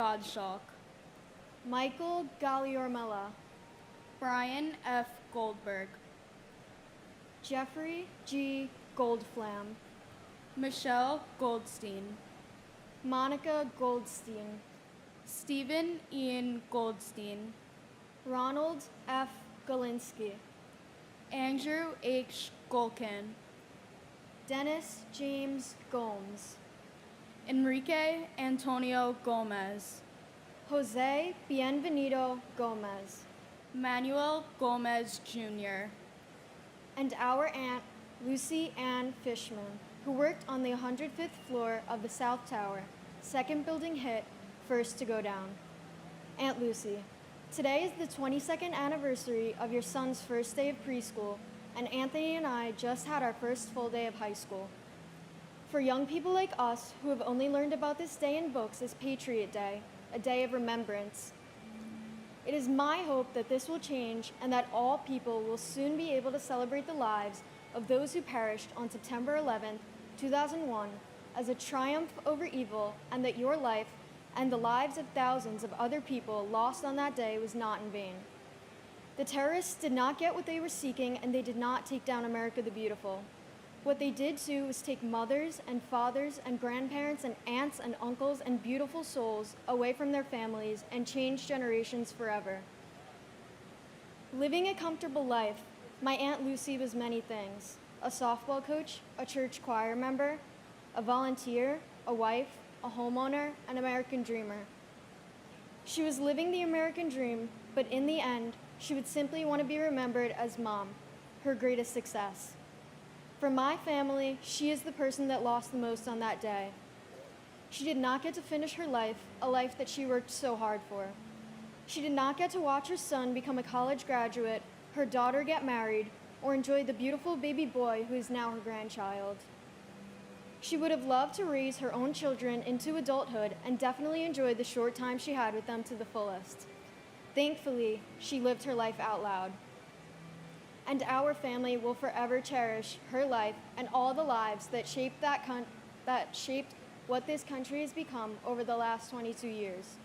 Godshock, Michael Galliormella, Brian F. Goldberg, Jeffrey G. Goldflam, Michelle Goldstein, Monica Goldstein, Stephen Ian Goldstein, Ronald F. Galinsky, Andrew H. Golkin, Dennis James Gomes, Enrique Antonio Gomez, Jose Bienvenido Gomez, Manuel Gomez Jr., and our aunt Lucy Ann Fishman, who worked on the 105th floor of the South Tower, second building hit, first to go down. Aunt Lucy, today is the 22nd anniversary of your son's first day of preschool, and Anthony and I just had our first full day of high school. For young people like us who have only learned about this day in books as Patriot Day, a day of remembrance, it is my hope that this will change and that all people will soon be able to celebrate the lives of those who perished on September 11, 2001, as a triumph over evil, and that your life and the lives of thousands of other people lost on that day was not in vain. The terrorists did not get what they were seeking, and they did not take down America the Beautiful. What they did do was take mothers and fathers and grandparents and aunts and uncles and beautiful souls away from their families and change generations forever. Living a comfortable life, my Aunt Lucy was many things: a softball coach, a church choir member, a volunteer, a wife, a homeowner, an American dreamer. She was living the American dream, but in the end, she would simply want to be remembered as Mom, her greatest success. For my family, she is the person that lost the most on that day. She did not get to finish her life, a life that she worked so hard for. She did not get to watch her son become a college graduate, her daughter get married, or enjoy the beautiful baby boy who is now her grandchild. She would have loved to raise her own children into adulthood and definitely enjoyed the short time she had with them to the fullest. Thankfully, she lived her life out loud. And our family will forever cherish her life and all the lives that shaped what this country has become over the last 22 years.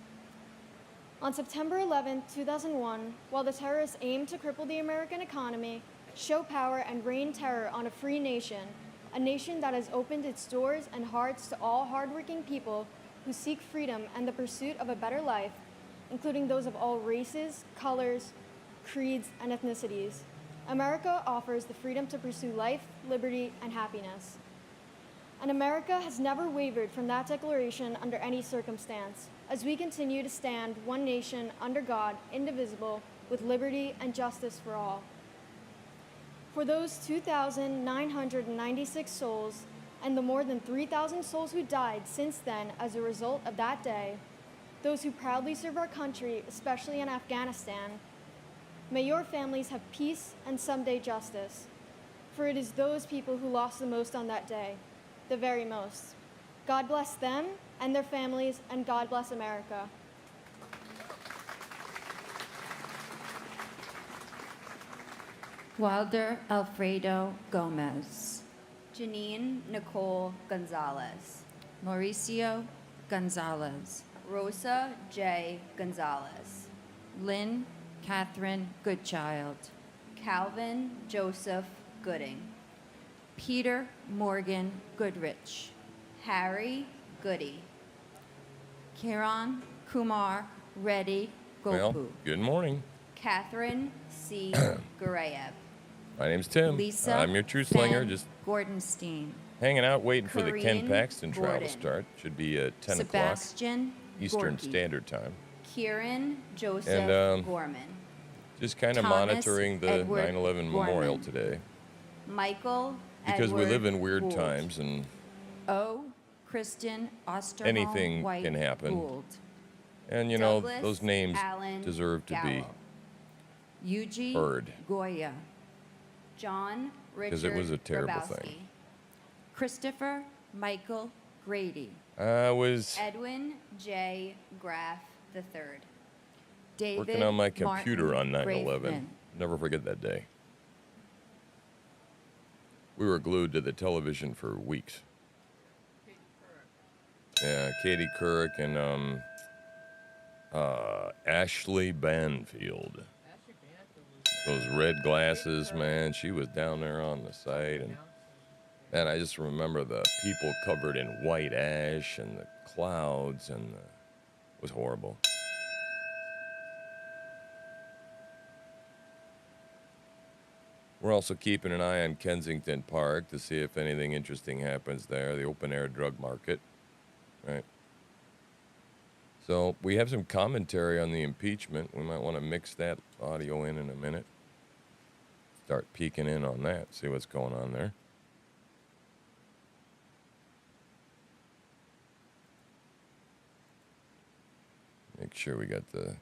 On September 11, 2001, while the terrorists aimed to cripple the American economy, show power, and rain terror on a free nation, a nation that has opened its doors and hearts to all hardworking people who seek freedom and the pursuit of a better life, including those of all races, colors, creeds, and ethnicities, America offers the freedom to pursue life, liberty, and happiness. And America has never wavered from that declaration under any circumstance, as we continue to stand one nation under God, indivisible, with liberty and justice for all. For those 2,996 souls and the more than 3,000 souls who died since then as a result of that day, those who proudly serve our country, especially in Afghanistan, may your families have peace and someday justice, for it is those people who lost the most on that day, the very most. God bless them and their families, and God bless America. Wilder Alfredo Gomez, Janine Nicole Gonzalez, Mauricio Gonzalez, Rosa J. Gonzalez, Lynn Catherine Goodchild, Calvin Joseph Gooding, Peter Morgan Goodrich, Harry Goody, Kiran Kumar Reddy Gopu, Well, good morning. Catherine C. Gurayev, My name's Tim. Lisa I'm your truth slinger, Ben just Gordenstein, hanging out waiting for the Ken Corinne Paxton trial to Gordon. start. Should be at 10 o'clock Sebastian Eastern Gorky, Standard Time. Kieran Joseph And, Gorman, Just kind of Thomas monitoring the Edward 9/11 memorial Gorman. today. Michael Because we Edward live in weird Gould, times and O. Kristen Osterholm Anything White can happen. Gould, you know, Douglas those names Allen deserve to be Gallo, Yuji heard. Goya, John Richard 'Cause it was a terrible Grabowski, thing. Christopher Michael Grady, I was Edwin J. Graff III, David working on my computer Martin on 9/11. Graveman, Never forget that day. We were glued to the television for weeks. Yeah, Katie Couric and Ashley Banfield. Those red glasses, man. She was down there on the site, and I just remember the people covered in white ash and the clouds, and it was horrible. We're also keeping an eye on Kensington Park to see if anything interesting happens there, the open-air drug market, right? So we have some commentary on the impeachment. We might want to mix that audio in a minute. Start peeking in on that, see what's going on there. Make sure we got the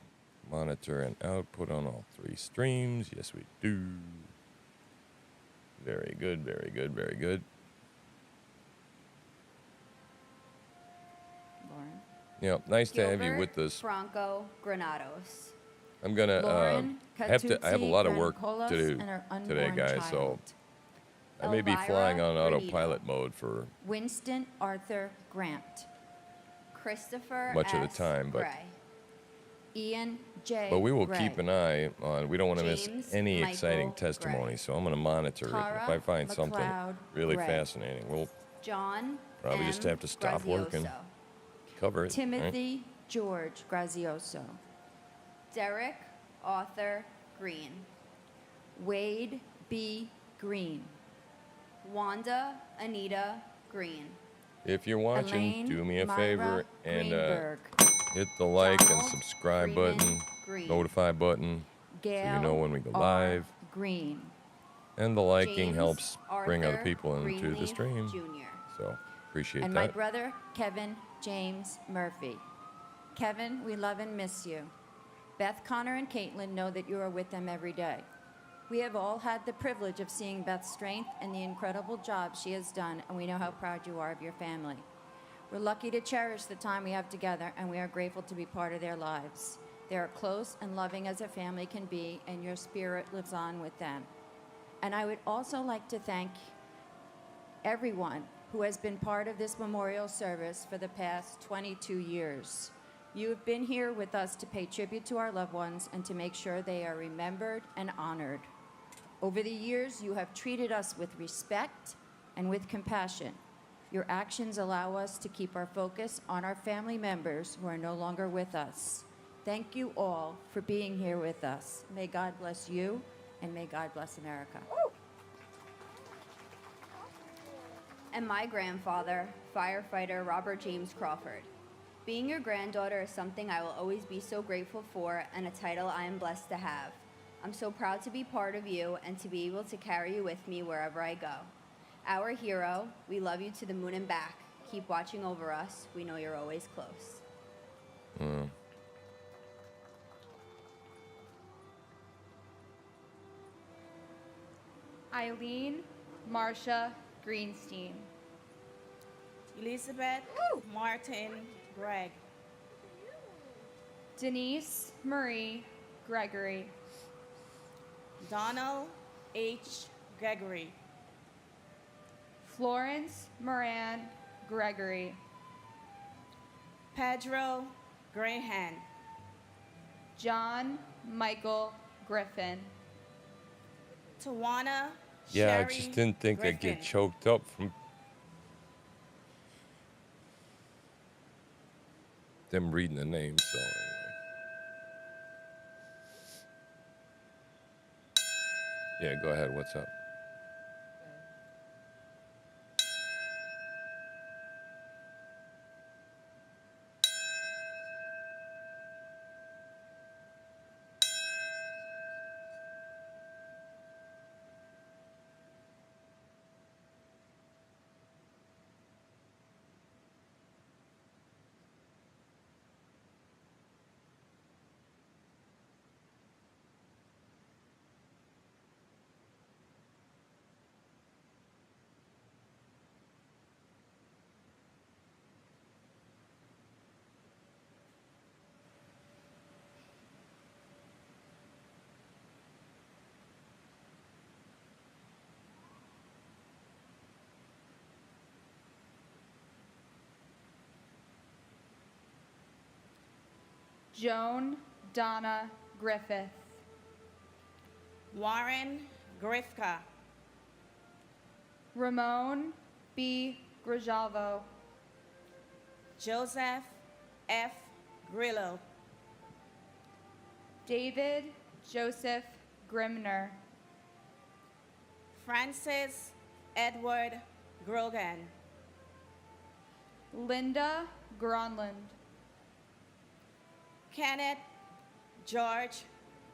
monitor and output on all 3 streams. Yes, we do. Very good, very good, very good. Lauren. Yeah, nice to have you Gilbert with us. Franco Granados. I'm gonna Lauren I have a Catuzzi lot of work Grancolas to do and her today, unborn guys. So child. I may be Elvira flying on Granito. autopilot mode for Winston Arthur Grant. Christopher much of the S. time, but Gray. Ian J. but we will Gray. keep an eye on. We don't want to miss James any Michael exciting Gray. testimony, so I'm going to monitor it. Tara If I find something McLeod really Gray. fascinating, we'll John Probably M. just have to stop working. Grazioso. cover it. right? Timothy George Grazioso. Derek Arthur Green. Wade B. Green. Wanda Anita Green. If you're watching, Elaine do me a Myra favor and Greenberg. hit the like and Donald subscribe Freeman button, Green. notify button, Gail so you know when we go R. live. Green. And the liking James helps bring other Arthur people into the Greenleaf stream. Jr. So appreciate And my that. brother, Kevin James Murphy. Kevin, we love and miss you. Beth, Connor, and Caitlin know that you are with them every day. We have all had the privilege of seeing Beth's strength and the incredible job she has done, and we know how proud you are of your family. We're lucky to cherish the time we have together, and we are grateful to be part of their lives. They are close and loving as a family can be, and your spirit lives on with them. And I would also like to thank everyone who has been part of this memorial service for the past 22 years. You have been here with us to pay tribute to our loved ones and to make sure they are remembered and honored. Over the years, you have treated us with respect and with compassion. Your actions allow us to keep our focus on our family members who are no longer with us. Thank you all for being here with us. May God bless you, and may God bless America. And my grandfather, firefighter Robert James Crawford. Being your granddaughter is something I will always be so grateful for, and a title I am blessed to have. I'm so proud to be part of you and to be able to carry you with me wherever I go. Our hero, we love you to the moon and back. Keep watching over us. We know you're always close. Eileen Marcia Greenstein. Elizabeth Martin Gregg. Denise Marie Gregory. Donald H. Gregory. Florence Moran Gregory. Pedro Graham. John Michael Griffin. Tawana Yeah, Sherry I just didn't think I'd Griffin. get choked up from them reading the names. So anyway. Yeah, go ahead. What's up? Joan Donna Griffith, Warren Grifka, Ramon B. Grajavo, Joseph F. Grillo, David Joseph Grimner, Francis Edward Grogan, Linda Gronland, Kenneth George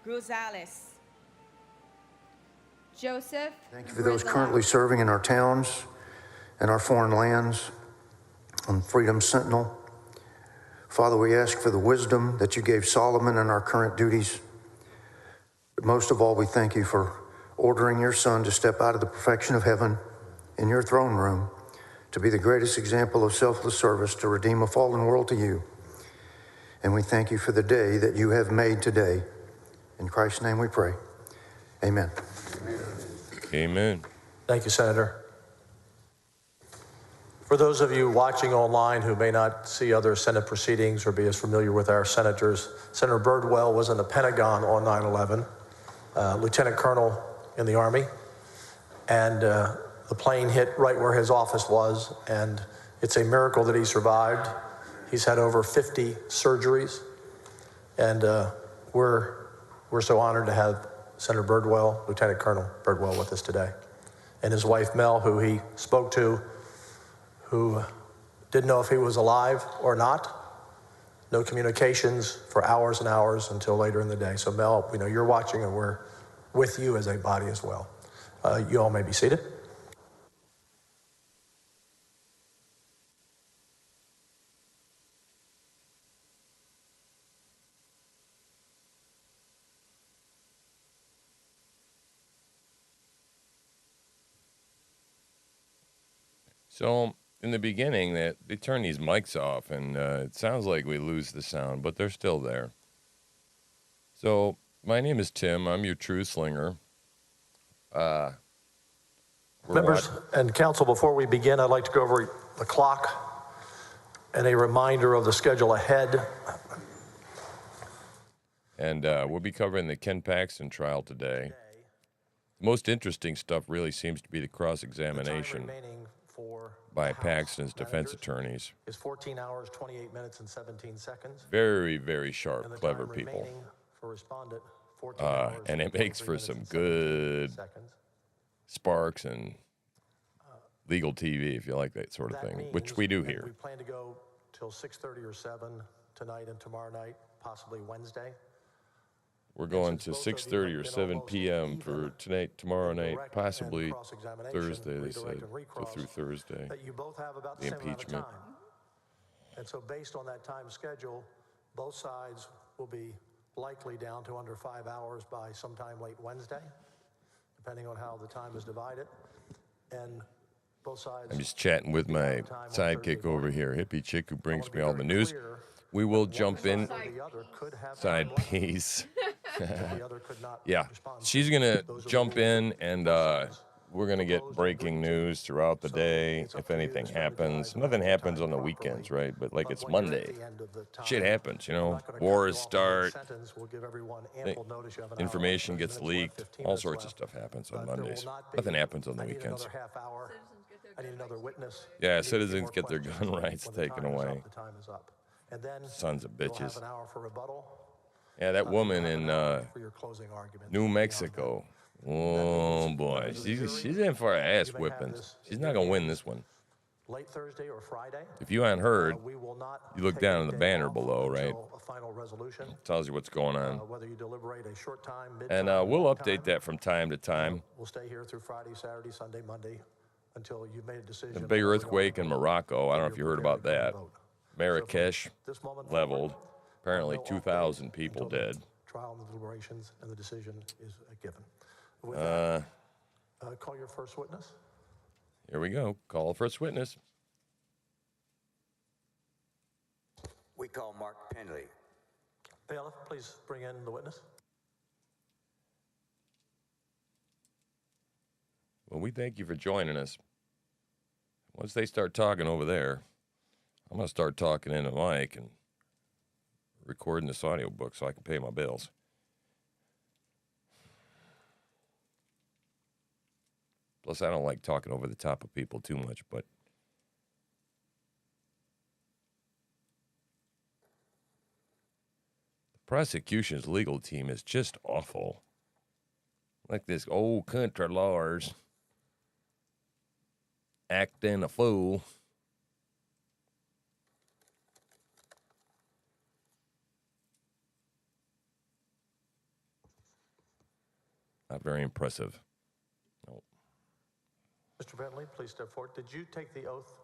Gruzales, Joseph. Thank you for those Rizzo, currently serving in our towns and our foreign lands on Freedom Sentinel. Father, we ask for the wisdom that you gave Solomon in our current duties. But most of all, we thank you for ordering your son to step out of the perfection of heaven in your throne room to be the greatest example of selfless service to redeem a fallen world to you. And we thank you for the day that you have made today. In Christ's name we pray. Amen. Amen. Thank you, Senator. For those of you watching online who may not see other Senate proceedings or be as familiar with our senators, Senator Birdwell was in the Pentagon on 9/11, Lieutenant Colonel in the Army, and the plane hit right where his office was, and it's a miracle that he survived. He's had over 50 surgeries, and we're so honored to have Senator Birdwell, Lieutenant Colonel Birdwell, with us today, and his wife Mel, who he spoke to, who didn't know if he was alive or not. No communications for hours and hours until later in the day. So Mel, we know you're watching, and we're with you as a body as well. You all may be seated. So in the beginning, they turn these mics off, and it sounds like we lose the sound, but they're still there. So my name is Tim. I'm your truth slinger. Members and council, before we begin, I'd like to go over the clock and a reminder of the schedule ahead. And we'll be covering the Ken Paxton trial today. The most interesting stuff really seems to be the cross-examination by Paxton's defense attorneys. Is 14 hours, 28 minutes, and 17 seconds. Very, very sharp, clever people. And it makes for some good sparks and legal TV, if you like that sort of thing, which we do here. We plan to go till 6:30 or 7 tonight and tomorrow night, possibly Wednesday. We're going to 6:30 or 7 p.m. for tonight, tomorrow night, possibly Thursday, they said, so through Thursday, the impeachment. And so based on that time schedule, both sides will be likely down to under 5 hours by sometime late Wednesday, depending on how the time is divided. And both sides... I'm just chatting with my sidekick over here, hippie chick who brings me all the news. We will jump in, side piece. Yeah, she's going to jump in, and we're going to get breaking news throughout the day if anything happens. Nothing happens on the weekends, right? But like it's Monday. Shit happens, you know. Wars start. Information gets leaked. All sorts of stuff happens on Mondays. Nothing happens on the weekends. Yeah, citizens get their gun rights taken away. Sons of bitches. Yeah, that woman in New Mexico. Oh, boy. She's in for her ass whippings. She's not going to win this one. Late Thursday or Friday. If you hadn't heard, you look down on the banner below, right? It tells you what's going on. Whether you deliberate a short time, And we'll update that from time to time. We'll stay here through Friday, Saturday, Sunday, Monday, until you've made a decision. The big earthquake in Morocco. I don't know if you heard about that. Marrakesh leveled. Apparently 2,000 people dead. Trial and the deliberations and the decision is given. With that, call your first witness. Here we go. Call first witness. We call Mark Penley. Bailiff, please bring in the witness. Well, we thank you for joining us. Once they start talking over there, I'm going to start talking into the mic and recording this audiobook so I can pay my bills. Plus, I don't like talking over the top of people too much, but the prosecution's legal team is just awful. Like this old country lawyers acting a fool. Not very impressive. No. Mr. Bentley, please step forward. Did you take the oath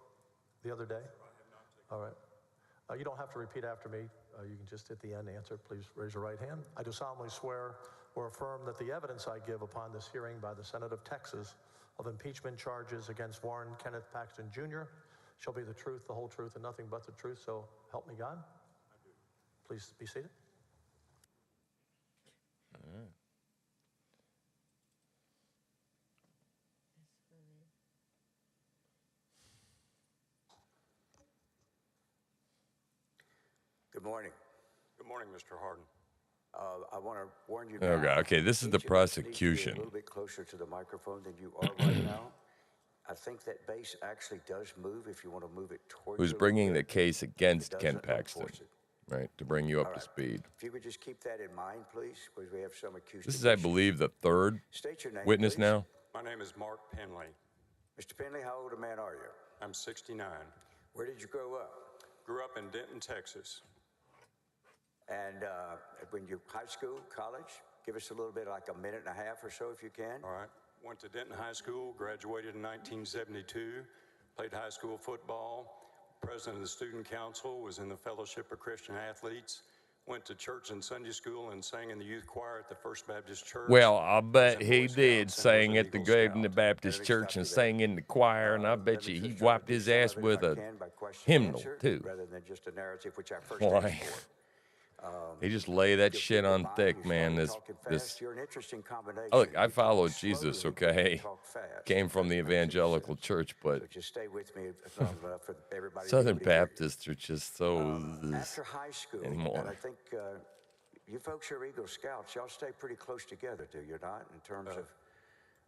the other day? I have not taken. All right. You don't have to repeat after me. You can just at the end answer. Please raise your right hand. I do solemnly swear or affirm that the evidence I give upon this hearing by the Senate of Texas of impeachment charges against Warren Kenneth Paxton Jr. shall be the truth, the whole truth, and nothing but the truth. So help me God. I do. Please be seated. All right. Good morning. Good morning, Mr. Hardin. I want to warn you. Oh, God. Okay, this is the each of us needs to be prosecution. a little bit closer to the microphone than you are right now. I think that bass actually does move if you want to move it towards Who's you a bringing little the bit. case If it against doesn't, Ken don't Paxton, force it. right? To bring you up All to right. speed. If you would just keep that in mind, please, because we have some acoustic This is, I issues. believe, the third State your name, witness please. now. My name is Mark Penley. Mr. Penley, how old a man are you? I'm 69. Where did you grow up? Grew up in Denton, Texas. And when you high school, college, give us a little bit, like a minute and a half or so, if you can. All right. Went to Denton High School, graduated in 1972, played high school football, president of the student council, was in the Fellowship of Christian Athletes, went to church and Sunday school and sang in the youth choir at the First Baptist Church. Well, I Was bet in he Boy did Scouts and was sing an at the Eagle Graven Scout. Baptist Let me Church stop and you there. sang in the choir, and I Let bet me you he just try to wiped do his some ass of it, with if I a can, by question and hymnal, answer, too. rather than just a narrative, which I first Why? asked for. He just lay that You'll shit keep in on mind, thick, you man. started This, talking fast. this. You're an interesting combination. Oh, look, I You talk followed slowly Jesus, and okay? you talk fast. Came from the That makes any evangelical sense. church, but So just stay with me long enough for everybody Southern to be able to hear you. Baptists are just so After high school, and anymore. I think you folks are Eagle Scouts. Y'all stay pretty close together, do you not, in terms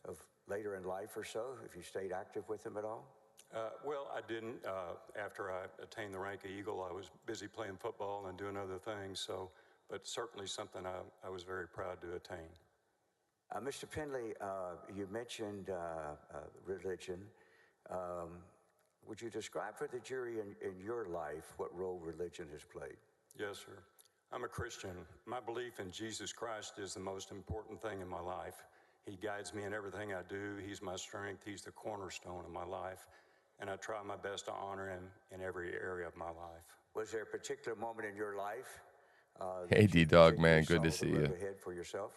of later in life or so, if you stayed active with them at all? Well, I didn't. After I attained the rank of Eagle, I was busy playing football and doing other things. So, but certainly something I was very proud to attain. Mr. Penley, you mentioned religion. Would you describe for the jury in your life what role religion has played? Yes, sir. I'm a Christian. My belief in Jesus Christ is the most important thing in my life. He guides me in everything I do. He's my strength. He's the cornerstone of my life. And I try my best to honor him in every area of my life. Was there a particular moment in your life? Hey, that you D-Dog, particularly man, good to saw see the road you. ahead for yourself?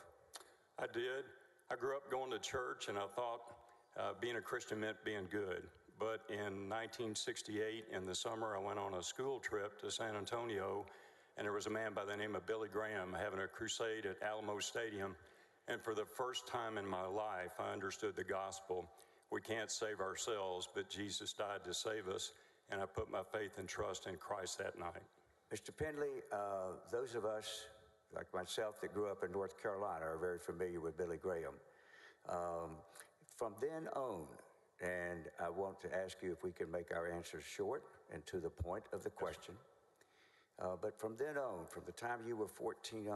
I did. I grew up going to church, and I thought being a Christian meant being good. But in 1968, in the summer, I went on a school trip to San Antonio, and there was a man by the name of Billy Graham having a crusade at Alamo Stadium. And for the first time in my life, I understood the gospel. We can't save ourselves, but Jesus died to save us, and I put my faith and trust in Christ that night. Mr. Penley, those of us, like myself, that grew up in North Carolina are very familiar with Billy Graham. From then on, and I want to ask you if we can make our answers short and to the point of the question. But from then on, from the time you were 14,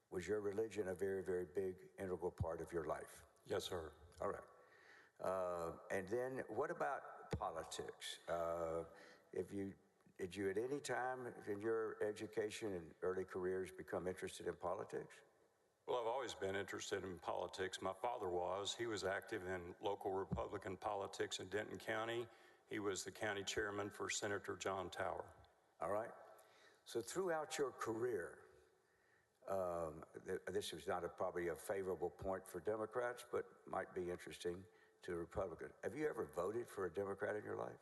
was your religion a very, very big, integral part of your life? Yes, sir. All right. And then what about politics? Did you at any time in your education and early careers become interested in politics? Well, I've always been interested in politics. My father was. He was active in local Republican politics in Denton County. He was the county chairman for Senator John Tower. All right. So throughout your career, this is not probably a favorable point for Democrats, but might be interesting to Republicans. Have you ever voted for a Democrat in your life?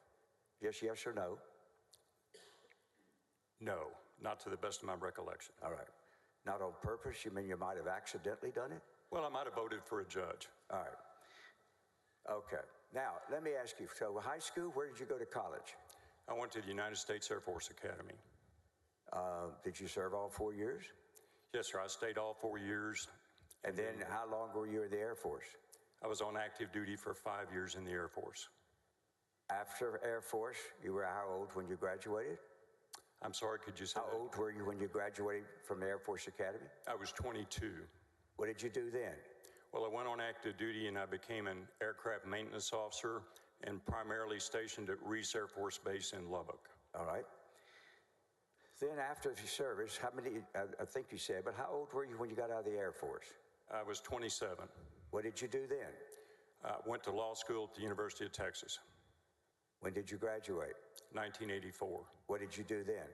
Yes or no? No, not to the best of my recollection. All right. Not on purpose? You mean you might have accidentally done it? Well, I might have voted for a judge. All right. Okay. Now, let me ask you, so high school, where did you go to college? I went to the United States Air Force Academy. Did you serve all 4 years? Yes, sir. I stayed all 4 years. And then how long were you in the Air Force? I was on active duty for 5 years in the Air Force. After Air Force, you were how old when you graduated? I'm sorry, could you say How old were you when you graduated from the Air Force Academy? I was 22. What did you do then? Well, I went on active duty and I became an aircraft maintenance officer and primarily stationed at Reese Air Force Base in Lubbock. All right. Then after the service, how many, I think you said, but how old were you when you got out of the Air Force? I was 27. What did you do then? Went to law school at the University of Texas, When did you graduate? 1984. What did you do then?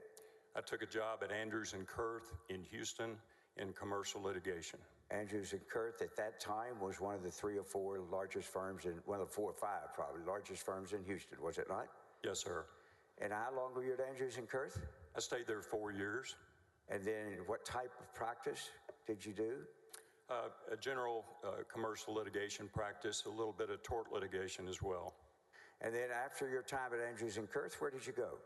I took a job at Andrews and Kurth in Houston in commercial litigation. Andrews and Kurth at that time was one of the 3 or 4 largest firms in, one of the 4 or 5 probably, largest firms in Houston, was it not? Yes, sir. And how long were you at Andrews and Kurth? I stayed there 4 years. And then what type of practice did you do? A general commercial litigation practice, a little bit of tort litigation as well. And then after your time at Andrews and Kurth, where did you go?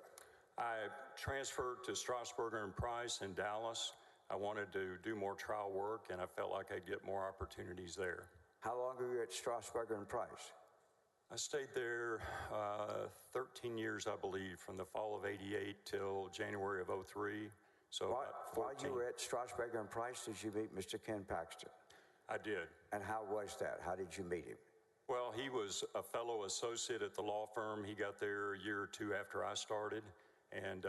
I transferred to Strasburger and Price in Dallas. I wanted to do more trial work, and I felt like I'd get more opportunities there. How long were you at Strasburger and Price? I stayed there 13 years, I believe, from the fall of '88 till January of '03. So about 14. While you were at Strasburger and Price, did you meet Mr. Ken Paxton? I did. And how was that? How did you meet him? Well, he was a fellow associate at the law firm. He got there a year or 2 after I started, and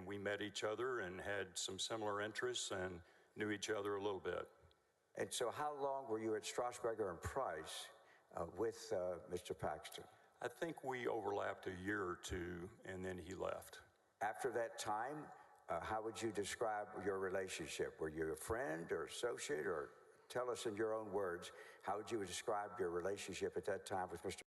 we met each other and had some similar interests and knew each other a little bit. And so how long were you at Strasburger and Price with Mr. Paxton? I think we overlapped a year or 2, and then he left. After that time, how would you describe your relationship? Were you a friend or associate, or tell us in your own words, how would you describe your relationship at that time with Mr.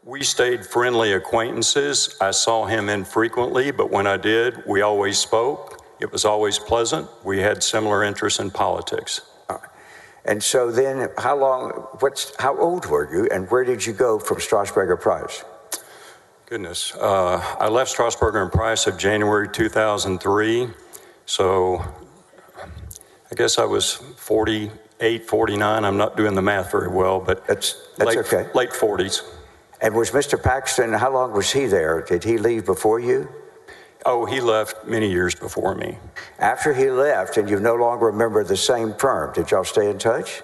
We stayed friendly acquaintances. I saw him infrequently, but when I did, we always spoke. It was always pleasant. We had similar interests in politics. And so then how old were you, and where did you go from Strasburger Price? Goodness. I left Strasburger and Price of January 2003. So I guess I was 48, 49. I'm not doing the math very well, but that's late, okay. Late 40s. And was Mr. Paxton, how long was he there? Did he leave before you? Oh, he left many years before me. After he left and you no longer remember the same firm, did y'all stay in touch?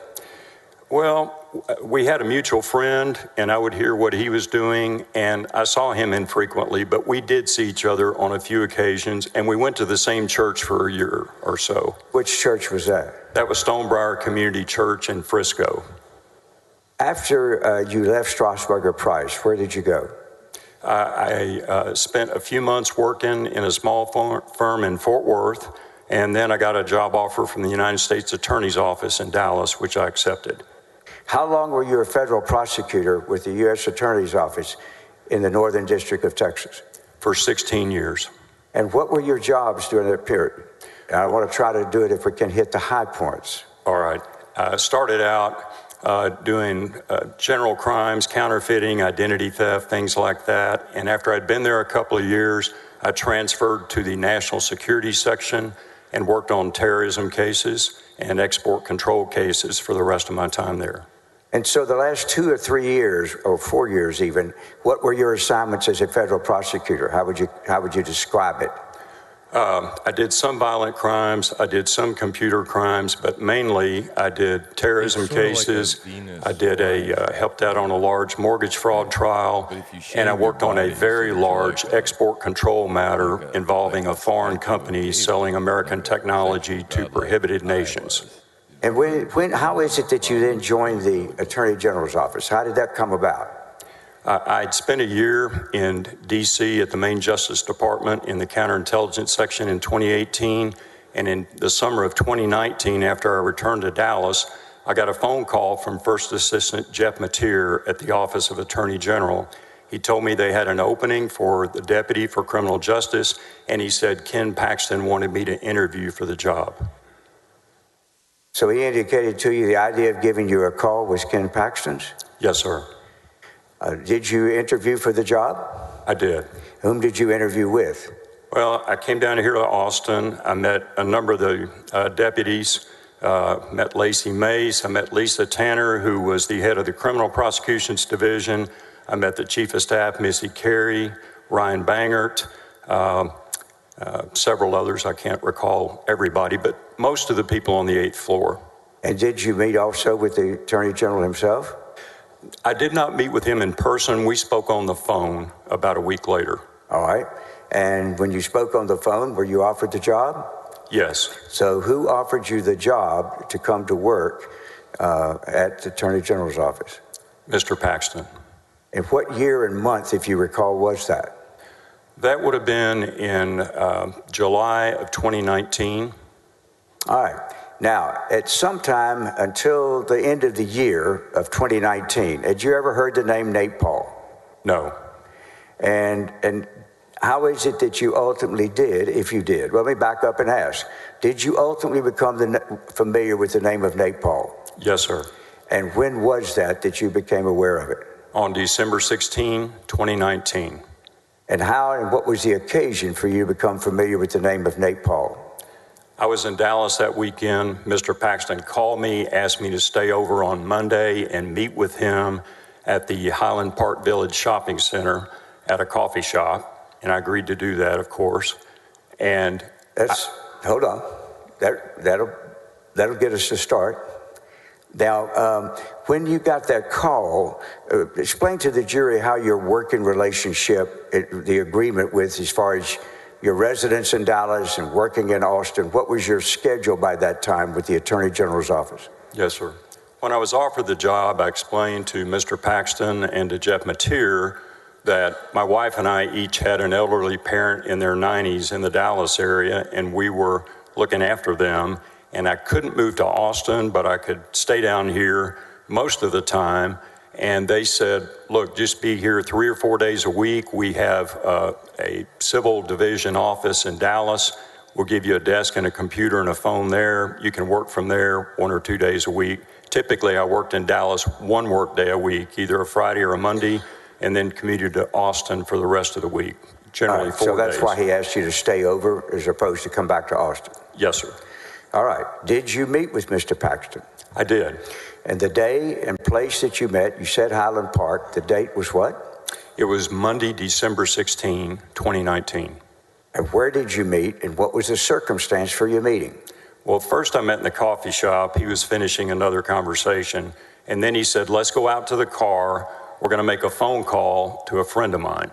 Well, we had a mutual friend, and I would hear what he was doing, and I saw him infrequently, but we did see each other on a few occasions, and we went to the same church for a year or so. Which church was that? That was Stonebriar Community Church in Frisco. After you left Strasburger Price, where did you go? I spent a few months working in a small firm in Fort Worth, and then I got a job offer from the United States Attorney's Office in Dallas, which I accepted. How long were you a federal prosecutor with the U.S. Attorney's Office in the Northern District of Texas? For 16 years. And what were your jobs during that period? I want to try to do it if we can hit the high points. All right. I started out doing general crimes, counterfeiting, identity theft, things like that. And after I'd been there a couple of years, I transferred to the national security section and worked on terrorism cases and export control cases for the rest of my time there. And so the last 2 or 3 years, or 4 years even, what were your assignments as a federal prosecutor? How would you describe it? I did some violent crimes, I did some computer crimes, but mainly I did terrorism cases. I did helped out on a large mortgage fraud trial, and I worked on a very large export control matter involving a foreign company selling American technology to prohibited nations. And how is it that you then joined the Attorney General's office? How did that come about? I'd spent a year in D.C. at the Main Justice Department in the counterintelligence section in 2018, and in the summer of 2019, after I returned to Dallas, I got a phone call from First Assistant Jeff Mateer at the Office of Attorney General. He told me they had an opening for the Deputy for Criminal Justice, and he said Ken Paxton wanted me to interview for the job. So he indicated to you the idea of giving you a call was Ken Paxton's? Yes, sir. Did you interview for the job? I did. Whom did you interview with? Well, I came down here to Austin. I met a number of the deputies, met Lacey Mace. I met Lisa Tanner, who was the head of the Criminal Prosecutions Division. I met the Chief of Staff, Missy Carey, Ryan Bangert, several others. I can't recall everybody, but most of the people on the 8th floor. And did you meet also with the Attorney General himself? I did not meet with him in person. We spoke on the phone about a week later. All right. And when you spoke on the phone, were you offered the job? Yes. So who offered you the job to come to work at the Attorney General's office? Mr. Paxton. And what year and month, if you recall, was that? That would have been in July of 2019. All right. Now, at some time until the end of the year of 2019, had you ever heard the name Nate Paul? No. And how is it that you ultimately did, if you did? Well, let me back up and ask. Did you ultimately become familiar with the name of Nate Paul? Yes, sir. And when was that you became aware of it? On December 16, 2019. And how and what was the occasion for you to become familiar with the name of Nate Paul? I was in Dallas that weekend. Mr. Paxton called me, asked me to stay over on Monday and meet with him at the Highland Park Village Shopping Center at a coffee shop. And I agreed to do that, of course. And hold on. That'll get us to start. Now, when you got that call, explain to the jury how your working relationship, the agreement with as far as your residence in Dallas and working in Austin, what was your schedule by that time with the Attorney General's office? Yes, sir. When I was offered the job, I explained to Mr. Paxton and to Jeff Mateer that my wife and I each had an elderly parent in their 90s in the Dallas area, and we were looking after them. And I couldn't move to Austin, but I could stay down here most of the time. And they said, look, just be here 3 or 4 days a week. We have a civil division office in Dallas. We'll give you a desk and a computer and a phone there. You can work from there 1 or 2 days a week. Typically, I worked in Dallas 1 work day a week, either a Friday or a Monday, and then commuted to Austin for the rest of the week, generally 4 days. So that's why he asked you to stay over as opposed to come back to Austin? Yes, sir. All right. Did you meet with Mr. Paxton? I did. And the day and place that you met, you said Highland Park. The date was what? It was Monday, December 16, 2019. And where did you meet, and what was the circumstance for your meeting? Well, first I met in the coffee shop. He was finishing another conversation. And then he said, let's go out to the car. We're going to make a phone call to a friend of mine.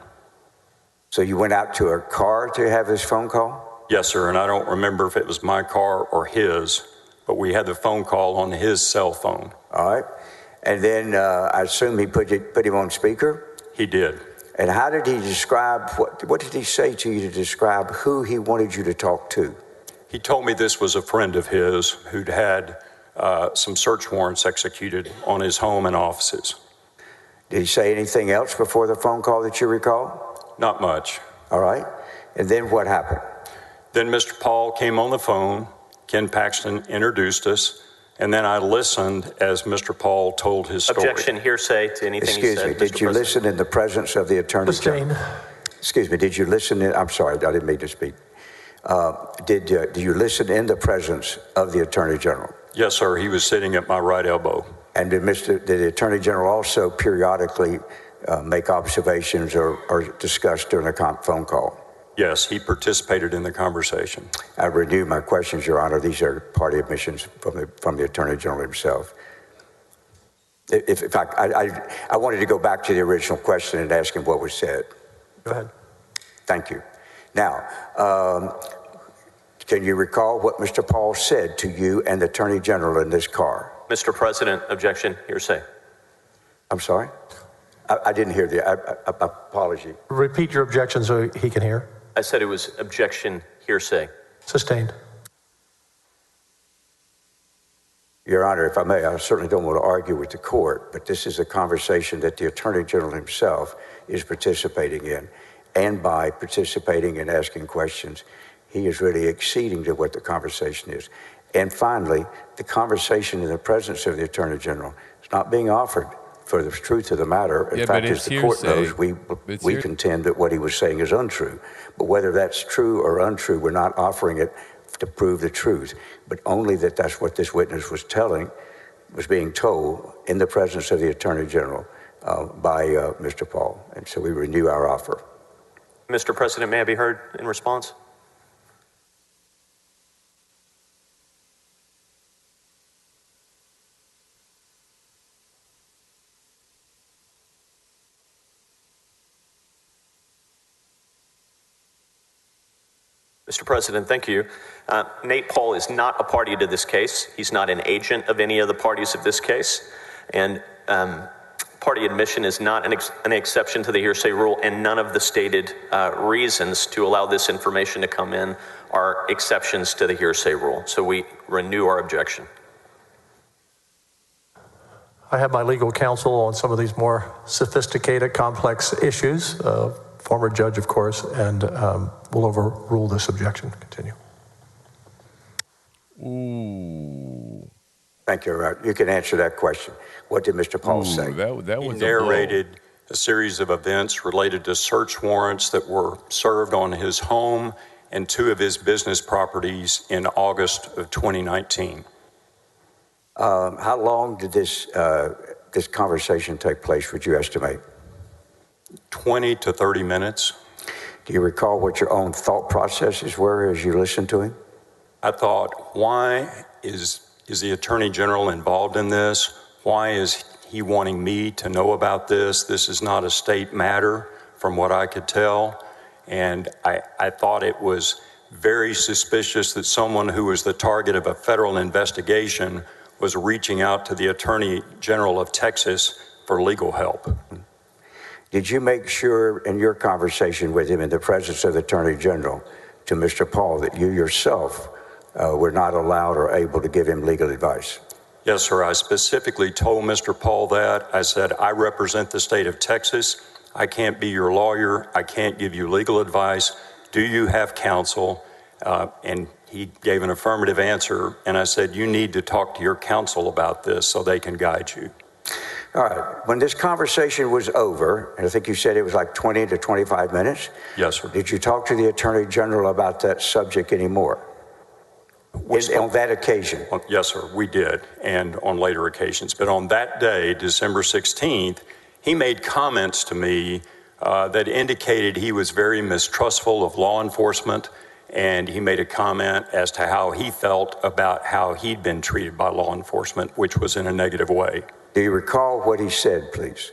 So you went out to a car to have this phone call? Yes, sir. And I don't remember if it was my car or his, but we had the phone call on his cell phone. All right. And then I assume he put him on speaker? He did. And how did he describe, what did he say to you to describe who he wanted you to talk to? He told me this was a friend of his who'd had some search warrants executed on his home and offices. Did he say anything else before the phone call that you recall? Not much. All right. And then what happened? Then Mr. Paul came on the phone. Ken Paxton introduced us. And then I listened as Mr. Paul told his story. Objection, hearsay to anything he said. Excuse me, did you listen in the presence of the Attorney General? Excuse me, did you listen in, I'm sorry, I didn't mean to speak. Did you listen in the presence of the Attorney General? Yes, sir. He was sitting at my right elbow. And did the Attorney General also periodically make observations or discuss during a phone call? Yes, he participated in the conversation. I renew my questions, Your Honor. These are party admissions from the Attorney General himself. In fact, I wanted to go back to the original question and ask him what was said. Go ahead. Thank you. Now, can you recall what Mr. Paul said to you and the Attorney General in this car? Mr. President, objection, hearsay. I'm sorry? I didn't hear the apology. Repeat your objection so he can hear. I said it was objection, hearsay. Sustained. Your Honor, if I may, I certainly don't want to argue with the court, but this is a conversation that the Attorney General himself is participating in. And by participating and asking questions, he is really acceding to what the conversation is. And finally, the conversation in the presence of the Attorney General is not being offered for the truth of the matter. In Yeah, fact, but as it's the court hearsay. knows, we contend that what he was saying is untrue. But whether that's true or untrue, we're not offering it to prove the truth, but only that that's what this witness was being told in the presence of the Attorney General by Mr. Paul. And so we renew our offer. Mr. President, may I be heard in response? Mr. President, thank you. Nate Paul is not a party to this case. He's not an agent of any of the parties of this case. And party admission is not an exception to the hearsay rule, and none of the stated reasons to allow this information to come in are exceptions to the hearsay rule. So we renew our objection. I have my legal counsel on some of these more sophisticated, complex issues. Former judge, of course, and will overrule this objection. Continue. Ooh. Thank you. You can answer that question. What did Mr. Paul say? That He was narrated a series of events related to search warrants that were served on his home and 2 of his business properties in August of 2019. How long did this conversation take place, would you estimate? 20 to 30 minutes. Do you recall what your own thought processes were as you listened to him? I thought, why is the Attorney General involved in this? Why is he wanting me to know about this? This is not a state matter from what I could tell. And I thought it was very suspicious that someone who was the target of a federal investigation was reaching out to the Attorney General of Texas for legal help. Did you make sure in your conversation with him in the presence of the Attorney General to Mr. Paul that you yourself were not allowed or able to give him legal advice? Yes, sir. I specifically told Mr. Paul that. I said, I represent the state of Texas. I can't be your lawyer. I can't give you legal advice. Do you have counsel? And he gave an affirmative answer. And I said, you need to talk to your counsel about this so they can guide you. All right. When this conversation was over, and I think you said it was like 20 to 25 minutes. Yes, sir. Did you talk to the Attorney General about that subject anymore? On that occasion? Yes, sir, we did, and on later occasions. But on that day, December 16th, he made comments to me that indicated he was very mistrustful of law enforcement, and he made a comment as to how he felt about how he'd been treated by law enforcement, which was in a negative way. Do you recall what he said, please?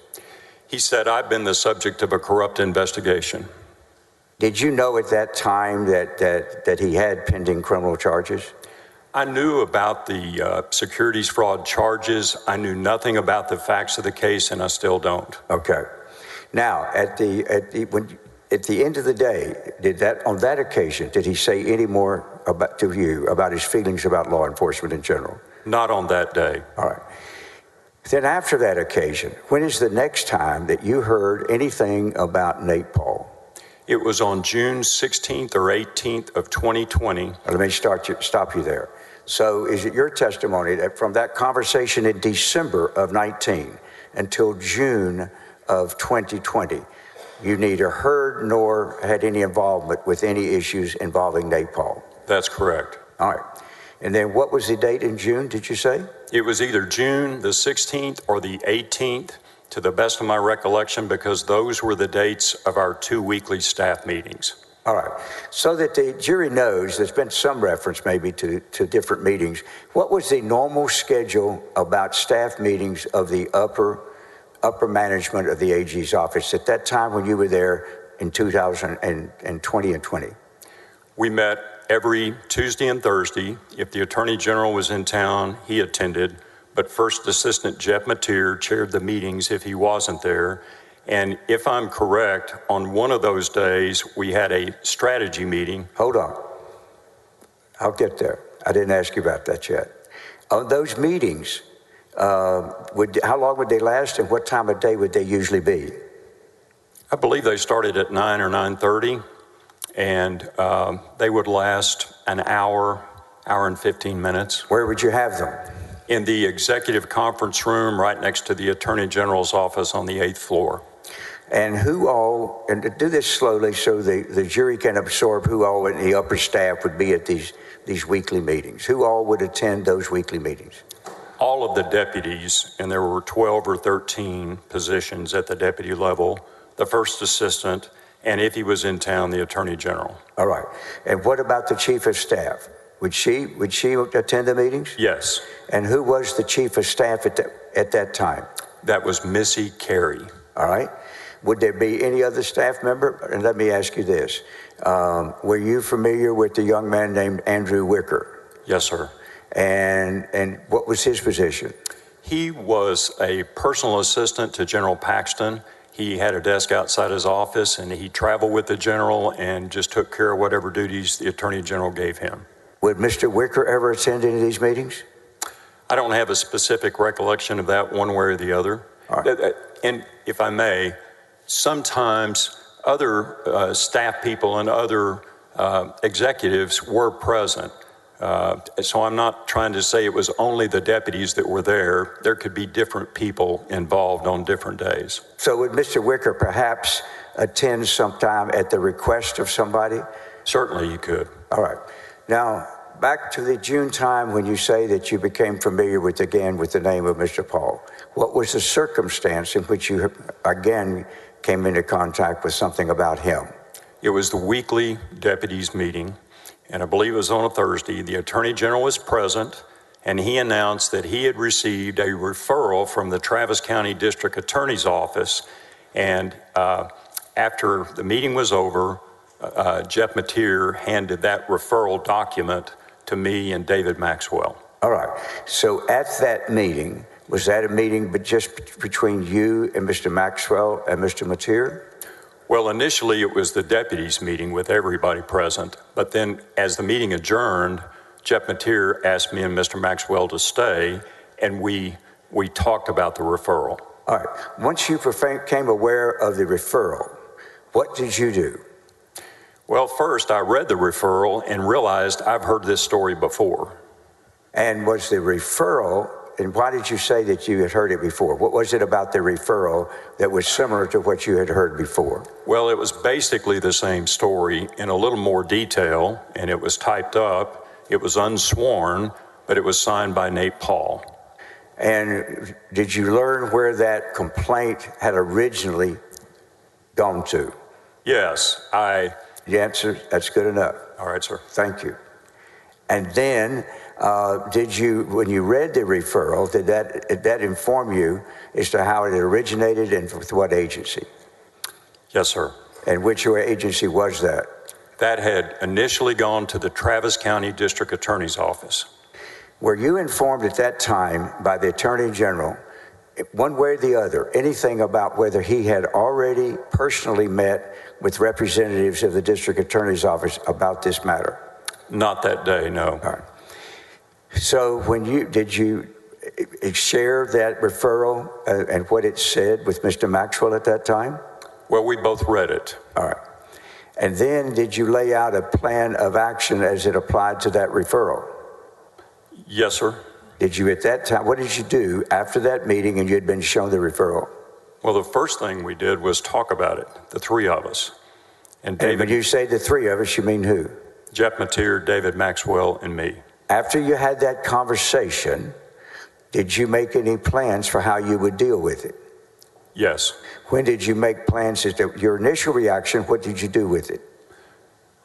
He said, I've been the subject of a corrupt investigation. Did you know at that time that he had pending criminal charges? I knew about the securities fraud charges. I knew nothing about the facts of the case, and I still don't. Okay. Now, at the end of the day, on that occasion, did he say any more to you about his feelings about law enforcement in general? Not on that day. All right. Then after that occasion, when is the next time that you heard anything about Nate Paul? It was on June 16th or 18th of 2020. Let me stop you there. So is it your testimony that from that conversation in December of 19 until June of 2020, you neither heard nor had any involvement with any issues involving Nate Paul? That's correct. All right. And then what was the date in June, did you say? It was either June the 16th or the 18th, to the best of my recollection, because those were the dates of our 2 weekly staff meetings. All right. So that the jury knows, there's been some reference maybe to different meetings. What was the normal schedule about staff meetings of the upper management of the AG's office at that time when you were there in 2020 and 20? We met every Tuesday and Thursday. If the Attorney General was in town, he attended, but First Assistant Jeff Mateer chaired the meetings if he wasn't there. And if I'm correct, on one of those days, we had a strategy meeting. Hold on. I'll get there. I didn't ask you about that yet. On those meetings, how long would they last, and what time of day would they usually be? I believe they started at 9 or 9:30, and they would last an hour and 15 minutes. Where would you have them? In the executive conference room right next to the Attorney General's office on the 8th floor. And who all, and to do this slowly so the jury can absorb who all in the upper staff would be at these weekly meetings? Who all would attend those weekly meetings? All of the deputies, and there were 12 or 13 positions at the deputy level, the first assistant, and if he was in town, the Attorney General. All right. And what about the chief of staff? Would she attend the meetings? Yes. And who was the chief of staff at that time? That was Missy Carey. All right. Would there be any other staff member? And let me ask you this. Were you familiar with the young man named Andrew Wicker? Yes, sir. And what was his position? He was a personal assistant to General Paxton. He had a desk outside his office, and he traveled with the general and just took care of whatever duties the Attorney General gave him. Would Mr. Wicker ever attend any of these meetings? I don't have a specific recollection of that one way or the other. All right. And if I may, sometimes other staff people and other executives were present. So I'm not trying to say it was only the deputies that were there. There could be different people involved on different days. So would Mr. Wicker perhaps attend sometime at the request of somebody? Certainly you could. All right. Now, back to the June time when you say that you became familiar with the name of Mr. Paul. What was the circumstance in which you again came into contact with something about him? It was the weekly deputies meeting, and I believe it was on a Thursday. The Attorney General was present, and he announced that he had received a referral from the Travis County District Attorney's Office. And after the meeting was over, Jeff Mateer handed that referral document to me and David Maxwell. All right. So at that meeting, was that a meeting but just between you and Mr. Maxwell and Mr. Mateer? Well, initially it was the deputies meeting with everybody present, but then as the meeting adjourned, Jeff Mateer asked me and Mr. Maxwell to stay, and we talked about the referral. All right. Once you became aware of the referral, what did you do? Well, first I read the referral and realized I've heard this story before. And was the referral, and why did you say that you had heard it before? What was it about the referral that was similar to what you had heard before? Well, it was basically the same story in a little more detail, and it was typed up. It was unsworn, but it was signed by Nate Paul. And did you learn where that complaint had originally gone to? Yes, The answer, that's good enough. All right, sir. Thank you. And then, when you read the referral, did that inform you as to how it originated and with what agency? Yes, sir. And which agency was that? That had initially gone to the Travis County District Attorney's Office. Were you informed at that time by the Attorney General, one way or the other, anything about whether he had already personally met with representatives of the District Attorney's Office about this matter? Not that day, no. All right. So did you share that referral and what it said with Mr. Maxwell at that time? Well, we both read it. All right. And then did you lay out a plan of action as it applied to that referral? Yes, sir. Did you at that time, what did you do after that meeting and you had been shown the referral? Well, the first thing we did was talk about it, the three of us. And David, when you say the three of us, you mean who? Jeff Mateer, David Maxwell, and me. After you had that conversation, did you make any plans for how you would deal with it? Yes. When did you make plans? Your initial reaction, what did you do with it?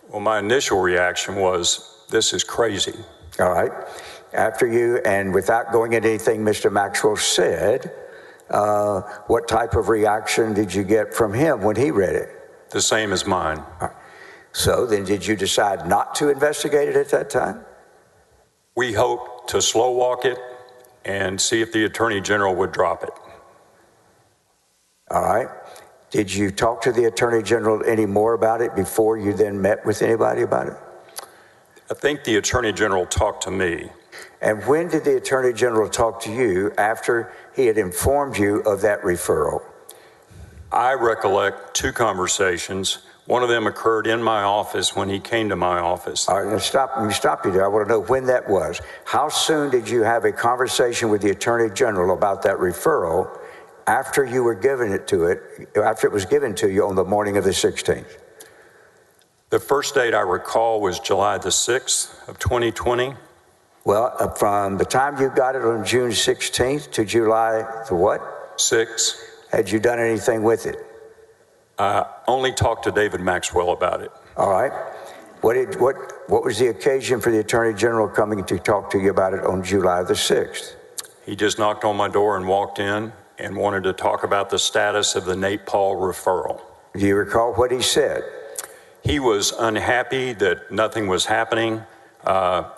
Well, my initial reaction was, this is crazy. All right. After you, and without going into anything Mr. Maxwell said, what type of reaction did you get from him when he read it? The same as mine. Right. So then did you decide not to investigate it at that time? We hoped to slow walk it and see if the Attorney General would drop it. All right. Did you talk to the Attorney General any more about it before you then met with anybody about it? I think the Attorney General talked to me. And when did the Attorney General talk to you after he had informed you of that referral? I recollect two conversations. One of them occurred in my office when he came to my office. All right, let me stop you there. I want to know when that was. How soon did you have a conversation with the Attorney General about that referral after you were given it to after it was given to you on the morning of the 16th? The first date I recall was July the 6th of 2020. Well, from the time you got it on June 16th to July the what? 6. Had you done anything with it? Only talked to David Maxwell about it. All right. What was the occasion for the Attorney General coming to talk to you about it on July the 6th? He just knocked on my door and walked in and wanted to talk about the status of the Nate Paul referral. Do you recall what he said? He was unhappy that nothing was happening.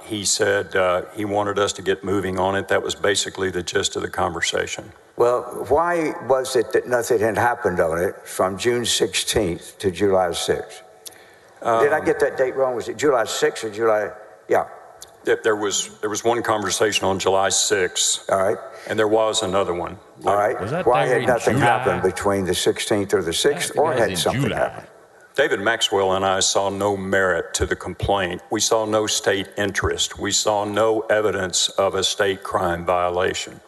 He said he wanted us to get moving on it. That was basically the gist of the conversation. Well, why was it that nothing had happened on it from June 16th to July 6th? Did I get that date wrong? Was it July 6th or July? Yeah. There was one conversation on July 6th. All right. And there was another one. All right. Why had nothing happened between the 16th or the 6th, or had something happened? David Maxwell and I saw no merit to the complaint. We saw no state interest. We saw no evidence of a state crime violation.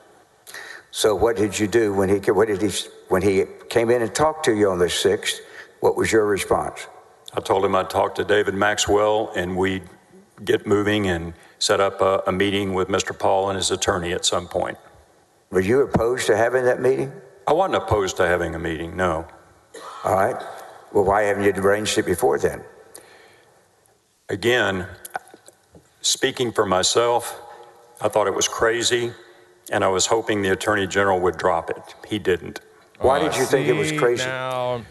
So what did you do when he came in and talked to you on the 6th? What was your response? I told him I'd talk to David Maxwell and we'd get moving and set up a meeting with Mr. Paul and his attorney at some point. Were you opposed to having that meeting? I wasn't opposed to having a meeting, no. All right. Well, why haven't you arranged it before then? Again, speaking for myself, I thought it was crazy, and I was hoping the Attorney General would drop it. He didn't. Why did you think it was crazy? Now,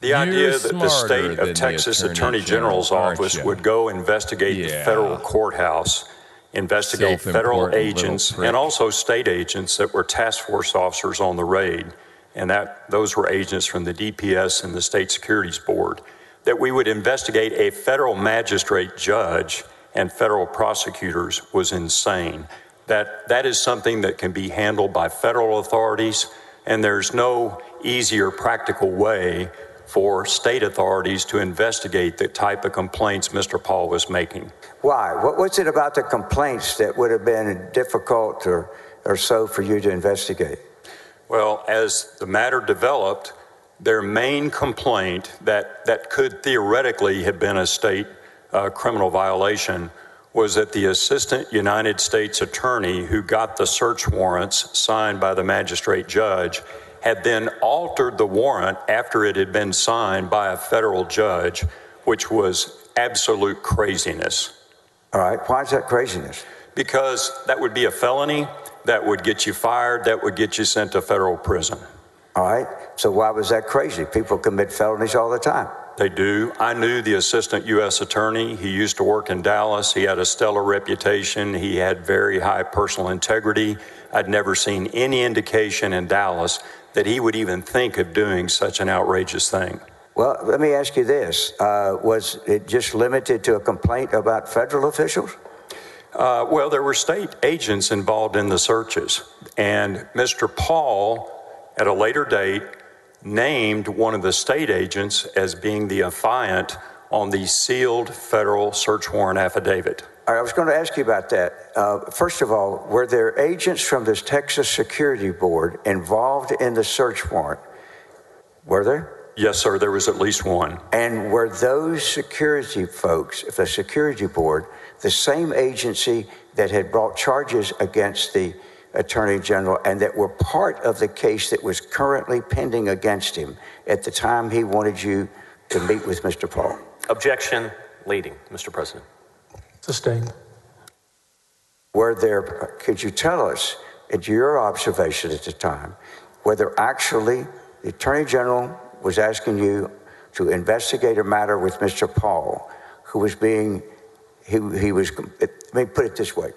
the idea that the state of Texas Attorney General's office would go investigate the federal courthouse, investigate federal agents, and also state agents that were task force officers on the raid, and those were agents from the DPS and the State Securities Board, that we would investigate a federal magistrate judge and federal prosecutors was insane. That is something that can be handled by federal authorities, and there's no easy or practical way for state authorities to investigate the type of complaints Mr. Paul was making. Why? What was it about the complaints that would have been difficult or so for you to investigate? Well, as the matter developed, their main complaint that could theoretically have been a state criminal violation was that the assistant United States attorney who got the search warrants signed by the magistrate judge had then altered the warrant after it had been signed by a federal judge, which was absolute craziness. All right, why is that craziness? Because that would be a felony, that would get you fired, that would get you sent to federal prison. All right, so why was that crazy? People commit felonies all the time. They do. I knew the assistant U.S. attorney. He used to work in Dallas. He had a stellar reputation. He had very high personal integrity. I'd never seen any indication in Dallas that he would even think of doing such an outrageous thing. Well, let me ask you this. Was it just limited to a complaint about federal officials? Well, there were state agents involved in the searches. And Mr. Paul, at a later date, named one of the state agents as being the affiant on the sealed federal search warrant affidavit. All right, I was going to ask you about that. First of all, were there agents from this Texas Security Board involved in the search warrant? Were there? Yes, sir. There was at least one. And were those security folks, the Security Board, the same agency that had brought charges against the Attorney General and that were part of the case that was currently pending against him at the time he wanted you to meet with Mr. Paul? Objection. Leading, Mr. President. Sustained. Were there, could you tell us, at your observation at the time, whether actually the Attorney General was asking you to investigate a matter with Mr. Paul, who was being, he was, let me put it this way.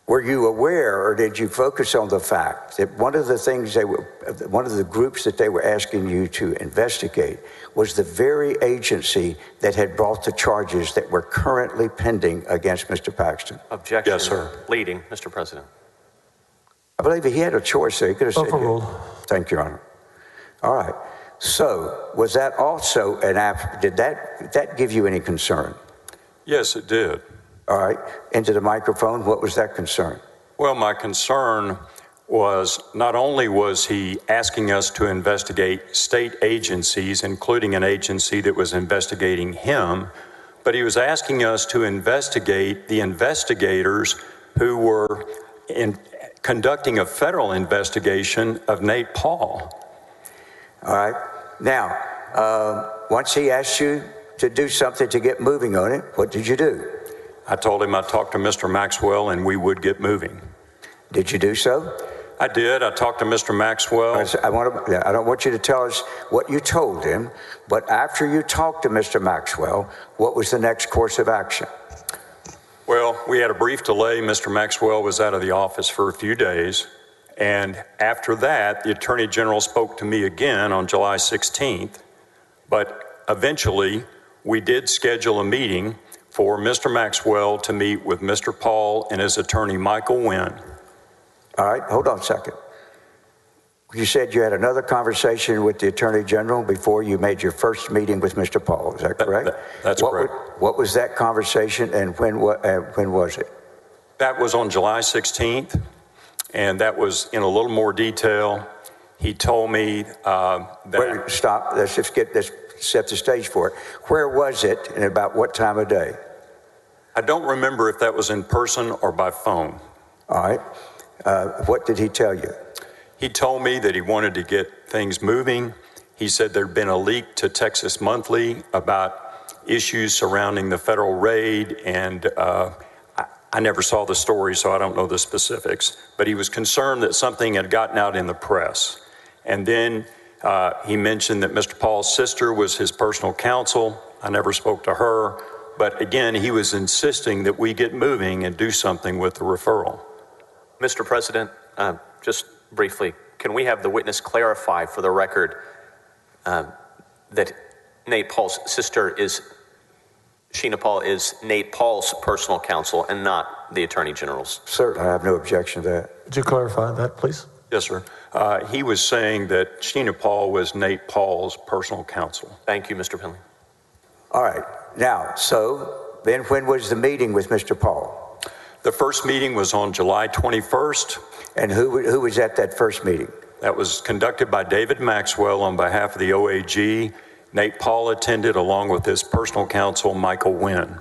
Were you aware, or did you focus on the fact that one of the things one of the groups that they were asking you to investigate was the very agency that had brought the charges that were currently pending against Mr. Paxton? Objection. Yes, sir. Leading, Mr. President. I believe he had a choice there. He could have said, Overruled. thank you, Your Honor. All right. So, was that also did that give you any concern? Yes, it did. All right, into the microphone, what was that concern? Well, my concern was not only was he asking us to investigate state agencies, including an agency that was investigating him, but he was asking us to investigate the investigators who were conducting a federal investigation of Nate Paul. All right. Now, once he asked you to do something to get moving on it, what did you do? I told him I'd talk to Mr. Maxwell and we would get moving. Did you do so? I did. I talked to Mr. Maxwell. I don't want you to tell us what you told him, but after you talked to Mr. Maxwell, what was the next course of action? Well, we had a brief delay. Mr. Maxwell was out of the office for a few days. And after that, the Attorney General spoke to me again on July 16th. But eventually, we did schedule a meeting for Mr. Maxwell to meet with Mr. Paul and his attorney, Michael Wynn. All right, hold on a second. You said you had another conversation with the Attorney General before you made your first meeting with Mr. Paul. Is that correct? That's correct. What was that conversation, and when was it? That was on July 16th, and that was in a little more detail. He told me that... Wait, stop. Let's set the stage for it. Where was it, and about what time of day? I don't remember if that was in person or by phone. All right. What did he tell you? He told me that he wanted to get things moving. He said there'd been a leak to Texas Monthly about issues surrounding the federal raid, and I never saw the story, so I don't know the specifics. But he was concerned that something had gotten out in the press. And then he mentioned that Mr. Paul's sister was his personal counsel. I never spoke to her. But again, he was insisting that we get moving and do something with the referral. Mr. President, just briefly, can we have the witness clarify for the record that Nate Paul's sister is, Sheena Paul is Nate Paul's personal counsel and not the Attorney General's? Certainly, I have no objection to that. Would you clarify that, please? Yes, sir. He was saying that Sheena Paul was Nate Paul's personal counsel. Thank you, Mr. Finley. All right. Now, so then when was the meeting with Mr. Paul? The first meeting was on July 21st. And who was at that first meeting? That was conducted by David Maxwell on behalf of the OAG. Nate Paul attended along with his personal counsel, Michael Wynn.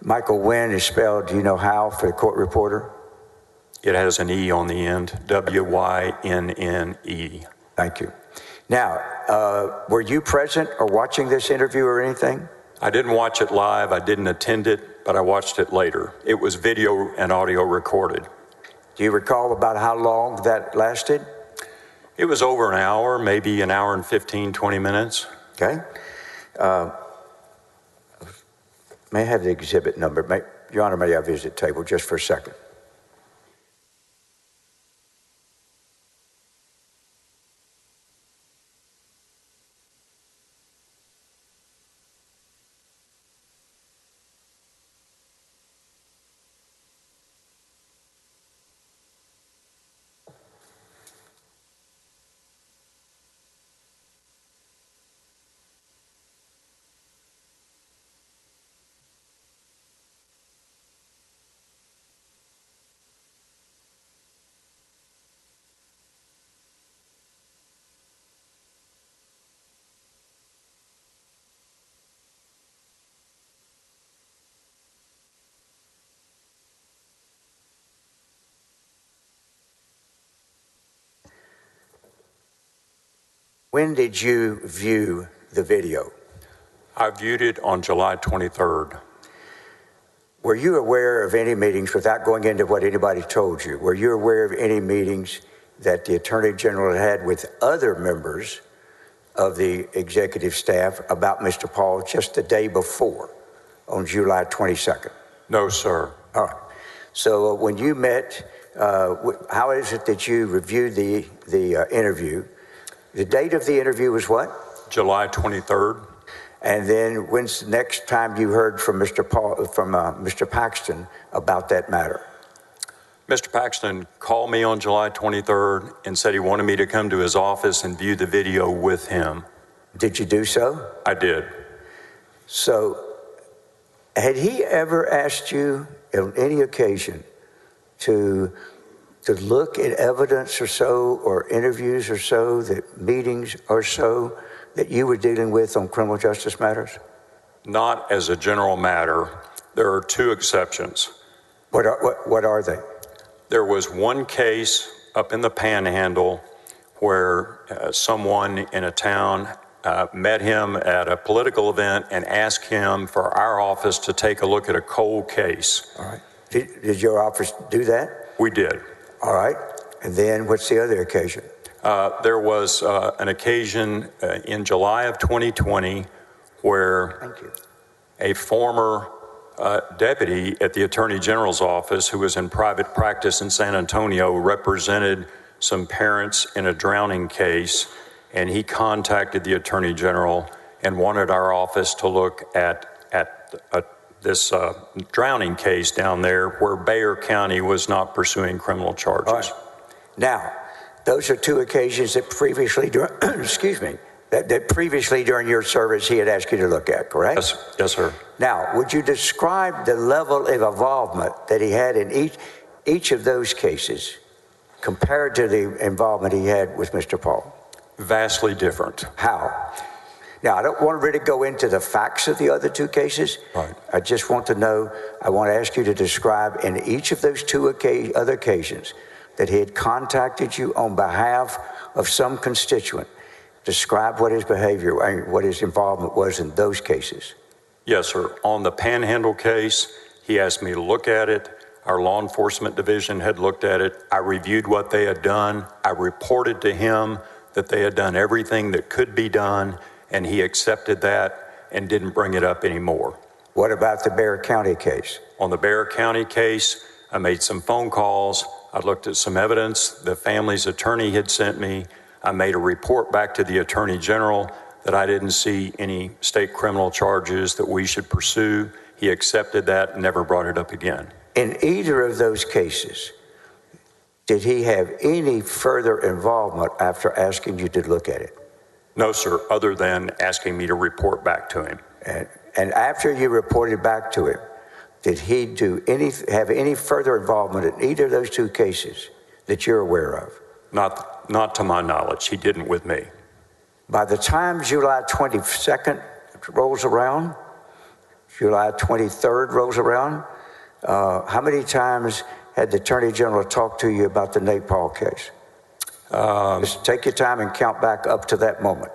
Michael Wynn is spelled, do you know how, for the court reporter? It has an E on the end, W-Y-N-N-E. Thank you. Now, were you present or watching this interview or anything? I didn't watch it live. I didn't attend it, but I watched it later. It was video and audio recorded. Do you recall about how long that lasted? It was over an hour, maybe an hour and 15, 20 minutes. Okay. May I have the exhibit number? Your Honor, may I visit the table just for a second? When did you view the video? I viewed it on July 23rd. Were you aware of any meetings, without going into what anybody told you, were you aware of any meetings that the Attorney General had with other members of the executive staff about Mr. Paul just the day before, on July 22nd? No, sir. All right. So when you met, how is it that you reviewed the interview? The date of the interview was what? July 23rd. And then when's the next time you heard from Mr. Paxton about that matter? Mr. Paxton called me on July 23rd and said he wanted me to come to his office and view the video with him. Did you do so? I did. So, had he ever asked you on any occasion to look at evidence or so, or interviews or so, that meetings or so that you were dealing with on criminal justice matters? Not as a general matter. There are two exceptions. What are they? There was one case up in the Panhandle where someone in a town met him at a political event and asked him for our office to take a look at a cold case. All right. Did your office do that? We did. All right. And then what's the other occasion? There was an occasion in July of 2020 where a former deputy at the Attorney General's office, who was in private practice in San Antonio, represented some parents in a drowning case, and he contacted the Attorney General and wanted our office to look at this drowning case down there where Bayer County was not pursuing criminal charges. Right. Now, those are two occasions that previously, excuse me, that previously during your service he had asked you to look at, correct? Yes, sir. Now, would you describe the level of involvement that he had in each of those cases compared to the involvement he had with Mr. Paul? Vastly different. How? Now, I don't want to really go into the facts of the other two cases. Right. I just want to know, I want to ask you to describe in each of those two other occasions that he had contacted you on behalf of some constituent. Describe what his behavior, what his involvement was in those cases. Yes, sir. On the Panhandle case, he asked me to look at it. Our law enforcement division had looked at it. I reviewed what they had done. I reported to him that they had done everything that could be done, and he accepted that and didn't bring it up anymore. What about the Bexar County case? On the Bexar County case, I made some phone calls. I looked at some evidence the family's attorney had sent me. I made a report back to the Attorney General that I didn't see any state criminal charges that we should pursue. He accepted that and never brought it up again. In either of those cases, did he have any further involvement after asking you to look at it? No, sir, other than asking me to report back to him. And after you reported back to him, did he have any further involvement in either of those two cases that you're aware of? Not to my knowledge. He didn't with me. By the time July 22nd rolls around, July 23rd rolls around, how many times had the Attorney General talked to you about the Nate Paul case? Just take your time and count back up to that moment.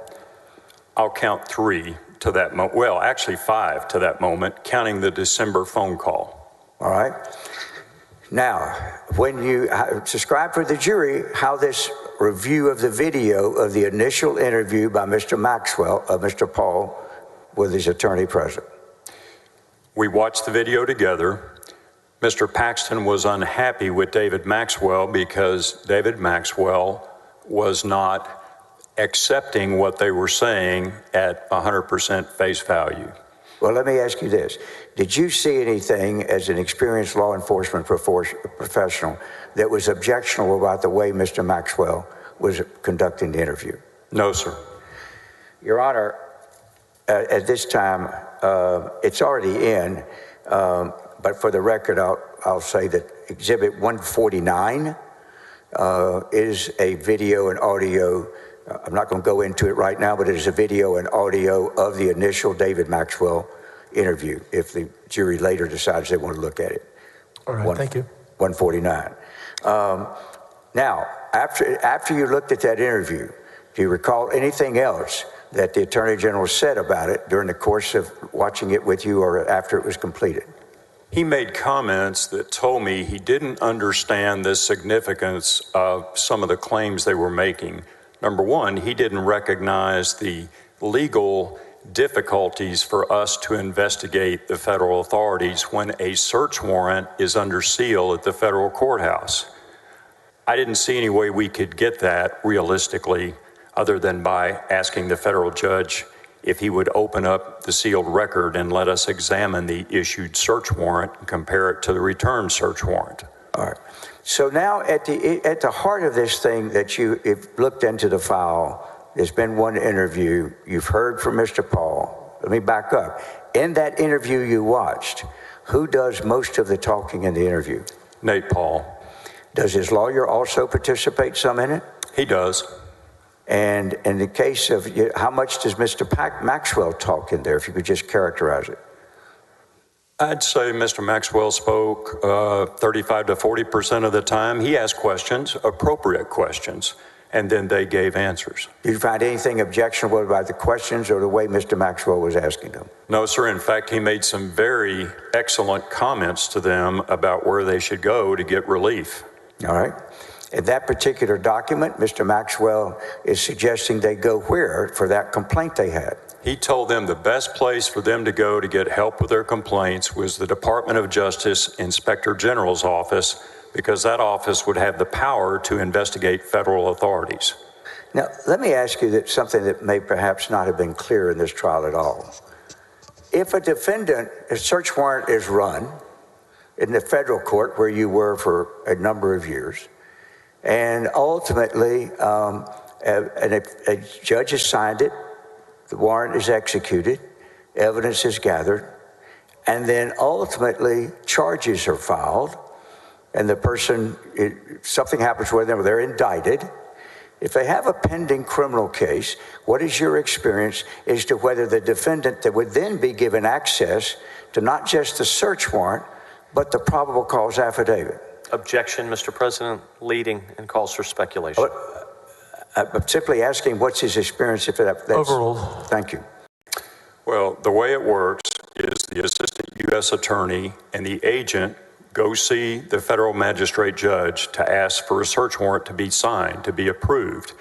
I'll count 3 to that moment. Well, actually 5 to that moment, counting the December phone call. All right. Now, when you describe for the jury how this review of the video of the initial interview by Mr. Maxwell of Mr. Paul with his attorney present. We watched the video together. Mr. Paxton was unhappy with David Maxwell because David Maxwell was not accepting what they were saying at 100% face value. Well, let me ask you this. Did you see anything as an experienced law enforcement professional that was objectionable about the way Mr. Maxwell was conducting the interview? No, sir. Your Honor, at this time, it's already in, but for the record, I'll say that Exhibit 149 is a video and audio. I'm not going to go into it right now, but it is a video and audio of the initial David Maxwell interview, if the jury later decides they want to look at it. All right, thank you. 149. Now, after you looked at that interview, do you recall anything else that the Attorney General said about it during the course of watching it with you or after it was completed? He made comments that told me he didn't understand the significance of some of the claims they were making. Number one, he didn't recognize the legal difficulties for us to investigate the federal authorities when a search warrant is under seal at the federal courthouse. I didn't see any way we could get that realistically other than by asking the federal judge if he would open up the sealed record and let us examine the issued search warrant and compare it to the returned search warrant. All right. So now at the heart of this thing that you've looked into the file, there's been one interview. You've heard from Mr. Paul. Let me back up. In that interview you watched, who does most of the talking in the interview? Nate Paul. Does his lawyer also participate some in it? He does. And in the case of, how much does Mr. Maxwell talk in there, if you could just characterize it? I'd say Mr. Maxwell spoke 35 to 40% of the time. He asked questions, appropriate questions, and then they gave answers. Did you find anything objectionable about the questions or the way Mr. Maxwell was asking them? No, sir. In fact, he made some very excellent comments to them about where they should go to get relief. All right. In that particular document, Mr. Maxwell is suggesting they go where for that complaint they had? He told them the best place for them to go to get help with their complaints was the Department of Justice Inspector General's office, because that office would have the power to investigate federal authorities. Now, let me ask you something that may perhaps not have been clear in this trial at all. If a search warrant is run in the federal court where you were for a number of years, and ultimately a judge has signed it, the warrant is executed, evidence is gathered, and then ultimately charges are filed, and the person, something happens with them, they're indicted. If they have a pending criminal case, what is your experience as to whether the defendant that would then be given access to not just the search warrant, but the probable cause affidavit? Objection, Mr. President, leading and calls for speculation. I'm simply asking what's his experience if that's... Overruled. Thank you. Well, the way it works is the assistant U.S. attorney and the agent go see the federal magistrate judge to ask for a search warrant to be signed, to be approved.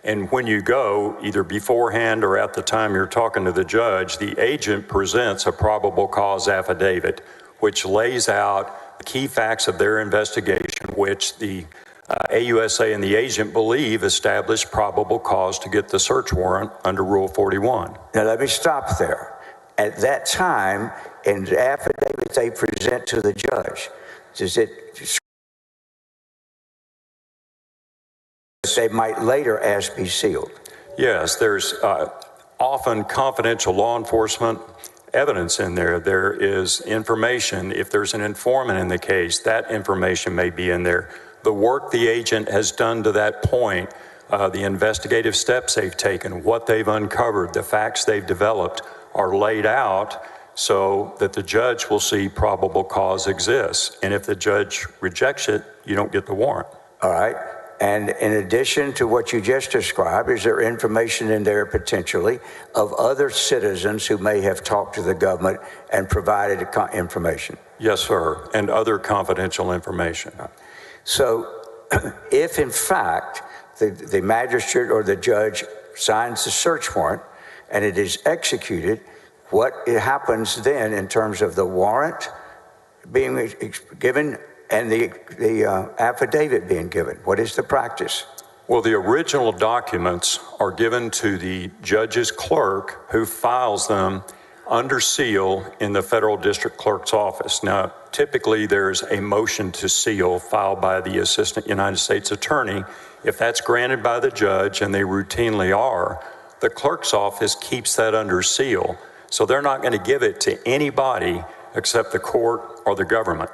And when you go, either beforehand or at the time you're talking to the judge, the agent presents a probable cause affidavit, which lays out the key facts of their investigation, which the AUSA and the agent believe established probable cause to get the search warrant under Rule 41. Now, let me stop there. At that time, in the affidavit they present to the judge, does it they might later ask be sealed? Yes, there's often confidential law enforcement evidence in there. There is information. If there's an informant in the case, that information may be in there. The work the agent has done to that point, the investigative steps they've taken, what they've uncovered, the facts they've developed are laid out so that the judge will see probable cause exists. And if the judge rejects it, you don't get the warrant. All right. And in addition to what you just described, is there information in there potentially of other citizens who may have talked to the government and provided information? Yes, sir. And other confidential information. So if in fact the magistrate or the judge signs the search warrant and it is executed, what happens then in terms of the warrant being given and the affidavit being given? What is the practice? Well, the original documents are given to the judge's clerk, who files them under seal in the federal district clerk's office. Now, typically there's a motion to seal filed by the assistant United States attorney. If that's granted by the judge, and they routinely are, the clerk's office keeps that under seal. So they're not going to give it to anybody except the court or the government.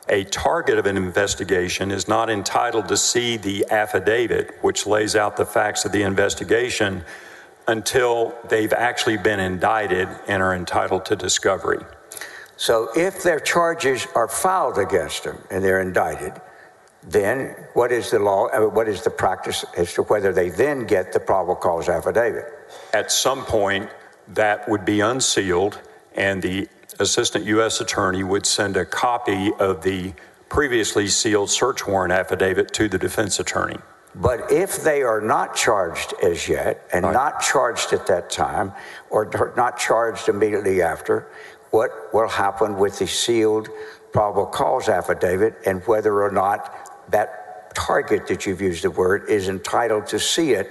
A target of an investigation is not entitled to see the affidavit, which lays out the facts of the investigation, until they've actually been indicted and are entitled to discovery. So if their charges are filed against them and they're indicted, then what is the law, what is the practice as to whether they then get the probable cause affidavit? At some point, that would be unsealed, and the assistant U.S. attorney would send a copy of the previously sealed search warrant affidavit to the defense attorney. But if they are not charged as yet, and not charged at that time, or not charged immediately after, what will happen with the sealed probable cause affidavit, and whether or not that target that you've used the word is entitled to see it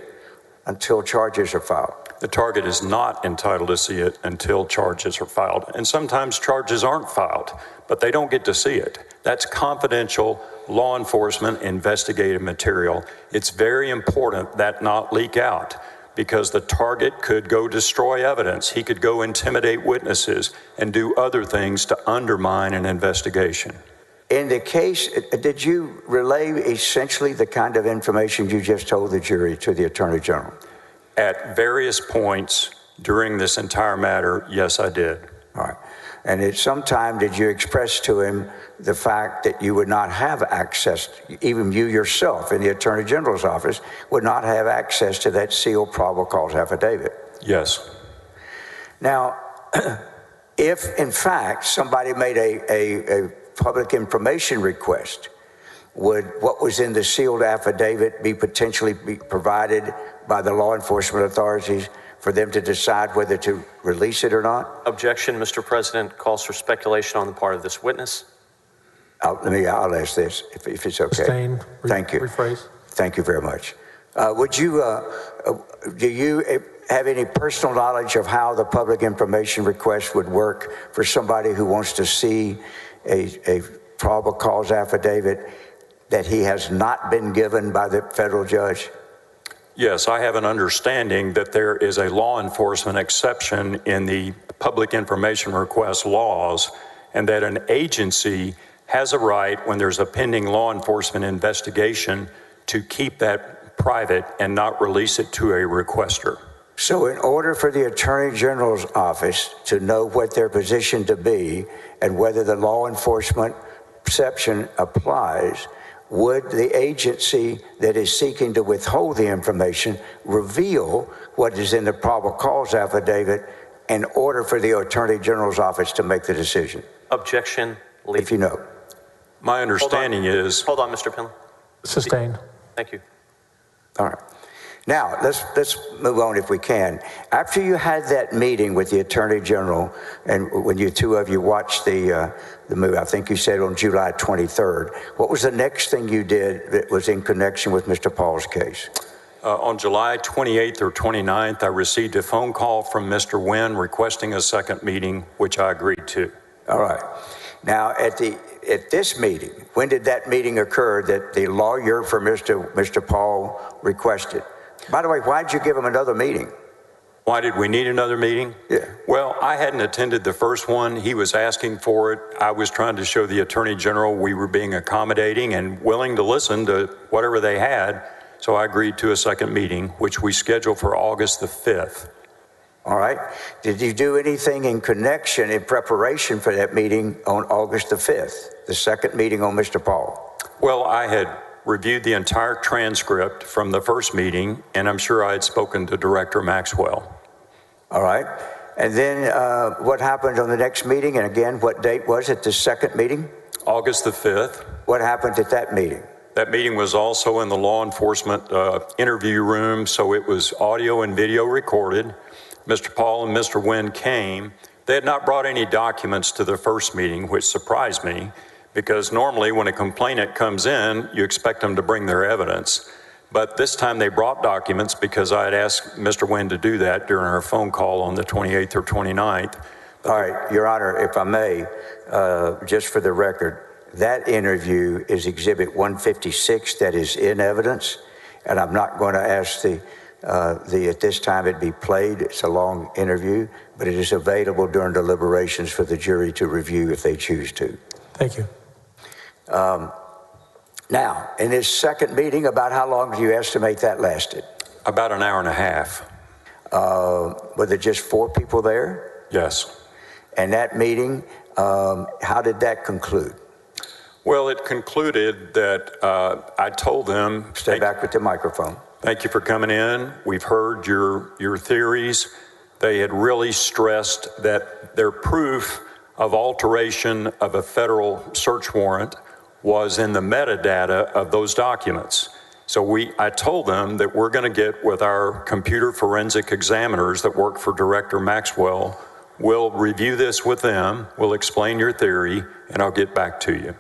until charges are filed? the target is not entitled to see it until charges are filed. And sometimes charges aren't filed, but they don't get to see it. That's confidential law enforcement investigative material. It's very important that not leak out, because the target could go destroy evidence. He could go intimidate witnesses and do other things to undermine an investigation. In the case, did you relay essentially the kind of information you just told the jury to the Attorney General? At various points during this entire matter, yes, I did. All right. And at some time, did you express to him the fact that you would not have access, even you yourself in the Attorney General's office, would not have access to that sealed probable cause affidavit? Yes. Now, if in fact somebody made a public information request, would what was in the sealed affidavit be potentially provided by the law enforcement authorities for them to decide whether to release it or not? Objection, Mr. President, calls for speculation on the part of this witness. I'll ask this, if it's okay. Abstain. Thank you. Rephrase. Thank you very much. Do you have any personal knowledge of how the public information request would work for somebody who wants to see a probable cause affidavit that he has not been given by the federal judge? Yes, I have an understanding that there is a law enforcement exception in the public information request laws, and that an agency has a right, when there's a pending law enforcement investigation, to keep that private and not release it to a requester. So in order for the Attorney General's office to know what their position to be and whether the law enforcement exception applies, would the agency that is seeking to withhold the information reveal what is in the probable cause affidavit in order for the Attorney General's office to make the decision? Objection. Leave. If you know. My understanding is... Hold on, Mr. Pinley. Sustained. Thank you. All right. Now, let's move on if we can. After you had that meeting with the Attorney General, and when you two of you watched the movie, I think you said on July 23rd, what was the next thing you did that was in connection with Mr. Paul's case? On July 28th or 29th, I received a phone call from Mr. Wynn requesting a second meeting, which I agreed to. All right. Now, at this meeting, when did that meeting occur that the lawyer for Mr. Paul requested? By the way, why'd you give him another meeting? Why did we need another meeting? Yeah. Well, I hadn't attended the first one. He was asking for it. I was trying to show the Attorney General we were being accommodating and willing to listen to whatever they had. So I agreed to a second meeting, which we scheduled for August the 5th. All right. Did you do anything in connection, in preparation for that meeting on August the 5th, the second meeting on Mr. Paul? Well, I had reviewed the entire transcript from the first meeting, and I'm sure I had spoken to Director Maxwell. All right. And then what happened on the next meeting? And again, what date was it, the second meeting? August the 5th. What happened at that meeting? That meeting was also in the law enforcement interview room, so it was audio and video recorded. Mr. Paul and Mr. Wynn came. They had not brought any documents to the first meeting, which surprised me, because normally when a complainant comes in, you expect them to bring their evidence. But this time they brought documents because I had asked Mr. Wynn to do that during our phone call on the 28th or 29th. All right, Your Honor, if I may, just for the record, that interview is Exhibit 156 that is in evidence, and I'm not going to ask at this time it be played. It's a long interview, but it is available during deliberations for the jury to review if they choose to. Thank you. Now, in this second meeting, about how long do you estimate that lasted? About an hour and a half. Were there just 4 people there? Yes. And that meeting, how did that conclude? Well, it concluded that I told them... Stay back with the microphone. Thank you for coming in. We've heard your theories. They had really stressed that their proof of alteration of a federal search warrant was in the metadata of those documents. So I told them that we're going to get with our computer forensic examiners that work for Director Maxwell. We'll review this with them. We'll explain your theory, and I'll get back to you.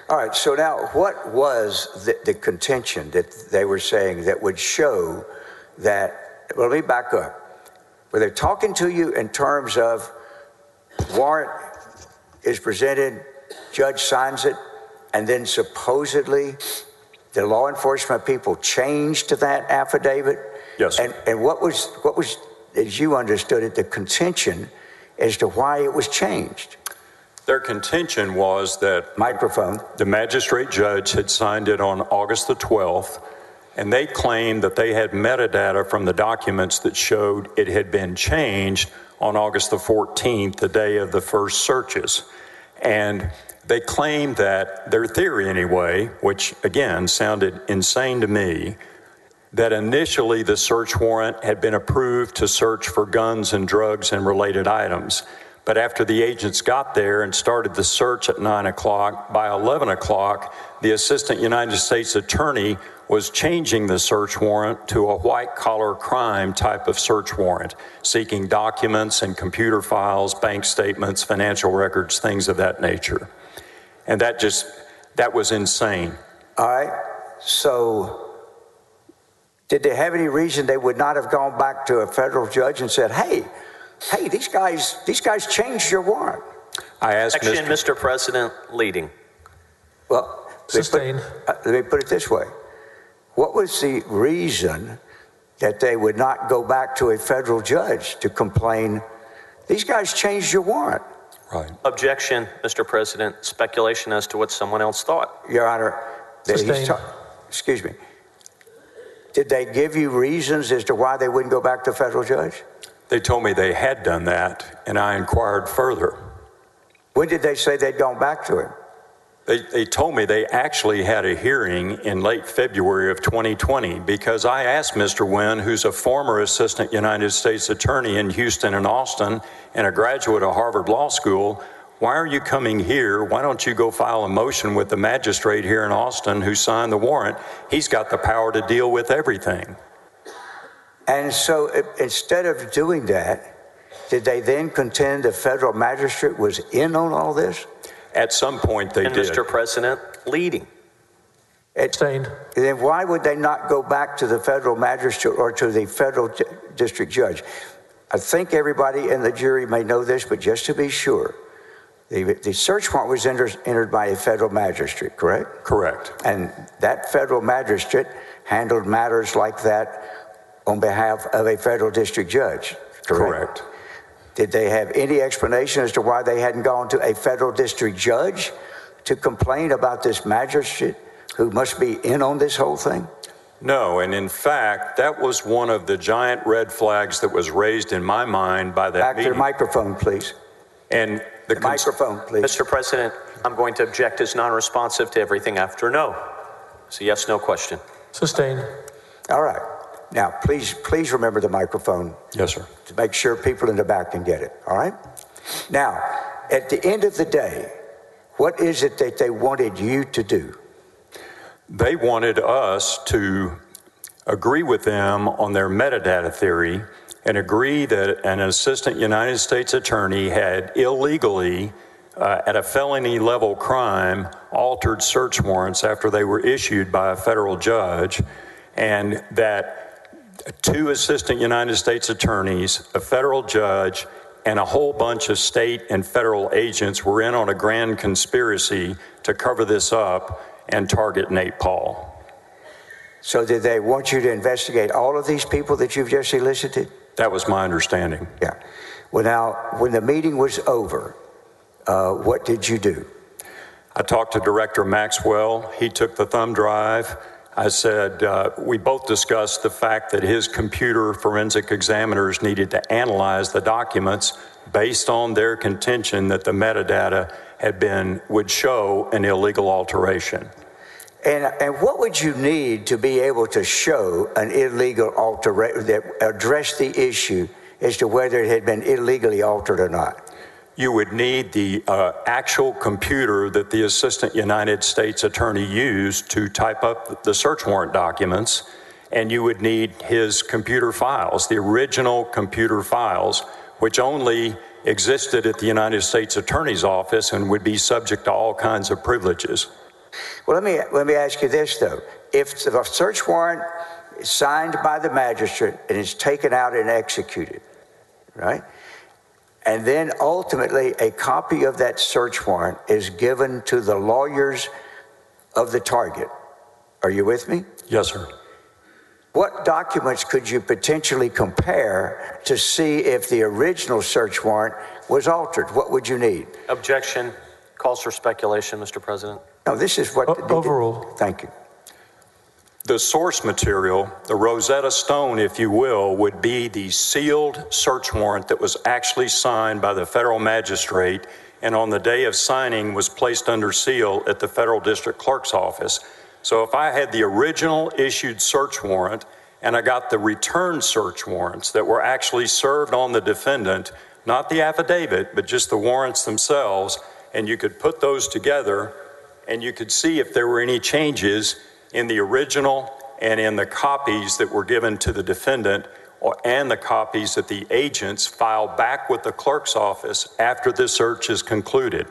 All right, so now what was the contention that they were saying that would show that, well, let me back up. Were they talking to you in terms of warrant is presented, judge signs it, and then supposedly the law enforcement people changed to that affidavit? Yes. And what was, as you understood it, the contention as to why it was changed? Their contention was that Microphone. the magistrate judge had signed it on August the 12th, and they claimed that they had metadata from the documents that showed it had been changed on August the 14th, the day of the first searches. And they claimed that, their theory anyway, which again sounded insane to me, that initially the search warrant had been approved to search for guns and drugs and related items. But after the agents got there and started the search at 9 o'clock, by 11 o'clock, the assistant United States attorney was changing the search warrant to a white-collar crime type of search warrant, seeking documents and computer files, bank statements, financial records, things of that nature. And that was insane. All right. So did they have any reason they would not have gone back to a federal judge and said, hey, these guys changed your warrant? I asked Action, Mr. President, leading. Well, Sustained. Let me put it this way. What was the reason that they would not go back to a federal judge to complain, these guys changed your warrant? Right. Objection, Mr. President. Speculation as to what someone else thought. Your Honor, excuse me. Did they give you reasons as to why they wouldn't go back to a federal judge? They told me they had done that, and I inquired further. When did they say they'd gone back to him? They told me they actually had a hearing in late February of 2020 because I asked Mr. Wynn, who's a former assistant United States attorney in Houston and Austin and a graduate of Harvard Law School, why are you coming here? Why don't you go file a motion with the magistrate here in Austin who signed the warrant? He's got the power to deal with everything. And so instead of doing that, did they then contend the federal magistrate was in on all this? At some point they And did. Mr. President, leading. Sustained. Then why would they not go back to the federal magistrate or to the federal district judge? I think everybody in the jury may know this, but just to be sure, the search warrant was entered by a federal magistrate, correct? Correct. And that federal magistrate handled matters like that on behalf of a federal district judge, correct? Correct. Did they have any explanation as to why they hadn't gone to a federal district judge to complain about this magistrate who must be in on this whole thing? No, and in fact, that was one of the giant red flags that was raised in my mind by that Back to meeting. the microphone, please. And The microphone, please. Mr. President, I'm going to object as non-responsive to everything after no. It's a yes, no question. Sustained. All right. Now, please remember the microphone. Yes, sir. To make sure people in the back can get it, all right? Now, at the end of the day, what is it that they wanted you to do? They wanted us to agree with them on their metadata theory and agree that an assistant United States attorney had illegally, at a felony level crime, altered search warrants after they were issued by a federal judge, and that 2 assistant United States attorneys, a federal judge, and a whole bunch of state and federal agents were in on a grand conspiracy to cover this up and target Nate Paul. So did they want you to investigate all of these people that you've just elicited? That was my understanding. Yeah. Well, now, when the meeting was over, what did you do? I talked to Director Maxwell. He took the thumb drive. I said, we both discussed the fact that his computer forensic examiners needed to analyze the documents based on their contention that the metadata would show an illegal alteration. And what would you need to be able to show an illegal alteration that addressed the issue as to whether it had been illegally altered or not? You would need the actual computer that the assistant United States attorney used to type up the search warrant documents, and you would need his computer files, the original computer files, which only existed at the United States Attorney's Office and would be subject to all kinds of privileges. Well, let me ask you this, though. If the search warrant is signed by the magistrate and is taken out and executed, right? And then ultimately, a copy of that search warrant is given to the lawyers of the target. Are you with me? Yes, sir. What documents could you potentially compare to see if the original search warrant was altered? What would you need? Objection. Calls for speculation, Mr. President. No, this is what... Overruled. Thank you. The source material, the Rosetta Stone, if you will, would be the sealed search warrant that was actually signed by the federal magistrate and on the day of signing was placed under seal at the federal district clerk's office. So if I had the original issued search warrant and I got the return search warrants that were actually served on the defendant, not the affidavit, but just the warrants themselves, and you could put those together and you could see if there were any changes in the original and in the copies that were given to the defendant and the copies that the agents filed back with the clerk's office after the search is concluded.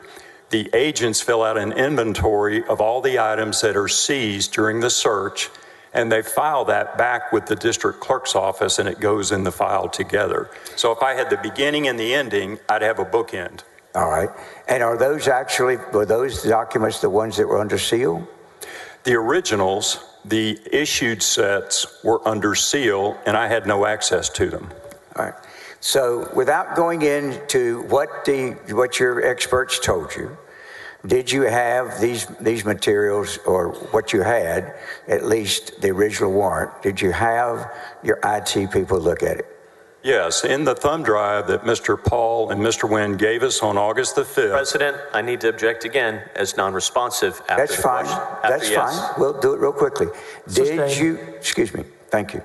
The agents fill out an inventory of all the items that are seized during the search, and they file that back with the district clerk's office, and it goes in the file together. So if I had the beginning and the ending, I'd have a bookend. All right. And were those documents the ones that were under seal? The originals, the issued sets were under seal, and I had no access to them. All right. So without going into what your experts told you, did you have these materials, or what you had, at least the original warrant, did you have your IT people look at it? Yes, in the thumb drive that Mr. Paul and Mr. Wynn gave us on August the 5th. President, I need to object again as non-responsive after That's the fine. question. That's yes. fine. We'll do it real quickly. Did Sustained. you, excuse me, thank you.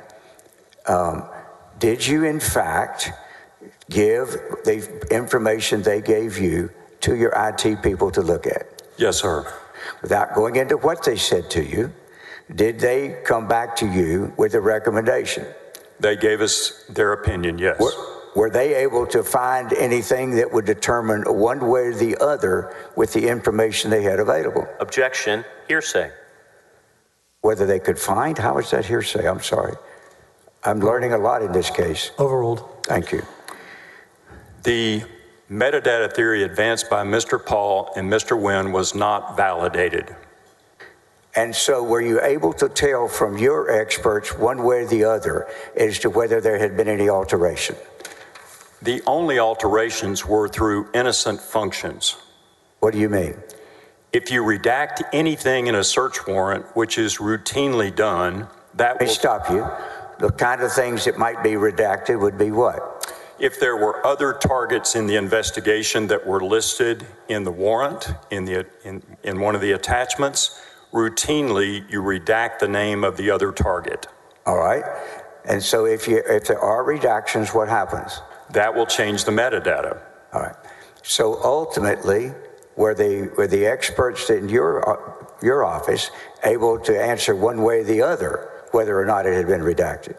Did you in fact give the information they gave you to your IT people to look at? Yes, sir. Without going into what they said to you, did they come back to you with a recommendation? They gave us their opinion, yes. Were they able to find anything that would determine one way or the other with the information they had available? Objection. Hearsay. Whether they could find? How is that hearsay? I'm sorry. I'm learning a lot in this case. Overruled. Thank you. The metadata theory advanced by Mr. Paul and Mr. Wynn was not validated. And so were you able to tell from your experts one way or the other as to whether there had been any alteration? The only alterations were through innocent functions. What do you mean? If you redact anything in a search warrant, which is routinely done, that Let me will stop you. The kind of things that might be redacted would be what? If there were other targets in the investigation that were listed in the warrant, in one of the attachments, routinely you redact the name of the other target. All right. And so if there are redactions, what happens? That will change the metadata. All right. So ultimately, were the experts in your office able to answer one way or the other whether or not it had been redacted?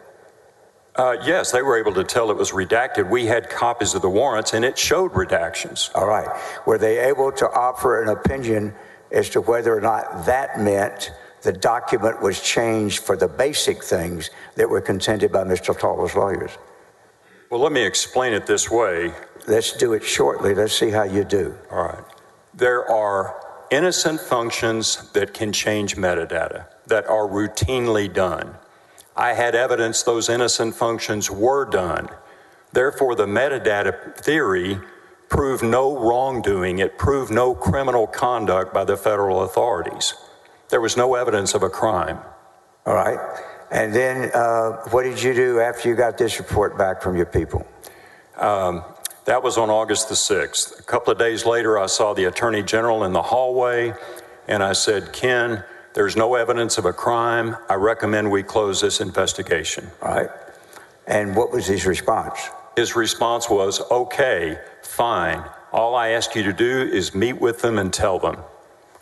Yes, they were able to tell it was redacted. We had copies of the warrants, and it showed redactions. All right. Were they able to offer an opinion as to whether or not that meant the document was changed for the basic things that were contended by Mr. Tall's lawyers? Well, let me explain it this way. Let's do it shortly. Let's see how you do. All right. There are innocent functions that can change metadata that are routinely done. I had evidence those innocent functions were done. Therefore, the metadata theory proved no wrongdoing. It proved no criminal conduct by the federal authorities. There was no evidence of a crime. All right. And then what did you do after you got this report back from your people? That was on August the 6th. A couple of days later, I saw the Attorney General in the hallway, and I said, Ken, there's no evidence of a crime. I recommend we close this investigation. All right. And what was his response? His response was, okay, fine. All I ask you to do is meet with them and tell them,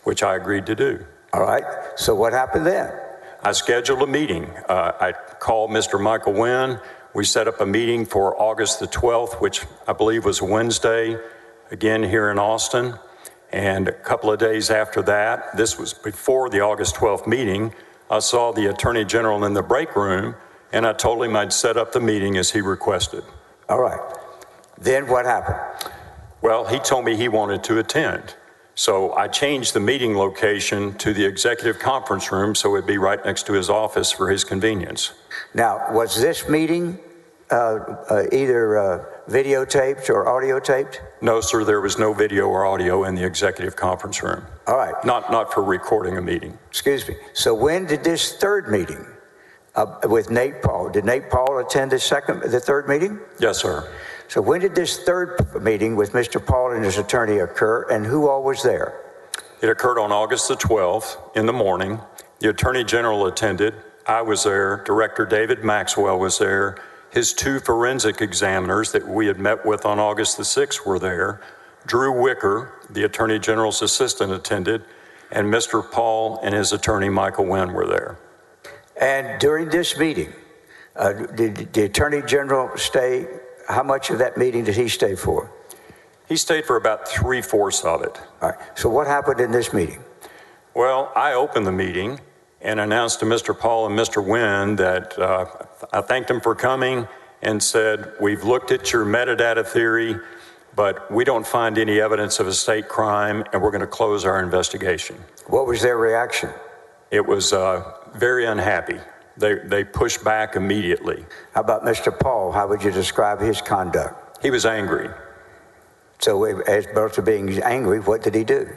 which I agreed to do. All right. So what happened then? I scheduled a meeting. I called Mr. Michael Wynn. We set up a meeting for August the 12th, which I believe was a Wednesday, again here in Austin. And a couple of days after that, this was before the August 12th meeting, I saw the Attorney General in the break room, and I told him I'd set up the meeting as he requested. All right. Then what happened? Well, he told me he wanted to attend. So I changed the meeting location to the executive conference room so it'd be right next to his office for his convenience. Now, was this meeting either videotaped or audio taped? No, sir, there was no video or audio in the executive conference room. All right. Not for recording a meeting. Excuse me. So when did this third meeting with Nate Paul, did Nate Paul attend the third meeting? Yes, sir. So when did this third meeting with Mr. Paul and his attorney occur, and who all was there? It occurred on August the 12th in the morning. The Attorney General attended. I was there. Director David Maxwell was there. His two forensic examiners that we had met with on August the 6th were there. Drew Wicker, the Attorney General's assistant, attended, and Mr. Paul and his attorney, Michael Wynn, were there. And during this meeting, did the Attorney General stay? How much of that meeting did he stay for? He stayed for about 3/4 of it. All right. So what happened in this meeting? Well, I opened the meeting and announced to Mr. Paul and Mr. Wynn that I thanked them for coming and said, we've looked at your metadata theory, but we don't find any evidence of a state crime, and we're going to close our investigation. What was their reaction? It was very unhappy. They pushed back immediately. How about Mr. Paul? How would you describe his conduct? He was angry. So as opposed to being angry, what did he do?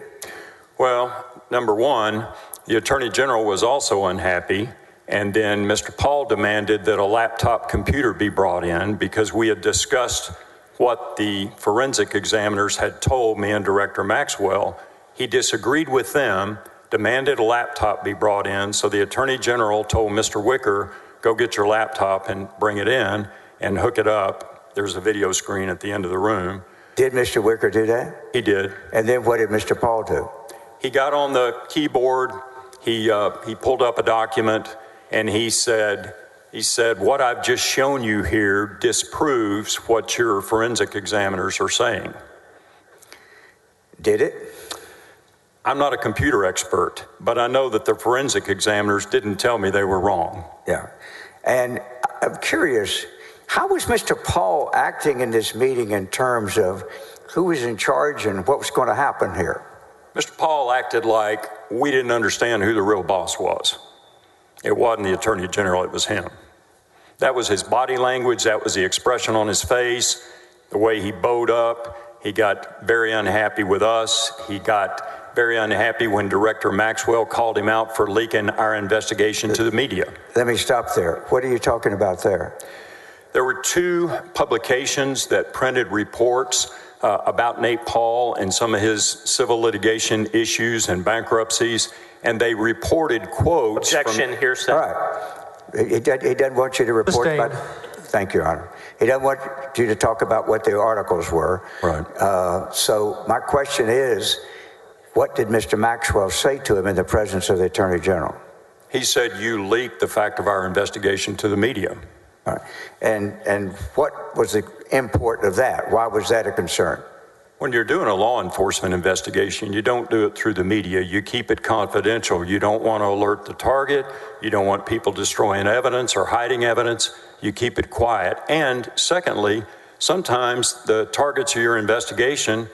Well, number one, the Attorney General was also unhappy, and then Mr. Paul demanded that a laptop computer be brought in because we had discussed what the forensic examiners had told me and Director Maxwell. He disagreed with them, demanded a laptop be brought in, so the Attorney General told Mr. Wicker, go get your laptop and bring it in and hook it up. There's a video screen at the end of the room. Did Mr. Wicker do that? He did. And then what did Mr. Paul do? He got on the keyboard, he pulled up a document, and he said, what I've just shown you here disproves what your forensic examiners are saying. Did it? I'm not a computer expert, but I know that the forensic examiners didn't tell me they were wrong. Yeah. And I'm curious, how was Mr. Paul acting in this meeting in terms of who was in charge and what was going to happen here? Mr. Paul acted like we didn't understand who the real boss was. It wasn't the Attorney General, it was him. That was his body language, that was the expression on his face, the way he bowed up. He got very unhappy with us. He got very unhappy when Director Maxwell called him out for leaking our investigation to the media. Let me stop there. What are you talking about there? There were two publications that printed reports about Nate Paul and some of his civil litigation issues and bankruptcies, and they reported quotes. Objection, hearsay. All right. He doesn't want you to report about. Thank you, Your Honor. He doesn't want you to talk about what the articles were. Right. So my question is, what did Mr. Maxwell say to him in the presence of the Attorney General? He said, you leaked the fact of our investigation to the media. All right. And what was the import of that? Why was that a concern? When you're doing a law enforcement investigation, you don't do it through the media. You keep it confidential. You don't want to alert the target. You don't want people destroying evidence or hiding evidence. You keep it quiet. And secondly, sometimes the targets of your investigation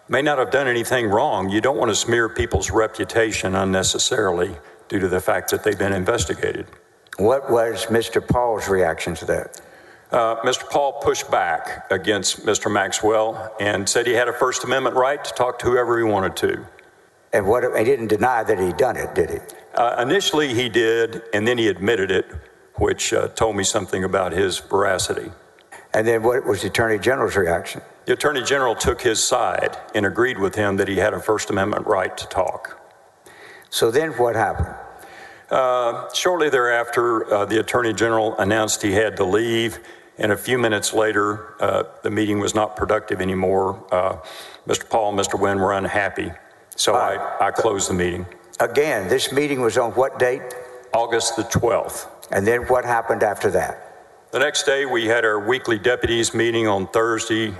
may not have done anything wrong. You don't want to smear people's reputation unnecessarily due to the fact that they've been investigated. What was Mr. Paul's reaction to that? Mr. Paul pushed back against Mr. Maxwell and said he had a First Amendment right to talk to whoever he wanted to. And he didn't deny that he'd done it, did he? Initially he did, and then he admitted it, which told me something about his veracity. And then what was the Attorney General's reaction? The Attorney General took his side and agreed with him that he had a First Amendment right to talk. So then what happened? Shortly thereafter, the Attorney General announced he had to leave, and a few minutes later, the meeting was not productive anymore. Mr. Paul and Mr. Wynn were unhappy, so I closed the meeting. Again, this meeting was on what date? August the 12th. And then what happened after that? The next day, we had our weekly deputies meeting on Thursday.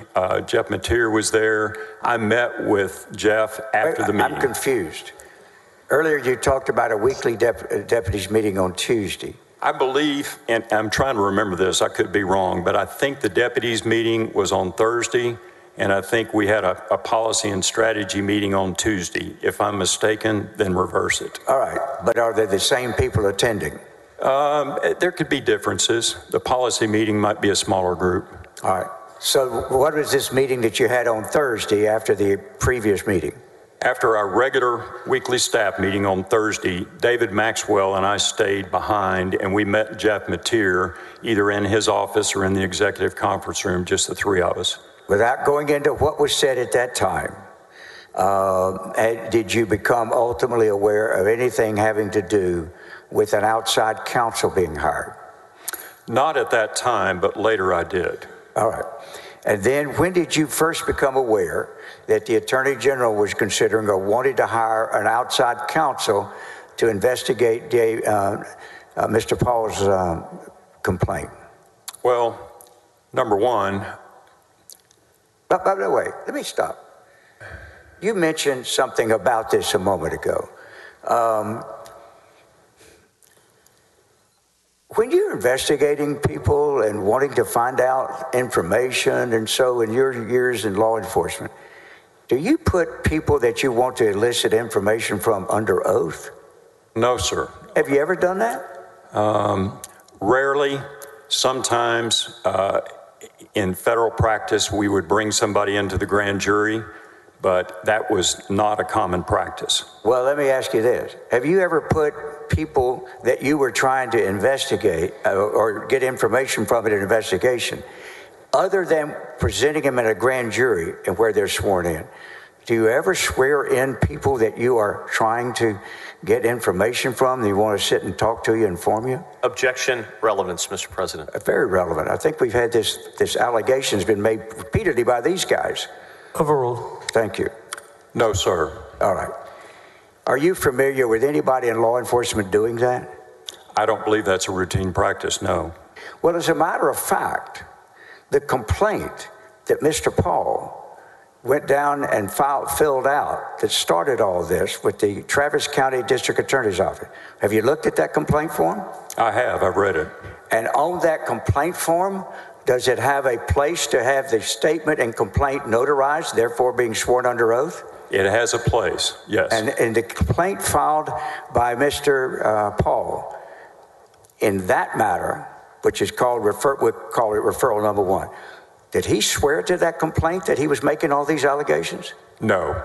Jeff Mateer was there. I met with Jeff after the meeting. I'm confused. Earlier, you talked about a weekly deputies meeting on Tuesday. I believe, and I'm trying to remember this, I could be wrong, but I think the deputies meeting was on Thursday, and I think we had a policy and strategy meeting on Tuesday. If I'm mistaken, then reverse it. All right, but are they the same people attending? There could be differences. The policy meeting might be a smaller group. All right. So what was this meeting that you had on Thursday after the previous meeting? After our regular weekly staff meeting on Thursday, David Maxwell and I stayed behind, and we met Jeff Mateer either in his office or in the executive conference room, just the three of us. Without going into what was said at that time, did you become ultimately aware of anything having to do with an outside counsel being hired? Not at that time, but later I did. All right. And then when did you first become aware that the Attorney General was considering or wanted to hire an outside counsel to investigate Mr. Paul's complaint? Well, number one. By the way, let me stop. You mentioned something about this a moment ago. When you're investigating people and wanting to find out information, and so in your years in law enforcement, do you put people that you want to elicit information from under oath? No, sir. Have you ever done that? Rarely. Sometimes in federal practice, we would bring somebody into the grand jury, but that was not a common practice. Well, let me ask you this. Have you ever put people that you were trying to investigate or get information from in an investigation, other than presenting them in a grand jury and where they're sworn in, do you ever swear in people that you are trying to get information from, that you want to sit and talk to you, inform you? Objection. Relevance, Mr. President. Very relevant. I think we've had this allegation has been made repeatedly by these guys. Overruled. Thank you. No, sir. All right. Are you familiar with anybody in law enforcement doing that? I don't believe that's a routine practice, no. Well, as a matter of fact, the complaint that Mr. Paul went down and filled out that started all this with the Travis County District Attorney's Office. Have you looked at that complaint form? I have. I've read it. And on that complaint form, does it have a place to have the statement and complaint notarized, therefore being sworn under oath? It has a place, yes. And the complaint filed by Mr. Paul in that matter, which is called we call it referral number one, did he swear to that complaint that he was making all these allegations? No.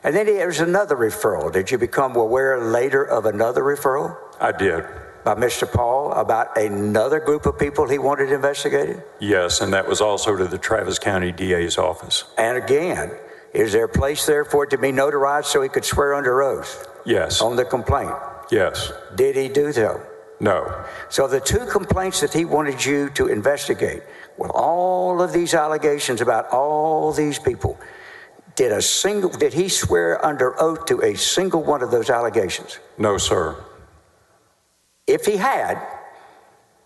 And then there's another referral. Did you become aware later of another referral? I did. By Mr. Paul about another group of people he wanted investigated? Yes, and that was also to the Travis County DA's office. And again, is there a place there for it to be notarized so he could swear under oath? Yes. On the complaint? Yes. Did he do so? No. So the two complaints that he wanted you to investigate, with all of these allegations about all these people, did he swear under oath to a single one of those allegations? No, sir. If he had,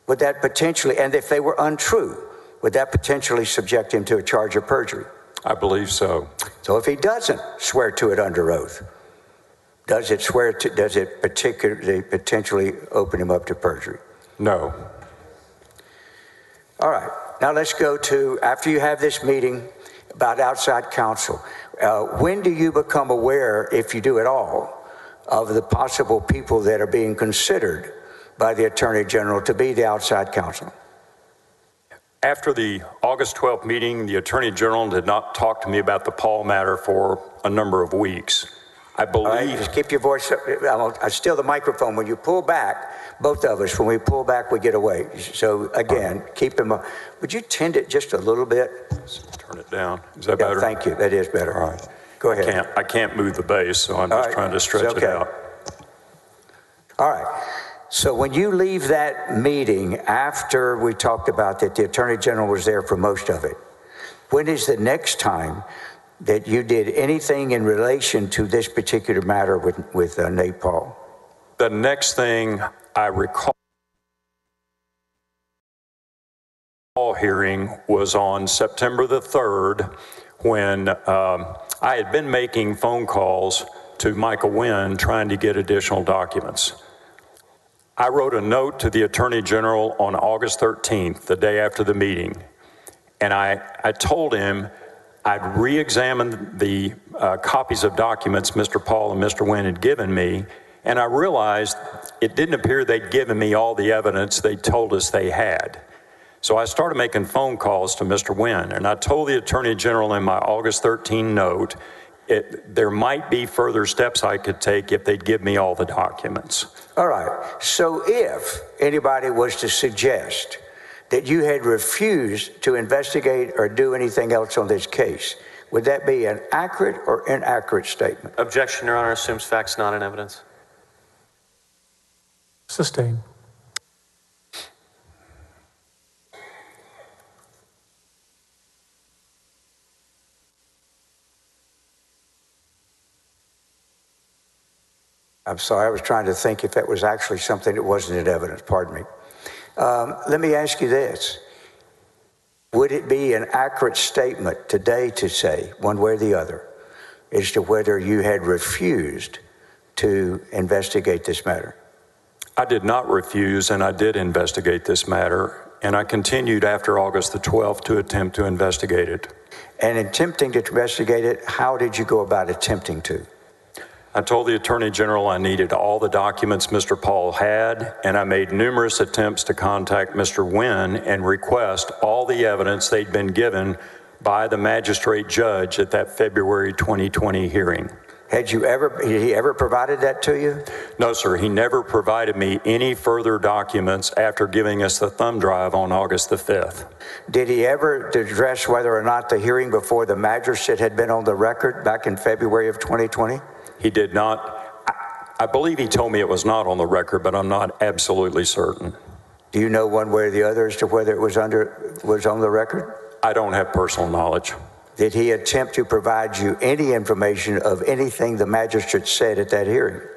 would that potentially, and if they were untrue, would that potentially subject him to a charge of perjury? I believe so. So if he doesn't swear to it under oath, does it particularly potentially open him up to perjury? No. All right. Now let's go to, after you have this meeting about outside counsel, when do you become aware, if you do at all, of the possible people that are being considered by the Attorney General to be the outside counsel? After the August 12th meeting, the Attorney General did not talk to me about the Paul matter for a number of weeks. I believe... All right, just keep your voice up. I steal the microphone. When you pull back, both of us, when we pull back, we get away. So again, keep him up. Would you tend it just a little bit? Turn it down. Is that better? Thank you. That is better. All right. Go ahead. I can't move the base, so I'm just trying to stretch it out. All right. So when you leave that meeting after we talked about that, the Attorney General was there for most of it, when is the next time that you did anything in relation to this particular matter with Nate Paul? The next thing I recall hearing was on September the 3rd when I had been making phone calls to Michael Wynn trying to get additional documents. I wrote a note to the Attorney General on August 13th, the day after the meeting, and I told him I'd re-examined the copies of documents Mr. Paul and Mr. Wynn had given me, and I realized it didn't appear they'd given me all the evidence they told us they had. So I started making phone calls to Mr. Wynn, and I told the Attorney General in my August 13 note there might be further steps I could take if they'd give me all the documents. All right. So if anybody was to suggest that you had refused to investigate or do anything else on this case, would that be an accurate or inaccurate statement? Objection, Your Honor, assumes facts not in evidence. Sustained. I'm sorry, I was trying to think if that was actually something that wasn't in evidence. Pardon me. Let me ask you this. Would it be an accurate statement today to say, one way or the other, as to whether you had refused to investigate this matter? I did not refuse, and I did investigate this matter, and I continued after August the 12th to attempt to investigate it. And in attempting to investigate it, how did you go about attempting to? I told the Attorney General I needed all the documents Mr. Paul had, and I made numerous attempts to contact Mr. Wynn and request all the evidence they'd been given by the magistrate judge at that February 2020 hearing. Had he ever provided that to you? No, sir. He never provided me any further documents after giving us the thumb drive on August the 5th. Did he ever address whether or not the hearing before the magistrate had been on the record back in February of 2020? He did not. I believe he told me it was not on the record, but I'm not absolutely certain. Do you know one way or the other as to whether it was on the record? I don't have personal knowledge. Did he attempt to provide you any information of anything the magistrate said at that hearing?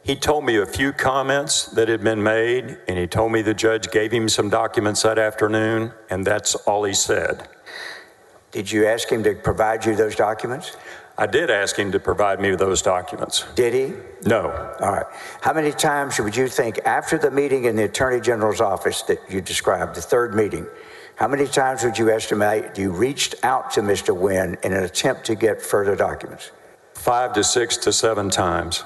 He told me a few comments that had been made, and he told me the judge gave him some documents that afternoon, and that's all he said. Did you ask him to provide you those documents? I did ask him to provide me with those documents. Did he? No. All right. How many times would you think after the meeting in the Attorney General's office that you described, the third meeting, how many times would you estimate you reached out to Mr. Wynn in an attempt to get further documents? 5 to 6 to 7 times.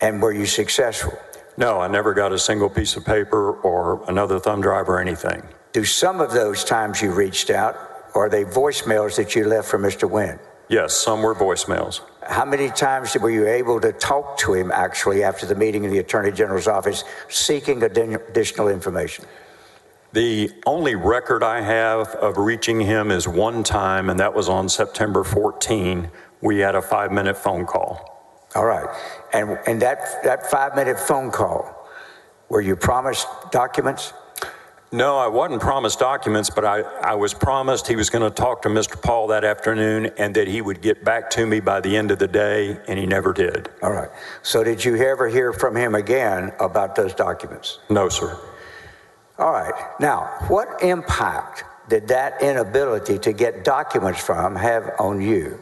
And were you successful? No, I never got a single piece of paper or another thumb drive or anything. Do some of those times you reached out, or are they voicemails that you left for Mr. Wynn? Yes, some were voicemails. How many times were you able to talk to him actually after the meeting in the Attorney General's office seeking additional information? The only record I have of reaching him is one time, and that was on September 14. We had a 5-minute phone call. All right. And that 5-minute phone call, were you promised documents? No, I wasn't promised documents, but I was promised he was going to talk to Mr. Paul that afternoon and that he would get back to me by the end of the day, and he never did. All right. So did you ever hear from him again about those documents? No, sir. All right. Now, what impact did that inability to get documents from have on you?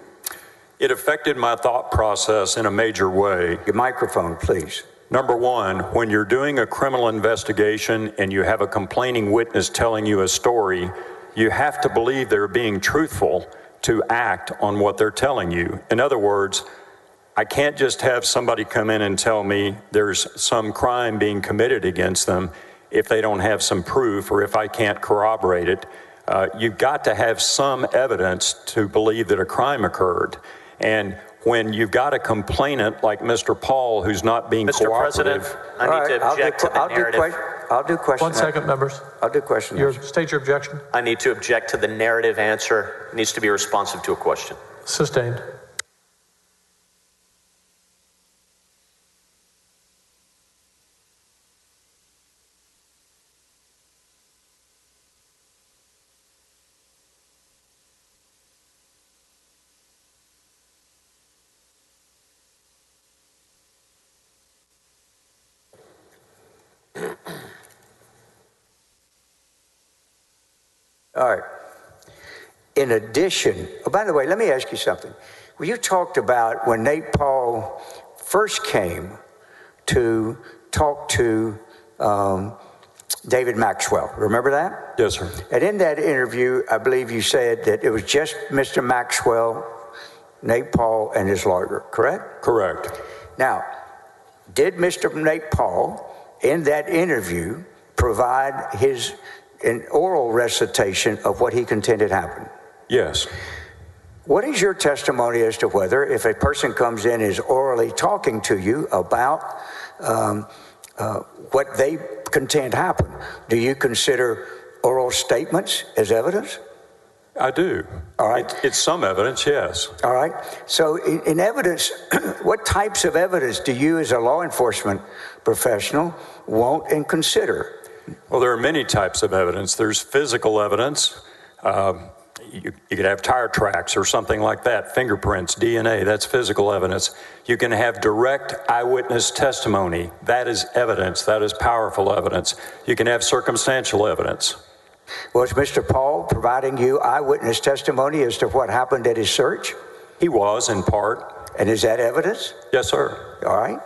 It affected my thought process in a major way. Your microphone, please. Number one, when you're doing a criminal investigation and you have a complaining witness telling you a story, you have to believe they're being truthful to act on what they're telling you. In other words, I can't just have somebody come in and tell me there's some crime being committed against them if they don't have some proof or if I can't corroborate it. You've got to have some evidence to believe that a crime occurred. And when you've got a complainant like Mr. Paul who's not being cooperative. Mr. President, I need to object to the narrative. I'll do question. 1 second, members. I'll do question. State your objection. I need to object to the narrative answer. It needs to be responsive to a question. Sustained. All right. In addition, oh, by the way, let me ask you something. Well, you talked about when Nate Paul first came to talked to David Maxwell. Remember that? Yes, sir. And in that interview, I believe you said that it was just Mr. Maxwell, Nate Paul, and his lawyer, correct? Correct. Now, did Mr. Nate Paul, in that interview, provide an oral recitation of what he contended happened? Yes. What is your testimony as to whether, if a person comes in and is orally talking to you about what they contend happened, do you consider oral statements as evidence? I do. All right. It's some evidence, yes. All right. So in evidence, what types of evidence do you as a law enforcement professional want and consider? Well, there are many types of evidence. There's physical evidence. You could have tire tracks or something like that, fingerprints, DNA, that's physical evidence. You can have direct eyewitness testimony. That is evidence. That is powerful evidence. You can have circumstantial evidence. Was Mr. Paul providing you eyewitness testimony as to what happened at his search? He was, in part. And is that evidence? Yes, sir. All right.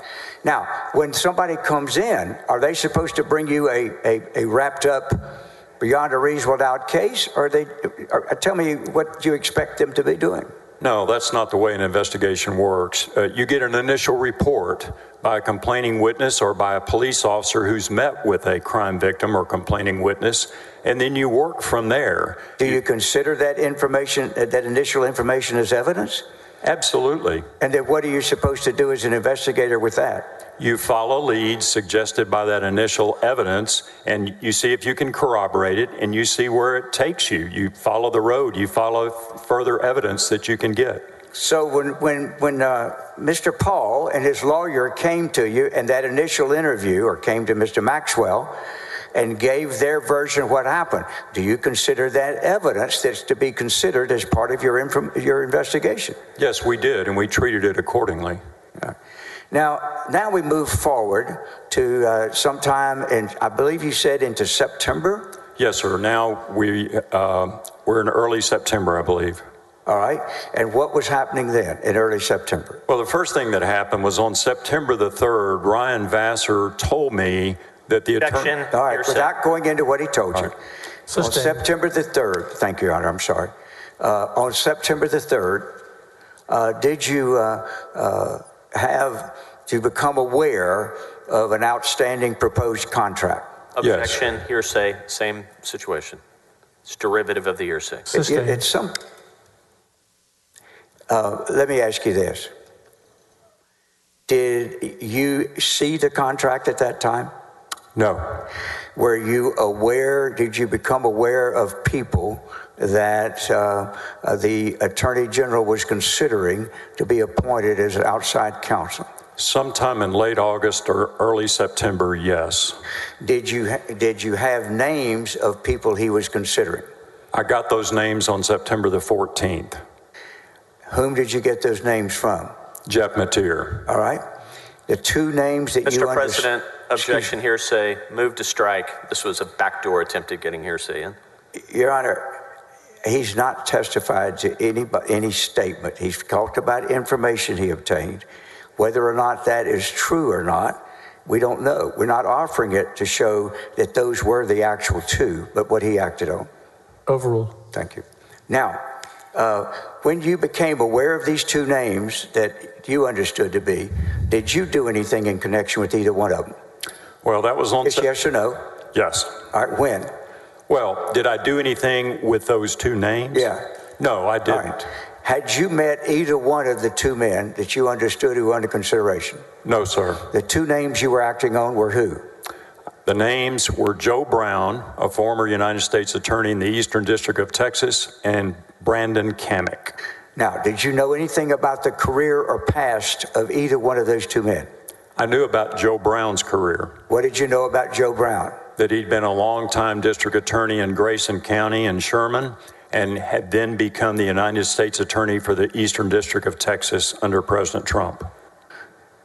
Now, when somebody comes in, are they supposed to bring you a wrapped up, beyond a reasonable doubt case? Or tell me what you expect them to be doing. No, that's not the way an investigation works. You get an initial report by a complaining witness or by a police officer who's met with a crime victim or complaining witness, and then you work from there. Do you consider that information, that initial information, as evidence? Absolutely. And then what are you supposed to do as an investigator with that? You follow leads suggested by that initial evidence, and you see if you can corroborate it, and you see where it takes you. You follow the road. You follow further evidence that you can get. So when Mr. Paul and his lawyer came to you in that initial interview, or came to Mr. Maxwell and gave their version of what happened, do you consider that evidence that's to be considered as part of your investigation? Yes, we did, and we treated it accordingly. Yeah. Now we move forward to sometime in, I believe you said, into September? Yes, sir. Now we're in early September, I believe. All right. And what was happening then in early September? Well, the first thing that happened was on September the 3rd, Ryan Vassar told me that the attorney... All right, without going into what he told you. So on September the 3rd, thank you, Your Honor, I'm sorry. On September the 3rd, did you become aware of an outstanding proposed contract? Objection, yes. Hearsay, same situation. It's derivative of the hearsay. It's some... let me ask you this. Did you see the contract at that time? No. Were you aware, did you become aware of people that the Attorney General was considering to be appointed as outside counsel? Sometime in late August or early September, yes. Did you have names of people he was considering? I got those names on September the 14th. Whom did you get those names from? Jeff Mateer. All right. The two names that you Mr. President, objection, hearsay, move to strike. This was a backdoor attempt at getting hearsay in. Your Honor, he's not testified to any statement. He's talked about information he obtained. Whether or not that is true or not, we don't know. We're not offering it to show that those were the actual two, but what he acted on. Overruled. Thank you. Now, when you became aware of these two names that you understood to be, did you do anything in connection with either one of them? Well, that was on... It's yes or no? Yes. All right, when? Well, did I do anything with those two names? Yeah. No, I didn't. All right. Had you met either one of the two men that you understood who were under consideration? No, sir. The two names you were acting on were who? The names were Joe Brown, a former United States attorney in the Eastern District of Texas, and Brandon Kamek. Now, did you know anything about the career or past of either one of those two men? I knew about Joe Brown's career. What did you know about Joe Brown? That he'd been a longtime district attorney in Grayson County and Sherman, and had then become the United States attorney for the Eastern District of Texas under President Trump.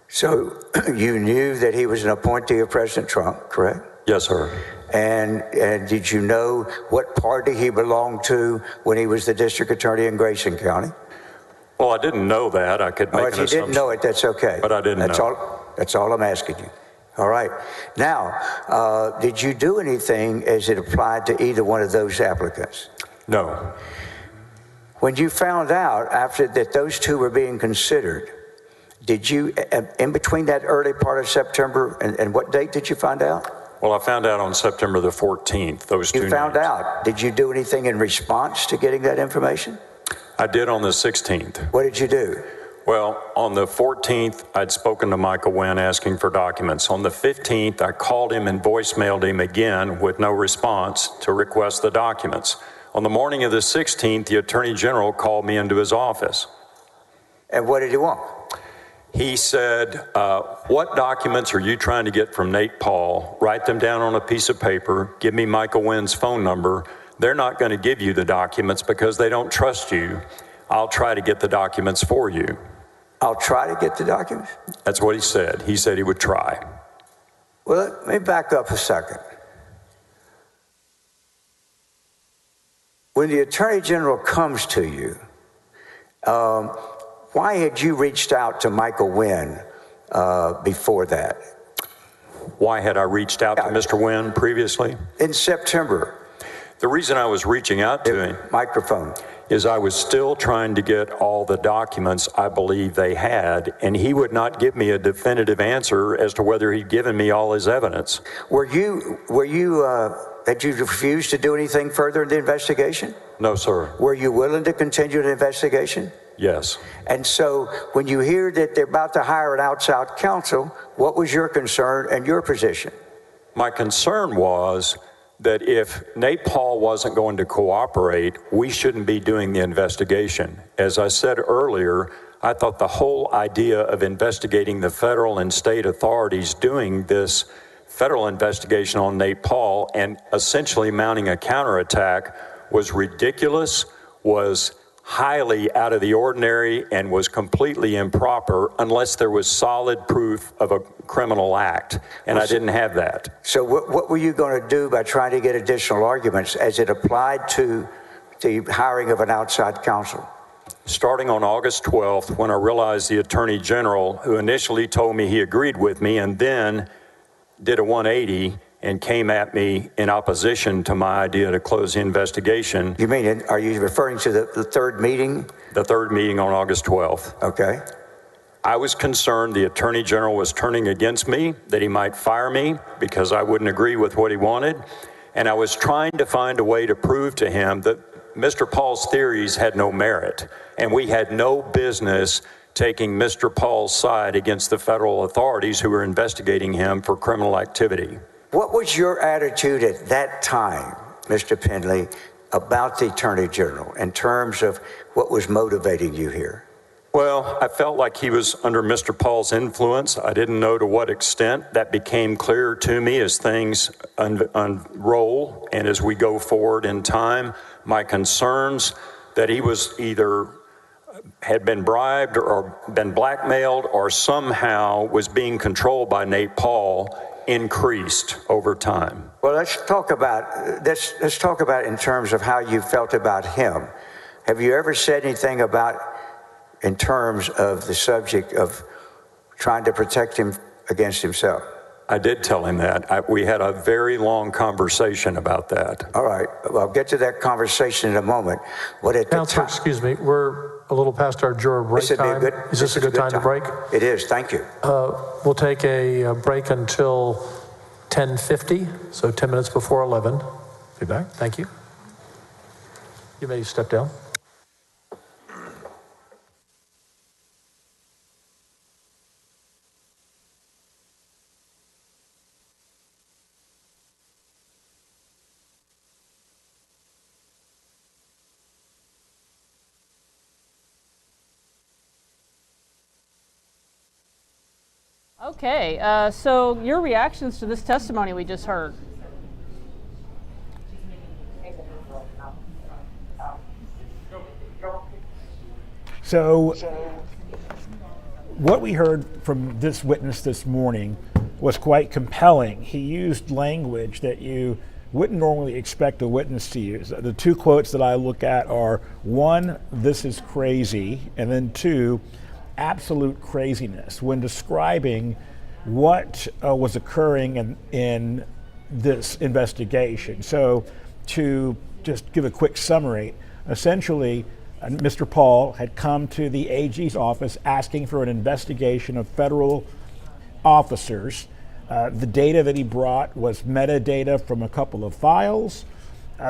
So you knew that he was an appointee of President Trump, correct? Yes, sir. And did you know what party he belonged to when he was the district attorney in Grayson County? Well, I didn't know that. I could make an assumption. If you didn't know it, that's okay. But I didn't know. That's all I'm asking you. All right. Now, did you do anything as it applied to either one of those applicants? No. When you found out after that those two were being considered, did you, in between that early part of September, and what date did you find out? Well, I found out on September the 14th, those two You found names. out. Did you do anything in response to getting that information? I did on the 16th. What did you do? Well, on the 14th, I'd spoken to Michael Wynn asking for documents. On the 15th, I called him and voicemailed him again with no response to request the documents. On the morning of the 16th, the Attorney General called me into his office. And what did he want? He said, what documents are you trying to get from Nate Paul? Write them down on a piece of paper. Give me Michael Wynn's phone number. They're not going to give you the documents because they don't trust you. I'll try to get the documents for you. I'll try to get the documents? That's what he said. He said he would try. Well, let me back up a second. When the Attorney General comes to you, why had you reached out to Michael Wynn before that? Why had I reached out to Mr. Wynn previously? In September. The reason I was reaching out to him Microphone. is I was still trying to get all the documents I believe they had, and he would not give me a definitive answer as to whether he'd given me all his evidence. Had you refused to do anything further in the investigation? No, sir. Were you willing to continue the investigation? Yes. And so when you hear that they're about to hire an outside counsel, what was your concern and your position? My concern was that if Nate Paul wasn't going to cooperate, we shouldn't be doing the investigation. As I said earlier, I thought the whole idea of investigating the federal and state authorities doing this federal investigation on Nate Paul and essentially mounting a counterattack was ridiculous, was highly out of the ordinary, and was completely improper unless there was solid proof of a criminal act. And I didn't have that. So what were you going to do by trying to get additional arguments as it applied to the hiring of an outside counsel? Starting on August 12th, when I realized the Attorney General, who initially told me he agreed with me and then did a 180 and came at me in opposition to my idea to close the investigation. You mean, are you referring to the third meeting? The third meeting on August 12th. Okay. I was concerned the Attorney General was turning against me, that he might fire me because I wouldn't agree with what he wanted. And I was trying to find a way to prove to him that Mr. Paul's theories had no merit, and we had no business taking Mr. Paul's side against the federal authorities who were investigating him for criminal activity. What was your attitude at that time, Mr. Penley, about the Attorney General in terms of what was motivating you here? Well, I felt like he was under Mr. Paul's influence. I didn't know to what extent. That became clearer to me as things unroll and as we go forward in time. My concerns that he was either had been bribed or been blackmailed or somehow was being controlled by Nate Paul increased over time. Well, let's talk about in terms of how you felt about him. Have you ever said anything about in terms of the subject of trying to protect him against himself? I did tell him that. We had a very long conversation about that. All right. Well, I'll get to that conversation in a moment. What at Counselor, excuse me, we're a little past our juror break time. Is this a good time to break? It is. Thank you. We'll take a break until 10:50, so 10 minutes before 11. Be back. Thank you. You may step down. Okay, so your reactions to this testimony we just heard. So what we heard from this witness this morning was quite compelling. He used language that you wouldn't normally expect a witness to use. The two quotes that I look at are, one, "This is crazy," and then two, "absolute craziness," when describing what was occurring in this investigation. So to just give a quick summary, essentially, Mr. Paul had come to the AG's office asking for an investigation of federal officers. The data that he brought was metadata from a couple of files.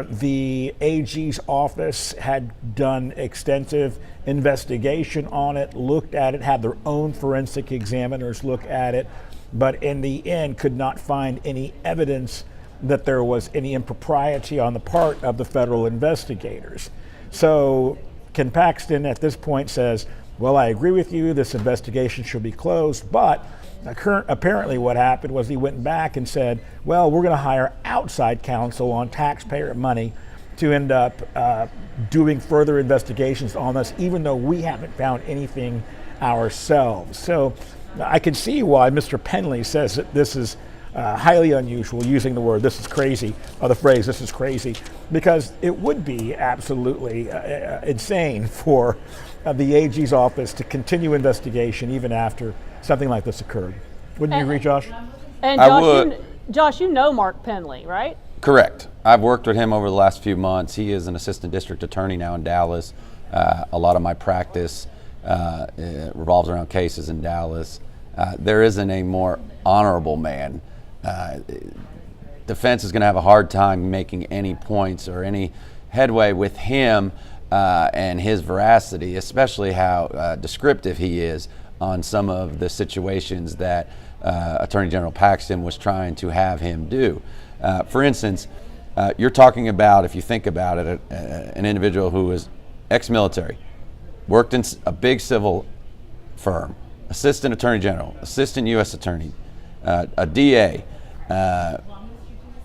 The AG's office had done extensive investigation on it, looked at it, had their own forensic examiners look at it, but in the end could not find any evidence that there was any impropriety on the part of the federal investigators. So Ken Paxton at this point says, well, I agree with you, this investigation should be closed, but apparently what happened was he went back and said, well, we're going to hire outside counsel on taxpayer money to end up doing further investigations on this, even though we haven't found anything ourselves. So I can see why Mr. Penley says that this is highly unusual, using the word "this is crazy" or the phrase "this is crazy," because it would be absolutely insane for the AG's office to continue investigation even after something like this occurred. Wouldn't you agree, Josh? And I Josh, would. Josh, you know Mark Penley, right? Correct. I've worked with him over the last few months. He is an assistant district attorney now in Dallas. A lot of my practice revolves around cases in Dallas. There isn't a more honorable man. Defense is going to have a hard time making any points or any headway with him and his veracity, especially how descriptive he is on some of the situations that Attorney General Paxton was trying to have him do. For instance, you're talking about, if you think about it, an individual who is ex-military, worked in a big civil firm, assistant attorney general, assistant U.S. attorney, a DA,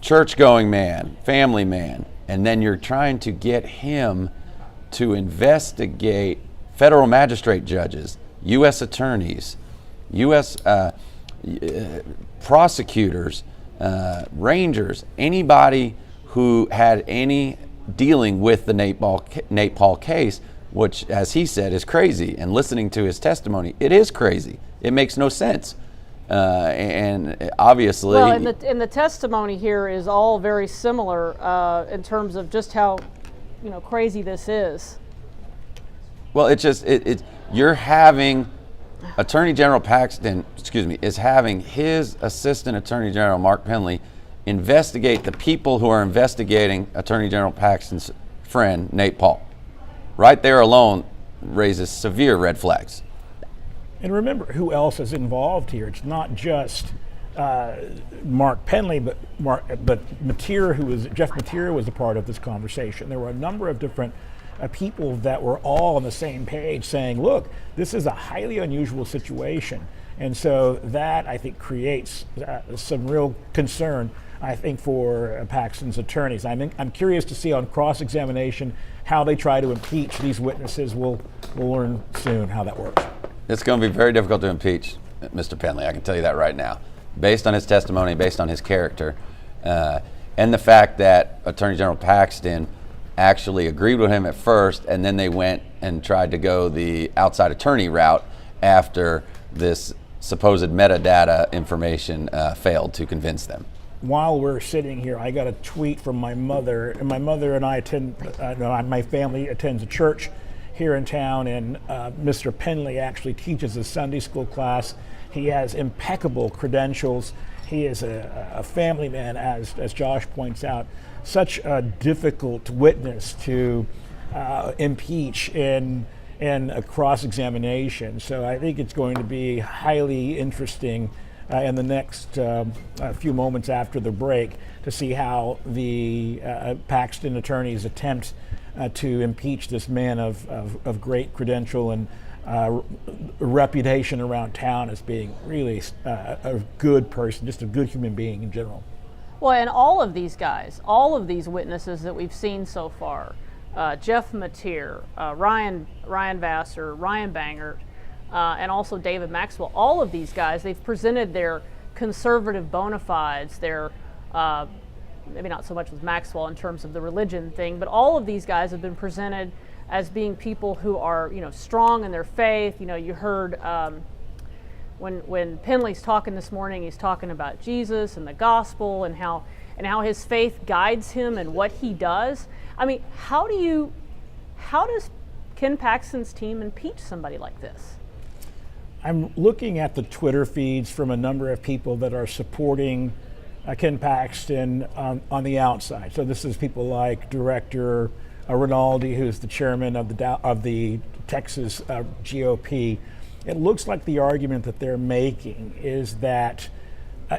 church-going man, family man, and then you're trying to get him to investigate federal magistrate judges, U.S. attorneys, U.S. prosecutors, rangers, anybody who had any dealing with the Nate Paul case, which, as he said, is crazy. And listening to his testimony, it is crazy. It makes no sense. And obviously, well, and the testimony here is all very similar in terms of just how, crazy this is. Well, you're having Attorney General Paxton, is having his Assistant Attorney General Mark Penley investigate the people who are investigating Attorney General Paxton's friend Nate Paul. Right there alone raises severe red flags. And remember who else is involved here. It's not just Mark Penley, but Jeff Mateer was a part of this conversation. There were a number of different people that were all on the same page saying, look, this is a highly unusual situation. And so that, I think, creates some real concern, I think, for Paxton's attorneys. I'm curious to see on cross-examination how they try to impeach these witnesses. We'll learn soon how that works. It's going to be very difficult to impeach Mr. Penley, I can tell you that right now, based on his testimony, based on his character, and the fact that Attorney General Paxton actually agreed with him at first, and then they went and tried to go the outside attorney route after this supposed metadata information failed to convince them. While we're sitting here, I got a tweet from my mother, and my mother and I my family attends a church here in town, and Mr. Penley actually teaches a Sunday school class. He has impeccable credentials. He is a family man, as Josh points out. Such a difficult witness to impeach in a cross-examination. So I think it's going to be highly interesting in the next few moments after the break to see how the Paxton attorneys attempt to impeach this man of great credential and reputation around town as being really a good person, just a good human being in general. Well, and all of these guys, all of these witnesses that we've seen so far, Jeff Mateer, Ryan Vassar, Ryan Bangert, and also David Maxwell, all of these guys, they've presented their conservative bona fides, their maybe not so much with Maxwell in terms of the religion thing, but all of these guys have been presented as being people who are, strong in their faith. You heard when Penley's talking this morning, he's talking about Jesus and the gospel and how his faith guides him and what he does. I mean, how does Ken Paxton's team impeach somebody like this? I'm looking at the Twitter feeds from a number of people that are supporting Ken Paxton on the outside. So this is people like Director Rinaldi, who's the chairman of the Texas GOP. It looks like the argument that they're making is that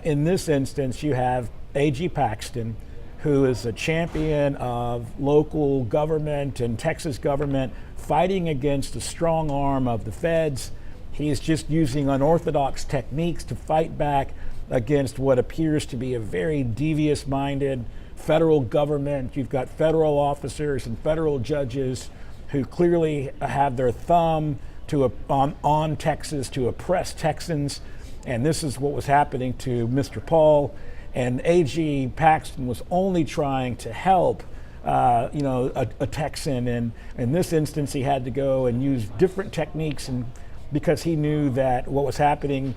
in this instance you have A.G. Paxton, who is a champion of local government and Texas government fighting against the strong arm of the feds. He's just using unorthodox techniques to fight back against what appears to be a very devious-minded federal government. You've got federal officers and federal judges who clearly have their thumb on Texas to oppress Texans, and this is what was happening to Mr. Paul. And A.G. Paxton was only trying to help a Texan, and in this instance he had to go and use different techniques, and because he knew that what was happening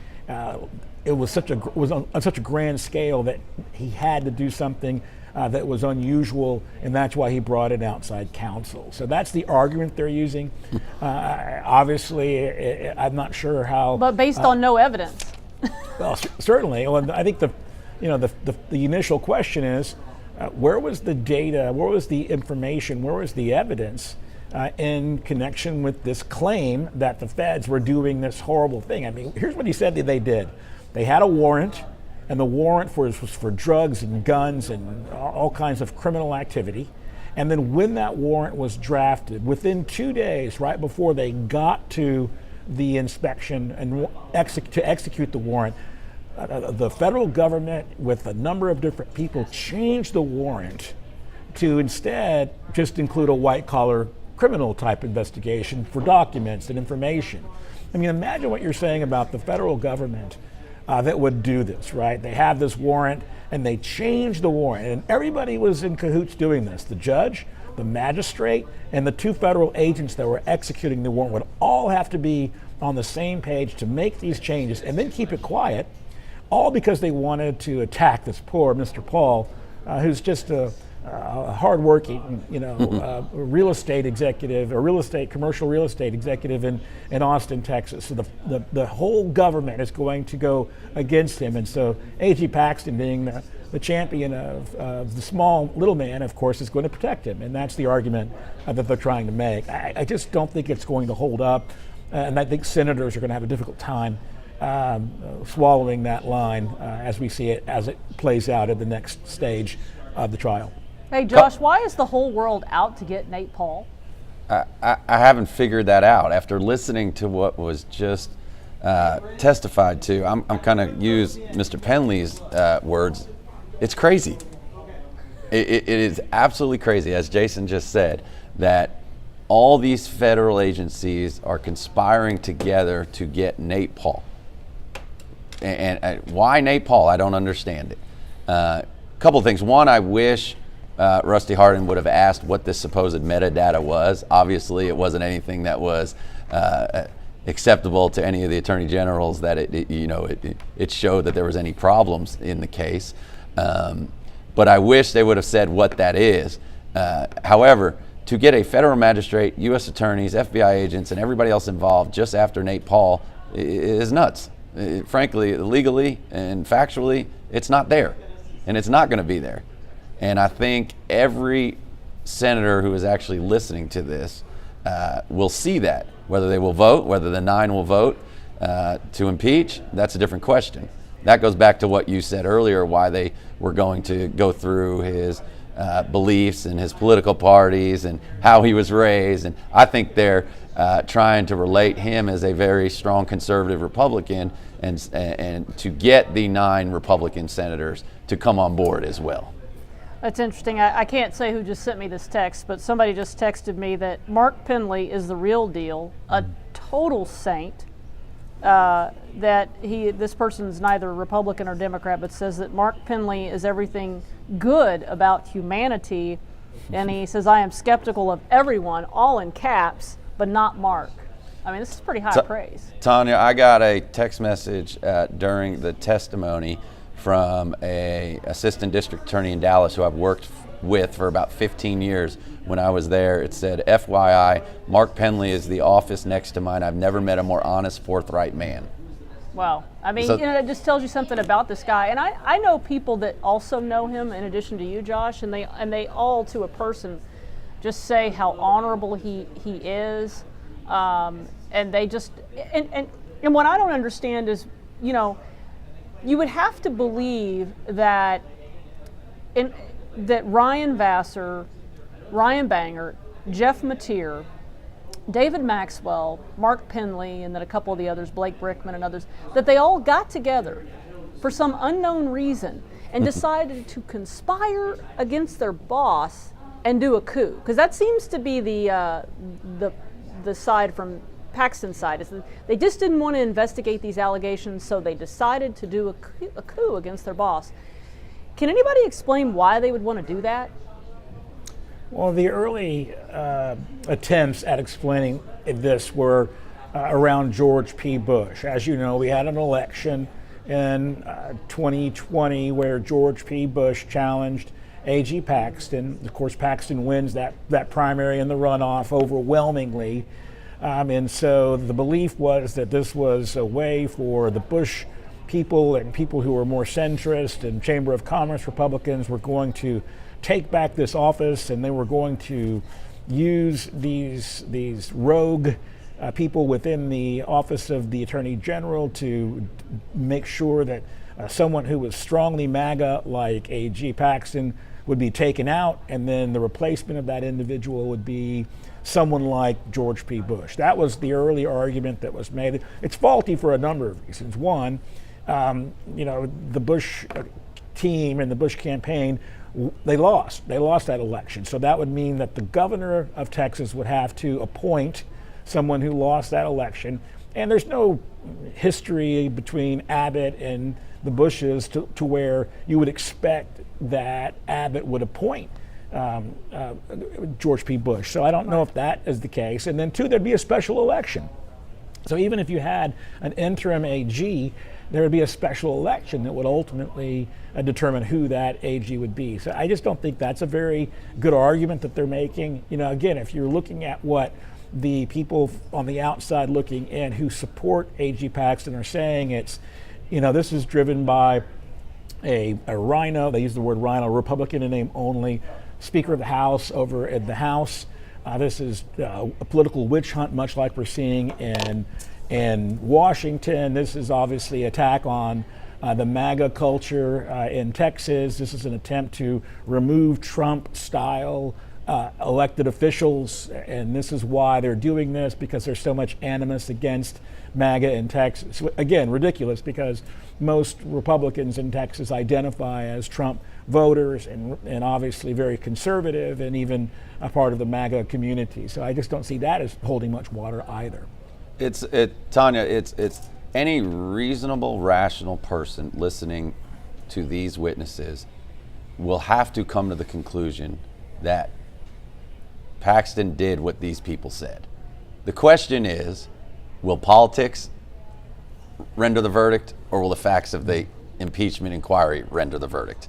it was on such a grand scale that he had to do something that was unusual, and that's why he brought in outside counsel. So that's the argument they're using. Obviously, I'm not sure how. But based on no evidence. Well, certainly. Well, I think the initial question is, where was the data? Where was the information? Where was the evidence in connection with this claim that the feds were doing this horrible thing? I mean, here's what he said that they did. They had a warrant, and the warrant was for drugs and guns and all kinds of criminal activity. And then when that warrant was drafted, within 2 days, right before they got to the inspection and to execute the warrant, the federal government, with a number of different people, changed the warrant to instead just include a white-collar criminal type investigation for documents and information. I mean, imagine what you're saying about the federal government that would do this, right? They have this warrant and they change the warrant, and everybody was in cahoots doing this. The judge, the magistrate, and the two federal agents that were executing the warrant would all have to be on the same page to make these changes and then keep it quiet, all because they wanted to attack this poor Mr. Paul, who's just a hardworking, real estate executive, commercial real estate executive in Austin, Texas. So the whole government is going to go against him, and so A.G. Paxton, being the champion of the small little man, of course, is going to protect him, and that's the argument that they're trying to make. I just don't think it's going to hold up, and I think senators are going to have a difficult time swallowing that line as we see it, as it plays out at the next stage of the trial. Hey, Josh, why is the whole world out to get Nate Paul? I haven't figured that out. After listening to what was just testified to, I'm kind of use Mr. Penley's words. It's crazy. It is absolutely crazy, as Jason just said, that all these federal agencies are conspiring together to get Nate Paul. And why Nate Paul? I don't understand it. Couple of things. One, I wish Rusty Hardin would have asked what this supposed metadata was. Obviously, it wasn't anything that was acceptable to any of the attorney generals that it showed that there was any problems in the case. But I wish they would have said what that is. However, to get a federal magistrate, U.S. attorneys, FBI agents, and everybody else involved just after Nate Paul is nuts. Frankly, legally and factually, it's not there, and it's not going to be there. And I think every senator who is actually listening to this will see that. Whether they will vote, whether the 9 will vote to impeach, that's a different question. That goes back to what you said earlier, why they were going to go through his beliefs and his political parties and how he was raised. And I think they're trying to relate him as a very strong conservative Republican and to get the 9 Republican senators to come on board as well. That's interesting. I can't say who just sent me this text, but somebody just texted me that Mark Penley is the real deal, a total saint, that this person's neither Republican or Democrat, but says that Mark Penley is everything good about humanity, and he says, I am skeptical of everyone, all in caps, but not Mark. I mean, this is pretty high praise. Tanya, I got a text message during the testimony from a assistant district attorney in Dallas who I've worked with for about 15 years. When I was there, it said, FYI, Mark Penley is the office next to mine. I've never met a more honest, forthright man. Wow. I mean, it just tells you something about this guy. And I know people that also know him in addition to you, Josh, and they all, to a person, just say how honorable he is. And they just, and what I don't understand is, you know, you would have to believe that that Ryan Vassar, Ryan Bangert, Jeff Mateer, David Maxwell, Mark Penley, and then a couple of the others, Blake Brickman and others, that they all got together for some unknown reason and decided to conspire against their boss and do a coup. Because that seems to be the side from Paxton's side. Is that they just didn't want to investigate these allegations, so they decided to do a coup against their boss. Can anybody explain why they would want to do that? Well, the early attempts at explaining this were around George P. Bush. As you know, we had an election in 2020 where George P. Bush challenged A.G. Paxton. Of course, Paxton wins that primary and the runoff overwhelmingly. And so the belief was that this was a way for the Bush people and people who were more centrist and Chamber of Commerce Republicans were going to take back this office, and they were going to use these rogue people within the office of the Attorney General to make sure that someone who was strongly MAGA like A.G. Paxton would be taken out, and then the replacement of that individual would be someone like George P. Bush. That was the early argument that was made. It's faulty for a number of reasons. One, the Bush team and the Bush campaign, they lost that election. So that would mean that the governor of Texas would have to appoint someone who lost that election. And there's no history between Abbott and the Bushes to where you would expect that Abbott would appoint George P. Bush. So I don't know if that is the case. And then two, there'd be a special election. So even if you had an interim AG, there would be a special election that would ultimately determine who that AG would be. So I just don't think that's a very good argument that they're making. You know, again, if you're looking at what the people on the outside looking in who support A.G. Paxton are saying, it's, this is driven by a rhino, they use the word rhino, Republican in name only, Speaker of the House over at the House. This is a political witch hunt, much like we're seeing in Washington. This is obviously an attack on the MAGA culture in Texas. This is an attempt to remove Trump-style elected officials, and this is why they're doing this, because there's so much animus against MAGA in Texas. Again, ridiculous, because most Republicans in Texas identify as Trump voters and obviously very conservative and even a part of the MAGA community. So I just don't see that as holding much water either. Tanya, it's any reasonable, rational person listening to these witnesses will have to come to the conclusion that Paxton did what these people said. The question is, will politics render the verdict, or will the facts of the impeachment inquiry render the verdict?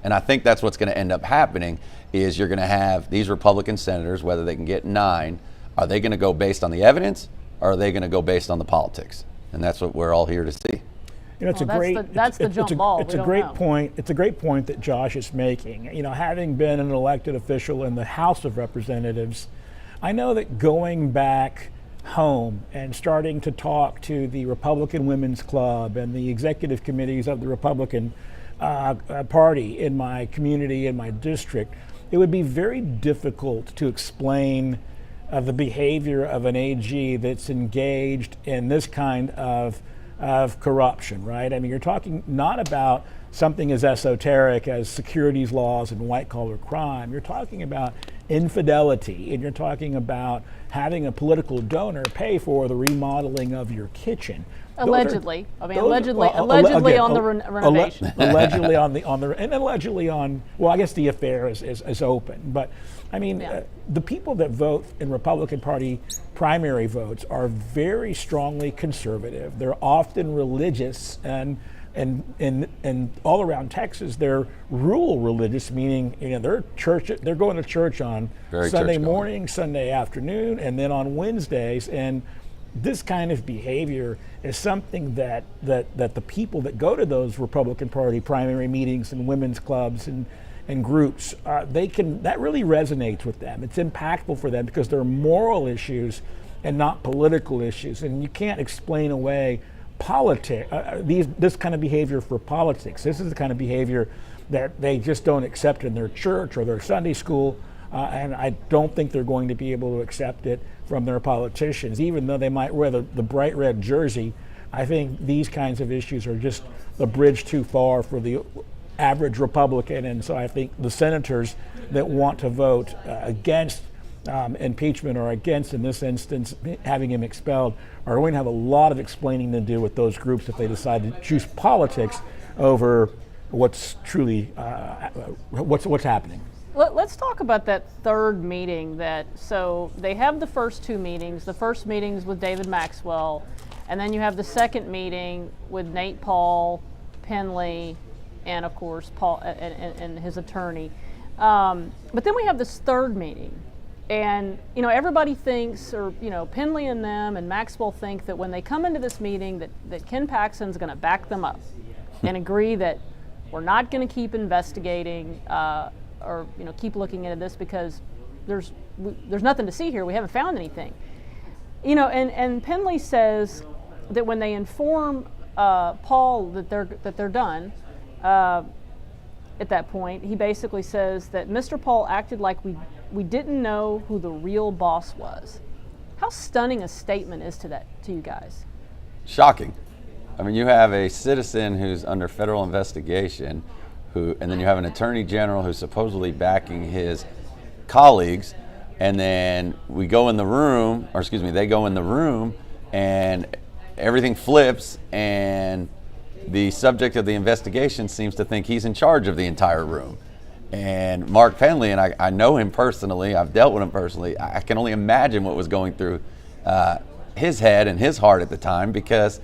And I think that's what's going to end up happening, is you're going to have these Republican senators, whether they can get 9, are they going to go based on the evidence, or are they going to go based on the politics? And that's what we're all here to see. That's the jump ball. It's a great point. It's a great point that Josh is making. Having been an elected official in the House of Representatives, I know that going back home and starting to talk to the Republican Women's Club and the executive committees of the Republican Party in my community, in my district, it would be very difficult to explain the behavior of an AG that's engaged in this kind of corruption, right? I mean, you're talking not about something as esoteric as securities laws and white-collar crime. You're talking about infidelity, and you're talking about having a political donor pay for the remodeling of your kitchen. Allegedly. Allegedly On the renovation. Allegedly allegedly on. Well, I guess the affair is open, but I mean, the people that vote in Republican Party primary votes are very strongly conservative. They're often religious, and all around Texas, they're rural religious, meaning they're going to church on Sunday morning, Sunday afternoon, and then on Wednesdays. And this kind of behavior is something that the people that go to those Republican Party primary meetings and women's clubs and groups, that really resonates with them. It's impactful for them because they're moral issues and not political issues. And you can't explain away this kind of behavior for politics. This is the kind of behavior that they just don't accept in their church or their Sunday school. And I don't think they're going to be able to accept it from their politicians, even though they might wear the bright red jersey. I think these kinds of issues are just a bridge too far for the average Republican, and so I think the senators that want to vote against impeachment or against, in this instance, having him expelled, are going to have a lot of explaining to do with those groups if they decide to choose politics over what's truly what's happening. Let's talk about that third meeting. So they have the first two meetings. The first meeting's with David Maxwell, and then you have the second meeting with Nate Paul, Penley, and of course Paul and his attorney. But then we have this third meeting, and everybody thinks, or Penley and them and Maxwell think that when they come into this meeting that Ken Paxton's going to back them up and agree that we're not going to keep investigating. Or keep looking into this because there's nothing to see here. We haven't found anything. And Penley says that when they inform Paul that they're done, at that point, he basically says that Mr. Paul acted like we didn't know who the real boss was. How stunning a statement is to you guys? Shocking. I mean, you have a citizen who's under federal investigation. And then you have an attorney general who's supposedly backing his colleagues, and then they go in the room, and everything flips, and the subject of the investigation seems to think he's in charge of the entire room. And Mark Penley, and I know him personally, I've dealt with him personally, I can only imagine what was going through his head and his heart at the time, because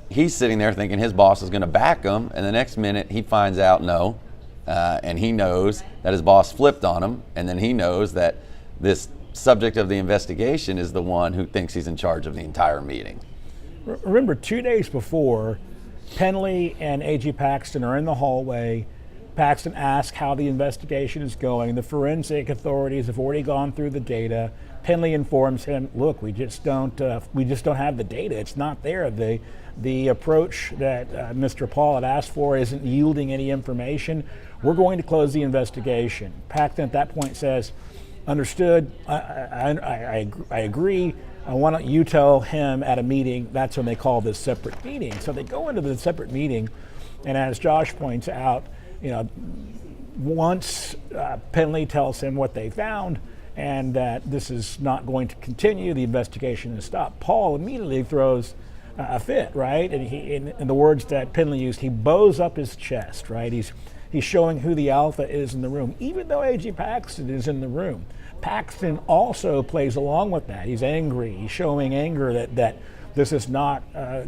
he's sitting there thinking his boss is going to back him, and the next minute he finds out no, and he knows that his boss flipped on him, and then he knows that this subject of the investigation is the one who thinks he's in charge of the entire meeting. Remember, 2 days before, Penley and A.G. Paxton are in the hallway. Paxton asks how the investigation is going. The forensic authorities have already gone through the data. Penley informs him, look, we just don't have the data. It's not there. The approach that Mr. Paul had asked for isn't yielding any information. We're going to close the investigation. Paxton at that point says, understood, I agree. Why don't you tell him at a meeting? That's when they call this separate meeting. So they go into the separate meeting, and as Josh points out, once Penley tells him what they found and that this is not going to continue, the investigation is stopped, Paul immediately throws a fit, right? And he, in the words that Penley used, he bows up his chest, right? He's showing who the alpha is in the room, even though A.G. Paxton is in the room. Paxton also plays along with that. He's angry. He's showing anger that this is not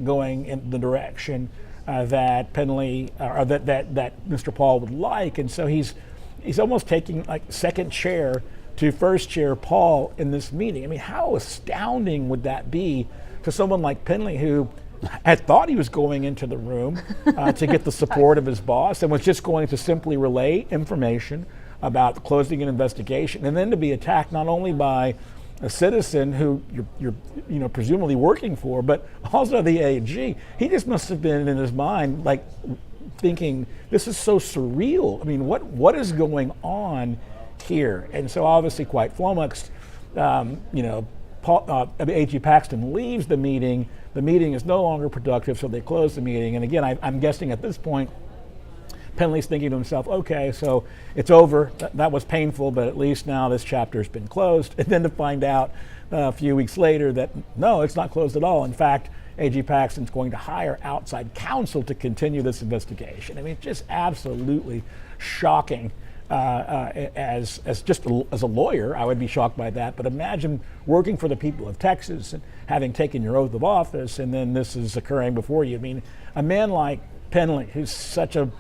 going in the direction that Penley or that Mr. Paul would like, and so he's almost taking like second chair to first chair Paul in this meeting. I mean, how astounding would that be to someone like Penley, who had thought he was going into the room to get the support of his boss and was just going to simply relay information about closing an investigation, and then to be attacked not only by a citizen who you're presumably working for, but also the AG. He just must have been in his mind like thinking, this is so surreal. I mean, what is going on here? And so obviously quite flummoxed, A.G. Paxton leaves the meeting. The meeting is no longer productive, so they close the meeting. And again, I'm guessing at this point, Penley's thinking to himself, okay, so it's over. That was painful, but at least now this chapter's been closed. And then to find out a few weeks later that no, it's not closed at all. In fact, A.G. Paxton's going to hire outside counsel to continue this investigation. I mean, it's just absolutely shocking. As a lawyer, I would be shocked by that. But imagine working for the people of Texas and having taken your oath of office, and then this is occurring before you. I mean, a man like Penley, who's such a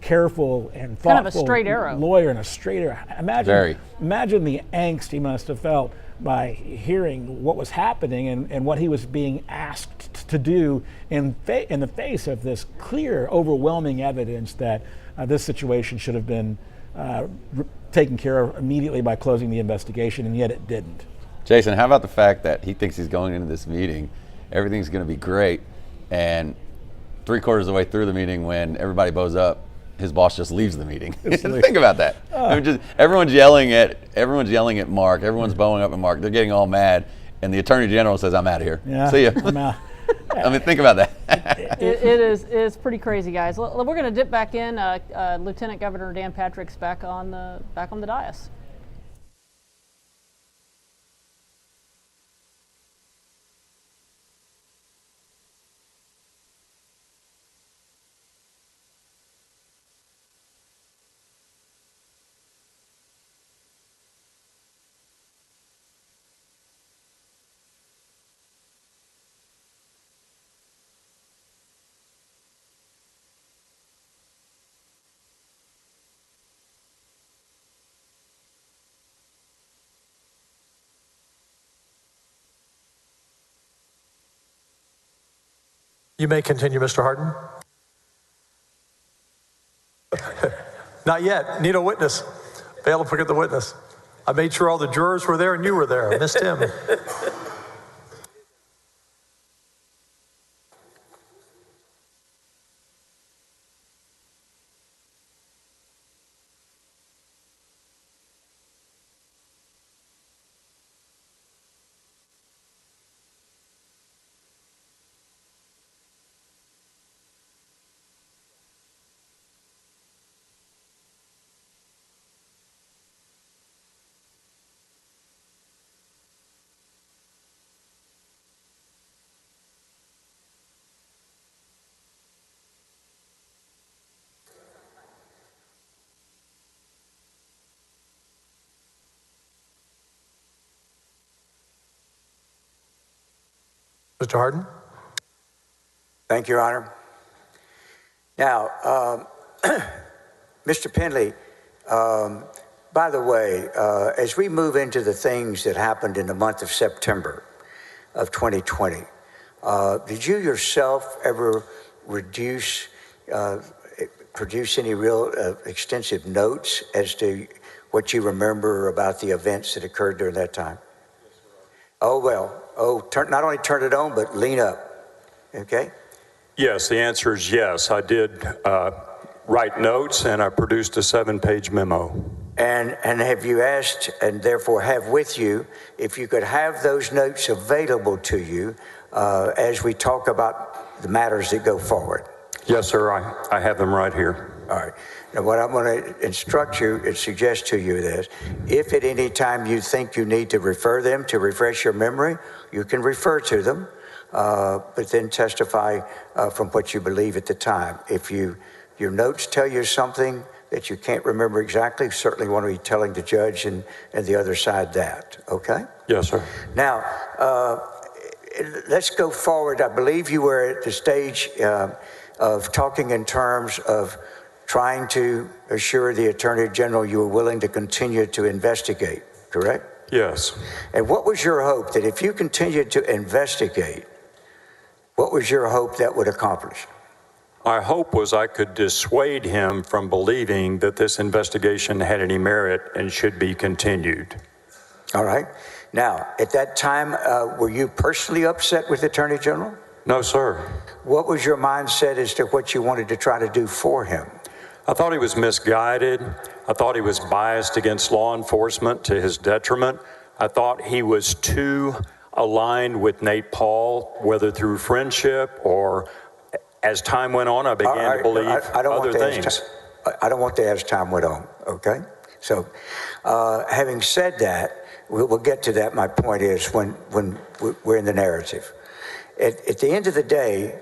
careful and thoughtful kind of a straight arrow lawyer and a straight arrow. Imagine the angst he must have felt by hearing what was happening and what he was being asked to do in the face of this clear, overwhelming evidence that this situation should have been taken care of immediately by closing the investigation, and yet it didn't. Jason, how about the fact that he thinks he's going into this meeting, everything's going to be great, and 3/4 of the way through the meeting, when everybody bows up, his boss just leaves the meeting. Think about that. I mean, everyone's yelling at Mark. Everyone's bowing up at Mark. They're getting all mad, and the Attorney General says, "I'm out of here. See ya." I'm out. I mean, think about that. It's pretty crazy, guys. We're going to dip back in. Lieutenant Governor Dan Patrick's back on the dais. You may continue, Mr. Hardin. Not yet. Need a witness. Failed to forget the witness. I made sure all the jurors were there and you were there. I missed him. Mr. Hardin? Thank you, Your Honor. Now, Mr. Penley, by the way, as we move into the things that happened in the month of September of 2020, did you yourself ever produce any real extensive notes as to what you remember about the events that occurred during that time? Oh, well. Not only turn it on, but lean up. Okay? Yes, the answer is yes. I did write notes, and I produced a 7-page memo. And have you asked, and therefore have with you, if you could have those notes available to you as we talk about the matters that go forward? Yes, sir. I have them right here. All right. Now, what I'm going to instruct you and suggest to you is, if at any time you think you need to refer them to refresh your memory, you can refer to them, but then testify from what you believe at the time. If your notes tell you something that you can't remember exactly, you certainly want to be telling the judge and the other side that, okay? Yes, sir. Now, let's go forward. I believe you were at the stage of talking in terms of trying to assure the Attorney General you were willing to continue to investigate, correct? Yes. And what was your hope that if you continued to investigate, what was your hope that would accomplish? My hope was I could dissuade him from believing that this investigation had any merit and should be continued. All right. Now, at that time, were you personally upset with the Attorney General? No, sir. What was your mindset as to what you wanted to try to do for him? I thought he was misguided. I thought he was biased against law enforcement to his detriment. I thought he was too aligned with Nate Paul, whether through friendship or as time went on, I began to believe other things. I don't want that as time went on, okay? So, having said that, we'll get to that. My point is when we're in the narrative. At the end of the day,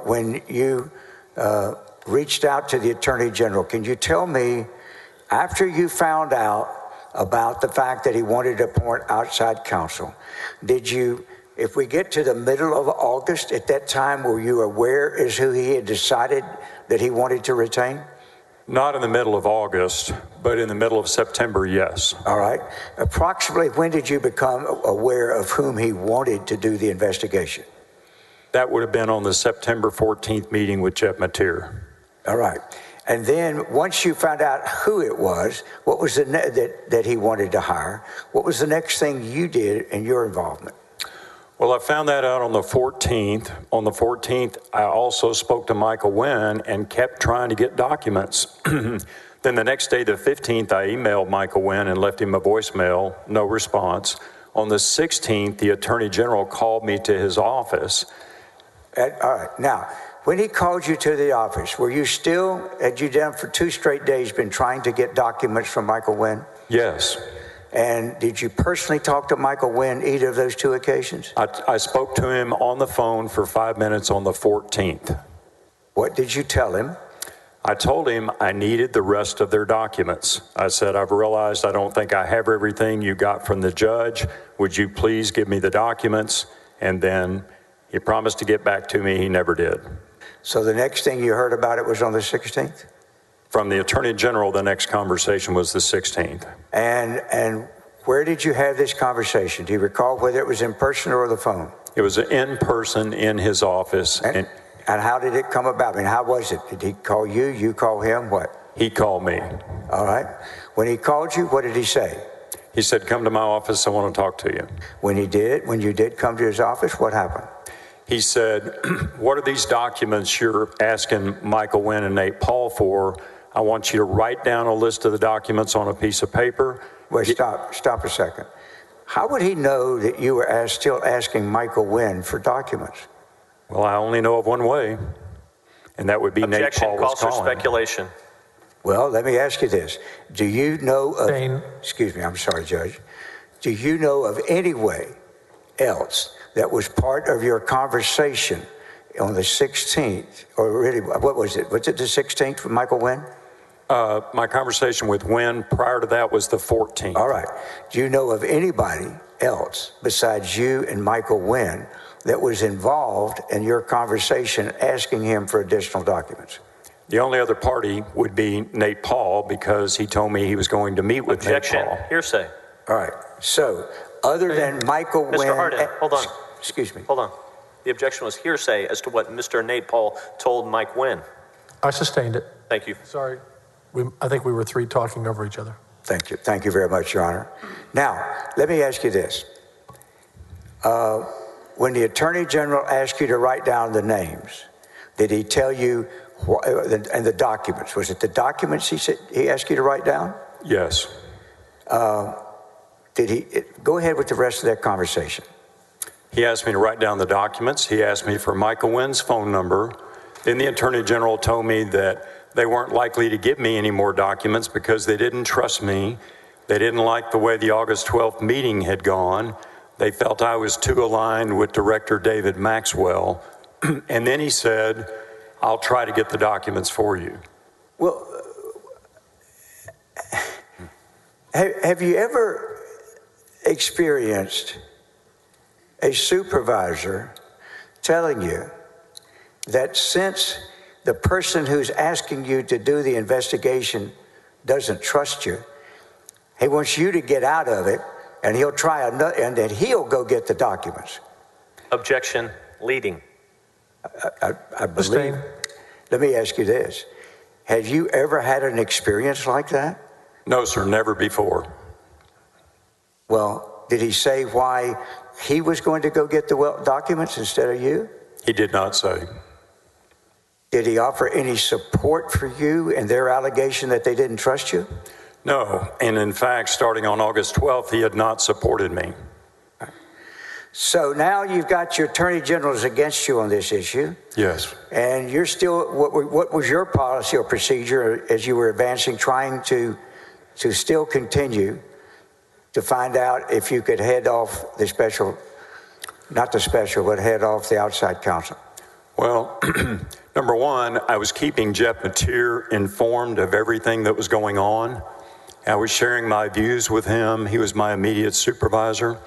when you reached out to the Attorney General, can you tell me, after you found out about the fact that he wanted to appoint outside counsel, did you, if we get to the middle of August, at that time, were you aware as who he had decided that he wanted to retain? Not in the middle of August, but in the middle of September, yes. All right. Approximately when did you become aware of whom he wanted to do the investigation? That would have been on the September 14th meeting with Jeff Mateer. All right. And then once you found out who it was, what was that he wanted to hire, what was the next thing you did in your involvement? Well, I found that out on the 14th. On the 14th, I also spoke to Michael Wynn and kept trying to get documents. Then the next day, the 15th, I emailed Michael Wynn and left him a voicemail, no response. On the 16th, the Attorney General called me to his office. All right. Now, when he called you to the office, were you still, had you done for 2 straight days been trying to get documents from Michael Wynn? Yes. And did you personally talk to Michael Wynn either of those 2 occasions? I spoke to him on the phone for 5 minutes on the 14th. What did you tell him? I told him I needed the rest of their documents. I said, I've realized I don't think I have everything you got from the judge. Would you please give me the documents? And then he promised to get back to me. He never did. So the next thing you heard about it was on the 16th? From the Attorney General, the next conversation was the 16th. And where did you have this conversation? Do you recall whether it was in person or the phone? It was in person in his office. And how did it come about? I mean, how was it? Did he call you? You call him? What? He called me. All right. When he called you, what did he say? He said, come to my office. I want to talk to you. When you did come to his office, what happened? He said, what are these documents you're asking Michael Wynn and Nate Paul for? I want you to write down a list of the documents on a piece of paper. Wait, stop a second. How would he know that you were still asking Michael Wynn for documents? Well, I only know of one way, and that would be Nate Paul was calls for calling. speculation. Well, let me ask you this. Do you know of, Dane. excuse me, I'm sorry, Judge. Do you know of any way else that was part of your conversation on the 16th, or really, what was it? Was it the 16th with Michael Wynn? My conversation with Wynn prior to that was the 14th. All right. Do you know of anybody else besides you and Michael Wynn that was involved in your conversation asking him for additional documents? The only other party would be Nate Paul because he told me he was going to meet with Objection. Nate Paul. Hearsay. All right. So, other than Michael Wynn... Mr. Hardin, hold on. Excuse me. Hold on. The objection was hearsay as to what Mr. Nate Paul told Mike Wynn. I sustained it. Thank you. Sorry. I think we were 3 talking over each other. Thank you. Thank you very much, Your Honor. Now, let me ask you this. When the Attorney General asked you to write down the names, did he tell you, and the documents, was it the documents he asked you to write down? Yes. Did he, go ahead with the rest of that conversation. He asked me to write down the documents. He asked me for Michael Wynn's phone number. Then the Attorney General told me that they weren't likely to give me any more documents because they didn't trust me. They didn't like the way the August 12th meeting had gone. They felt I was too aligned with Director David Maxwell. And then he said, I'll try to get the documents for you. Well, have you ever experienced a supervisor telling you that since the person who's asking you to do the investigation doesn't trust you, he wants you to get out of it, and he'll try another, and then he'll go get the documents? Objection. Leading. I believe. Let me ask you this. Have you ever had an experience like that? No, sir, never before. Well, did he say why he was going to go get the documents instead of you? He did not say. Did he offer any support for you in their allegation that they didn't trust you? No, and in fact, starting on August 12th, he had not supported me. So now you've got your attorney generals against you on this issue. Yes. And you're still, what was your policy or procedure as you were advancing, trying to to still continue to find out if you could head off the special, not the special, but head off the outside counsel? Well, number one, I was keeping Jeff Mateer informed of everything that was going on. I was sharing my views with him. He was my immediate supervisor.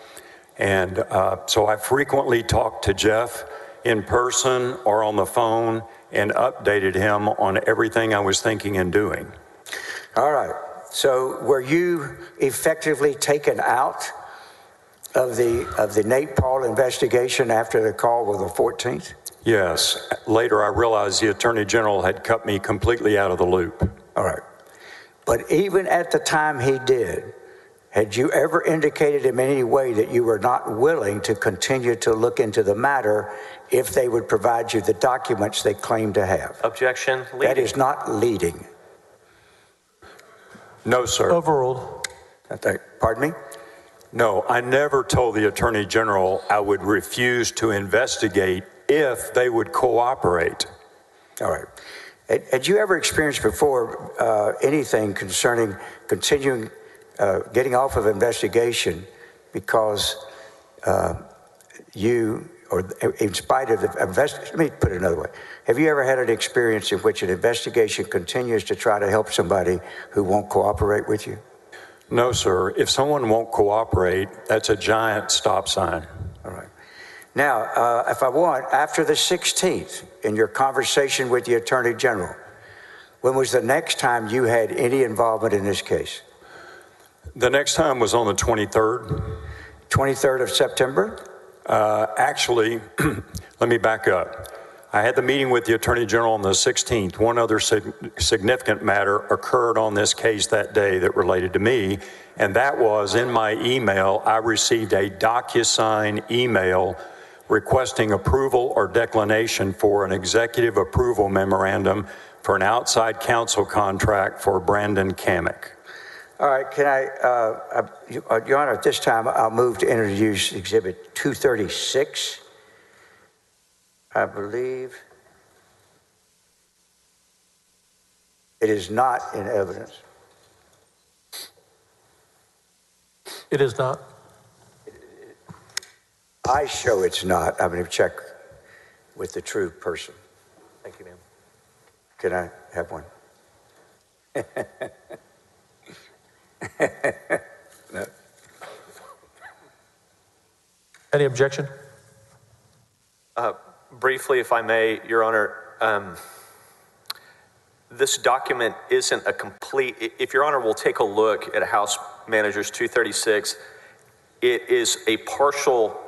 And so I frequently talked to Jeff in person or on the phone and updated him on everything I was thinking and doing. All right. So were you effectively taken out of the Nate Paul investigation after the call with the 14th? Yes. Later I realized the Attorney General had cut me completely out of the loop. All right. But even at the time he did, had you ever indicated in any way that you were not willing to continue to look into the matter if they would provide you the documents they claim to have? Objection. Leading. That is not leading. No, sir. Overruled. Pardon me? No, I never told the Attorney General I would refuse to investigate if they would cooperate. All right. Had you ever experienced before anything concerning continuing getting off of investigation because you, or in spite of the investigation, let me put it another way. Have you ever had an experience in which an investigation continues to try to help somebody who won't cooperate with you? No, sir. If someone won't cooperate, that's a giant stop sign. All right. Now, if I want, after the 16th, in your conversation with the Attorney General, when was the next time you had any involvement in this case? The next time was on the 23rd. 23rd of September? Actually, let me back up. I had the meeting with the Attorney General on the 16th. One other significant matter occurred on this case that day that related to me, and that was in my email, I received a DocuSign email requesting approval or declination for an executive approval memorandum for an outside counsel contract for Brandon Kamek. All right, can Your Honor, at this time, I'll move to introduce Exhibit 236. I believe it is not in evidence. It is not. I show it's not. I'm going to check with the true person. Thank you, ma'am. Can I have one? No. Any objection? Briefly, if I may, Your Honor, this document isn't a complete, if Your Honor will take a look at House Managers 236, it is a partial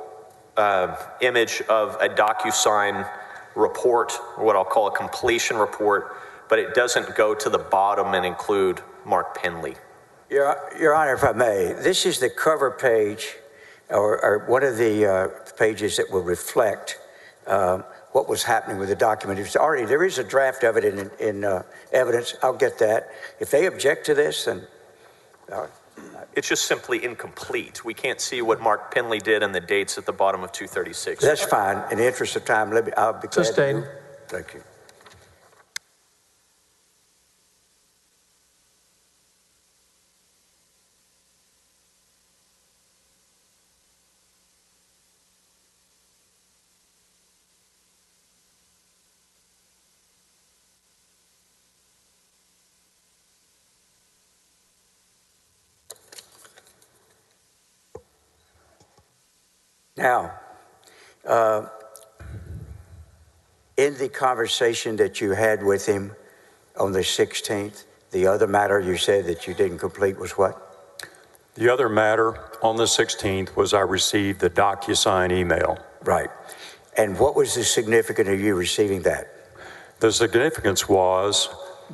image of a DocuSign report, or what I'll call a completion report, but it doesn't go to the bottom and include Mark Penley. Your Honor, if I may, this is the cover page, or one of the pages that will reflect what was happening with the document. It's already, there is a draft of it in evidence. I'll get that. If they object to this, then it's just simply incomplete. We can't see what Mark Penley did and the dates at the bottom of 236. That's fine. In the interest of time, I'll be glad to. Sustained. Thank you. Now, in the conversation that you had with him on the 16th, the other matter you said that you didn't complete was what? The other matter on the 16th was I received the DocuSign email. Right. And what was the significance of you receiving that? The significance was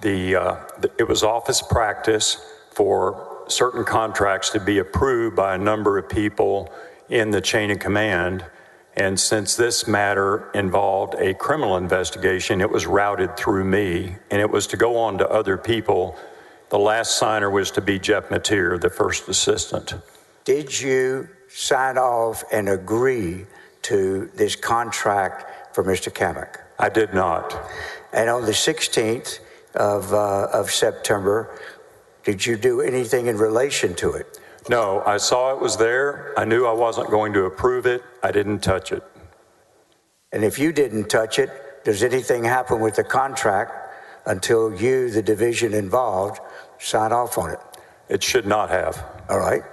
it was office practice for certain contracts to be approved by a number of people in the chain of command. And since this matter involved a criminal investigation, it was routed through me, and it was to go on to other people. The last signer was to be Jeff Mateer, the first assistant. Did you sign off and agree to this contract for Mr. Kamek? I did not. And on the 16th of September, Did you do anything in relation to it? No, I saw it was there. I knew I wasn't going to approve it. I didn't touch it. And if you didn't touch it, does anything happen with the contract until you, the division involved, sign off on it? It should not have. All right.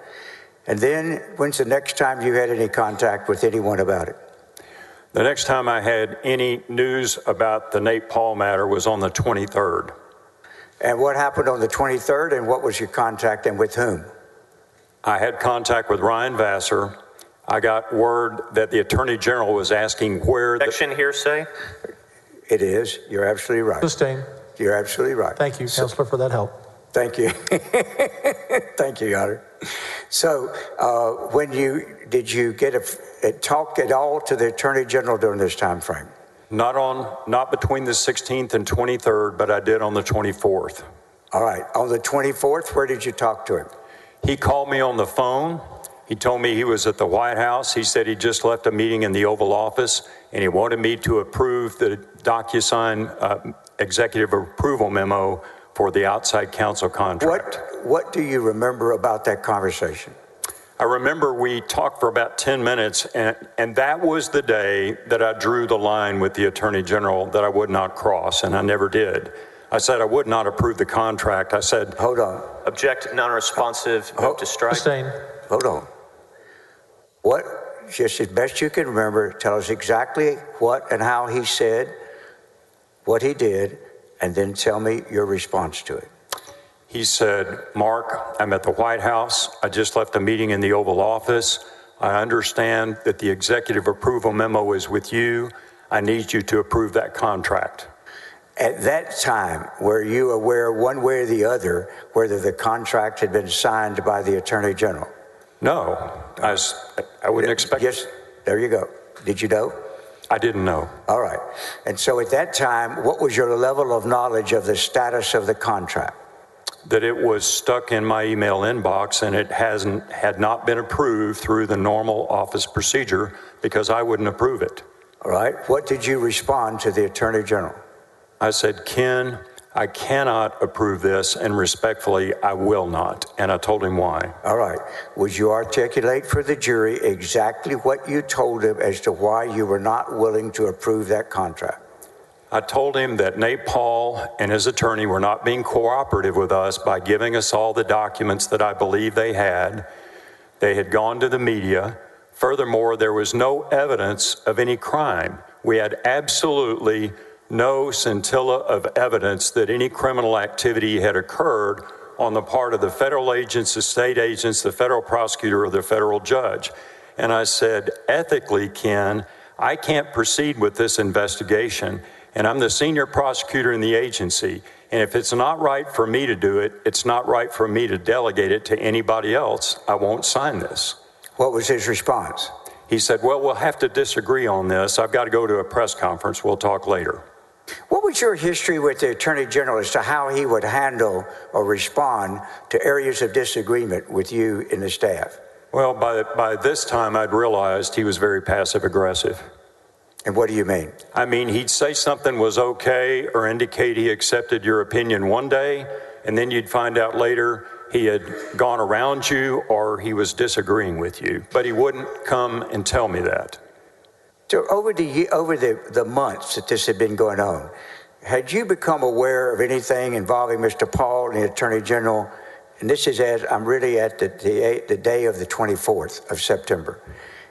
And then when's the next time you had any contact with anyone about it? The next time I had any news about the Nate Paul matter was on the 23rd. And what happened on the 23rd, and what was your contact and with whom? I had contact with Ryan Vassar. I got word that the Attorney General was asking where the... Objection hearsay? It is. You're absolutely right. Sustained. You're absolutely right. Thank you, Counselor, for that help. Thank you. Thank you, Your Honor. So did you get a talk at all to the Attorney General during this time frame? Not between the 16th and 23rd, but I did on the 24th. All right. On the 24th, where did you talk to him? He called me on the phone. He told me he was at the White House. He said he just left a meeting in the Oval Office, and he wanted me to approve the DocuSign executive approval memo for the outside counsel contract. What do you remember about that conversation? I remember we talked for about 10 minutes, and that was the day that I drew the line with the Attorney General that I would not cross, and I never did. I said I would not approve the contract. I said... Hold on. Object, non-responsive, vote to strike. Sustained. Hold on. What, just as best you can remember, tell us exactly what and how he said, what he did, and then tell me your response to it. He said, Mark, I'm at the White House. I just left a meeting in the Oval Office. I understand that the executive approval memo is with you. I need you to approve that contract. At that time, were you aware one way or the other whether the contract had been signed by the Attorney General? No, I wouldn't expect. Yes, there you go. Did you know? I didn't know. All right. And so at that time, what was your level of knowledge of the status of the contract? That it was stuck in my email inbox and it had not been approved through the normal office procedure because I wouldn't approve it. All right. What did you respond to the Attorney General? I said, Ken, I cannot approve this, and respectfully, I will not. And I told him why. All right. Would you articulate for the jury exactly what you told him as to why you were not willing to approve that contract? I told him that Nate Paul and his attorney were not being cooperative with us by giving us all the documents that I believe they had. They had gone to the media. Furthermore, there was no evidence of any crime. We had absolutely no scintilla of evidence that any criminal activity had occurred on the part of the federal agents, the state agents, the federal prosecutor, or the federal judge. And I said, ethically, Ken, I can't proceed with this investigation, and I'm the senior prosecutor in the agency. And if it's not right for me to do it, it's not right for me to delegate it to anybody else. I won't sign this. What was his response? He said, well, we'll have to disagree on this. I've got to go to a press conference. We'll talk later. What was your history with the Attorney General as to how he would handle or respond to areas of disagreement with you and the staff? Well, by this time, I'd realized he was very passive-aggressive. And what do you mean? I mean, he'd say something was okay or indicate he accepted your opinion one day, and then you'd find out later he had gone around you or he was disagreeing with you. But he wouldn't come and tell me that. So over the months that this had been going on, had you become aware of anything involving Mr. Paul and the Attorney General? And this is as I'm really at the day of the 24th of September.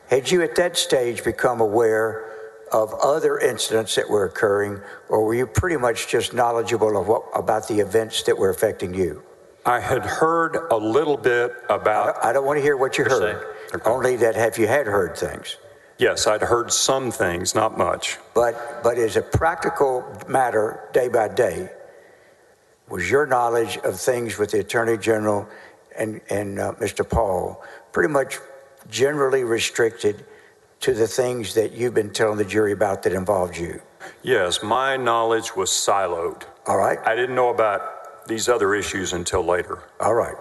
Had you at that stage become aware of other incidents that were occurring, or were you pretty much just knowledgeable about the events that were affecting you? I had heard a little bit about... I don't want to hear what you heard, only that have you had heard things? Yes, I'd heard some things, not much. But as a practical matter, day by day, was your knowledge of things with the Attorney General and Mr. Paul pretty much generally restricted to the things that you've been telling the jury about that involved you? Yes, my knowledge was siloed. All right. I didn't know about these other issues until later. All right.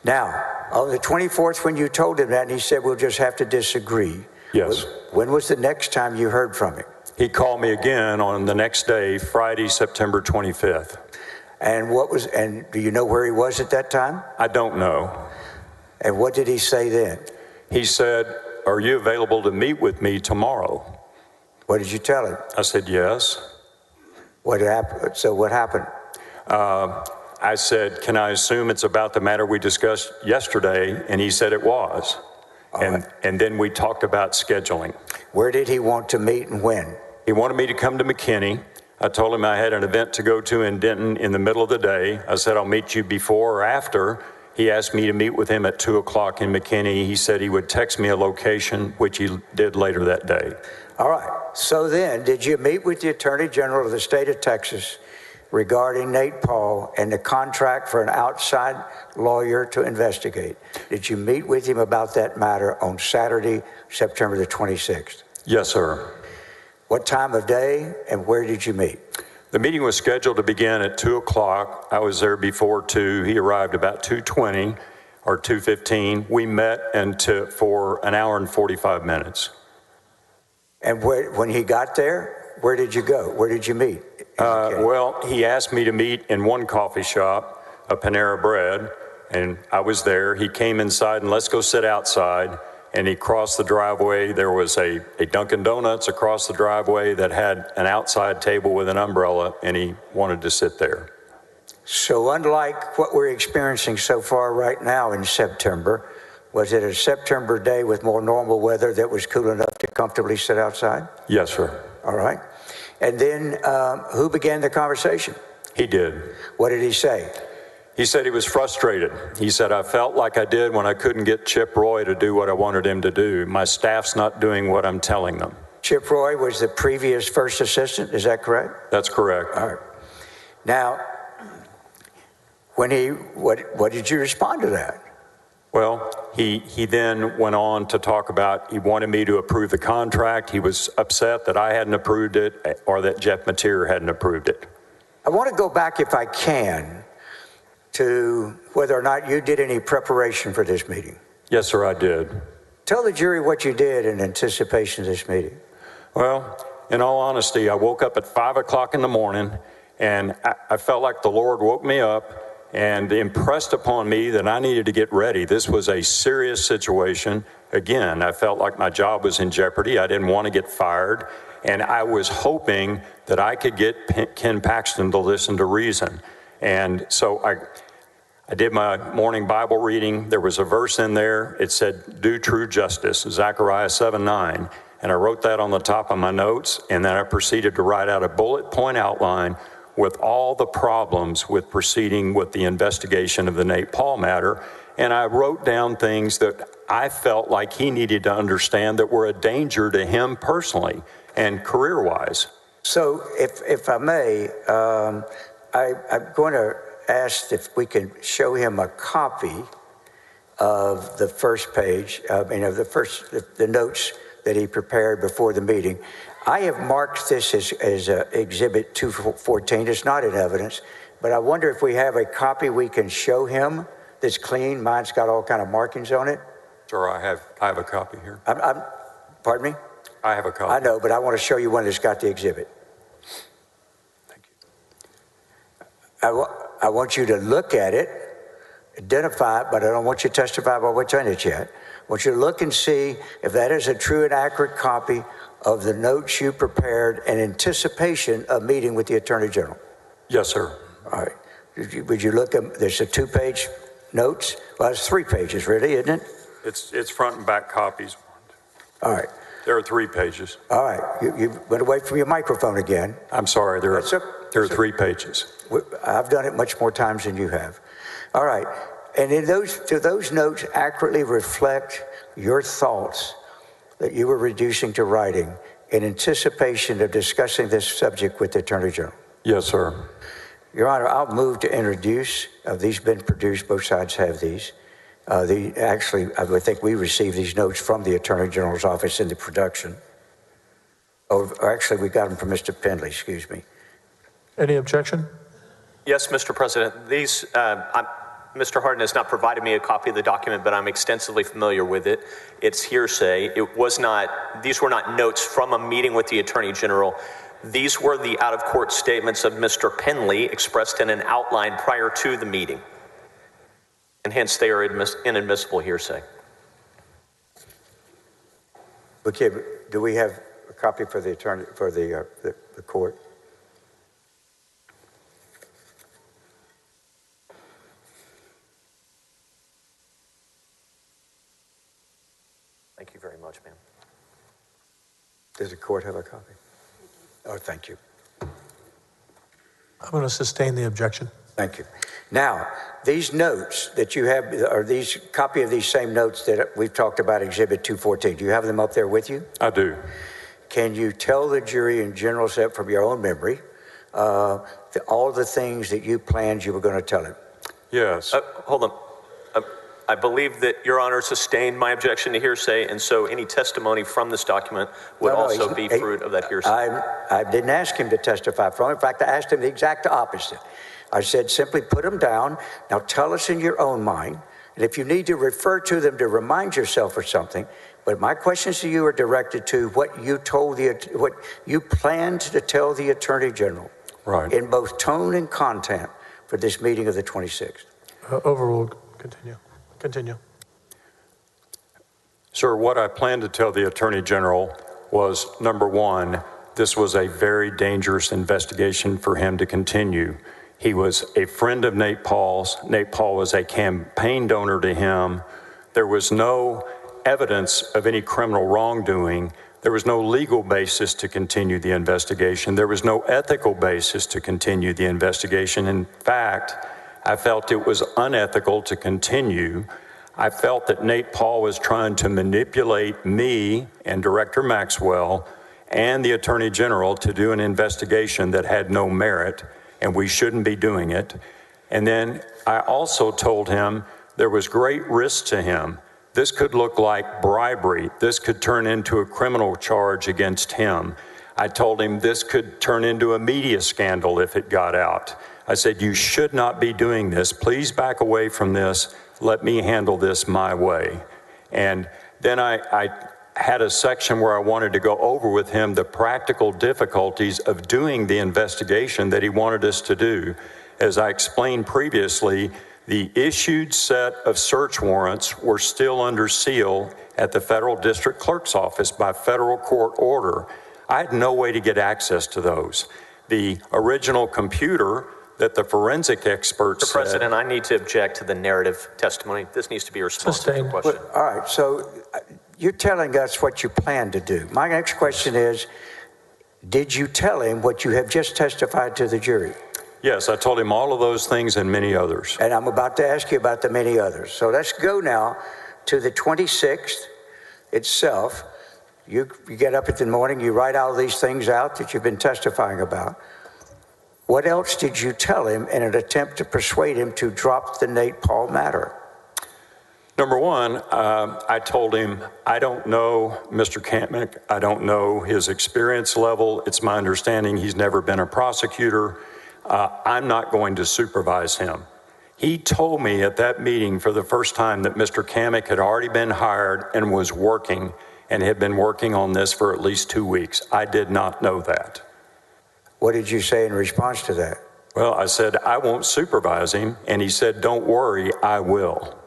Now, on the 24th, when you told him that, and he said, we'll just have to disagree. Yes. When was the next time you heard from him? He called me again on the next day, Friday, September 25th. And do you know where he was at that time? I don't know. And what did he say then? He said, "Are you available to meet with me tomorrow?" What did you tell him? I said, "Yes." What happened? So what happened? I said, "Can I assume it's about the matter we discussed yesterday?" And he said it was. And then we talked about scheduling. Where did he want to meet and when? He wanted me to come to McKinney. I told him I had an event to go to in Denton in the middle of the day. I said, "I'll meet you before or after." He asked me to meet with him at 2 o'clock in McKinney. He said he would text me a location, which he did later that day. All right. So then, did you meet with the Attorney General of the state of Texas regarding Nate Paul and the contract for an outside lawyer to investigate? Did you meet with him about that matter on Saturday, September the 26th? Yes, sir. What time of day and where did you meet? The meeting was scheduled to begin at 2 o'clock. I was there before 2. He arrived about 2:20 or 2:15. We met for an hour and 45 minutes. And when he got there, where did you go? Where did you meet? Well, he asked me to meet in one coffee shop, a Panera Bread, and I was there. He came inside and let's go sit outside. And he crossed the driveway. There was a Dunkin' Donuts across the driveway that had an outside table with an umbrella, and he wanted to sit there. So unlike what we're experiencing so far right now in September, was it a September day with more normal weather that was cool enough to comfortably sit outside? Yes, sir. All right. And then who began the conversation? He did. What did he say? He said he was frustrated. He said, "I felt like I did when I couldn't get Chip Roy to do what I wanted him to do. My staff's not doing what I'm telling them." Chip Roy was the previous first assistant, is that correct? That's correct. All right. Now, what did you respond to that? Well, he then went on to talk about he wanted me to approve the contract. He was upset that I hadn't approved it or that Jeff Mateer hadn't approved it. I want to go back, if I can, to whether or not you did any preparation for this meeting. Yes, sir, I did. Tell the jury what you did in anticipation of this meeting. Well, in all honesty, I woke up at 5 o'clock in the morning, and I felt like the Lord woke me up and impressed upon me that I needed to get ready. This was a serious situation. Again, I felt like my job was in jeopardy. I didn't want to get fired, and I was hoping that I could get Ken Paxton to listen to reason. And so I did my morning Bible reading. There was a verse in there. It said, "Do true justice," Zechariah 7:9. And I wrote that on the top of my notes. And then I proceeded to write out a bullet point outline with all the problems with proceeding with the investigation of the Nate Paul matter. And I wrote down things that I felt like he needed to understand that were a danger to him personally and career-wise. So if I may, I'm going to ask if we can show him a copy of the first page, of the notes that he prepared before the meeting. I have marked this as Exhibit 214. It's not in evidence, but I wonder if we have a copy we can show him that's clean. Mine's got all kind of markings on it. Sir, I have a copy here. Pardon me? I have a copy. I know, but I want to show you one that's got the exhibit. I want you to look at it, identify it, but I don't want you to testify about what's in it yet. I want you to look and see if that is a true and accurate copy of the notes you prepared in anticipation of meeting with the Attorney General. Yes, sir. All right. Would you look at, there's a 2-page notes? Well, it's 3 pages, really, isn't it? It's front and back copies. All right. There are 3 pages. All right. You went away from your microphone again. I'm sorry. There are 3 pages. I've done it much more times than you have. All right. And do those notes accurately reflect your thoughts that you were reducing to writing in anticipation of discussing this subject with the Attorney General? Yes, sir. Your Honor, I'll move to introduce. These been produced. Both sides have these. Actually, I would think we received these notes from the Attorney General's office in the production. Or actually, we got them from Mr. Pendley, excuse me. Any objection? Yes, Mr. President. These, Mr. Hardin has not provided me a copy of the document, but I'm extensively familiar with it. It's hearsay. These were not notes from a meeting with the Attorney General. These were the out-of-court statements of Mr. Penley expressed in an outline prior to the meeting, and hence they are inadmissible hearsay. Okay, but do we have a copy for the attorney, for the court? Thank you very much, ma'am. Does the court have a copy? Oh, thank you. I'm going to sustain the objection. Thank you. Now, these notes that you have, are these copy of these same notes that we've talked about, Exhibit 214. Do you have them up there with you? I do. Can you tell the jury in general, set from your own memory, all the things that you planned you were going to tell him? Yes. Hold on. I believe that Your Honor sustained my objection to hearsay, and so any testimony from this document would also be fruit of that hearsay. I didn't ask him to testify from it. In fact, I asked him the exact opposite. I said, simply put them down. Now tell us in your own mind, and if you need to refer to them to remind yourself of something, but my questions to you are directed to what you planned to tell the Attorney General, right, in both tone and content for this meeting of the 26th. Overruled. Continue. Sir, what I planned to tell the Attorney General was, number one, this was a very dangerous investigation for him to continue. He was a friend of Nate Paul's. Nate Paul was a campaign donor to him. There was no evidence of any criminal wrongdoing. There was no legal basis to continue the investigation. There was no ethical basis to continue the investigation. In fact, I felt it was unethical to continue. I felt that Nate Paul was trying to manipulate me and Director Maxwell and the Attorney General to do an investigation that had no merit, and we shouldn't be doing it. And then I also told him there was great risk to him. This could look like bribery. This could turn into a criminal charge against him. I told him this could turn into a media scandal if it got out. I said, you should not be doing this. Please back away from this. Let me handle this my way. And then I had a section where I wanted to go over with him the practical difficulties of doing the investigation that he wanted us to do. As I explained previously, the issued set of search warrants were still under seal at the federal district clerk's office by federal court order. I had no way to get access to those. The original computer that the forensic experts Mr. President, I need to object to the narrative testimony. This needs to be a response to the question. All right, so you're telling us what you plan to do. My next question is, did you tell him what you have just testified to the jury? Yes, I told him all of those things and many others. And I'm about to ask you about the many others. So let's go now to the 26th itself. You get up in the morning, you write all these things out that you've been testifying about. What else did you tell him in an attempt to persuade him to drop the Nate Paul matter? Number one, I told him, I don't know Mr. Kamek. I don't know his experience level. It's my understanding he's never been a prosecutor. I'm not going to supervise him. He told me at that meeting for the first time that Mr. Kamek had already been hired and was working and had been working on this for at least 2 weeks. I did not know that. What did you say in response to that? Well, I said, I won't supervise him. And he said, don't worry, I will.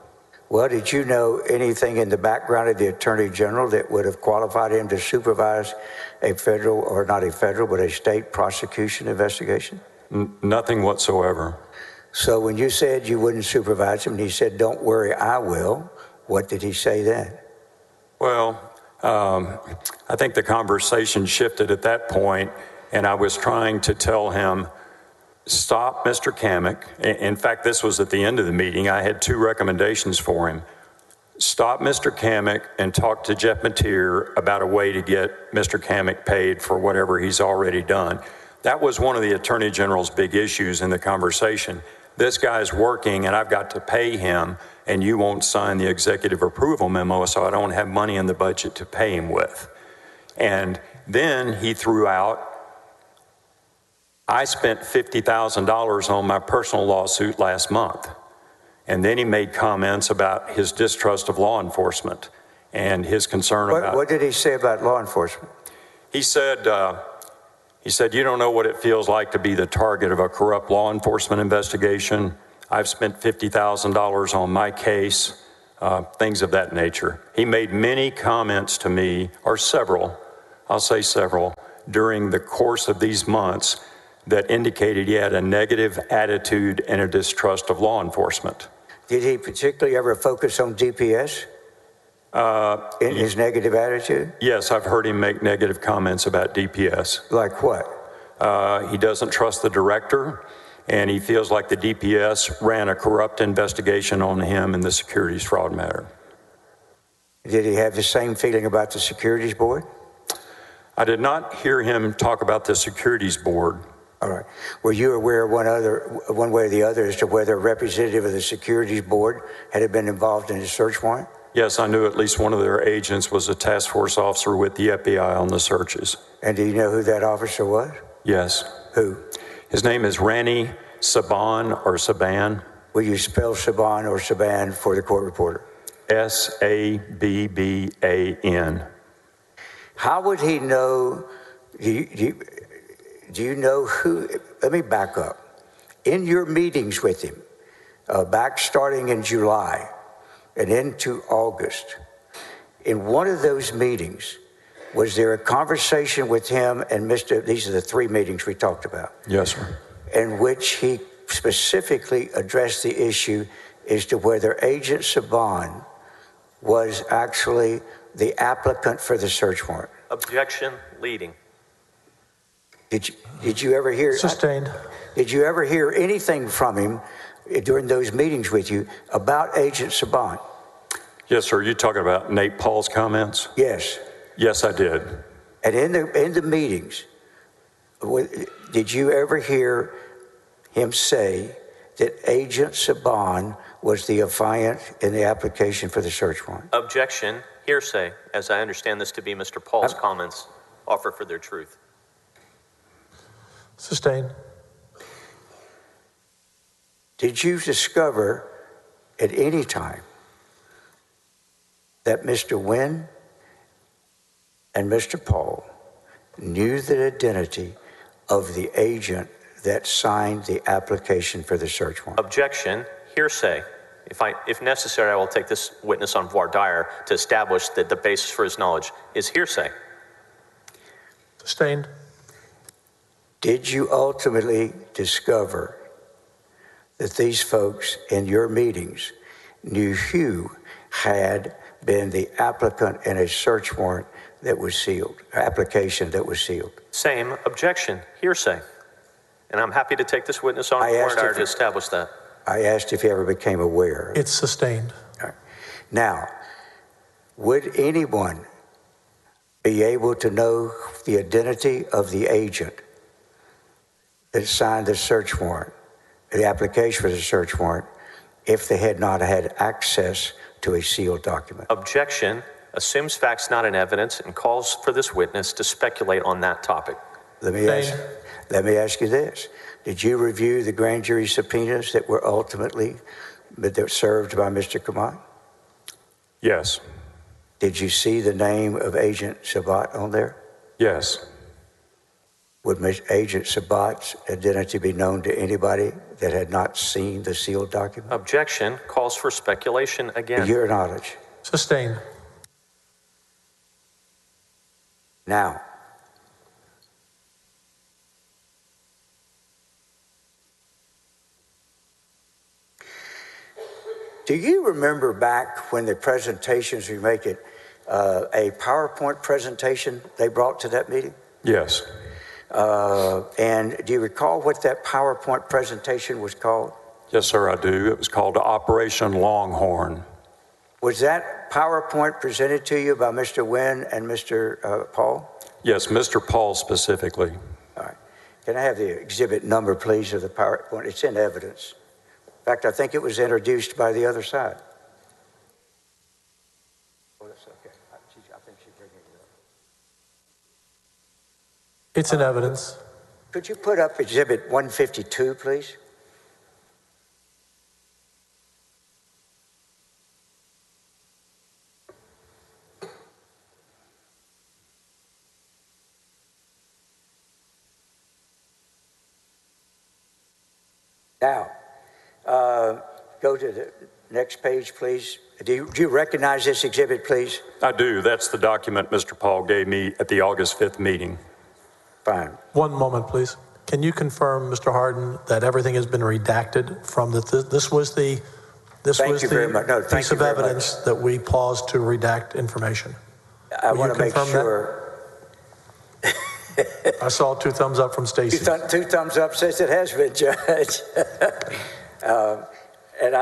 Well, did you know anything in the background of the Attorney General that would have qualified him to supervise a federal, or not a federal, but a state prosecution investigation? Nothing whatsoever. So when you said you wouldn't supervise him, and he said, don't worry, I will, what did he say then? Well, I think the conversation shifted at that point, and I was trying to tell him, stop Mr. Kamek. In fact, this was at the end of the meeting. I had 2 recommendations for him. Stop Mr. Kamek and talk to Jeff Mateer about a way to get Mr. Kamek paid for whatever he's already done. That was one of the Attorney General's big issues in the conversation. This guy's working and I've got to pay him, and you won't sign the executive approval memo, so I don't have money in the budget to pay him with. And then he threw out, I spent $50,000 on my personal lawsuit last month. And then he made comments about his distrust of law enforcement and his concern about... What did he say about law enforcement? He said, He said, "You don't know what it feels like to be the target of a corrupt law enforcement investigation. I've spent $50,000 on my case," things of that nature. He made many comments to me, or several, I'll say several, during the course of these months that indicated he had a negative attitude and a distrust of law enforcement. Did he particularly ever focus on DPS in his negative attitude? Yes, I've heard him make negative comments about DPS. Like what? He doesn't trust the director, and he feels like the DPS ran a corrupt investigation on him in the securities fraud matter. Did he have the same feeling about the securities board? I did not hear him talk about the securities board. All right. Were you aware one way or the other as to whether a representative of the securities board had been involved in a search warrant? Yes, I knew at least one of their agents was a task force officer with the FBI on the searches. And do you know who that officer was? Yes. Who? His name is Rani Saban or Saban. Will you spell Saban or Saban for the court reporter? Sabban. How would he know? Do you know who? Let me back up. In your meetings with him, back starting in July and into August, in one of those meetings, was there a conversation with him and these are the three meetings we talked about? Yes, sir. In which he specifically addressed the issue as to whether Agent Saban was actually the applicant for the search warrant. Objection, leading. Did you ever hear? Sustained. Did you ever hear anything from him during those meetings with you about Agent Saban? Yes, sir. You talking about Nate Paul's comments? Yes. Yes, I did. And in the meetings, did you ever hear him say that Agent Saban was the affiant in the application for the search warrant? Objection, hearsay, as I understand this to be Mr. Paul's comments, offer for their truth. Sustained. Did you discover at any time that Mr. Wynn and Mr. Paul knew the identity of the agent that signed the application for the search warrant? Objection, hearsay. If necessary, I will take this witness on voir dire to establish that the basis for his knowledge is hearsay. Sustained. Did you ultimately discover that these folks in your meetings knew who had been the applicant in a search warrant that was sealed, application that was sealed? Same. Objection, hearsay. And I'm happy to take this witness on voir dire to establish that. I asked if he ever became aware. It's sustained. Right. Now, would anyone be able to know the identity of the agent that signed the search warrant, the application for the search warrant, if they had not had access to a sealed document? Objection assumes facts not in evidence and calls for this witness to speculate on that topic. Let me ask you this. Did you review the grand jury subpoenas that were ultimately served by Mr. Kamat? Yes. Did you see the name of Agent Sabat on there? Yes. Would Agent Sabat's identity be known to anybody that had not seen the sealed document? Objection calls for speculation again. To your knowledge. Sustained. Now, do you remember back when the presentations we make it, a PowerPoint presentation they brought to that meeting? Yes. And do you recall what that PowerPoint presentation was called? Yes, sir, I do. It was called Operation Longhorn. Was that PowerPoint presented to you by Mr. Wynn and Mr. Paul? Yes, Mr. Paul specifically. All right. Can I have the exhibit number, please, of the PowerPoint? It's in evidence. In fact, I think it was introduced by the other side. Oh, that's okay. I think she's bringing it up. It's in evidence. Could you put up exhibit 152, please? Now, go to the next page, please. Do you recognize this exhibit, please? I do. That's the document Mr. Paul gave me at the August 5th meeting. Fine. One moment, please. Can you confirm, Mr. Harden, that everything has been redacted from this was the piece of evidence that we paused to redact information? I want to make sure. I saw 2 thumbs up from Stacy. 2 thumbs up says it has been, Judge. And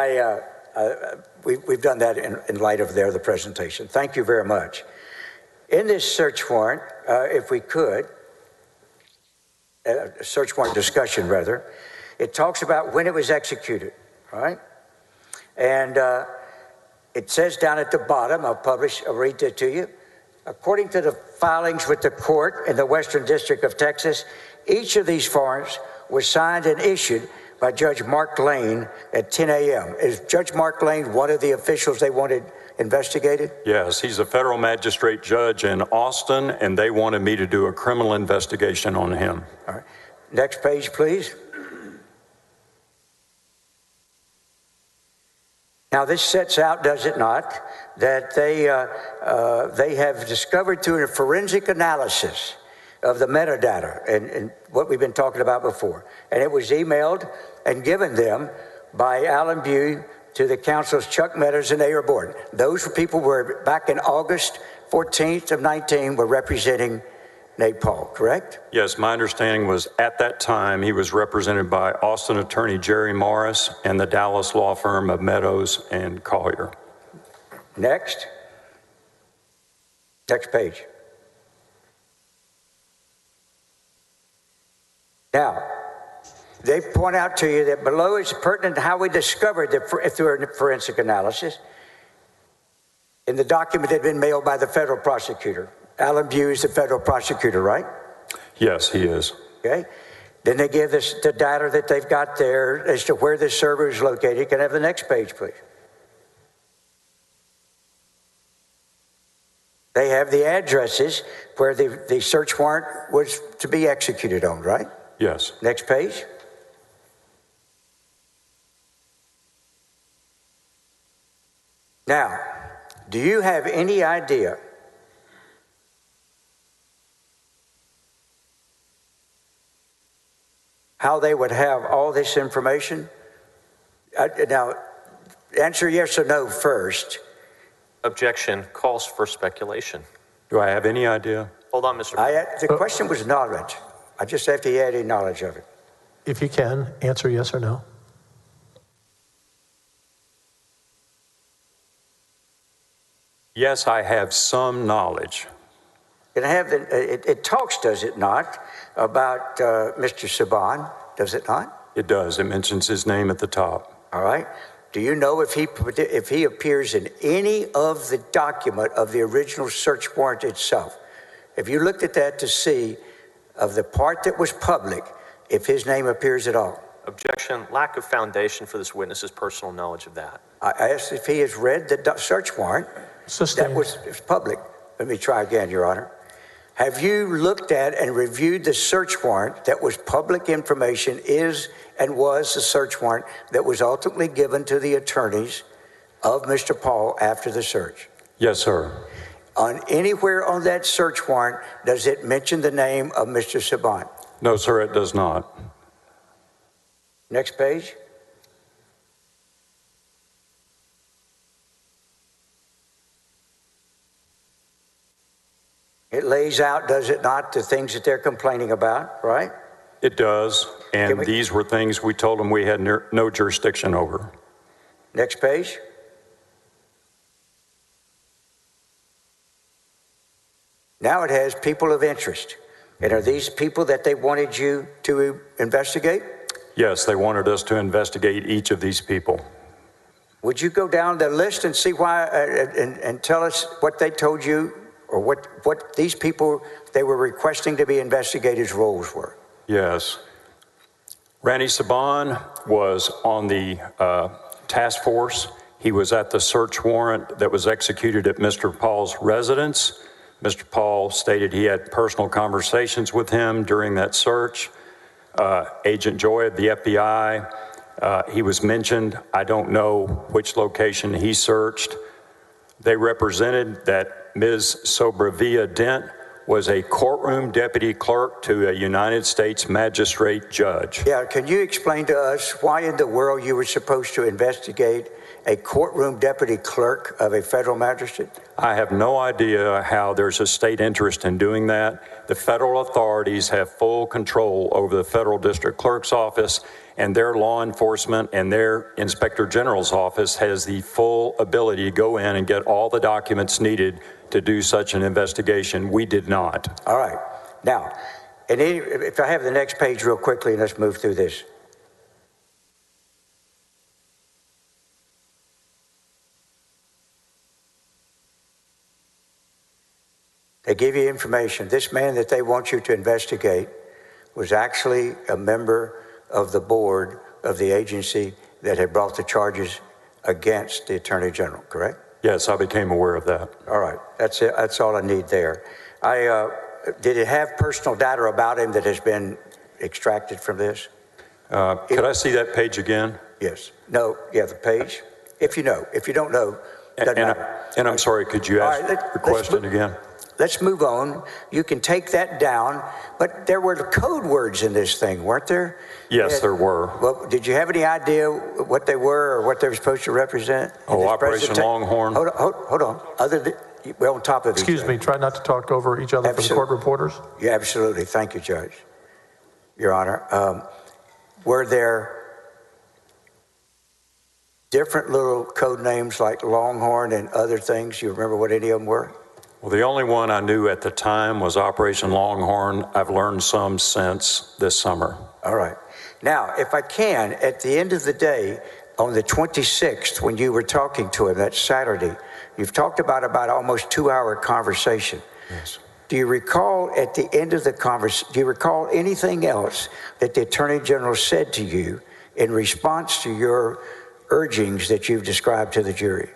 we've done that in light of the presentation. Thank you very much. In this search warrant, if we could, search warrant discussion rather, it talks about when it was executed, right? And it says down at the bottom, I'll read it to you. According to the filings with the court in the Western District of Texas, each of these warrants was signed and issued by Judge Mark Lane at 10 a.m. Is Judge Mark Lane one of the officials they wanted investigated? Yes, he's a federal magistrate judge in Austin, and they wanted me to do a criminal investigation on him. All right. Next page, please. Now, this sets out, does it not, that they have discovered through a forensic analysis of the metadata and what we've been talking about before. And it was emailed and given them by Alan Bew to the council's Chuck Meadows and Ayer Board. Those people were back in August 14th of 19 were representing Nate Paul, correct? Yes, my understanding was at that time he was represented by Austin attorney Jerry Morris and the Dallas law firm of Meadows and Collier. Next page. Now, they point out to you that below is pertinent to how we discovered through a forensic analysis in the document that had been mailed by the federal prosecutor. Alan Bew is the federal prosecutor, right? Yes, he is. Okay. Then they give us the data that they've got there as to where this server is located. Can I have the next page, please? They have the addresses where the search warrant was to be executed on, right? Yes. Next page. Now, do you have any idea how they would have all this information? Now, answer yes or no first. Objection calls for speculation. Do I have any idea? Hold on, Mr. The question was knowledge. I just have to add any knowledge of it. If you can, answer yes or no. Yes, I have some knowledge. Can I have it talks, does it not, about Mr. Saban, does it not? It does. It mentions his name at the top. All right. Do you know if he appears in any of the document of the original search warrant itself? Have you looked at that to see of the part that was public, if his name appears at all? Objection. Lack of foundation for this witness's personal knowledge of that. I asked if he has read the search warrant. That was public. Let me try again, Your Honor. Have you looked at and reviewed the search warrant that was public information, is and was the search warrant that was ultimately given to the attorneys of Mr. Paul after the search? Yes, sir. On anywhere on that search warrant, does it mention the name of Mr. Saban? No, sir, it does not. Next page. It lays out, does it not, the things that they're complaining about, right? It does. And these were things we told them we had no jurisdiction over. Next page. Now it has people of interest. And are these people that they wanted you to investigate? Yes, they wanted us to investigate each of these people. Would you go down the list and see why, and tell us what they told you, or what these people they were requesting to be investigated roles were? Yes. Randy Saban was on the task force. He was at the search warrant that was executed at Mr. Paul's residence. Mr. Paul stated he had personal conversations with him during that search. Agent Joy of the FBI He was mentioned. I don't know which location he searched. They represented that Ms. Sobrevilla Dent was a courtroom deputy clerk to a United States magistrate judge. Yeah, can you explain to us why in the world you were supposed to investigate a courtroom deputy clerk of a federal magistrate? I have no idea how there's a state interest in doing that. The federal authorities have full control over the federal district clerk's office, and their law enforcement and their inspector general's office has the full ability to go in and get all the documents needed to do such an investigation. We did not. All right. Now, if I have the next page real quickly, and let's move through this. They give you information. This man that they want you to investigate was actually a member of the board of the agency that had brought the charges against the Attorney General, correct? Yes, I became aware of that. All right. That's it. That's all I need there. Did it have personal data about him that has been extracted from this? Could I see that page again? Yes. No. Yeah, the page. If you know. If you don't know, doesn't matter. And I'm sorry, could you ask the question again? Let's move on. You can take that down, but there were code words in this thing, weren't there? Yes, there were. Well, did you have any idea what they were or what they were supposed to represent? Oh, Operation Longhorn. Hold on. We're on top of each other. Excuse me, try not to talk over each other for the court reporters. Yeah, absolutely. Thank you, Judge. Your Honor. Were there different little code names like Longhorn and other things? You remember what any of them were? Well, the only one I knew at the time was Operation Longhorn. I've learned some since this summer. All right. Now, if I can, at the end of the day, on the 26th, when you were talking to him, that Saturday, you've talked about almost 2-hour conversation. Yes. Do you recall at the end of the conversation, do you recall anything else that the Attorney General said to you in response to your urgings that you've described to the jury?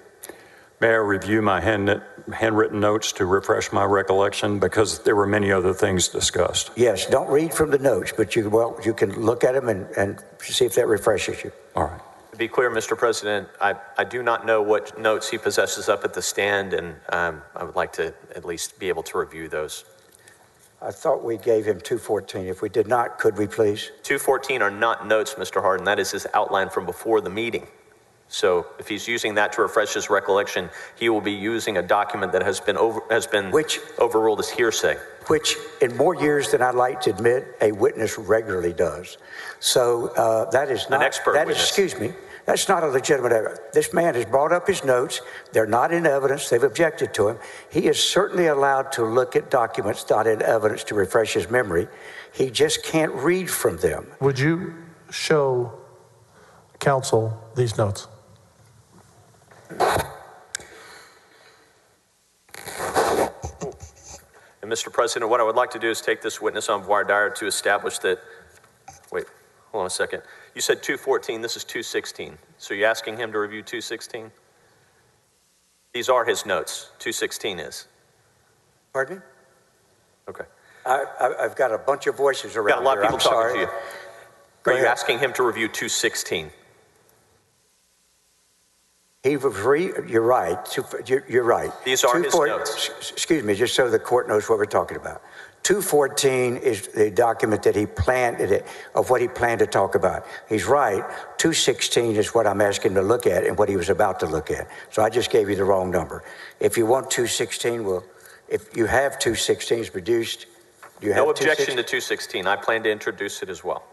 May I review my handwritten notes to refresh my recollection, because there were many other things discussed? Yes, don't read from the notes, but you can look at them and see if that refreshes you. All right. To be clear, Mr. President, I do not know what notes he possesses up at the stand, and I would like to at least be able to review those. I thought we gave him 214. If we did not, could we please? 214 are not notes, Mr. Hardin. That is his outline from before the meeting. So if he's using that to refresh his recollection, he will be using a document that has been overruled as hearsay. Which, in more years than I'd like to admit, a witness regularly does. So that is not an expert witness. Excuse me. That's not a legitimate evidence. This man has brought up his notes. They're not in evidence. They've objected to him. He is certainly allowed to look at documents not in evidence to refresh his memory. He just can't read from them. Would you show counsel these notes? And Mr. President, what I would like to do is take this witness on voir dire to establish that, wait, hold on a second. You said 214, this is 216. So you're asking him to review 216? These are his notes, 216 is. Pardon me? Okay. I've got a bunch of voices around here. Got a lot of people talking sorry. to you. Are you asking him to review 216? You're right. You're right. These are his notes. Excuse me, just so the court knows what we're talking about. 214 is the document that he planned, of what he planned to talk about. He's right. 216 is what I'm asking him to look at and what he was about to look at. So I just gave you the wrong number. If you want 216, well, if you have 216s produced, do you have no objection to 216. I plan to introduce it as well.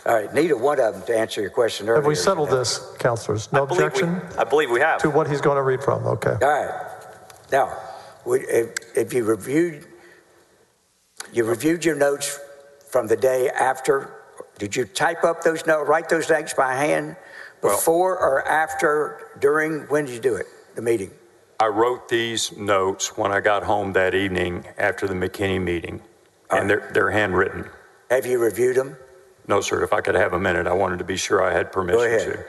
All right, neither one of them to answer your question earlier. Have we settled this, counselors? No objection? I believe we have. To what he's going to read from, okay. All right. Now, if you reviewed your notes from the day after, did you type up those notes, write those notes by hand before or after, during, when did you do it, the meeting? I wrote these notes when I got home that evening after the McKinney meeting, and they're handwritten. Have you reviewed them? No, sir. If I could have a minute, I wanted to be sure I had permission Go ahead. to.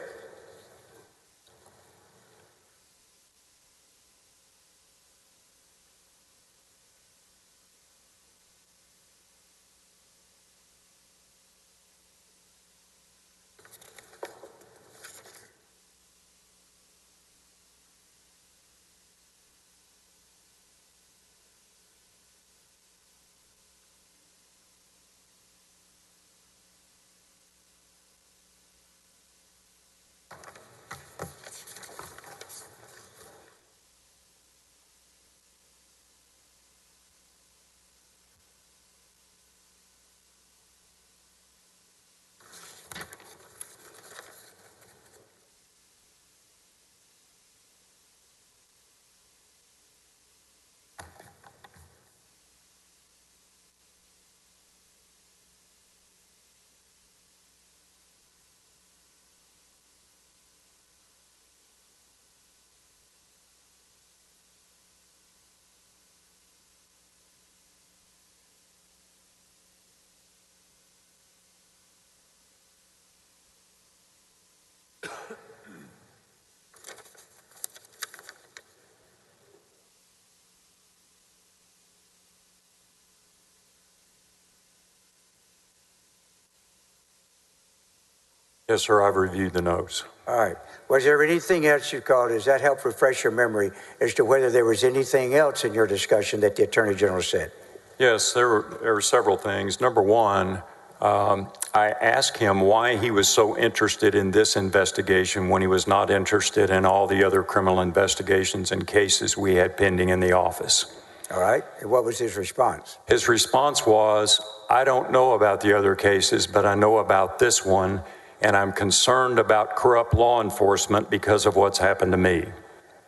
Yes, sir, I've reviewed the notes. All right. Was there anything else you called? Does that help refresh your memory as to whether there was anything else in your discussion that the Attorney General said? Yes, there were several things. Number one, I asked him why he was so interested in this investigation when he was not interested in all the other criminal investigations and cases we had pending in the office. All right. And what was his response? His response was, I don't know about the other cases, but I know about this one, and I'm concerned about corrupt law enforcement because of what's happened to me.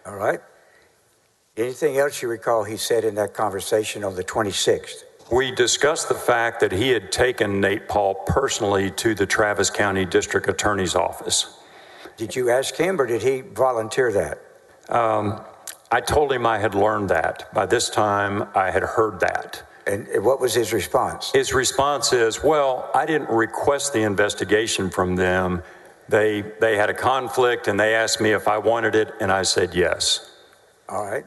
All right. Anything else you recall he said in that conversation on the 26th? We discussed the fact that he had taken Nate Paul personally to the Travis County District Attorney's office. Did you ask him, or did he volunteer that? I told him I had learned that. By this time, I had heard that. And what was his response? His response is, well, I didn't request the investigation from them. They had a conflict, and they asked me if I wanted it, and I said yes. All right.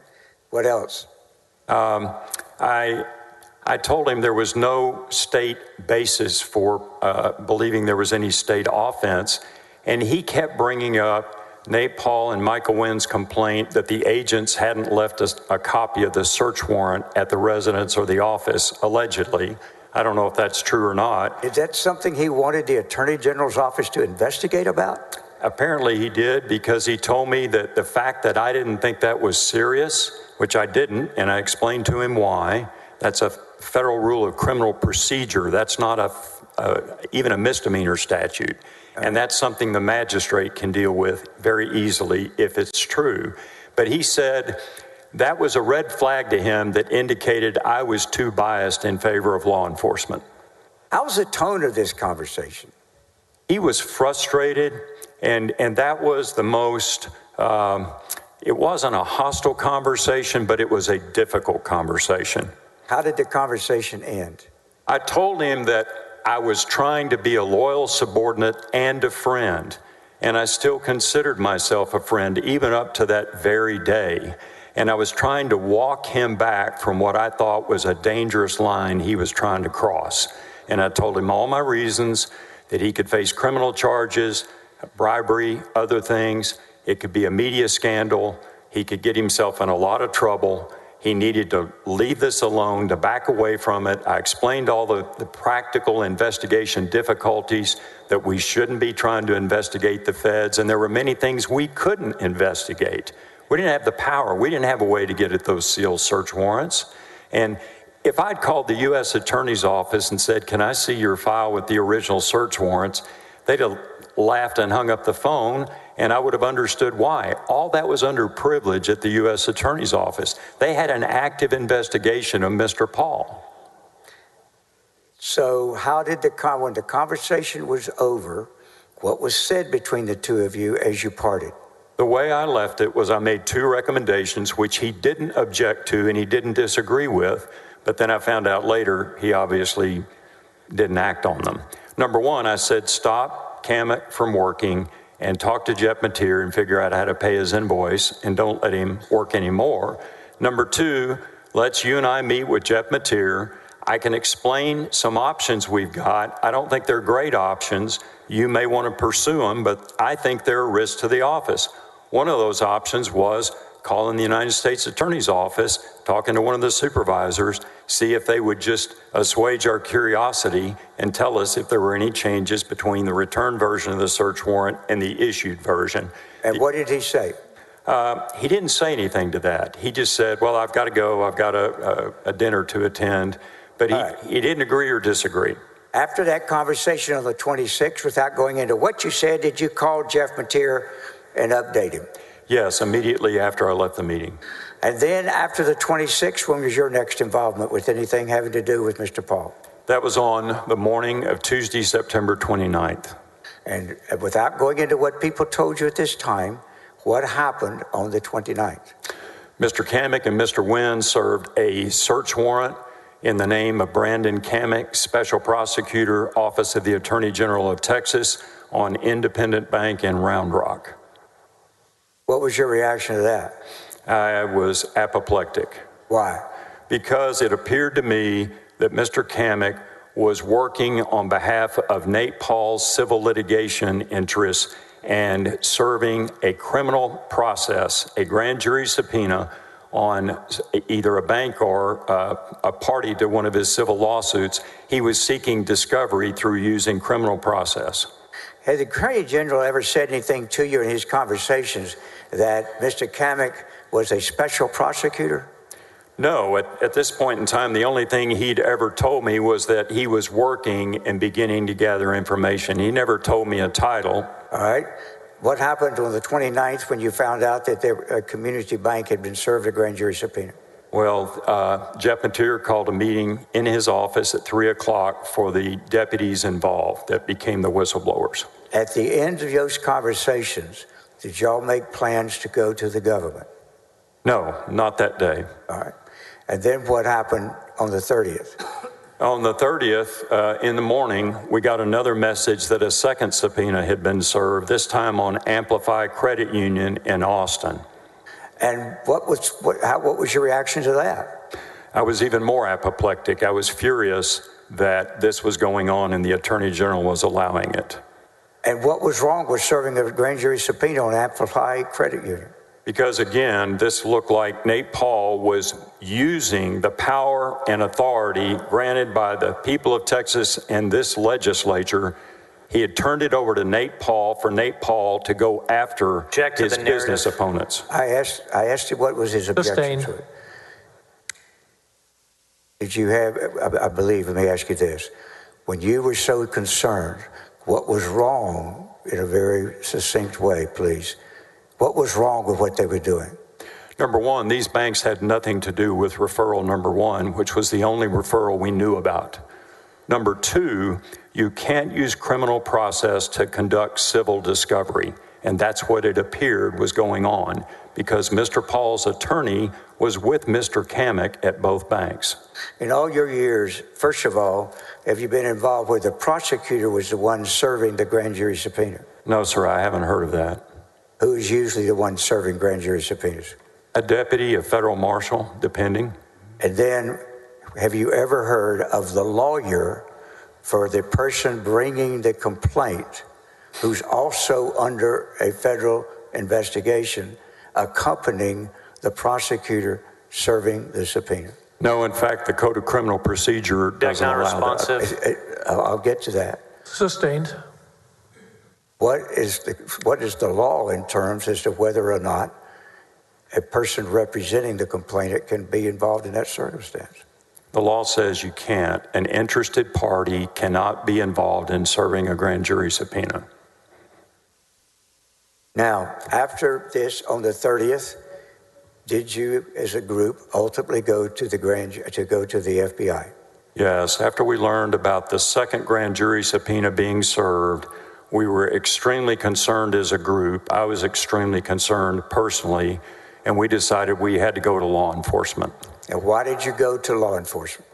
What else? I told him there was no state basis for believing there was any state offense, and he kept bringing up Nate Paul and Michael Wynn's complaint that the agents hadn't left us a copy of the search warrant at the residence or the office, allegedly. I don't know if that's true or not. Is that something he wanted the Attorney General's office to investigate about? Apparently he did, because he told me that the fact that I didn't think that was serious, which I didn't, and I explained to him why. That's a federal rule of criminal procedure. That's not even a misdemeanor statute. And that's something the magistrate can deal with very easily if it's true. But he said that was a red flag to him that indicated I was too biased in favor of law enforcement. How was the tone of this conversation? He was frustrated, and that was the most, it wasn't a hostile conversation, but it was a difficult conversation. How did the conversation end? I told him that I was trying to be a loyal subordinate and a friend, and I still considered myself a friend even up to that very day. And I was trying to walk him back from what I thought was a dangerous line he was trying to cross. And I told him all my reasons, that he could face criminal charges, bribery, other things. It could be a media scandal. He could get himself in a lot of trouble. He needed to leave this alone, to back away from it. I explained all the practical investigation difficulties, that we shouldn't be trying to investigate the feds, and there were many things we couldn't investigate. We didn't have the power. We didn't have a way to get at those sealed search warrants. And if I'd called the U.S. Attorney's Office and said, can I see your file with the original search warrants, they'd have laughed and hung up the phone, and I would have understood why. All that was under privilege at the U.S. Attorney's Office. They had an active investigation of Mr. Paul. So how did when the conversation was over, what was said between the two of you as you parted? The way I left it was I made two recommendations, which he didn't object to and he didn't disagree with, but then I found out later he obviously didn't act on them. Number one, I said, stop Kamek from working and talk to Jeff Mateer and figure out how to pay his invoice and don't let him work anymore. Number two, let's you and I meet with Jeff Mateer. I can explain some options we've got. I don't think they're great options. You may want to pursue them, but I think they're a risk to the office. One of those options was calling the United States Attorney's Office, talking to one of the supervisors, see if they would just assuage our curiosity and tell us if there were any changes between the returned version of the search warrant and the issued version. And what did he say? He didn't say anything to that. He just said, well, I've got to go. I've got a dinner to attend. But he didn't agree or disagree. After that conversation on the 26th, without going into what you said, did you call Jeff Mateer and update him? Yes, immediately after I left the meeting. And then after the 26th, when was your next involvement with anything having to do with Mr. Paul? That was on the morning of Tuesday, September 29th. And without going into what people told you at this time, what happened on the 29th? Mr. Kamek and Mr. Wynn served a search warrant in the name of Brandon Kamek, Special Prosecutor, Office of the Attorney General of Texas, on Independent Bank in Round Rock. What was your reaction to that? I was apoplectic. Why? Because it appeared to me that Mr. Kamek was working on behalf of Nate Paul's civil litigation interests and serving a criminal process, a grand jury subpoena on either a bank or a party to one of his civil lawsuits. He was seeking discovery through using criminal process. Has the Attorney General ever said anything to you in his conversations that Mr. Kamek was a special prosecutor? No, at this point in time, the only thing he'd ever told me was that he was working and beginning to gather information. He never told me a title. All right. What happened on the 29th when you found out that their community bank had been served a grand jury subpoena? Well, Jeff Mateer called a meeting in his office at 3 o'clock for the deputies involved that became the whistleblowers. At the end of those conversations, did y'all make plans to go to the government? No, not that day. All right. And then what happened on the 30th? On the 30th, in the morning, we got another message that a second subpoena had been served, this time on Amplify Credit Union in Austin. And what was your reaction to that? I was even more apoplectic. I was furious that this was going on and the Attorney General was allowing it. And what was wrong with serving a grand jury subpoena on Amplify Credit Union? Because again, this looked like Nate Paul was using the power and authority granted by the people of Texas and this legislature. He had turned it over to Nate Paul for Nate Paul to go after his business opponents. I asked you what was his objection to it. Did you have, I believe, let me ask you this. When you were so concerned, what was wrong, in a very succinct way, please, what was wrong with what they were doing? Number one, these banks had nothing to do with referral number one, which was the only referral we knew about. Number two, you can't use criminal process to conduct civil discovery. And that's what it appeared was going on because Mr. Paul's attorney was with Mr. Kamek at both banks. In all your years, first of all, have you been involved where the prosecutor was the one serving the grand jury subpoena? No, sir, I haven't heard of that. Who is usually the one serving grand jury subpoenas? A deputy, a federal marshal, depending. And then, have you ever heard of the lawyer for the person bringing the complaint who's also under a federal investigation accompanying the prosecutor serving the subpoena? No, in fact, the Code of Criminal Procedure doesn't allow that. I'll get to that. Sustained. What is the law in terms as to whether or not a person representing the complainant can be involved in that circumstance? The law says you can't. An interested party cannot be involved in serving a grand jury subpoena. Now, after this, on the 30th, did you, as a group, ultimately go to the FBI? Yes. After we learned about the second grand jury subpoena being served, we were extremely concerned as a group. I was extremely concerned personally, and we decided we had to go to law enforcement. And why did you go to law enforcement?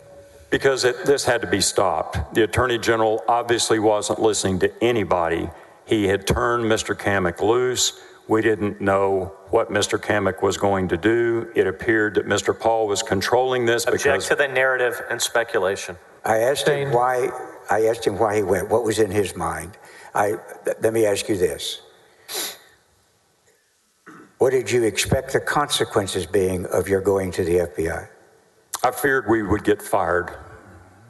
Because this had to be stopped. The Attorney General obviously wasn't listening to anybody. He had turned Mr. Kamek loose. We didn't know what Mr. Kamek was going to do. It appeared that Mr. Paul was controlling this Object to the narrative and speculation. I asked him why he went, what was in his mind. Let me ask you this. What did you expect the consequences being of your going to the FBI? I feared we would get fired.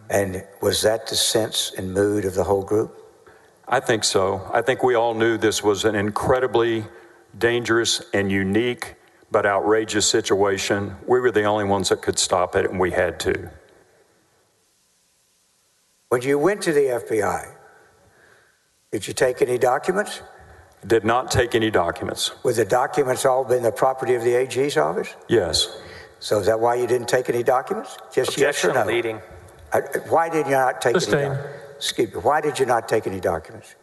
And was that the sense and mood of the whole group? I think so. I think we all knew this was an incredibly dangerous and unique but outrageous situation. We were the only ones that could stop it, and we had to. When you went to the FBI, did you take any documents? Did not take any documents. Were the documents all been the property of the AG's office? Yes. So is that why you didn't take any documents? Just Objection, yes or no? leading. Why did you not take Sustained. any documents? Excuse me, why did you not take any documents?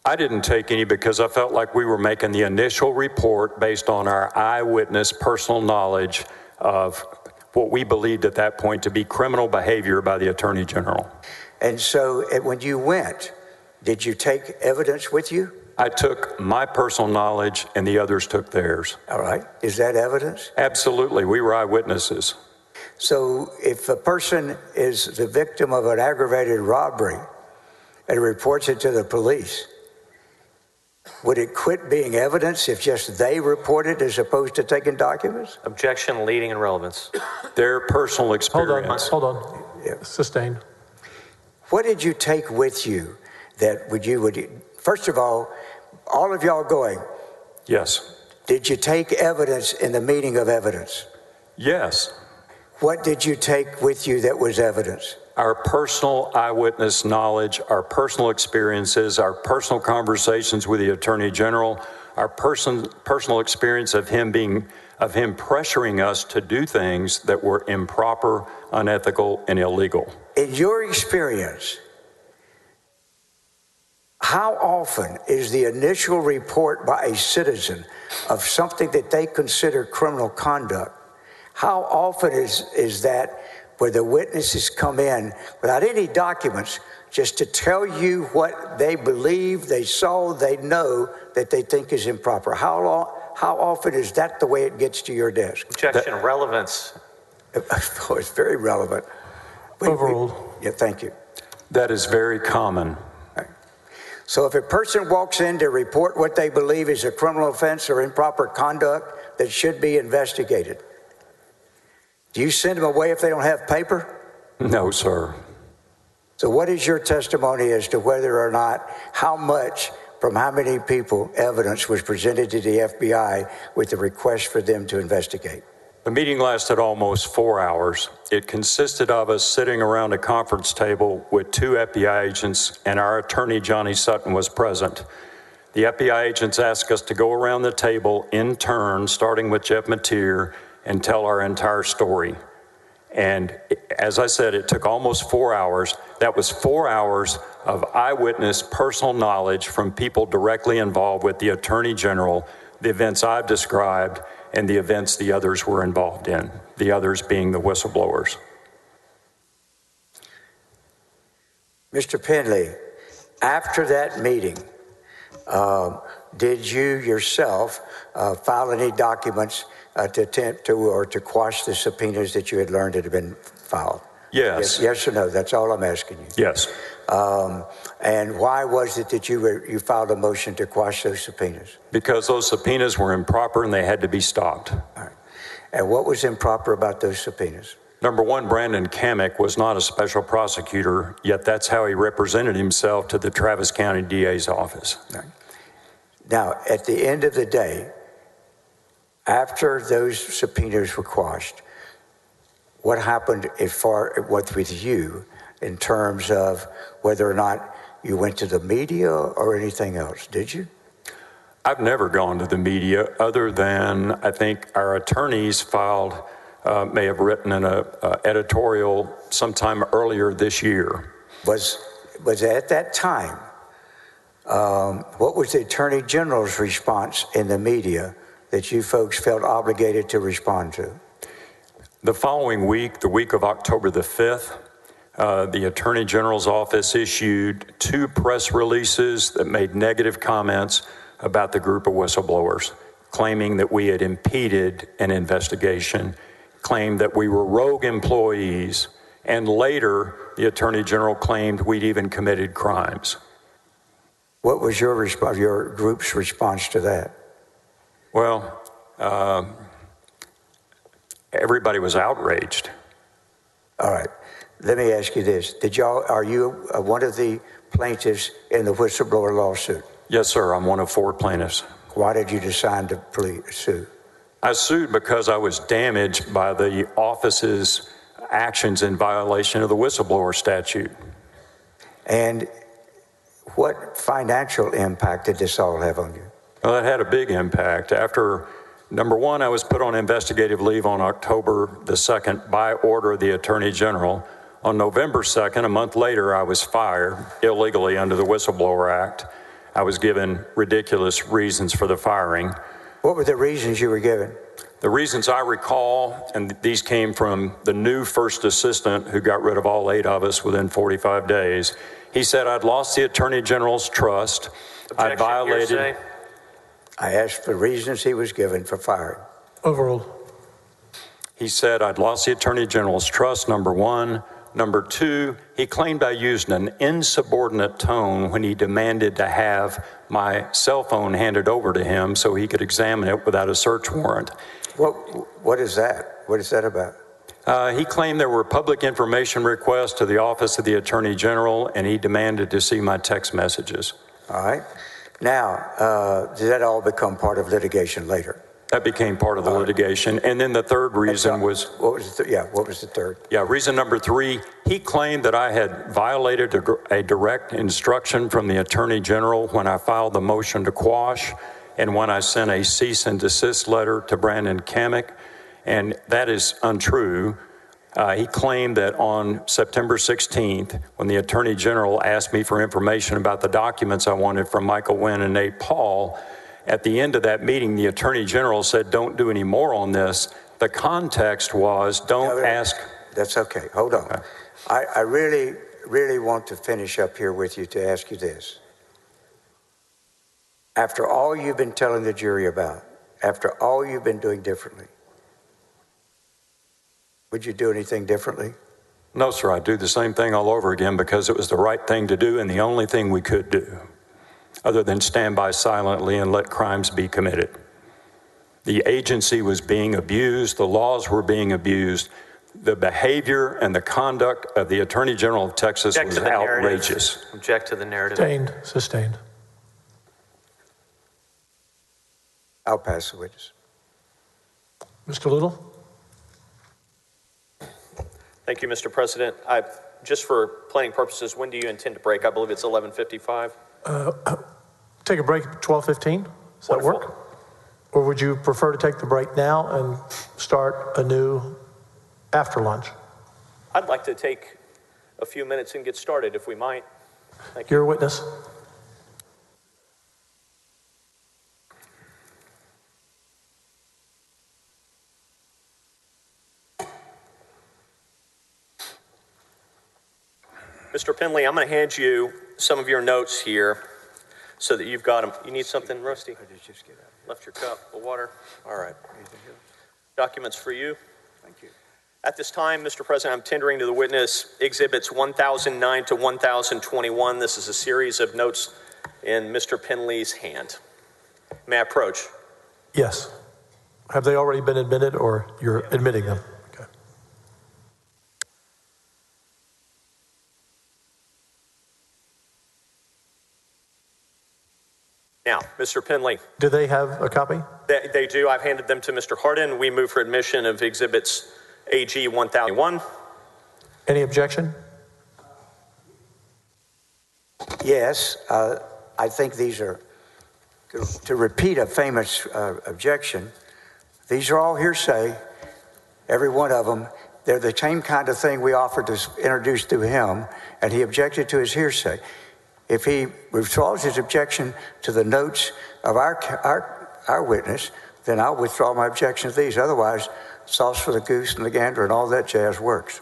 I didn't take any because I felt like we were making the initial report based on our eyewitness personal knowledge of what we believed at that point to be criminal behavior by the Attorney General. And so when you went, did you take evidence with you? I took my personal knowledge and the others took theirs. All right. Is that evidence? Absolutely. We were eyewitnesses. So if a person is the victim of an aggravated robbery and reports it to the police, would it quit being evidence if just they report it as opposed to taking documents? Objection, leading and relevance. Their personal experience. Hold on. Yeah. Sustained. What did you take with you that would first of all of y'all going? Yes. Did you take evidence in the meaning of evidence? Yes. What did you take with you that was evidence? Our personal eyewitness knowledge, our personal experiences, our personal conversations with the Attorney General, our personal experience of him pressuring us to do things that were improper, unethical, and illegal. In your experience, how often is the initial report by a citizen of something that they consider criminal conduct, how often is that where the witnesses come in without any documents just to tell you what they believe, they saw, they know that they think is improper? How often is that the way it gets to your desk? Objection, relevance. Oh, it's very relevant. Overruled. Yeah, thank you. That is very common. So if a person walks in to report what they believe is a criminal offense or improper conduct that should be investigated, do you send them away if they don't have paper? No, sir. So what is your testimony as to whether or not, how much, from how many people, evidence was presented to the FBI with the request for them to investigate? The meeting lasted almost 4 hours. It consisted of us sitting around a conference table with 2 FBI agents, and our attorney, Johnny Sutton, was present. The FBI agents asked us to go around the table in turn, starting with Jeff Mateer, and tell our entire story. And as I said, it took almost 4 hours. That was 4 hours of eyewitness personal knowledge from people directly involved with the Attorney General, the events I've described, and the events the others were involved in, the others being the whistleblowers. Mr. Penley, after that meeting, did you yourself file any documents to attempt to or to quash the subpoenas that you had learned had been filed? Yes. Yes or no? That's all I'm asking you. Yes. And why was it that you filed a motion to quash those subpoenas? Because those subpoenas were improper and they had to be stopped. All right. And what was improper about those subpoenas? Number one, Brandon Kamek was not a special prosecutor, yet that's how he represented himself to the Travis County DA's office. All right. Now, at the end of the day, after those subpoenas were quashed, what happened with you in terms of whether or not you went to the media or anything else? Did you? I've never gone to the media other than I think our attorneys may have written an editorial sometime earlier this year. Was at that time, what was the Attorney General's response in the media that you folks felt obligated to respond to? The following week, the week of October the 5th, the Attorney General's office issued 2 press releases that made negative comments about the group of whistleblowers, claiming that we had impeded an investigation, claimed that we were rogue employees, and later the Attorney General claimed we'd even committed crimes. What was your group's response to that? Well, everybody was outraged. All right. Let me ask you this. Are you one of the plaintiffs in the whistleblower lawsuit? Yes, sir. I'm one of 4 plaintiffs. Why did you decide to sue? I sued because I was damaged by the office's actions in violation of the whistleblower statute. And what financial impact did this all have on you? Well, it had a big impact. After, number one, I was put on investigative leave on October the 2nd by order of the Attorney General. On November 2nd, a month later, I was fired illegally under the Whistleblower Act. I was given ridiculous reasons for the firing. What were the reasons you were given? The reasons I recall, and these came from the new first assistant who got rid of all 8 of us within 45 days. He said I'd lost the Attorney General's trust. I'd violated. Hearsay. I asked for reasons he was given for firing. Overruled. He said I'd lost the Attorney General's trust, number one. Number two, he claimed I used an insubordinate tone when he demanded to have my cell phone handed over to him so he could examine it without a search warrant. What is that? What is that about? He claimed there were public information requests to the Office of the Attorney General, and he demanded to see my text messages. All right. Now, did that all become part of litigation later? That became part of the litigation. And then the third reason was... What was the third? Yeah, reason number three, he claimed that I had violated a direct instruction from the Attorney General when I filed the motion to quash and when I sent a cease and desist letter to Brandon Kamek, and that is untrue. He claimed that on September 16th, when the Attorney General asked me for information about the documents I wanted from Michael Wynn and Nate Paul, at the end of that meeting, the Attorney General said, don't do any more on this. The context was, don't ask. That's okay. Hold on. Okay. I really, really want to finish up here with you to ask you this. After all you've been telling the jury about, after all you've been doing differently, would you do anything differently? No, sir. I'd do the same thing all over again because it was the right thing to do and the only thing we could do, other than stand by silently and let crimes be committed. The agency was being abused. The laws were being abused. The behavior and the conduct of the Attorney General of Texas was outrageous. Object to the narrative. Sustained. I'll pass the witness. Mr. Little? Thank you, Mr. President. Just for planning purposes, when do you intend to break? I believe it's 11:55. Take a break at 12:15. Does that work? Or would you prefer to take the break now and start anew after lunch? I'd like to take a few minutes and get started, if we might. Thank you. You're a witness. Mr. Penley, I'm going to hand you some of your notes here so that you've got them. You need something, Rusty? Just get out. Left your cup of water? All right. Documents for you. Thank you. At this time, Mr. President, I'm tendering to the witness exhibits 1009 to 1021. This is a series of notes in Mr. Penley's hand. May I approach? Yes. Have they already been admitted or you're admitting them? Okay. Now, Mr. Penley. Do they have a copy? They do. I've handed them to Mr. Hardin. We move for admission of exhibits AG 1001. Any objection? Yes, I think these are, to repeat a famous objection, these are all hearsay, every one of them. They're the same kind of thing we offered to introduce to him, and he objected to his hearsay. If he withdraws his objection to the notes of our witness, then I'll withdraw my objection to these. Otherwise, sauce for the goose and the gander and all that jazz works.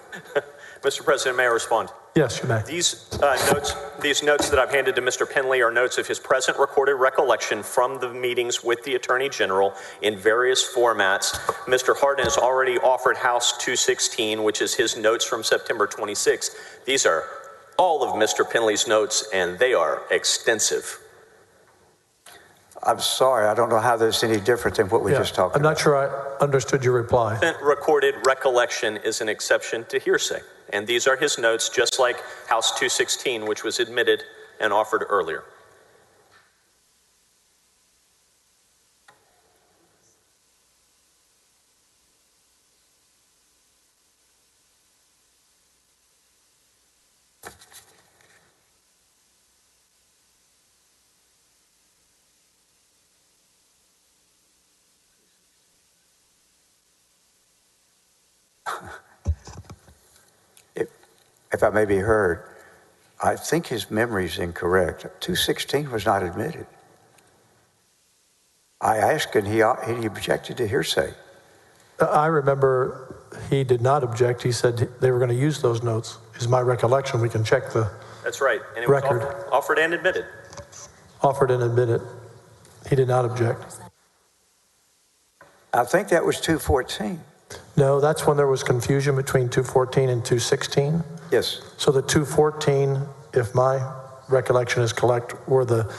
Mr. President, may I respond? Yes, you may. These notes that I've handed to Mr. Penley are notes of his present recorded recollection from the meetings with the Attorney General in various formats. Mr. Hardin has already offered House 216, which is his notes from September 26. These are all of Mr. Penley's notes, and they are extensive. I'm sorry, I don't know how this is any different than what we just talked about. I'm not sure I understood your reply. Recorded recollection is an exception to hearsay, and these are his notes, just like House 216, which was admitted and offered earlier. If I may be heard, I think his memory is incorrect. 216 was not admitted. I asked and he objected to hearsay. I remember he did not object. He said they were going to use those notes, is my recollection. We can check the That's right. And it record. was offered and admitted. Offered and admitted. He did not object. I think that was 214. No, that's when there was confusion between 214 and 216. Yes. So the 214, if my recollection is correct, were the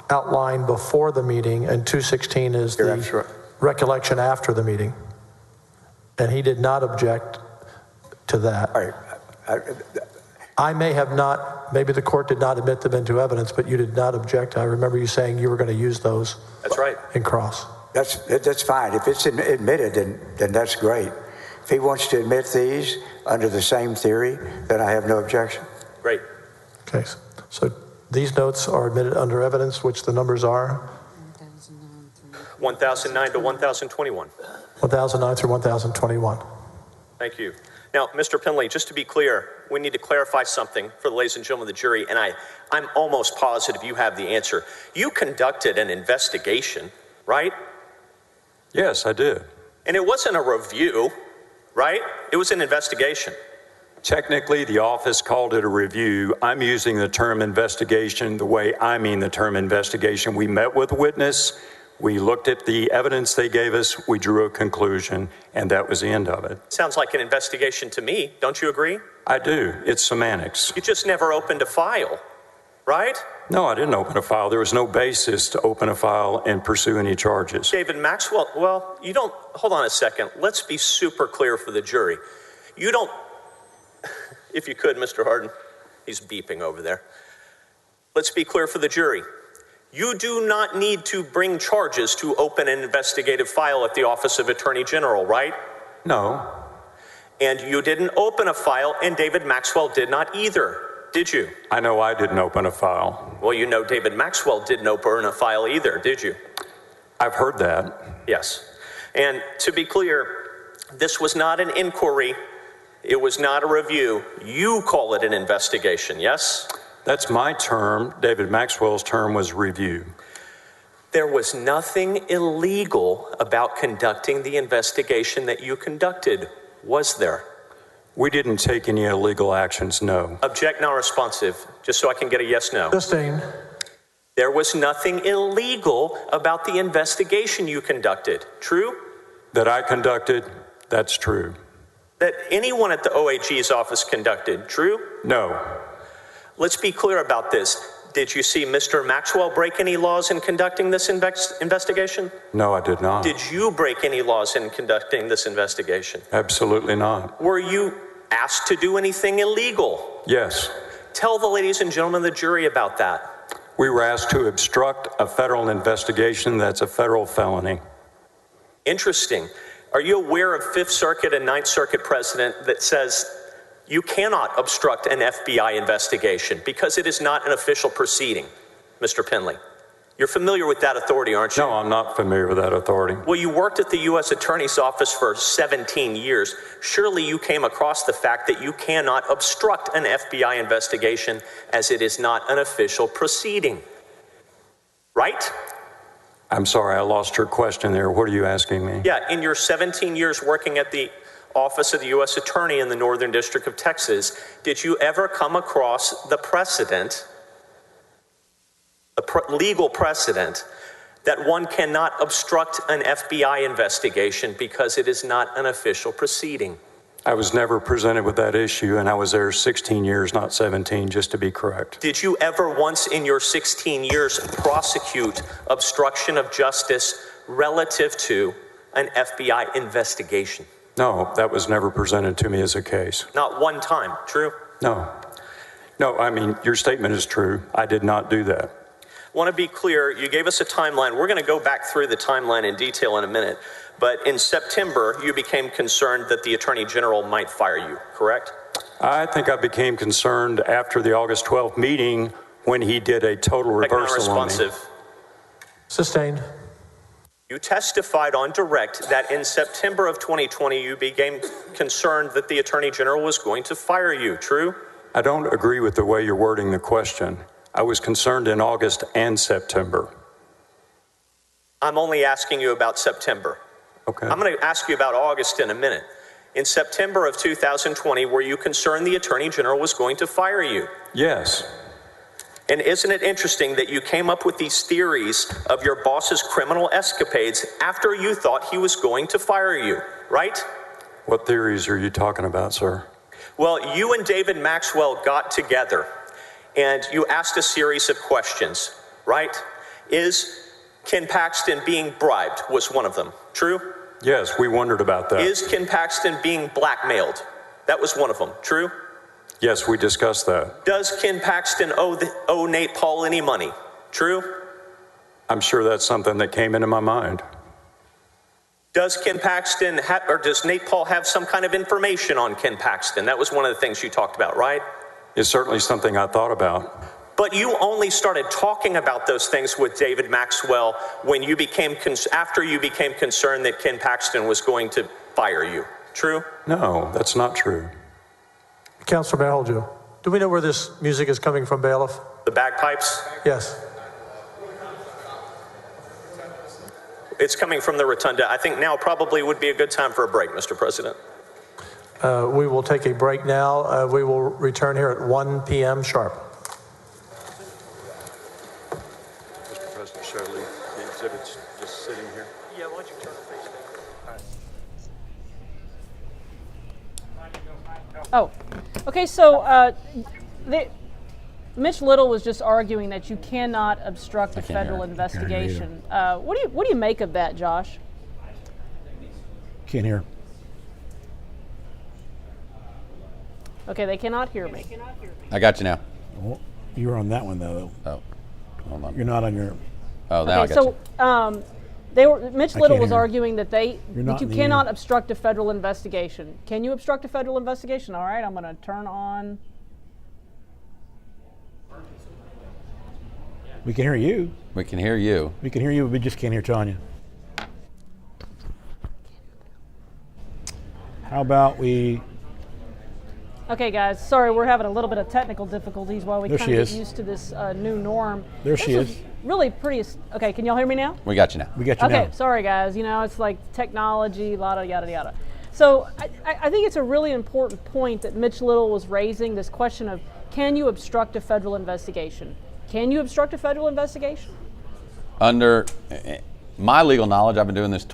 outline before the meeting, and 216 is the recollection after the meeting. And he did not object to that. All right. I may have not, maybe the court did not admit them into evidence, but you did not object. I remember you saying you were going to use those. That's right. In cross. That's fine. If it's admitted, then that's great. If he wants to admit these under the same theory, then I have no objection. Great. Okay, so these notes are admitted under evidence, which the numbers are 1009 to 1021. 1009 through 1021. Thank you. Now, Mr. Pinley, just to be clear, we need to clarify something for the ladies and gentlemen of the jury, and I'm almost positive you have the answer. You conducted an investigation, right? Yes, I did. And it wasn't a review, right? It was an investigation. Technically, the office called it a review. I'm using the term investigation the way I mean the term investigation. We met with a witness. We looked at the evidence they gave us. We drew a conclusion, and that was the end of it. Sounds like an investigation to me. Don't you agree? I do. It's semantics. You just never opened a file, right? No, I didn't open a file. There was no basis to open a file and pursue any charges. David Maxwell, well, you don't, hold on a second. Let's be super clear for the jury. You don't, if you could, Mr. Harden, he's beeping over there. Let's be clear for the jury. You do not need to bring charges to open an investigative file at the Office of Attorney General, right? No. And you didn't open a file, and David Maxwell did not either, did you? I know I didn't open a file. Well, you know David Maxwell didn't open a file either, did you? I've heard that. Yes. And to be clear, this was not an inquiry. It was not a review. You call it an investigation, yes? That's my term. David Maxwell's term was review. There was nothing illegal about conducting the investigation that you conducted, was there? We didn't take any illegal actions, no. Object non-responsive, just so I can get a yes/no. Sustained. There was nothing illegal about the investigation you conducted, true? That I conducted, that's true. That anyone at the OAG's office conducted, true? No. Let's be clear about this. Did you see Mr. Maxwell break any laws in conducting this investigation? No, I did not. Did you break any laws in conducting this investigation? Absolutely not. Were you asked to do anything illegal? Yes. Tell the ladies and gentlemen of the jury about that. We were asked to obstruct a federal investigation. That's a federal felony. Interesting. Are you aware of Fifth Circuit and Ninth Circuit precedent that says you cannot obstruct an FBI investigation because it is not an official proceeding, Mr. Pinley? You're familiar with that authority, aren't you? No, I'm not familiar with that authority. Well, you worked at the U.S. Attorney's Office for 17 years. Surely you came across the fact that you cannot obstruct an FBI investigation as it is not an official proceeding, right? I'm sorry, I lost your question there. What are you asking me? Yeah, in your 17 years working at the Office of the U.S. Attorney in the Northern District of Texas, did you ever come across the precedent, legal precedent, that one cannot obstruct an FBI investigation because it is not an official proceeding? I was never presented with that issue, and I was there 16 years, not 17, just to be correct. Did you ever once in your 16 years prosecute obstruction of justice relative to an FBI investigation? No, that was never presented to me as a case. Not one time, true? No. No, I mean, your statement is true. I did not do that. I want to be clear, you gave us a timeline. We're going to go back through the timeline in detail in a minute. But in September, you became concerned that the Attorney General might fire you, correct? I think I became concerned after the August 12th meeting when he did a total reversal on me. Sustained. You testified on direct that in September of 2020, you became concerned that the Attorney General was going to fire you, true? I don't agree with the way you're wording the question. I was concerned in August and September. I'm only asking you about September. Okay. I'm going to ask you about August in a minute. In September of 2020, were you concerned the Attorney General was going to fire you? Yes. And isn't it interesting that you came up with these theories of your boss's criminal escapades after you thought he was going to fire you, right? What theories are you talking about, sir? Well, you and David Maxwell got together and you asked a series of questions, right? Is Ken Paxton being bribed was one of them, true? Yes, we wondered about that. Is Ken Paxton being blackmailed? That was one of them, true? Yes, we discussed that. Does Ken Paxton owe Nate Paul any money? True? I'm sure that's something that came into my mind. Does Ken Paxton or does Nate Paul have some kind of information on Ken Paxton? That was one of the things you talked about, right? It's certainly something I thought about. But you only started talking about those things with David Maxwell when you became after you became concerned that Ken Paxton was going to fire you. True? No, that's not true. Councilor, may I hold you? Do we know where this music is coming from, bailiff? The bagpipes? Yes. It's coming from the rotunda. I think now probably would be a good time for a break, Mr. President. We will take a break now. We will return here at 1 p.m. sharp. Mr. President, should I leave the exhibits just sitting here? Yeah, why don't you turn the face down? Oh, okay. So Mitch Little was just arguing that you cannot obstruct a federal investigation. What do you make of that, Josh? Can't hear. Okay, they cannot hear me. I got you now. Well, you're on that one though. Oh, hold on. You're not on your. Oh, now Okay, I got you. Mitch I Little can't was hear. arguing that that not you in the cannot air. obstruct a federal investigation. Can you obstruct a federal investigation? All right, I'm going to turn on. We can hear you. We can hear you. We can hear you, but we just can't hear Tanya. How about we? Okay, guys, sorry, we're having a little bit of technical difficulties while we There kind she of get is. used to this new norm. There This she is. Really pretty. Okay, can y'all hear me now? We got you now. We got you Okay, now. sorry guys. You know, it's like technology, yada yada yada. So I think it's a really important point that Mitch Little was raising, this question of can you obstruct a federal investigation? Can you obstruct a federal investigation? Under my legal knowledge, I've been doing this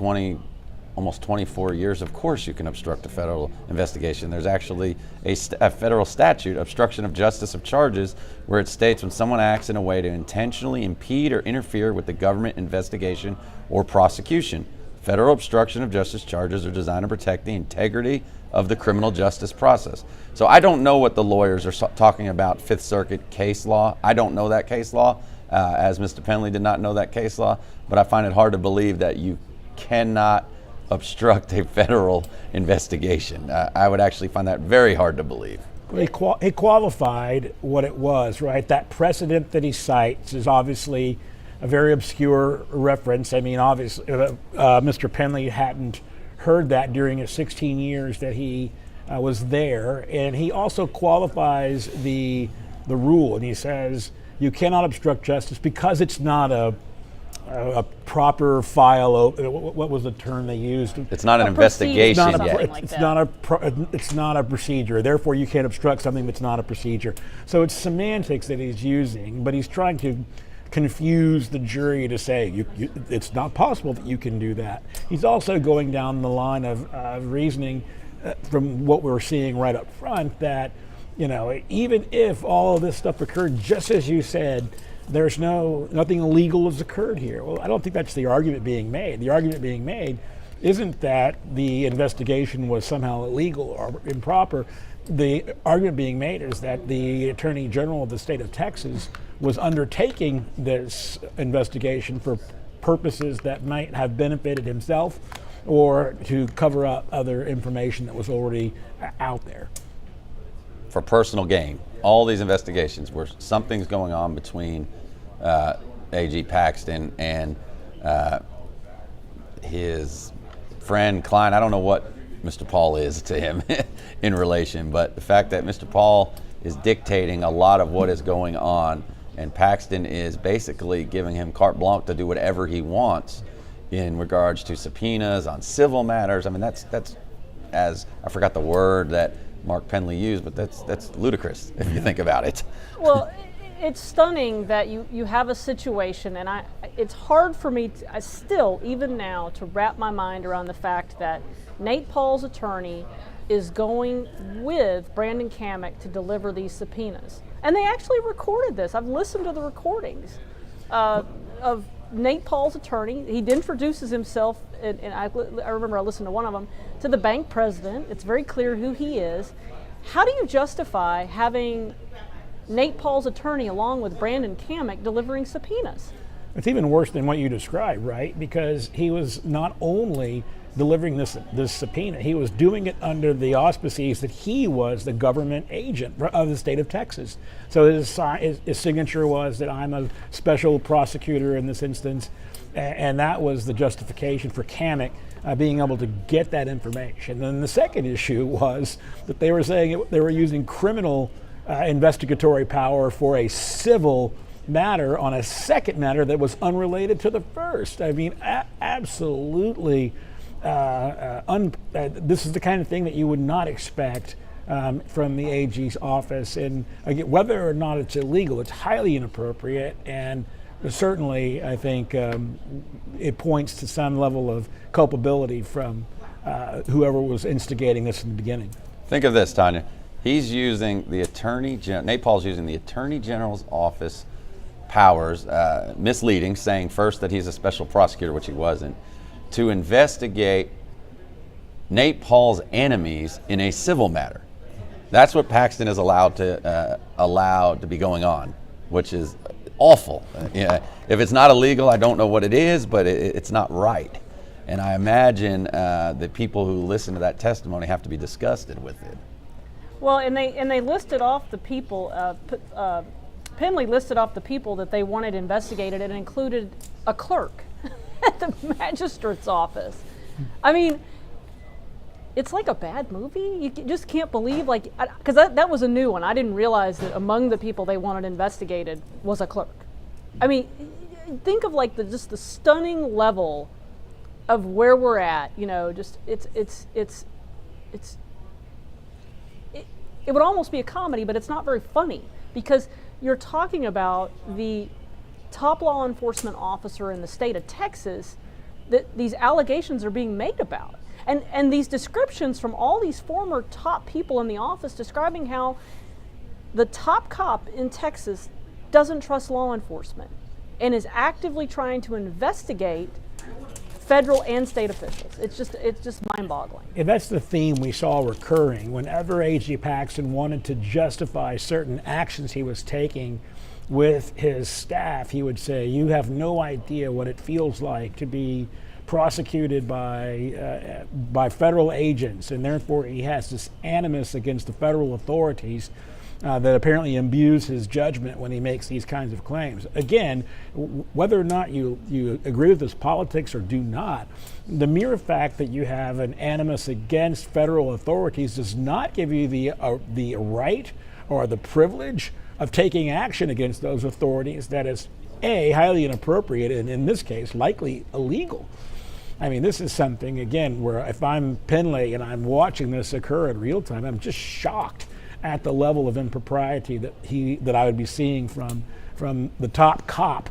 almost 24 years. Of course you can obstruct a federal investigation. There's actually a federal statute, obstruction of justice of charges, where it states when someone acts in a way to intentionally impede or interfere with the government investigation or prosecution. Federal obstruction of justice charges are designed to protect the integrity of the criminal justice process. So I don't know what the lawyers are talking about Fifth Circuit case law. I don't know that case law, as Mr. Penley did not know that case law, but I find it hard to believe that you cannot obstruct a federal investigation. I would actually find that very hard to believe. Well, he qualified what it was, right? That precedent that he cites is obviously a very obscure reference. I mean, obviously, Mr. Penley hadn't heard that during his 16 years that he was there, and he also qualifies the rule, and he says you cannot obstruct justice because it's not a proper file. What was the term they used? It's not an investigation yet. It's not a procedure. Therefore, you can't obstruct something that's not a procedure. So it's semantics that he's using, but he's trying to confuse the jury to say it's not possible that you can do that. He's also going down the line of reasoning from what we're seeing right up front that, you know, even if all of this stuff occurred just as you said, there's nothing illegal has occurred here. Well, I don't think that's the argument being made. The argument being made isn't that the investigation was somehow illegal or improper. The argument being made is that the Attorney General of the state of Texas was undertaking this investigation for purposes that might have benefited himself or to cover up other information that was already out there. For personal gain. All these investigations where something's going on between A.G. Paxton and his friend, client. I don't know what Mr. Paul is to him in relation, but the fact that Mr. Paul is dictating a lot of what is going on and Paxton is basically giving him carte blanche to do whatever he wants in regards to subpoenas on civil matters. I mean, that's as I forgot the word that Mark Penley used, but that's ludicrous if you think about it. Well, it's stunning that you have a situation, and it's hard for me still, even now, to wrap my mind around the fact that Nate Paul's attorney is going with Brandon Kamek to deliver these subpoenas. And they actually recorded this. I've listened to the recordings of Nate Paul's attorney. He introduces himself, and I remember I listened to one of them, to the bank president. It's very clear who he is. How do you justify having Nate Paul's attorney along with Brandon Kamek delivering subpoenas? It's even worse than what you described, right? Because he was not only delivering this subpoena, he was doing it under the auspices that he was the government agent of the state of Texas. So his signature was that I'm a special prosecutor in this instance, and that was the justification for Kamek being able to get that information. And then the second issue was that they were saying they were using criminal investigatory power for a civil matter on a second matter that was unrelated to the first. I mean, absolutely. This is the kind of thing that you would not expect from the AG's office. And again, whether or not it's illegal, it's highly inappropriate. And certainly, I think it points to some level of culpability from whoever was instigating this in the beginning. Think of this, Tanya. He's using the Attorney General, Nate Paul's using the Attorney General's office powers, misleading, saying first that he's a special prosecutor, which he wasn't, to investigate Nate Paul's enemies in a civil matter. That's what Paxton is allowed to be going on, which is awful. If it's not illegal, I don't know what it is, but it's not right. And I imagine the people who listen to that testimony have to be disgusted with it. Well, and they listed off the people. Penley listed off the people that they wanted investigated, and included a clerk at the magistrate's office. I mean, it's like a bad movie. You just can't believe, because that was a new one. I didn't realize that among the people they wanted investigated was a clerk. I mean, think of just the stunning level of where we're at. You know, just it would almost be a comedy, but it's not very funny, because you're talking about the top law enforcement officer in the state of Texas that these allegations are being made about. And these descriptions from all these former top people in the office describing how the top cop in Texas doesn't trust law enforcement and is actively trying to investigate federal and state officials. It's just mind-boggling. Yeah, that's the theme we saw recurring. Whenever A.G. Paxton wanted to justify certain actions he was taking with his staff, he would say, "You have no idea what it feels like to be prosecuted by federal agents," and therefore he has this animus against the federal authorities that apparently imbues his judgment when he makes these kinds of claims. Again, whether or not you agree with his politics or do not, the mere fact that you have an animus against federal authorities does not give you the right or the privilege of taking action against those authorities that is A, highly inappropriate, and in this case, likely illegal. I mean, this is something, again, where if I'm Penley and I'm watching this occur in real time, I'm just shocked at the level of impropriety that I would be seeing from the top cop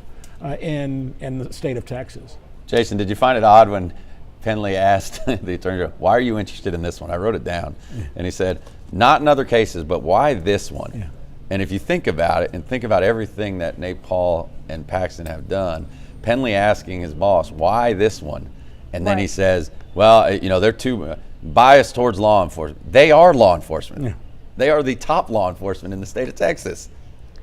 in the state of Texas. Jason, did you find it odd when Penley asked the attorney general, "Why are you interested in this one?" I wrote it down. Yeah. And he said, "Not in other cases, but why this one?" Yeah. And if you think about it and think about everything that Nate Paul and Paxton have done, Penley asking his boss, "Why this one?" And then he says, "Well, they're too biased towards law enforcement." They are law enforcement. Yeah. They are the top law enforcement in the state of Texas,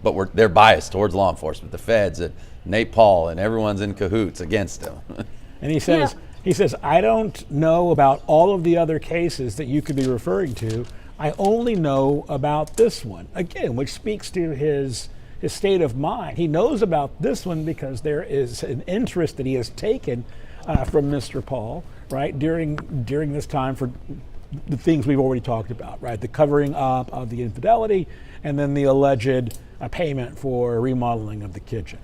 but they're biased towards law enforcement. The feds, Nate Paul, and everyone's in cahoots against him. And he says, "I don't know about all of the other cases that you could be referring to. I only know about this one." Again, which speaks to his state of mind. He knows about this one because there is an interest that he has taken from Mr. Paul, right, during this time for the things we've already talked about, right? The covering up of the infidelity, and then the alleged payment for remodeling of the kitchen.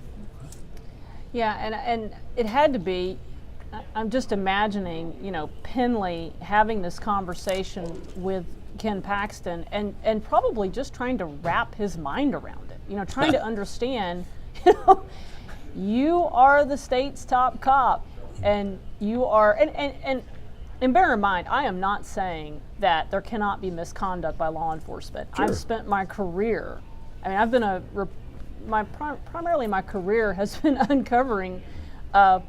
Yeah, and it had to be, I'm just imagining, Penley having this conversation with Ken Paxton and probably just trying to wrap his mind around it, trying to understand, you are the state's top cop, and you are, and And bear in mind, I am not saying that there cannot be misconduct by law enforcement. Sure. I've spent my career, I mean, I've been primarily my career has been uncovering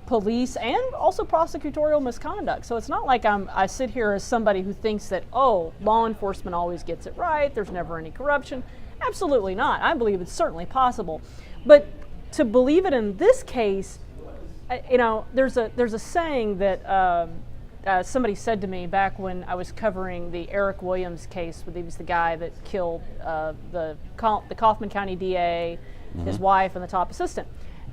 police and also prosecutorial misconduct. So it's not like I sit here as somebody who thinks that, oh, law enforcement always gets it right, there's never any corruption. Absolutely not. I believe it's certainly possible. But to believe it in this case, there's a saying that somebody said to me back when I was covering the Eric Williams case. He was the guy that killed the Kaufman County DA, his wife, and the top assistant.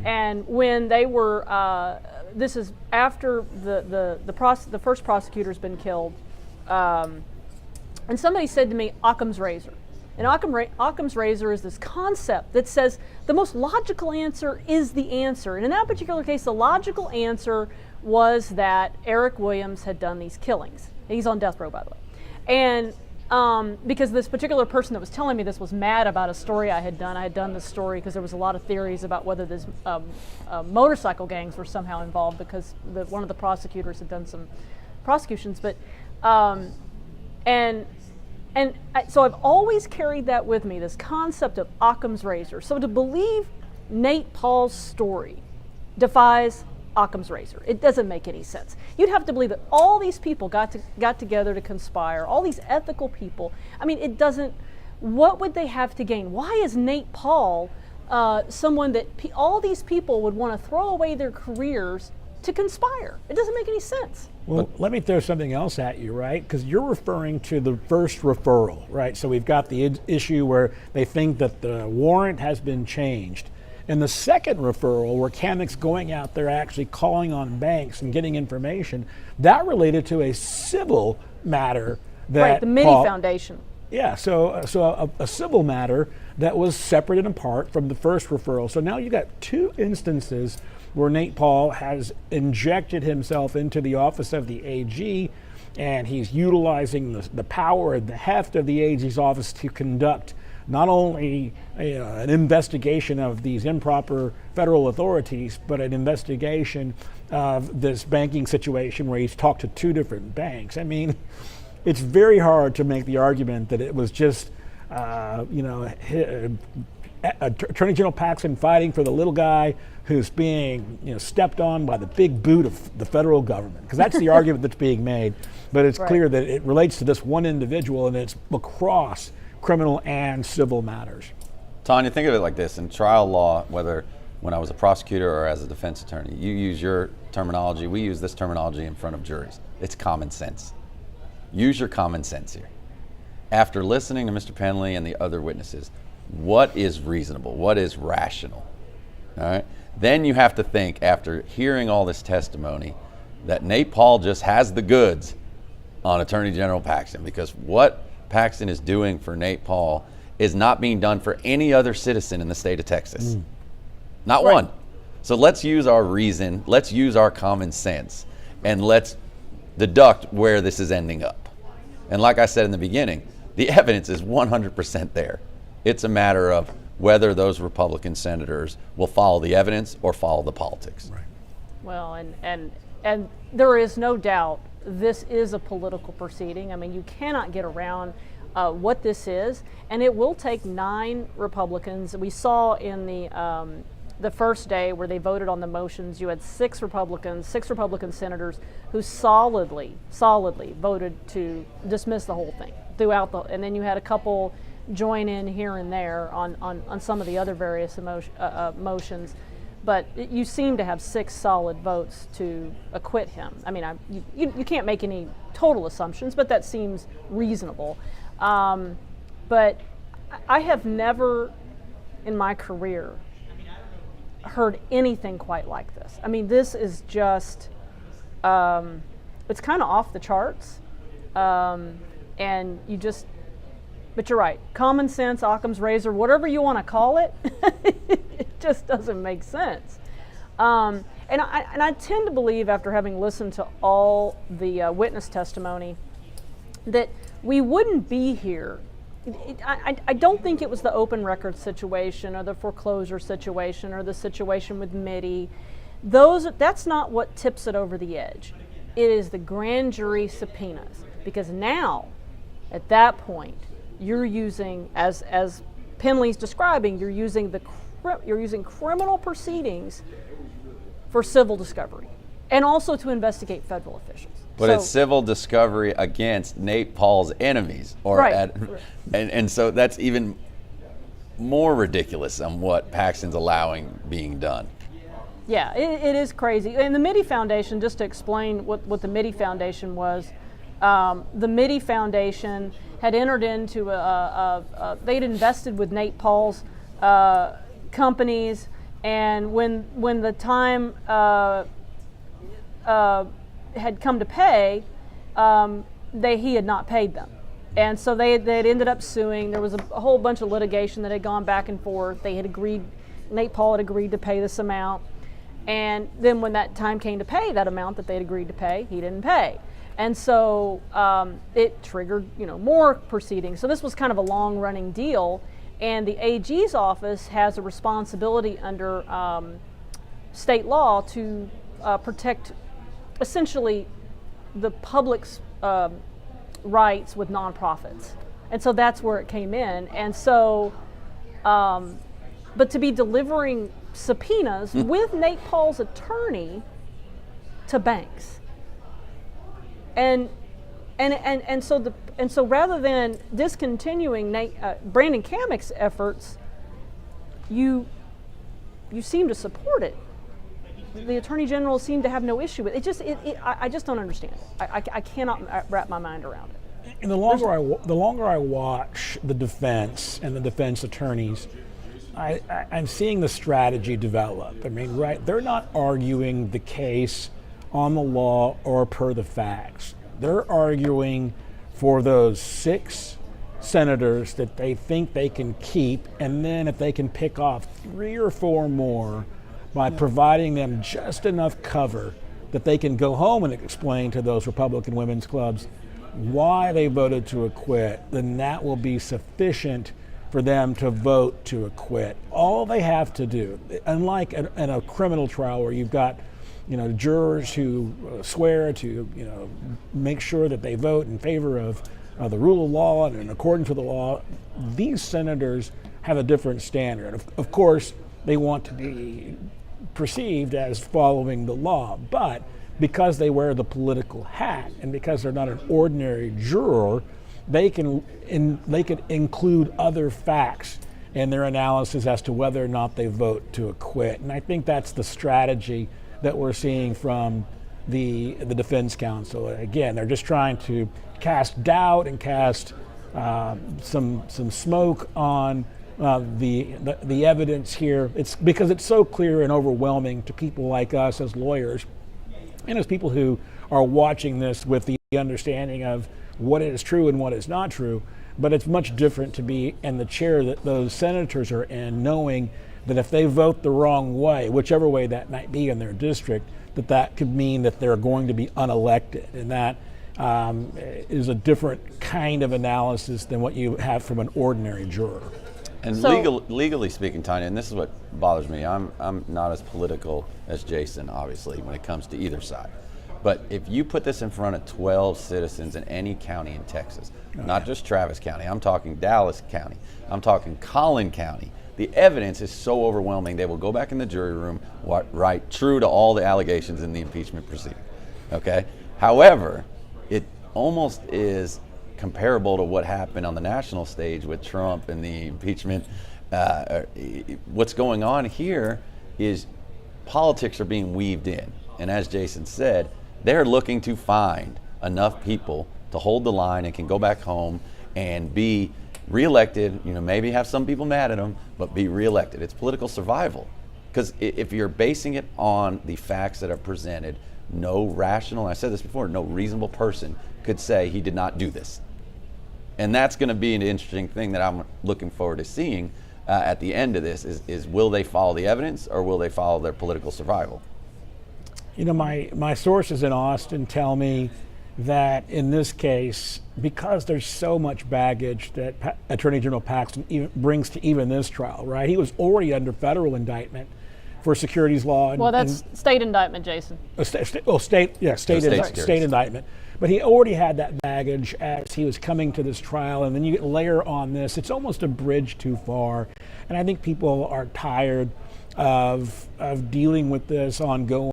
And when they were, this is after the first prosecutor's been killed, and somebody said to me, Occam's razor. And Occam's razor is this concept that says the most logical answer is the answer. And in that particular case, the logical answer was that Eric Williams had done these killings. He's on death row, by the way. And because this particular person that was telling me this was mad about a story I had done this story because there was a lot of theories about whether this motorcycle gangs were somehow involved because one of the prosecutors had done some prosecutions. But so I've always carried that with me, this concept of Occam's razor. So to believe Nate Paul's story defies Occam's razor. It doesn't make any sense. You'd have to believe that all these people got together to conspire, all these ethical people. I mean, it doesn't, what would they have to gain? Why is Nate Paul someone that all these people would want to throw away their careers to conspire? It doesn't make any sense. Well, let me throw something else at you, right? Because you're referring to the first referral, right? So we've got the issue where they think that the warrant has been changed. And the second referral, where Kamek's going out there actually calling on banks and getting information, that related to a civil matter that right, the Mini Foundation. Yeah, so a civil matter that was separate and apart from the first referral. So now you got two instances where Nate Paul has injected himself into the office of the AG, and he's utilizing the power and the heft of the AG's office to conduct not only an investigation of these improper federal authorities, but an investigation of this banking situation where he's talked to two different banks. I mean, it's very hard to make the argument that it was just, Attorney General Paxton fighting for the little guy who's being stepped on by the big boot of the federal government, because that's the argument that's being made. But it's clear that it relates to this one individual, and it's across criminal and civil matters. Tanya, think of it like this. In trial law, whether when I was a prosecutor or as a defense attorney, you use your terminology, we use this terminology in front of juries. It's common sense. Use your common sense here. After listening to Mr. Penley and the other witnesses, what is reasonable? What is rational? All right. Then you have to think, after hearing all this testimony, that Nate Paul just has the goods on Attorney General Paxton, because what Paxton is doing for Nate Paul is not being done for any other citizen in the state of Texas. Not one. So let's use our reason, let's use our common sense, and let's deduct where this is ending up. And like I said in the beginning, the evidence is 100% there. It's a matter of whether those Republican senators will follow the evidence or follow the politics. Right. Well, and there is no doubt this is a political proceeding. I mean, you cannot get around what this is, and it will take 9 Republicans. We saw in the first day where they voted on the motions, you had 6 Republican senators who solidly voted to dismiss the whole thing and then you had a couple join in here and there on some of the other various motions. But you seem to have 6 solid votes to acquit him. I mean, you can't make any total assumptions, but that seems reasonable. But I have never in my career heard anything quite like this. I mean, this is just, it's kind of off the charts. And but you're right, common sense, Occam's razor, whatever you want to call it, it just doesn't make sense. And I tend to believe, after having listened to all the witness testimony, that we wouldn't be here. I don't think it was the open record situation or the foreclosure situation or the situation with Mitty. That's not what tips it over the edge. It is the grand jury subpoenas, because now, at that point, you're using, as Penley's describing, you're using criminal proceedings for civil discovery, and also to investigate federal officials. But it's civil discovery against Nate Paul's enemies, and so that's even more ridiculous than what Paxton's allowing being done. Yeah, it is crazy. And the Mitty Foundation, just to explain what the Mitty Foundation was, the Mitty Foundation had entered into they'd invested with Nate Paul's companies, and when the time had come to pay, he had not paid them. And so they'd ended up suing. There was a whole bunch of litigation that had gone back and forth. They had agreed, Nate Paul had agreed to pay this amount. And then when that time came to pay that amount that they'd agreed to pay, he didn't pay. And so it triggered, more proceedings. So this was kind of a long-running deal. And the AG's office has a responsibility under state law to protect essentially the public's rights with nonprofits. And so that's where it came in. And so, but to be delivering subpoenas with Nate Paul's attorney to banks. And so rather than discontinuing Brandon Kamek's efforts, you seem to support it. The Attorney General seemed to have no issue with it. I just don't understand it. I cannot wrap my mind around it. And the longer I watch the defense and the defense attorneys, I'm seeing the strategy develop. I mean, they're not arguing the case on the law or per the facts. They're arguing for those 6 senators that they think they can keep, and then if they can pick off 3 or 4 more by providing them just enough cover that they can go home and explain to those Republican women's clubs why they voted to acquit, then that will be sufficient for them to vote to acquit. All they have to do, unlike in a criminal trial where you've got jurors who swear to make sure that they vote in favor of the rule of law and in accordance with the law, these senators have a different standard. Of course, they want to be perceived as following the law, but because they wear the political hat and because they're not an ordinary juror, they can include other facts in their analysis as to whether or not they vote to acquit. And I think that's the strategy that we're seeing from the defense counsel. Again, they're just trying to cast doubt and cast some smoke on the evidence here. It's because it's so clear and overwhelming to people like us as lawyers and as people who are watching this with the understanding of what is true and what is not true. But it's much different to be in the chair that those senators are in, knowing that if they vote the wrong way, whichever way that might be in their district, that could mean that they're going to be unelected. And that is a different kind of analysis than what you have from an ordinary juror. And legally speaking, Tanya, and this is what bothers me, I'm not as political as Jason, obviously, when it comes to either side. But if you put this in front of 12 citizens in any county in Texas, not just Travis County, I'm talking Dallas County, I'm talking Collin County, the evidence is so overwhelming they will go back in the jury room, right, true to all the allegations in the impeachment proceeding. Okay? However, it almost is comparable to what happened on the national stage with Trump and the impeachment. What's going on here is politics are being weaved in. And as Jason said, they're looking to find enough people to hold the line and can go back home and be reelected, maybe have some people mad at them, but be reelected. It's political survival. Because if you're basing it on the facts that are presented, no rational, I said this before, no reasonable person could say he did not do this. And that's going to be an interesting thing that I'm looking forward to seeing at the end of this is will they follow the evidence or will they follow their political survival? My sources in Austin tell me that in this case, because there's so much baggage that Attorney General Paxton brings to even this trial, right? He was already under federal indictment for securities law. Well, that's state indictment, Jason. State indictment. But he already had that baggage as he was coming to this trial, and then you layer on this. It's almost a bridge too far, and I think people are tired of dealing with this ongoing.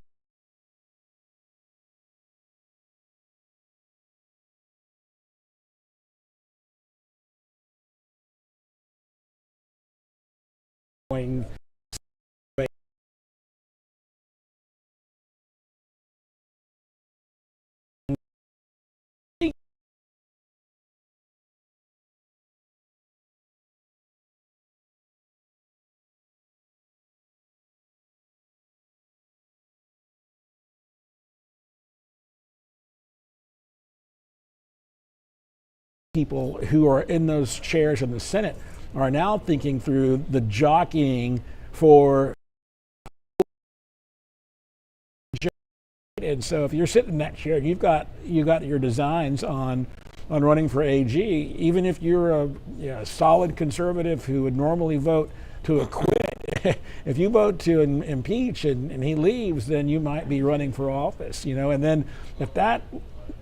People who are in those chairs in the Senate are now thinking through the jockeying for. And so if you're sitting in that chair, you've got your designs on running for AG. Even if you're a solid conservative who would normally vote to acquit, if you vote to impeach and he leaves, then you might be running for office. And then if that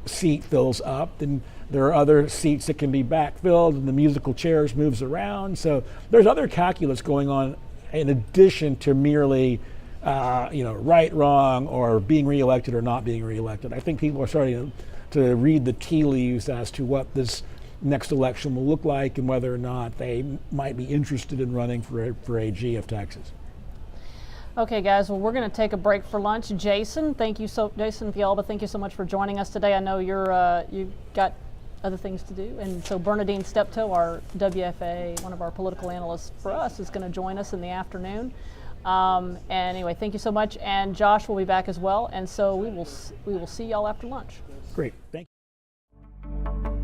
seat fills up, then there are other seats that can be backfilled, and the musical chairs moves around. So there's other calculus going on in addition to merely right, wrong, or being reelected or not being reelected. I think people are starting to read the tea leaves as to what this next election will look like and whether or not they might be interested in running for AG of Texas. Okay, guys. Well, we're going to take a break for lunch. Jason Fialba, thank you so much for joining us today. I know you've got other things to do, and so Bernadine Steptoe, our WFA, one of our political analysts for us, is going to join us in the afternoon. And anyway, thank you so much, and Josh will be back as well, and so we will see y'all after lunch. Great, thank you.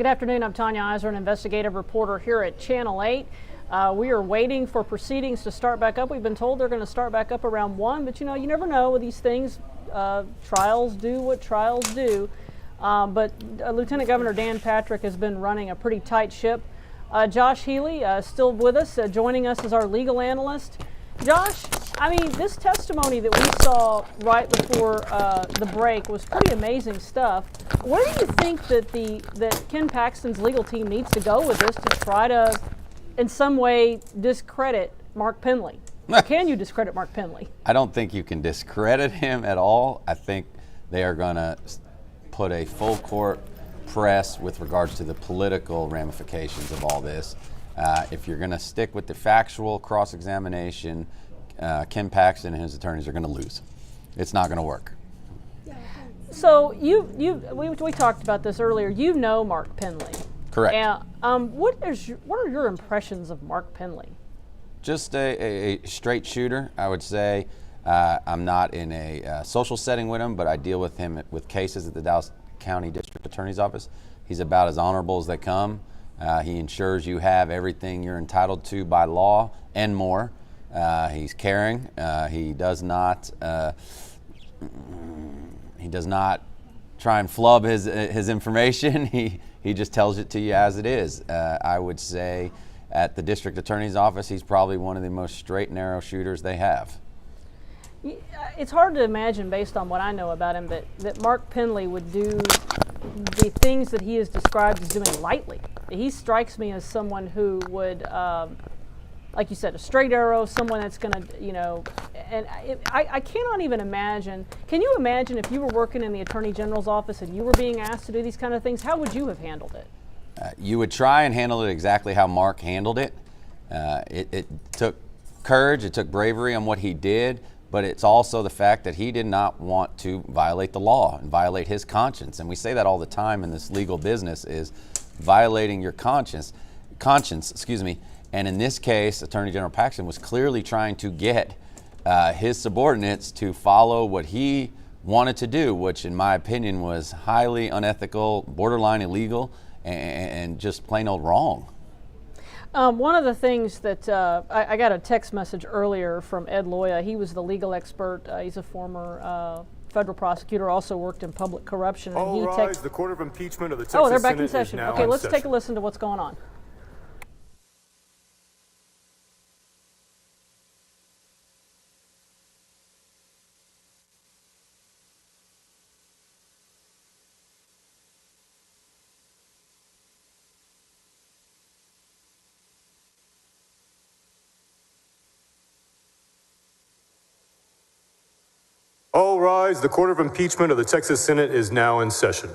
Good afternoon. I'm Tanya Iser, an investigative reporter here at Channel 8. We are waiting for proceedings to start back up. We've been told they're going to start back up around 1, but you know, you never know with these things. Trials do what trials do. But Lieutenant Governor Dan Patrick has been running a pretty tight ship. Josh Healy still with us, joining us as our legal analyst. Josh, I mean, this testimony that we saw right before the break was pretty amazing stuff. Where do you think that Ken Paxton's legal team needs to go with this to try to, in some way, discredit Mark Penley? Or can you discredit Mark Penley? I don't think you can discredit him at all. I think they are going to put a full court press with regards to the political ramifications of all this. If you're going to stick with the factual cross-examination, Ken Paxton and his attorneys are going to lose. It's not going to work. So we talked about this earlier. You know Mark Penley. Correct. And what are your impressions of Mark Penley? Just a straight shooter, I would say. I'm not in a social setting with him, but I deal with him with cases at the Dallas County District Attorney's Office. He's about as honorable as they come. He ensures you have everything you're entitled to by law and more. He's caring. He does not try and flub his information. He just tells it to you as it is. I would say at the District Attorney's Office, he's probably one of the most straight and narrow shooters they have. It's hard to imagine, based on what I know about him, that Mark Penley would do the things that he is described as doing lightly. He strikes me as someone who would, like you said, a straight arrow, someone that's going to, you know, and I cannot even imagine. Can you imagine if you were working in the Attorney General's office and you were being asked to do these kind of things? How would you have handled it? You would try and handle it exactly how Mark handled it. It took courage, it took bravery on what he did, but it's also the fact that he did not want to violate the law and violate his conscience. And we say that all the time in this legal business, is violating your conscience, and in this case, Attorney General Paxton was clearly trying to get his subordinates to follow what he wanted to do, which in my opinion was highly unethical, borderline illegal, and just plain old wrong. One of the things that I got a text message earlier from Ed Loya. He was the legal expert. He's a former federal prosecutor, also worked in public corruption. And All rise. The Court of Impeachment of the Texas they're back Senate in session. is now Okay, in let's session. take a listen to what's going on. All rise. The Court of Impeachment of the Texas Senate is now in session.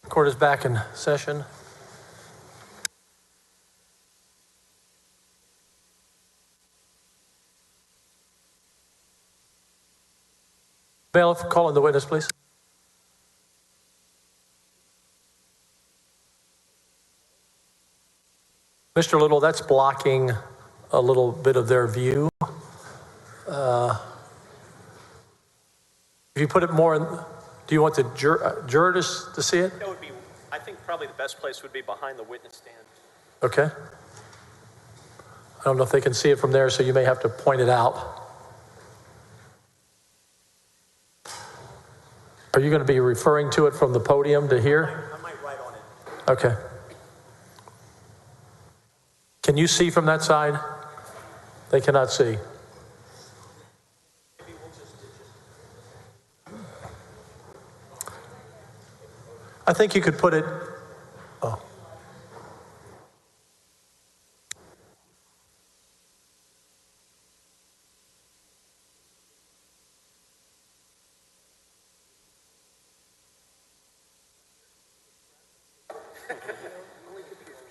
Court is back in session. Bailiff, call in the witness, please. Mr. Little, that's blocking a little bit of their view. If you put it more in, do you want the jurors to see it? That would be, I think probably the best place would be behind the witness stand. Okay. I don't know if they can see it from there, so you may have to point it out. Are you going to be referring to it from the podium to here? I might write on it. Okay. Can you see from that side? They cannot see. Maybe we'll just ditch it. I think you could put it. Oh.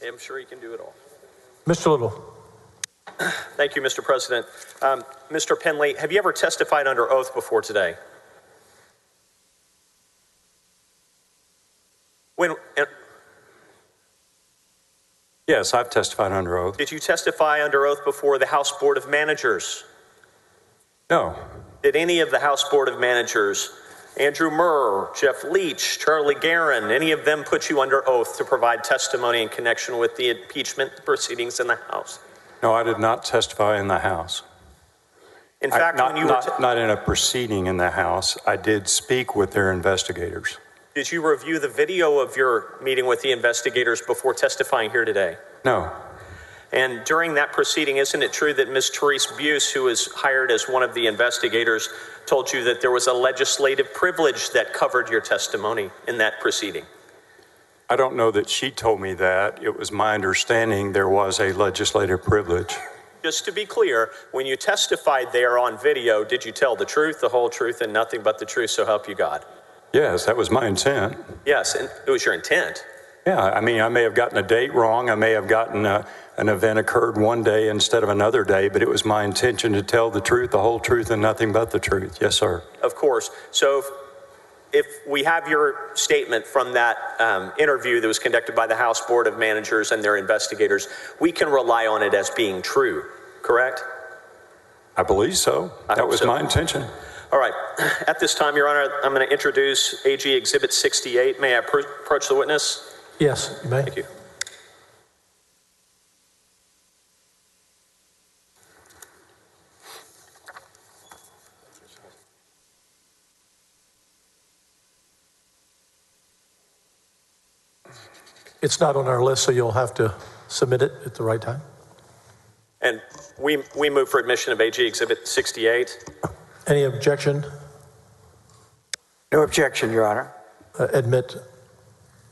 I'm sure he can do it all. Mr. Little. Thank you, Mr. President. Mr. Penley, have you ever testified under oath before today? Yes, I've testified under oath. Did you testify under oath before the House Board of Managers? No. Did any of the House Board of Managers, Andrew Murr, Jeff Leach, Charlie Guerin, any of them put you under oath to provide testimony in connection with the impeachment proceedings in the House? No, I did not testify in the House. In fact, not in a proceeding in the House. I did speak with their investigators. Did you review the video of your meeting with the investigators before testifying here today? No. And during that proceeding, isn't it true that Ms. Therese Buse, who was hired as one of the investigators, told you that there was a legislative privilege that covered your testimony in that proceeding? I don't know that she told me that. It was my understanding there was a legislative privilege. Just to be clear, when you testified there on video, did you tell the truth, the whole truth, and nothing but the truth, so help you God? Yes, that was my intent. Yes, and it was your intent. Yeah, I mean, I may have gotten a date wrong. I may have gotten an event occurred one day instead of another day, but it was my intention to tell the truth, the whole truth, and nothing but the truth. Yes, sir. Of course. So if we have your statement from that interview that was conducted by the House Board of Managers and their investigators, we can rely on it as being true, correct? I believe so. That was my intention. All right. At this time, Your Honor, I'm going to introduce AG Exhibit 68. May I approach the witness? Yes, you may. Thank you. It's not on our list, so you'll have to submit it at the right time. And we move for admission of AG Exhibit 68. Any objection? No objection, Your Honor. Admit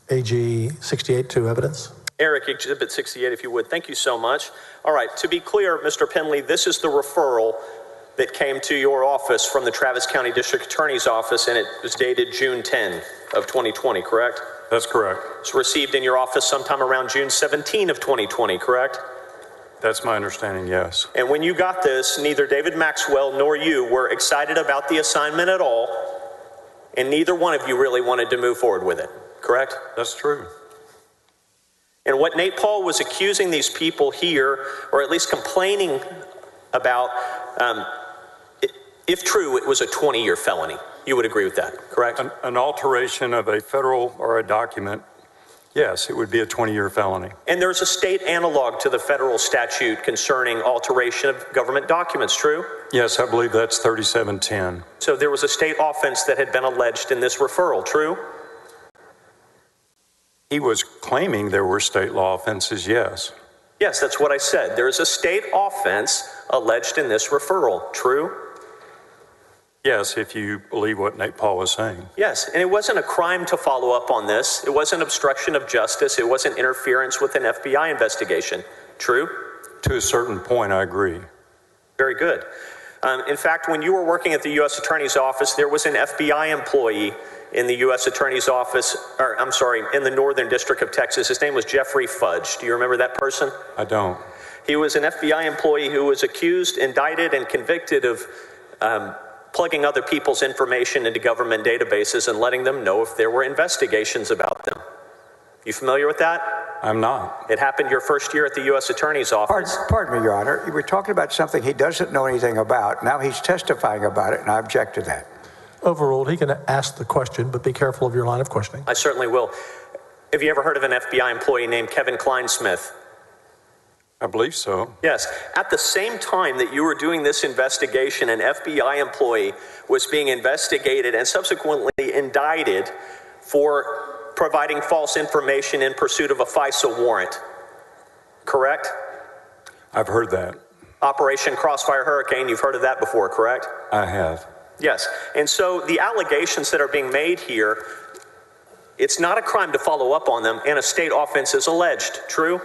AG 68 to evidence. Eric, Exhibit 68, if you would. Thank you so much. All right, to be clear, Mr. Penley, this is the referral that came to your office from the Travis County District Attorney's Office, and it was dated June 10 of 2020, correct? That's correct. It's received in your office sometime around June 17 of 2020, correct? That's my understanding, yes. And when you got this, neither David Maxwell nor you were excited about the assignment at all, and neither one of you really wanted to move forward with it, correct? That's true. And what Nate Paul was accusing these people here, or at least complaining about, if true, it was a 20-year felony. You would agree with that, correct? An alteration of a federal or a document, yes, it would be a 20-year felony. And there's a state analog to the federal statute concerning alteration of government documents, true? Yes, I believe that's 3710. So there was a state offense that had been alleged in this referral, true? He was claiming there were state law offenses, yes. Yes, that's what I said. There is a state offense alleged in this referral, true? Yes, if you believe what Nate Paul was saying. Yes, and it wasn't a crime to follow up on this. It wasn't obstruction of justice. It wasn't interference with an FBI investigation. True? To a certain point, I agree. Very good. In fact, when you were working at the U.S. Attorney's Office, there was an FBI employee in the U.S. Attorney's Office, in the Northern District of Texas. His name was Jeffrey Fudge. Do you remember that person? I don't. He was an FBI employee who was accused, indicted, and convicted of plugging other people's information into government databases and letting them know if there were investigations about them. You familiar with that? I'm not. It happened your first year at the U.S. Attorney's Office. Pardon me, Your Honor. You were talking about something he doesn't know anything about. Now he's testifying about it, and I object to that. Overruled. He can ask the question, but be careful of your line of questioning. I certainly will. Have you ever heard of an FBI employee named Kevin Kleinsmith? I believe so. Yes. At the same time that you were doing this investigation, an FBI employee was being investigated and subsequently indicted for providing false information in pursuit of a FISA warrant. Correct? I've heard that. Operation Crossfire Hurricane, you've heard of that before, correct? I have. Yes. And so the allegations that are being made here, it's not a crime to follow up on them, and a state offense is alleged. True?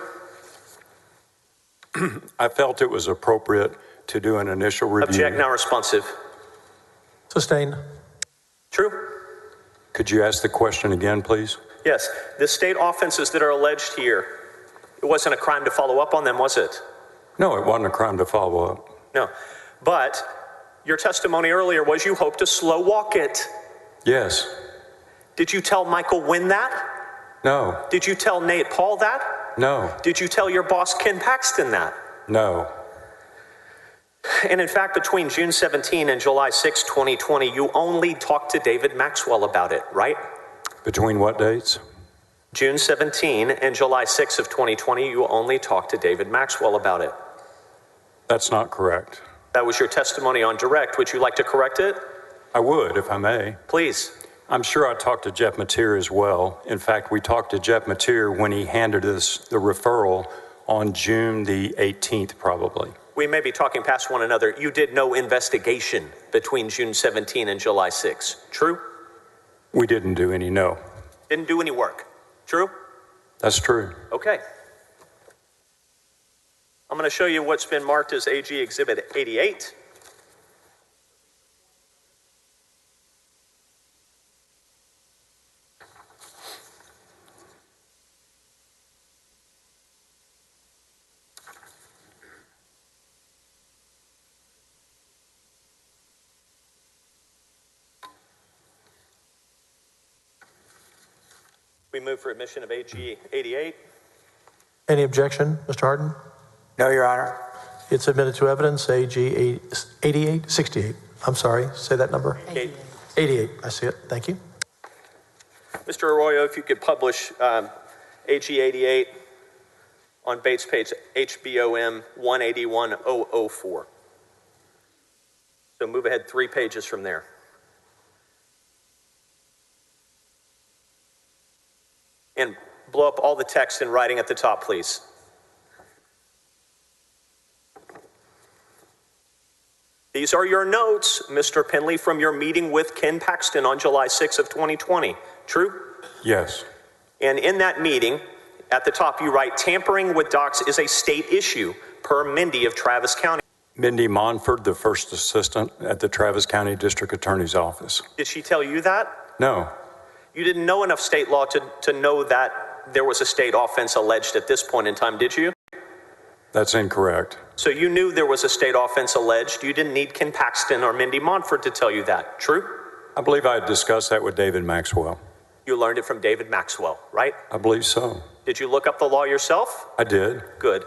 I felt it was appropriate to do an initial review. Object, not responsive. Sustained. True? Could you ask the question again, please? Yes. The state offenses that are alleged here, it wasn't a crime to follow up on them, was it? No, it wasn't a crime to follow up. No. But your testimony earlier was you hope to slow walk it. Yes. Did you tell Michael Wynn that? No. Did you tell Nate Paul that? No. Did you tell your boss Ken Paxton that? No. And in fact, between June 17 and July 6, 2020, you only talked to David Maxwell about it, right? Between what dates? June 17 and July 6 of 2020, you only talked to David Maxwell about it. That's not correct. That was your testimony on direct. Would you like to correct it? I would, if I may. Please. I'm sure I talked to Jeff Mateer as well. In fact, we talked to Jeff Mateer when he handed us the referral on June the 18th, probably. We may be talking past one another. You did no investigation between June 17 and July 6. True? We didn't do any, no. Didn't do any work. True? That's true. Okay. I'm going to show you what's been marked as AG Exhibit 88. We move for admission of AG 88. Any objection, Mr. Hardin? No, Your Honor. It's admitted to evidence, AG 88, 68. I'm sorry, say that number. 88, I see it, thank you. Mr. Arroyo, if you could publish AG 88 on Bates page HBOM 181004. So move ahead 3 pages from there. And blow up all the text and writing at the top, please. These are your notes, Mr. Penley, from your meeting with Ken Paxton on July 6 of 2020. True? Yes. And in that meeting, at the top you write, tampering with docs is a state issue per Mindy of Travis County. Mindy Monford, the first assistant at the Travis County District Attorney's Office. Did she tell you that? No. You didn't know enough state law to know that there was a state offense alleged at this point in time, did you? That's incorrect. So you knew there was a state offense alleged. You didn't need Ken Paxton or Mindy Monford to tell you that. True? I believe I had discussed that with David Maxwell. You learned it from David Maxwell, right? I believe so. Did you look up the law yourself? I did. Good.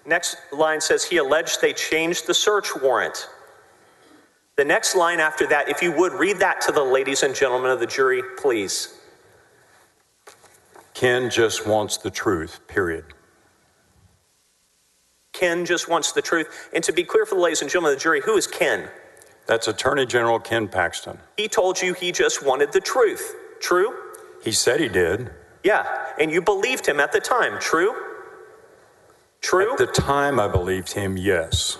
Next line says he alleged they changed the search warrant. The next line after that, if you would read that to the ladies and gentlemen of the jury, please. Ken just wants the truth, period. Ken just wants the truth. And to be clear for the ladies and gentlemen of the jury, who is Ken? That's Attorney General Ken Paxton. He told you he just wanted the truth. True? He said he did. Yeah, and you believed him at the time. True? True? At the time I believed him, yes.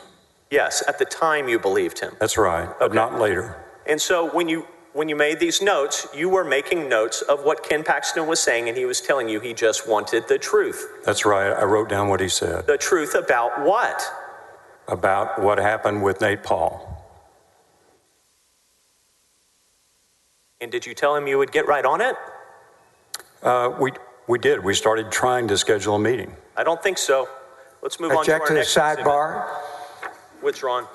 Yes, at the time you believed him. That's right, but not later. And so when you made these notes, you were making notes of what Ken Paxton was saying, and he was telling you he just wanted the truth. That's right, I wrote down what he said. The truth about what? About what happened with Nate Paul. And did you tell him you would get right on it? We did. We started trying to schedule a meeting. I don't think so. Let's move on to our next sidebar. exhibit. Withdrawn.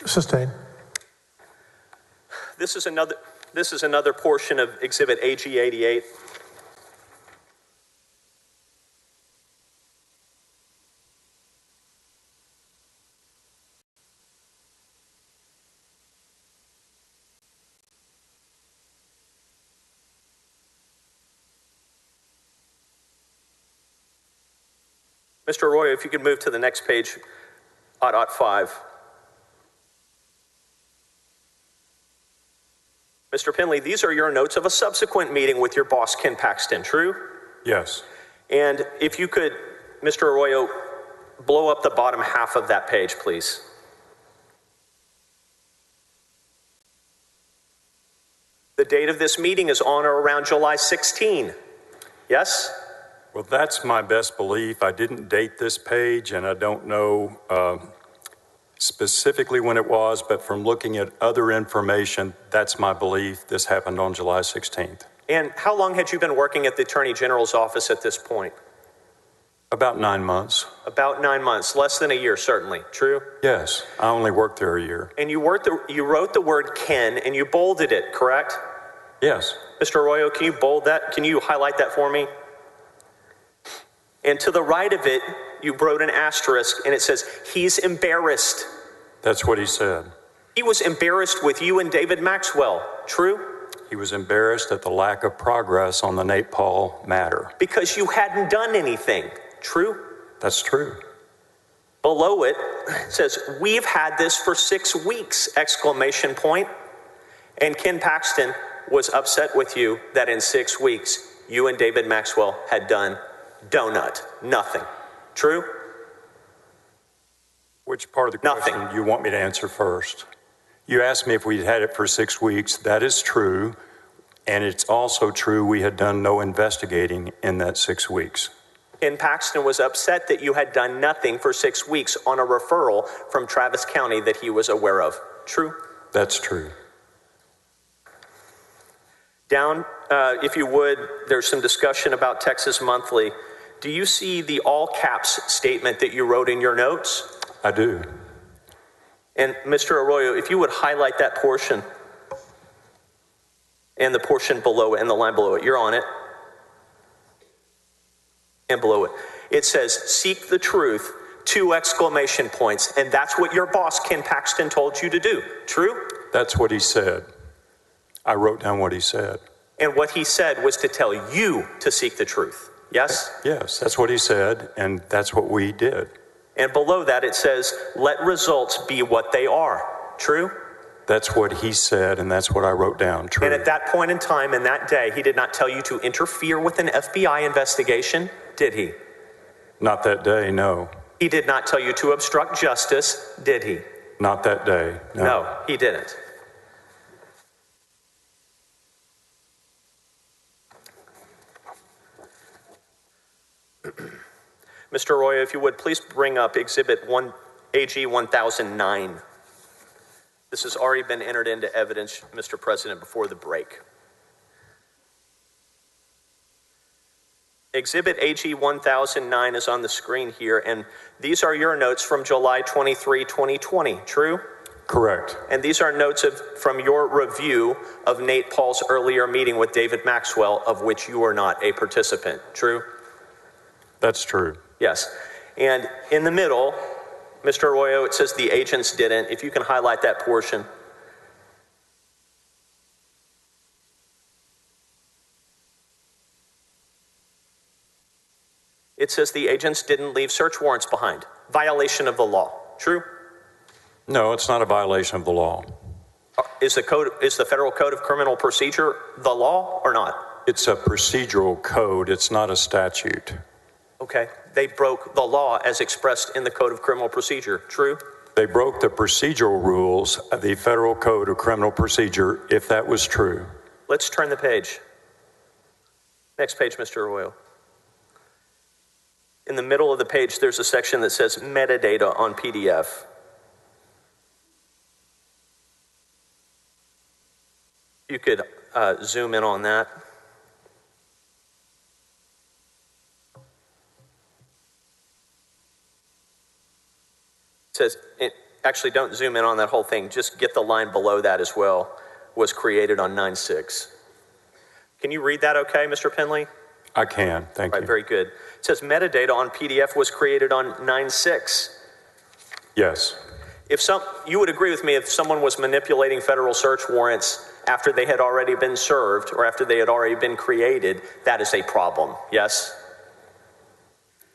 Sustain. This is another portion of Exhibit AG 88. Mr. Arroyo, if you could move to the next page, .5. Mr. Penley, these are your notes of a subsequent meeting with your boss, Ken Paxton, true? Yes. And if you could, Mr. Arroyo, blow up the bottom half of that page, please. The date of this meeting is on or around July 16. Yes? Well, that's my best belief. I didn't date this page, and I don't know specifically when it was, but from looking at other information, that's my belief. This happened on July 16th. And how long had you been working at the Attorney General's office at this point? About 9 months. About 9 months, less than a year, certainly. True? Yes, I only worked there a year. And you wrote the word Ken and you bolded it, correct? Yes. Mr. Arroyo, can you bold that? Can you highlight that for me? And to the right of it, you wrote an asterisk and it says, he's embarrassed. That's what he said. He was embarrassed with you and David Maxwell. True? He was embarrassed at the lack of progress on the Nate Paul matter. Because you hadn't done anything. True? That's true. Below it says, we've had this for 6 weeks, exclamation point. And Ken Paxton was upset with you that in 6 weeks, you and David Maxwell had done nothing. True? Which part of the question do you want me to answer first? You asked me if we'd had it for 6 weeks. That is true. And it's also true we had done no investigating in that 6 weeks. Ken Paxton was upset that you had done nothing for 6 weeks on a referral from Travis County that he was aware of. True? That's true. Down, if you would, there's some discussion about Texas Monthly. Do you see the all caps statement that you wrote in your notes? I do. And Mr. Arroyo, if you would highlight that portion and the portion below it and the line below it, you're on it. And below it, it says, seek the truth, 2 exclamation points. And that's what your boss, Ken Paxton, told you to do. True? That's what he said. I wrote down what he said. And what he said was to tell you to seek the truth. Yes? Yes, that's what he said, and that's what we did. And below that it says, let results be what they are. True? That's what he said, and that's what I wrote down. True. And at that point in time, in that day, he did not tell you to interfere with an FBI investigation, did he? Not that day, no. He did not tell you to obstruct justice, did he? Not that day, no. No, he didn't. Mr. Arroyo, if you would, please bring up Exhibit 1, AG 1009. This has already been entered into evidence, Mr. President, before the break. Exhibit AG 1009 is on the screen here, and these are your notes from July 23, 2020, true? Correct. And these are notes from your review of Nate Paul's earlier meeting with David Maxwell, of which you are not a participant, true? That's true. Yes. And in the middle, Mr. Arroyo, it says the agents didn't. If you can highlight that portion. It says the agents didn't leave search warrants behind. Violation of the law. True? No, it's not a violation of the law. Is the Federal Code of Criminal Procedure the law or not? It's a procedural code. It's not a statute. Okay. They broke the law as expressed in the Code of Criminal Procedure. True? They broke the procedural rules of the Federal Code of Criminal Procedure, if that was true. Let's turn the page. Next page, Mr. Arroyo. In the middle of the page, there's a section that says metadata on PDF. You could zoom in on that. It says, actually don't zoom in on that whole thing, just get the line below that as well, was created on 9/6. Can you read that okay, Mr. Penley? I can, thank you. Very good. It says metadata on PDF was created on 9/6. Yes. You would agree with me if someone was manipulating federal search warrants after they had already been served or after they had already been created, that is a problem, yes?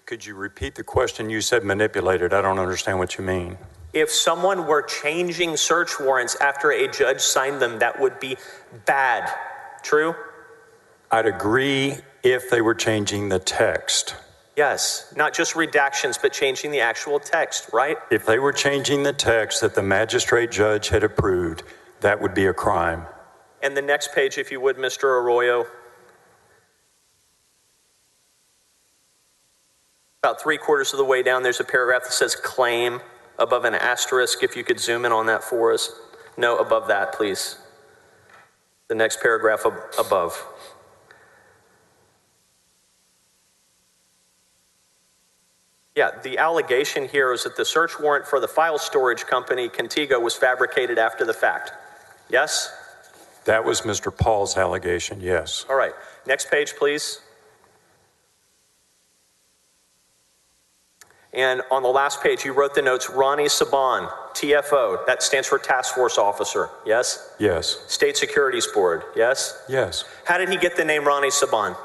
Could you repeat the question? You said manipulated. I don't understand what you mean. If someone were changing search warrants after a judge signed them, that would be bad. True? I'd agree if they were changing the text. Yes, not just redactions, but changing the actual text, right? If they were changing the text that the magistrate judge had approved, that would be a crime. And the next page, if you would, Mr. Arroyo. About 3/4 of the way down, there's a paragraph that says claim above an asterisk. If you could zoom in on that for us. No, above that, please. The next paragraph above. Yeah, the allegation here is that the search warrant for the file storage company, Contigo, was fabricated after the fact. Yes? That was Mr. Paul's allegation, yes. All right. Next page, please. And on the last page, you wrote the notes, Ronnie Saban, TFO. That stands for Task Force Officer. Yes? Yes. State Securities Board. Yes? Yes. How did he get the name Ronnie Saban?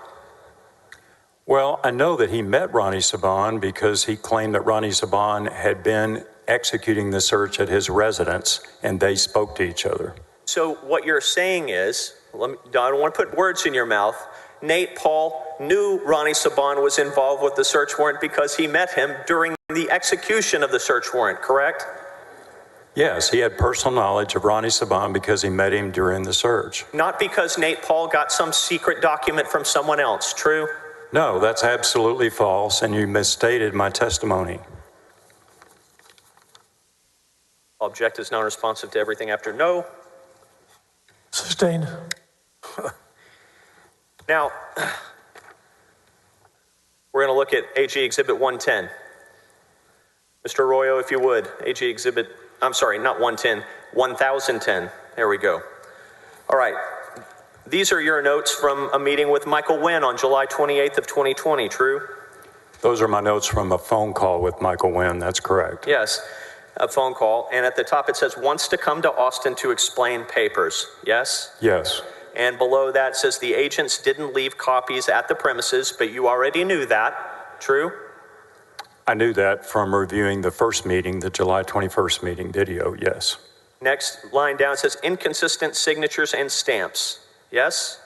Well, I know that he met Ronnie Saban because he claimed that Ronnie Saban had been executing the search at his residence, and they spoke to each other. So what you're saying is, I don't want to put words in your mouth, Nate Paul knew Ronnie Saban was involved with the search warrant because he met him during the execution of the search warrant, correct? Yes, he had personal knowledge of Ronnie Saban because he met him during the search. Not because Nate Paul got some secret document from someone else, true? No, that's absolutely false, and you misstated my testimony. Object is non-responsive to everything after no. Sustained. Now, we're going to look at AG Exhibit 110. Mr. Arroyo, if you would, AG Exhibit, I'm sorry, not 110, 1010. There we go. All right. These are your notes from a meeting with Michael Wynn on July 28th of 2020, true? Those are my notes from a phone call with Michael Wynn, that's correct. Yes, a phone call. And at the top it says, wants to come to Austin to explain papers. Yes? Yes. And below that says the agents didn't leave copies at the premises, but you already knew that, true? I knew that from reviewing the first meeting, the July 21st meeting video, yes. Next line down says inconsistent signatures and stamps. Yes?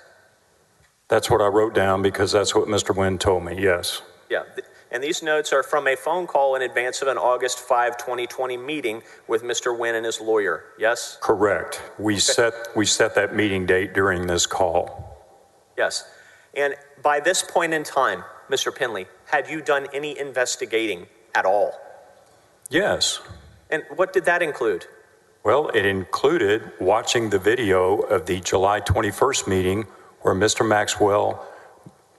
That's what I wrote down because that's what Mr. Wynn told me, yes. Yeah. And these notes are from a phone call in advance of an August 5, 2020 meeting with Mr. Wynn and his lawyer. Yes? Correct. We set that meeting date during this call. Yes. And by this point in time, Mr. Penley, had you done any investigating at all? Yes. And what did that include? Well, it included watching the video of the July 21st meeting where Mr. Maxwell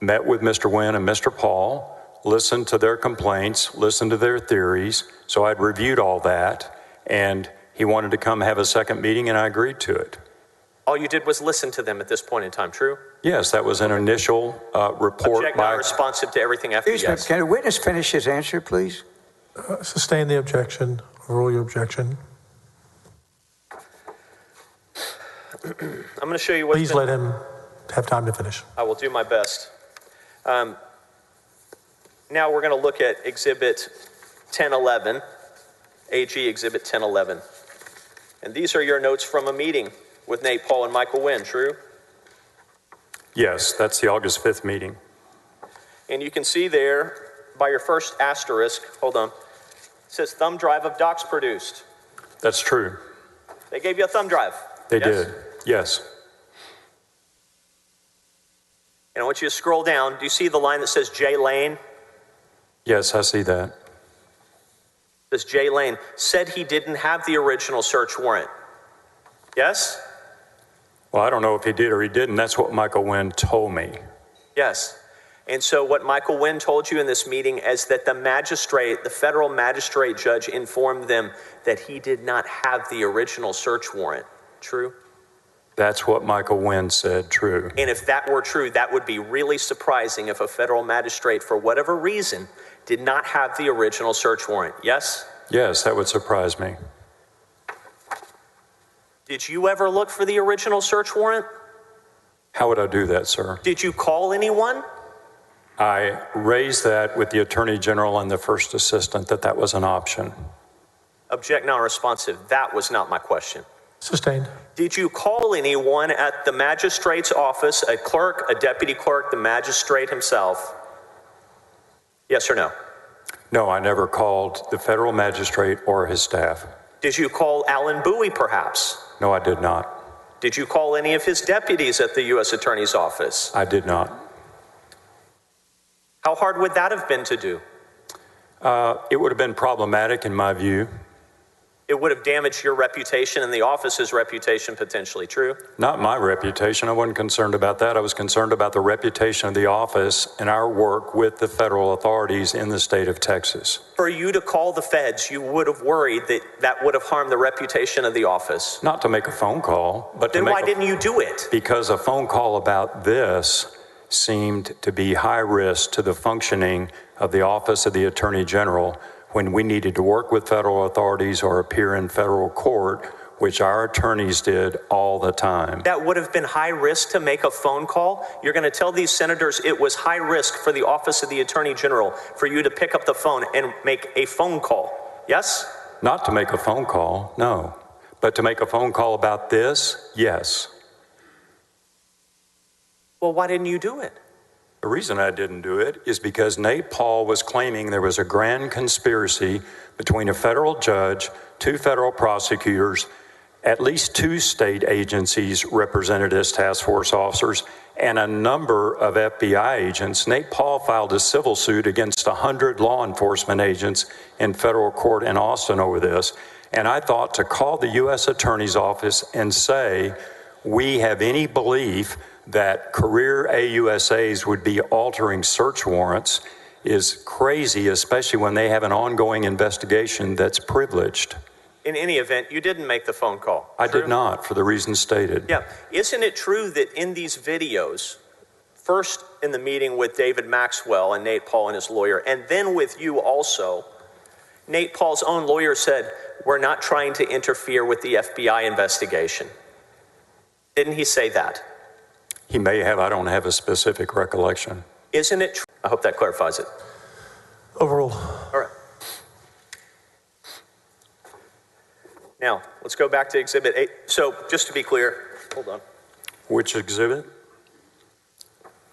met with Mr. Wynn and Mr. Paul, listened to their complaints, listened to their theories. So I'd reviewed all that, and he wanted to come have a second meeting, and I agreed to it. All you did was listen to them at this point in time, true? Yes, that was an initial report. Object not responsive to everything after yes. Can a witness finish his answer, please? Sustain the objection. Overrule your objection. I'm going to show you what. Please let him have time to finish. I will do my best. Now we're going to look at Exhibit 1011, AG Exhibit 1011. And these are your notes from a meeting with Nate Paul and Michael Wynn, true? Yes, that's the August 5th meeting. And you can see there by your first asterisk, hold on, it says thumb drive of docs produced. That's true. They gave you a thumb drive. They yes? did, yes. And I want you to scroll down. Do you see the line that says J. Lane? Yes, I see that. This J. Lane said he didn't have the original search warrant. Yes? Well, I don't know if he did or he didn't. That's what Michael Wynn told me. Yes. And so what Michael Wynn told you in this meeting is that the magistrate, the federal magistrate judge, informed them that he did not have the original search warrant. True? That's what Michael Wynn said, true. And if that were true, that would be really surprising if a federal magistrate, for whatever reason, did not have the original search warrant. Yes? Yes, that would surprise me. Did you ever look for the original search warrant? How would I do that, sir? Did you call anyone? I raised that with the Attorney General and the First Assistant that was an option. Object non-responsive. That was not my question. Sustained. Did you call anyone at the magistrate's office, a clerk, a deputy clerk, the magistrate himself? Yes or no? No, I never called the federal magistrate or his staff. Did you call Alan Bowie, perhaps? No, I did not. Did you call any of his deputies at the U.S. Attorney's office? I did not. How hard would that have been to do? It would have been problematic in my view. It would have damaged your reputation and the office's reputation potentially, true? Not my reputation. I wasn't concerned about that. I was concerned about the reputation of the office and our work with the federal authorities in the state of Texas. For you to call the feds, you would have worried that that would have harmed the reputation of the office. Not to make a phone call, but then to make why didn't you do it? Because a phone call about this seemed to be high risk to the functioning of the Office of the Attorney General when we needed to work with federal authorities or appear in federal court, which our attorneys did all the time. That would have been high risk to make a phone call? You're going to tell these senators it was high risk for the Office of the Attorney General for you to pick up the phone and make a phone call, yes? Not to make a phone call, no. But to make a phone call about this, yes. Well, why didn't you do it? The reason I didn't do it is because Nate Paul was claiming there was a grand conspiracy between a federal judge, 2 federal prosecutors, at least 2 state agencies represented as task force officers, and a number of FBI agents. Nate Paul filed a civil suit against 100 law enforcement agents in federal court in Austin over this. And I thought to call the U.S. Attorney's Office and say, we have any belief that career AUSAs would be altering search warrants is crazy, especially when they have an ongoing investigation that's privileged. In any event, you didn't make the phone call. I true? did not, for the reasons stated. Yeah. Isn't it true that in these videos, first in the meeting with David Maxwell and Nate Paul and his lawyer, and then with you also, Nate Paul's own lawyer said, we're not trying to interfere with the FBI investigation. Didn't he say that? He may have, I don't have a specific recollection. Isn't it true? I hope that clarifies it. Overruled. All right. Now, let's go back to Exhibit 8. So, just to be clear, hold on. Which exhibit?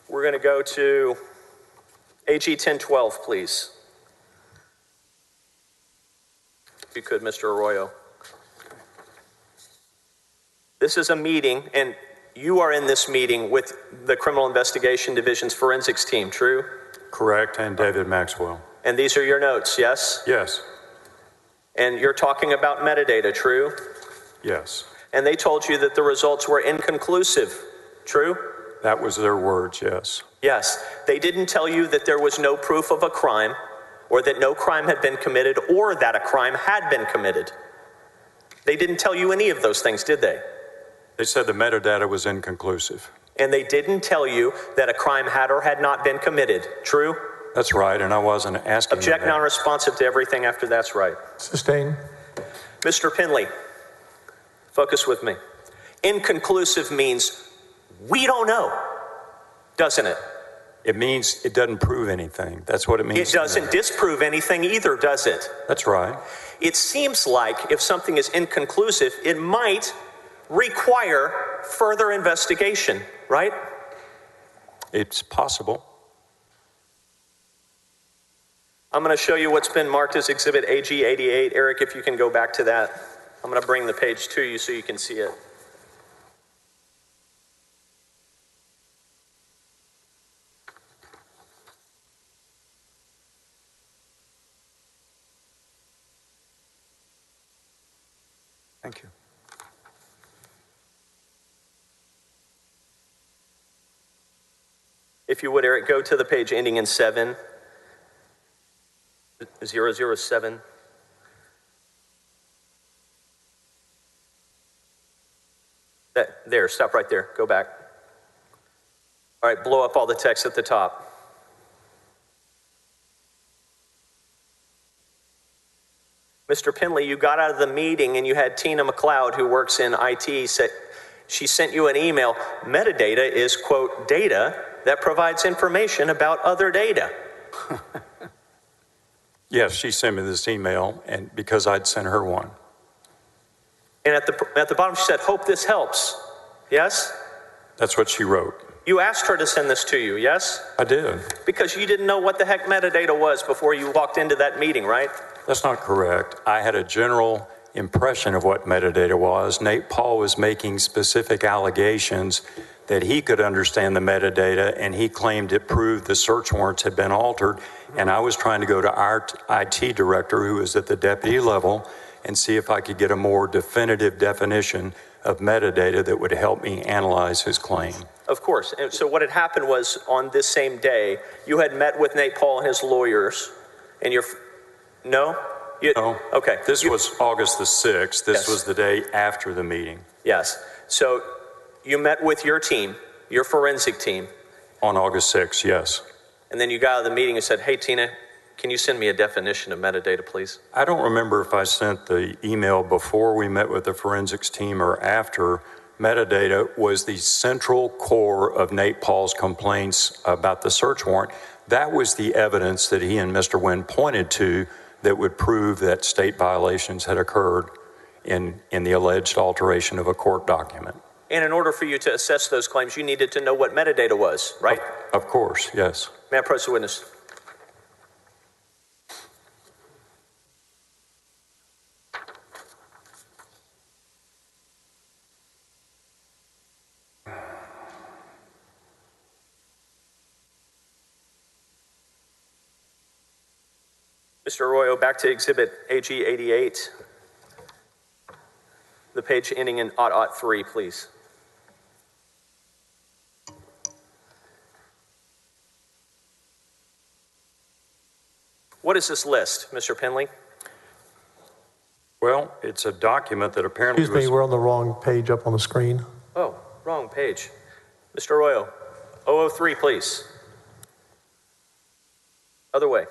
We're going to go to AG 1012, please. If you could, Mr. Arroyo. This is a meeting, and you are in this meeting with the Criminal Investigation Division's forensics team, true? Correct, and David Maxwell. And these are your notes, yes? Yes. And you're talking about metadata, true? Yes. And they told you that the results were inconclusive, true? That was their words, yes. Yes. They didn't tell you that there was no proof of a crime, or that no crime had been committed, or that a crime had been committed. They didn't tell you any of those things, did they? They said the metadata was inconclusive. And they didn't tell you that a crime had or had not been committed, true? That's right, and I wasn't asking. Object non-responsive to everything after that's right. Sustained. Mr. Penley, focus with me. Inconclusive means we don't know, doesn't it? It means it doesn't prove anything. That's what it means. It doesn't disprove anything either, does it? That's right. It seems like if something is inconclusive, it might require further investigation, right? It's possible. I'm going to show you what's been marked as Exhibit AG 88. Eric, if you can go back to that. I'm going to bring the page to you so you can see it. Thank you. If you would, Eric, go to the page ending in 7. 007. There, stop right there. Go back. All right, blow up all the text at the top. Mr. Penley, you got out of the meeting and you had Tina McLeod, who works in IT, said she sent you an email. Metadata is, quote, data that provides information about other data. Yes, she sent me this email, and because I'd sent her one. And at the bottom she said, hope this helps. Yes? That's what she wrote. You asked her to send this to you, yes? I did. Because you didn't know what the heck metadata was before you walked into that meeting, right? That's not correct. I had a general impression of what metadata was. Nate Paul was making specific allegations that he could understand the metadata, and he claimed it proved the search warrants had been altered. And I was trying to go to our IT director, who is at the deputy level, and see if I could get a more definitive definition of metadata that would help me analyze his claim. Of course. And so what had happened was on this same day, you had met with Nate Paul and his lawyers, and no? No. Okay. This was August the 6th. This Yes. was the day after the meeting. Yes. So you met with your team, your forensic team. On August 6th, yes. And then you got out of the meeting and said, hey, Tina, can you send me a definition of metadata, please? I don't remember if I sent the email before we met with the forensics team or after. Metadata was the central core of Nate Paul's complaints about the search warrant. That was the evidence that he and Mr. Wynn pointed to that would prove that state violations had occurred in the alleged alteration of a court document. And in order for you to assess those claims, you needed to know what metadata was, right? Of course, yes. May I approach the witness? Mr. Arroyo, back to Exhibit AG 88. The page ending in '03, please. What is this list, Mr. Penley? Well, it's a document that apparently Excuse me, we're on the wrong page up on the screen. Oh, wrong page. Mr. Arroyo, 003, please. Other way.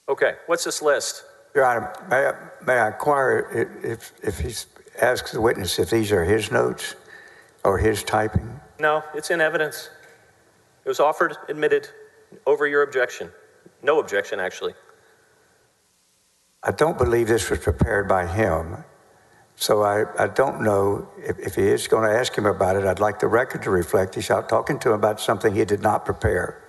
Okay, what's this list? Your Honor, may I inquire if he asks the witness if these are his notes or his typing? No, it's in evidence. It was offered, admitted, over your objection. No objection, actually. I don't believe this was prepared by him, so I don't know if he is going to ask him about it. I'd like the record to reflect he's out talking to him about something he did not prepare.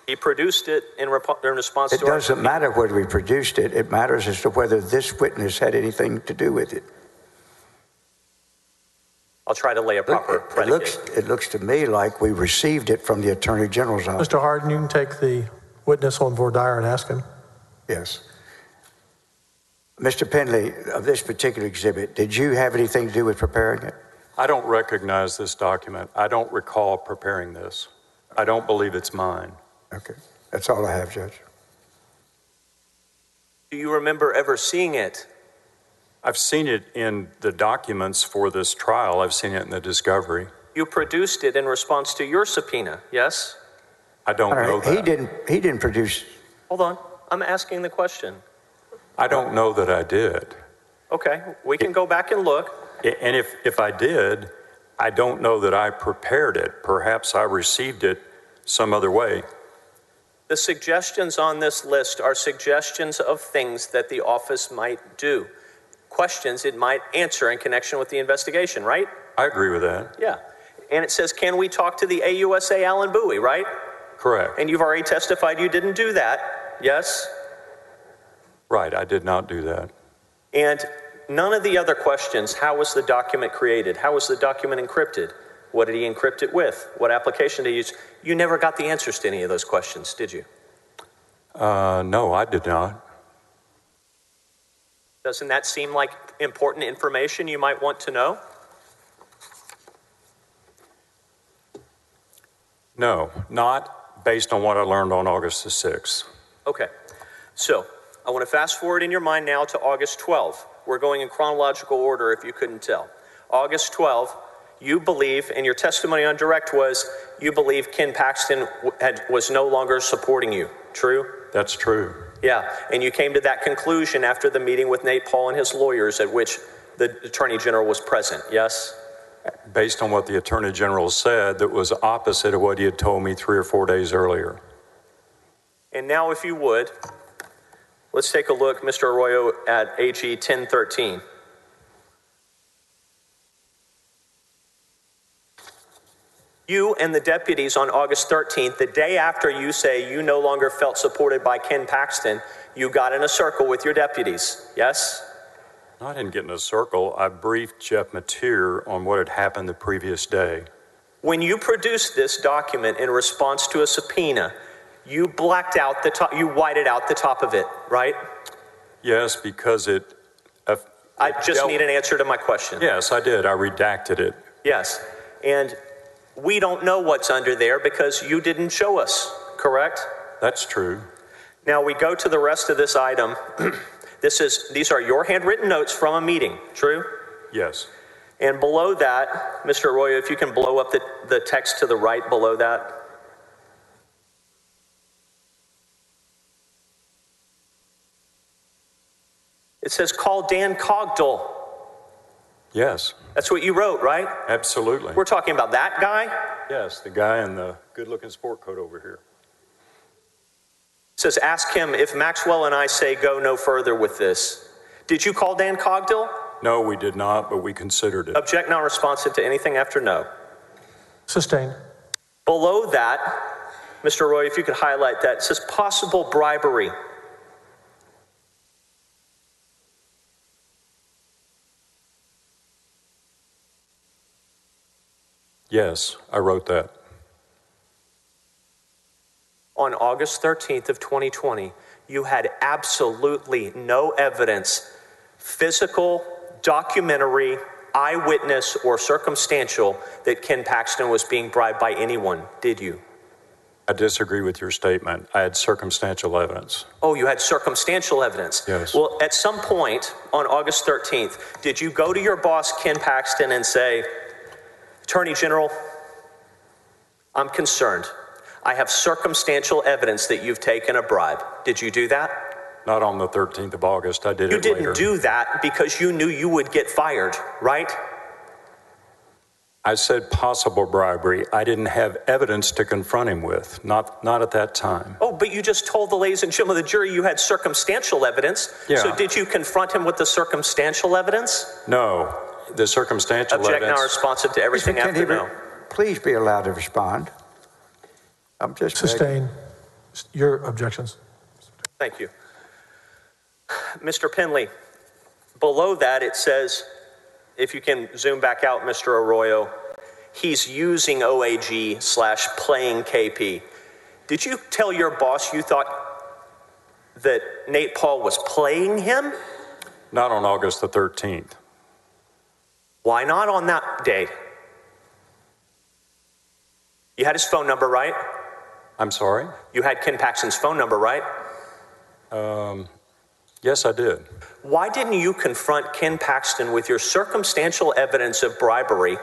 He produced it in response to... It doesn't matter whether he produced it. It matters as to whether this witness had anything to do with it. I'll try to lay a proper predicate. It looks to me like we received it from the Attorney General's office. Mr. Harden, you can take the witness on voir dire and ask him. Yes. Mr. Penley, of this particular exhibit, did you have anything to do with preparing it? I don't recognize this document. I don't recall preparing this. I don't believe it's mine. Okay. That's all I have, Judge. Do you remember ever seeing it? I've seen it in the documents for this trial. I've seen it in the discovery. You produced it in response to your subpoena, yes? I don't know that. He didn't produce... Hold on. I'm asking the question. I don't know that I did. Okay. We can go back and look. And if I did, I don't know that I prepared it. Perhaps I received it some other way. The suggestions on this list are suggestions of things that the office might do. Questions it might answer in connection with the investigation, right? I agree with that. Yeah. And it says, can we talk to the AUSA Alan Bowie, right? Correct. And you've already testified you didn't do that, yes? Right, I did not do that. And none of the other questions, how was the document created? How was the document encrypted? What did he encrypt it with? What application did he use? You never got the answers to any of those questions, did you? No, I did not. Doesn't that seem like important information you might want to know? No, not based on what I learned on August the 6th. Okay, so I want to fast forward in your mind now to August 12th. We're going in chronological order if you couldn't tell. August 12th, you believe, and your testimony on direct was, you believe Ken Paxton was no longer supporting you, true? That's true. Yeah, and you came to that conclusion after the meeting with Nate Paul and his lawyers at which the Attorney General was present, yes? Based on what the Attorney General said, that was opposite of what he had told me 3 or 4 days earlier. And now, if you would, let's take a look, Mr. Arroyo, at AG 1013. You and the deputies on August 13th, the day after you say you no longer felt supported by Ken Paxton, you got in a circle with your deputies, yes? I didn't get in a circle. I briefed Jeff Mateer on what had happened the previous day. When you produced this document in response to a subpoena, you blacked out the top, you whited out the top of it, right? Yes, because it... I just need an answer to my question. Yes, I did. I redacted it. Yes. And we don't know what's under there because you didn't show us, correct? That's true. Now we go to the rest of this item. These are your handwritten notes from a meeting, true? Yes. And below that, Mr. Arroyo, if you can blow up the text to the right below that. It says, call Dan Cogdill. Yes. That's what you wrote, right? Absolutely. We're talking about that guy? Yes, the guy in the good-looking sport coat over here. It says, ask him if Maxwell and I say go no further with this. Did you call Dan Cogdill? No, we did not, but we considered it. Object not responsive to anything after no. Sustained. Below that, Mr. Roy, if you could highlight that, it says possible bribery. Yes, I wrote that. On August 13th of 2020, you had absolutely no evidence, physical, documentary, eyewitness, or circumstantial, that Ken Paxton was being bribed by anyone, did you? I disagree with your statement. I had circumstantial evidence. Oh, you had circumstantial evidence? Yes. Well, at some point on August 13th, did you go to your boss, Ken Paxton, and say, Attorney General, I'm concerned. I have circumstantial evidence that you've taken a bribe. Did you do that? Not on the 13th of August. I did it later. You didn't do that because you knew you would get fired, right? I said possible bribery. I didn't have evidence to confront him with, not at that time. Oh, but you just told the ladies and gentlemen of the jury you had circumstantial evidence. Yeah. So did you confront him with the circumstantial evidence? No, the circumstantial Object evidence. now responsive to everything Mr. after no. Please be allowed to respond. I'm just Sustained. Your objections. Thank you. Mr. Penley, below that it says, if you can zoom back out, Mr. Arroyo, he's using OAG/playing KP. Did you tell your boss you thought that Nate Paul was playing him? Not on August the 13th. Why not on that day? You had his phone number, right? I'm sorry? You had Ken Paxton's phone number, right? Yes, I did. Why didn't you confront Ken Paxton with your circumstantial evidence of bribery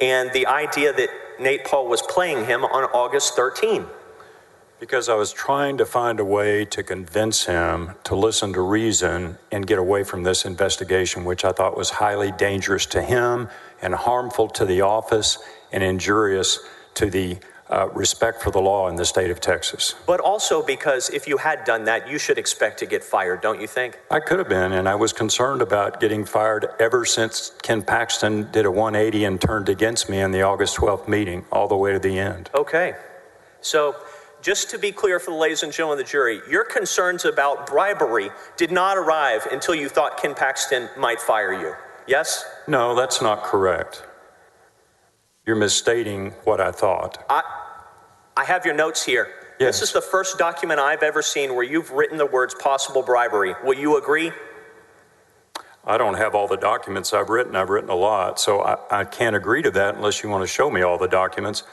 and the idea that Nate Paul was playing him on August 13? Because I was trying to find a way to convince him to listen to reason and get away from this investigation, which I thought was highly dangerous to him and harmful to the office and injurious to the respect for the law in the state of Texas. But also because if you had done that, you should expect to get fired, don't you think? I could have been, and I was concerned about getting fired ever since Ken Paxton did a 180 and turned against me in the August 12th meeting, all the way to the end. Okay. So just to be clear for the ladies and gentlemen of the jury, your concerns about bribery did not arrive until you thought Ken Paxton might fire you, yes? No, that's not correct. You're misstating what I thought. I have your notes here. Yes. This is the first document I've ever seen where you've written the words possible bribery. Will you agree? I don't have all the documents I've written. I've written a lot, so I can't agree to that unless you want to show me all the documents.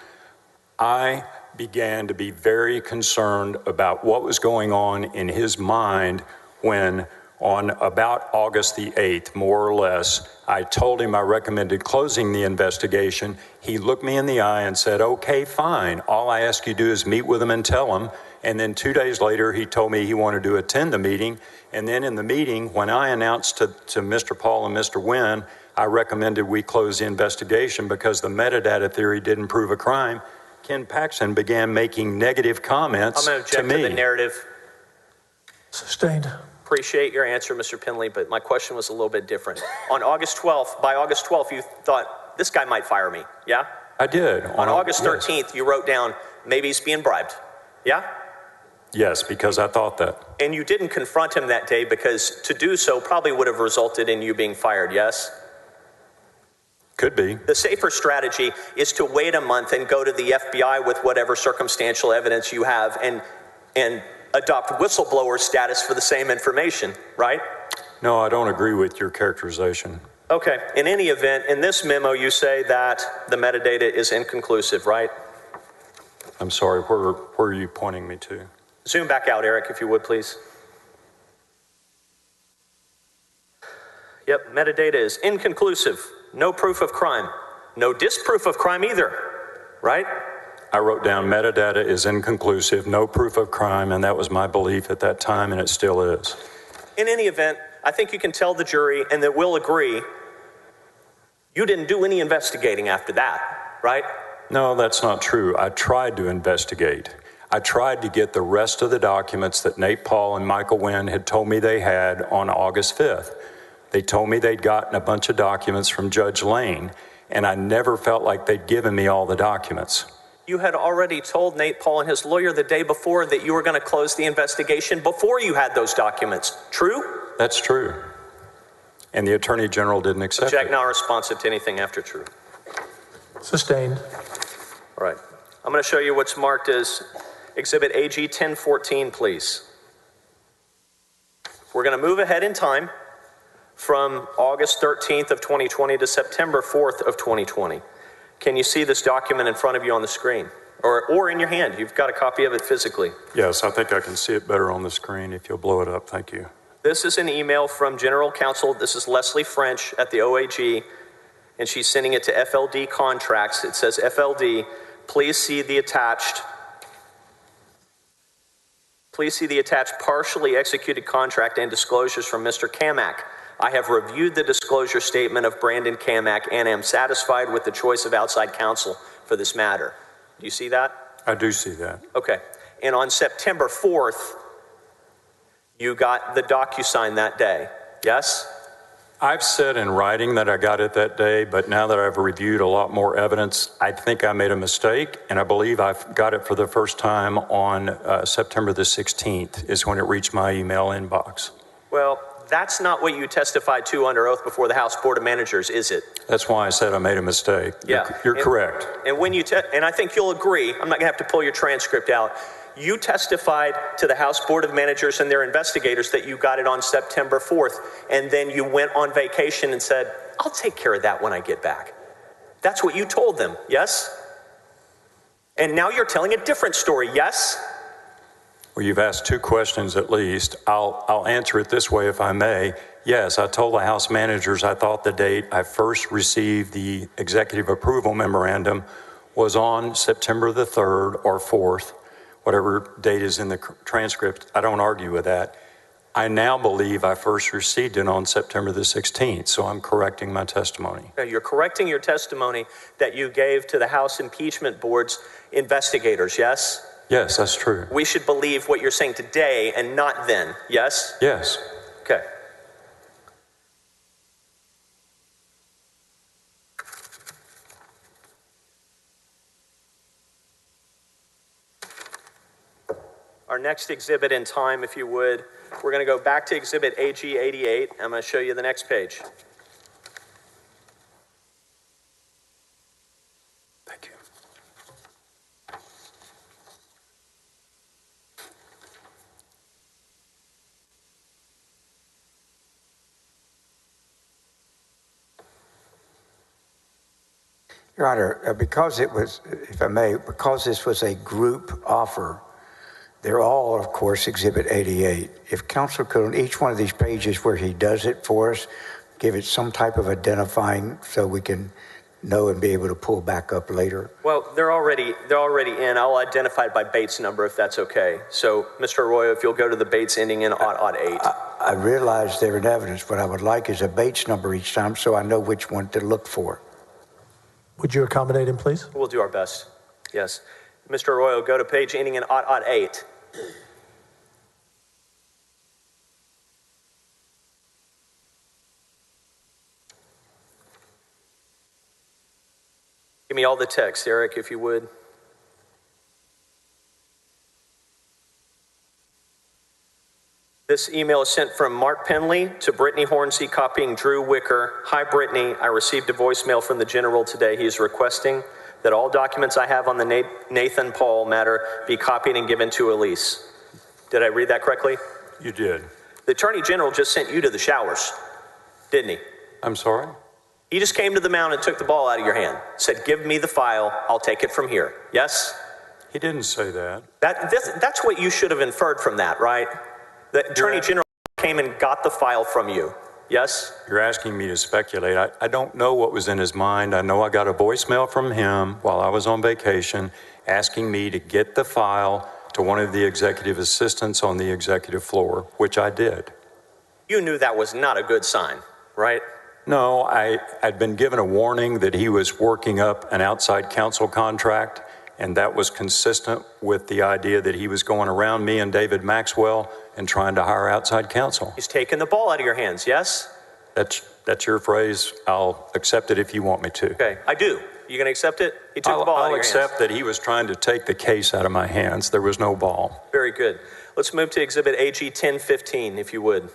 I began to be very concerned about what was going on in his mind when, on about August the 8th, more or less, I told him I recommended closing the investigation. He looked me in the eye and said, okay, fine. All I ask you to do is meet with him and tell him. And then 2 days later, he told me he wanted to attend the meeting. And then in the meeting, when I announced to Mr. Paul and Mr. Wynn, I recommended we close the investigation because the metadata theory didn't prove a crime, Ken Paxton began making negative comments to me. I'm going to object to the narrative. Sustained. Appreciate your answer, Mr. Penley, but my question was a little bit different. On August 12th, by August 12th, you thought, this guy might fire me, yeah? I did. On August 13th, you wrote down, maybe he's being bribed, yeah? Yes, because I thought that. And you didn't confront him that day because to do so probably would have resulted in you being fired, yes? Could be. The safer strategy is to wait a month and go to the FBI with whatever circumstantial evidence you have and adopt whistleblower status for the same information, right? No, I don't agree with your characterization. Okay, in any event, in this memo you say that the metadata is inconclusive, right? I'm sorry, where are you pointing me to? Zoom back out, Eric, if you would, please. Yep, metadata is inconclusive. No proof of crime. No disproof of crime either, right? I wrote down metadata is inconclusive, no proof of crime, and that was my belief at that time, and it still is. In any event, I think you can tell the jury, and that we'll agree, you didn't do any investigating after that, right? No, that's not true. I tried to investigate. I tried to get the rest of the documents that Nate Paul and Michael Wynn had told me they had on August 5th. They told me they'd gotten a bunch of documents from Judge Lane, and I never felt like they'd given me all the documents. You had already told Nate Paul and his lawyer the day before that you were going to close the investigation before you had those documents. True? That's true. And the Attorney General didn't accept Object it. not responsive to anything after true. Sustained. All right. I'm going to show you what's marked as Exhibit AG 1014, please. We're going to move ahead in time from August 13th of 2020 to September 4th of 2020. Can you see this document in front of you on the screen? Or in your hand? You've got a copy of it physically. Yes, I think I can see it better on the screen if you'll blow it up. Thank you. This is an email from General Counsel. This is Leslie French at the OAG, and she's sending it to FLD Contracts. It says, FLD, please see the attached partially executed contract and disclosures from Mr. Kamak. I have reviewed the disclosure statement of Brandon Kamak and am satisfied with the choice of outside counsel for this matter. Do you see that? I do see that. Okay. And on September 4th, you got the DocuSign that day, yes? I've said in writing that I got it that day, but now that I've reviewed a lot more evidence, I think I made a mistake, and I believe I've got it for the first time on September the 16th is when it reached my email inbox. Well, that's not what you testified to under oath before the House Board of Managers, is it? That's why I said I made a mistake. Yeah. You're correct. And when you and I think you'll agree, I'm not gonna have to pull your transcript out. You testified to the House Board of Managers and their investigators that you got it on September 4th, and then you went on vacation and said, I'll take care of that when I get back. That's what you told them, yes? And now you're telling a different story, yes? Well, you've asked two questions at least. I'll answer it this way if I may. Yes, I told the House managers I thought the date I first received the executive approval memorandum was on September the 3rd or 4th, whatever date is in the transcript. I don't argue with that. I now believe I first received it on September the 16th, so I'm correcting my testimony. You're correcting your testimony that you gave to the House Impeachment Board's investigators, yes? Yes, that's true. We should believe what you're saying today and not then, yes? Yes. Okay. Our next exhibit in time, if you would, we're going to go back to Exhibit AG 88. I'm going to show you the next page. Thank you. Your Honor, because it was, if I may, because this was a group offer, they're all, of course, Exhibit 88. If counsel could, on each one of these pages where he does it for us, give it some type of identifying so we can know and be able to pull back up later. Well, they're already in. I'll identify it by Bates number if that's okay. So, Mr. Arroyo, if you'll go to the Bates ending in 8. I realize they're in evidence. What I would like is a Bates number each time so I know which one to look for. Would you accommodate him, please? We'll do our best. Yes. Mr. Arroyo, go to page ending in 8. Give me all the text, Eric, if you would. This email is sent from Mark Penley to Brittany Hornsey, copying Drew Wicker. Hi, Brittany. I received a voicemail from the general today. He is requesting that all documents I have on the Nathan Paul matter be copied and given to Elise. Did I read that correctly? You did. The Attorney General just sent you to the showers, didn't he? I'm sorry? He just came to the mound and took the ball out of your hand. Said, give me the file, I'll take it from here. Yes? He didn't say that. That's what you should have inferred from that, right? The Attorney General came and got the file from you. Yes? You're asking me to speculate. I don't know what was in his mind. I know I got a voicemail from him while I was on vacation asking me to get the file to one of the executive assistants on the executive floor, which I did. You knew that was not a good sign, right? No, I'd been given a warning that he was working up an outside counsel contract, and that was consistent with the idea that he was going around me and David Maxwell and trying to hire outside counsel. He's taking the ball out of your hands, yes? That's your phrase. I'll accept it if you want me to. Okay, I do. You gonna accept it? He took the ball out of your hands. I'll accept that he was trying to take the case out of my hands. There was no ball. Very good. Let's move to Exhibit AG 1015, if you would.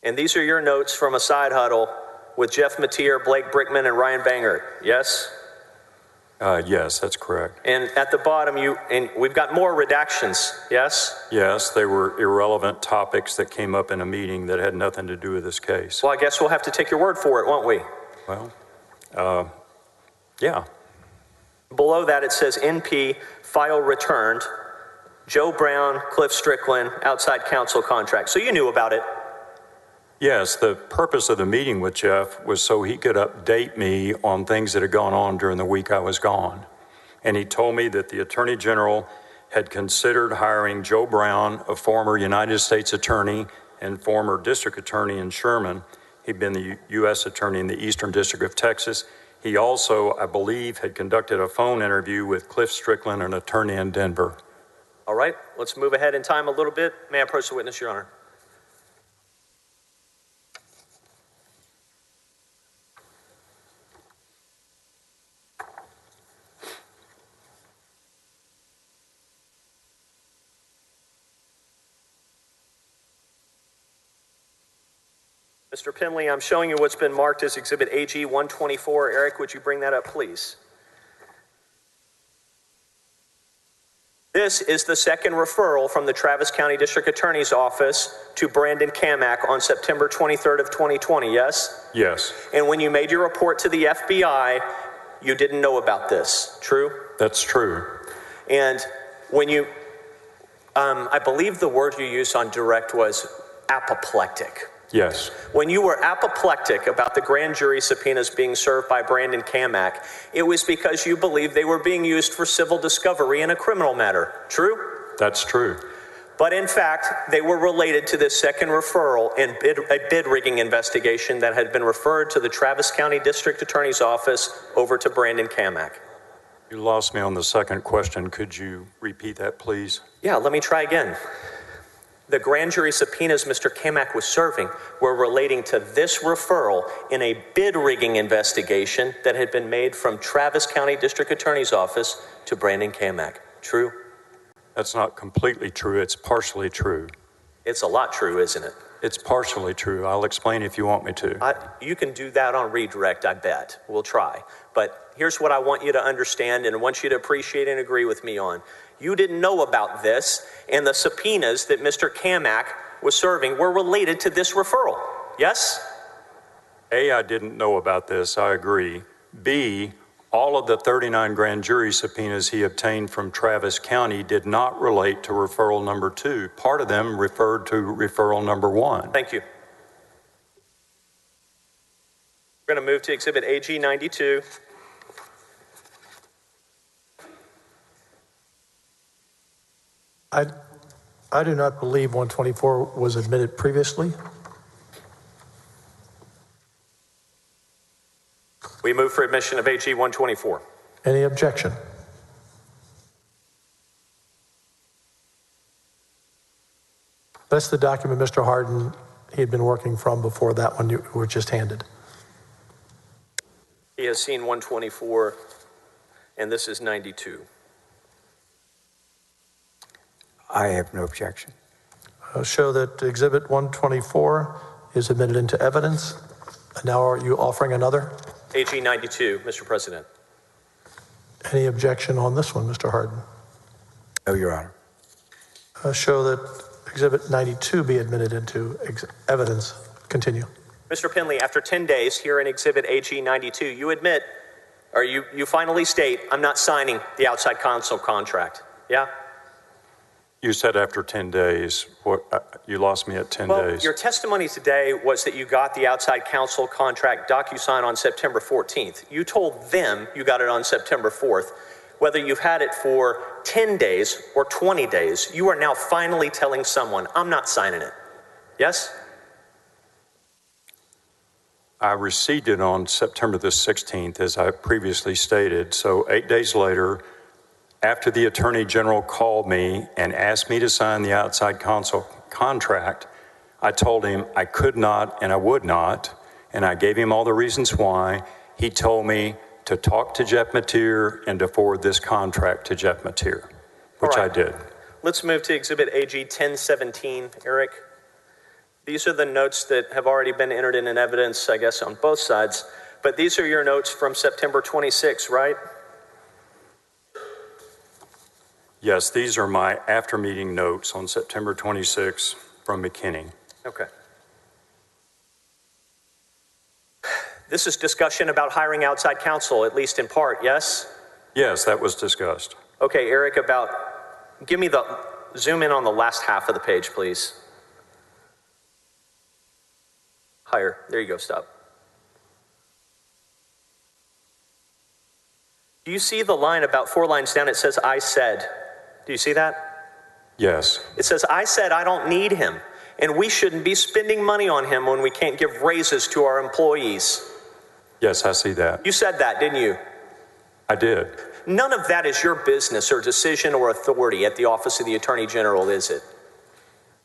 And these are your notes from a side huddle with Jeff Mateer, Blake Brickman, and Ryan Bangert, yes? Yes, that's correct. And at the bottom, we've got more redactions, yes? Yes, they were irrelevant topics that came up in a meeting that had nothing to do with this case. Well, I guess we'll have to take your word for it, won't we? Well, yeah. Below that, it says NP, file returned, Joe Brown, Cliff Strickland, outside counsel contract. So you knew about it. Yes, the purpose of the meeting with Jeff was so he could update me on things that had gone on during the week I was gone. And he told me that the Attorney General had considered hiring Joe Brown, a former United States attorney and former district attorney in Sherman. He'd been the U.S. attorney in the Eastern District of Texas. He also, I believe, had conducted a phone interview with Cliff Strickland, an attorney in Denver. All right, let's move ahead in time a little bit. May I approach the witness, Your Honor? Mr. Pinley, I'm showing you what's been marked as Exhibit AG 124. Eric, would you bring that up, please? This is the second referral from the Travis County District Attorney's Office to Brandon Kamak on September 23rd of 2020, yes? Yes. And when you made your report to the FBI, you didn't know about this, true? That's true. And when you, I believe the word you used on direct was apoplectic. Yes. When you were apoplectic about the grand jury subpoenas being served by Brandon Kamak, it was because you believed they were being used for civil discovery in a criminal matter. True? That's true. But in fact, they were related to this second referral and a bid rigging investigation that had been referred to the Travis County District Attorney's Office over to Brandon Kamak. You lost me on the second question. Could you repeat that, please? Yeah, let me try again. The grand jury subpoenas Mr. Kamak was serving were relating to this referral in a bid rigging investigation that had been made from Travis County District Attorney's Office to Brandon Kamak. True? That's not completely true. It's partially true. It's a lot true, isn't it? It's partially true. I'll explain if you want me to. You can do that on redirect, I bet. We'll try. But here's what I want you to understand and I want you to appreciate and agree with me on. You didn't know about this, and the subpoenas that Mr. Kamak was serving were related to this referral. Yes? A, I didn't know about this. I agree. B, all of the 39 grand jury subpoenas he obtained from Travis County did not relate to referral number 2. Part of them referred to referral number 1. Thank you. We're going to move to Exhibit AG 92. I do not believe 124 was admitted previously. We move for admission of AG 124. Any objection? That's the document Mr. Hardin, he had been working from before that one you were just handed. He has seen 124, and this is 92. I have no objection. I'll show that Exhibit 124 is admitted into evidence. And now are you offering another? AG 92, Mr. President. Any objection on this one, Mr. Hardin? No, Your Honor. Show that Exhibit 92 be admitted into evidence. Continue. Mr. Pinley, after 10 days here in Exhibit AG 92, you admit, or you finally state, I'm not signing the outside counsel contract. Yeah? You said after 10 days. You lost me at 10 days. Your testimony today was that you got the outside counsel contract DocuSign on September 14th. You told them you got it on September 4th. Whether you've had it for 10 days or 20 days, you are now finally telling someone, I'm not signing it. Yes? I received it on September the 16th, as I previously stated. So 8 days later, after the Attorney General called me and asked me to sign the outside counsel contract, I told him I could not and I would not, and I gave him all the reasons why. He told me to talk to Jeff Mateer and to forward this contract to Jeff Mateer, which I did. Let's move to Exhibit AG 1017, Eric. These are the notes that have already been entered in evidence, I guess, on both sides. But these are your notes from September 26, right? Yes, these are my after-meeting notes on September 26 from McKinney. Okay. This is discussion about hiring outside counsel, at least in part, yes? Yes, that was discussed. Okay, Eric, zoom in on the last half of the page, please. Higher, there you go, stop. Do you see the line about 4 lines down? It says, I said. Do you see that? Yes. It says, I said I don't need him, and we shouldn't be spending money on him when we can't give raises to our employees. Yes, I see that. You said that, didn't you? I did. None of that is your business or decision or authority at the Office of the Attorney General, is it?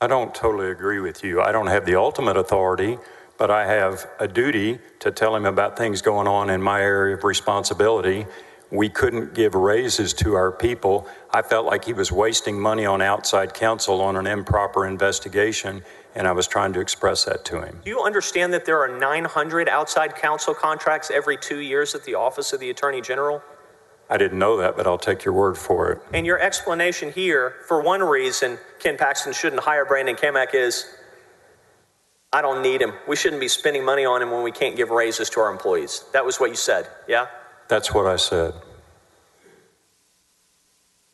I don't totally agree with you. I don't have the ultimate authority, but I have a duty to tell him about things going on in my area of responsibility. We couldn't give raises to our people. I felt like he was wasting money on outside counsel on an improper investigation, and I was trying to express that to him. Do you understand that there are 900 outside counsel contracts every 2 years at the Office of the Attorney General? I didn't know that, but I'll take your word for it. And your explanation here, for one reason Ken Paxton shouldn't hire Brandon Kamak is, I don't need him. We shouldn't be spending money on him when we can't give raises to our employees. That was what you said, yeah? That's what I said.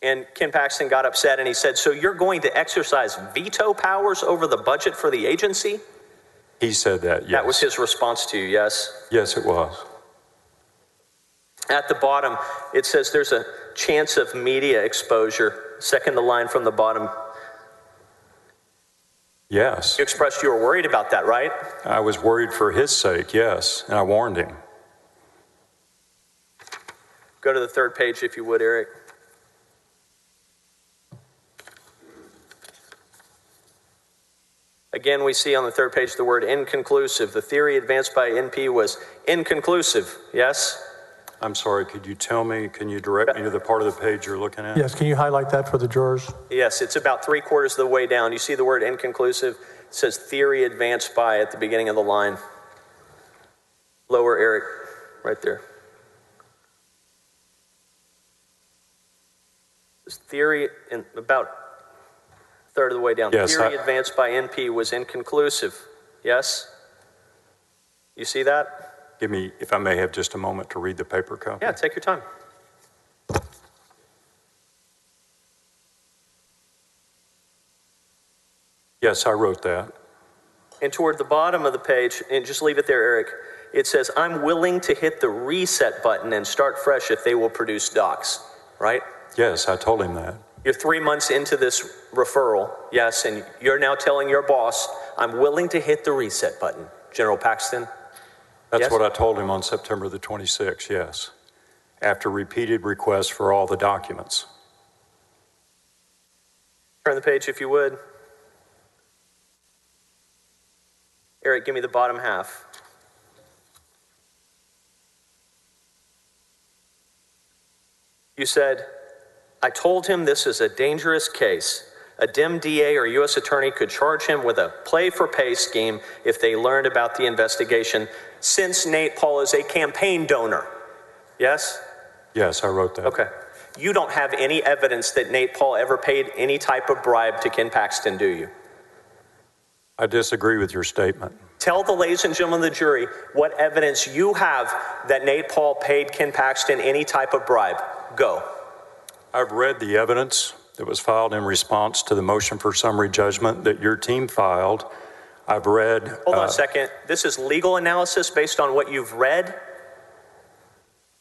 And Ken Paxton got upset and he said, so you're going to exercise veto powers over the budget for the agency? He said that, yes. That was his response to you, yes? Yes, it was. At the bottom, it says there's a chance of media exposure. Second to line from the bottom. Yes. You expressed you were worried about that, right? I was worried for his sake, yes, and I warned him. Go to the third page if you would, Eric. Again, we see on the third page the word inconclusive. The theory advanced by NP was inconclusive, yes? I'm sorry, could you tell me, can you direct me to the part of the page you're looking at? Yes, can you highlight that for the jurors? Yes, it's about 3/4 of the way down. You see the word inconclusive? It says theory advanced by at the beginning of the line. Lower, Eric, right there. This theory, in about a third of the way down. Yes, theory advanced by NP was inconclusive, yes? You see that? Give me, if I may have just a moment to read the paper copy. Yeah, take your time. Yes, I wrote that. And toward the bottom of the page, and just leave it there, Eric, it says, I'm willing to hit the reset button and start fresh if they will produce docs, right? Yes, I told him that. You're 3 months into this referral, yes, and you're now telling your boss, I'm willing to hit the reset button, General Paxton. That's yes? what I told him on September the 26th, yes, after repeated requests for all the documents. Turn the page if you would. Eric, give me the bottom half. You said, I told him this is a dangerous case. A dim DA or U.S. attorney could charge him with a play-for-pay scheme if they learned about the investigation, since Nate Paul is a campaign donor. Yes? Yes, I wrote that. Okay. You don't have any evidence that Nate Paul ever paid any type of bribe to Ken Paxton, do you? I disagree with your statement. Tell the ladies and gentlemen of the jury what evidence you have that Nate Paul paid Ken Paxton any type of bribe. Go. I've read the evidence that was filed in response to the motion for summary judgment that your team filed. I've read... Hold on a second. This is legal analysis based on what you've read?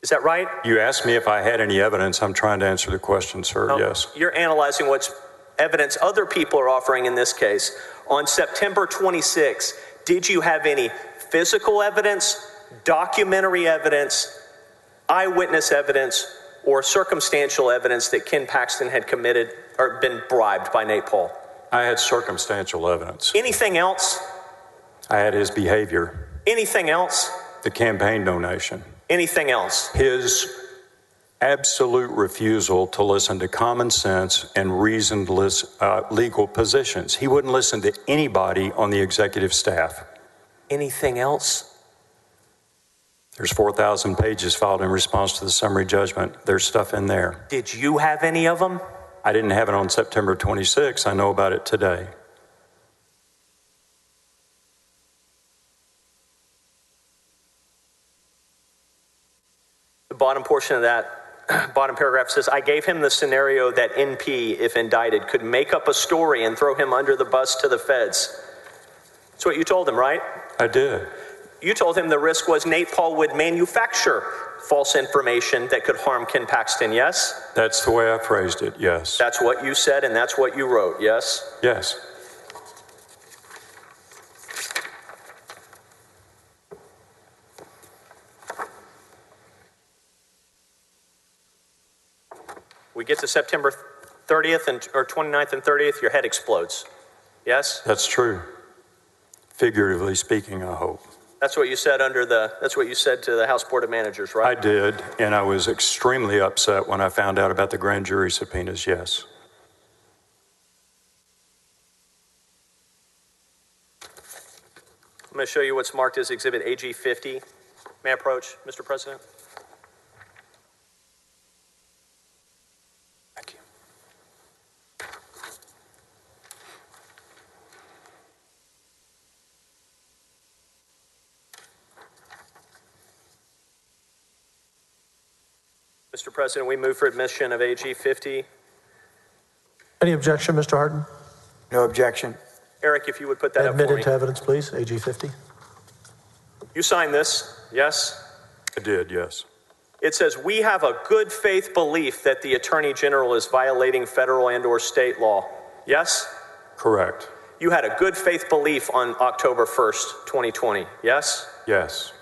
Is that right? You asked me if I had any evidence. I'm trying to answer the question, sir. No, yes. You're analyzing what's evidence other people are offering in this case. On September 26, did you have any physical evidence, documentary evidence, eyewitness evidence, or circumstantial evidence that Ken Paxton had committed or been bribed by Nate Paul? I had circumstantial evidence. Anything else? I had his behavior. Anything else? The campaign donation. Anything else? His absolute refusal to listen to common sense and reasoned legal positions. He wouldn't listen to anybody on the executive staff. Anything else? There's 4,000 pages filed in response to the summary judgment. There's stuff in there. Did you have any of them? I didn't have it on September 26. I know about it today. The bottom portion of that bottom paragraph says, I gave him the scenario that NP, if indicted, could make up a story and throw him under the bus to the feds. That's what you told him, right? I did. You told him the risk was Nate Paul would manufacture false information that could harm Ken Paxton, yes? That's the way I phrased it, yes. That's what you said and that's what you wrote, yes? Yes. We get to September 30th or 29th and 30th, your head explodes. Yes? That's true. Figuratively speaking, I hope. That's what you said that's what you said to the House Board of Managers, right? I did, and I was extremely upset when I found out about the grand jury subpoenas, yes. I'm going to show you what's marked as Exhibit AG 50. May I approach, Mr. President? Thank you. Mr. President, we move for admission of AG 50. Any objection, Mr. Harden? No objection. Eric, if you would put that up for Admitted me. to evidence, please, AG 50. You signed this, yes? I did, yes. It says, we have a good faith belief that the Attorney General is violating federal and/or state law. Yes? Correct. You had a good faith belief on October 1st, 2020. Yes? Yes.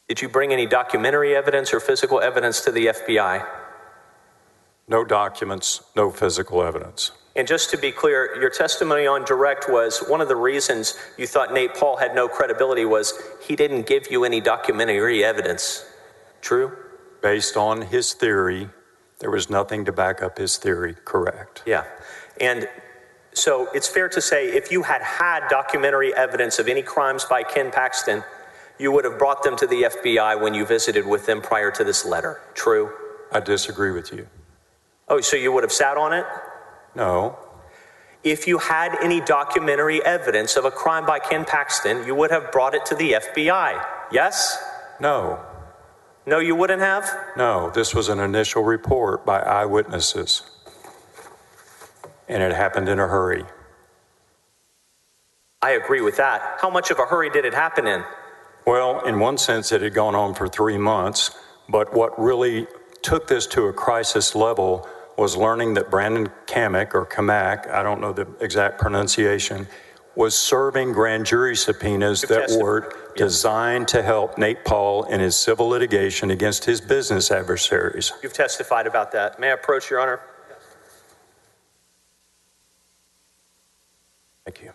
Did you bring any documentary evidence or physical evidence to the FBI? No documents, no physical evidence. And just to be clear, your testimony on direct was one of the reasons you thought Nate Paul had no credibility was he didn't give you any documentary evidence. True? Based on his theory, there was nothing to back up his theory. Correct. Yeah. And so it's fair to say if you had had documentary evidence of any crimes by Ken Paxton, you would have brought them to the FBI when you visited with them prior to this letter. True? I disagree with you. Oh, so you would have sat on it? No. If you had any documentary evidence of a crime by Ken Paxton, you would have brought it to the FBI. Yes? No. No, you wouldn't have? No, this was an initial report by eyewitnesses. And it happened in a hurry. I agree with that. How much of a hurry did it happen in? Well, in one sense, it had gone on for 3 months, but what really took this to a crisis level was learning that Brandon Kamek, or Kamak, I don't know the exact pronunciation, was serving grand jury subpoenas that were designed to help Nate Paul in his civil litigation against his business adversaries. You've testified about that. May I approach, Your Honor? Thank you.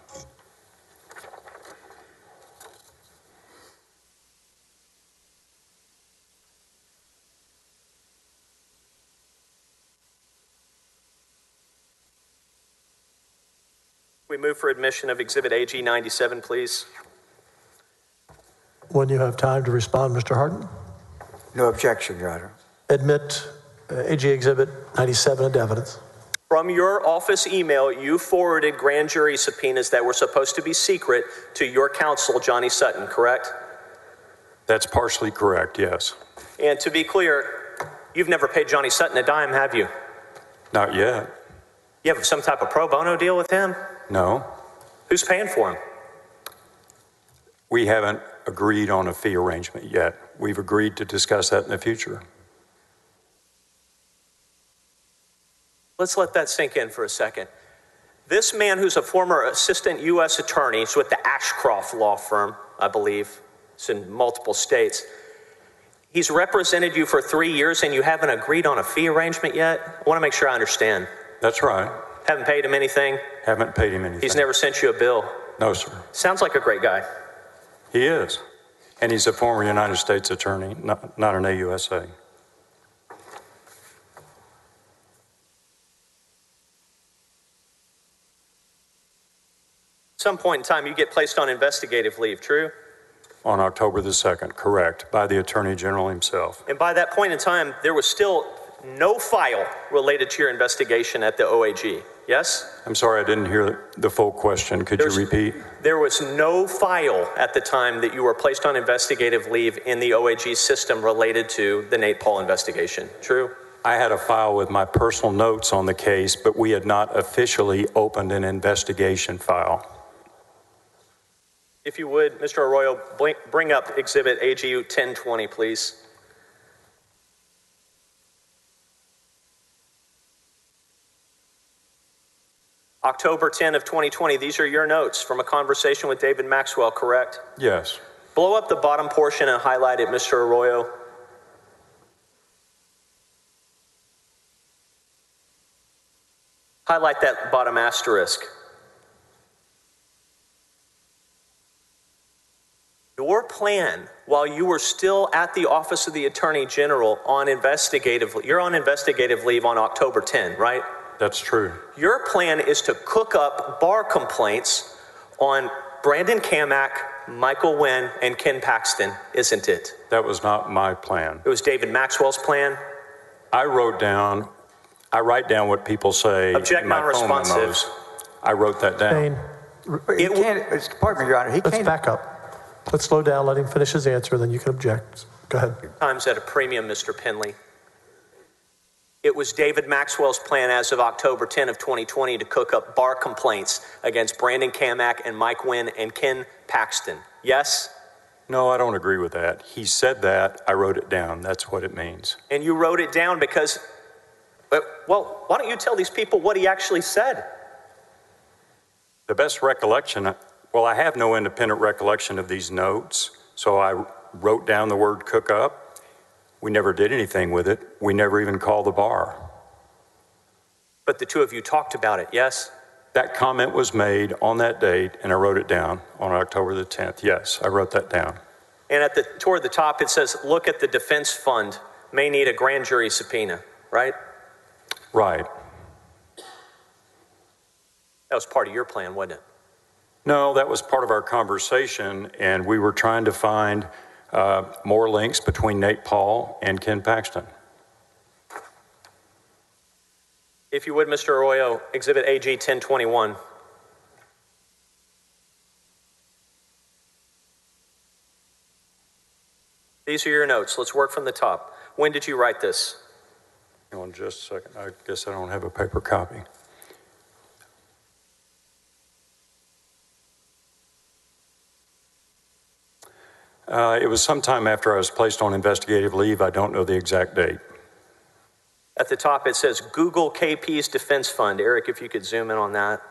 We move for admission of Exhibit AG 97, please. When you have time to respond, Mr. Harden. No objection, Your Honor. Admit AG Exhibit 97 into evidence. From your office email, you forwarded grand jury subpoenas that were supposed to be secret to your counsel, Johnny Sutton, correct? That's partially correct, yes. And to be clear, you've never paid Johnny Sutton a dime, have you? Not yet. You have some type of pro bono deal with him? No. Who's paying for him? We haven't agreed on a fee arrangement yet. We've agreed to discuss that in the future. Let's let that sink in for a second. This man, who's a former assistant U.S. attorney, is with the Ashcroft law firm, I believe. It's in multiple states. He's represented you for 3 years and you haven't agreed on a fee arrangement yet? I want to make sure I understand. That's right. Haven't paid him anything? Haven't paid him anything. He's never sent you a bill? No, sir. Sounds like a great guy. He is. And he's a former United States attorney, not an AUSA. At some point in time, you get placed on investigative leave, true? On October the 2nd, correct, by the Attorney General himself. And by that point in time, there was still no file related to your investigation at the OAG, yes? I'm sorry, I didn't hear the full question. Could you repeat? There was no file at the time that you were placed on investigative leave in the OAG system related to the Nate Paul investigation, true? I had a file with my personal notes on the case, but we had not officially opened an investigation file. If you would, Mr. Arroyo, bring up Exhibit AGU 1020, please. October 10 of 2020, these are your notes from a conversation with David Maxwell, correct? Yes. Blow up the bottom portion and highlight it, Mr. Arroyo. Highlight that bottom asterisk. Your plan, while you were still at the Office of the Attorney General you're on investigative leave on October 10, right? That's true. Your plan is to cook up bar complaints on Brandon Kamak, Michael Wynn, and Ken Paxton, isn't it? That was not my plan. It was David Maxwell's plan? I write down what people say. Object in my non-responsive. phone memos. I wrote that down. Pardon me, Your Honor. Let's back up. Let's slow down, let him finish his answer, then you can object. Go ahead. Times at a premium, Mr. Penley. It was David Maxwell's plan as of October 10 of 2020 to cook up bar complaints against Brandon Kamak and Mike Wynn and Ken Paxton. Yes? No, I don't agree with that. He said that. I wrote it down. That's what it means. And you wrote it down because, well, why don't you tell these people what he actually said? The best recollection, well, I have no independent recollection of these notes, so I wrote down the word cook up. We never did anything with it. We never even called the bar. But the two of you talked about it, yes? That comment was made on that date, and I wrote it down on October the 10th. Yes, I wrote that down. And toward the top, it says, look at the defense fund, may need a grand jury subpoena, right? Right. That was part of your plan, wasn't it? No, that was part of our conversation, and we were trying to find more links between Nate Paul and Ken Paxton. If you would, Mr. Arroyo, Exhibit AG 1021. These are your notes. Let's work from the top. When did you write this? Hang on just a second. I guess I don't have a paper copy. It was sometime after I was placed on investigative leave. I don't know the exact date. At the top, it says Google KP's Defense Fund. Eric, if you could zoom in on that.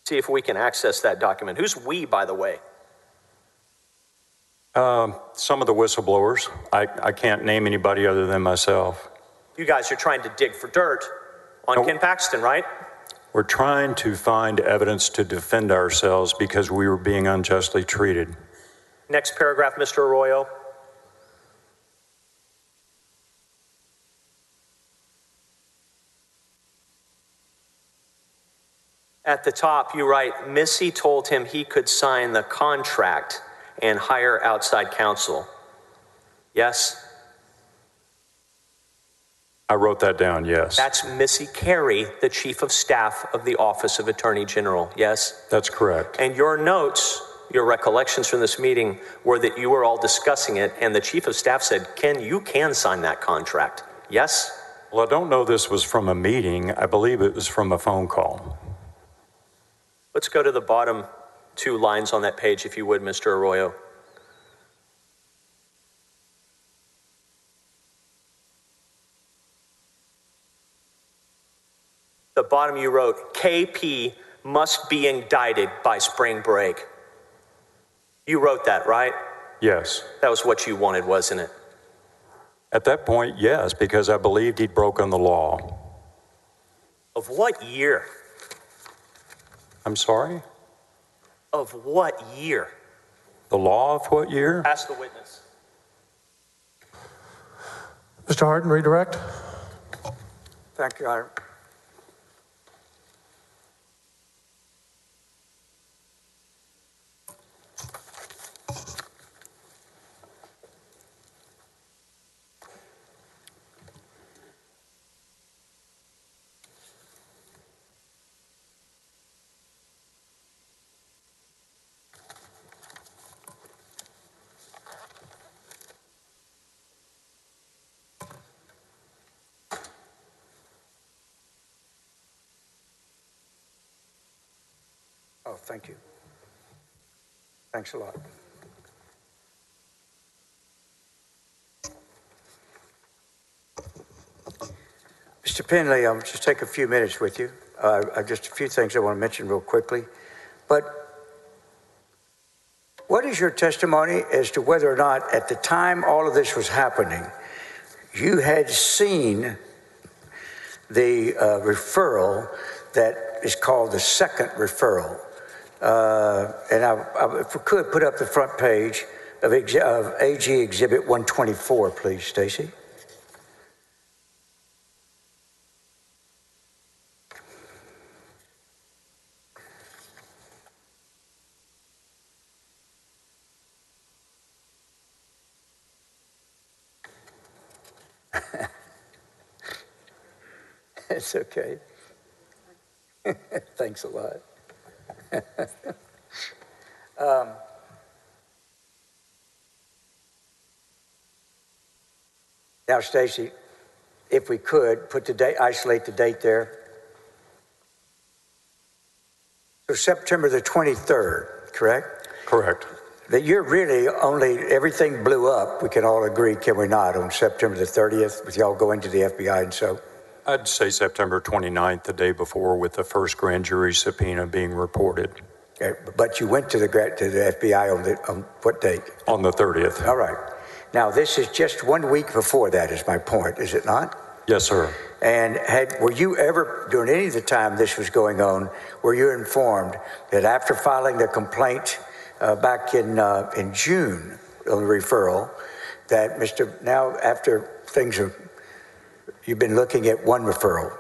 See if we can access that document. Who's we, by the way? Some of the whistleblowers. I can't name anybody other than myself. You guys are trying to dig for dirt on Ken Paxton, right? We're trying to find evidence to defend ourselves because we were being unjustly treated. Next paragraph, Mr. Arroyo. At the top, you write, Missy told him he could sign the contract and hire outside counsel. Yes? I wrote that down, yes. That's Missy Carey, the Chief of Staff of the Office of Attorney General, yes? That's correct. And your notes, your recollections from this meeting were that you were all discussing it, and the Chief of Staff said, Ken, you can sign that contract, yes? Well, I don't know this was from a meeting. I believe it was from a phone call. Let's go to the bottom 2 lines on that page, if you would, Mr. Arroyo. The bottom you wrote, KP must be indicted by spring break. You wrote that, right? Yes. That was what you wanted, wasn't it? At that point, yes, because I believed he'd broken the law. Of what year? I'm sorry? Of what year? The law of what year? Ask the witness. Mr. Hardin, redirect. Thank you, Your Honor. Oh, thank you. Thanks a lot. Mr. Penley, I'll just take a few minutes with you. Just a few things I want to mention real quickly. But what is your testimony as to whether or not at the time all of this was happening, you had seen the referral that is called the second referral? And if we could put up the front page of AG Exhibit 124, please, Stacy. It's okay. Thanks a lot. Now, Stacy, if we could put the date, isolate the date there. So September the 23rd, correct? Correct. That you're really only, everything blew up, we can all agree, can we not, on September the 30th, with y'all going to the FBI and so? I'd say September 29th, the day before, with the first grand jury subpoena being reported. Okay, but you went to the FBI on what date? On the 30th. All right. Now, this is just 1 week before that, is my point, is it not? Yes, sir. And were you ever, during any of the time this was going on, were you informed that after filing the complaint back in June on the referral, that now after things are, you've been looking at one referral?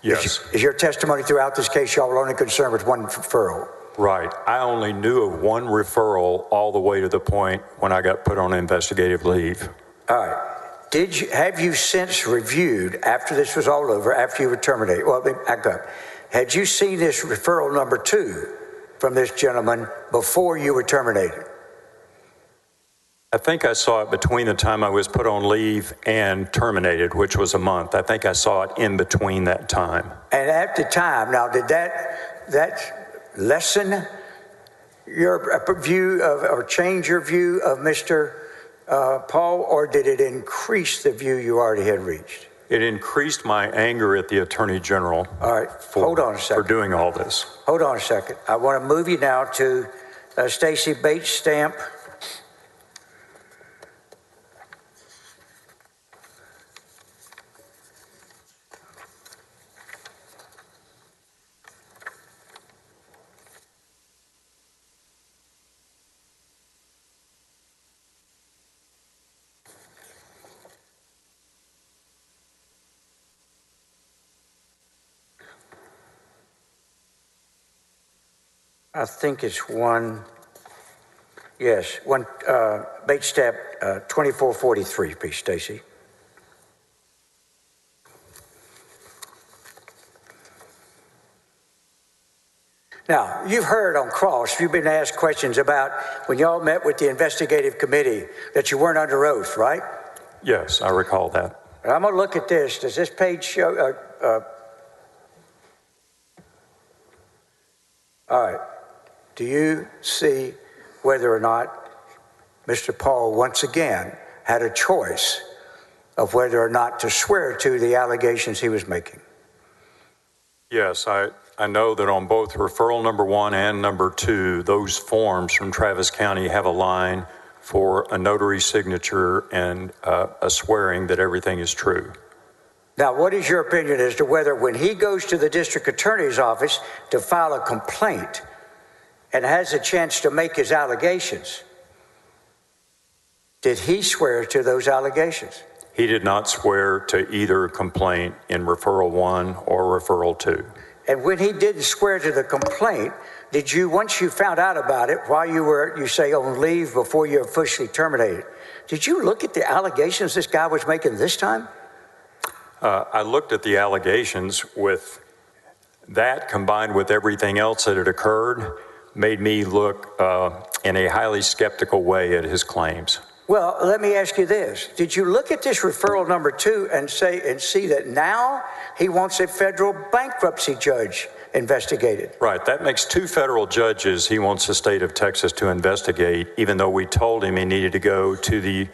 Yes. Is your testimony throughout this case, y'all were only concerned with one referral? Right. I only knew of one referral all the way to the point when I got put on investigative leave. All right. Have you since reviewed, after this was all over, after you were terminated? Well, let me back up. Had you seen this referral number 2 from this gentleman before you were terminated? I think I saw it between the time I was put on leave and terminated, which was a month. I think I saw it in between that time. And at the time, now, did that lessen your view of, or change your view of Mr. Paul, or did it increase the view you already had reached? It increased my anger at the Attorney General. All right, hold on a second. For doing all this. Hold on a second. I want to move you now to Stacey Bates Stamp. I think it's one. Yes, Bait Stamp 2443, please, Stacy. Now, you've heard on cross, you've been asked questions about when y'all met with the investigative committee that you weren't under oath, right? Yes, I recall that. I'm going to look at this. Does this page show? All right. Do you see whether or not Mr. Paul once again had a choice of whether or not to swear to the allegations he was making? Yes, I know that on both referral number 1 and number 2, those forms from Travis County have a line for a notary signature and a swearing that everything is true. Now, what is your opinion as to whether when he goes to the district attorney's office to file a complaint and has a chance to make his allegations, did he swear to those allegations? He did not swear to either complaint in referral 1 or referral 2. And when he didn't swear to the complaint, did you, once you found out about it, while you were, you say, on leave before you officially terminated, did you look at the allegations this guy was making this time? I looked at the allegations. With that combined with everything else that had occurred, made me look in a highly skeptical way at his claims. Well, let me ask you this. Did you look at this referral number 2 and see that now he wants a federal bankruptcy judge investigated? Right. That makes 2 federal judges he wants the state of Texas to investigate, even though we told him he needed to go to the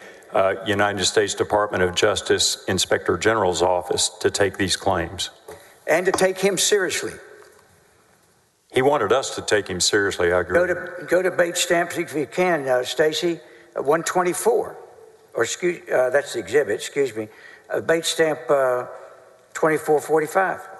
United States Department of Justice Inspector General's office to take these claims. And to take him seriously. He wanted us to take him seriously, I agree. Go to Bait Stamp if you can, Stacy, 124. Or that's the exhibit, excuse me. Bait Stamp 2445.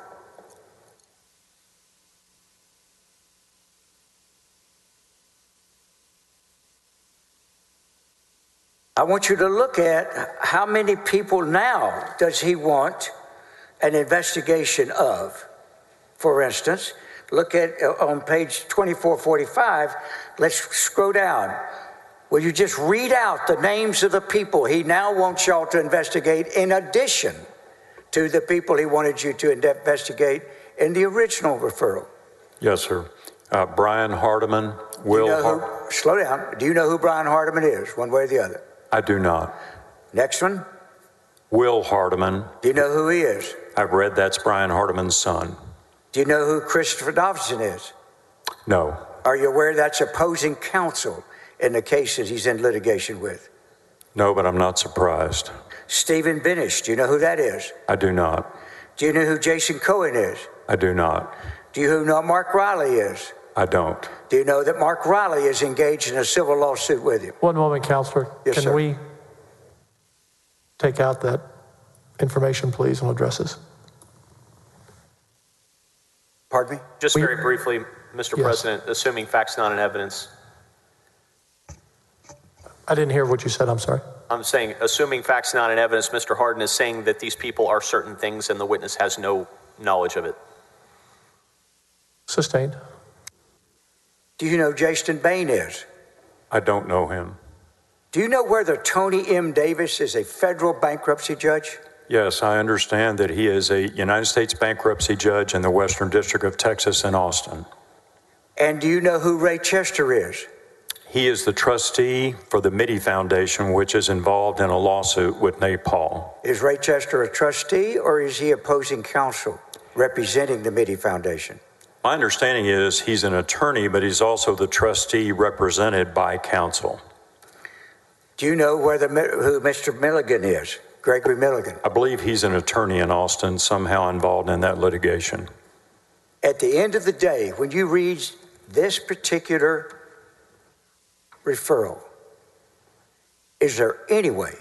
I want you to look at how many people now does he want an investigation of. For instance, look at on page 2445, let's scroll down. Will you just read out the names of the people he now wants y'all to investigate in addition to the people he wanted you to investigate in the original referral? Yes, sir. Brian Hardiman, slow down. Do you know who Brian Hardiman is, one way or the other? I do not. Next one. Will Hardiman. Do you know who he is? I've read that's Brian Hardiman's son. Do you know who Christopher Dobson is? No. Are you aware that's opposing counsel in the case that he's in litigation with? No, but I'm not surprised. Stephen Benish, do you know who that is? I do not. Do you know who Jason Cohen is? I do not. Do you know who Mark Riley is? I don't. Do you know that Mark Riley is engaged in a civil lawsuit with him? One moment, Counselor. Yes, Can sir. we take out that information, please, and address this? Pardon me? Just very briefly, Mr. Yes. President, assuming facts not in evidence. I didn't hear what you said. I'm sorry. I'm saying, assuming facts not in evidence, Mr. Hardin is saying that these people are certain things and the witness has no knowledge of it. Sustained. Do you know who Jason Bain is? I don't know him. Do you know whether Tony M. Davis is a federal bankruptcy judge? Yes, I understand that he is a United States bankruptcy judge in the Western District of Texas in Austin. And do you know who Ray Chester is? He is the trustee for the Mitty Foundation, which is involved in a lawsuit with Nate Paul. Is Ray Chester a trustee or is he opposing counsel representing the Mitty Foundation? My understanding is he's an attorney, but he's also the trustee represented by counsel. Do you know who Mr. Milligan is? Gregory Milligan. I believe he's an attorney in Austin, somehow involved in that litigation. At the end of the day, when you read this particular referral, is there any way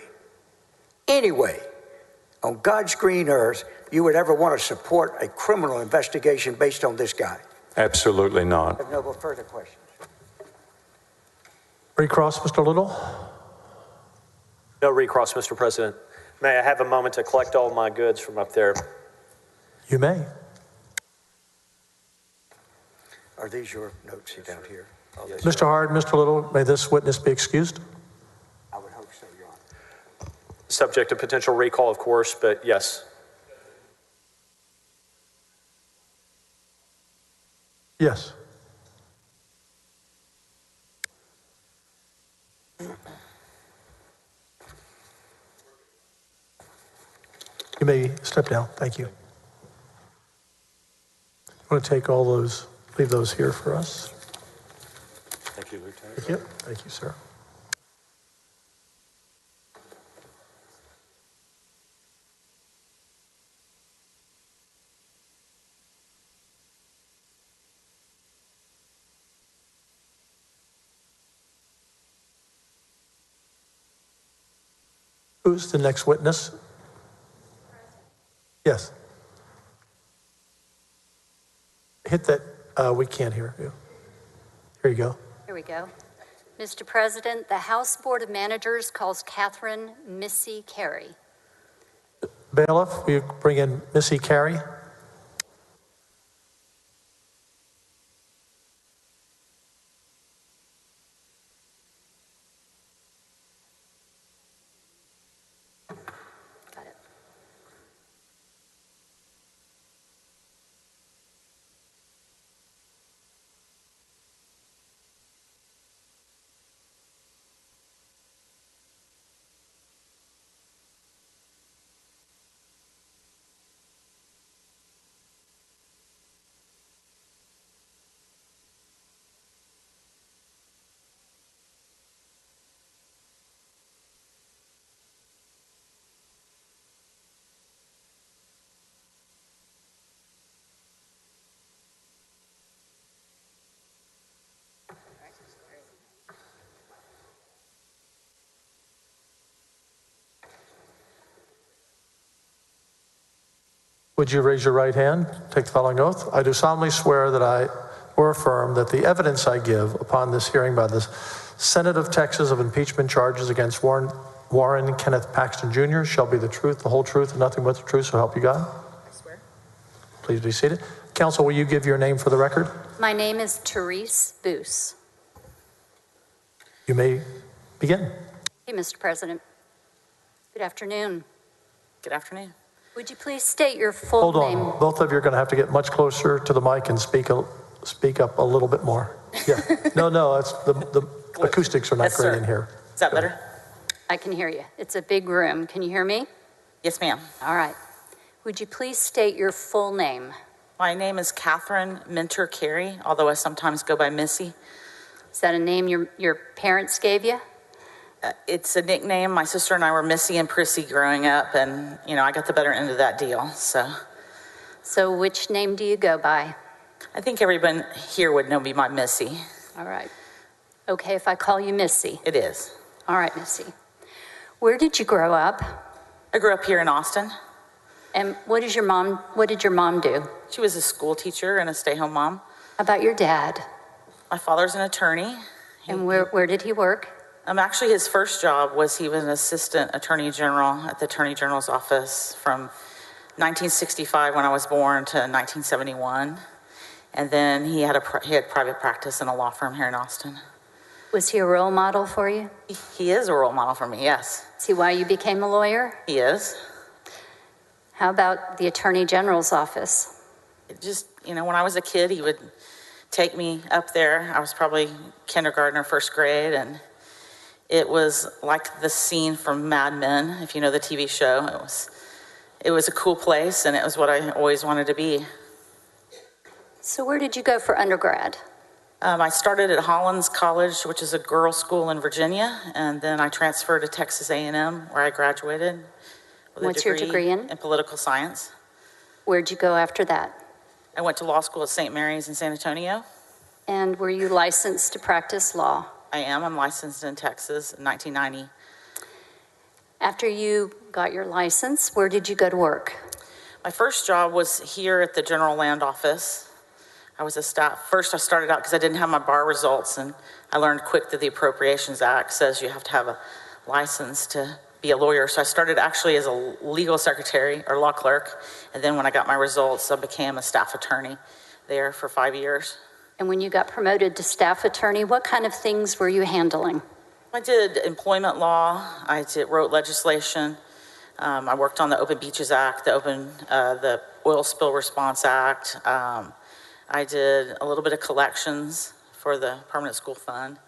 on God's green earth you would ever want to support a criminal investigation based on this guy? Absolutely not. I have no further questions. Recross, Mr. Little. No recross, Mr. President. May I have a moment to collect all my goods from up there? You may. Are these your notes down here? Mr. Hard, Mr. Little, may this witness be excused? I would hope so, Your Honor. Subject to potential recall, of course, but yes. Yes. You may step down. Thank you. I want to take all those, leave those here for us. Thank you, Lieutenant. Thank you. Thank you, sir. Who's the next witness? Yes. Hit that. We can't hear you. Here you go. Here we go. Mr. President, the House Board of Managers calls Catherine Missy Carey. Bailiff, will you bring in Missy Carey? Got it. Would you raise your right hand? Take the following oath. I do solemnly swear that I or affirm that the evidence I give upon this hearing by the Senate of Texas of impeachment charges against Warren Kenneth Paxton Jr. shall be the truth, the whole truth, and nothing but the truth, so help you God. I swear. Please be seated. Counsel, will you give your name for the record? My name is Therese Boos. You may begin. Hey, Mr. President. Good afternoon. Good afternoon. Would you please state your full Hold name? on. Both of you are going to have to get much closer to the mic and speak up a little bit more. Yeah. No, it's the acoustics are not Yes, great sir. in here. Is that better? I can hear you. It's a big room. Can you hear me? Yes, ma'am. All right. Would you please state your full name? My name is Catherine Minter Carey, although I sometimes go by Missy. Is that a name your parents gave you? It's a nickname. My sister and I were Missy and Prissy growing up, and, I got the better end of that deal, so. So which name do you go by? I think everyone here would know me by Missy. All right. Okay, if I call you Missy. It is. All right, Missy. Where did you grow up? I grew up here in Austin. And what did your mom do? She was a school teacher and a stay-home mom. How about your dad? My father's an attorney. And where did he work? Actually, his first job was he was an assistant attorney general at the attorney general's office from 1965 when I was born to 1971. And then he had private practice in a law firm here in Austin. Was he a role model for you? He is a role model for me, yes. Is he why you became a lawyer? He is. How about the attorney general's office? It just, when I was a kid, he would take me up there. I was probably kindergarten or first grade, and it was like the scene from Mad Men, if you know the TV show. It was a cool place, and it was what I always wanted to be. So where did you go for undergrad? I started at Hollins College, which is a girls' school in Virginia, and then I transferred to Texas A&M, where I graduated with What's your degree in? In political science. Where'd you go after that? I went to law school at St. Mary's in San Antonio. And were you licensed to practice law? I am. I'm licensed in Texas in 1990. After you got your license, where did you go to work? My first job was here at the General Land Office. I was a staff. First, I started out because I didn't have my bar results, and I learned quick that the Appropriations Act says you have to have a license to be a lawyer. So I started actually as a legal secretary or law clerk, and then when I got my results, I became a staff attorney there for 5 years. And when you got promoted to staff attorney, what kind of things were you handling? I did employment law. Wrote legislation. I worked on the Open Beaches Act, the Oil Spill Response Act. I did a little bit of collections for the Permanent School Fund.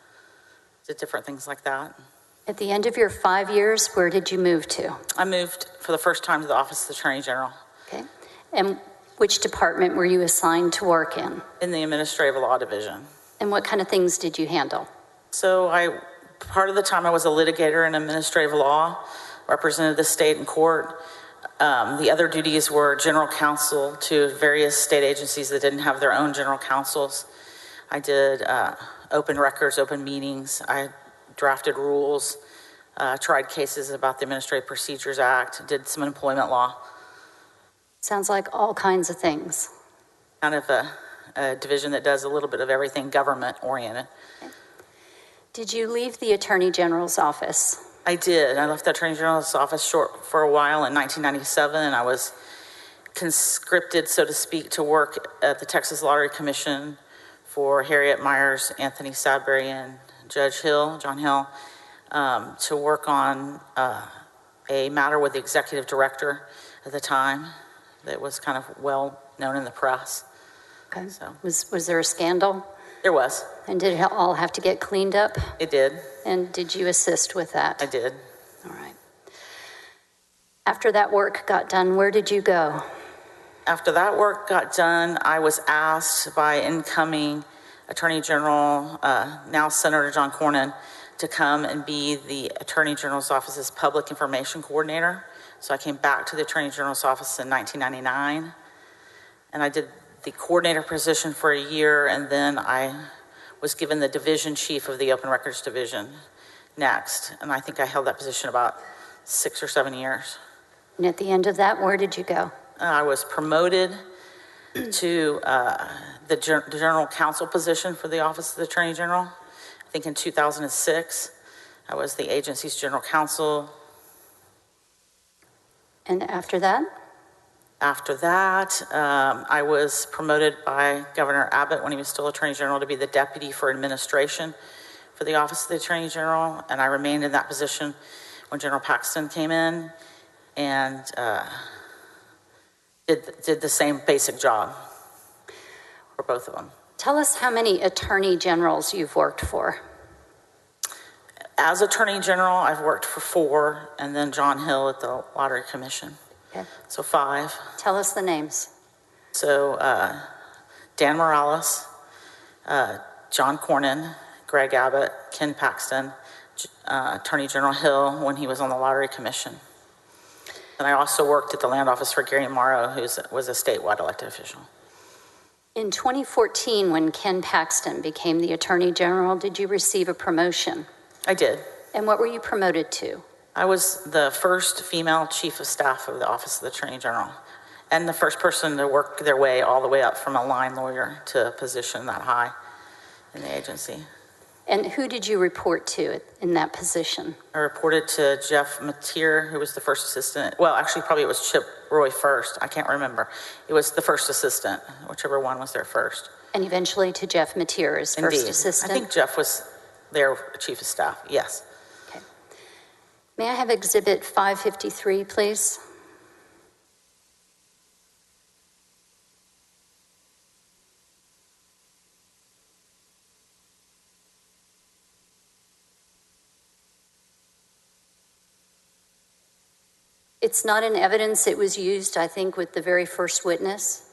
Did different things like that. At the end of your 5 years, where did you move to? I moved for the first time to the Office of the Attorney General. Okay. And which department were you assigned to work in? In the Administrative Law Division. And what kind of things did you handle? So part of the time I was a litigator in administrative law, represented the state in court. The other duties were general counsel to various state agencies that didn't have their own general counsels. I did open records, open meetings. I drafted rules, tried cases about the Administrative Procedures Act, did some employment law. Sounds like all kinds of things. Kind of a division that does a little bit of everything government-oriented. Okay. Did you leave the Attorney General's office? I did. I left the Attorney General's office for a while in 1997, and I was conscripted, so to speak, to work at the Texas Lottery Commission for Harriet Myers, Anthony Sadbury, and Judge Hill, John Hill, to work on a matter with the executive director at the time that was kind of well known in the press. Okay. So was there a scandal? There was. And did it all have to get cleaned up? It did. And did you assist with that? I did. All right. After that work got done, where did you go? After that work got done, I was asked by incoming Attorney General, now Senator John Cornyn, to come and be the Attorney General's office's public information coordinator. So I came back to the Attorney General's office in 1999, and I did the coordinator position for a year, and then I was given the division chief of the Open Records Division next. And I think I held that position about 6 or 7 years. And at the end of that, where did you go? I was promoted to the general counsel position for the Office of the Attorney General. I think in 2006, I was the agency's general counsel. And after that? After that, I was promoted by Governor Abbott when he was still Attorney General to be the deputy for administration for the Office of the Attorney General, and I remained in that position when General Paxton came in and did the same basic job for both of them. Tell us how many attorney generals you've worked for. As Attorney General, I've worked for 4, and then John Hill at the Lottery Commission. Okay. So 5. Tell us the names. So Dan Morales, John Cornyn, Greg Abbott, Ken Paxton, Attorney General Hill when he was on the Lottery Commission. And I also worked at the land office for Gary Morrow, who was a statewide elected official. In 2014, when Ken Paxton became the Attorney General, did you receive a promotion? I did. And what were you promoted to? I was the first female chief of staff of the Office of the Attorney General, and the first person to work their way all the way up from a line lawyer to a position that high in the agency. And who did you report to in that position? I reported to Jeff Mateer, who was the first assistant. Well, actually, probably it was Chip Roy first. I can't remember. It was the first assistant, whichever one was there first. And eventually to Jeff Mateer as first assistant? I think Jeff was their chief of staff, yes. Okay. May I have Exhibit 553, please? It's not in evidence. It was used, I think, with the very first witness.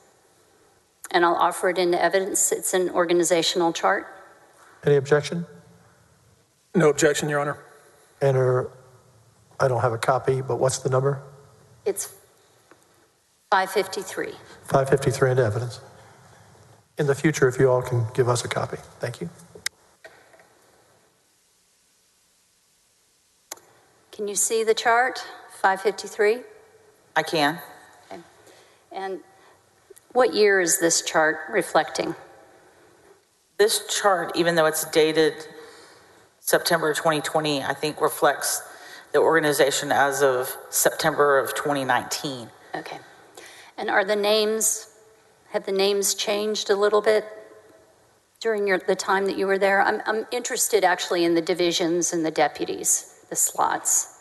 And I'll offer it into evidence. It's an organizational chart. Any objection? No objection, Your Honor. Enter, I don't have a copy, but what's the number? It's 553. 553 into evidence. In the future, if you all can give us a copy. Thank you. Can you see the chart, 553? I can. Okay. And what year is this chart reflecting? This chart, even though it's dated September 2020, I think reflects the organization as of September of 2019. Okay. And have the names changed a little bit? during the time that you were there? I'm interested actually in the divisions and the deputies, the slots.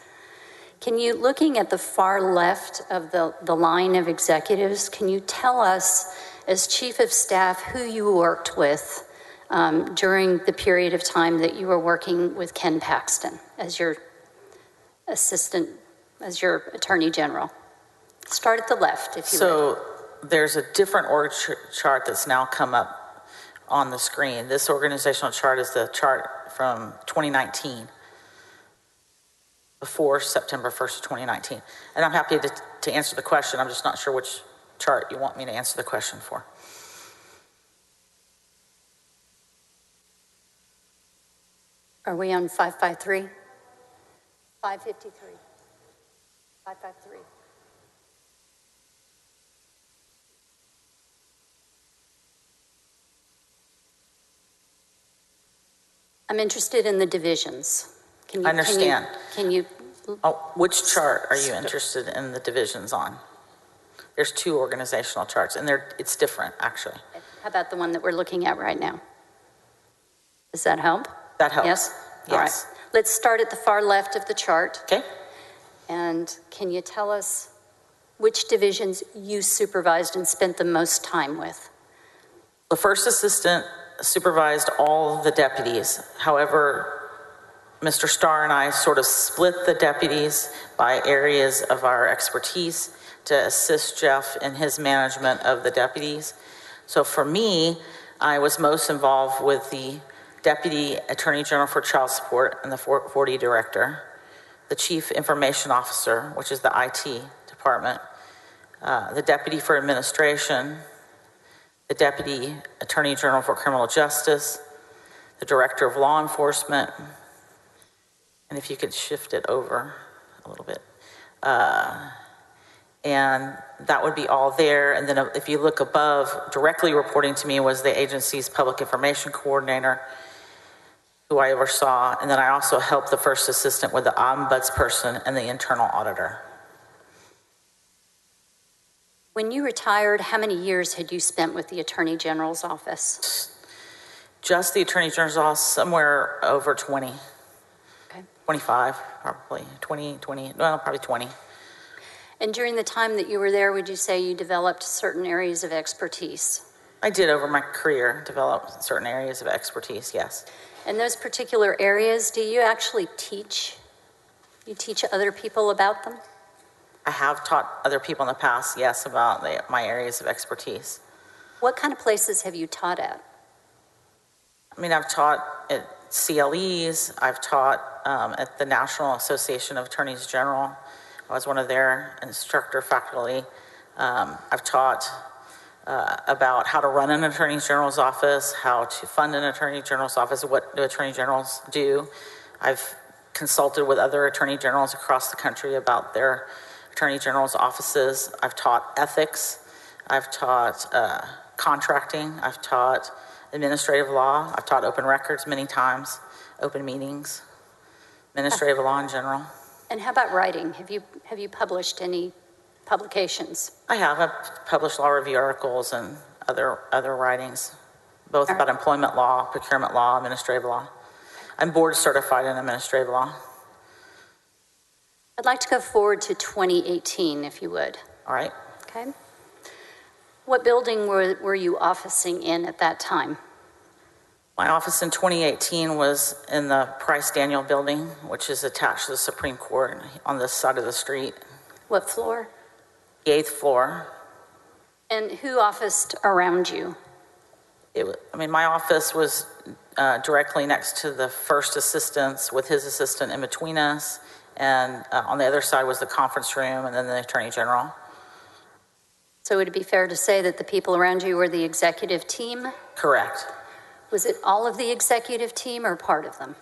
Can you, looking at the far left of the line of executives, can you tell us, as chief of staff, who you worked with during the period of time that you were working with Ken Paxton as your assistant, as your attorney general? Start at the left, if you would. So there's a different org chart that's now come up on the screen. This organizational chart is the chart from 2019, before September 1st of 2019. And I'm happy to answer the question. I'm just not sure which chart you want me to answer the question for. Are we on 553? 553. 553. I'm interested in the divisions. Can you, I understand. Can you which chart are you interested in the divisions on? There's two organizational charts, and it's different, actually. How about the one that we're looking at right now? Does that help? That helps. Yes? Yes. All right. Let's start at the far left of the chart. Okay. And can you tell us which divisions you supervised and spent the most time with? The first assistant supervised all the deputies. However, Mr. Starr and I sort of split the deputies by areas of our expertise to assist Jeff in his management of the deputies. So for me, I was most involved with the Deputy Attorney General for Child Support and the 40 Director, the Chief Information Officer, which is the IT department, the Deputy for Administration, the Deputy Attorney General for Criminal Justice, the Director of Law Enforcement, and if you could shift it over a little bit. And that would be all there. And then if you look above, directly reporting to me was the agency's Public Information Coordinator, who I oversaw. And then I also helped the first assistant with the ombudsperson and the internal auditor. When you retired, how many years had you spent with the Attorney General's office? Just the Attorney General's office, somewhere over 20. Okay. 25, probably. 20, well, probably 20. And during the time that you were there, would you say you developed certain areas of expertise? I did over my career develop certain areas of expertise, yes. And those particular areas, do you actually teach? You teach other people about them? I have taught other people in the past, yes, about my areas of expertise. What kind of places have you taught at? I mean, I've taught at CLEs, I've taught at the National Association of Attorneys General. I was one of their instructor faculty. I've taught about how to run an Attorney General's office, how to fund an Attorney General's office, what do Attorney Generals do. I've consulted with other Attorney Generals across the country about their Attorney General's offices. I've taught ethics. I've taught contracting. I've taught administrative law. I've taught open records many times, open meetings, administrative law in general. And how about writing? Have you published any publications? I have. I've published law review articles and other writings, both about employment law, procurement law, administrative law. I'm board certified in administrative law. I'd like to go forward to 2018, if you would. All right. Okay. What building were you officing in at that time? My office in 2018 was in the Price Daniel building, which is attached to the Supreme Court on this side of the street. What floor? The 8th floor. And who officed around you? My office was directly next to the first assistants with his assistant in between us. And on the other side was the conference room and then the Attorney General. So would it be fair to say that the people around you were the executive team? Correct. Was it all of the executive team or part of them?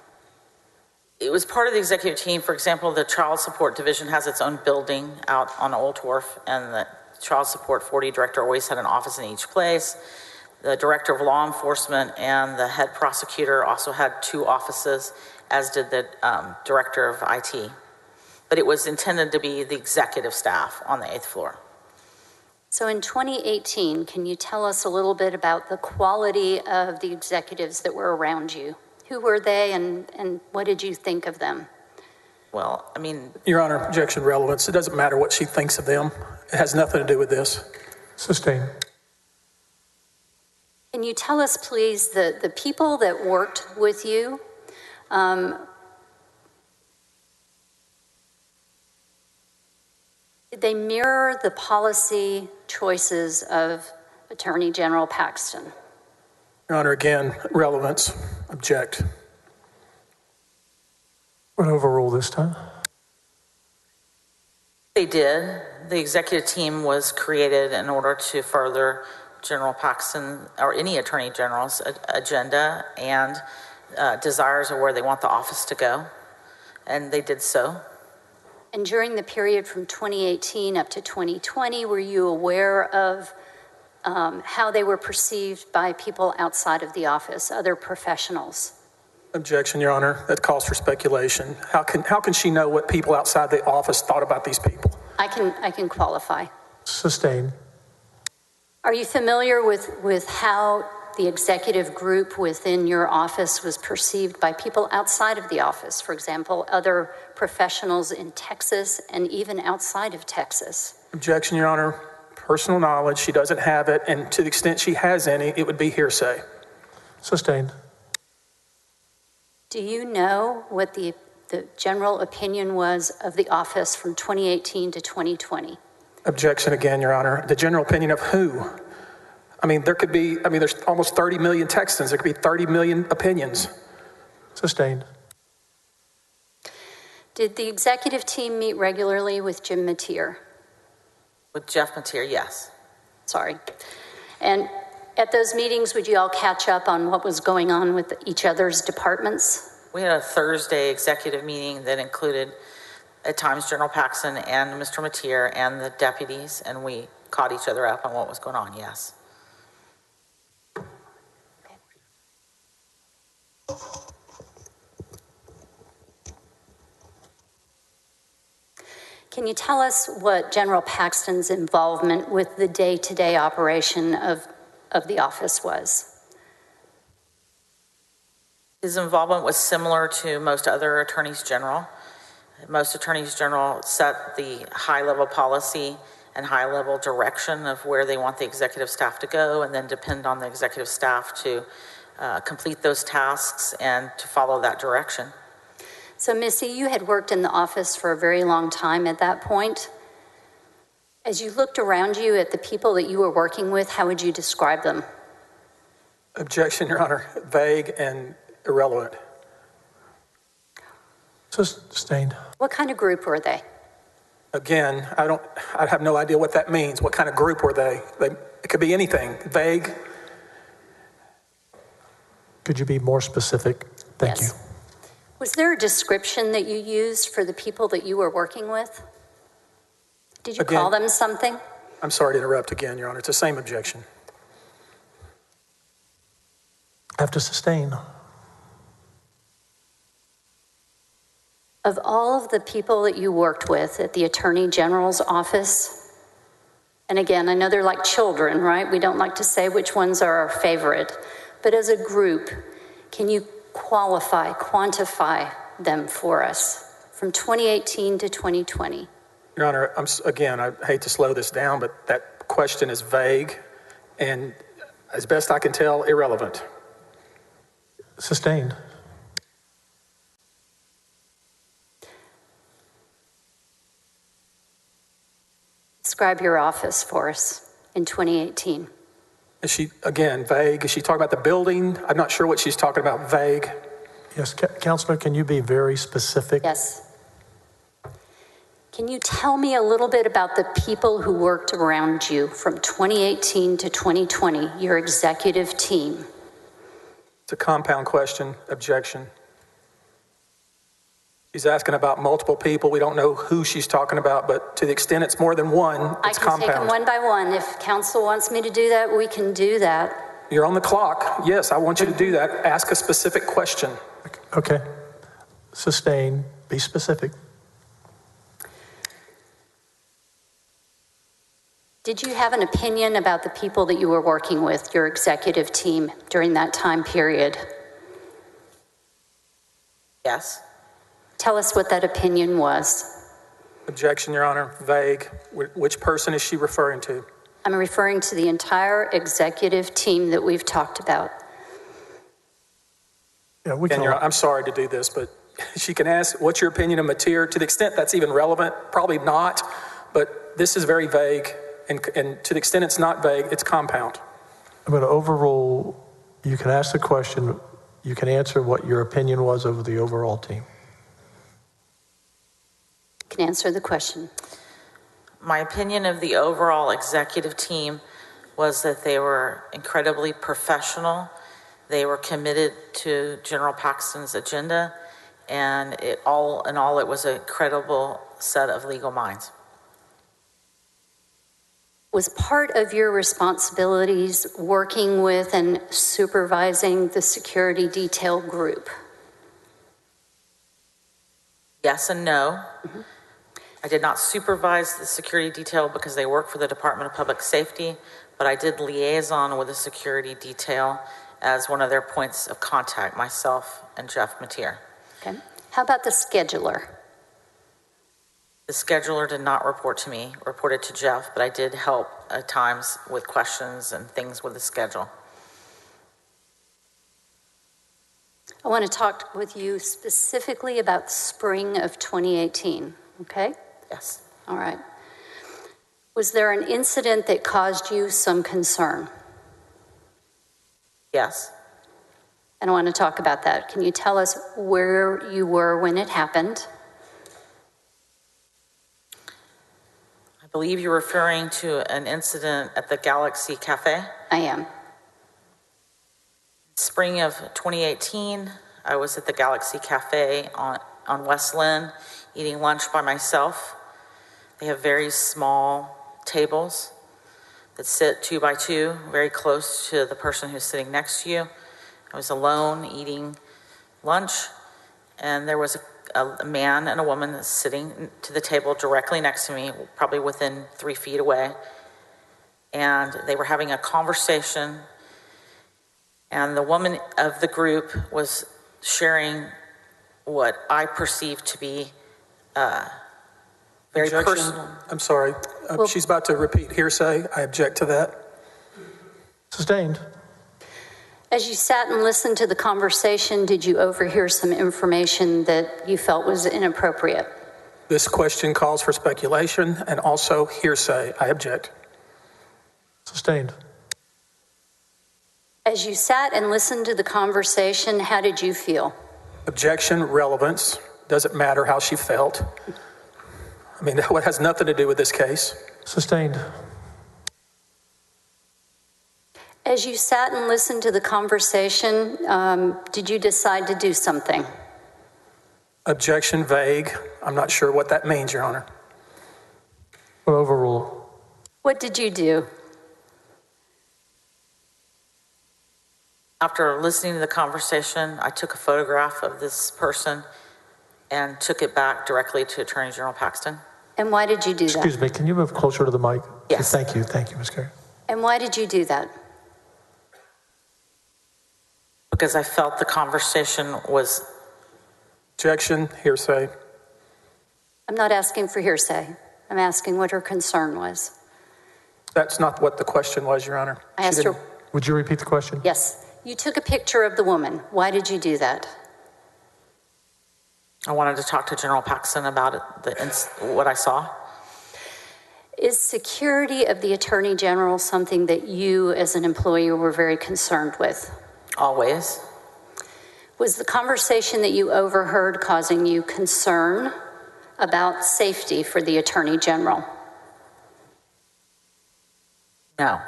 It was part of the executive team. For example, the Child Support Division has its own building out on Old Wharf, and the Child Support 40 Director always had an office in each place. The Director of Law Enforcement and the head prosecutor also had 2 offices, as did the Director of IT. But it was intended to be the executive staff on the 8th floor. So in 2018, can you tell us a little bit about the quality of the executives that were around you? Who were they and what did you think of them? Well, I mean, Your Honor, objection relevance. It doesn't matter what she thinks of them. It has nothing to do with this. Sustained. Can you tell us, please, the people that worked with you, did they mirror the policy choices of Attorney General Paxton? Your Honor, again, relevance. Object. Would overrule this time. they did. The executive team was created in order to further General Paxton or any Attorney General's agenda and desires of where they want the office to go, and they did so. And during the period from 2018 up to 2020, were you aware of how they were perceived by people outside of the office, other professionals? Objection, Your Honor. That calls for speculation. How can she know what people outside the office thought about these people? I can qualify. Sustained. Are you familiar with how the executive group within your office was perceived by people outside of the office? For example, other professionals in Texas and even outside of Texas? Objection, Your Honor. Personal knowledge, she doesn't have it, and to the extent she has any, it would be hearsay. Sustained. Do you know what the general opinion was of the office from 2018 to 2020? Objection again, Your Honor. The general opinion of who? There's almost 30 million Texans. There could be 30 million opinions. Sustained. Did the executive team meet regularly with Jim Mateer? With Jeff Mateer, yes. Sorry. And at those meetings, would you all catch up on what was going on with each other's departments? We had a Thursday executive meeting that included, at times, General Paxton and Mr. Mateer and the deputies, and we caught each other up on what was going on, yes. Can you tell us what General Paxton's involvement with the day-to-day operation of the office was? His involvement was similar to most other attorneys general. Most attorneys general set the high-level policy and high-level direction of where they want the executive staff to go, and then depend on the executive staff to complete those tasks and to follow that direction. So, Missy, you had worked in the office for a very long time at that point. As you looked around you at the people that you were working with, how would you describe them? Objection, Your Honor. Vague and irrelevant. Sustained. What kind of group were they? Again, I have no idea what that means. What kind of group were they? It could be anything. Vague. Could you be more specific? Thank you. Was there a description that you used for the people that you were working with? Did you call them something? I'm sorry to interrupt again, Your Honor. It's the same objection. Have to sustain. Of all of the people that you worked with at the Attorney General's office, and again, I know they're like children, right? We don't like to say which ones are our favorite, but as a group, can you quantify them for us from 2018 to 2020? Your Honor, I hate to slow this down, but that question is vague and, as best I can tell, irrelevant. Sustained. Describe your office for us in 2018. Is she, again, vague? Is she talking about the building? I'm not sure what she's talking about, vague. Yes, Counselor, can you be very specific? Yes. Can you tell me a little bit about the people who worked around you from 2018 to 2020, your executive team? It's a compound question. Objection. She's asking about multiple people. We don't know who she's talking about, but to the extent it's more than one, it's compound. I can take them one by one. If counsel wants me to do that, we can do that. You're on the clock. Yes, I want you to do that. Ask a specific question. Okay. Sustain. Be specific. Did you have an opinion about the people that you were working with, your executive team, during that time period? Yes. Tell us what that opinion was. Objection, Your Honor. Vague. Which person is she referring to? I'm referring to the entire executive team that we've talked about. Yeah, I'm sorry to do this, but she can ask, what's your opinion of Mateer? To the extent that's even relevant, probably not, but this is very vague, and to the extent it's not vague, it's compound. I'm going to overrule. You can ask the question. You can answer what your opinion was of the overall team. You can answer the question. My opinion of the overall executive team was that they were incredibly professional. They were committed to General Paxton's agenda, and it was a credible set of legal minds. Was part of your responsibilities working with and supervising the security detail group? Yes and no. Mm-hmm. I did not supervise the security detail because they work for the Department of Public Safety, but I did liaison with the security detail as one of their points of contact, myself and Jeff Mateer. Okay. How about the scheduler? The scheduler did not report to me, reported to Jeff, but I did help at times with questions and things with the schedule. I want to talk with you specifically about spring of 2018, okay? Yes. All right. Was there an incident that caused you some concern? Yes. And I want to talk about that. Can you tell us where you were when it happened? I believe you're referring to an incident at the Galaxy Cafe. I am. Spring of 2018, I was at the Galaxy Cafe on West Lynn eating lunch by myself. They have very small tables that sit 2 by 2, very close to the person who's sitting next to you. I was alone eating lunch, and there was a man and a woman sitting to the table directly next to me, probably within 3 feet away. And they were having a conversation, and the woman of the group was sharing what I perceived to be very Objection. personal. I'm sorry. She's about to repeat hearsay. I object to that. Sustained. As you sat and listened to the conversation, did you overhear some information that you felt was inappropriate? This question calls for speculation and also hearsay. I object. Sustained. As you sat and listened to the conversation, how did you feel? Objection, relevance. Doesn't matter how she felt. I mean, that has nothing to do with this case. Sustained. As you sat and listened to the conversation, did you decide to do something? Objection, vague. I'm not sure what that means, Your Honor. We'll overrule. What did you do? After listening to the conversation, I took a photograph of this person and took it back directly to Attorney General Paxton. And why did you do that? Excuse me, can you move closer to the mic? Yes. Thank you, Ms. Carey. And why did you do that? Because I felt the conversation was... Objection, hearsay. I'm not asking for hearsay. I'm asking what her concern was. That's not what the question was, Your Honor. I asked her... Would you repeat the question? Yes. You took a picture of the woman. Why did you do that? I wanted to talk to General Paxton about it, what I saw. Is security of the Attorney General something that you as an employee were very concerned with? Always. Was the conversation that you overheard causing you concern about safety for the Attorney General? No.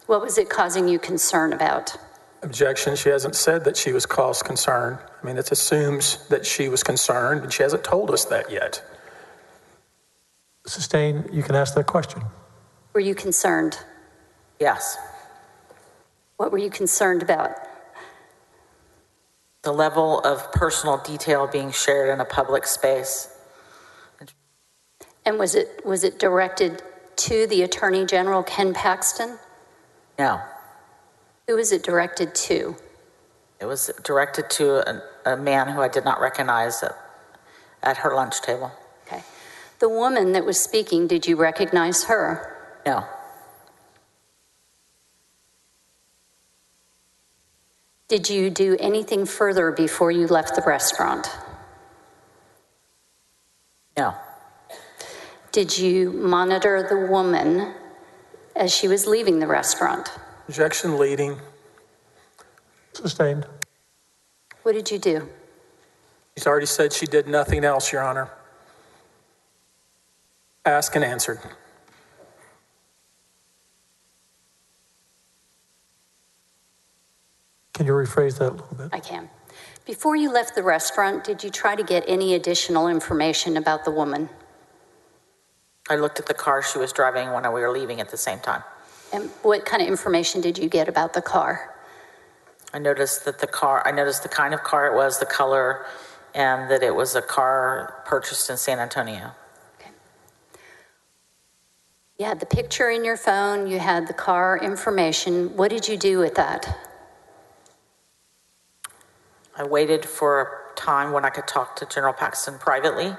What was it causing you concern about? Objection, she hasn't said that she was caused concern. I mean, it assumes that she was concerned, and she hasn't told us that yet. Sustained, you can ask that question. Were you concerned? Yes. What were you concerned about? The level of personal detail being shared in a public space. And was it directed to the Attorney General, Ken Paxton? No. Who was it directed to? It was directed to a man who I did not recognize at her lunch table. Okay. The woman that was speaking, did you recognize her? No. Did you do anything further before you left the restaurant? No. Did you monitor the woman as she was leaving the restaurant? Objection leading. Sustained. What did you do? She's already said she did nothing else, Your Honor. Asked and answered. Can you rephrase that a little bit? I can. Before you left the restaurant, did you try to get any additional information about the woman? I looked at the car she was driving when we were leaving at the same time. And what kind of information did you get about the car? I noticed the kind of car it was, the color, and that it was a car purchased in San Antonio. Okay. You had the picture in your phone, you had the car information. What did you do with that? I waited for a time when I could talk to General Paxton privately,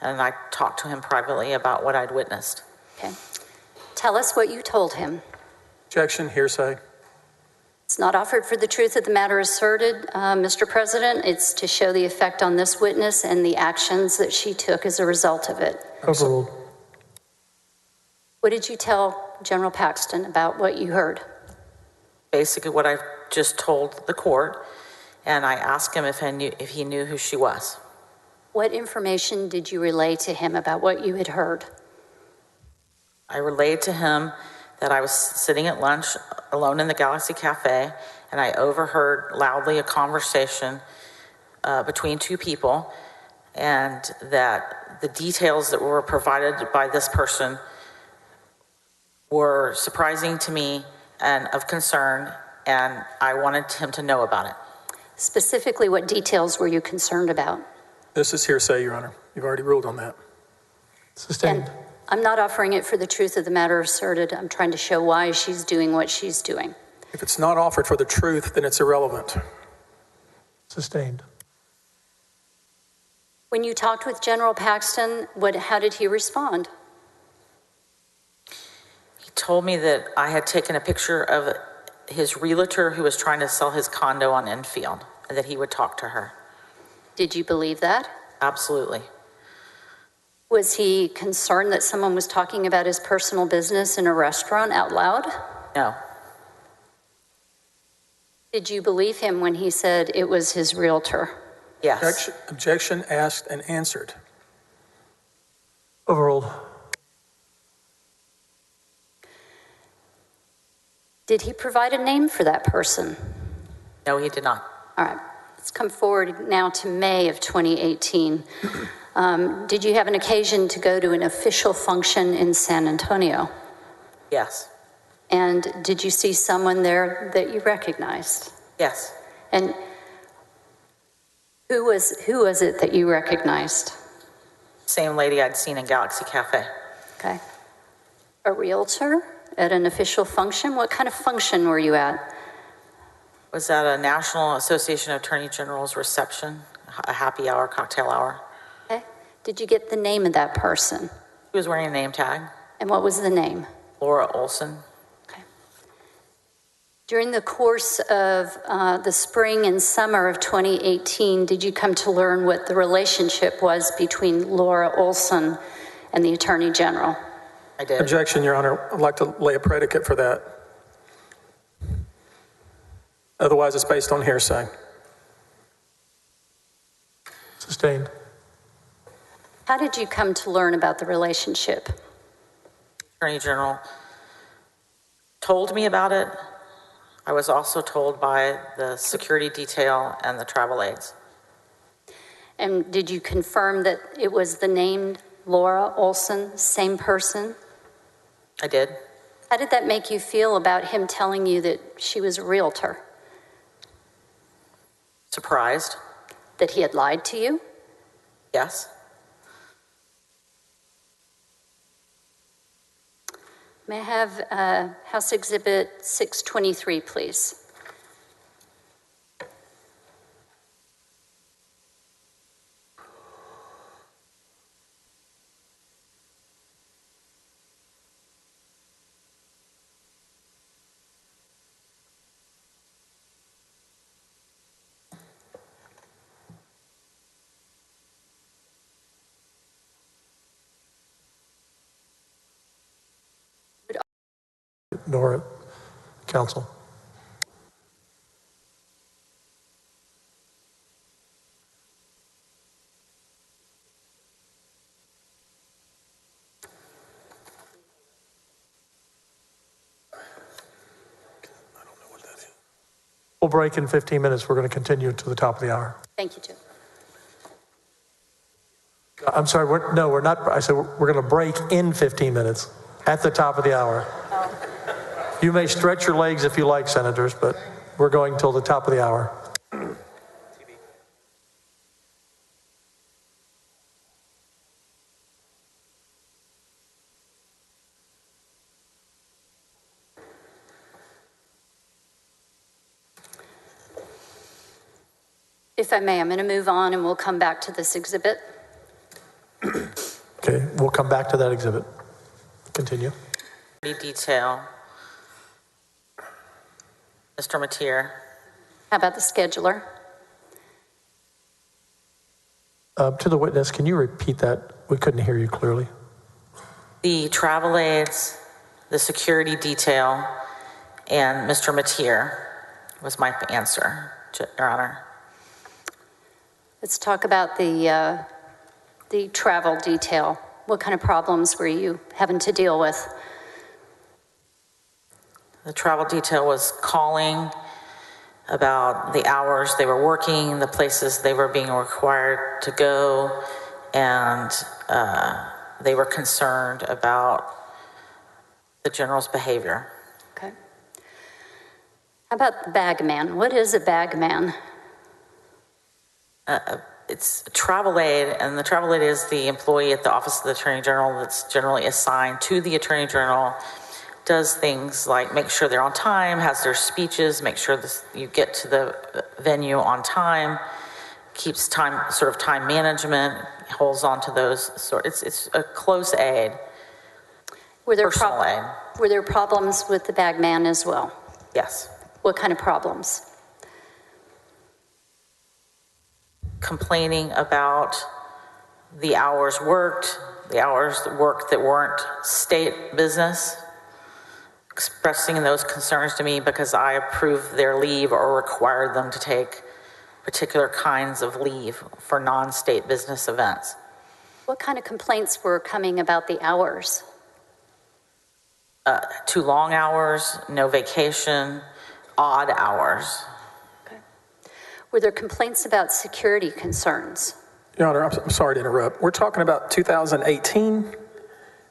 and I talked to him privately about what I'd witnessed. Okay. Tell us what you told him. Objection, hearsay. It's not offered for the truth of the matter asserted, Mr. President. It's to show the effect on this witness and the actions that she took as a result of it. Overruled. What did you tell General Paxton about what you heard? Basically what I just told the court, and I asked him if he knew who she was. What information did you relay to him about what you had heard? I relayed to him that I was sitting at lunch alone in the Galaxy Cafe, and I overheard loudly a conversation between two people, and that the details that were provided by this person were surprising to me and of concern, and I wanted him to know about it. Specifically, what details were you concerned about? This is hearsay, Your Honor. You've already ruled on that. Sustained. And I'm not offering it for the truth of the matter asserted. I'm trying to show why she's doing what she's doing. If it's not offered for the truth, then it's irrelevant. Sustained. When you talked with General Paxton, how did he respond? He told me that I had taken a picture of his realtor who was trying to sell his condo on Enfield, and that he would talk to her. Did you believe that? Absolutely. Was he concerned that someone was talking about his personal business in a restaurant out loud? No. Did you believe him when he said it was his realtor? Yes. Objection asked and answered. Overruled. Did he provide a name for that person? No, he did not. All right. Let's come forward now to May of 2018. Did you have an occasion to go to an official function in San Antonio? Yes. And did you see someone there that you recognized? Yes. And who was it that you recognized? Same lady I'd seen in Galaxy Cafe. Okay. A realtor at an official function? What kind of function were you at? Was at a National Association of Attorney General's reception, a happy hour, cocktail hour. Okay. Did you get the name of that person? He was wearing a name tag. And what was the name? Laura Olson. Okay. During the course of the spring and summer of 2018, did you come to learn what the relationship was between Laura Olson and the Attorney General? I did. Objection, Your Honor. I'd like to lay a predicate for that. Otherwise, it's based on hearsay. Sustained. How did you come to learn about the relationship? Attorney General told me about it. I was also told by the security detail and the travel aides. And did you confirm that it was the name Laura Olson, same person? I did. How did that make you feel about him telling you that she was a realtor? Surprised. That he had lied to you? Yes. May I have House Exhibit 623, please? Nor counsel. We'll break in 15 minutes. We're going to continue to the top of the hour. Thank you, Jim. I'm sorry, we're not. I said we're going to break in 15 minutes at the top of the hour. You may stretch your legs if you like, senators, but we're going till the top of the hour. If I may, I'm going to move on and we'll come back to this exhibit. Okay, we'll come back to that exhibit. Continue. Detail. Mr. Mateer. How about the scheduler? To the witness, can you repeat that? We couldn't hear you clearly. The travel aids, the security detail, and Mr. Mateer was my answer, Your Honor. Let's talk about the travel detail. What kind of problems were you having to deal with? The travel detail was calling about the hours they were working, the places they were being required to go, and they were concerned about the general's behavior. Okay. How about the bag man? What is a bag man? It's a travel aid, and the travel aid is the employee at the Office of the Attorney General that's generally assigned to the Attorney General, does things like make sure they're on time, has their speeches, make sure you get to the venue on time, keeps time, sort of time management, holds on to those. It's a close aid, personal aid. Were there problems with the bag man as well? Yes. What kind of problems? Complaining about the hours worked that weren't state business, expressing those concerns to me because I approved their leave or required them to take particular kinds of leave for non-state business events. What kind of complaints were coming about the hours? Too long hours, no vacation, odd hours. Were there complaints about security concerns? Your Honor, I'm sorry to interrupt. We're talking about 2018.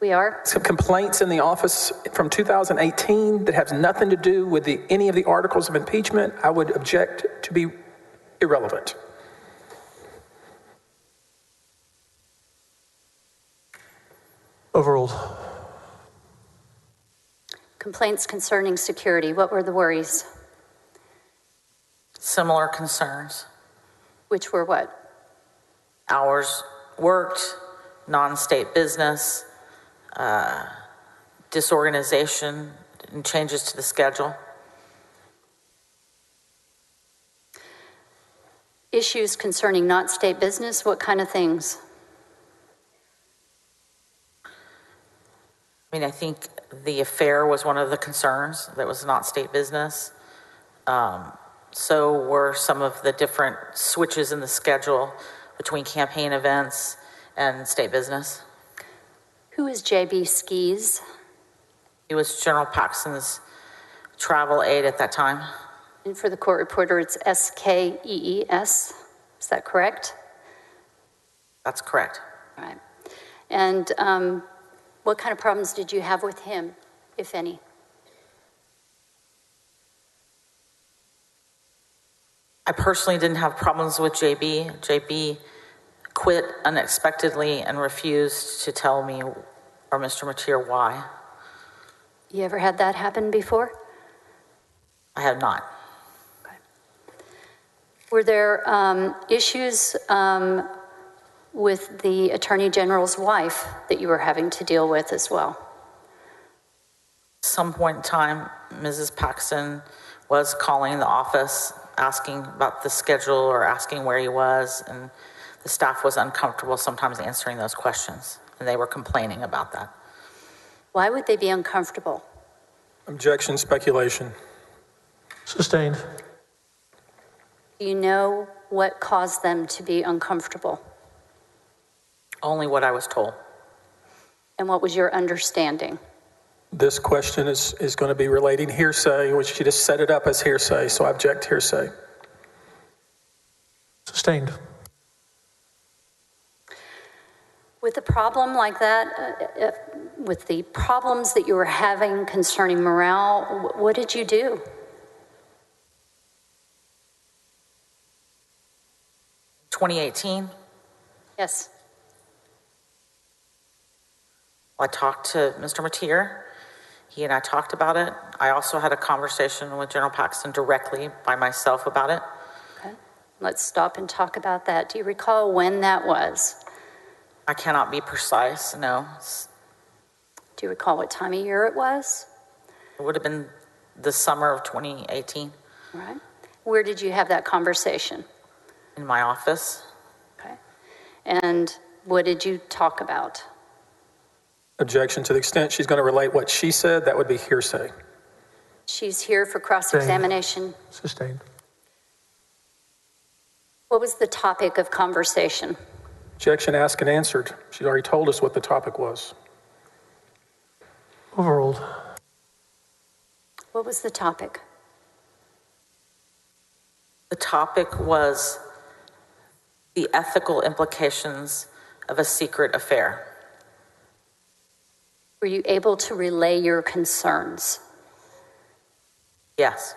We are? Some complaints in the office from 2018 that has nothing to do with any of the articles of impeachment, I would object to be irrelevant. Overruled. Complaints concerning security. What were the worries? Similar concerns. Which were what? Hours worked, non-state business, disorganization, and changes to the schedule. Issues concerning not state business. What kind of things? I mean, I think the affair was one of the concerns that was not state business. So were some of the different switches in the schedule between campaign events and state business. Who is J.B. Skis? He was General Paxton's travel aide at that time. And for the court reporter, it's S-K-E-E-S. Is that correct? That's correct. All right. And what kind of problems did you have with him, if any? I personally didn't have problems with JB. JB quit unexpectedly and refused to tell me or Mr. Mateer why. You ever had that happen before? I have not. Were there issues with the Attorney General's wife that you were having to deal with as well? Some point in time, Mrs. Paxton was calling the office, asking about the schedule or asking where he was, and the staff was uncomfortable sometimes answering those questions, and they were complaining about that. Why would they be uncomfortable? Objection, speculation. Sustained. Do you know what caused them to be uncomfortable? Only what I was told. And what was your understanding? This question is going to be relating hearsay, which you just set it up as hearsay, so I object to hearsay. Sustained. With a problem like that, with the problems that you were having concerning morale, what did you do? In 2018, Yes. I talked to Mr. Mateer. He and I talked about it. I also had a conversation with General Paxton directly by myself about it. Okay. Let's stop and talk about that. Do you recall when that was? I cannot be precise, no. Do you recall what time of year it was? It would have been the summer of 2018. All right. Where did you have that conversation? In my office. Okay. And what did you talk about? Objection. To the extent she's going to relate what she said, that would be hearsay. She's here for cross-examination. Sustained. What was the topic of conversation? Objection asked and answered. She already told us what the topic was. Overruled. What was the topic? The topic was the ethical implications of a secret affair. Were you able to relay your concerns? Yes.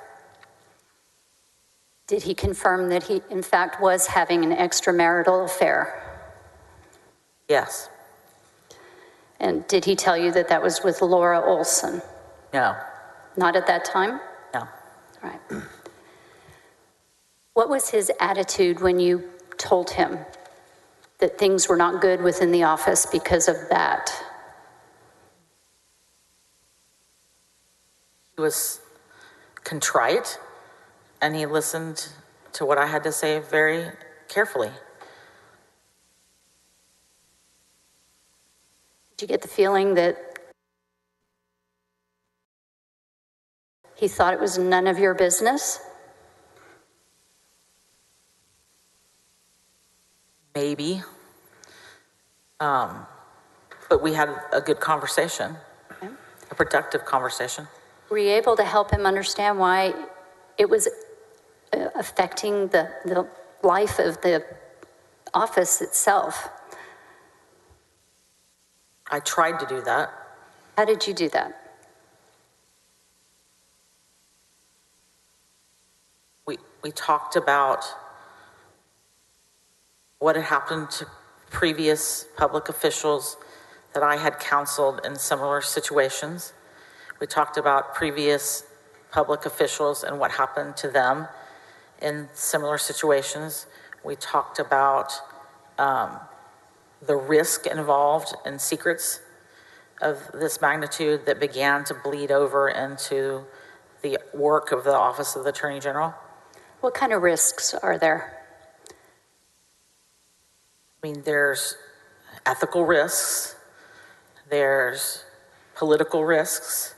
Did he confirm that he, in fact, was having an extramarital affair? Yes. And did he tell you that that was with Laura Olson? No. Not at that time? No. All right. What was his attitude when you told him that things were not good within the office because of that? He was contrite, and he listened to what I had to say very carefully. Did you get the feeling that he thought it was none of your business? Maybe. But we had a good conversation, Okay. a productive conversation. Were you able to help him understand why it was affecting the life of the office itself? I tried to do that. How did you do that? We talked about what had happened to previous public officials that I had counseled in similar situations. We talked about previous public officials and what happened to them in similar situations. We talked about the risk involved in secrets of this magnitude that began to bleed over into the work of the Office of the Attorney General. What kind of risks are there? I mean, there's ethical risks, there's political risks,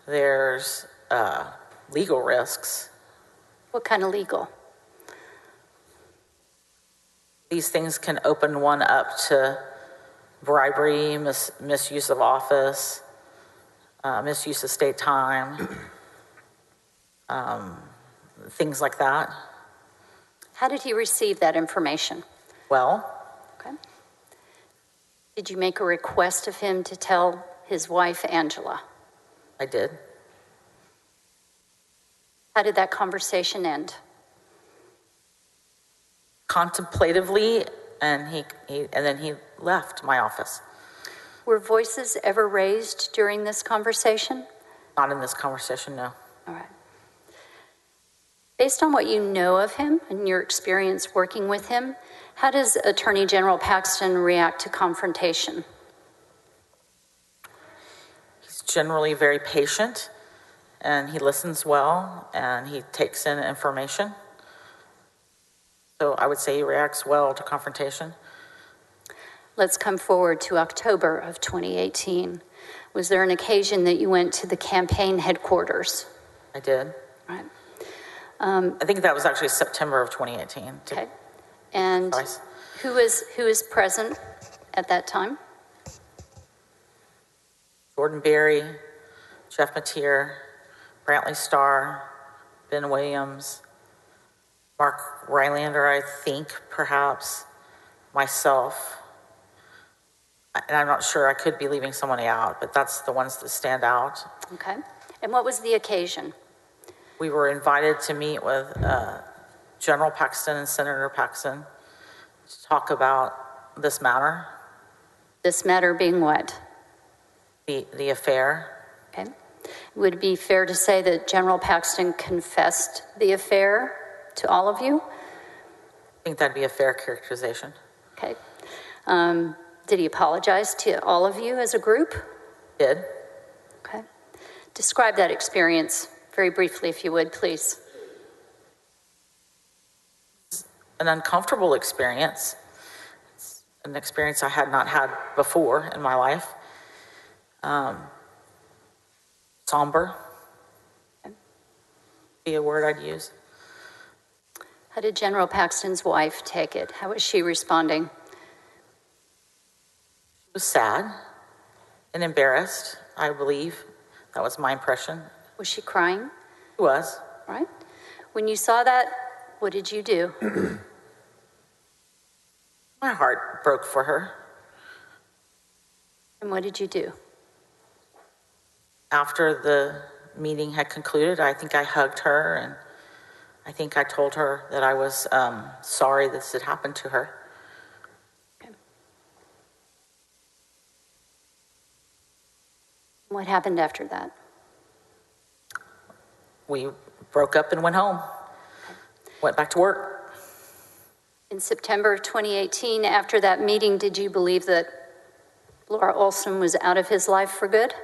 there's legal risks. What kind of legal? These things can open one up to bribery, misuse of office, misuse of state time, things like that. How did he receive that information? Well, Okay. Did you make a request of him to tell his wife, Angela? I did. How did that conversation end? Contemplatively, and then he left my office. Were voices ever raised during this conversation Not in this conversation, no. All right. Based on what you know of him and your experience working with him, how does Attorney General Paxton react to confrontation? He's generally very patient, and he listens well, and he takes in information. So I would say he reacts well to confrontation. Let's come forward to October of 2018. Was there an occasion that you went to the campaign headquarters? I did. Right. I think that was actually September of 2018. Okay. And who is present at that time? Jordan Berry, Jeff Mateer, Brantley Starr, Ben Williams, Mark Rylander, I think, perhaps, myself. And I'm not sure, I could be leaving somebody out, but that's the ones that stand out. Okay. And what was the occasion? We were invited to meet with General Paxton and Senator Paxton to talk about this matter. This matter being what? The affair. Okay. Would it be fair to say that General Paxton confessed the affair to all of you? I think that'd be a fair characterization. Okay. Did he apologize to all of you as a group? Did. Okay. Describe that experience very briefly, if you would, please. An uncomfortable experience. It's an experience I had not had before in my life. Somber. Be a word I'd use. How did General Paxton's wife take it? How was she responding? She was sad and embarrassed, I believe. That was my impression. Was she crying? She was. Right. When you saw that, what did you do? My heart broke for her. And what did you do? After the meeting had concluded, I think I hugged her, and I think I told her that I was sorry this had happened to her. Okay. What happened after that? We broke up and went home. Went back to work. In September of 2018, after that meeting, did you believe that Laura Olson was out of his life for good?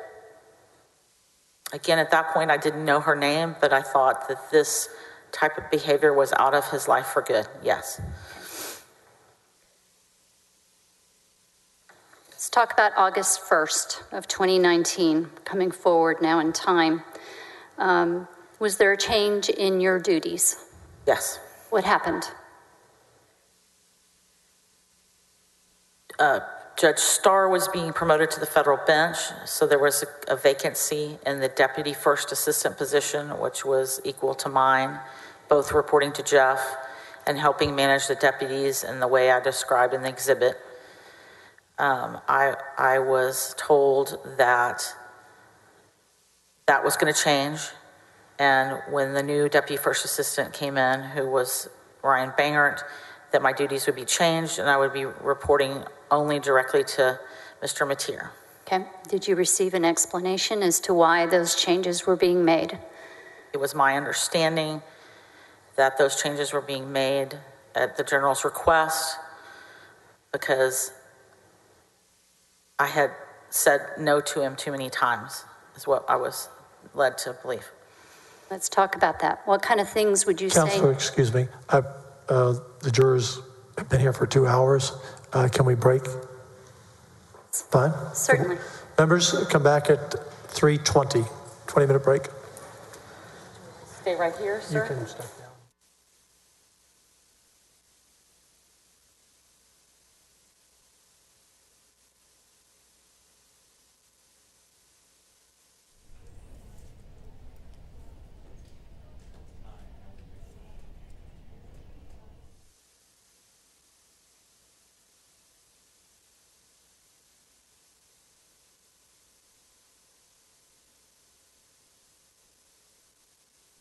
Again, at that point, I didn't know her name, but I thought that this type of behavior was out of his life for good, yes. Let's talk about August 1st of 2019, coming forward now in time. Was there a change in your duties? Yes. What happened? Judge Starr was being promoted to the federal bench, so there was a vacancy in the deputy first assistant position, which was equal to mine, both reporting to Jeff and helping manage the deputies in the way I described in the exhibit. I was told that that was going to change, and when the new deputy first assistant came in, who was Ryan Bangert, that my duties would be changed and I would be reporting only directly to Mr. Mateer. Okay. Did you receive an explanation as to why those changes were being made? It was my understanding that those changes were being made at the general's request because I had said no to him too many times, is what I was led to believe. Let's talk about that. What kind of things would you Counselor, say? excuse me. The jurors have been here for 2 hours. Can we break? Fine. Certainly. Members, come back at 3:20. 20-minute break. Stay right here, sir. You can step down.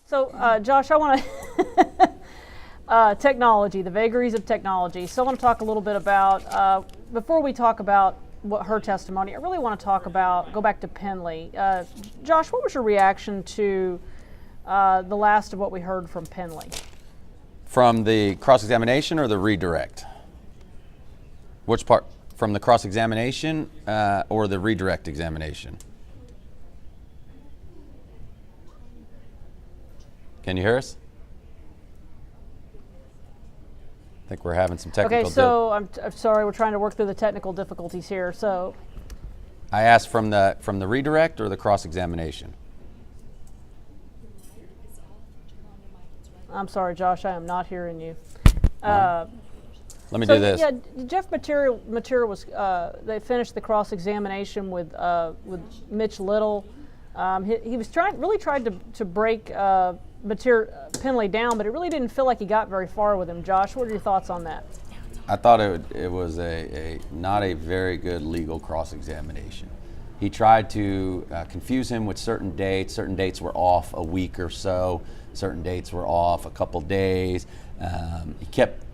So, Josh, I want to technology, the vagaries of technology. So, I want to talk a little bit about before we talk about what her testimony, I really want to go back to Penley. Josh, what was your reaction to the last of what we heard from Penley? From the cross-examination or the redirect? Which part? From the cross-examination or the redirect examination? Can you hear us? I think we're having some technical. Okay, so I'm sorry, we're trying to work through the technical difficulties here. So I asked from the redirect or the cross-examination? I'm sorry, Josh, I am not hearing you. Let me do this. Yeah, Jeff Material was. They finished the cross-examination with Mitch Little. He was really tried to break Penley down, but it really didn't feel like he got very far with him. Josh, what are your thoughts on that? I thought it was not a very good legal cross-examination. He tried to confuse him with certain dates. Certain dates were off a week or so. Certain dates were off a couple days. He kept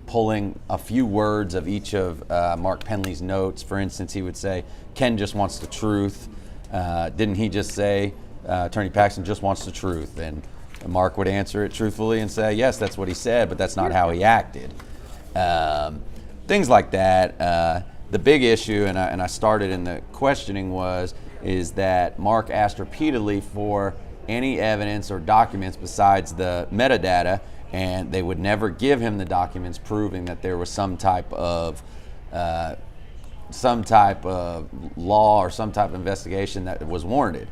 pulling a few words of each of Mark Penley's notes. For instance, he would say, Ken just wants the truth. Didn't he just say, Attorney Paxton just wants the truth? And Mark would answer it truthfully and say, yes, that's what he said, but that's not how he acted. Things like that. The big issue, and I started in the questioning, is that Mark asked repeatedly for any evidence or documents besides the metadata, and they would never give him the documents proving that there was some type of law or some type of investigation that was warranted.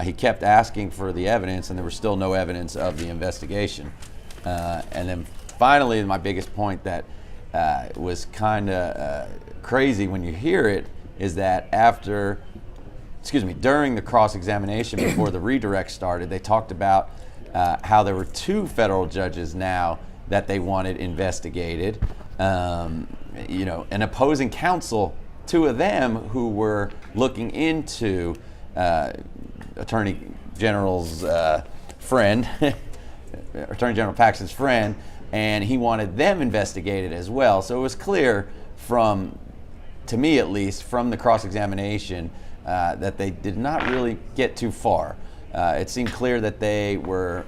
He kept asking for the evidence, and there was still no evidence of the investigation. And then finally, my biggest point that was kind of crazy when you hear it is that during the cross-examination before the redirect started, they talked about how there were two federal judges now that they wanted investigated. An opposing counsel, two of them who were looking into Attorney General's friend, Attorney General Paxton's friend, and he wanted them investigated as well. So it was clear to me at least, from the cross-examination that they did not really get too far. It seemed clear that they were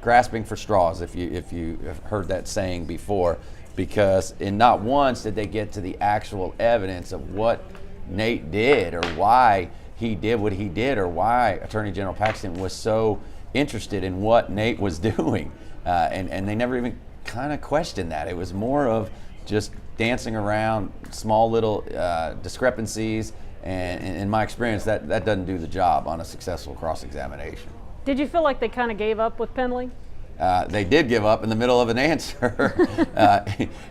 grasping for straws, if you have heard that saying before, because in not once did they get to the actual evidence of what Nate did or why he did what he did or why Attorney General Paxton was so interested in what Nate was doing. And they never even kind of questioned that. It was more of just dancing around small little discrepancies. And in my experience, that doesn't do the job on a successful cross-examination. Did you feel like they kind of gave up with Penley? They did give up in the middle of an answer.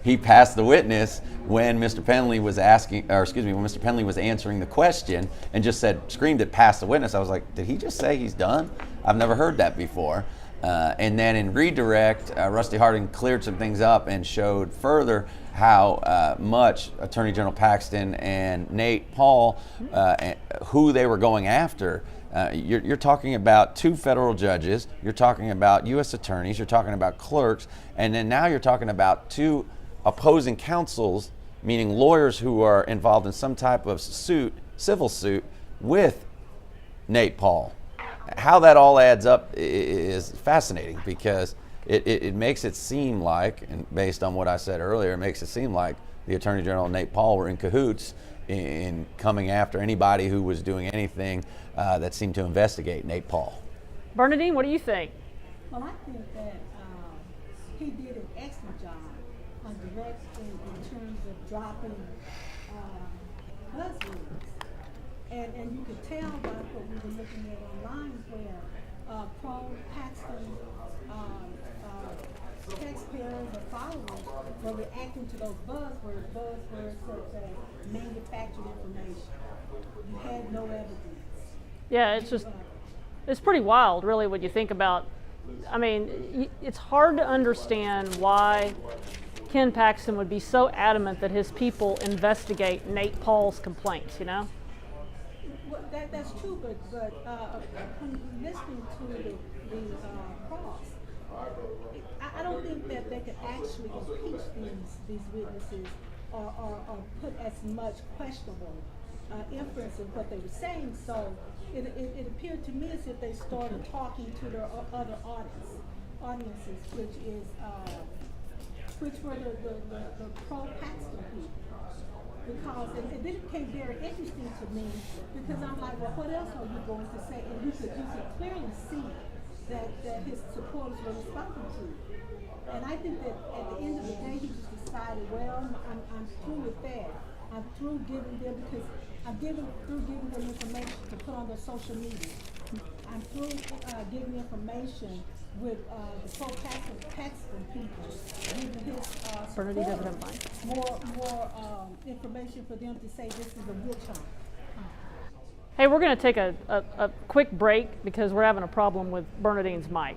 He passed the witness when Mr. Penley was when Mr. Penley was answering the question and just screamed at pass the witness. I was like, did he just say he's done? I've never heard that before. And then in redirect, Rusty Harding cleared some things up and showed further how much Attorney General Paxton and Nate Paul, who they were going after. You're talking about two federal judges, you're talking about U.S. attorneys, you're talking about clerks, and then now you're talking about two opposing counsels, meaning lawyers who are involved in some type of civil suit with Nate Paul. How that all adds up is fascinating because it makes it seem like, and based on what I said earlier, it makes it seem like the Attorney General and Nate Paul were in cahoots in coming after anybody who was doing anything that seemed to investigate Nate Paul. Bernadine, what do you think? Well, I think that he did an excellent job on directing in terms of dropping buzzwords. And you could tell by what we were looking at online where pro-Paxton taxpayers or followers were reacting to those buzzwords such as manufactured information. You had no evidence. Yeah, it's pretty wild, really, when you think about. I mean, it's hard to understand why Ken Paxton would be so adamant that his people investigate Nate Paul's complaints, you know? Well, that's true, but listening to the cross, I don't think that they could actually impeach these witnesses or put as much questionable inference in what they were saying. So it appeared to me as if they started talking to their other audiences, which were the pro-Paxton people. Because and then it became very interesting to me, because I'm like, well, what else are you going to say? And you could clearly see that his supporters were responding to. And I think that at the end of the day, he just decided, well, I'm through with that. I'm through giving them, because I'm through giving them information to put on their social media. I'm through giving information with the pro-Paxton people, giving his supporters more information for them to say this is a witch hunt. Hey, we're going to take a quick break because we're having a problem with Bernadine's mic.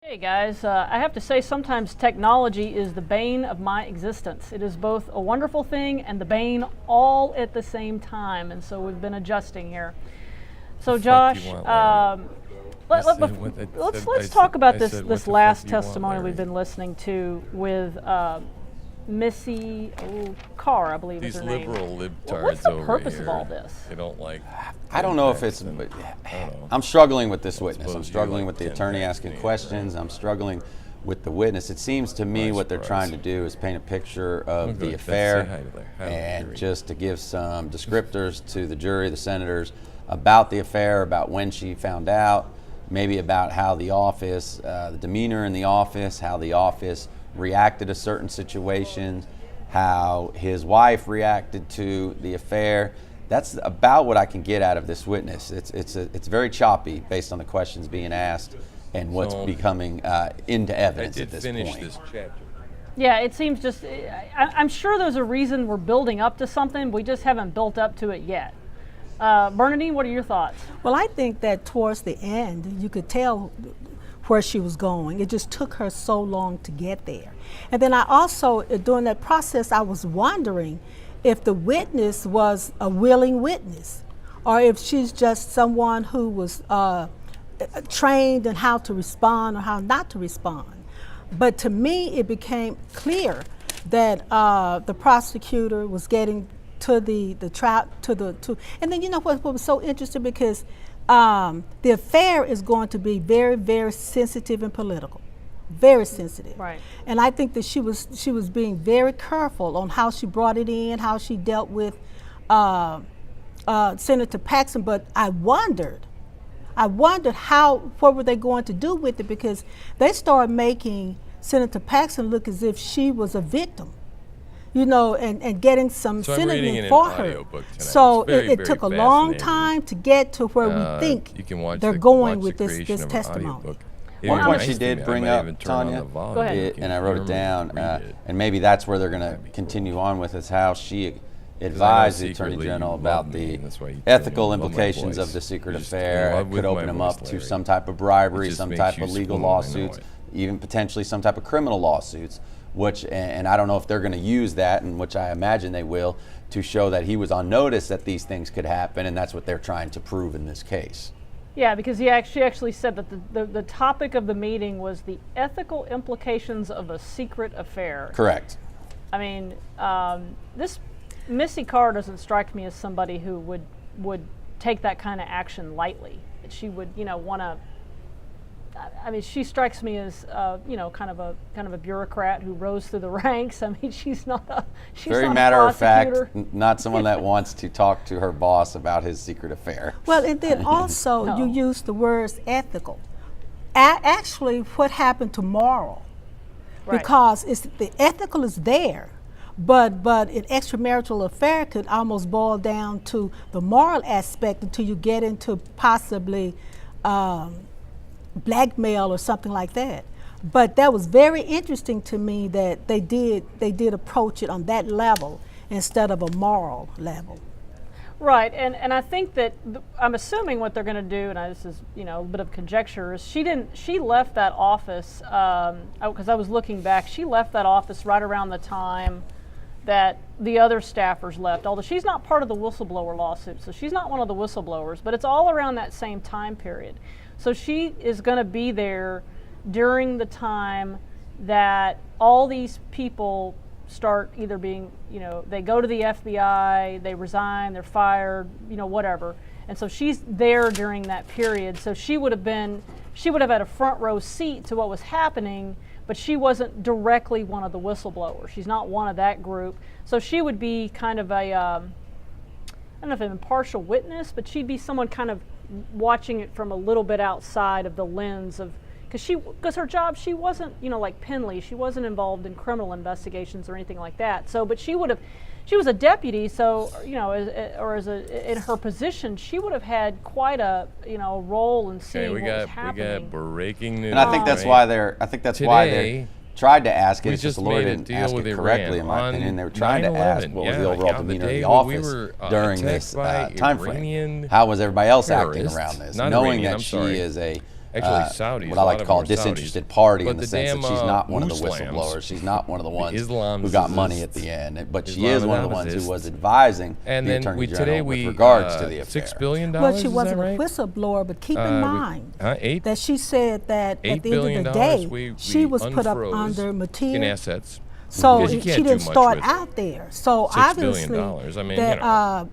Hey guys, I have to say sometimes technology is the bane of my existence. It is both a wonderful thing and the bane all at the same time, and so we've been adjusting here. So Josh, let's talk about this last testimony we've been listening to with Missy Carr, I believe is her name. These liberal libtards What's the over purpose here, of all this? They don't like. I don't know if it's. I'm struggling with this witness. I'm struggling with the attorney asking questions. I'm struggling with the witness. It seems to me what they're trying to do is paint a picture of the affair, and just to give some descriptors to the jury, the senators, about the affair, about when she found out, maybe about how the office, the demeanor in the office, how the office reacted to certain situations, how his wife reacted to the affair. That's about what I can get out of this witness. It's very choppy based on the questions being asked and what's becoming into evidence at this point. I did finish this chapter. Yeah, it seems just, I'm sure there's a reason we're building up to something, we just haven't built up to it yet. Bernadine, what are your thoughts? Well, I think that towards the end, you could tell where she was going. It just took her so long to get there. And then I also, during that process, I was wondering if the witness was a willing witness, or if she's just someone who was trained in how to respond or how not to respond. But to me, it became clear that the prosecutor was getting to the trial, and then you know what was so interesting, because the affair is going to be very, very sensitive and political, very sensitive. Right. And I think that she was being very careful on how she brought it in, how she dealt with Senator Paxton. But I wondered what were they going to do with it, because they started making Senator Paxton look as if she was a victim. You know, and getting some synonym for her. So it took a long time to get to where we think they're going with this testimony. One point she did bring up, Tanya, and I wrote it down, and maybe that's where they're going to continue on with, is how she advised the Attorney General about the ethical implications of the secret affair. It could open them up to some type of bribery, some type of legal lawsuits, even potentially some type of criminal lawsuits. Which, and I don't know if they're going to use that, and which I imagine they will, to show that he was on notice that these things could happen, and that's what they're trying to prove in this case. Yeah, because she actually said that the topic of the meeting was the ethical implications of a secret affair. Correct. I mean, this Missy Carr doesn't strike me as somebody who would take that kind of action lightly. That she would, want to. I mean, she strikes me as, kind of a bureaucrat who rose through the ranks. I mean, she's not a very matter of fact, not someone that wants to talk to her boss about his secret affair. Well, and then also you use the words ethical. Actually, what happened to moral? Right. Because the ethical is there, but an extramarital affair could almost boil down to the moral aspect until you get into possibly blackmail or something like that. But that was very interesting to me that they did approach it on that level instead of a moral level. Right, and I think that I'm assuming what they're going to do, and this is a bit of conjecture, is she left that office because I was looking back. She left that office right around the time that the other staffers left. Although she's not part of the whistleblower lawsuit, so she's not one of the whistleblowers. But it's all around that same time period. So she is going to be there during the time that all these people start either being, they go to the FBI, they resign, they're fired, whatever. And so she's there during that period. So she would have had a front row seat to what was happening, but she wasn't directly one of the whistleblowers. She's not one of that group. So she would be kind of I don't know if an impartial witness, but she'd be someone kind of watching it from a little bit outside of the lens of, because her job, she wasn't, like Penley, she wasn't involved in criminal investigations or anything like that. So, but she was a deputy, so, in her position, she would have had quite a, role in seeing what was happening. We got breaking news. And I think that's why they tried to ask it. It's just the lawyer didn't ask it correctly, in my opinion. They were trying to ask what was the overall demeanor of the office during this time frame. How was everybody else acting around this? Knowing that she is a Actually, Saudis, what I like a to lot call a of them are disinterested Saudis. party But in the the sense damn, that she's not one of the Muslims, whistleblowers. She's not one of the ones who Islamists got money at the end. But she is one of the ones who Islamists. was advising And the then Attorney General today with we regards to the affair. $6 billion. Well, she is wasn't that right? a whistleblower, but keep in mind Eight? that she said that $8 at the end of the day, she was put up under in material. assets. So Because you she can't do didn't much start with out there. So $6 obviously, billion. I mean, that,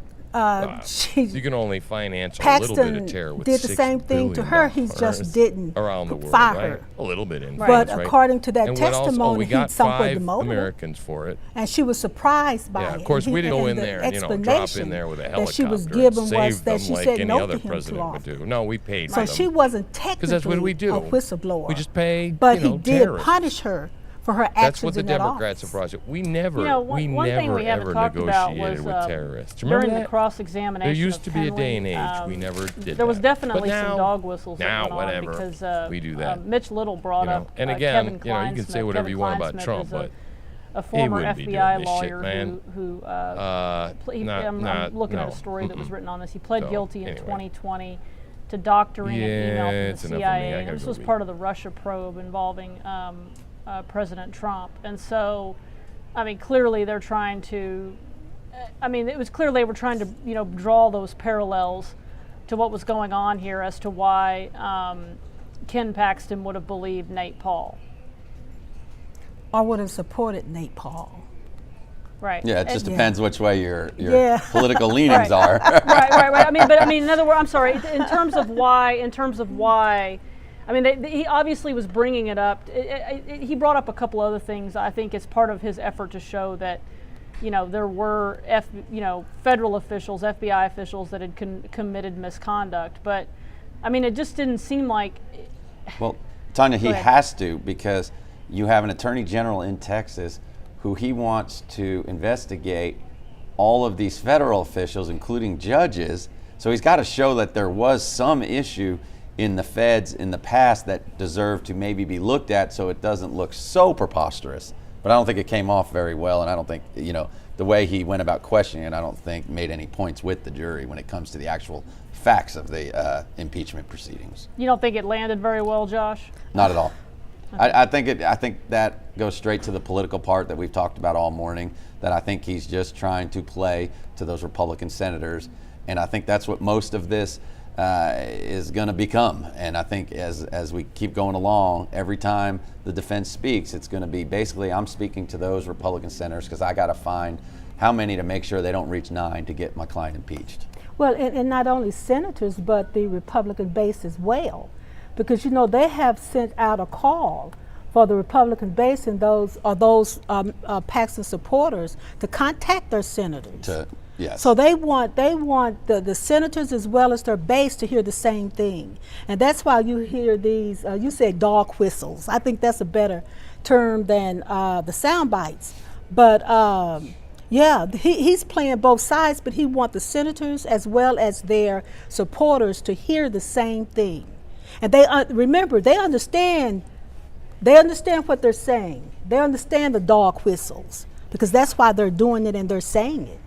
you can only finance a little bit of Paxton terror with did the $6 same thing to billion her. He just didn't around the world, fire right? her. A little bit in. But right? according to that And what else? testimony, we he got somewhat 5 demoted her. Americans for it. And she was surprised by it. Yeah, of course, we didn't go in the there, drop in explanation there with a that helicopter she was and given was save that them she like said any no other to him president too would often. do. No, we paid So for she them. wasn't Because that's what we technically do. a whistleblower. We just pay, But he did terrorists. punish her for her That's actions what the in that Democrats office. have brought. We never, one thing we haven't ever talked about negotiated was with terrorists. Remember during that? the cross-examination. There used to be a day and Penley, age we never did. There was that. definitely But some now, dog whistles that went whatever. on because we do that. Mitch Little brought up And Kevin again, you can say Kleinsmith. whatever Kevin you want about Kleinsmith Trump, is but a former wouldn't be FBI doing this shit, lawyer man. I'm looking at a story that was written on this. He pled guilty in 2020 to doctoring an email it's from the enough of me. I CIA. gotta This go was read. part of the Russia probe involving President Trump. And so, I mean, clearly they're trying to, it was clear they were trying to, draw those parallels to what was going on here as to why Ken Paxton would have believed Nate Paul. Or would have supported Nate Paul. Right. Yeah, it just depends which way your Yeah. political leanings are. right. In other words, I'm sorry. In terms of why, he obviously was bringing it up. He brought up a couple other things. I think as part of his effort to show that, there were federal officials, FBI officials that had committed misconduct. But, it just didn't seem like. Well, Tanya, he has to, because you have an attorney general in Texas who he wants to investigate all of these federal officials, including judges. So he's got to show that there was some issue in the feds in the past that deserved to maybe be looked at so it doesn't look so preposterous. But I don't think it came off very well, and I don't think, the way he went about questioning it, I don't think made any points with the jury when it comes to the actual facts of the impeachment proceedings. You don't think it landed very well, Josh? Not at all. I think that goes straight to the political part that we've talked about all morning, that I think he's just trying to play to those Republican senators. And I think that's what most of this is going to become. And I think as we keep going along, every time the defense speaks, it's going to be basically I'm speaking to those Republican senators because I got to find how many to make sure they don't reach 9 to get my client impeached. Well, and not only senators, but the Republican base as well. Because, they have sent out a call for the Republican base and those Paxton supporters to contact their senators. Yes. So they want the senators as well as their base to hear the same thing. And that's why you hear these, you said dog whistles. I think that's a better term than the sound bites. But he's playing both sides, but he wants the senators as well as their supporters to hear the same thing. And they remember, they understand what they're saying. They understand the dog whistles because that's why they're doing it and they're saying it.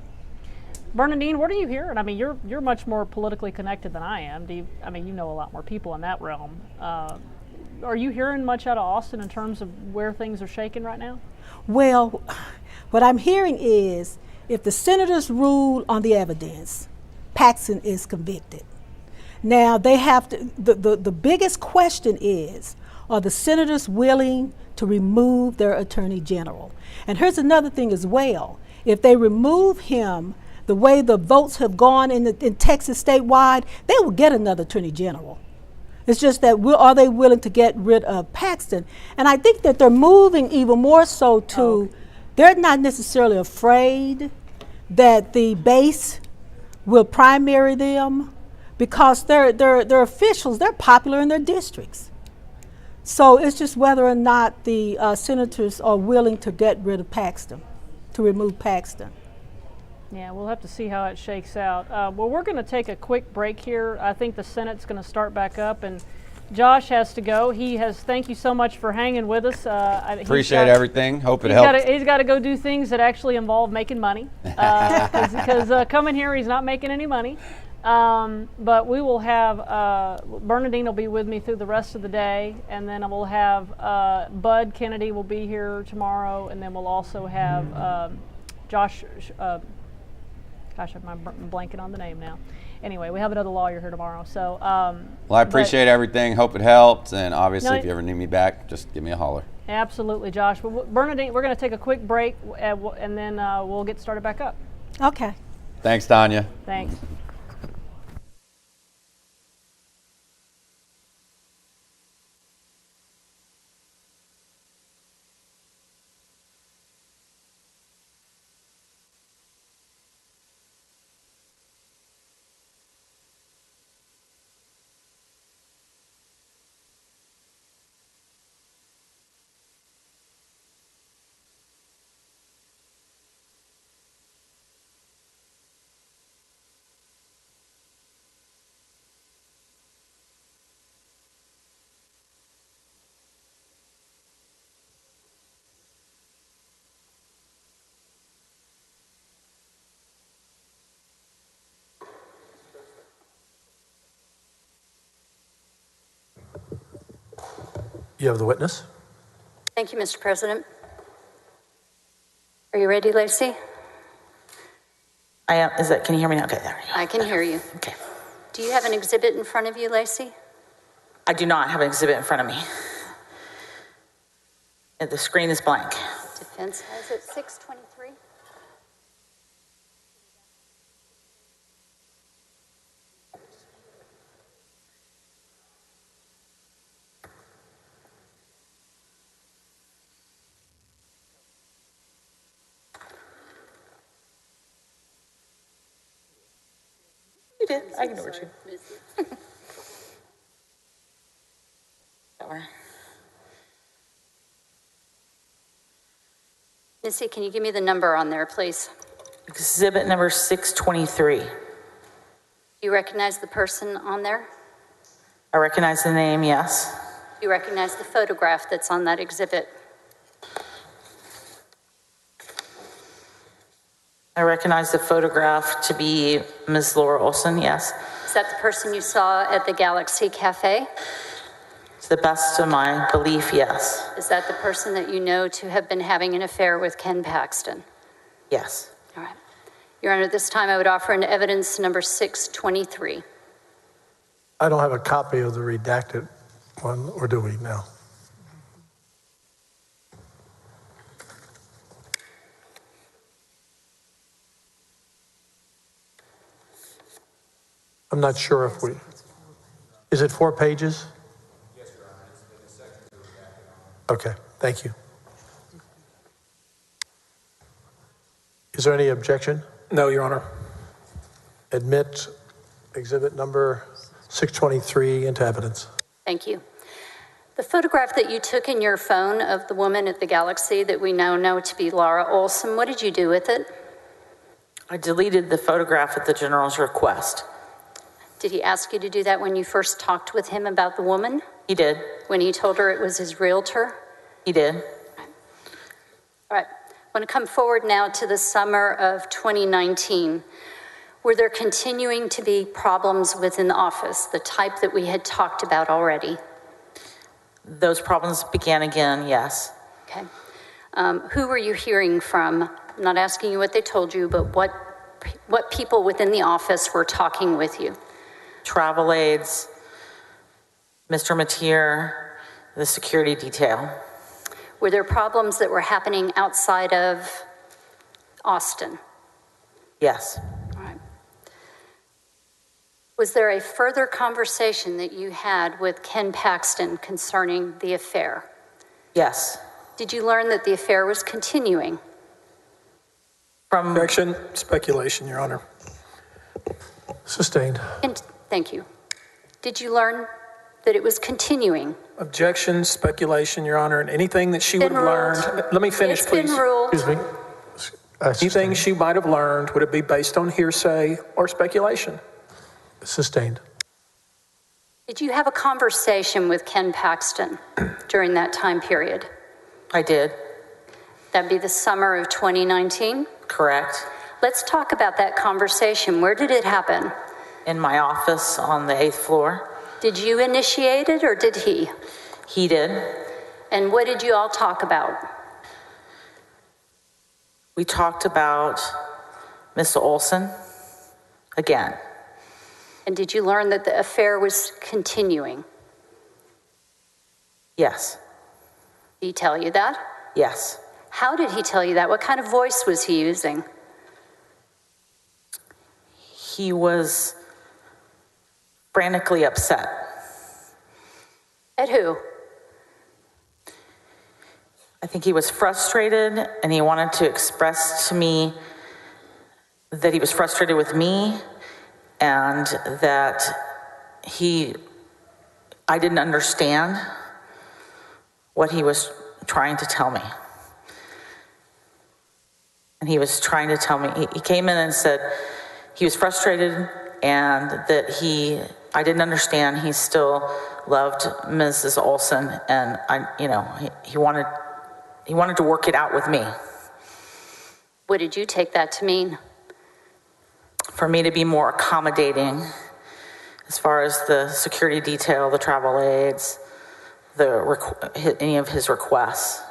Bernadine, what are you hearing? You're much more politically connected than I am. You know a lot more people in that realm. Are you hearing much out of Austin in terms of where things are shaking right now? Well, what I'm hearing is if the senators rule on the evidence, Paxton is convicted. Now they have to, the biggest question is, are the senators willing to remove their attorney general? And here's another thing as well. If they remove him, the way the votes have gone in Texas statewide, they will get another attorney general. It's just that are they willing to get rid of Paxton? And I think that they're moving even more so to, they're not necessarily afraid that the base will primary them because they're officials, they're popular in their districts. So it's just whether or not the senators are willing to get rid of Paxton, to remove Paxton. Yeah, we'll have to see how it shakes out. Well, we're going to take a quick break here. I think the Senate's going to start back up, and Josh has to go. Thank you so much for hanging with us. Appreciate everything. Hope it helped. He's got to go do things that actually involve making money. Because coming here, he's not making any money. But we will have, Bernadine will be with me through the rest of the day, and then we'll have Bud Kennedy will be here tomorrow, and then we'll also have Josh, gosh, I'm blanking on the name now. Anyway, we have another lawyer here tomorrow. So, well, I appreciate everything. Hope it helped, and obviously, if you ever need me back, just give me a holler. Absolutely, Josh. But Bernadine, we're going to take a quick break, and then we'll get started back up. Okay. Thanks, Tanya. Thanks. You have the witness? Thank you, Mr. President. Are you ready, Lacey? I am. Can you hear me now? Okay, there we go. I can hear you. Okay. Do you have an exhibit in front of you, Lacey? I do not have an exhibit in front of me. The screen is blank. Defense has it, 623. You did. I ignored you. Missy, can you give me the number on there, please? Exhibit number 623. Do you recognize the person on there? I recognize the name, yes. Do you recognize the photograph that's on that exhibit? I recognize the photograph to be Ms. Laura Olson, yes. Is that the person you saw at the Galaxy Cafe? To the best of my belief, yes. Is that the person that you know to have been having an affair with Ken Paxton? Yes. All right. Your Honor, this time I would offer an evidence number 623. I don't have a copy of the redacted one, or do we now? I'm not sure if we, is it 4 pages? Yes, Your Honor. It's been a section to redacted on. Okay, thank you. Is there any objection? No, Your Honor. Admit exhibit number 623 into evidence. Thank you. The photograph that you took in your phone of the woman at the Galaxy that we now know to be Laura Olson, what did you do with it? I deleted the photograph at the General's request. Did he ask you to do that when you first talked with him about the woman? He did. When he told her it was his realtor? He did. All right. I want to come forward now to the summer of 2019. Were there continuing to be problems within the office, the type that we had talked about already? Those problems began again, yes. Okay. Who were you hearing from? I'm not asking you what they told you, but what people within the office were talking with you? Travel aides, Mr. Mateer, the security detail. Were there problems that were happening outside of Austin? Yes. All right. Was there a further conversation that you had with Ken Paxton concerning the affair? Yes. Did you learn that the affair was continuing? From Objection, speculation, Your Honor. Sustained. And thank you. Did you learn that it was continuing? Objection, speculation, Your Honor, and anything that she would have learned. Let me finish, please. It's been ruled. Excuse me. Anything she might have learned, would it be based on hearsay or speculation? Sustained. Did you have a conversation with Ken Paxton during that time period? I did. That'd be the summer of 2019? Correct. Let's talk about that conversation. Where did it happen? in my office on the 8th floor. Did you initiate it or did he? He did. And what did you all talk about? We talked about Miss Olson again. And did you learn that the affair was continuing? Yes. Did he tell you that? Yes. How did he tell you that? What kind of voice was he using? He was frantically upset. At who? I think he was frustrated, and he wanted to express to me that he was frustrated with me and that I didn't understand what he was trying to tell me. And he was trying to tell me, he came in and said he was frustrated and that I didn't understand. He still loved Mrs. Olson, and he wanted to work it out with me. What did you take that to mean? For me to be more accommodating as far as the security detail, the travel aids, any of his requests.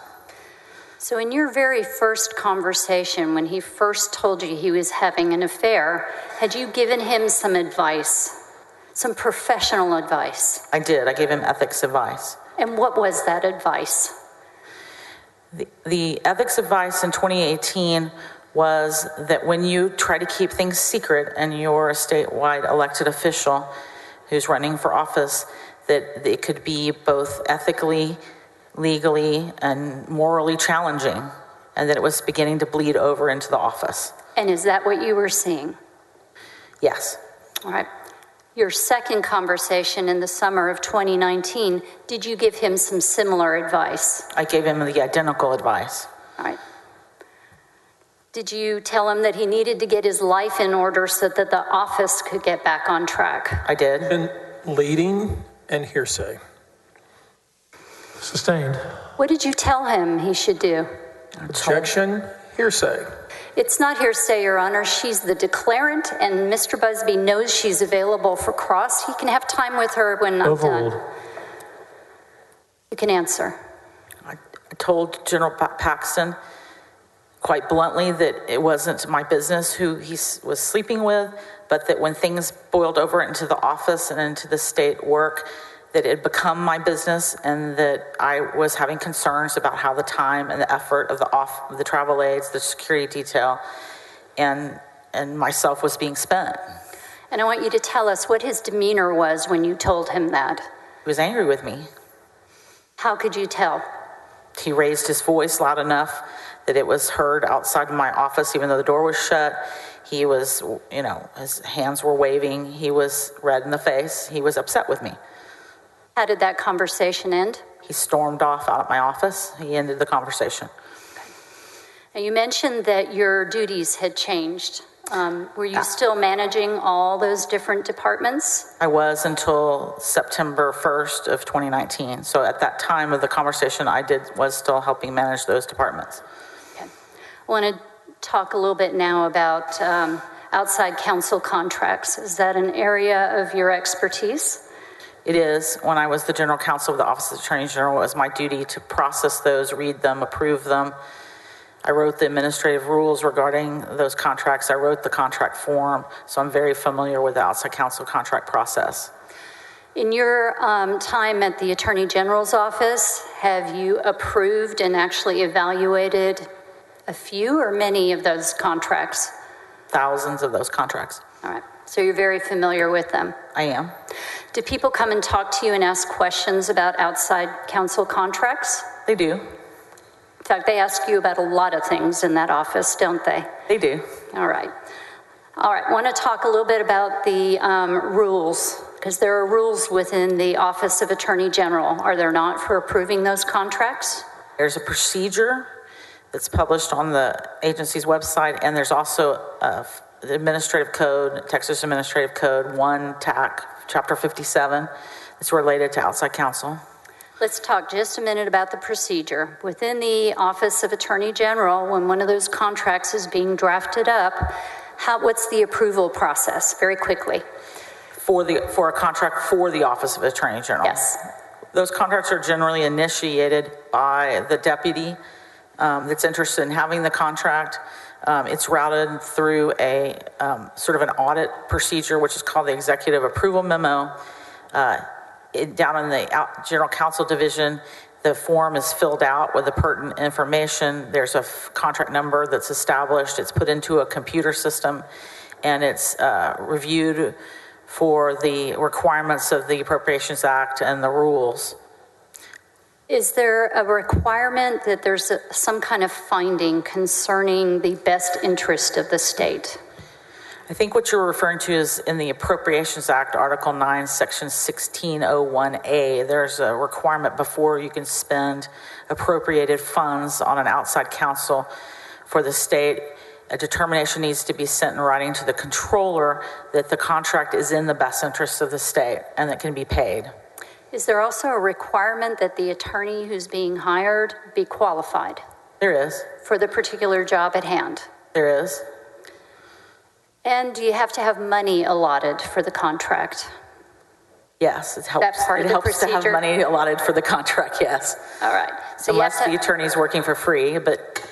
So in your very first conversation, when he first told you he was having an affair, had you given him some advice, some professional advice? I did. I gave him ethics advice. And what was that advice? The ethics advice in 2018 was that when you try to keep things secret and you're a statewide elected official who's running for office, that it could be both ethically, legally, and morally challenging, and that it was beginning to bleed over into the office. And is that what you were seeing? Yes. All right. Your second conversation in the summer of 2019, did you give him some similar advice? I gave him the identical advice. All right. Did you tell him that he needed to get his life in order so that the office could get back on track? I did. And leading and hearsay. Sustained. What did you tell him he should do? Objection, hearsay. It's not hearsay, Your Honor. She's the declarant, and Mr. Busby knows she's available for cross. He can have time with her when I'm Overruled. done. You can answer. I told General Paxton quite bluntly that it wasn't my business who he was sleeping with, but that when things boiled over into the office and into the state work, that it had become my business, and that I was having concerns about how the time and the effort of the travel aides, the security detail, and myself was being spent. And I want you to tell us what his demeanor was when you told him that. He was angry with me. How could you tell? He raised his voice loud enough that it was heard outside of my office, even though the door was shut. He was, his hands were waving. He was red in the face. He was upset with me. How did that conversation end? He stormed off out of my office. He ended the conversation. Okay. Now you mentioned that your duties had changed. Were you still managing all those different departments? I was until September 1st of 2019. So at that time of the conversation was still helping manage those departments. Okay. I want to talk a little bit now about outside counsel contracts. Is that an area of your expertise? It is. When I was the general counsel of the Office of the Attorney General, it was my duty to process those, read them, approve them. I wrote the administrative rules regarding those contracts. I wrote the contract form, so I'm very familiar with the outside counsel contract process. In your time at the Attorney General's office, have you approved and actually evaluated a few or many of those contracts? Thousands of those contracts. All right. So you're very familiar with them? I am. Do people come and talk to you and ask questions about outside counsel contracts? They do. In fact, they ask you about a lot of things in that office, don't they? They do. All right. All right. I want to talk a little bit about the rules, because there are rules within the Office of Attorney General, are there not, for approving those contracts? There's a procedure that's published on the agency's website, and there's also the Administrative Code, Texas Administrative Code 1 TAC, Chapter 57. It's related to outside counsel. Let's talk just a minute about the procedure. Within the Office of Attorney General, when one of those contracts is being drafted up, what's the approval process? Very quickly. for a contract for the Office of Attorney General. Yes. Those contracts are generally initiated by the deputy that's interested in having the contract. It's routed through a sort of an audit procedure, which is called the Executive Approval Memo. Down in the General Counsel Division, the form is filled out with the pertinent information. There's a contract number that's established. It's put into a computer system, and it's reviewed for the requirements of the Appropriations Act and the rules. Is there a requirement that there's some kind of finding concerning the best interest of the state? I think what you're referring to is in the Appropriations Act, Article 9, Section 1601A. There's a requirement before you can spend appropriated funds on an outside counsel for the state. A determination needs to be sent in writing to the controller that the contract is in the best interest of the state and that can be paid. Is there also a requirement that the attorney who's being hired be qualified? There is. For the particular job at hand? There is. And do you have to have money allotted for the contract? Yes, it helps. That part of the helps to have procedure? money allotted for the contract, yes. All right. So unless the attorney's working for free, but...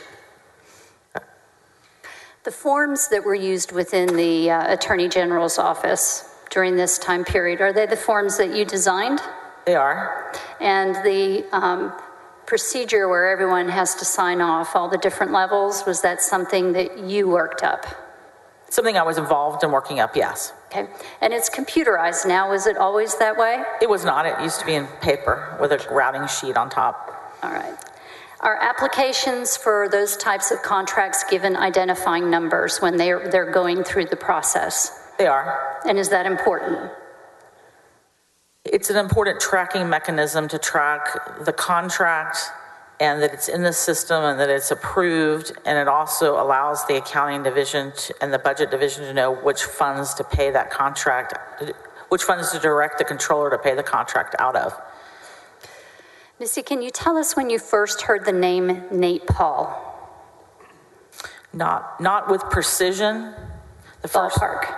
The forms that were used within the Attorney General's office during this time period, are they the forms that you designed? They are. And the procedure where everyone has to sign off, all the different levels, was that something that you worked up? Something I was involved in working up, yes. Okay. And it's computerized now. Was it always that way? It was not. It used to be in paper with a routing sheet on top. All right. Are applications for those types of contracts given identifying numbers when they're going through the process? They are. And is that important? It's an important tracking mechanism to track the contract and that it's in the system and that it's approved, and it also allows the accounting division and the budget division to know which funds to pay that contract, which funds to direct the controller to pay the contract out of. Missy, can you tell us when you first heard the name Nate Paul? Not with precision. The first ballpark.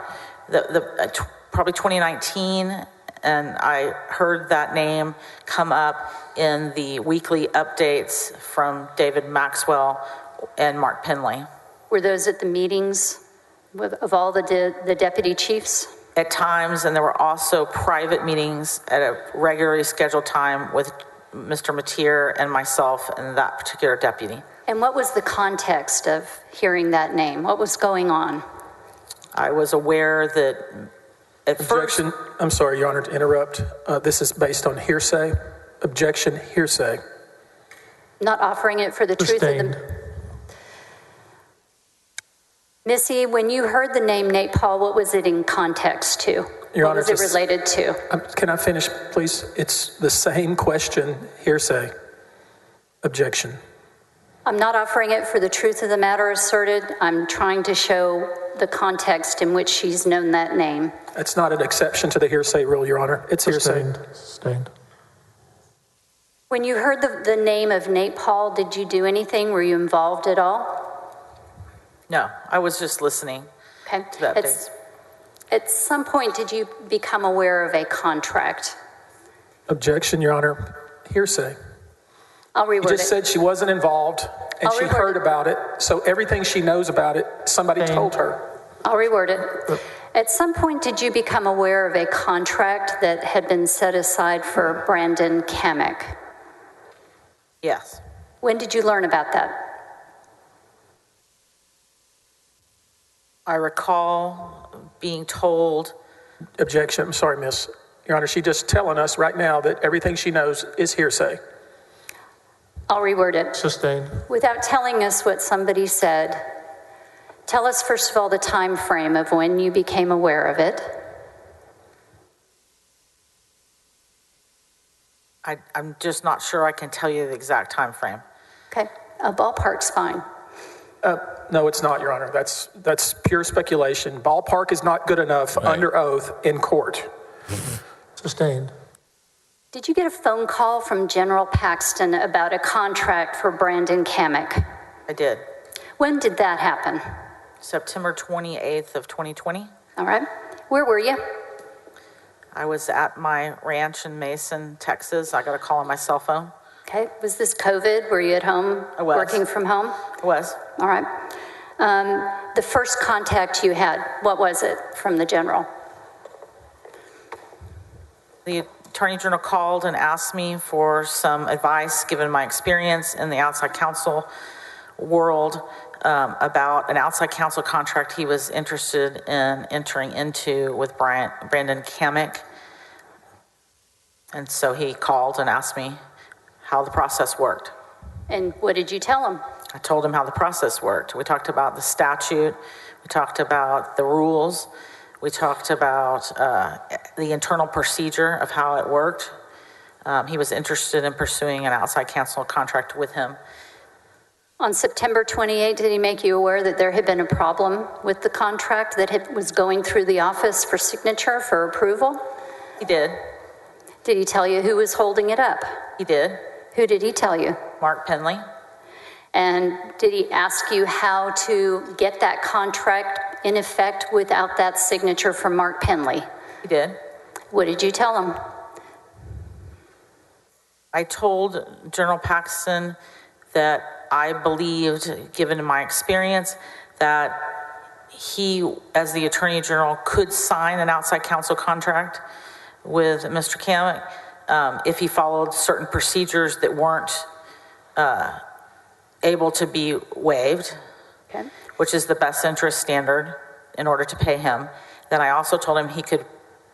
Probably 2019, and I heard that name come up in the weekly updates from David Maxwell and Mark Penley. Were those at the meetings of all the deputy chiefs? At times, and there were also private meetings at a regularly scheduled time with Mr. Mateer and myself and that particular deputy. And what was the context of hearing that name? What was going on? I was aware that at Objection. I'm sorry, Your Honor, to interrupt. This is based on hearsay. Objection, hearsay. Not offering it for the truth of the... Missy, when you heard the name Nate Paul, what was it in context to? Your what Honor, was it related to? Can I finish, please? It's the same question, hearsay. Objection. I'm not offering it for the truth of the matter asserted. I'm trying to show the context in which she's known that name. It's not an exception to the hearsay rule, Your Honor. It's hearsay. Sustained. When you heard the name of Nate Paul, did you do anything? Were you involved at all? No, I was just listening Okay. to the updates. At some point, did you become aware of a contract? Objection, Your Honor. Hearsay. I'll reword You just it. said she wasn't involved and I'll she reword heard it. about it. So everything she knows about it, somebody told her. I'll reword it. At some point, did you become aware of a contract that had been set aside for Brandon Kamek? Yes. When did you learn about that? I recall being told. Objection. I'm sorry, Miss. Your Honor, she's just telling us right now that everything she knows is hearsay. I'll reword it. Sustained. Without telling us what somebody said, tell us first of all the time frame of when you became aware of it. I'm just not sure I can tell you the exact time frame. Okay, a ballpark's fine. No, it's not, Your Honor. That's pure speculation. Ballpark is not good enough under oath in court. Sustained. Did you get a phone call from General Paxton about a contract for Brandon Kamek? I did. When did that happen? September 28th of 2020. All right. Where were you? I was at my ranch in Mason, Texas. I got a call on my cell phone. Okay. Was this COVID? Were you at home I was. working from home? I was. All right. The first contact you had, what was it from the general? The Attorney General called and asked me for some advice, given my experience in the outside counsel world, about an outside counsel contract he was interested in entering into with Brandon Kamek. And so he called and asked me how the process worked. And what did you tell him? I told him how the process worked. We talked about the statute. We talked about the rules. We talked about the internal procedure of how it worked. He was interested in pursuing an outside counsel contract with him. On September 28, did he make you aware that there had been a problem with the contract that was going through the office for signature, for approval? He did. Did he tell you who was holding it up? He did. Who did he tell you? Mark Penley. And did he ask you how to get that contract in effect without that signature from Mark Penley? He did. What did you tell him? I told General Paxton that I believed, given my experience, that he, as the Attorney General, could sign an outside counsel contract with Mr. Kamek if he followed certain procedures that weren't able to be waived, okay, which is the best interest standard in order to pay him. Then I also told him he could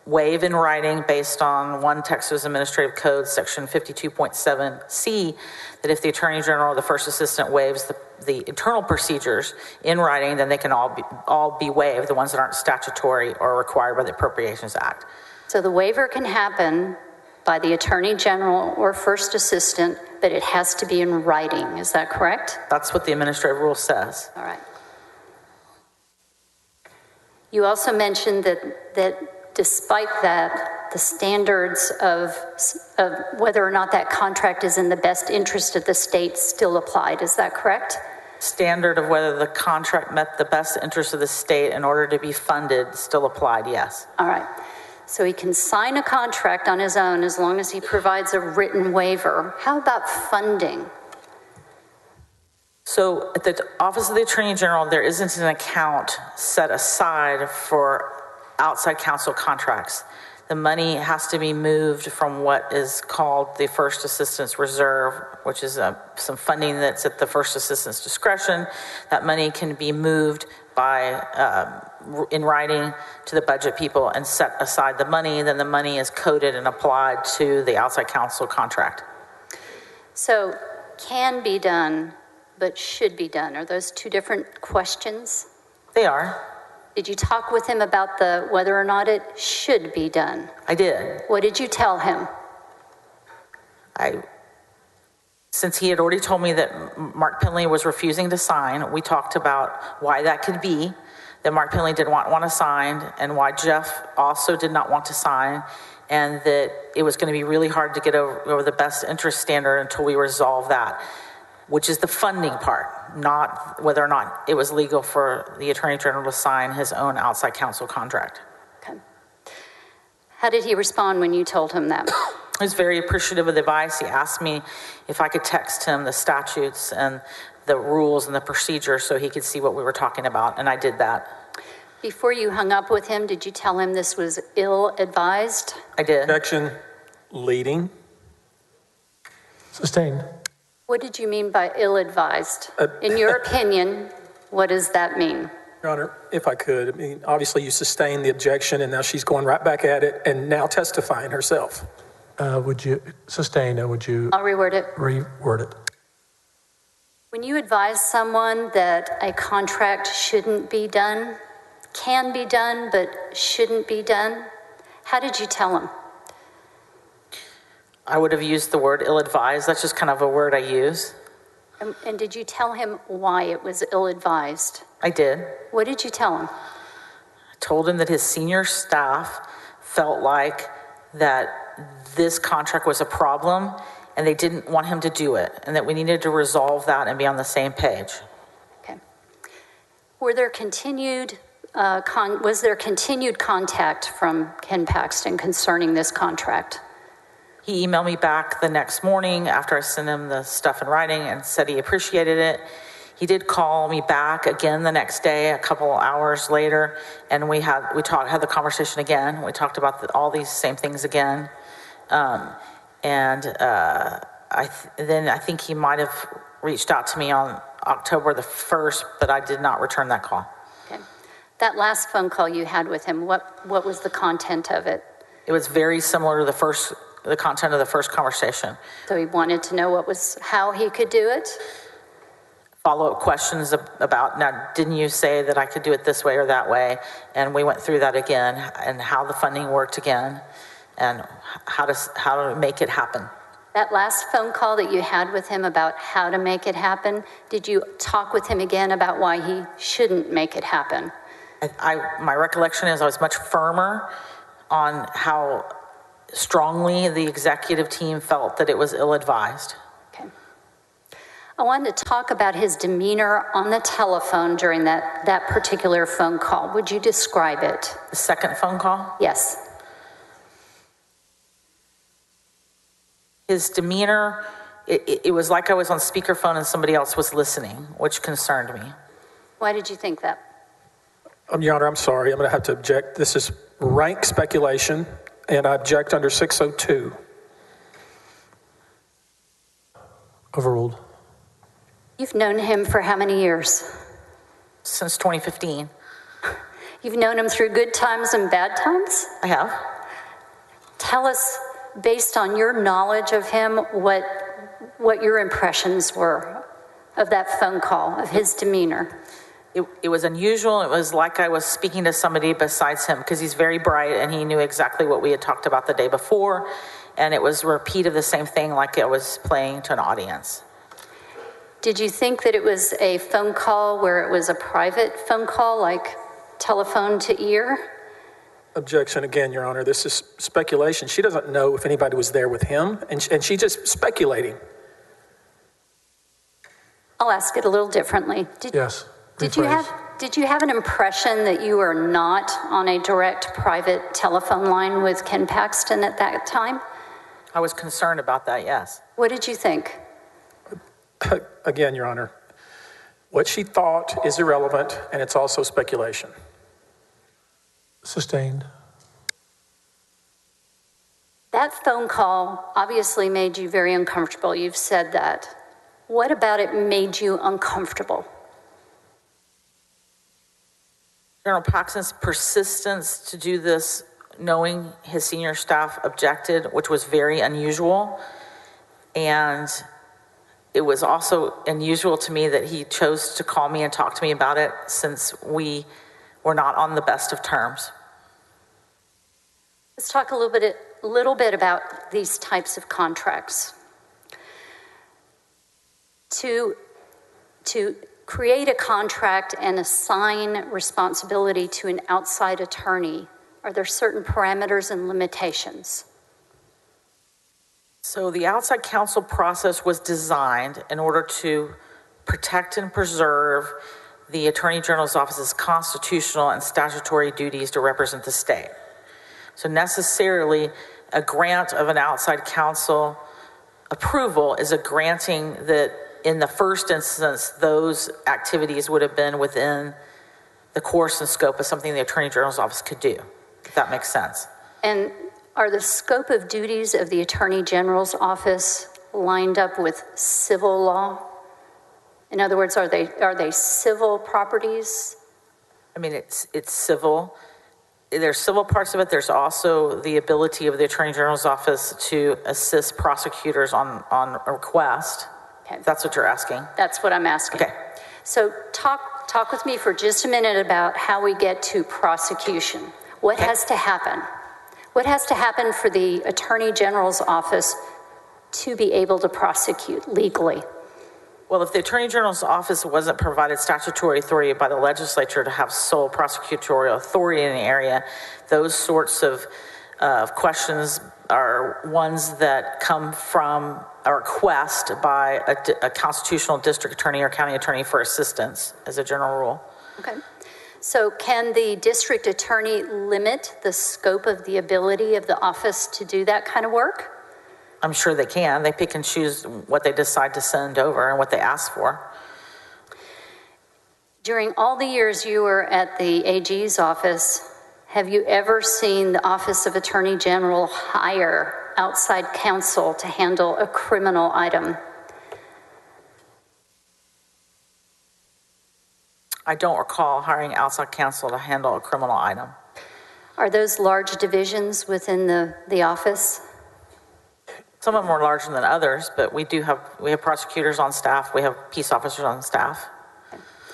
waive in writing based on 1 Texas Administrative Code, section 52.7C, that if the Attorney General or the First Assistant waives the internal procedures in writing, then they can all be waived, the ones that aren't statutory or required by the Appropriations Act. So the waiver can happen by the Attorney General or First Assistant, but it has to be in writing. Is that correct? That's what the administrative rule says. All right. You also mentioned that despite that, the standards of whether or not that contract is in the best interest of the state still applied. Is that correct? Standard of whether the contract met the best interest of the state in order to be funded still applied, yes. All right. So he can sign a contract on his own as long as he provides a written waiver. How about funding? So at the Office of the Attorney General, there isn't an account set aside for outside counsel contracts. The money has to be moved from what is called the First Assistant's Reserve, which is some funding that's at the First Assistant's discretion. That money can be moved by in writing to the budget people and set aside the money. Then the money is coded and applied to the outside counsel contract. So can be done, but should be done. Are those two different questions? They are. Did you talk with him about whether or not it should be done? I did. What did you tell him? Since he had already told me that Mark Penley was refusing to sign, we talked about why that could be, that Mark Penley didn't want to sign, and why Jeff also did not want to sign, and that it was going to be really hard to get over the best interest standard until we resolve that, which is the funding part, not whether or not it was legal for the Attorney General to sign his own outside counsel contract. Okay. How did he respond when you told him that? He was very appreciative of the advice. He asked me if I could text him the statutes and the rules and the procedures so he could see what we were talking about, and I did that. Before you hung up with him, did you tell him this was ill-advised? I did. Objection. Leading. Sustained. What did you mean by ill-advised? In your opinion, what does that mean? Your Honor, if I could, I mean, obviously you sustained the objection and now she's going right back at it and now testifying herself. Would you sustain and would you I'll reword it. reword it? When you advise someone that a contract shouldn't be done, can be done, but shouldn't be done, how did you tell them? I would have used the word ill-advised. That's just kind of a word I use. And did you tell him why it was ill-advised? I did. What did you tell him? I told him that his senior staff felt like that this contract was a problem and they didn't want him to do it, and that we needed to resolve that and be on the same page. Okay. Were there continued was there continued contact from Ken Paxton concerning this contract? He emailed me back the next morning after I sent him the stuff in writing and said he appreciated it. He did call me back again the next day, a couple hours later, and we had the conversation again. We talked about all these same things again, then I think he might have reached out to me on October the 1st, but I did not return that call. Okay. That last phone call you had with him, what was the content of it? It was very similar to the content of the first conversation. So he wanted to know how he could do it? Follow-up questions about, now, didn't you say that I could do it this way or that way? And we went through that again, and how the funding worked again, and how to make it happen. That last phone call that you had with him about how to make it happen, did you talk with him again about why he shouldn't make it happen? My recollection is I was much firmer on how strongly the executive team felt that it was ill-advised. Okay. I wanted to talk about his demeanor on the telephone during that particular phone call. Would you describe it? The second phone call? Yes. His demeanor, it was like I was on speakerphone and somebody else was listening, which concerned me. Why did you think that? Your Honor, I'm sorry. I'm going to have to object. This is rank speculation, and I object under 602. Overruled. You've known him for how many years? Since 2015. You've known him through good times and bad times? I have. Tell us, based on your knowledge of him, what your impressions were of that phone call, of his demeanor. It was unusual. It was like I was speaking to somebody besides him, because he's very bright and he knew exactly what we had talked about the day before, and it was a repeat of the same thing, like I was playing to an audience. Did you think that it was a phone call where it was a private phone call, like telephone to ear? Objection again, Your Honor. This is speculation. She doesn't know if anybody was there with him, and she's just speculating. I'll ask it a little differently. Yes. Did you have an impression that you were not on a direct private telephone line with Ken Paxton at that time? I was concerned about that, yes. What did you think? Again, Your Honor, what she thought is irrelevant, and it's also speculation. Sustained. That phone call obviously made you very uncomfortable. You've said that. What about it made you uncomfortable? General Paxton's persistence to do this, knowing his senior staff objected, which was very unusual. And it was also unusual to me that he chose to call me and talk to me about it, since we were not on the best of terms. Let's talk a little bit about these types of contracts. To create a contract and assign responsibility to an outside attorney, are there certain parameters and limitations? So the outside counsel process was designed in order to protect and preserve the Attorney General's office's constitutional and statutory duties to represent the state. So necessarily, a grant of an outside counsel approval is a granting that in the first instance, those activities would have been within the course and scope of something the Attorney General's office could do, if that makes sense. And are the scope of duties of the Attorney General's office lined up with civil law? In other words, are they civil properties? I mean, it's civil. There's civil parts of it. There's also the ability of the Attorney General's office to assist prosecutors on request. Okay. That's what you're asking. That's what I'm asking. Okay. So talk with me for just a minute about how we get to prosecution. What has to happen? What has to happen for the Attorney General's office to be able to prosecute legally? Well, if the Attorney General's office wasn't provided statutory authority by the legislature to have sole prosecutorial authority in the area, those sorts of questions are ones that come from a request by a constitutional district attorney or county attorney for assistance as a general rule. Okay. So can the district attorney limit the scope of the ability of the office to do that kind of work? I'm sure they can. They pick and choose what they decide to send over and what they ask for. During all the years you were at the AG's office, have you ever seen the Office of Attorney General hire outside counsel to handle a criminal item? I don't recall hiring outside counsel to handle a criminal item. Are those large divisions within the office? Some of them are larger than others, but we have prosecutors on staff. We have peace officers on staff.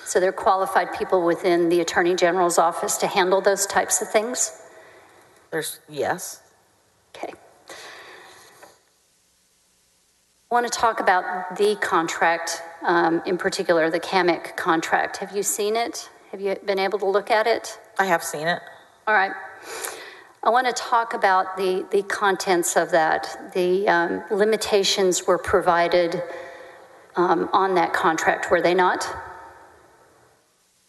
So they're qualified people within the Attorney General's office to handle those types of things? Yes. Okay. I want to talk about the contract, in particular, the CAMIC contract. Have you seen it? Have you been able to look at it? I have seen it. All right. I want to talk about the contents of that. The limitations were provided on that contract, were they not?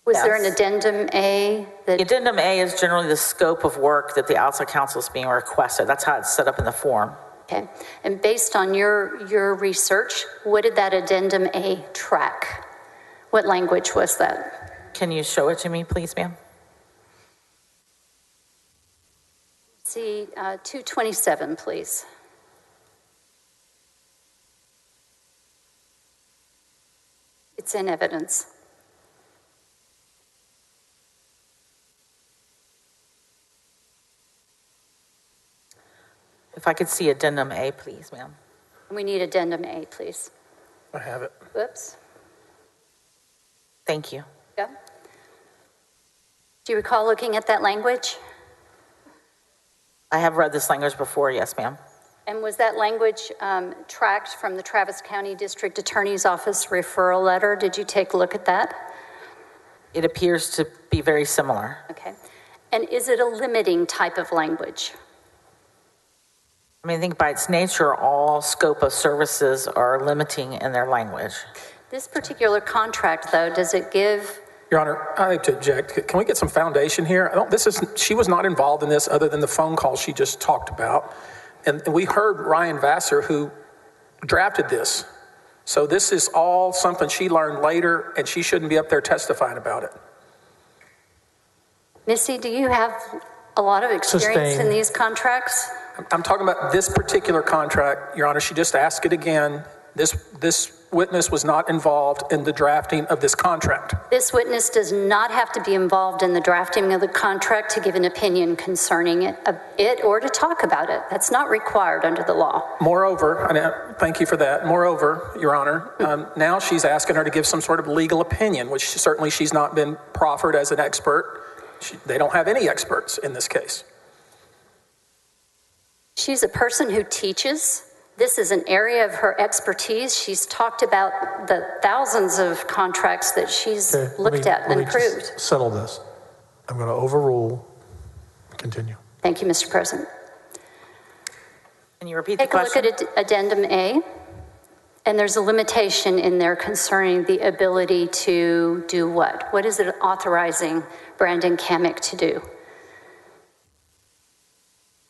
Was there an addendum A? Addendum A is generally the scope of work that the outside counsel is being requested. That's how it's set up in the form. Okay. And based on your research, what did that addendum A track? What language was that? Can you show it to me, please, ma'am? See, 227, please. It's in evidence. If I could see addendum A, please, ma'am. We need addendum A, please. I have it. Whoops. Thank you. Yeah. Do you recall looking at that language? I have read this language before, yes, ma'am. And was that language tracked from the Travis County District Attorney's Office referral letter? Did you take a look at that? It appears to be very similar. Okay. And is it a limiting type of language? I mean, I think by its nature, all scope of services are limiting in their language. This particular contract, though, does it give... Your Honor, I have to object. Can we get some foundation here? She was not involved in this other than the phone call she just talked about. And we heard Ryan Vassar, who drafted this. So this is all something she learned later, and she shouldn't be up there testifying about it. Missy, do you have a lot of experience in these contracts? I'm talking about this particular contract, Your Honor. She just asked it again. This witness was not involved in the drafting of this contract. This witness does not have to be involved in the drafting of the contract to give an opinion concerning it or to talk about it. That's not required under the law. Moreover, and thank you for that. Moreover, Your Honor, now she's asking her to give some sort of legal opinion, which certainly she's not been proffered as an expert. They don't have any experts in this case. She's a person who teaches. This is an area of her expertise. She's talked about the thousands of contracts that she's looked at and approved. Settle this. I'm going to overrule. Continue. Thank you, Mr. President. Can you repeat the question? Take a look at addendum A, and there's a limitation in there concerning the ability to do what? What is it authorizing Brandon Kamick to do?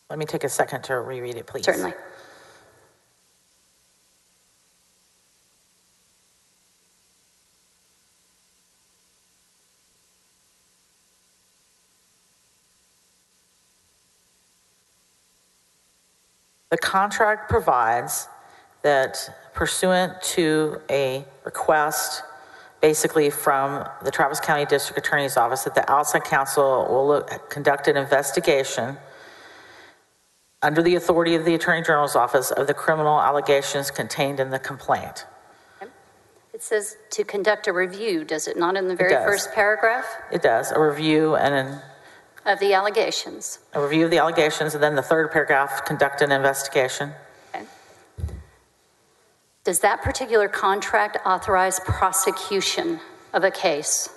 Let me take a second to reread it, please. Certainly. The contract provides that pursuant to a request basically from the Travis County District Attorney's Office that the outside counsel will conduct an investigation under the authority of the Attorney General's Office of the criminal allegations contained in the complaint. It says to conduct a review, does it not, in the very first paragraph? It does, a review and of the allegations. A review of the allegations, and then the third paragraph, conduct an investigation. Okay. Does that particular contract authorize prosecution of a case?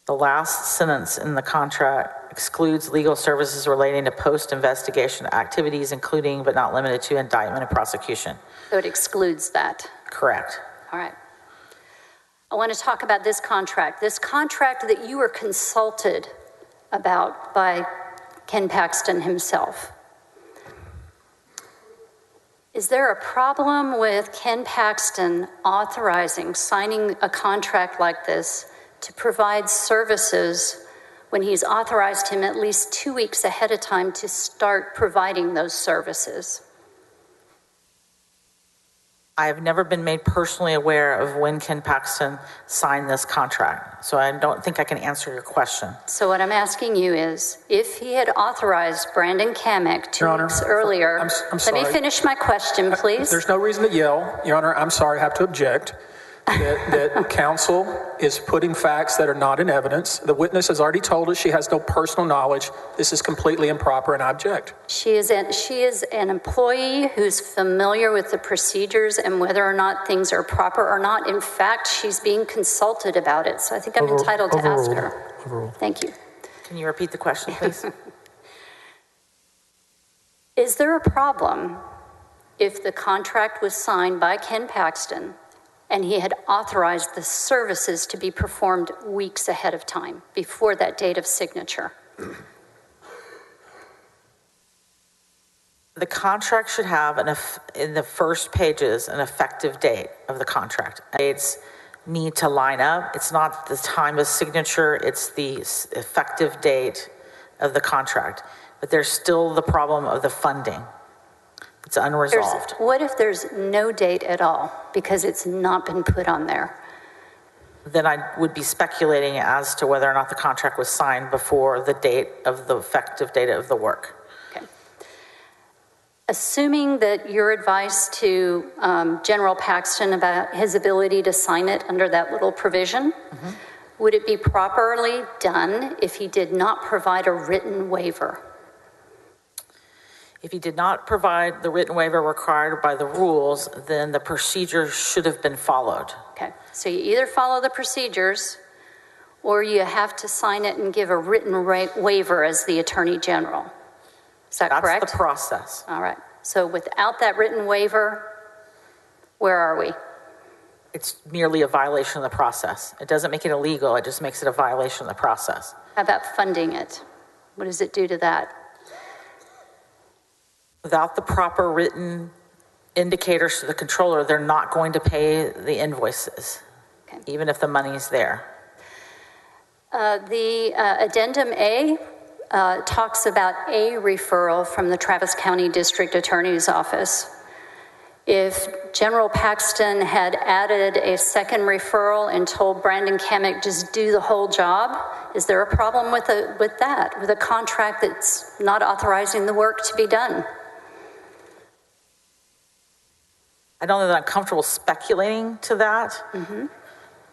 The last sentence in the contract excludes legal services relating to post-investigation activities, including but not limited to indictment and prosecution. So it excludes that? Correct. All right. I want to talk about this contract that you were consulted about by Ken Paxton himself. Is there a problem with Ken Paxton signing a contract like this to provide services when he's authorized him at least 2 weeks ahead of time to start providing those services? I have never been made personally aware of when Ken Paxton signed this contract, so I don't think I can answer your question. So what I'm asking you is, if he had authorized Brandon Kamek 2 weeks earlier, I'm let me sorry. finish my question, please. There's no reason to yell. Your Honor, I'm sorry, I have to object. That counsel is putting facts that are not in evidence. The witness has already told us she has no personal knowledge. This is completely improper, and I object. She is an employee who's familiar with the procedures and whether or not things are proper or not. In fact, she's being consulted about it, so I think I'm entitled to ask her. Overruled. Thank you. Can you repeat the question, please? Is there a problem if the contract was signed by Ken Paxton and he had authorized the services to be performed weeks ahead of time, before that date of signature? The contract should have, in the first pages, an effective date of the contract. Dates need to line up. It's not the time of signature, it's the effective date of the contract. But there's still the problem of the funding. It's unresolved. What if there's no date at all because it's not been put on there? Then I would be speculating as to whether or not the contract was signed before the date of the effective date of the work. Okay. Assuming that your advice to General Paxton about his ability to sign it under that little provision, would it be properly done if he did not provide a written waiver? If he did not provide the written waiver required by the rules, then the procedure should have been followed. Okay, so you either follow the procedures or you have to sign it and give a written waiver as the Attorney General. Is that correct? That's the process. All right, so without that written waiver, where are we? It's merely a violation of the process. It doesn't make it illegal, it just makes it a violation of the process. How about funding it? What does it do to that? Without the proper written indicators to the controller, they're not going to pay the invoices, even if the money's there. The Addendum A talks about a referral from the Travis County District Attorney's Office. If General Paxton had added a second referral and told Brandon Kamek just do the whole job, is there a problem with that, with a contract that's not authorizing the work to be done? I don't know that I'm comfortable speculating to that.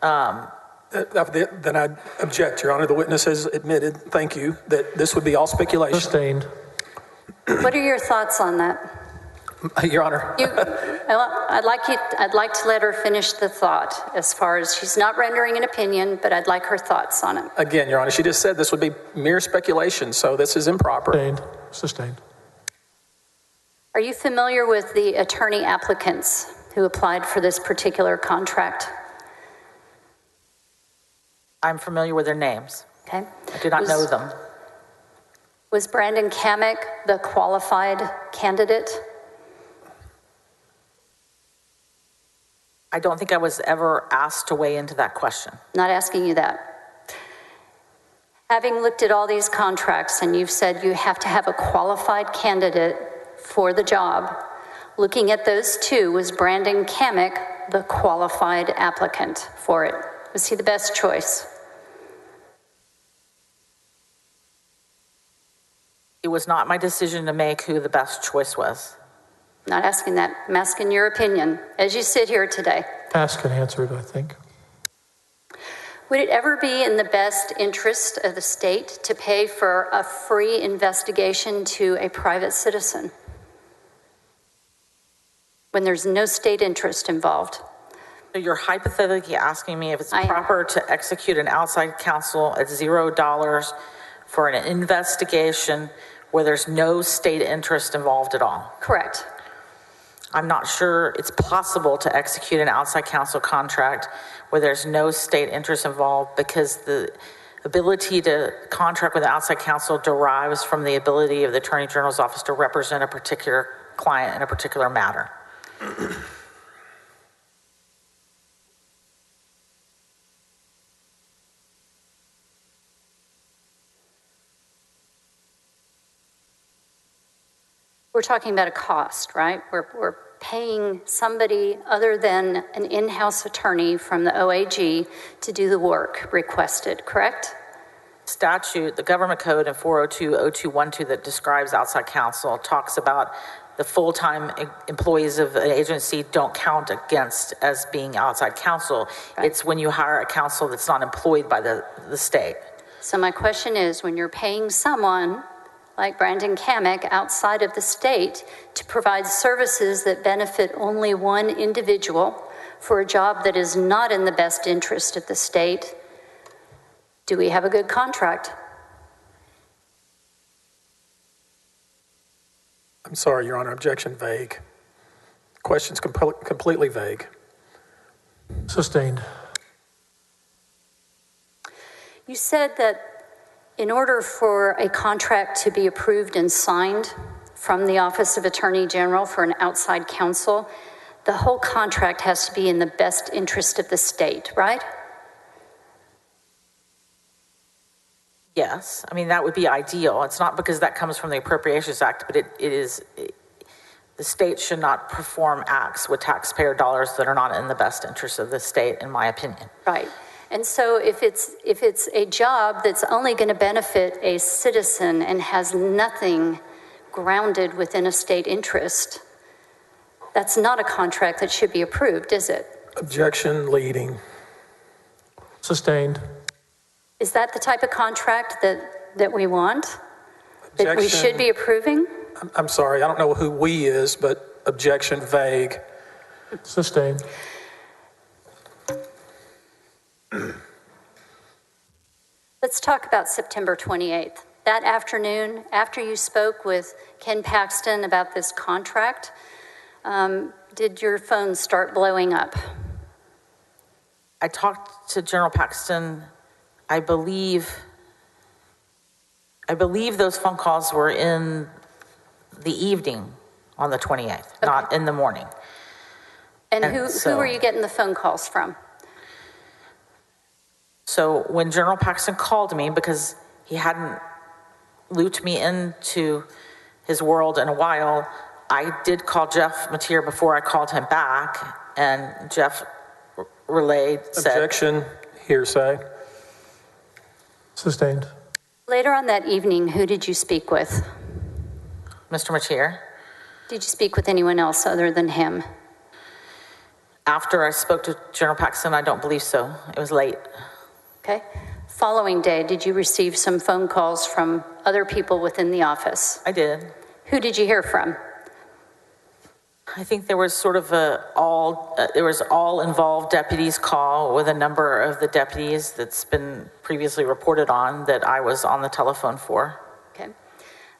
Then I object, Your Honor. The witness has admitted, thank you, that this would be all speculation. Sustained. What are your thoughts on that? Your Honor. I'd like to let her finish the thought, as far as she's not rendering an opinion, but I'd like her thoughts on it. Again, Your Honor, she just said this would be mere speculation, so this is improper. Sustained. Are you familiar with the attorney applicants who applied for this particular contract? I'm familiar with their names. Okay. I do not know them. Was Brandon Kamek the qualified candidate? I don't think I was ever asked to weigh into that question. Not asking you that. Having looked at all these contracts, and you've said you have to have a qualified candidate for the job, looking at those two, was Brandon Kamek the qualified applicant for it? Was he the best choice? It was not my decision to make who the best choice was. Not asking that, I'm asking your opinion as you sit here today. Ask and answered, I think. Would it ever be in the best interest of the state to pay for a free investigation to a private citizen when there's no state interest involved? So you're hypothetically asking me if it's proper to execute an outside counsel at $0 for an investigation where there's no state interest involved at all? Correct. I'm not sure it's possible to execute an outside counsel contract where there's no state interest involved, because the ability to contract with outside counsel derives from the ability of the Attorney General's office to represent a particular client in a particular matter. We're talking about a cost, right? We're paying somebody other than an in-house attorney from the OAG to do the work requested, correct? Statute, the government code in 402-0212 that describes outside counsel talks about the full-time employees of an agency don't count against as being outside counsel. Right. It's when you hire a counsel that's not employed by the state. So my question is, when you're paying someone like Brandon Kamek outside of the state to provide services that benefit only one individual for a job that is not in the best interest of the state, do we have a good contract? I'm sorry, Your Honor, objection vague. Question's completely vague. Sustained. You said that in order for a contract to be approved and signed from the Office of Attorney General for an outside counsel, the whole contract has to be in the best interest of the state, right? Yes, I mean, that would be ideal. It's not because that comes from the Appropriations Act, but the state should not perform acts with taxpayer dollars that are not in the best interest of the state, in my opinion. Right. And so if it's a job that's only going to benefit a citizen and has nothing grounded within a state interest, that's not a contract that should be approved, is it? Objection leading. Sustained. Is that the type of contract that we want? Objection. That we should be approving? I'm sorry, I don't know who we is, but objection vague. Sustained. Let's talk about September 28th. That afternoon, after you spoke with Ken Paxton about this contract, did your phone start blowing up? I talked to General Paxton. I believe those phone calls were in the evening on the 28th, okay, not in the morning. And who were you getting the phone calls from? So when General Paxton called me, because he hadn't looped me into his world in a while, I did call Jeff Mateer before I called him back, and Jeff relayed, objection, hearsay. Sustained. Later on that evening, who did you speak with? Mr. Mateer. Did you speak with anyone else other than him? After I spoke to General Paxton, I don't believe so. It was late. Okay. Following day, did you receive some phone calls from other people within the office? I did. Who did you hear from? I think there was sort of all involved deputies call with a number of the deputies that's been previously reported on that I was on the telephone for. Okay.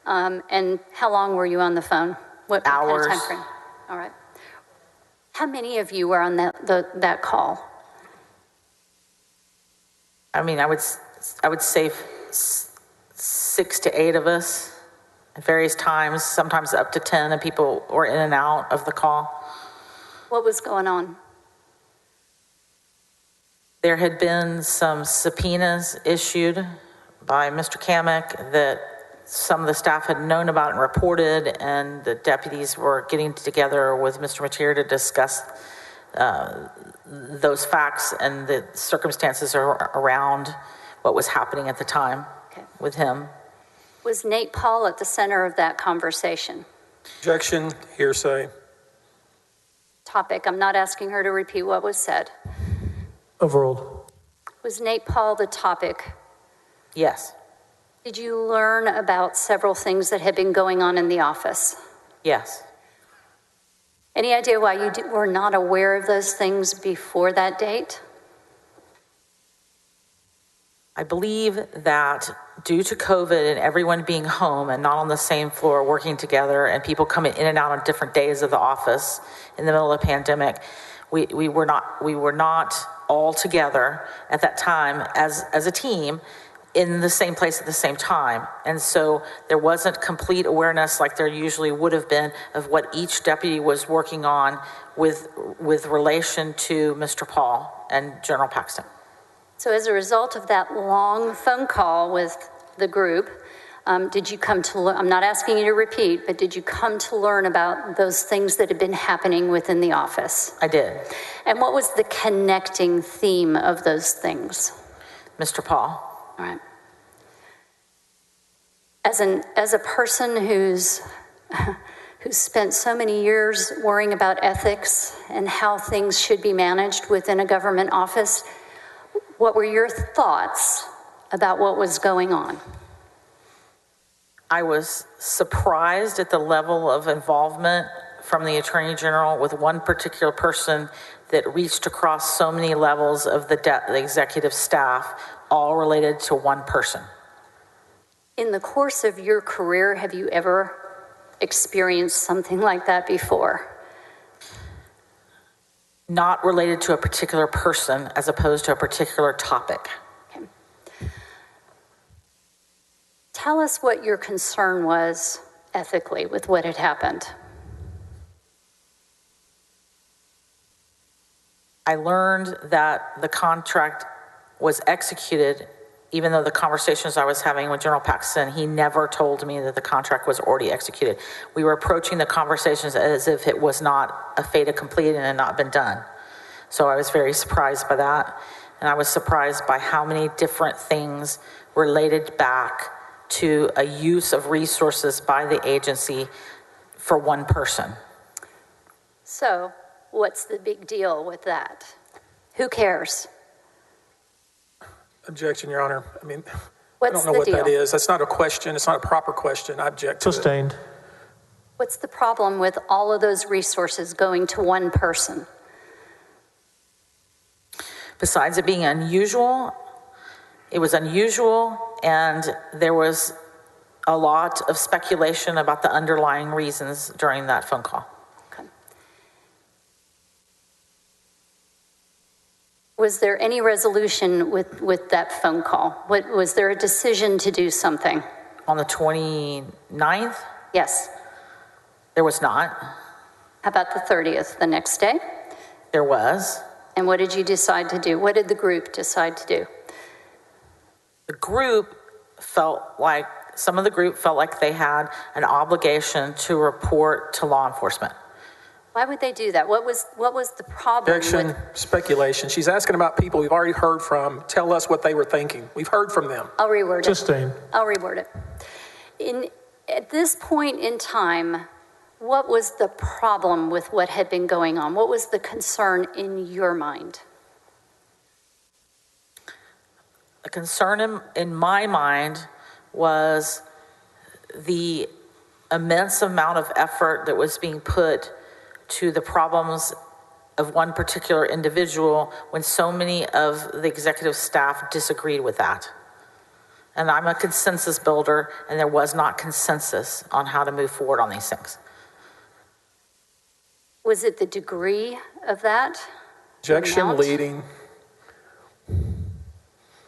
And how long were you on the phone? What hours? Kind of time frame? All right. How many of you were on that call? I mean, I would say 6 to 8 of us at various times, sometimes up to 10, and people were in and out of the call. What was going on? There had been some subpoenas issued by Mr. Kamek that some of the staff had known about and reported, and the deputies were getting together with Mr. Mateer to discuss those facts and the circumstances around what was happening at the time with him. Was Nate Paul at the center of that conversation? Objection, hearsay. Topic, I'm not asking her to repeat what was said. Overruled. Was Nate Paul the topic? Yes. Did you learn about several things that had been going on in the office? Yes. Any idea why you were not aware of those things before that date? I believe that due to COVID and everyone being home and not on the same floor working together and people coming in and out on different days of the office in the middle of the pandemic, we were not all together at that time as a team in the same place at the same time. And so there wasn't complete awareness like there usually would have been of what each deputy was working on with relation to Mr. Paul and General Paxton. So as a result of that long phone call with the group, did you come to learn, I'm not asking you to repeat, but did you come to learn about those things that had been happening within the office? I did. And what was the connecting theme of those things? Mr. Paul. All right. As a person who's spent so many years worrying about ethics and how things should be managed within a government office, what were your thoughts about what was going on? I was surprised at the level of involvement from the Attorney General with one particular person that reached across so many levels of the executive staff, all related to one person. In the course of your career, have you ever experienced something like that before? Not related to a particular person as opposed to a particular topic. Okay. Tell us what your concern was ethically with what had happened. I learned that the contract was executed, even though the conversations I was having with General Paxton, he never told me that the contract was already executed. We were approaching the conversations as if it was not a fait accompli and had not been done. So I was very surprised by that. And I was surprised by how many different things related back to a use of resources by the agency for one person. So, what's the big deal with that? Who cares? Objection, Your Honor. I mean, What's I don't know the what deal? that is. That's not a question. It's not a proper question. I object to it. Sustained. What's the problem with all of those resources going to one person? Besides it being unusual, it was unusual, and there was a lot of speculation about the underlying reasons during that phone call. Okay. Was there any resolution with that phone call? Was there a decision to do something? On the 29th? Yes. There was not. How about the 30th, the next day? There was. And what did you decide to do? What did the group decide to do? The group felt like, some of the group felt like they had an obligation to report to law enforcement. Why would they do that? What was the problem? Objection, speculation. She's asking about people we've already heard from. Tell us what they were thinking. We've heard from them. I'll reword it. Sustained. I'll reword it. At this point in time, what was the problem with what had been going on? What was the concern in your mind? The concern in my mind was the immense amount of effort that was being put to the problems of one particular individual when so many of the executive staff disagreed with that. And I'm a consensus builder, and there was not consensus on how to move forward on these things. Was it the degree of that? Objection, amount? leading.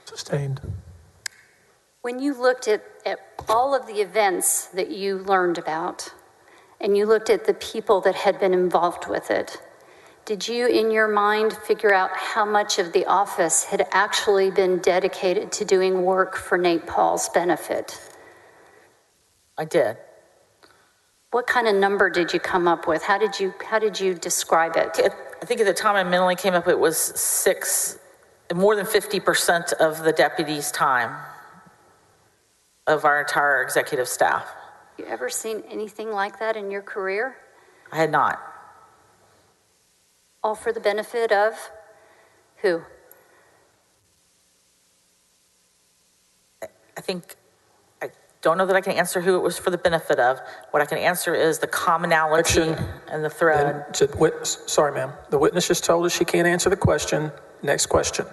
Sustained. When you looked at all of the events that you learned about, and you looked at the people that had been involved with it, did you, in your mind, figure out how much of the office had actually been dedicated to doing work for Nate Paul's benefit? I did. What kind of number did you come up with? How did you describe it? I think at the time I mentally came up, it was more than 50% of the deputies' time of our entire executive staff. You ever seen anything like that in your career? I had not. All for the benefit of who? I don't know that I can answer who it was for the benefit of. What I can answer is the commonality and the thread. Sorry, ma'am. The witness just told us she can't answer the question. Next question.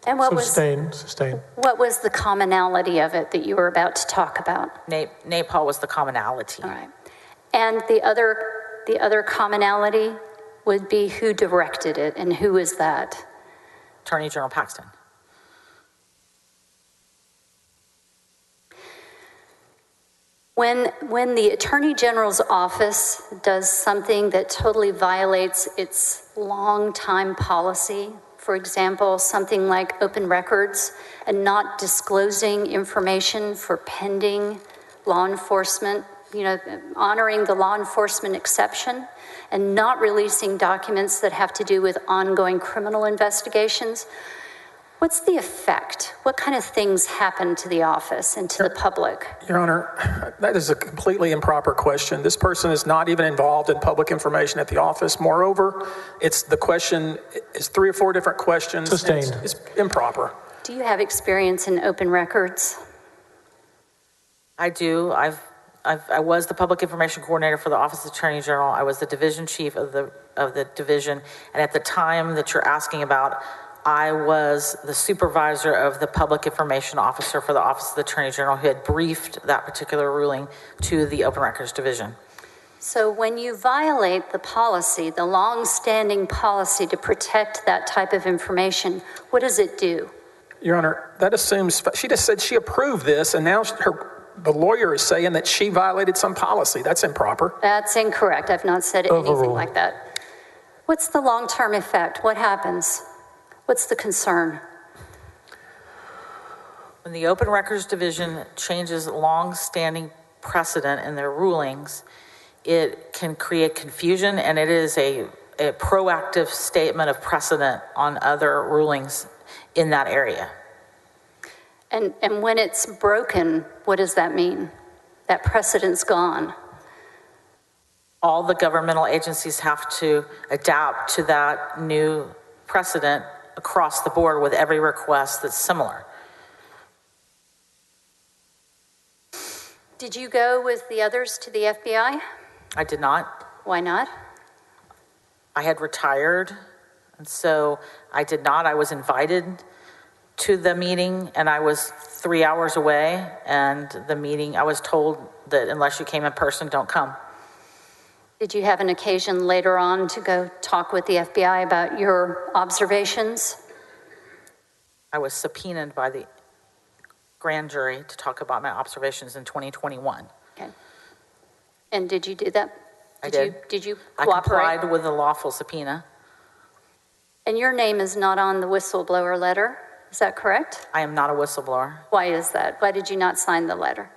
And what Sustain. what was the commonality of it that you were about to talk about? Napal was the commonality. All right. And the other commonality would be who directed it, and who is that? Attorney General Paxton. When the Attorney General's office does something that totally violates its long-time policy, for example, something like open records and not disclosing information for pending law enforcement, honoring the law enforcement exception, and not releasing documents that have to do with ongoing criminal investigations, what's the effect? What kind of things happen to the office and to the public? Your Honor, that is a completely improper question. This person is not even involved in public information at the office. Moreover, the question is 3 or 4 different questions. Sustained. It's improper. Do you have experience in open records? I do. I was the public information coordinator for the Office of Attorney General. I was the division chief of the division, and at the time that you're asking about, I was the supervisor of the public information officer for the Office of the Attorney General, who had briefed that particular ruling to the Open Records Division. So when you violate the policy, the long-standing policy to protect that type of information, what does it do? Your Honor, that assumes, she just said she approved this, and now the lawyer is saying that she violated some policy. That's improper. That's incorrect. I've not said anything like that. What's the long-term effect? What happens? What's the concern? When the Open Records Division changes long-standing precedent in their rulings, it can create confusion, and it is a proactive statement of precedent on other rulings in that area. And when it's broken, what does that mean? That precedent's gone. All the governmental agencies have to adapt to that new precedent across the board with every request that's similar. Did you go with the others to the FBI? I did not. Why not? I had retired, and so I did not. I was invited to the meeting, and I was 3 hours away, and the meeting, I was told that unless you came in person, don't come. Did you have an occasion later on to go talk with the FBI about your observations? I was subpoenaed by the grand jury to talk about my observations in 2021. Okay. And did you do that? I did. Did you I cooperate? complied with the lawful subpoena. And your name is not on the whistleblower letter, is that correct? I am not a whistleblower. Why is that? Why did you not sign the letter?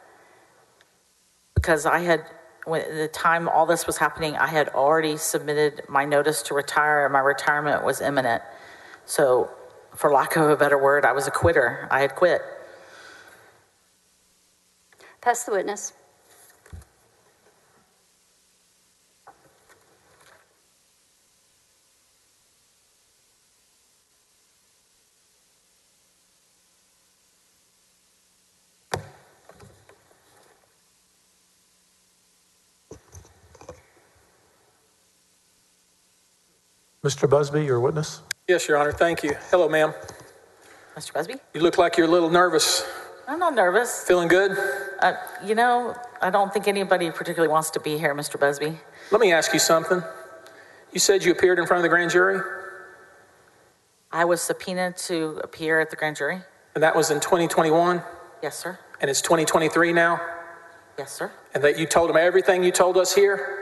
Because when the time all this was happening, I had already submitted my notice to retire, and my retirement was imminent. So, for lack of a better word, I was a quitter. I had quit. Pass the witness. Mr. Busby, your witness. Yes, Your Honor. Thank you. Hello, ma'am. Mr. Busby? You look like you're a little nervous. I'm not nervous. Feeling good? I don't think anybody particularly wants to be here, Mr. Busby. Let me ask you something. You said you appeared in front of the grand jury? I was subpoenaed to appear at the grand jury. And that was in 2021? Yes, sir. And it's 2023 now? Yes, sir. And that you told them everything you told us here?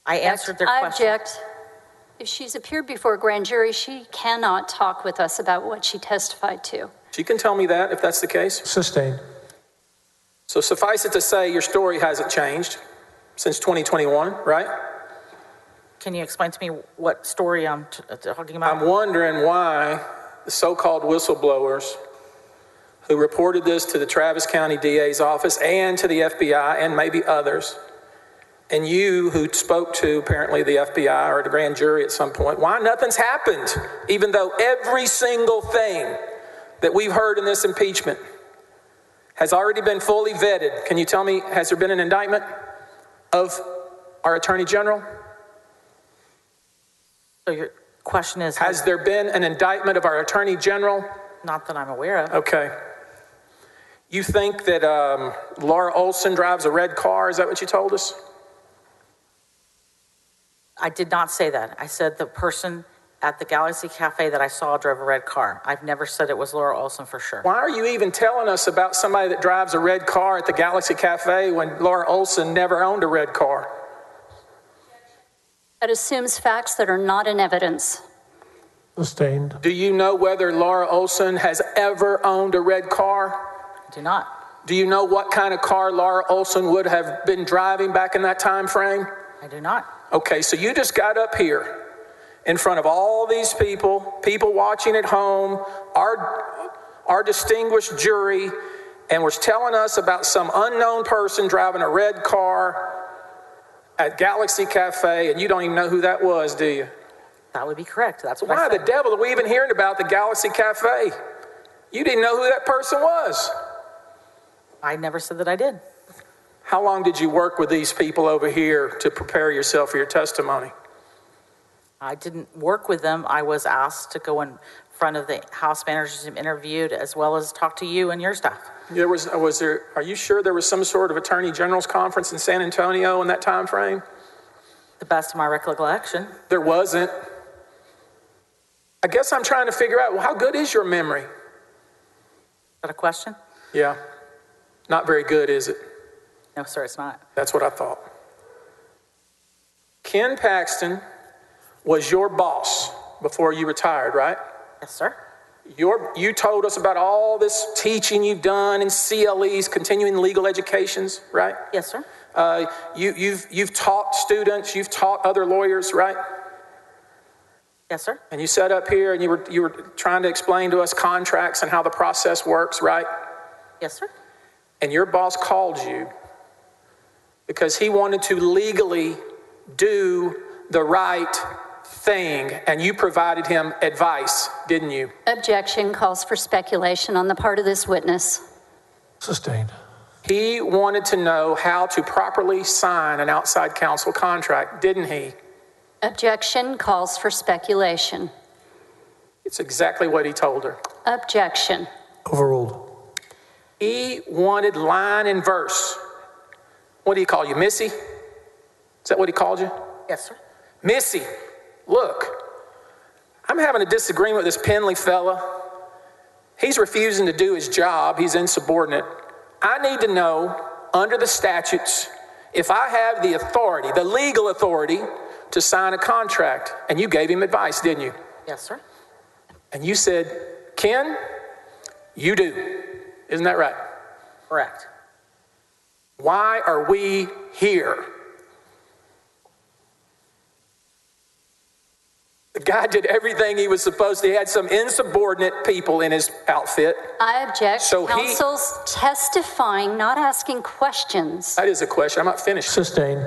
I answered their I question. object. If she's appeared before a grand jury, she cannot talk with us about what she testified to. She can tell me that if that's the case. Sustained. So suffice it to say, your story hasn't changed since 2021, right? Can you explain to me what story I'm talking about? I'm wondering why the so-called whistleblowers who reported this to the Travis County DA's office and to the FBI and maybe others, and you who spoke to apparently the FBI or the grand jury at some point, why nothing's happened, even though every single thing that we've heard in this impeachment has already been fully vetted. Can you tell me, has there been an indictment of our Attorney General? So Question is, Has there been an indictment of our Attorney General? not that I'm aware of. Okay. You think that Laura Olson drives a red car? Is that what you told us? I did not say that. I said the person at the Galaxy Cafe that I saw drove a red car. I've never said it was Laura Olson for sure. Why are you even telling us about somebody that drives a red car at the Galaxy Cafe when Laura Olson never owned a red car? That assumes facts that are not in evidence. Sustained. Do you know whether Laura Olson has ever owned a red car? I do not. Do you know what kind of car Laura Olson would have been driving back in that time frame? I do not. Okay, so you just got up here in front of all these people watching at home, our distinguished jury, and was telling us about some unknown person driving a red car at Galaxy Cafe, and you don't even know who that was, do you? That would be correct. That's what Why I said. the devil are we even hearing about the Galaxy Cafe? You didn't know who that person was. I never said that I did. How long did you work with these people over here to prepare yourself for your testimony? I didn't work with them. I was asked to go in front of the House managers and interviewed, as well as talk to you and your staff. Are you sure there was some sort of Attorney General's conference in San Antonio in that time frame? The best of my recollection. There wasn't. I guess I'm trying to figure out, well, how good is your memory? Is that a question? Yeah. Not very good, is it? No, sir, it's not. That's what I thought. Ken Paxton was your boss before you retired, right? Yes, sir. You told us about all this teaching you've done in CLEs, continuing legal educations, right? Yes, sir. You've taught students, you've taught other lawyers, right? Yes, sir. And you sat up here and you were trying to explain to us contracts and how the process works, right? Yes, sir. And your boss called you because he wanted to legally do the right thing, and you provided him advice, didn't you? Objection calls for speculation on the part of this witness. Sustained. He wanted to know how to properly sign an outside counsel contract, didn't he? Objection calls for speculation. It's exactly what he told her. Objection. Overruled. He wanted line and verse. What do you call you, Missy? Is that what he called you? Yes, sir. Missy, look, I'm having a disagreement with this Penley fella. He's refusing to do his job. He's insubordinate. I need to know, under the statutes, if I have the authority, the legal authority, to sign a contract. And you gave him advice, didn't you? Yes, sir. And you said, Ken, you do. Isn't that right? Correct. Why are we here? The guy did everything he was supposed to. He had some insubordinate people in his outfit. I object. So Counsel's testifying, not asking questions. That is a question. I'm not finished. Sustained.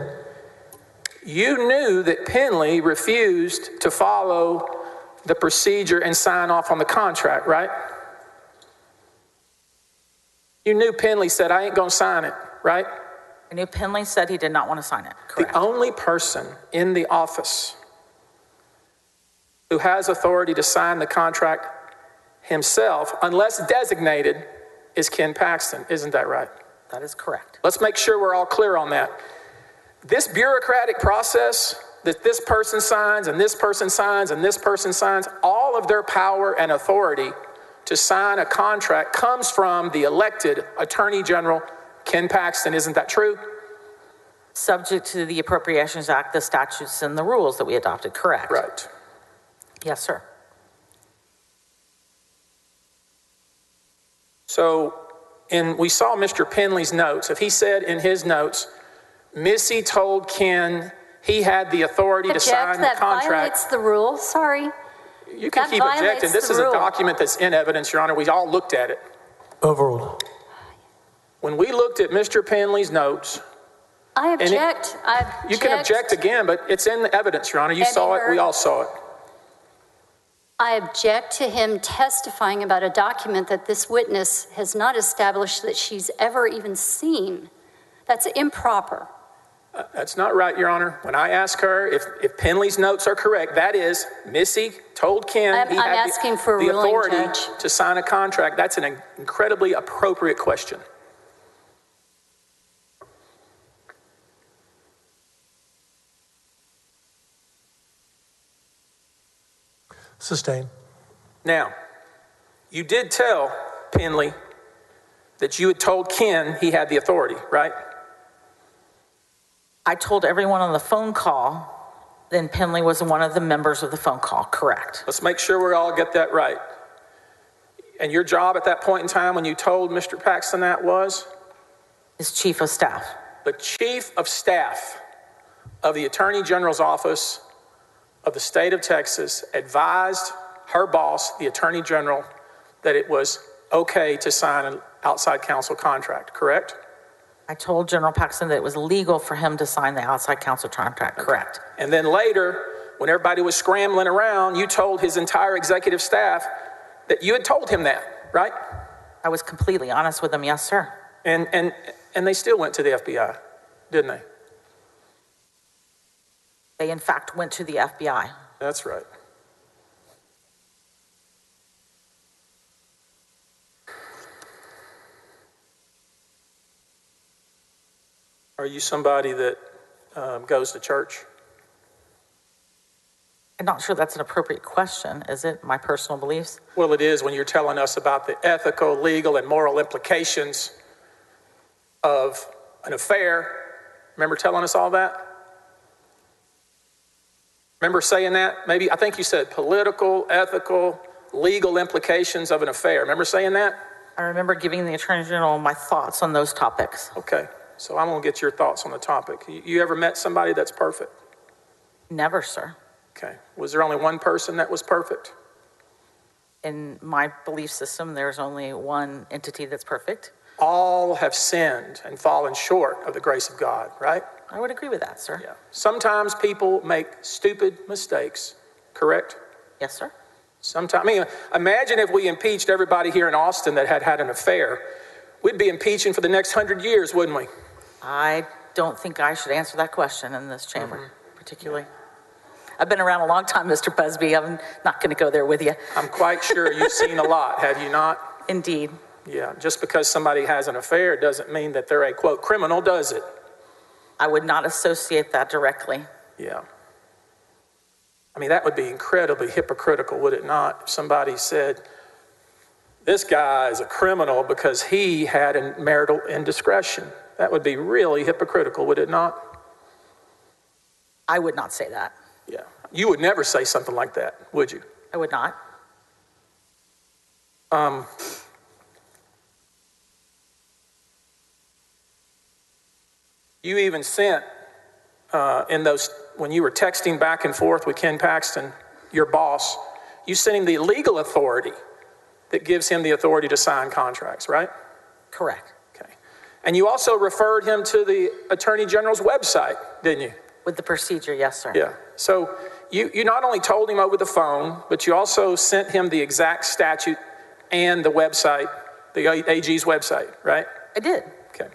You knew that Penley refused to follow the procedure and sign off on the contract, right? You knew Penley said, I ain't going to sign it, right? I knew Penley said he did not want to sign it. Correct. The only person in the office who has authority to sign the contract himself, unless designated, is Ken Paxton. Isn't that right? That is correct. Let's make sure we're all clear on that. This bureaucratic process that this person signs and this person signs and this person signs, all of their power and authority to sign a contract comes from the elected Attorney General, Ken Paxton. Isn't that true? Subject to the Appropriations Act, the statutes and the rules that we adopted. Correct. Right. Yes, sir. So, we saw Mr. Penley's notes. If he said in his notes, Missy told Ken he had the authority to sign the contract. That violates the rule. Sorry. You can keep objecting. This is a document that's in evidence, Your Honor. We all looked at it. Overruled. When we looked at Mr. Penley's notes. I object. You can object again, but it's in the evidence, Your Honor. You saw it. We all saw it. I object to him testifying about a document that this witness has not established that she's ever even seen. That's improper. That's not right, Your Honor. When I ask her if Penley's notes are correct, that is, Missy told Ken he I'm had asking for a the ruling, authority Judge. to sign a contract. That's an incredibly appropriate question. Sustained. Now, you did tell Penley that you had told Ken he had the authority, right? I told everyone on the phone call, then Penley was one of the members of the phone call, correct? Let's make sure we all get that right. And your job at that point in time when you told Mr. Paxton that was? As chief of staff. The chief of staff of the Attorney General's office of the state of Texas advised her boss, the Attorney General, that it was okay to sign an outside counsel contract, correct? I told General Paxton that it was legal for him to sign the outside counsel contract, correct? And then later, when everybody was scrambling around, you told his entire executive staff that you had told him that, right? I was completely honest with him, yes, sir. And they still went to the FBI, didn't they? They, in fact, went to the FBI. That's right. Are you somebody that goes to church? I'm not sure that's an appropriate question, is it? My personal beliefs? Well, it is when you're telling us about the ethical, legal, and moral implications of an affair. Remember telling us all that? Remember saying that? Maybe, I think you said political, ethical, legal implications of an affair. Remember saying that? I remember giving the Attorney General my thoughts on those topics. Okay, so I'm gonna get your thoughts on the topic. You ever met somebody that's perfect? Never, sir. Okay, was there only one person that was perfect? In my belief system, there's only one entity that's perfect. All have sinned and fallen short of the grace of God, right? I would agree with that, sir. Yeah. Sometimes people make stupid mistakes, correct? Yes, sir. Sometimes, I mean, imagine if we impeached everybody here in Austin that had an affair. We'd be impeaching for the next 100 years, wouldn't we? I don't think I should answer that question in this chamber, particularly. I've been around a long time, Mr. Busby. I'm not going to go there with you. I'm quite sure you've seen a lot, have you not? Indeed. Yeah, just because somebody has an affair doesn't mean that they're a, quote, criminal, does it? I would not associate that directly. Yeah. I mean, that would be incredibly hypocritical, would it not? If somebody said, this guy is a criminal because he had a marital indiscretion. That would be really hypocritical, would it not? I would not say that. Yeah. You would never say something like that, would you? I would not. You even sent when you were texting back and forth with Ken Paxton, your boss, you sent him the legal authority that gives him the authority to sign contracts, right? Correct. Okay. And you also referred him to the Attorney General's website, didn't you? With the procedure, yes, sir. Yeah. So you not only told him over the phone, but you also sent him the exact statute and the website, the AG's website, right? I did. Okay.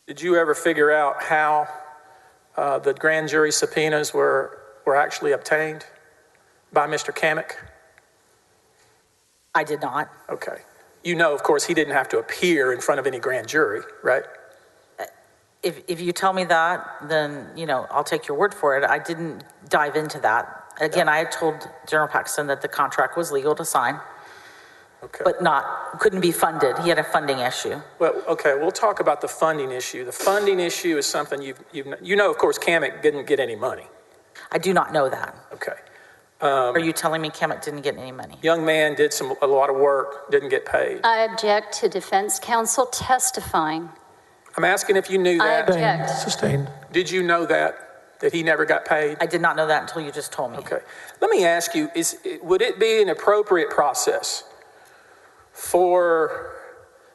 Did you ever figure out how the grand jury subpoenas were actually obtained by Mr. Kamek? I did not. Okay. You know, of course, he didn't have to appear in front of any grand jury, right? If you tell me that, then, I'll take your word for it. I didn't dive into that. Again, I had told General Paxton that the contract was legal to sign, but couldn't be funded. He had a funding issue. Well, okay, we'll talk about the funding issue. The funding issue is something of course, Kamek didn't get any money. I do not know that. Okay. Are you telling me Kamek didn't get any money? Young man did a lot of work, didn't get paid. I object to defense counsel testifying. I'm asking if you knew that. I object. Sustained. Did you know that he never got paid? I did not know that until you just told me. Okay. Let me ask you, would it be an appropriate process for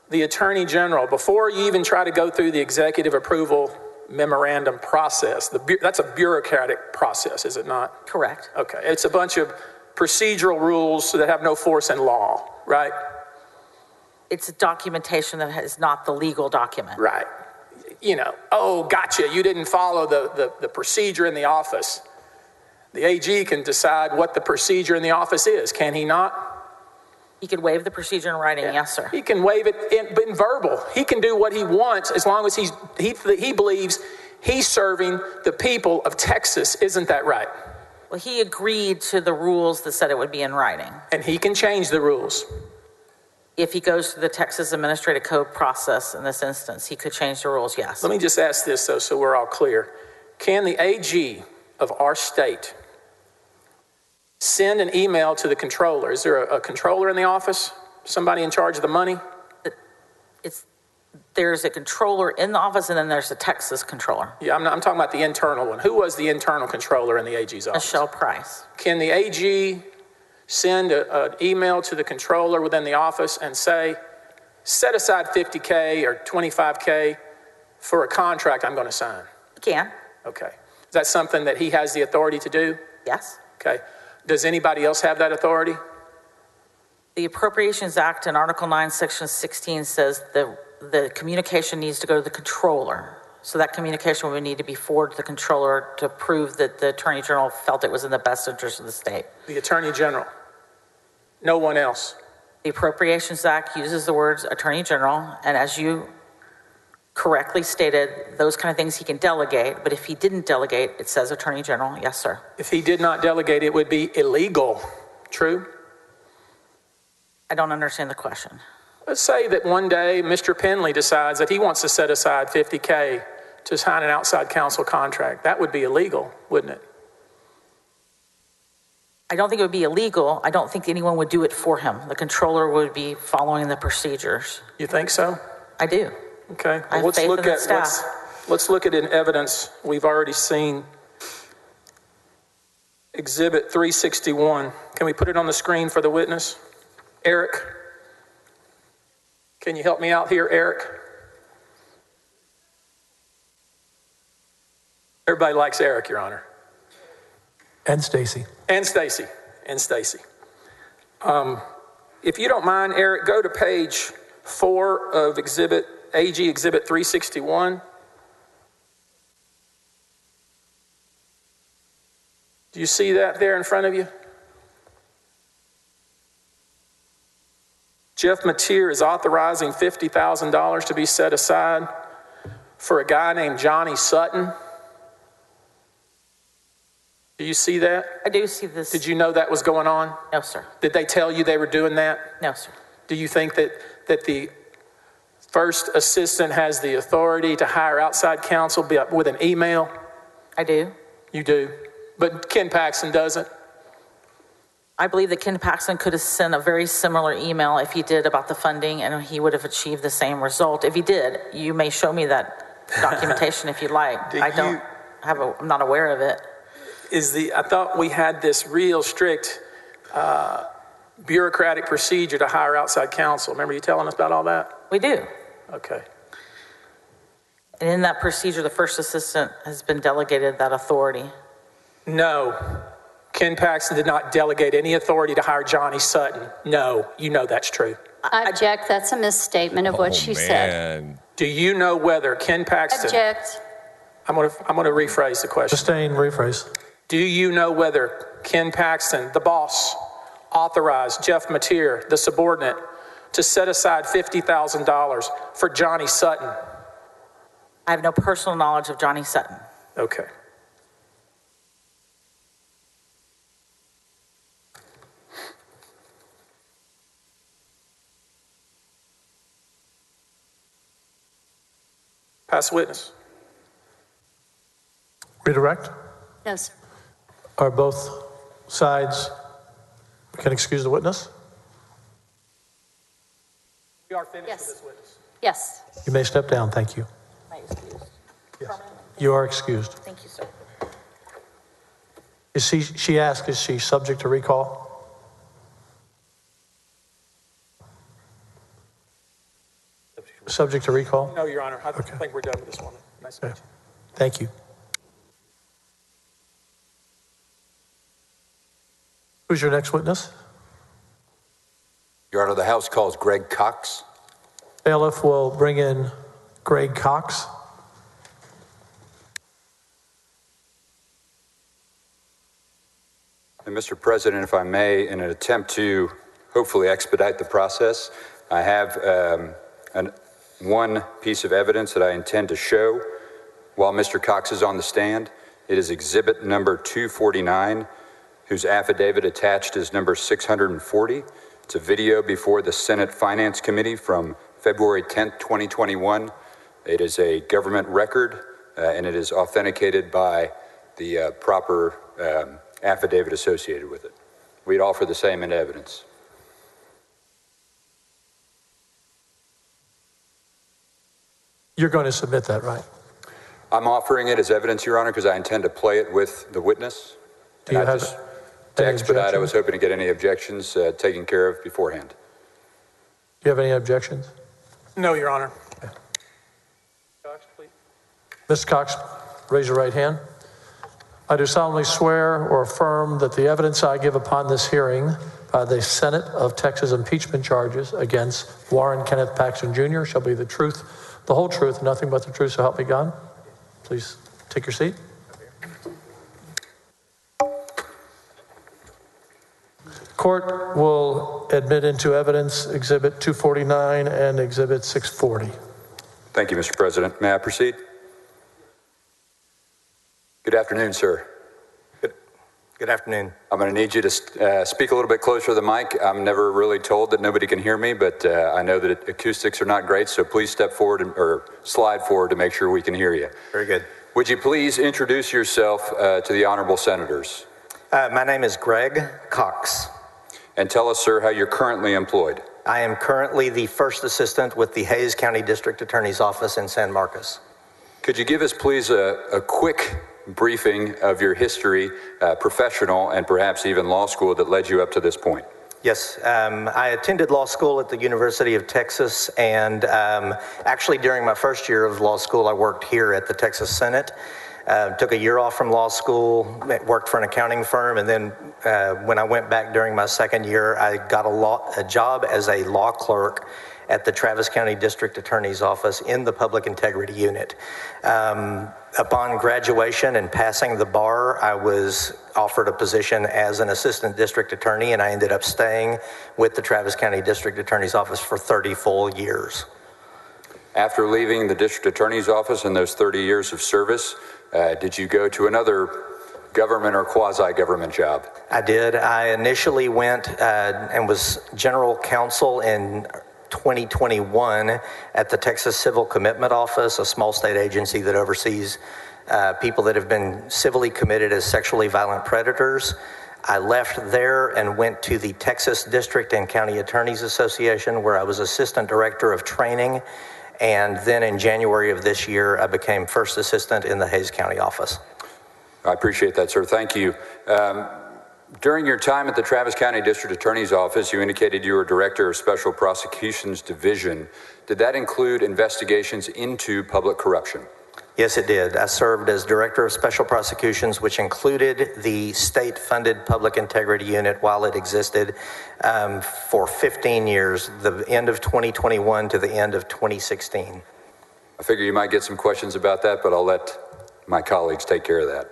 the Attorney General, before you even try to go through the executive approval memorandum process, that's a bureaucratic process, is it not? Correct. Okay. It's a bunch of procedural rules that have no force in law, right? It's a documentation that is not the legal document. Right. You know, oh, gotcha, you didn't follow the procedure in the office. The AG can decide what the procedure in the office is, can he not? He could waive the procedure in writing, yes, sir. He can waive it in verbal. He can do what he wants as long as he believes he's serving the people of Texas. Isn't that right? Well, he agreed to the rules that said it would be in writing. And he can change the rules. If he goes through the Texas Administrative Code process in this instance, he could change the rules, yes. Let me just ask this, though, so we're all clear. Can the AG of our state send an email to the controller? Is there a controller in the office? Somebody in charge of the money? There's a controller in the office, and then there's a Texas controller. Yeah, I'm talking about the internal one. Who was the internal controller in the AG's office? Michelle Price. Can the AG send an email to the controller within the office and say, set aside $50K or $25K for a contract I'm going to sign? He can. Okay. Is that something that he has the authority to do? Yes. Okay. Does anybody else have that authority? The Appropriations Act in Article 9, Section 16 says the communication needs to go to the controller. So that communication would need to be forwarded to the controller to prove that the Attorney General felt it was in the best interest of the state. The Attorney General. No one else. The Appropriations Act uses the words Attorney General, and as you correctly stated, those kind of things he can delegate, but if he didn't delegate, it says Attorney General. Yes, sir. If he did not delegate, it would be illegal. True? I don't understand the question. Let's say that one day Mr. Penley decides that he wants to set aside $50K to sign an outside counsel contract. That would be illegal, wouldn't it? I don't think it would be illegal. I don't think anyone would do it for him. The controller would be following the procedures. You think so? I do. Okay. I have Let's faith look in the at staff. let's look at an evidence we've already seen. Exhibit 361. Can we put it on the screen for the witness? Eric, can you help me out here, Eric? Everybody likes Eric, Your Honor. And Stacy. And Stacy. And Stacy. If you don't mind, Eric, go to page 4 of AG Exhibit 361. Do you see that there in front of you? Jeff Mateer is authorizing $50,000 to be set aside for a guy named Johnny Sutton. Do you see that? I do see this. Did you know that was going on? No, sir. Did they tell you they were doing that? No, sir. Do you think that the first assistant has the authority to hire outside counsel with an email? I do. You do. But Ken Paxton doesn't. I believe that Ken Paxton could have sent a very similar email if he did about the funding, and he would have achieved the same result. If he did, you may show me that documentation if you'd like. I'm not aware of it. I thought we had this real strict bureaucratic procedure to hire outside counsel. Remember you telling us about all that? We do. Okay. And in that procedure, the first assistant has been delegated that authority. No. Ken Paxton did not delegate any authority to hire Johnny Sutton. No, you know that's true. I object. That's a misstatement of what she said. Do you know whether Ken Paxton... Object. I'm going to rephrase the question. Sustain, rephrase. Do you know whether Ken Paxton, the boss, authorized Jeff Mateer, the subordinate, to set aside $50,000 for Johnny Sutton? I have no personal knowledge of Johnny Sutton. Okay. Pass witness. Redirect? No, sir. Are both sides can excuse the witness? We are finished Yes. with this witness. Yes. You may step down. Thank you. Am I excused? Yes. You are excused. Thank you, sir. She asked, is she subject to recall? Subject to recall? No, Your Honor. I think we're done with this one. Nice to meet you. Thank you. Who's your next witness? Your Honor, the House calls Greg Cox. Bailiff will bring in Greg Cox. And Mr. President, if I may, in an attempt to hopefully expedite the process, I have one piece of evidence that I intend to show while Mr. Cox is on the stand. It is exhibit number 249, whose affidavit attached is number 640. It's a video before the Senate Finance Committee from February 10th, 2021. It is a government record, and it is authenticated by the proper affidavit associated with it. We'd offer the same in evidence. You're going to submit that, right? I'm offering it as evidence, Your Honor, because I intend to play it with the witness. Do you have to expedite, I was hoping to get any objections taken care of beforehand. Do you have any objections? No, Your Honor. Okay. Cox, please. Mr. Cox, raise your right hand. I do solemnly swear or affirm that the evidence I give upon this hearing by the Senate of Texas impeachment charges against Warren Kenneth Paxton Jr. shall be the truth, the whole truth, and nothing but the truth, so help me God. Please take your seat. Court will admit into evidence Exhibit 249 and Exhibit 640. Thank you, Mr. President. May I proceed? Good afternoon, sir. Good afternoon. I'm going to need you to speak a little bit closer to the mic. I'm never really told that nobody can hear me, but I know that acoustics are not great, so please step forward or slide forward to make sure we can hear you. Very good. Would you please introduce yourself to the honorable senators? My name is Greg Cox. And tell us, sir, how you're currently employed. I am currently the first assistant with the Hays County District Attorney's Office in San Marcos. Could you give us, please, a quick briefing of your history, professional and perhaps even law school, that led you up to this point? Yes, I attended law school at the University of Texas, and actually during my first year of law school, I worked here at the Texas Senate. Took a year off from law school, worked for an accounting firm, and then when I went back during my second year, I got a job as a law clerk at the Travis County District Attorney's Office in the Public Integrity Unit. Upon graduation and passing the bar, I was offered a position as an assistant district attorney, and I ended up staying with the Travis County District Attorney's Office for 30 full years. After leaving the district attorney's office in those 30 years of service, did you go to another government or quasi-government job? I did. I initially went and was general counsel in 2021 at the Texas Civil Commitment Office, a small state agency that oversees people that have been civilly committed as sexually violent predators. I left there and went to the Texas District and County Attorneys Association, where I was assistant director of training. And then in January of this year, I became first assistant in the Hays County office. I appreciate that, sir. Thank you. During your time at the Travis County District Attorney's Office, you indicated you were Director of Special Prosecutions Division. Did that include investigations into public corruption? Yes, it did. I served as Director of Special Prosecutions, which included the state-funded Public Integrity Unit while it existed for 15 years, the end of 2021 to the end of 2016. I figure you might get some questions about that, but I'll let my colleagues take care of that.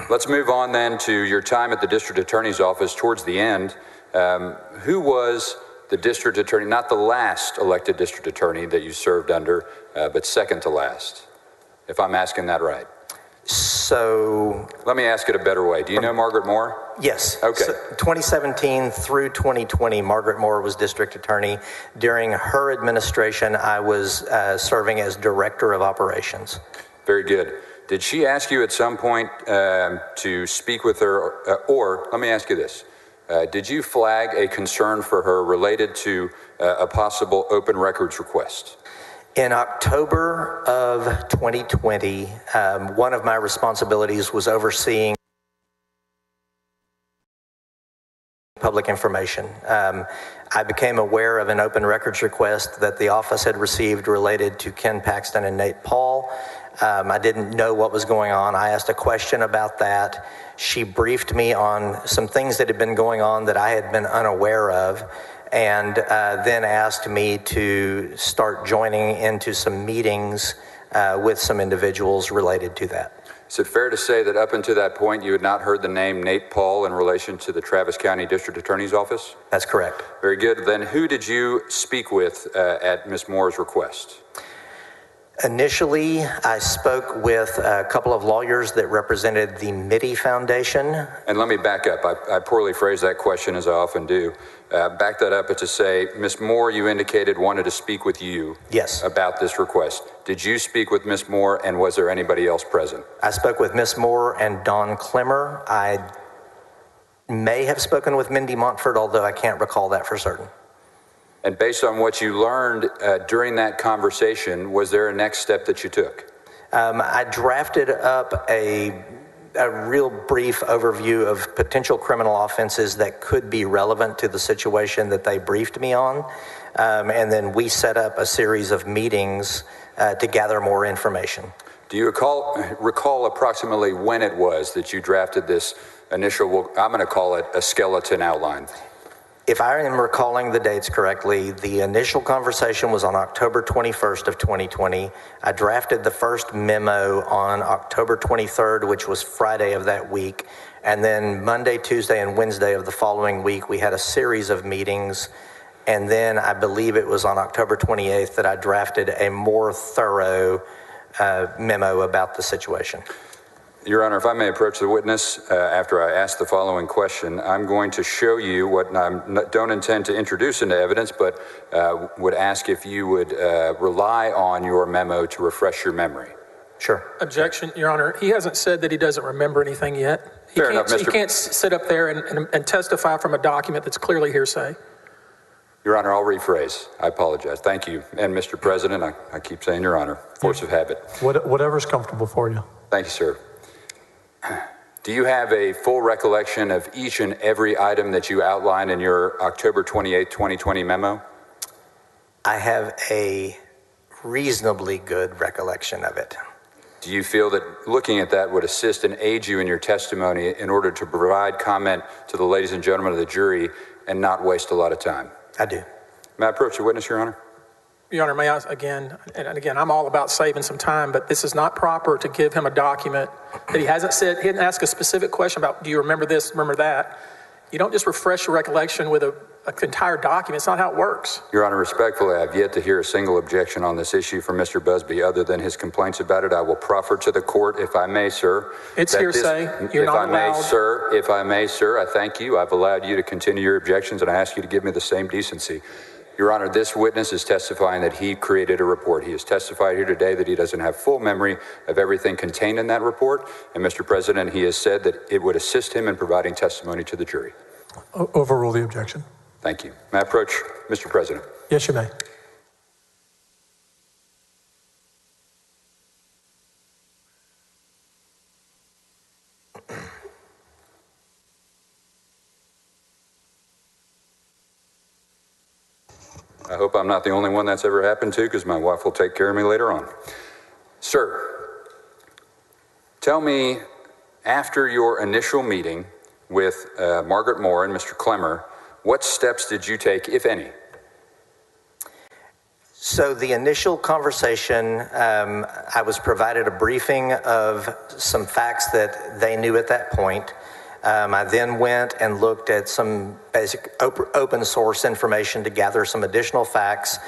Let's move on then to your time at the District Attorney's Office towards the end. Who was the District Attorney, not the last elected District Attorney that you served under, but second to last, if I'm asking that right? So let me ask it a better way. Do you know Margaret Moore? Yes. Okay. So 2017 through 2020, Margaret Moore was district attorney. During her administration, I was serving as director of operations. Very good. Did she ask you at some point to speak with her, or let me ask you this. Did you flag a concern for her related to a possible open records request? In October of 2020, one of my responsibilities was overseeing public information. I became aware of an open records request that the office had received related to Ken Paxton and Nate Paul. I didn't know what was going on. I asked a question about that. She briefed me on some things that had been going on that I had been unaware of, and then asked me to start joining into some meetings with some individuals related to that. Is it fair to say that up until that point you had not heard the name Nate Paul in relation to the Travis County District Attorney's Office? That's correct. Very good. Then who did you speak with at Ms. Moore's request? Initially, I spoke with a couple of lawyers that represented the Mitty Foundation. And let me back up. I poorly phrased that question, as I often do. Back that up to say, Ms. Moore, you indicated wanted to speak with you. Yes. About this request. Did you speak with Ms. Moore, and was there anybody else present? I spoke with Ms. Moore and Don Clemmer. I may have spoken with Mindy Montford, although I can't recall that for certain. And based on what you learned during that conversation, was there a next step that you took? I drafted up a real brief overview of potential criminal offenses that could be relevant to the situation that they briefed me on. And then we set up a series of meetings to gather more information. Do you recall approximately when it was that you drafted this initial, well, I'm going to call it a skeleton outline? If I am recalling the dates correctly, the initial conversation was on October 21st of 2020. I drafted the first memo on October 23rd, which was Friday of that week. And then Monday, Tuesday, and Wednesday of the following week, we had a series of meetings. And then I believe it was on October 28th that I drafted a more thorough memo about the situation. Your Honor, if I may approach the witness after I ask the following question, I'm going to show you what I don't intend to introduce into evidence, but would ask if you would rely on your memo to refresh your memory. Sure. Objection, Your Honor. He hasn't said that he doesn't remember anything yet. Fair enough, Mr. He can't sit up there and testify from a document that's clearly hearsay. Your Honor, I'll rephrase. I apologize. Thank you. And Mr. President, I keep saying Your Honor, force of habit. Whatever's comfortable for you. Thank you, sir. Do you have a full recollection of each and every item that you outlined in your October 28, 2020 memo? I have a reasonably good recollection of it. Do you feel that looking at that would assist and aid you in your testimony in order to provide comment to the ladies and gentlemen of the jury and not waste a lot of time? I do. May I approach the witness, Your Honor? Your Honor, may I again, and again, I'm all about saving some time, but this is not proper to give him a document that he hasn't said, he didn't ask a specific question about, do you remember this, remember that? You don't just refresh your recollection with an entire document. It's not how it works. Your Honor, respectfully, I've yet to hear a single objection on this issue from Mr. Busby other than his complaints about it. I will proffer to the court, if I may, sir. It's hearsay. You're not allowed. If I may, sir, I thank you. I've allowed you to continue your objections, and I ask you to give me the same decency. Your Honor, this witness is testifying that he created a report. He has testified here today that he doesn't have full memory of everything contained in that report. And Mr. President, he has said that it would assist him in providing testimony to the jury. Overrule the objection. Thank you. May I approach Mr. President? Yes, you may. I hope I'm not the only one that's ever happened to, because my wife will take care of me later on. Sir, tell me, after your initial meeting with Margaret Moore and Mr. Clemmer, what steps did you take, if any? So the initial conversation, I was provided a briefing of some facts that they knew at that point. I then went and looked at some basic open source information to gather some additional facts,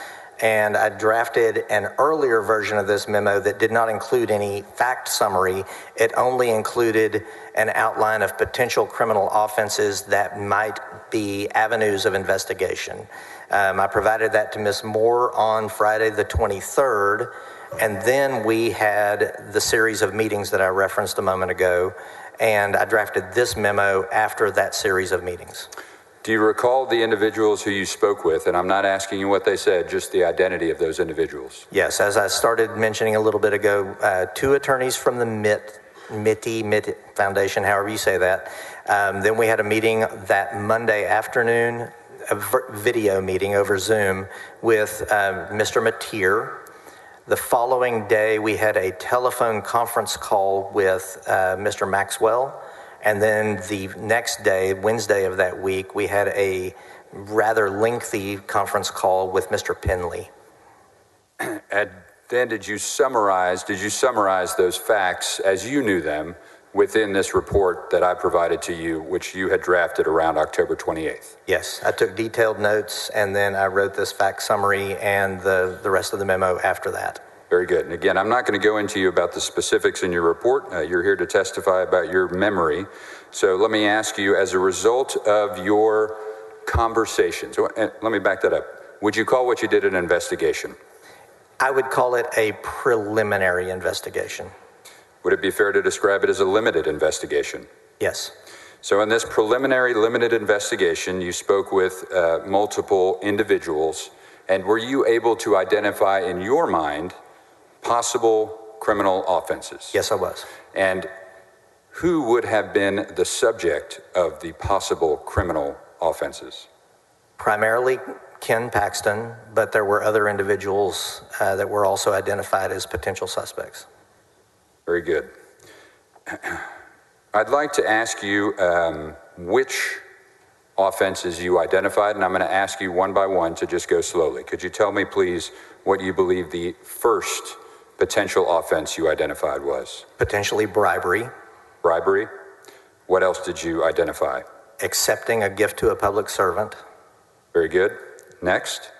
and I drafted an earlier version of this memo that did not include any fact summary. It only included an outline of potential criminal offenses that might be avenues of investigation. I provided that to Ms. Moore on Friday the 23rd, and then we had the series of meetings that I referenced a moment ago, and I drafted this memo after that series of meetings. Do you recall the individuals who you spoke with? And I'm not asking you what they said, just the identity of those individuals. Yes, as I started mentioning a little bit ago, two attorneys from the Mitty Foundation, however you say that. Then we had a meeting that Monday afternoon, a video meeting over Zoom with Mr. Mateer. The following day, we had a telephone conference call with Mr. Maxwell. And then the next day, Wednesday of that week, we had a rather lengthy conference call with Mr. Penley. And then did you summarize those facts as you knew them within this report that I provided to you, which you had drafted around October 28th? Yes, I took detailed notes, and then I wrote this fact summary and the rest of the memo after that. Very good. And again, I'm not going to go into you about the specifics in your report. You're here to testify about your memory. So let me ask you, as a result of your conversations, let me back that up. Would you call what you did an investigation? I would call it a preliminary investigation. Would it be fair to describe it as a limited investigation? Yes. So in this preliminary limited investigation, you spoke with multiple individuals, and were you able to identify in your mind possible criminal offenses? Yes, I was. And who would have been the subject of the possible criminal offenses? Primarily Ken Paxton, but there were other individuals that were also identified as potential suspects. Very good. I'd like to ask you which offenses you identified, and I'm going to ask you one by one to just go slowly. Could you tell me, please, what you believe the first potential offense you identified was? Potentially bribery. Bribery. What else did you identify? Accepting a gift to a public servant. Very good. Next.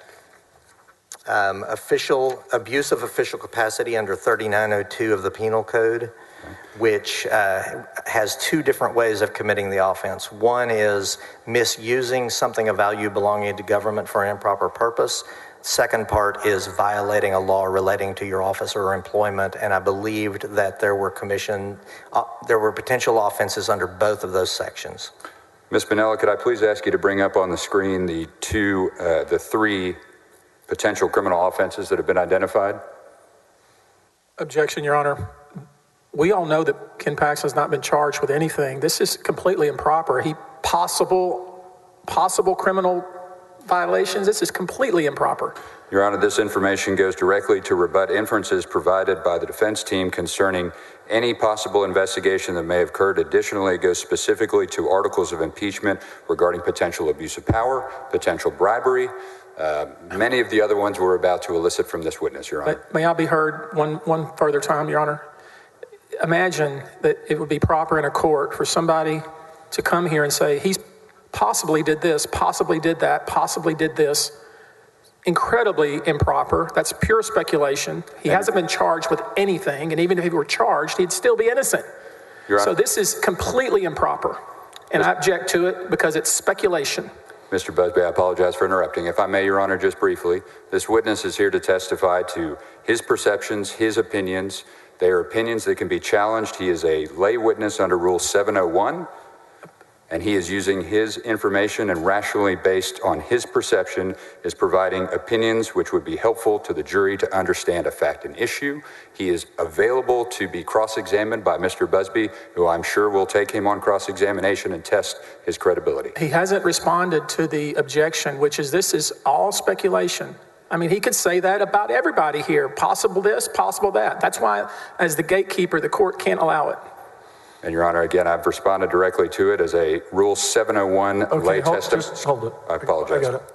Abuse of official capacity under 3902 of the Penal Code, which has two different ways of committing the offense. One is misusing something of value belonging to government for an improper purpose. Second part is violating a law relating to your office or employment, and I believed that there were potential offenses under both of those sections. Ms. Bonella, could I please ask you to bring up on the screen the three potential criminal offenses that have been identified? Objection, Your Honor. We all know that Ken Paxton has not been charged with anything. This is completely improper. Possible criminal violations. This is completely improper. Your Honor, this information goes directly to rebut inferences provided by the defense team concerning any possible investigation that may have occurred. Additionally, it goes specifically to articles of impeachment regarding potential abuse of power, potential bribery. Many of the other ones we're about to elicit from this witness, Your Honor. May I be heard one further time, Your Honor? Imagine that it would be proper in a court for somebody to come here and say, he's possibly did this, possibly did that, possibly did this. Incredibly improper. That's pure speculation. He hasn't been charged with anything, and even if he were charged, he'd still be innocent. So this is completely improper, and I object to it because it's speculation. Mr. Busby, I apologize for interrupting. If I may, Your Honor, just briefly, this witness is here to testify to his perceptions, his opinions. They are opinions that can be challenged. He is a lay witness under Rule 701, and he is using his information and rationally based on his perception is providing opinions which would be helpful to the jury to understand a fact and issue. He is available to be cross-examined by Mr. Busby, who I'm sure will take him on cross-examination and test his credibility. He hasn't responded to the objection, which is this is all speculation. I mean, he could say that about everybody here. Possible this, possible that. That's why, as the gatekeeper, the court can't allow it. And Your Honor, again, I've responded directly to it as a Rule 701 lay testimony. Just hold it. I apologize. I got it.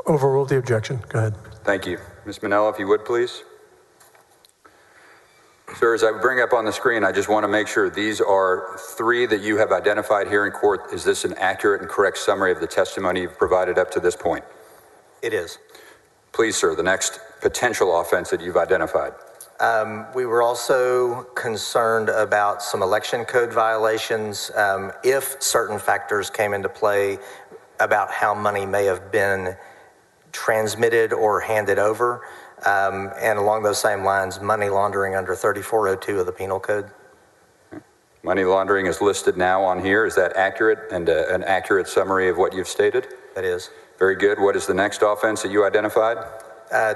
Overruled the objection. Go ahead. Thank you. Ms. Manella, if you would, please. Sir, as I bring up on the screen, I just want to make sure these are three that you have identified here in court. Is this an accurate and correct summary of the testimony you've provided up to this point? It is. Please, sir, the next potential offense that you've identified. We were also concerned about some election code violations if certain factors came into play about how money may have been transmitted or handed over. And along those same lines, money laundering under 3402 of the Penal Code. Money laundering is listed now on here. Is that accurate and an accurate summary of what you've stated? That is. Very good. What is the next offense that you identified?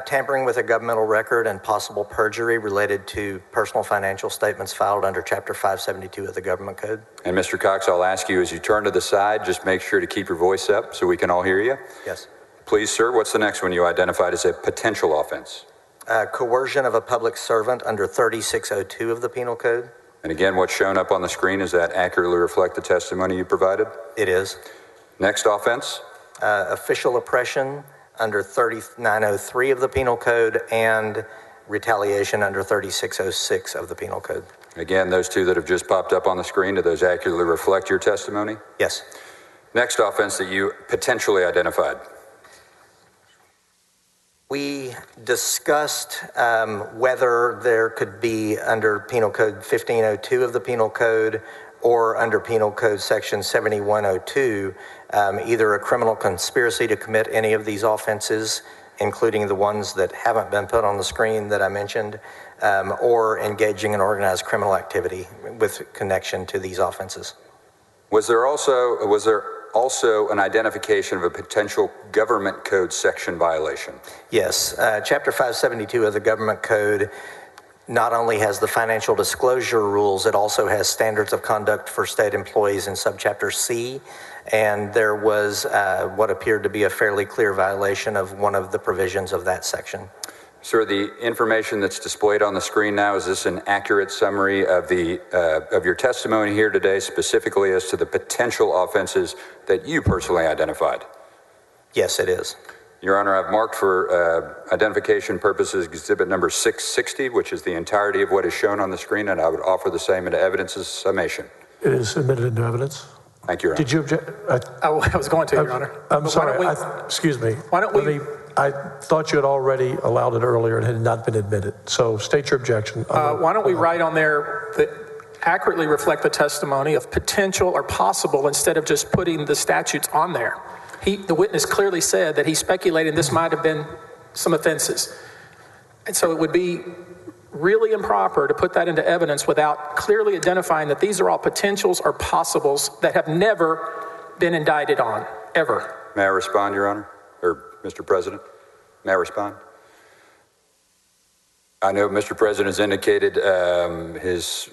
Tampering with a governmental record and possible perjury related to personal financial statements filed under Chapter 572 of the Government Code. And Mr. Cox, I'll ask you as you turn to the side, just make sure to keep your voice up so we can all hear you. Yes. Please, sir, what's the next one you identified as a potential offense? Coercion of a public servant under 3602 of the Penal Code. And again, what's shown up on the screen, does that accurately reflect the testimony you provided? It is. Next offense? Official oppression under 3903 of the Penal Code and retaliation under 3606 of the Penal Code. Again, those two that have just popped up on the screen, do those accurately reflect your testimony? Yes. Next offense that you potentially identified? We discussed whether there could be under Penal Code 1502 of the Penal Code or under Penal Code Section 7102, either a criminal conspiracy to commit any of these offenses, including the ones that haven't been put on the screen that I mentioned, or engaging in organized criminal activity with connection to these offenses. Was there also an identification of a potential government code section violation? Yes, Chapter 572 of the Government Code not only has the financial disclosure rules, it also has standards of conduct for state employees in subchapter C, and there was what appeared to be a fairly clear violation of one of the provisions of that section. Sir, the information that's displayed on the screen now, is this an accurate summary of your testimony here today, specifically as to the potential offenses that you personally identified? Yes, it is. Your Honor, I've marked for identification purposes exhibit number 660, which is the entirety of what is shown on the screen, and I would offer the same into evidence as summation. It is admitted into evidence. Thank you, Your Honor. Did you object? I was going to, Your Honor. I'm sorry. Excuse me. Why don't we? I thought you had already allowed it earlier and had not been admitted. So state your objection. Why don't we write on there that accurately reflect the testimony of potential or possible instead of just putting the statutes on there? The witness clearly said that he speculated this might have been some offenses. And so it would be really improper to put that into evidence without clearly identifying that these are all potentials or possibles that have never been indicted on, ever. May I respond, Your Honor? Or Mr. President? May I respond? I know Mr. President has indicated his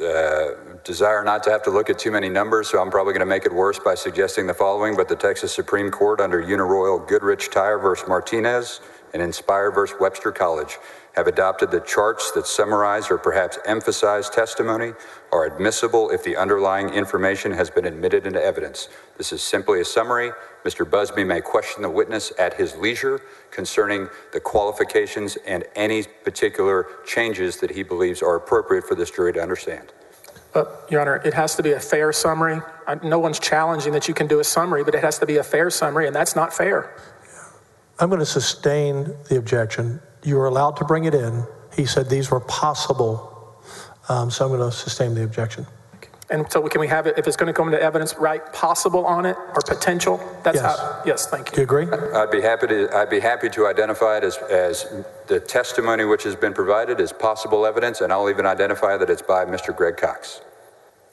desire not to have to look at too many numbers, so I'm probably going to make it worse by suggesting the following, but the Texas Supreme Court under Uniroyal Goodrich Tire versus Martinez and Inspire versus Webster College have adopted that charts that summarize or perhaps emphasize testimony are admissible if the underlying information has been admitted into evidence. This is simply a summary. Mr. Busby may question the witness at his leisure concerning the qualifications and any particular changes that he believes are appropriate for this jury to understand. Your Honor, it has to be a fair summary. No one's challenging that you can do a summary, but it has to be a fair summary, and that's not fair. I'm going to sustain the objection. You were allowed to bring it in. He said these were possible. So I'm going to sustain the objection. And so can we have it, if it's going to come into evidence, write possible on it or potential? That's yes. Yes, thank you. Do you agree? I'd be happy to identify it as the testimony which has been provided as possible evidence, and I'll even identify that it's by Mr. Greg Cox.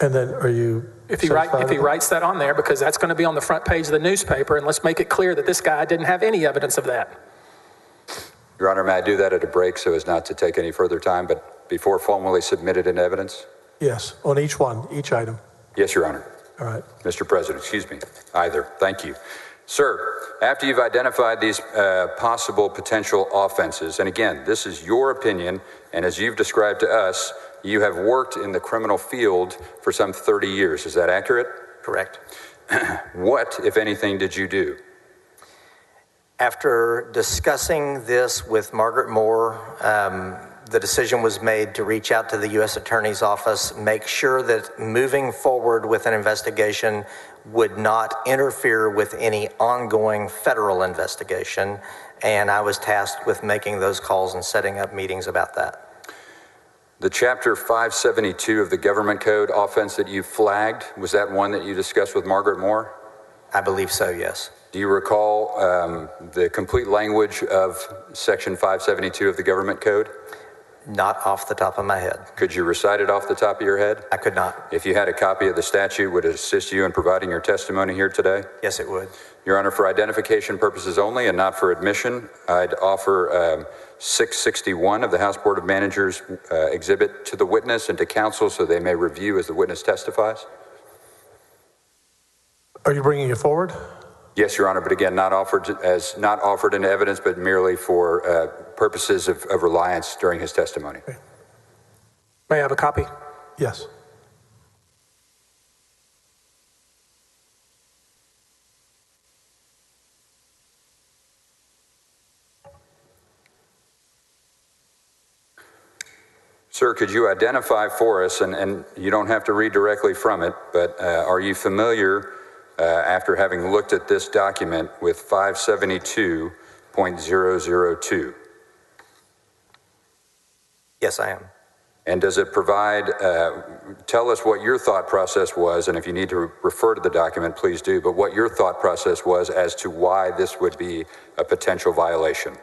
And then are you if he writes that on there, because that's going to be on the front page of the newspaper, and let's make it clear that this guy didn't have any evidence of that. Your Honor, may I do that at a break so as not to take any further time, but before formally submitted in evidence? Yes, on each one, each item. Yes, Your Honor. All right. Mr. President, excuse me, either. Thank you. Sir, after you've identified these possible potential offenses, and again, this is your opinion, and as you've described to us, you have worked in the criminal field for some 30 years. Is that accurate? Correct. What, if anything, did you do? After discussing this with Margaret Moore, the decision was made to reach out to the U.S. Attorney's Office, make sure that moving forward with an investigation would not interfere with any ongoing federal investigation, and I was tasked with making those calls and setting up meetings about that. The Chapter 572 of the Government Code offense that you flagged, was that one that you discussed with Margaret Moore? I believe so, yes. Do you recall the complete language of Section 572 of the Government Code? Not off the top of my head. Could you recite it off the top of your head? I could not. If you had a copy of the statute, would it assist you in providing your testimony here today? Yes, it would. Your Honor, for identification purposes only and not for admission, I'd offer 661 of the House Board of Managers exhibit to the witness and to counsel so they may review as the witness testifies. Are you bringing it forward? Yes, Your Honor, but again, not offered in evidence, but merely for purposes of reliance during his testimony. Okay. May I have a copy? Yes. Sir, could you identify for us, and you don't have to read directly from it, but are you familiar, after having looked at this document, with 572.002? Yes, I am. And does it provide, tell us what your thought process was, and if you need to refer to the document, please do, but what your thought process was as to why this would be a potential violation?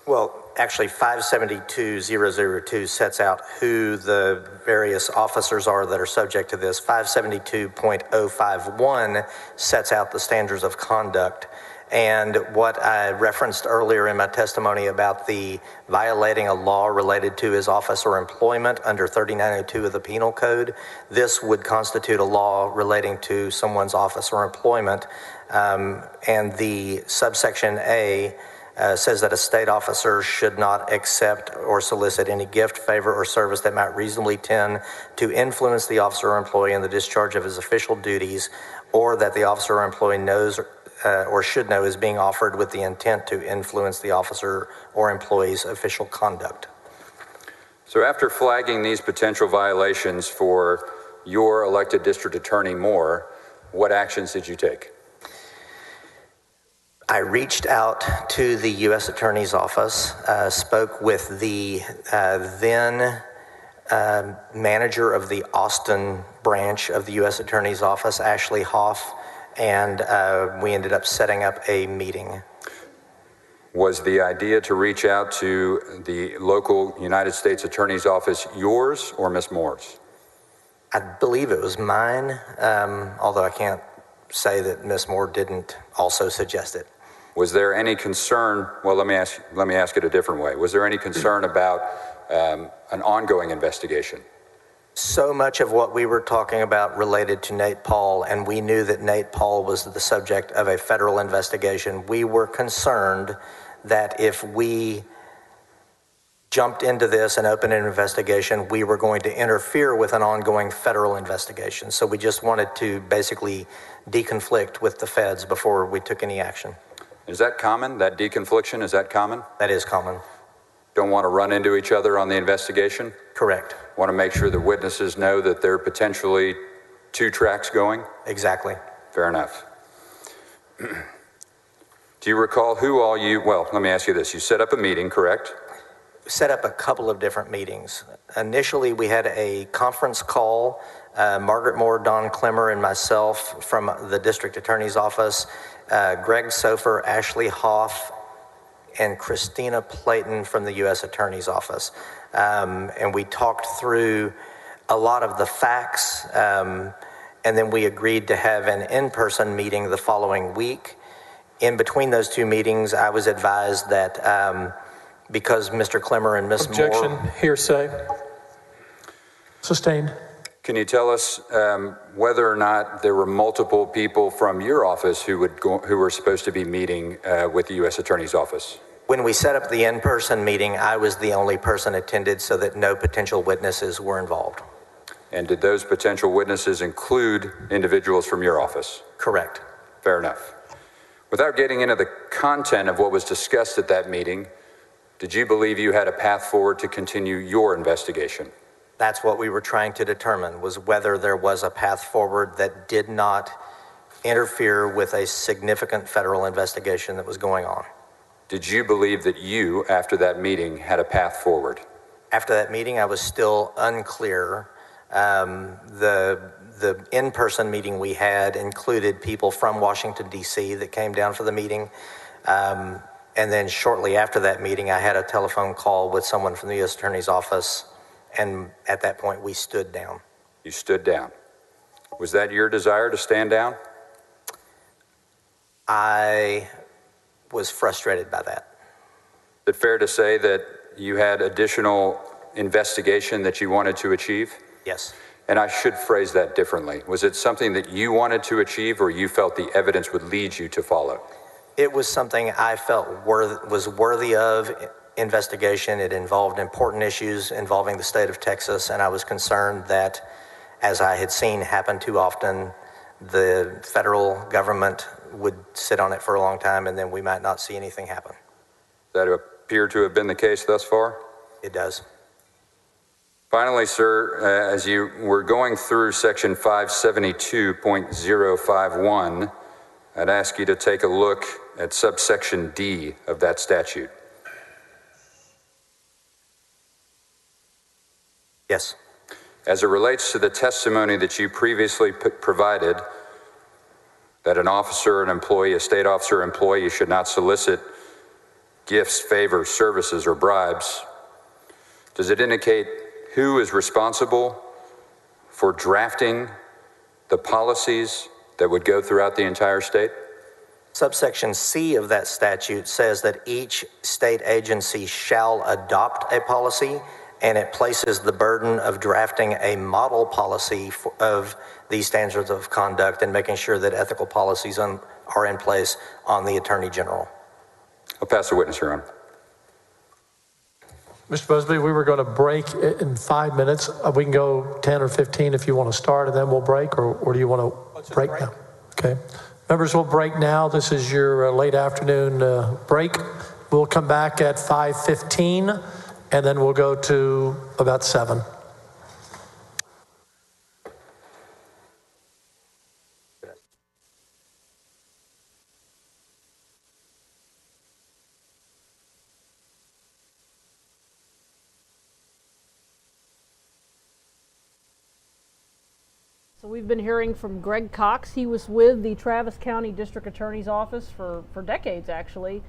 Well, actually, 572.002 sets out who the various officers are that are subject to this. 572.051 sets out the standards of conduct. And what I referenced earlier in my testimony about the violating a law related to his office or employment under 3902 of the Penal Code, this would constitute a law relating to someone's office or employment. And the subsection A says that a state officer should not accept or solicit any gift, favor, or service that might reasonably tend to influence the officer or employee in the discharge of his official duties, or that the officer or employee knows or should know is being offered with the intent to influence the officer or employee's official conduct. So after flagging these potential violations for your elected district attorney Moore, what actions did you take? I reached out to the U.S. Attorney's Office, spoke with the then manager of the Austin branch of the U.S. Attorney's Office, Ashley Hoff, and we ended up setting up a meeting. Was the idea to reach out to the local United States Attorney's Office yours or Ms. Moore's? I believe it was mine, although I can't say that Ms. Moore didn't also suggest it. Was there any concern, well, let me ask it a different way. Was there any concern about an ongoing investigation? So much of what we were talking about related to Nate Paul, and we knew that Nate Paul was the subject of a federal investigation. We were concerned that if we jumped into this and opened an investigation, we were going to interfere with an ongoing federal investigation. So we just wanted to basically deconflict with the feds before we took any action. Is that common, that deconfliction, is that common? That is common. Don't want to run into each other on the investigation? Correct. Want to make sure the witnesses know that there are potentially two tracks going? Exactly. Fair enough. Do you recall who all well, let me ask you this. You set up a meeting, correct? Set up a couple of different meetings. Initially, we had a conference call, Margaret Moore, Don Clemmer, and myself from the district attorney's office, Greg Sofer, Ashley Hoff, and Christina Playton from the U.S. Attorney's Office. And we talked through a lot of the facts, and then we agreed to have an in-person meeting the following week. In between those two meetings, I was advised that because Mr. Clemmer and Ms. Moore... Objection, hearsay. Sustained. Can you tell us whether or not there were multiple people from your office who were supposed to be meeting with the U.S. Attorney's Office? When we set up the in-person meeting, I was the only person attended so that no potential witnesses were involved. And did those potential witnesses include individuals from your office? Correct. Fair enough. Without getting into the content of what was discussed at that meeting, did you believe you had a path forward to continue your investigation? That's what we were trying to determine, was whether there was a path forward that did not interfere with a significant federal investigation that was going on. Did you believe that you, after that meeting, had a path forward? After that meeting, I was still unclear. The the in-person meeting we had included people from Washington, D.C. that came down for the meeting. And then shortly after that meeting, I had a telephone call with someone from the U.S. Attorney's Office, and at that point, we stood down. You stood down. Was that your desire to stand down? I was frustrated by that. Is it fair to say that you had additional investigation that you wanted to achieve? Yes. And I should phrase that differently. Was it something that you wanted to achieve, or you felt the evidence would lead you to follow? It was something I felt was worthy of investigation. It involved important issues involving the state of Texas, and I was concerned that, as I had seen happen too often, the federal government would sit on it for a long time, and then we might not see anything happen. Does that appear to have been the case thus far? It does. Finally, sir, as you were going through section 572.051, I'd ask you to take a look at subsection D of that statute. Yes. As it relates to the testimony that you previously provided, that an officer, an employee, a state officer or employee should not solicit gifts, favors, services, or bribes, does it indicate who is responsible for drafting the policies that would go throughout the entire state? Subsection C of that statute says that each state agency shall adopt a policy, and it places the burden of drafting a model policy of these standards of conduct and making sure that ethical policies are in place on the Attorney General. I'll pass the witness, Your Honor. Mr. Busby, we were going to break in 5 minutes. We can go 10 or 15 if you want to start, and then we'll break, or do you want to break now? Okay. Members, we'll break now. This is your late afternoon break. We'll come back at 5:15, and then we'll go to about 7. So we've been hearing from Greg Cox. He was with the Travis County District Attorney's Office for decades, actually,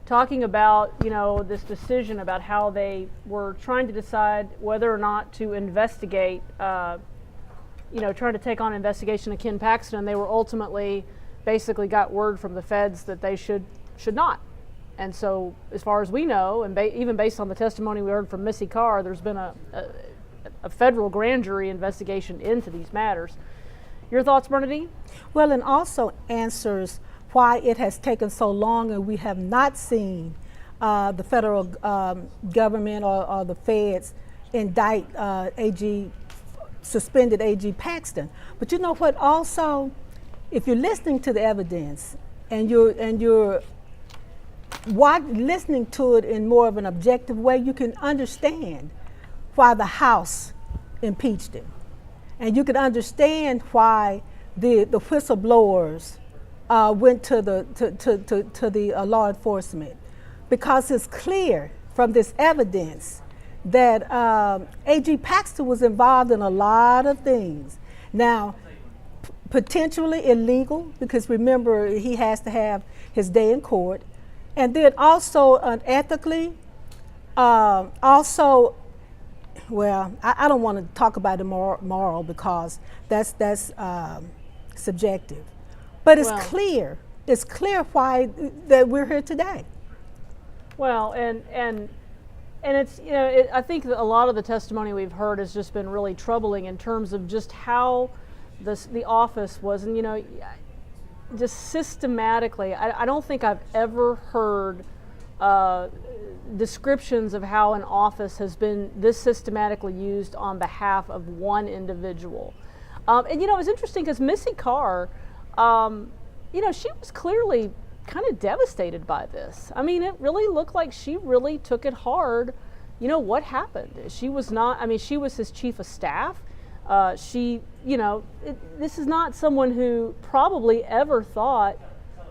talking about, this decision about how they were trying to decide whether or not to investigate, trying to take on an investigation of Ken Paxton, and they were ultimately basically got word from the feds that they should not. And so, as far as we know, and even based on the testimony we heard from Missy Carr, there's been a federal grand jury investigation into these matters. Your thoughts, Bernadine? Well, and also answers why it has taken so long and we have not seen the federal government or the feds indict suspended AG Paxton. But you know what also, if you're listening to the evidence and you're listening to it in more of an objective way, you can understand why the House impeached him. And you can understand why the whistleblowers went to the law enforcement, because it's clear from this evidence that AG Paxton was involved in a lot of things. Now, potentially illegal, because remember, he has to have his day in court, and then also unethically, well, I don't want to talk about the moral because that's subjective. But it's clear. It's clear why that we're here today. Well, and it's, I think that a lot of the testimony we've heard has just been really troubling in terms of just how the office was, and just systematically. I don't think I've ever heard descriptions of how an office has been this systematically used on behalf of one individual. And it was interesting because Missy Carr, she was clearly kind of devastated by this. I mean, it really looked like she really took it hard. What happened? She was not, she was his chief of staff. This is not someone who probably ever thought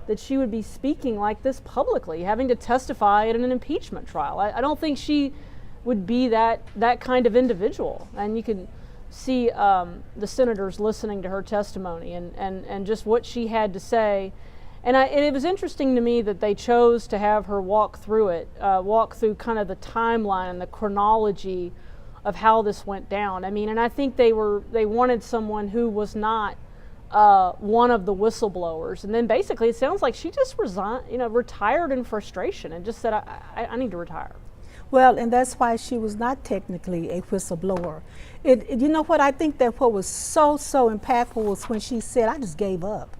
that she would be speaking like this publicly, having to testify at an impeachment trial. I don't think she would be that kind of individual. And you can see the senators listening to her testimony and just what she had to say. And it was interesting to me that they chose to have her walk through kind of the timeline and the chronology of how this went down. I mean, and I think they wanted someone who was not one of the whistleblowers. And then basically it sounds like she just retired in frustration and just said, I need to retire. Well, and that's why she was not technically a whistleblower. You know what, I think that what was so impactful was when she said, I just gave up.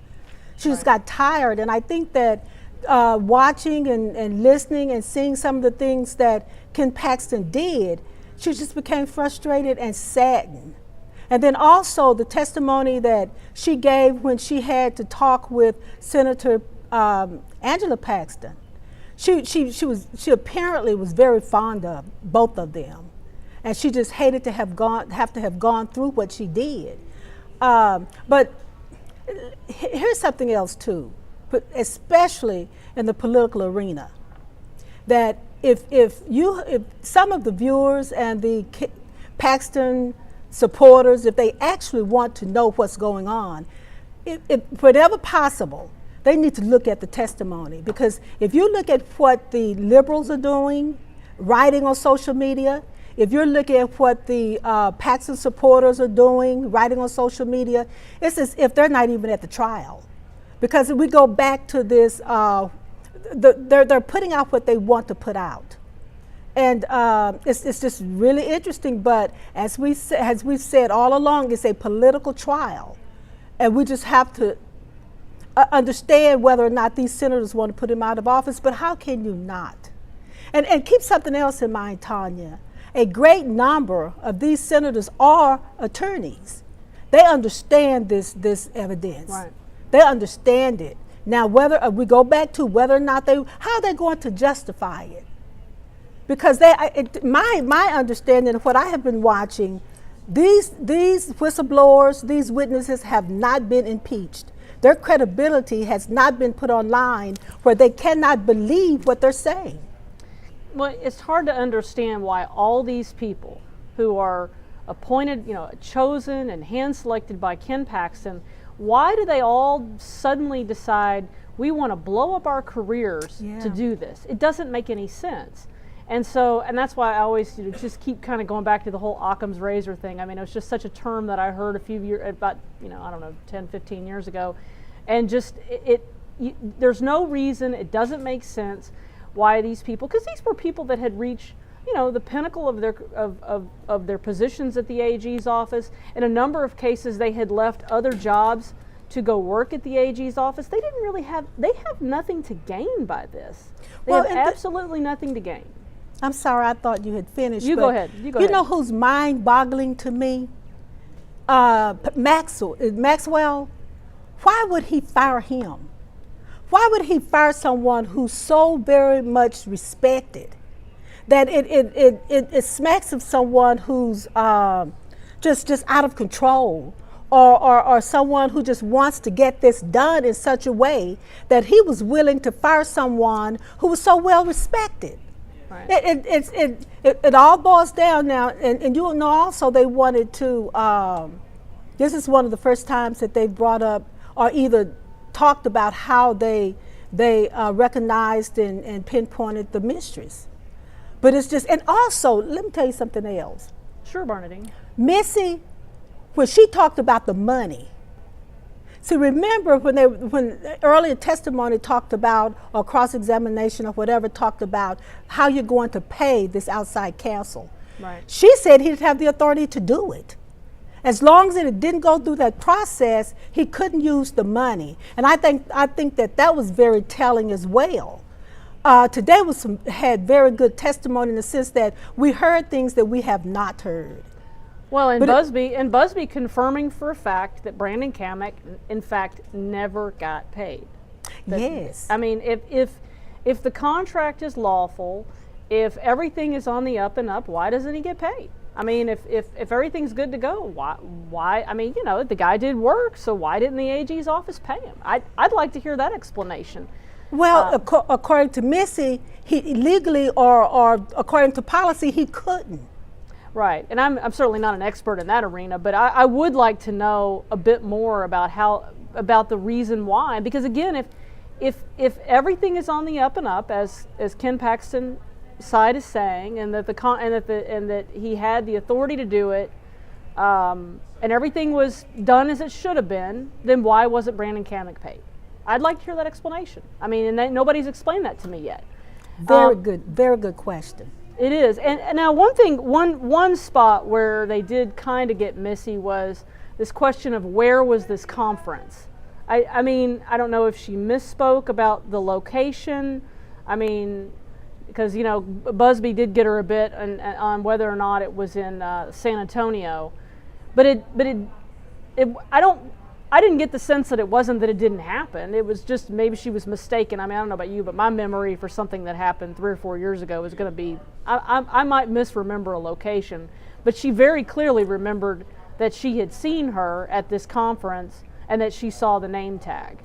She just got tired. And I think that watching and listening and seeing some of the things that Ken Paxton did, she just became frustrated and saddened. And then also the testimony that she gave when she had to talk with Senator Angela Paxton. She apparently was very fond of both of them, and she just hated to have gone through what she did. But here's something else too, especially in the political arena, that if some of the viewers and the Paxton supporters, if they actually want to know what's going on, if whatever possible, they need to look at the testimony. Because if you look at what the liberals are doing, writing on social media, if you're looking at what the Paxton supporters are doing, writing on social media, it's as if they're not even at the trial. Because if we go back to this, they're putting out what they want to put out. And it's just really interesting, but as we've said all along, it's a political trial. And we just have to understand whether or not these senators want to put him out of office, but how can you not? And keep something else in mind, Tanya. A great number of these senators are attorneys. They understand this evidence. Right. They understand it. Now, whether we go back to whether or not how are they going to justify it? Because my understanding of what I have been watching, these whistleblowers, these witnesses have not been impeached. Their credibility has not been put online where they cannot believe what they're saying. Well, it's hard to understand why all these people who are appointed, chosen and hand-selected by Ken Paxton, why do they all suddenly decide we want to blow up our careers to do this? It doesn't make any sense. And that's why I always just keep kind of going back to the whole Occam's razor thing. I mean, it was just such a term that I heard a few years, about, 10, 15 years ago. And just, there's no reason, it doesn't make sense why these people, because these were people that had reached, the pinnacle of their positions at the AG's office. In a number of cases, they had left other jobs to go work at the AG's office. They have nothing to gain by this. They have absolutely nothing to gain. I'm sorry, I thought you had finished. You go ahead. You know who's mind-boggling to me? Maxwell. Why would he fire him? Why would he fire someone who's so very much respected that it smacks of someone who's just out of control, or someone who just wants to get this done in such a way that he was willing to fire someone who was so well respected? Right. It all boils down now, and you know also they wanted to, this is one of the first times that they brought up or either talked about how they recognized and pinpointed the mistress. But it's just, and also, let me tell you something else. Sure, Bernadine. Missy, when she talked about the money, see, remember when earlier testimony talked about, or cross-examination or whatever talked about how you're going to pay this outside counsel. Right. She said he'd have the authority to do it. As long as it didn't go through that process, he couldn't use the money. And I think that was very telling as well. Today had very good testimony in the sense that we heard things that we have not heard. Well, and Busby confirming for a fact that Brandon Kamek, in fact, never got paid. Yes. I mean, if the contract is lawful, if everything is on the up and up, why doesn't he get paid? I mean, if everything's good to go, why? I mean, the guy did work, so why didn't the AG's office pay him? I'd like to hear that explanation. Well, according to Missy, he legally or according to policy, he couldn't. Right, and I'm certainly not an expert in that arena, but I would like to know a bit more about the reason why. Because again, if everything is on the up and up, as Ken Paxton side is saying, and that he had the authority to do it, and everything was done as it should have been, then why wasn't Brandon Kammack paid? I'd like to hear that explanation. I mean, and nobody's explained that to me yet. Very good question. It is, and now one spot where they did kind of get messy was this question of where was this conference. I mean, I don't know if she misspoke about the location. I mean, because Busby did get her a bit on whether or not it was in San Antonio, but I didn't get the sense that it wasn't that it didn't happen. It was just maybe she was mistaken. I mean, I don't know about you, but my memory for something that happened 3 or 4 years ago is going to be, I might misremember a location, but she very clearly remembered that she had seen her at this conference and that she saw the name tag.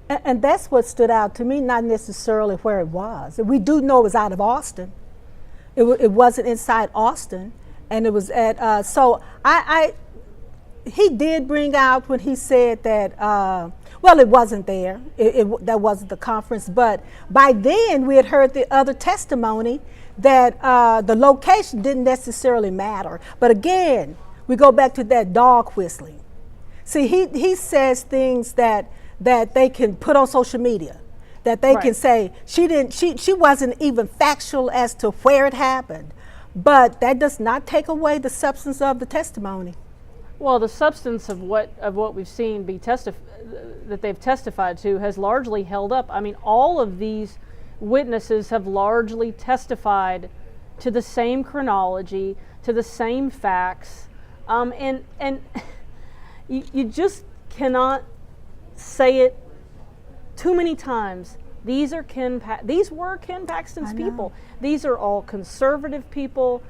And that's what stood out to me, not necessarily where it was. We do know it was out of Austin. It wasn't inside Austin, and it was at, he did bring out when he said that, well, it wasn't there. That wasn't the conference. But by then, we had heard the other testimony that the location didn't necessarily matter. But again, we go back to that dog whistling. See, he says things that they can put on social media, that they can say she wasn't even factual as to where it happened. But that does not take away the substance of the testimony. Well, the substance of what we've seen that they've testified to has largely held up. I mean, all of these witnesses have largely testified to the same chronology, to the same facts, and you just cannot say it too many times. These were Ken Paxton's people. These are all conservative people.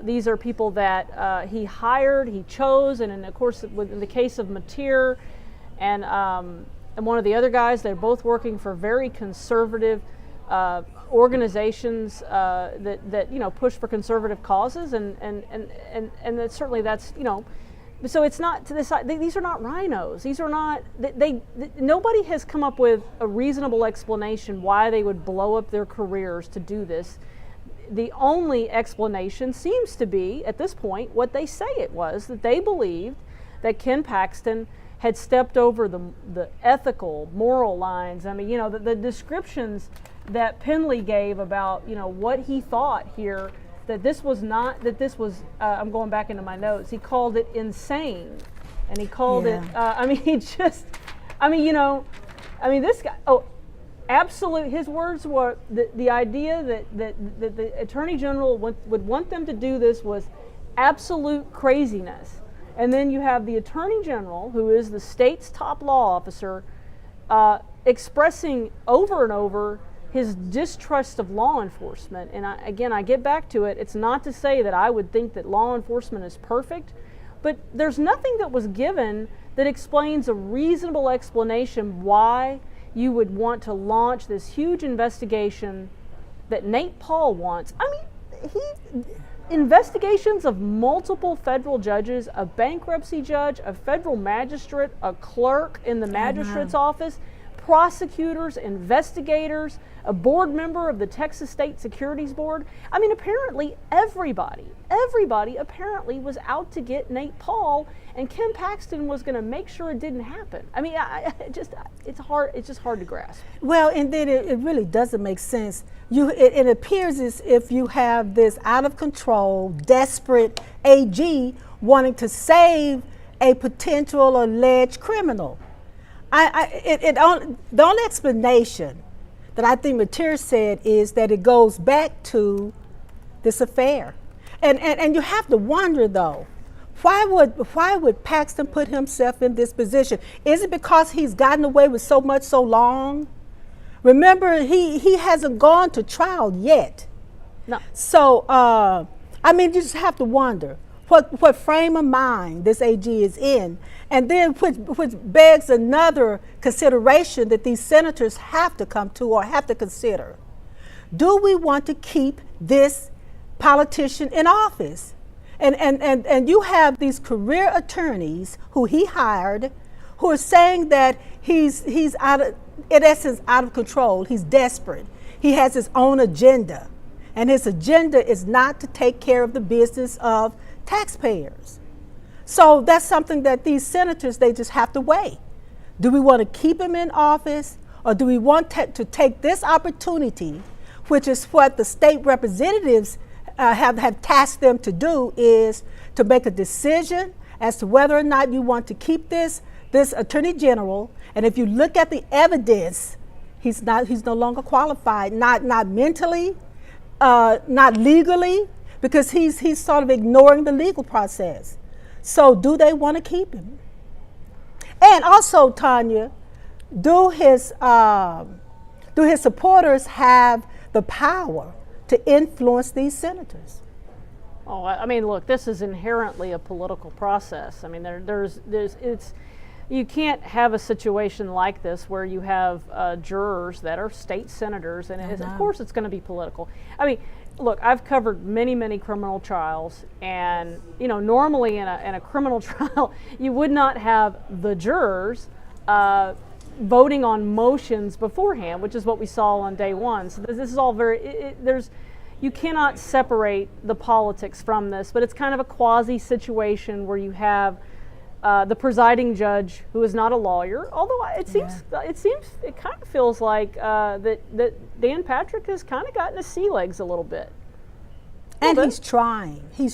These are people that he hired, he chose, and of course, in the case of Mateer and one of the other guys, they're both working for very conservative organizations that push for conservative causes, and that certainly that's So it's not to this. These are not rhinos. These are not. Nobody has come up with a reasonable explanation why they would blow up their careers to do this. The only explanation seems to be, at this point, what they say it was, that they believed that Ken Paxton had stepped over the ethical, moral lines. I mean, the descriptions that Penley gave about, what he thought here, that this was not, that this was, I'm going back into my notes, he called it insane. And he called it, this guy, absolute. His words were the idea that the Attorney General would want them to do this was absolute craziness. And then you have the Attorney General, who is the state's top law officer, expressing over and over his distrust of law enforcement. And I get back to it. It's not to say that I would think that law enforcement is perfect, but there's nothing that was given that explains a reasonable explanation why you would want to launch this huge investigation that Nate Paul wants. I mean, investigations of multiple federal judges, a bankruptcy judge, a federal magistrate, a clerk in the magistrate's office, prosecutors, investigators, a board member of the Texas State Securities Board. I mean, apparently everybody apparently was out to get Nate Paul, and Ken Paxton was going to make sure it didn't happen. I mean, it's just hard to grasp. Well, and then it really doesn't make sense. It appears as if you have this out of control, desperate AG wanting to save a potential alleged criminal. The only explanation that I think Mateer said is that it goes back to this affair. And you have to wonder, though, why would Paxton put himself in this position? Is it because he's gotten away with so much so long? Remember, he hasn't gone to trial yet. No. So, you just have to wonder what frame of mind this AG is in. And then which begs another consideration that these senators have to come to or have to consider. Do we want to keep this politician in office? And you have these career attorneys who he hired who are saying that he's out of, in essence, out of control. He's desperate. He has his own agenda. And his agenda is not to take care of the business of taxpayers. So that's something that these senators, they just have to weigh. Do we want to keep him in office, or do we want to take this opportunity, which is what the state representatives have tasked them to do, is to make a decision as to whether or not you want to keep this attorney general. And if you look at the evidence, he's no longer qualified, not mentally, not legally, because he's sort of ignoring the legal process. So do they want to keep him? And also, Tanya, do his supporters have the power to influence these senators? Oh, I mean, look, this is inherently a political process. I mean, you can't have a situation like this where you have jurors that are state senators, and of course it's going to be political. I mean, look, I've covered many criminal trials, and normally in a criminal trial, you would not have the jurors voting on motions beforehand, which is what we saw on day one. So this is all you cannot separate the politics from this, but it's kind of a quasi situation where you have the presiding judge, who is not a lawyer, although it kind of feels like that Dan Patrick has kind of gotten his sea legs a little bit. And he's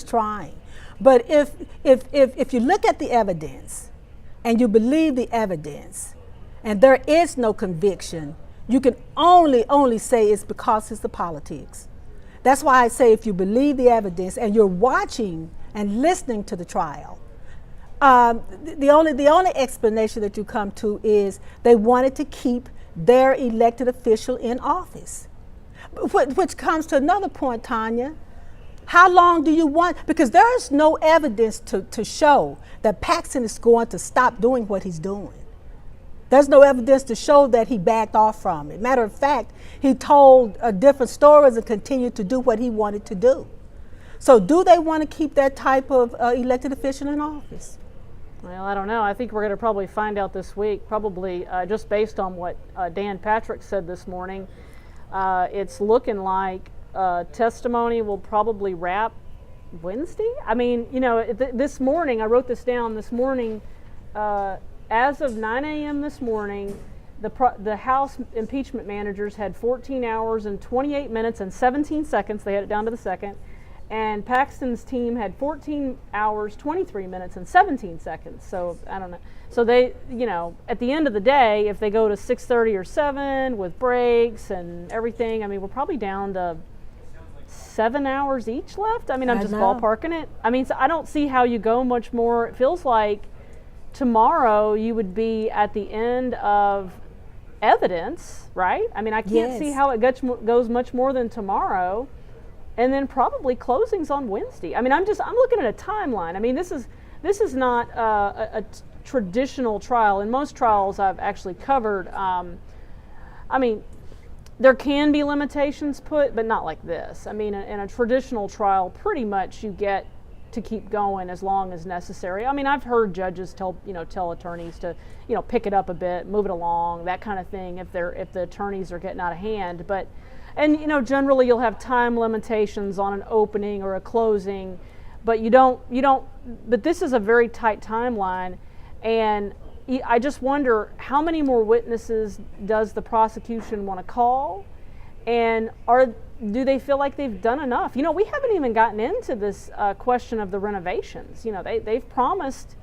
trying. But if you look at the evidence and you believe the evidence, and there is no conviction, you can only say it's because it's the politics. That's why I say, if you believe the evidence and you're watching and listening to the trial, the only explanation that you come to is they wanted to keep their elected official in office. Which comes to another point, Tanya. How long do you want? Because there's no evidence to show that Paxton is going to stop doing what he's doing. There's no evidence to show that he backed off from it. Matter of fact, he told different stories and continued to do what he wanted to do. So do they want to keep that type of elected official in office? Well, I don't know. I think we're going to probably find out this week, probably just based on what Dan Patrick said this morning. It's looking like testimony will probably wrap Wednesday. I mean, this morning, I wrote this down this morning, as of 9 a.m. this morning, the House impeachment managers had 14 hours and 28 minutes and 17 seconds. They had it down to the second. And Paxton's team had 14 hours, 23 minutes, and 17 seconds. So, I don't know. So they, at the end of the day, if they go to 6:30 or 7 with breaks and everything, I mean, we're probably down to 7 hours each left. I mean, I'm just ballparking it. I mean, so I don't see how you go much more. It feels like tomorrow you would be at the end of evidence, right? I mean, I can't see how it goes much more than tomorrow. And then probably closings on Wednesday. I mean, I'm looking at a timeline. I mean, this is not a traditional trial. In most trials I've actually covered, I mean, there can be limitations put, but not like this. I mean, in a traditional trial, pretty much you get to keep going as long as necessary. I mean, I've heard judges tell attorneys to, pick it up a bit, move it along, that kind of thing, if the attorneys are getting out of hand. And generally you'll have time limitations on an opening or a closing, but but this is a very tight timeline, and I just wonder how many more witnesses does the prosecution want to call, and do they feel like they've done enough? We haven't even gotten into this question of the renovations. They've promised,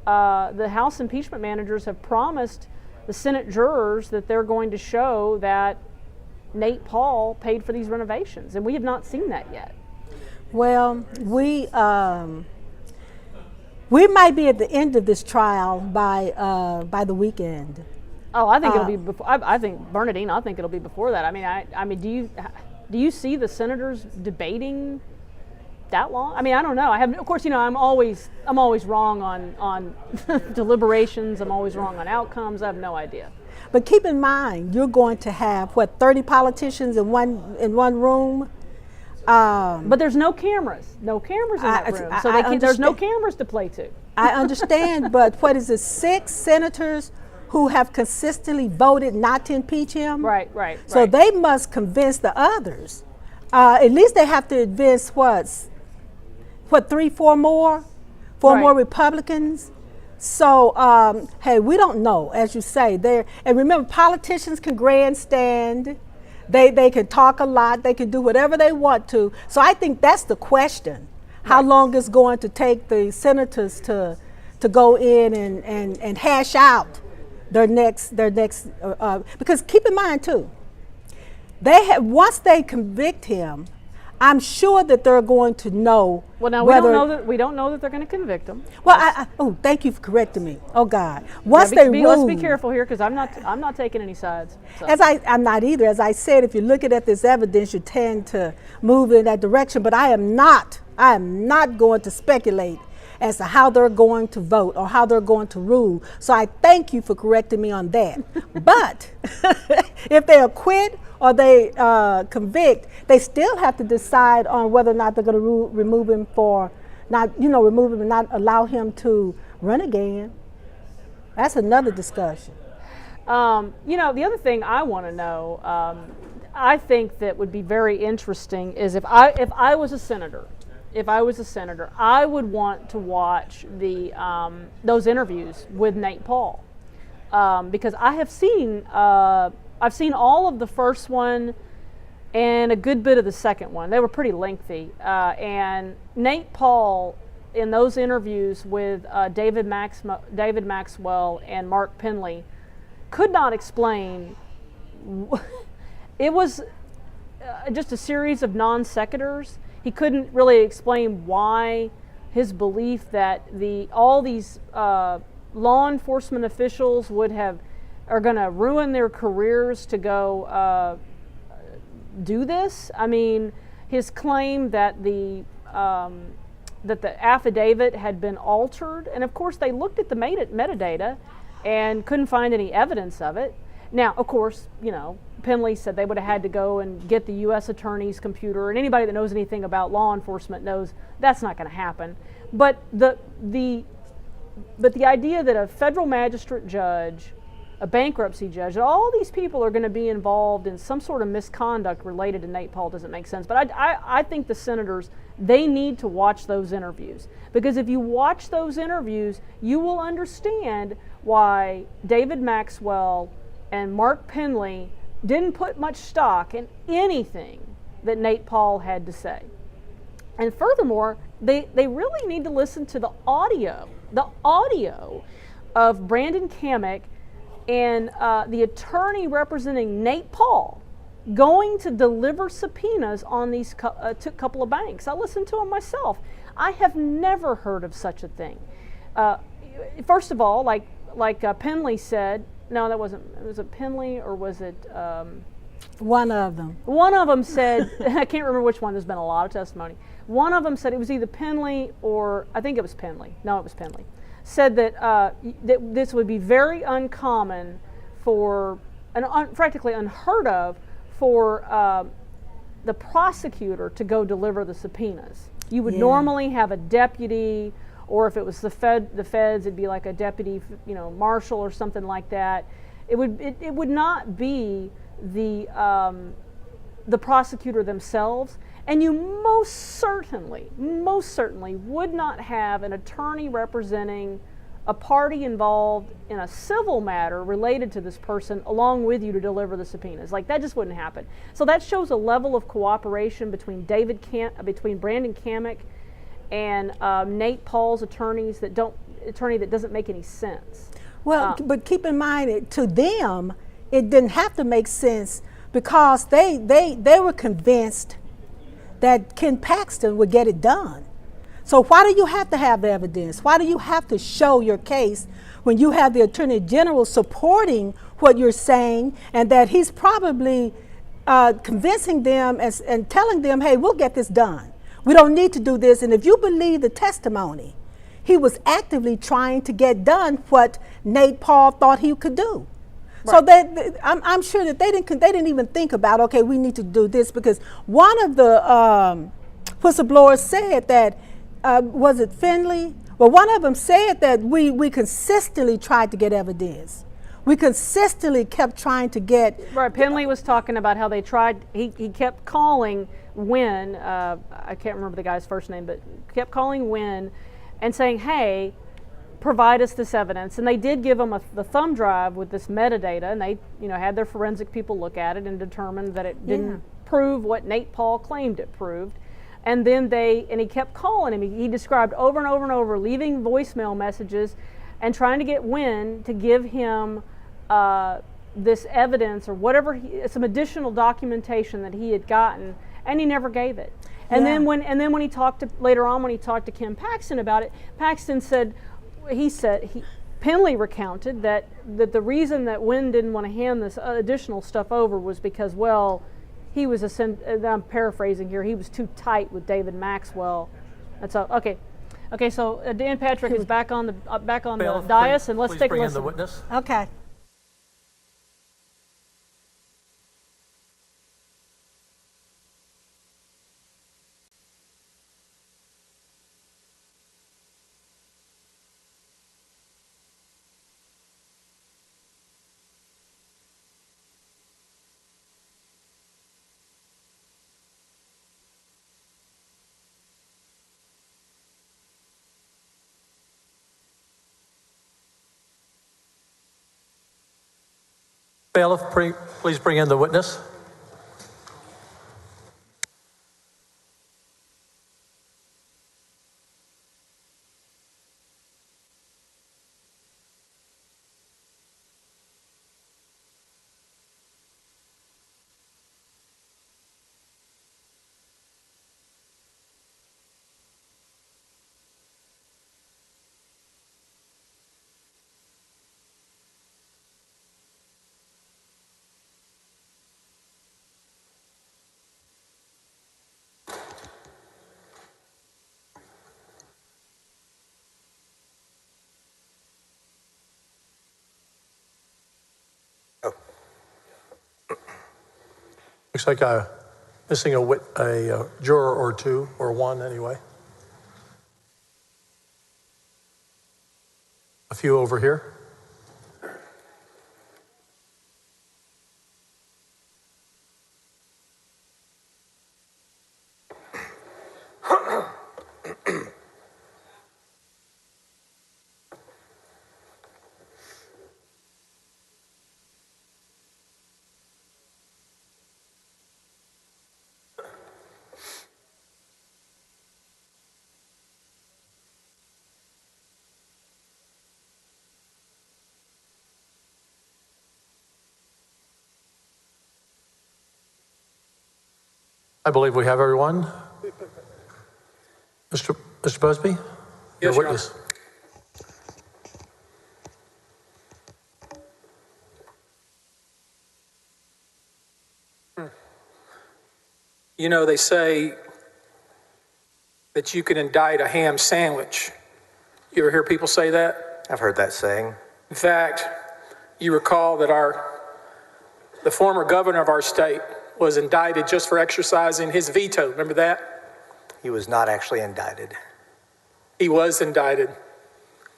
the House impeachment managers have promised the Senate jurors that they're going to show that Nate Paul paid for these renovations, and we have not seen that yet. Well, we might be at the end of this trial by the weekend. Oh, I think it'll be before. I think Bernadine. I think it'll be before that. I mean, do you see the senators debating that long? I mean, I don't know. Of course, I'm always wrong on deliberations. I'm always wrong on outcomes. I have no idea. But keep in mind, you're going to have 30 politicians in one room. But there's no cameras. No cameras in that room. So there's no cameras to play to. I understand, but what is it, 6 senators who have consistently voted not to impeach him? Right. So they must convince the others. At least they have to convince 3, 4 more? 4 more Republicans? So, hey, we don't know, as you say. And remember, politicians can grandstand. They can talk a lot. They can do whatever they want to. So I think that's the question. How long is going to take the senators to go in and hash out their next because keep in mind too, once they convict him, I'm sure that they're going to know. Well, now we don't know that they're going to convict him. Well, thank you for correcting me. Oh God, let's be careful here because I'm not taking any sides. So. I'm not either. As I said, if you're looking at this evidence, you tend to move in that direction. But I am not going to speculate as to how they're going to vote or how they're going to rule. So I thank you for correcting me on that. But if they acquit or they convict, they still have to decide on whether or not they're going to remove him and not allow him to run again. That's another discussion. The other thing I want to know, I think that would be very interesting is if I was a senator, I would want to watch those interviews with Nate Paul because I've seen all of the first one and a good bit of the second one. They were pretty lengthy, and Nate Paul in those interviews with David Maxwell and Mark Penley could not explain. It was just a series of non sequiturs. He couldn't really explain why his belief that all these law enforcement officials are going to ruin their careers to go do this. I mean, his claim that the affidavit had been altered, and of course they looked at the metadata and couldn't find any evidence of it. Now, of course, Penley said they would have had to go and get the U.S. Attorney's computer, and anybody that knows anything about law enforcement knows that's not going to happen. But the idea that a federal magistrate judge, a bankruptcy judge, that all these people are going to be involved in some sort of misconduct related to Nate Paul doesn't make sense. But I think the senators, they need to watch those interviews, because if you watch those interviews, you will understand why David Maxwell and Mark Penley didn't put much stock in anything that Nate Paul had to say. And furthermore, they really need to listen to the audio of Brandon Kamek and the attorney representing Nate Paul going to deliver subpoenas on these couple of banks. I listened to them myself. I have never heard of such a thing. First of all, like Penley said, no, that wasn't. Was it Penley or was it? One of them. One of them said, I can't remember which one. There's been a lot of testimony. One of them said it was either Penley or I think it was Penley. No, it was Penley. Said that that this would be very uncommon practically unheard of for the prosecutor to go deliver the subpoenas. You would normally have a deputy. Or if it was the feds, it'd be like a deputy, marshal or something like that. It would not be the prosecutor themselves, and you most certainly would not have an attorney representing a party involved in a civil matter related to this person along with you to deliver the subpoenas. Like, that just wouldn't happen. So that shows a level of cooperation between Brandon Kamek and Nate Paul's attorney that doesn't make any sense. Well, but keep in mind, to them, it didn't have to make sense because they were convinced that Ken Paxton would get it done. So why do you have to have evidence? Why do you have to show your case when you have the Attorney General supporting what you're saying, and that he's probably convincing them and telling them, hey, we'll get this done. We don't need to do this. And if you believe the testimony, he was actively trying to get done what Nate Paul thought he could do. So I'm sure that they didn't even think about, okay, we need to do this, because one of the whistleblowers said that, was it Finley? Well, one of them said that we consistently tried to get evidence. We consistently kept trying to get. Right, Penley was talking about how they tried, he kept calling Wynn, I can't remember the guy's first name, but kept calling Wynn and saying, hey, provide us this evidence. And they did give them the thumb drive with this metadata, and they had their forensic people look at it and determined that it didn't prove what Nate Paul claimed it proved. And then he kept calling him. He described over and over and over, leaving voicemail messages and trying to get Wynn to give him this evidence or whatever, some additional documentation that he had gotten, and he never gave it. And then when he talked to Kim Paxton about it, Paxton said, Penley recounted that the reason that Wynn didn't want to hand this additional stuff over was because, well, he was I'm paraphrasing here, he was too tight with David Maxwell. That's all. Okay, so Dan Patrick is back on the dais, and let's take a listen. Please bring in the witness. Okay. Bailiff, please bring in the witness. Looks like I'm missing a juror or two, or one anyway. A few over here. I believe we have everyone. Mr. Busby, your witness. You know, they say that you can indict a ham sandwich. You ever hear people say that? I've heard that saying. In fact, you recall that the former governor of our state was indicted just for exercising his veto. Remember that? He was not actually indicted. He was indicted.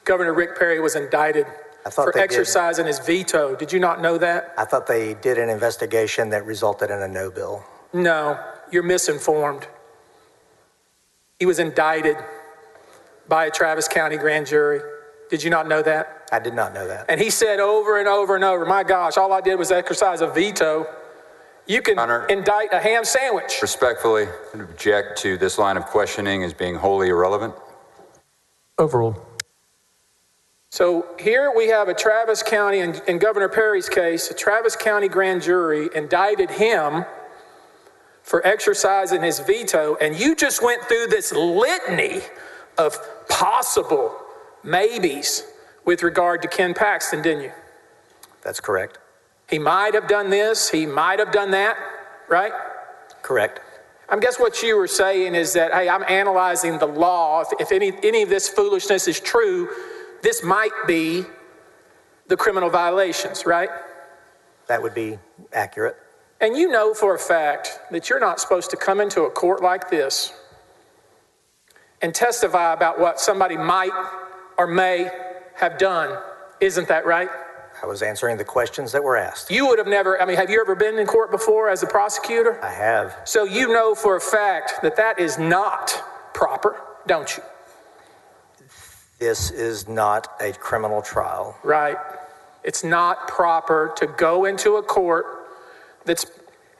Governor Rick Perry was indicted for exercising his veto. Did you not know that? I thought they did an investigation that resulted in a no bill. No, you're misinformed. He was indicted by a Travis County grand jury. Did you not know that? I did not know that. And he said over and over and over, my gosh, all I did was exercise a veto. You can indict a ham sandwich. Respectfully object to this line of questioning as being wholly irrelevant. Overruled. So here we have a Travis County, in Governor Perry's case, a Travis County grand jury indicted him for exercising his veto, and you just went through this litany of possible maybes with regard to Ken Paxton, didn't you? That's correct. He might have done this, he might have done that, right? Correct. I guess what you were saying is that, hey, I'm analyzing the law. If any of this foolishness is true, this might be the criminal violations, right? That would be accurate. And you know for a fact that you're not supposed to come into a court like this and testify about what somebody might or may have done. Isn't that right? I was answering the questions that were asked. You would have never, have you ever been in court before as a prosecutor? I have. So you know for a fact that that is not proper, don't you? This is not a criminal trial. Right. It's not proper to go into a court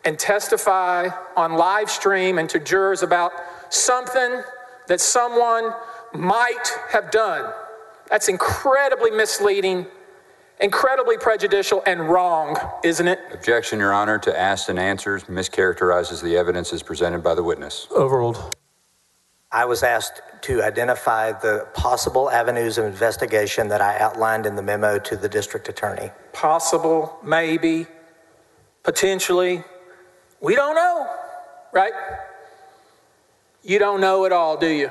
and testify on live stream and to jurors about something that someone might have done. That's incredibly misleading, incredibly prejudicial, and wrong, isn't it? Objection, Your Honor, to asked and answers mischaracterizes the evidence as presented by the witness. Overruled. I was asked to identify the possible avenues of investigation that I outlined in the memo to the district attorney. Possible, maybe, potentially. We don't know, right? You don't know at all, do you?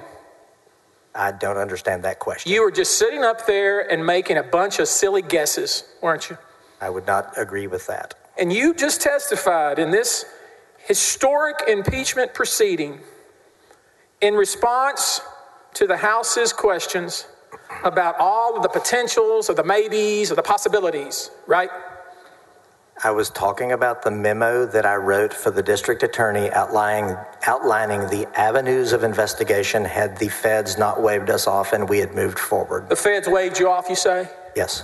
I don't understand that question. You were just sitting up there and making a bunch of silly guesses, weren't you? I would not agree with that. And you just testified in this historic impeachment proceeding in response to the House's questions about all of the potentials or the maybes or the possibilities, right? I was talking about the memo that I wrote for the district attorney outlining the avenues of investigation had the feds not waved us off and we had moved forward. The feds waved you off, you say? Yes.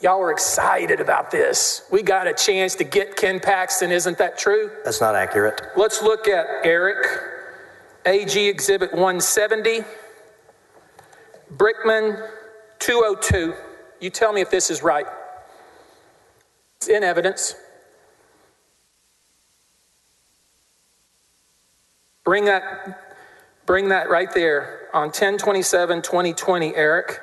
Y'all were excited about this. We got a chance to get Ken Paxton, isn't that true? That's not accurate. Let's look at Eric, AG Exhibit 170, Brickman 202. You tell me if this is right. It's in evidence. Bring that right there on 10/27/2020, Eric.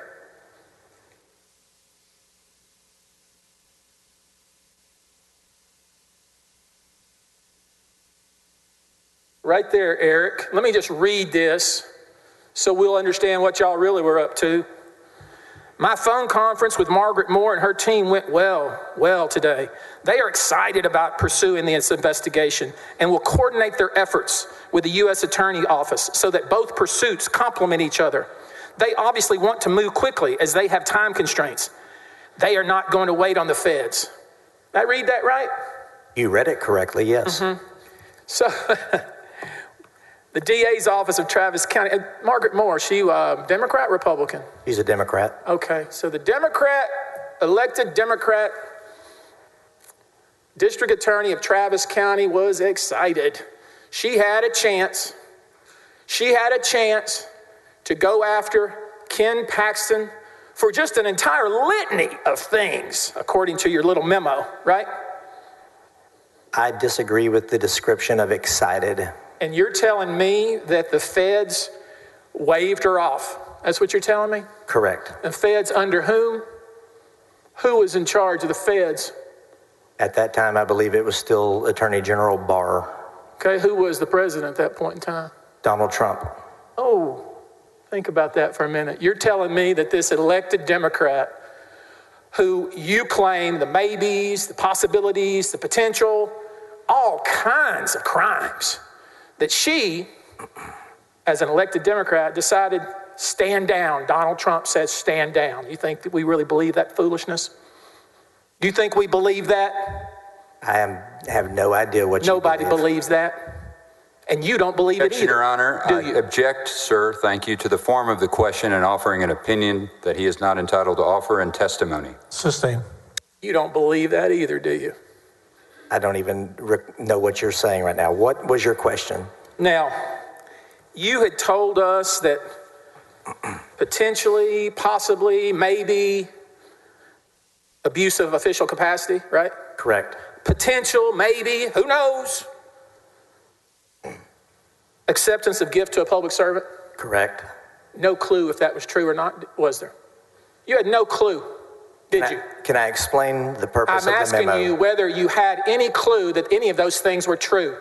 Right there, Eric. Let me just read this so we'll understand what y'all really were up to. My phone conference with Margaret Moore and her team went well today. They are excited about pursuing this investigation and will coordinate their efforts with the U.S. Attorney Office so that both pursuits complement each other. They obviously want to move quickly as they have time constraints. They are not going to wait on the feds. Did I read that right? You read it correctly, yes. Mm-hmm. So the DA's office of Travis County, Margaret Moore, she Democrat, Republican? She's a Democrat. Okay, so the elected Democrat district attorney of Travis County was excited. She had a chance to go after Ken Paxton for just an entire litany of things, according to your little memo, right? I disagree with the description of excited. And you're telling me that the feds waved her off. That's what you're telling me? Correct. The feds under whom? Who was in charge of the feds? At that time, I believe it was still Attorney General Barr. Okay, who was the president at that point in time? Donald Trump. Oh, think about that for a minute. You're telling me that this elected Democrat, who you claim the maybes, the possibilities, the potential, all kinds of crimes, that she, as an elected Democrat, decided, stand down. Donald Trump says, stand down. You think that we really believe that foolishness? Do you think we believe that? I have no idea what you Nobody believes that. And you don't believe it either. Your Honor, do I you? object, sir, thank you, to the form of the question and offering an opinion that he is not entitled to offer in testimony. Sustain. You don't believe that either, do you? I don't even know what you're saying right now. What was your question? Now, you had told us that potentially, possibly, maybe abuse of official capacity, right? Correct. Potential, maybe, who knows? Acceptance of gift to a public servant? Correct. No clue if that was true or not, was there? You had no clue, did you? Can I explain the purpose of the memo? I'm asking you whether you had any clue that any of those things were true.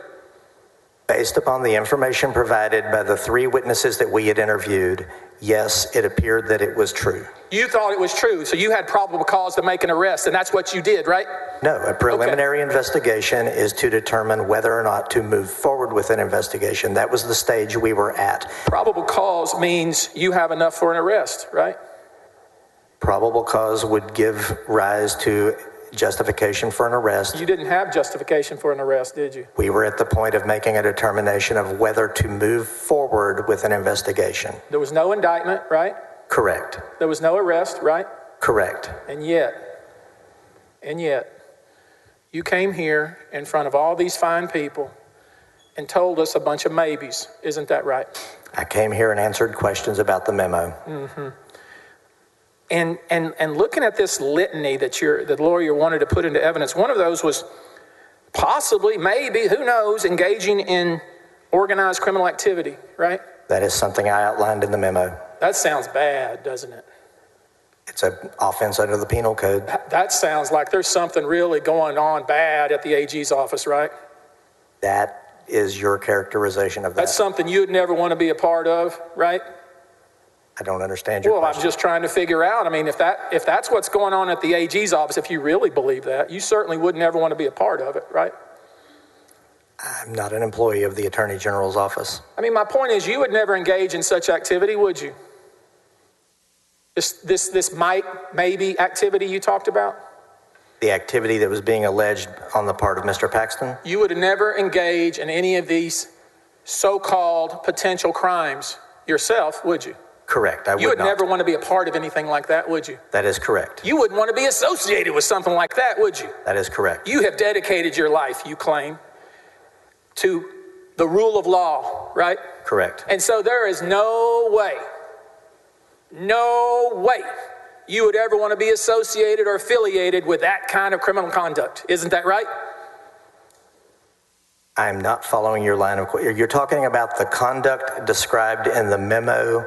Based upon the information provided by the 3 witnesses that we had interviewed, yes, it appeared that it was true. You thought it was true, so you had probable cause to make an arrest, and that's what you did, right? No, a preliminary investigation is to determine whether or not to move forward with an investigation. That was the stage we were at. Probable cause means you have enough for an arrest, right? Probable cause would give rise to justification for an arrest. You didn't have justification for an arrest, did you? We were at the point of making a determination of whether to move forward with an investigation. There was no indictment, right? Correct. There was no arrest, right? Correct. And yet, you came here in front of all these fine people and told us a bunch of maybes. Isn't that right? I came here and answered questions about the memo. Mm-hmm. And looking at this litany that the lawyer wanted to put into evidence, one of those was possibly, maybe, who knows, engaging in organized criminal activity, right? That is something I outlined in the memo. That sounds bad, doesn't it? It's an offense under the penal code. That sounds like there's something really going on bad at the AG's office, right? That is your characterization of that. That's something you'd never want to be a part of, right? I don't understand your question. I'm just trying to figure out. I mean, if that's what's going on at the AG's office, if you really believe that, you certainly wouldn't ever want to be a part of it, right? I'm not an employee of the Attorney General's office. I mean, my point is you would never engage in such activity, would you? This maybe activity you talked about? The activity that was being alleged on the part of Mr. Paxton? You would never engage in any of these so-called potential crimes yourself, would you? Correct, I would not. You would never want to be a part of anything like that, would you? That is correct. You wouldn't want to be associated with something like that, would you? That is correct. You have dedicated your life, you claim, to the rule of law, right? Correct. And so there is no way you would ever want to be associated or affiliated with that kind of criminal conduct. Isn't that right? I'm not following your line of questioning. You're talking about the conduct described in the memo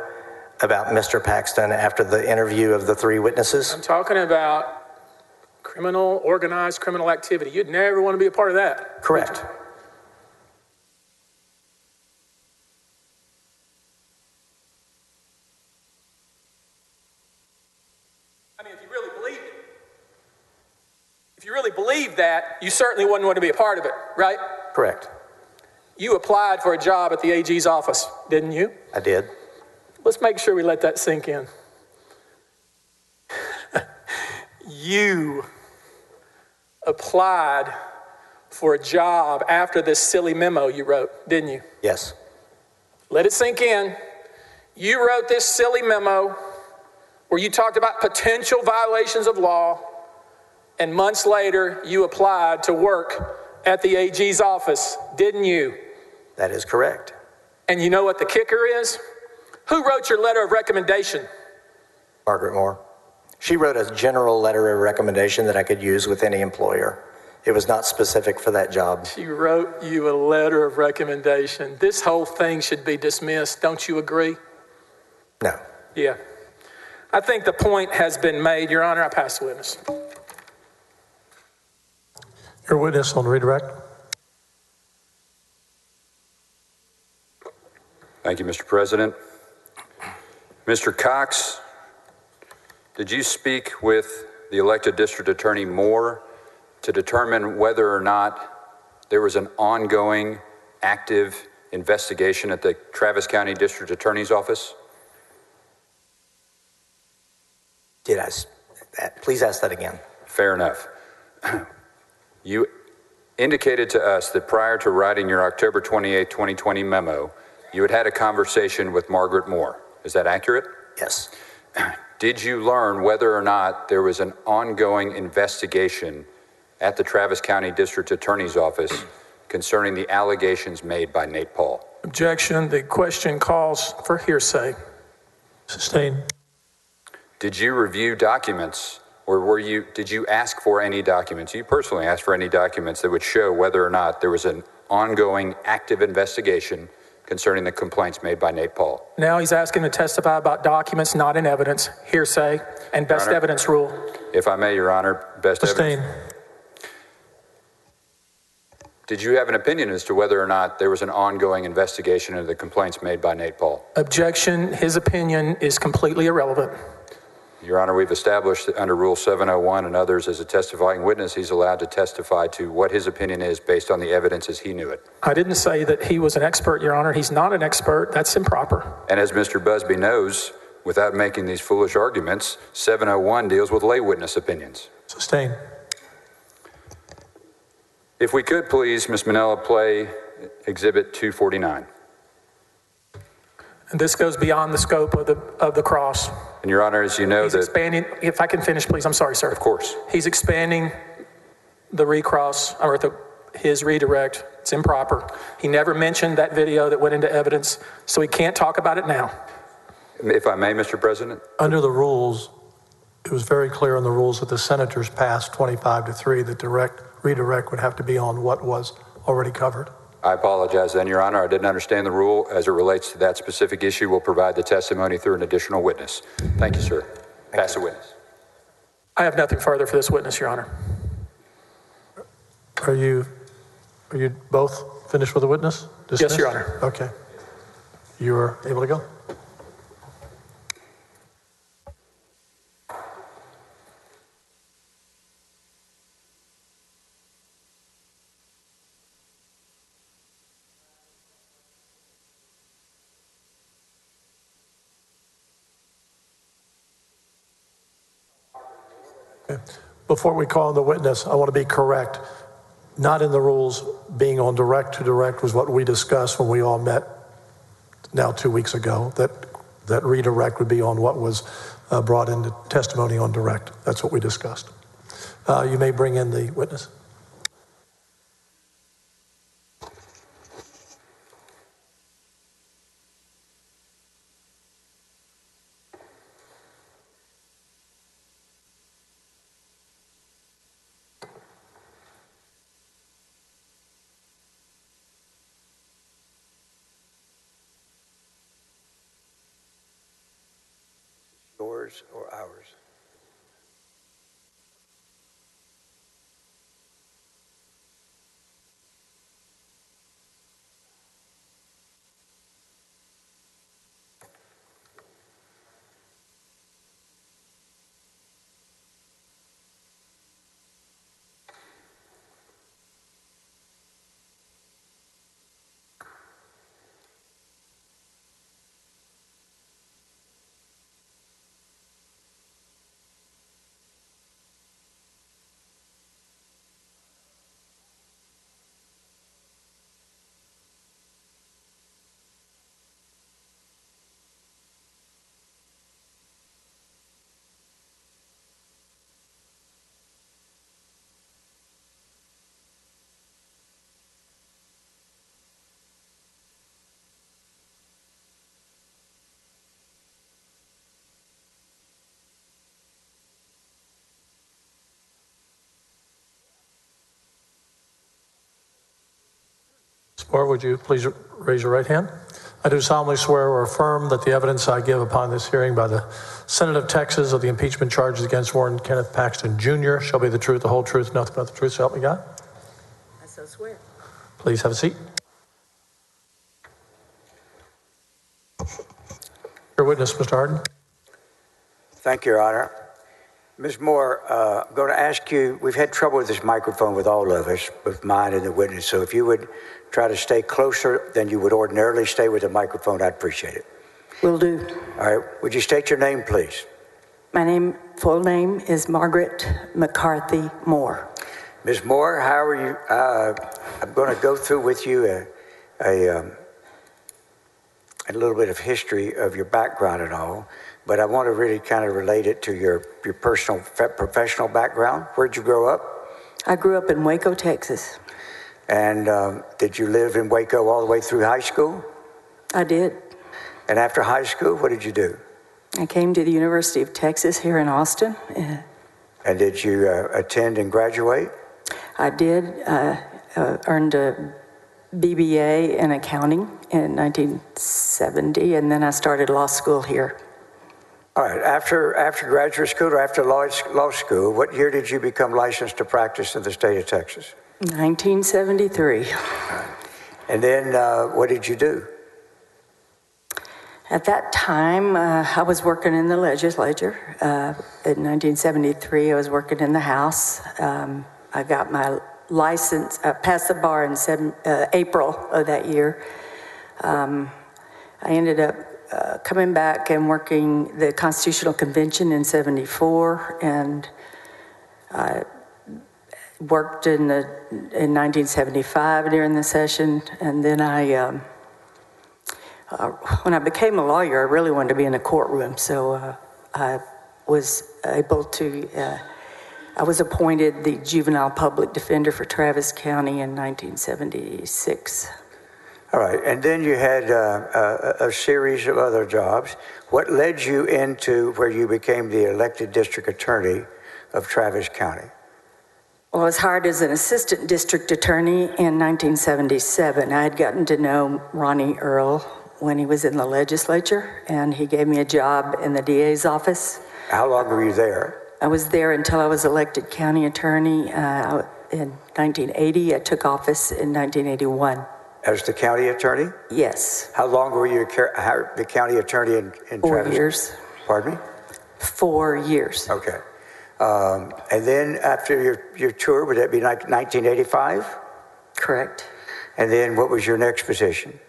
about Mr. Paxton after the interview of the 3 witnesses? I'm talking about organized criminal activity. You'd never want to be a part of that. Correct. I mean, if you really believed that, you certainly wouldn't want to be a part of it, right? Correct. You applied for a job at the AG's office, didn't you? I did. Let's make sure we let that sink in. You applied for a job after this silly memo you wrote, didn't you? Yes. Let it sink in. You wrote this silly memo where you talked about potential violations of law, and months later, you applied to work at the AG's office, didn't you? That is correct. And you know what the kicker is? Who wrote your letter of recommendation? Margaret Moore. She wrote a general letter of recommendation that I could use with any employer. It was not specific for that job. She wrote you a letter of recommendation. This whole thing should be dismissed. Don't you agree? No. Yeah. I think the point has been made. Your Honor, I pass the witness. Your witness on redirect. Thank you, Mr. President. Mr. Cox, did you speak with the elected district attorney Moore to determine whether or not there was an ongoing active investigation at the Travis County District Attorney's Office? Did I? Please ask that again. Fair enough. You indicated to us that prior to writing your October 28, 2020 memo, you had had a conversation with Margaret Moore. Is that accurate? Yes. Did you learn whether or not there was an ongoing investigation at the Travis County District Attorney's Office concerning the allegations made by Nate Paul? Objection. The question calls for hearsay. Sustained. Did you review documents, or did you ask for any documents? You personally asked for any documents that would show whether or not there was an ongoing active investigation concerning the complaints made by Nate Paul? Now he's asking to testify about documents not in evidence, hearsay, and best evidence rule. If I may, Your Honor, best evidence. Did you have an opinion as to whether or not there was an ongoing investigation into the complaints made by Nate Paul? Objection. His opinion is completely irrelevant. Your Honor, we've established that under Rule 701 and others as a testifying witness, he's allowed to testify to what his opinion is based on the evidence as he knew it. I didn't say that he was an expert, Your Honor. He's not an expert. That's improper. And as Mr. Busby knows, without making these foolish arguments, 701 deals with lay witness opinions. Sustained. If we could please, Ms. Manella, play Exhibit 249. And this goes beyond the scope of the cross. And Your Honor, as you know, He's expanding, if I can finish, please. I'm sorry, sir. Of course. He's expanding the recross, or his redirect. It's improper. He never mentioned that video that went into evidence, so he can't talk about it now. If I may, Mr. President. Under the rules, it was very clear in the rules that the senators passed 25-3 that redirect would have to be on what was already covered. I apologize then, Your Honor. I didn't understand the rule as it relates to that specific issue. We'll provide the testimony through an additional witness. Thank you, sir. Pass the witness. I have nothing further for this witness, Your Honor. Are you both finished with the witness? Dismissed? Yes, Your Honor. Okay. You are able to go. Before we call on the witness, I want to be correct. Not in the rules, being on direct to direct was what we discussed when we all met now 2 weeks ago, that redirect would be on what was brought into testimony on direct. That's what we discussed. You may bring in the witness. Yours or ours? Or would you please raise your right hand? I do solemnly swear or affirm that the evidence I give upon this hearing by the Senate of Texas of the impeachment charges against Warren Kenneth Paxton Jr. shall be the truth, the whole truth, nothing but the truth, so help me God. I so swear. Please have a seat. Your witness, Mr. Hardin. Thank you, Your Honor. Ms. Moore, I'm going to ask you, we've had trouble with this microphone with all of us, with mine and the witness, so if you would try to stay closer than you would ordinarily stay with the microphone, I'd appreciate it. Will do. All right, would you state your name, please? My full name is Margaret McCarthy Moore. Ms. Moore, how are you? I'm going to go through with you a little bit of history of your background and all, but I want to really kind of relate it to your personal, professional background. Where'd you grow up? I grew up in Waco, Texas. And did you live in Waco all the way through high school? I did. And after high school, what did you do? I came to the University of Texas here in Austin. And did you attend and graduate? I did. Earned a BBA in accounting in 1970, and then I started law school here. All right. After graduate school or after law school, what year did you become licensed to practice in the state of Texas? 1973. And then what did you do? At that time, I was working in the legislature. In 1973, I was working in the House. I got my license, passed the bar in April of that year. I ended up coming back and working the Constitutional Convention in 74, and I worked in 1975 during the session, and then when I became a lawyer, I really wanted to be in a courtroom, so I was able to, I was appointed the Juvenile Public Defender for Travis County in 1976. All right, and then you had a series of other jobs. What led you into where you became the elected district attorney of Travis County? Well, I was hired as an assistant district attorney in 1977. I had gotten to know Ronnie Earl when he was in the legislature, and he gave me a job in the DA's office. How long were you there? I was there until I was elected county attorney in 1980. I took office in 1981. As the county attorney? Yes. How long were you the county attorney in Travis? 4 years. Pardon me? 4 years. Okay. And then after your tour, would that be like 1985? Correct. And then what was your next position?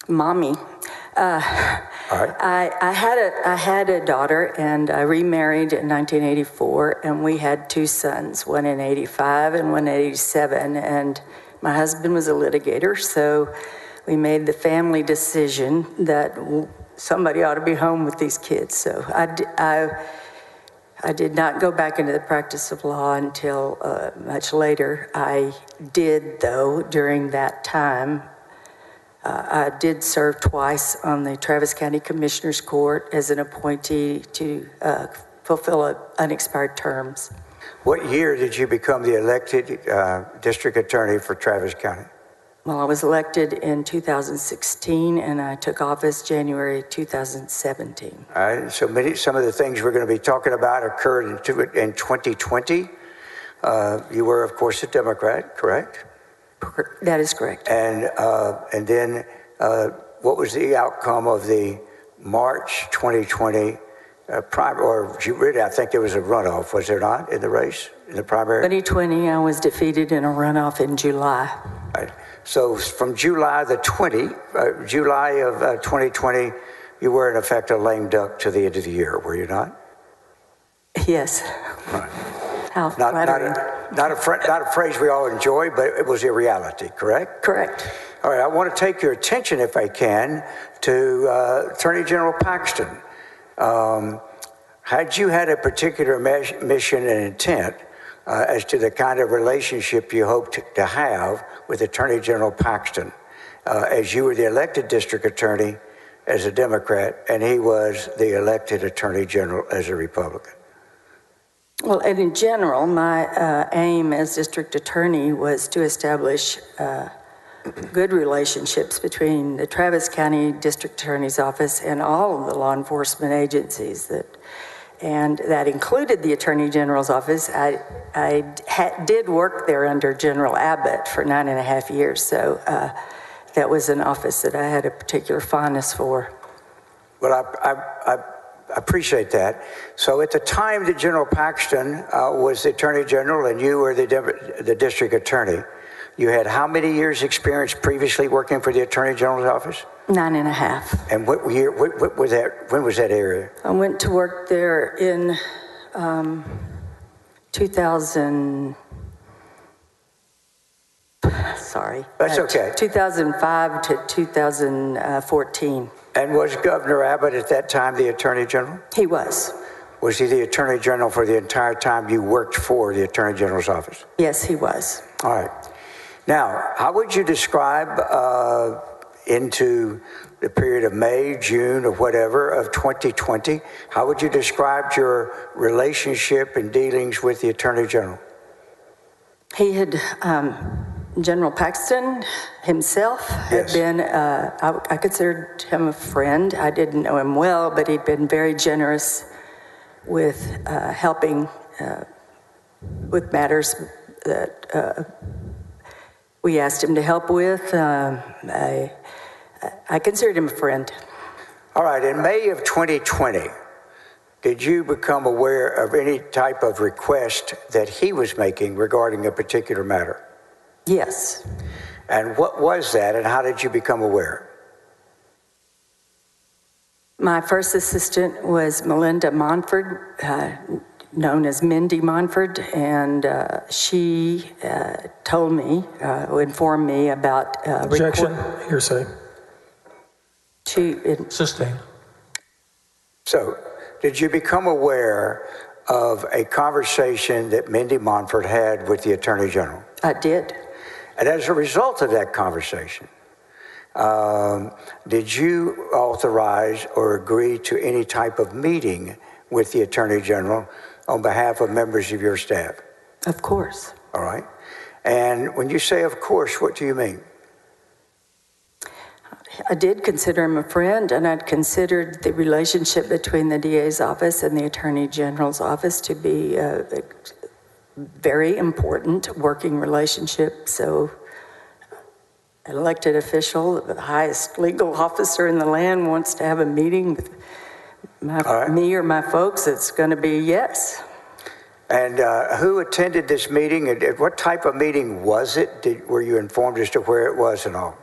Mommy. All right. I had a daughter, and I remarried in 1984, and we had 2 sons, one in 85 and one in 87, and my husband was a litigator, so we made the family decision that somebody ought to be home with these kids. So I did not go back into the practice of law until much later. I did, though, during that time. I did serve twice on the Travis County Commissioner's Court as an appointee to fulfill unexpired terms. What year did you become the elected district attorney for Travis County? Well, I was elected in 2016, and I took office January 2017. All right, so some of the things we're going to be talking about occurred in 2020. You were, of course, a Democrat, correct? That is correct. And then what was the outcome of the March 2020 primary? I think there was a runoff, was there not, in the race, in the primary? 2020, I was defeated in a runoff in July. Right. So from July of 2020, you were in effect a lame duck to the end of the year, were you not? Yes. Right. How flattering. Not a phrase we all enjoy, but it was a reality, correct? Correct. All right, I want to take your attention, if I can, to Attorney General Paxton. Had you had a particular mission and intent as to the kind of relationship you hoped to have with Attorney General Paxton, as you were the elected district attorney as a Democrat, and he was the elected Attorney General as a Republican? Well, and in general, my aim as district attorney was to establish good relationships between the Travis County District Attorney's Office and all of the law enforcement agencies and that included the Attorney General's Office. I did work there under General Abbott for 9.5 years, so that was an office that I had a particular fondness for. Well, I appreciate that. So at the time that General Paxton was the Attorney General and you were the district attorney, you had how many years experience previously working for the Attorney General's office? 9.5. And what year, what was that, when was that area? I went to work there in 2000, sorry. That's okay. 2005 to 2014. And was Governor Abbott at that time the Attorney General? He was. Was he the Attorney General for the entire time you worked for the Attorney General's office? Yes, he was. All right. Now, how would you describe into the period of May, June, or whatever of 2020, how would you describe your relationship and dealings with the Attorney General? He had, General Paxton himself had been, I considered him a friend. I didn't know him well, but he'd been very generous with helping with matters that we asked him to help with. I considered him a friend. All right, in May of 2020, did you become aware of any type of request that he was making regarding a particular matter? Yes. And what was that, and how did you become aware? My first assistant was Melinda Monford, known as Mindy Monford, and she told me, informed me about Objection, hearsay. Sustained. So, did you become aware of a conversation that Mindy Monford had with the Attorney General? I did. And as a result of that conversation, did you authorize or agree to any type of meeting with the Attorney General on behalf of members of your staff? Of course. All right. And when you say of course, what do you mean? I did consider him a friend, and I'd considered the relationship between the DA's office and the Attorney General's office to be a very important working relationship. So an elected official, the highest legal officer in the land, wants to have a meeting with me or my folks, it's going to be yes. And who attended this meeting? And what type of meeting was it? Were you informed as to where it was and all?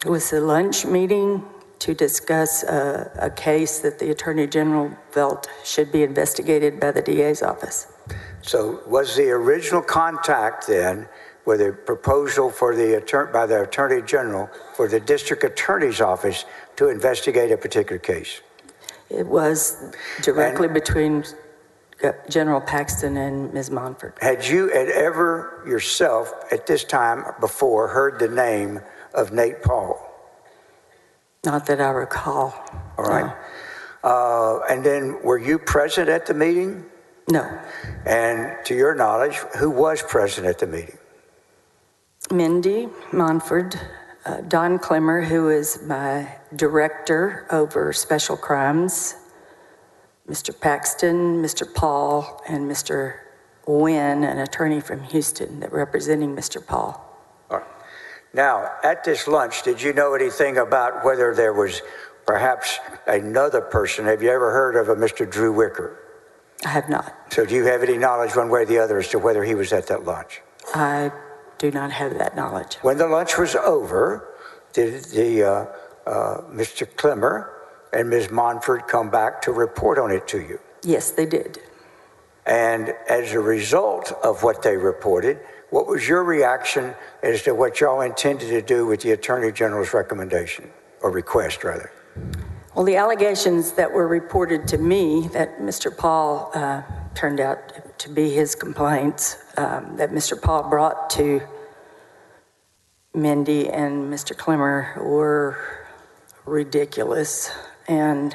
It was a lunch meeting to discuss a case that the Attorney General felt should be investigated by the DA's office. So was the original contact then with a proposal for by the Attorney General for the District Attorney's Office to investigate a particular case? It was directly between General Paxton and Ms. Monford. Had you ever yourself at this time before heard the name of Nate Paul? Not that I recall. All right. No. And then were you present at the meeting? No. And to your knowledge, who was present at the meeting? Mindy Monford, Don Clemmer, who is my director over special crimes, Mr. Paxton, Mr. Paul, and Mr. Wynn, an attorney from Houston that representing Mr. Paul. All right. Now, at this lunch, did you know anything about whether there was perhaps another person? Have you ever heard of a Mr. Drew Wicker? I have not. So do you have any knowledge one way or the other as to whether he was at that lunch? I do not have that knowledge. When the lunch was over, did Mr. Clemmer and Ms. Monford come back to report on it to you? Yes, they did. And as a result of what they reported, what was your reaction as to what y'all intended to do with the Attorney General's recommendation, or request, rather? Well, the allegations that were reported to me that Mr. Paul turned out to be his complaints that Mr. Paul brought to Mindy and Mr. Clemmer were ridiculous, and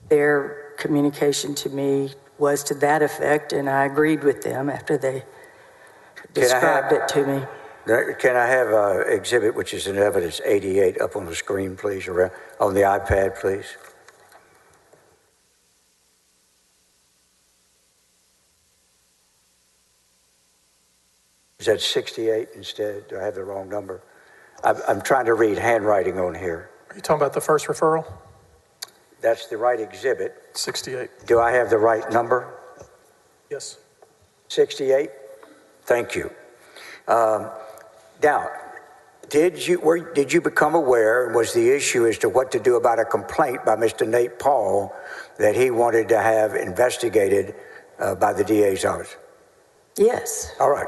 their communication to me was to that effect, and I agreed with them after they described it to me. Can I have an exhibit, which is in evidence 88, up on the screen, please, or on the iPad, please? Is that 68 instead? Do I have the wrong number? I'm trying to read handwriting on here. Are you talking about the first referral? That's the right exhibit. 68. Do I have the right number? Yes. 68? Thank you. Now, did you become aware, and was the issue as to what to do about a complaint by Mr. Nate Paul that he wanted to have investigated by the DA's office? Yes. All right.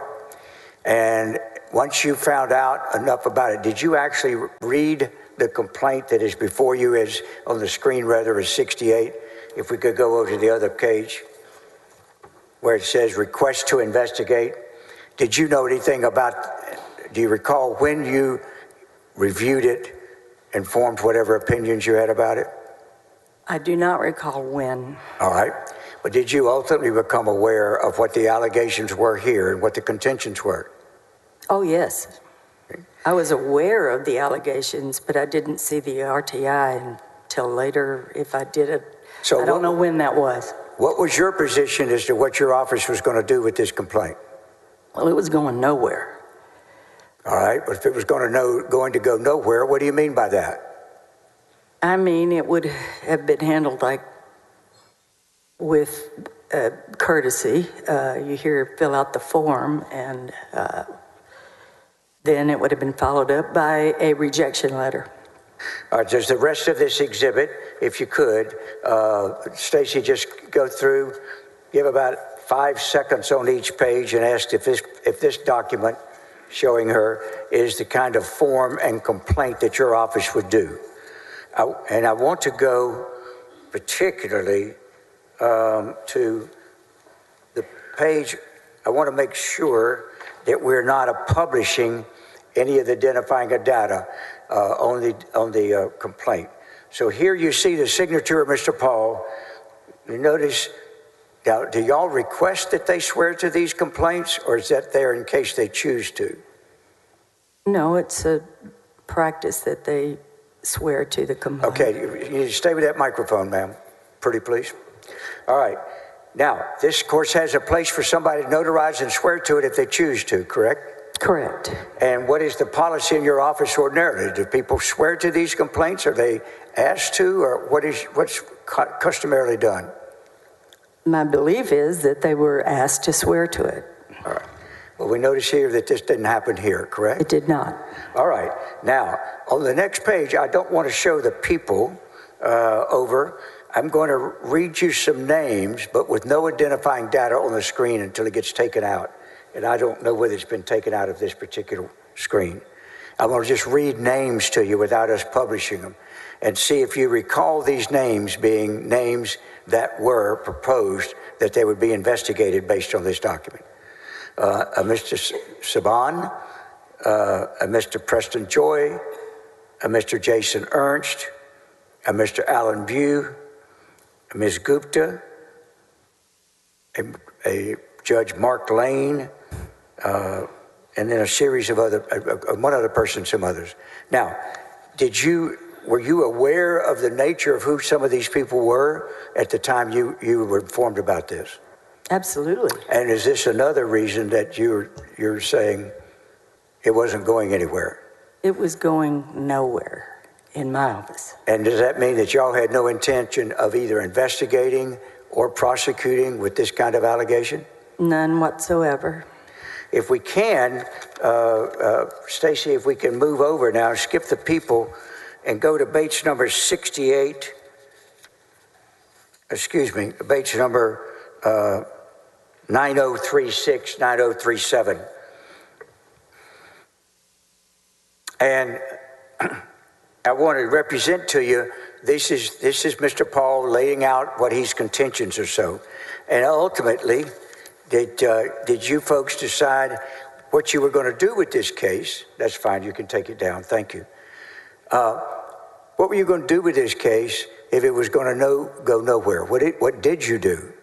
And once you found out enough about it, did you actually read the complaint that is before you, as on the screen rather, as 68? If we could go over to the other page where it says request to investigate. Did you know anything about, do you recall when you reviewed it and formed whatever opinions you had about it? I do not recall when. All right. But did you ultimately become aware of what the allegations were here and what the contentions were? Oh, yes. I was aware of the allegations, but I didn't see the RTI until later, if I did it. So I don't know when that was. What was your position as to what your office was going to do with this complaint? Well, it was going nowhere. All right, but if it was going to go nowhere, what do you mean by that? I mean, it would have been handled like with courtesy. You hear fill out the form, and then it would have been followed up by a rejection letter. All right, there's the rest of this exhibit, if you could. Stacy, just go through, give about 5 seconds on each page and ask if this document showing her is the kind of form and complaint that your office would do. And I want to go particularly to the page. I want to make sure that we're not publishing any of the identifying of data on the complaint. So here you see the signature of Mr. Paul. You notice, now, do y'all request that they swear to these complaints, or is that there in case they choose to? No, it's a practice that they swear to the complaint. Okay, you need to stay with that microphone, ma'am. Pretty please. All right. Now, this, of course, has a place for somebody to notarize and swear to it if they choose to, correct? Correct. And what is the policy in your office ordinarily? Do people swear to these complaints? Are they asked to, or what's customarily done? My belief is that they were asked to swear to it. All right. Well, we notice here that this didn't happen here, correct? It did not. All right. Now, on the next page, I don't want to show the people over. I'm going to read you some names, but with no identifying data on the screen until it gets taken out. And I don't know whether it's been taken out of this particular screen. I'm going to just read names to you without us publishing them and see if you recall these names being names that were proposed that they would be investigated based on this document. Mr. Saban, Mr. Preston Joy, Mr. Jason Ernst, Mr. Alan Bew, Ms. Gupta, a Judge Mark Lane, and then a series of one other person, some others. Now, were you aware of the nature of who some of these people were at the time you were informed about this? Absolutely. And is this another reason that you're saying it wasn't going anywhere? It was going nowhere in my office. And does that mean that y'all had no intention of either investigating or prosecuting with this kind of allegation? None whatsoever. If we can, Stacy, if we can move over now, skip the people and go to Bates number 68. Excuse me, Bates number 9036, 9037. And I want to represent to you, this is Mr. Paul laying out what his contentions are so. And ultimately, did you folks decide what you were going to do with this case? That's fine, you can take it down, thank you. What were you going to do with this case if it was going to go nowhere? What did you do?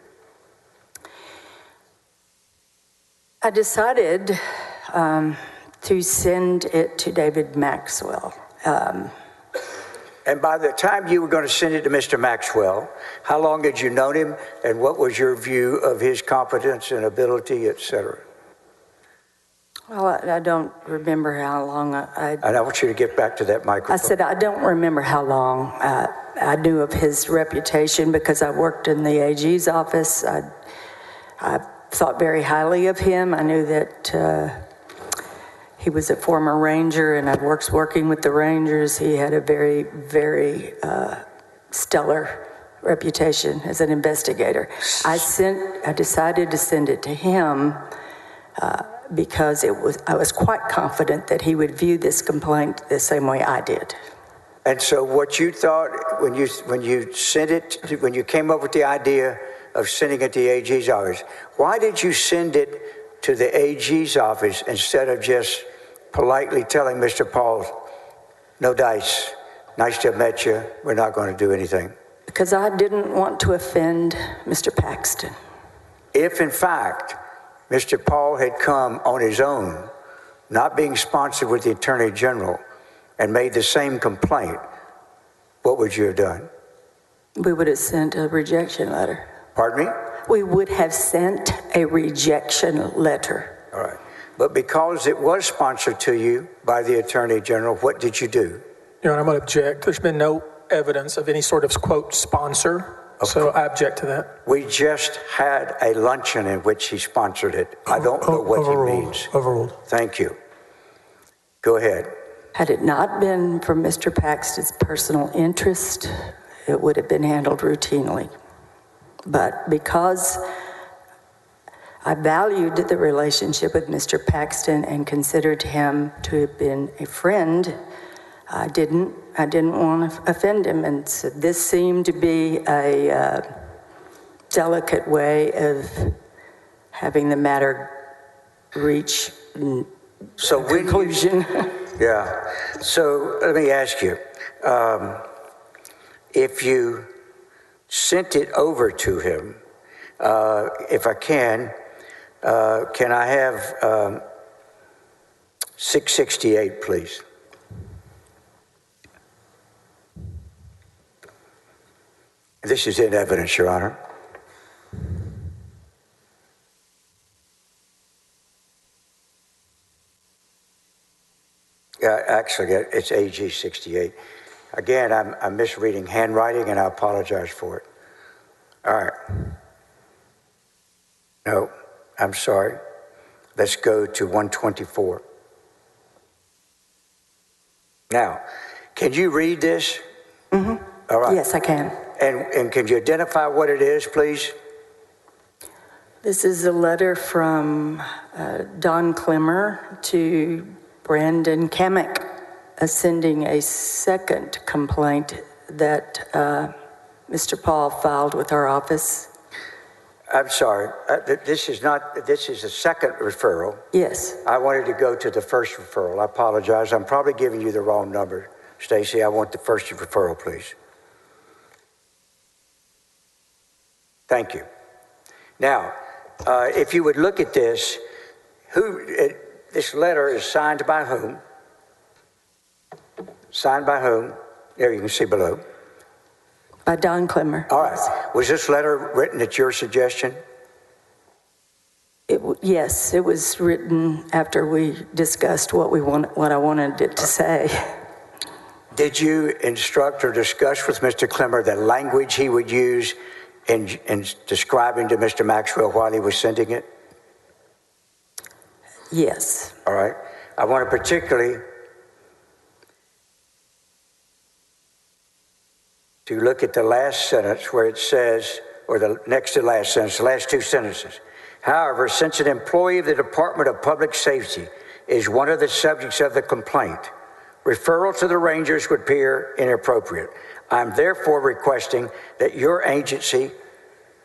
I decided to send it to David Maxwell. And by the time you were going to send it to Mr. Maxwell, how long had you known him, and what was your view of his competence and ability, et cetera? Well, I don't remember how long And I want you to get back to that microphone. I said I don't remember how long. I knew of his reputation because I worked in the AG's office. I thought very highly of him. I knew that he was a former Ranger, and I'd working with the Rangers. He had a very, very stellar reputation as an investigator. I decided to send it to him because I was quite confident that he would view this complaint the same way I did. And so, what you thought when you sent it, when you came up with the idea of sending it to the AG's office, why did you send it to the AG's office instead of just politely telling Mr. Paul, no dice, nice to have met you, we're not going to do anything? Because I didn't want to offend Mr. Paxton. If, in fact, Mr. Paul had come on his own, not being sponsored with the Attorney General, and made the same complaint, what would you have done? We would have sent a rejection letter. Pardon me? We would have sent a rejection letter. All right. But because it was sponsored to you by the Attorney General, what did you do? Your Honor, I'm going to object. There's been no evidence of any sort of, quote, sponsor. So I object to that. We just had a luncheon in which he sponsored it. I don't know what he means. Overruled. Thank you. Go ahead. Had it not been for Mr. Paxton's personal interest, it would have been handled routinely. But because I valued the relationship with Mr. Paxton and considered him to have been a friend, I didn't want to offend him, and so this seemed to be a delicate way of having the matter reach a conclusion. Yeah. So let me ask you, if you sent it over to him, if I can I have 668, please? This is in evidence, Your Honor. Yeah, actually, it's AG 68. Again, I'm misreading handwriting, and I apologize for it. All right. No, I'm sorry. Let's go to 124. Now, can you read this? Mm-hmm. All right. Yes, I can. And can you identify what it is, please? This is a letter from Don Clemmer to Brandon Kamek, sending a second complaint that Mr. Paul filed with our office. I'm sorry. This is a second referral. Yes. I wanted to go to the first referral. I apologize. I'm probably giving you the wrong number. Stacy, I want the first referral, please. Thank you. Now, if you would look at this, this letter is signed by whom? Signed by whom? There, you can see below. By Don Clemmer. All right. Was this letter written at your suggestion? Yes, it was written after we discussed what I wanted it to say. Did you instruct or discuss with Mr. Clemmer the language he would use in describing to Mr. Maxwell while he was sending it? Yes. All right. I want to particularly to look at the last sentence where it says, or the next to last sentence, the last two sentences. However, since an employee of the Department of Public Safety is one of the subjects of the complaint, referral to the Rangers would appear inappropriate. I'm therefore requesting that your agency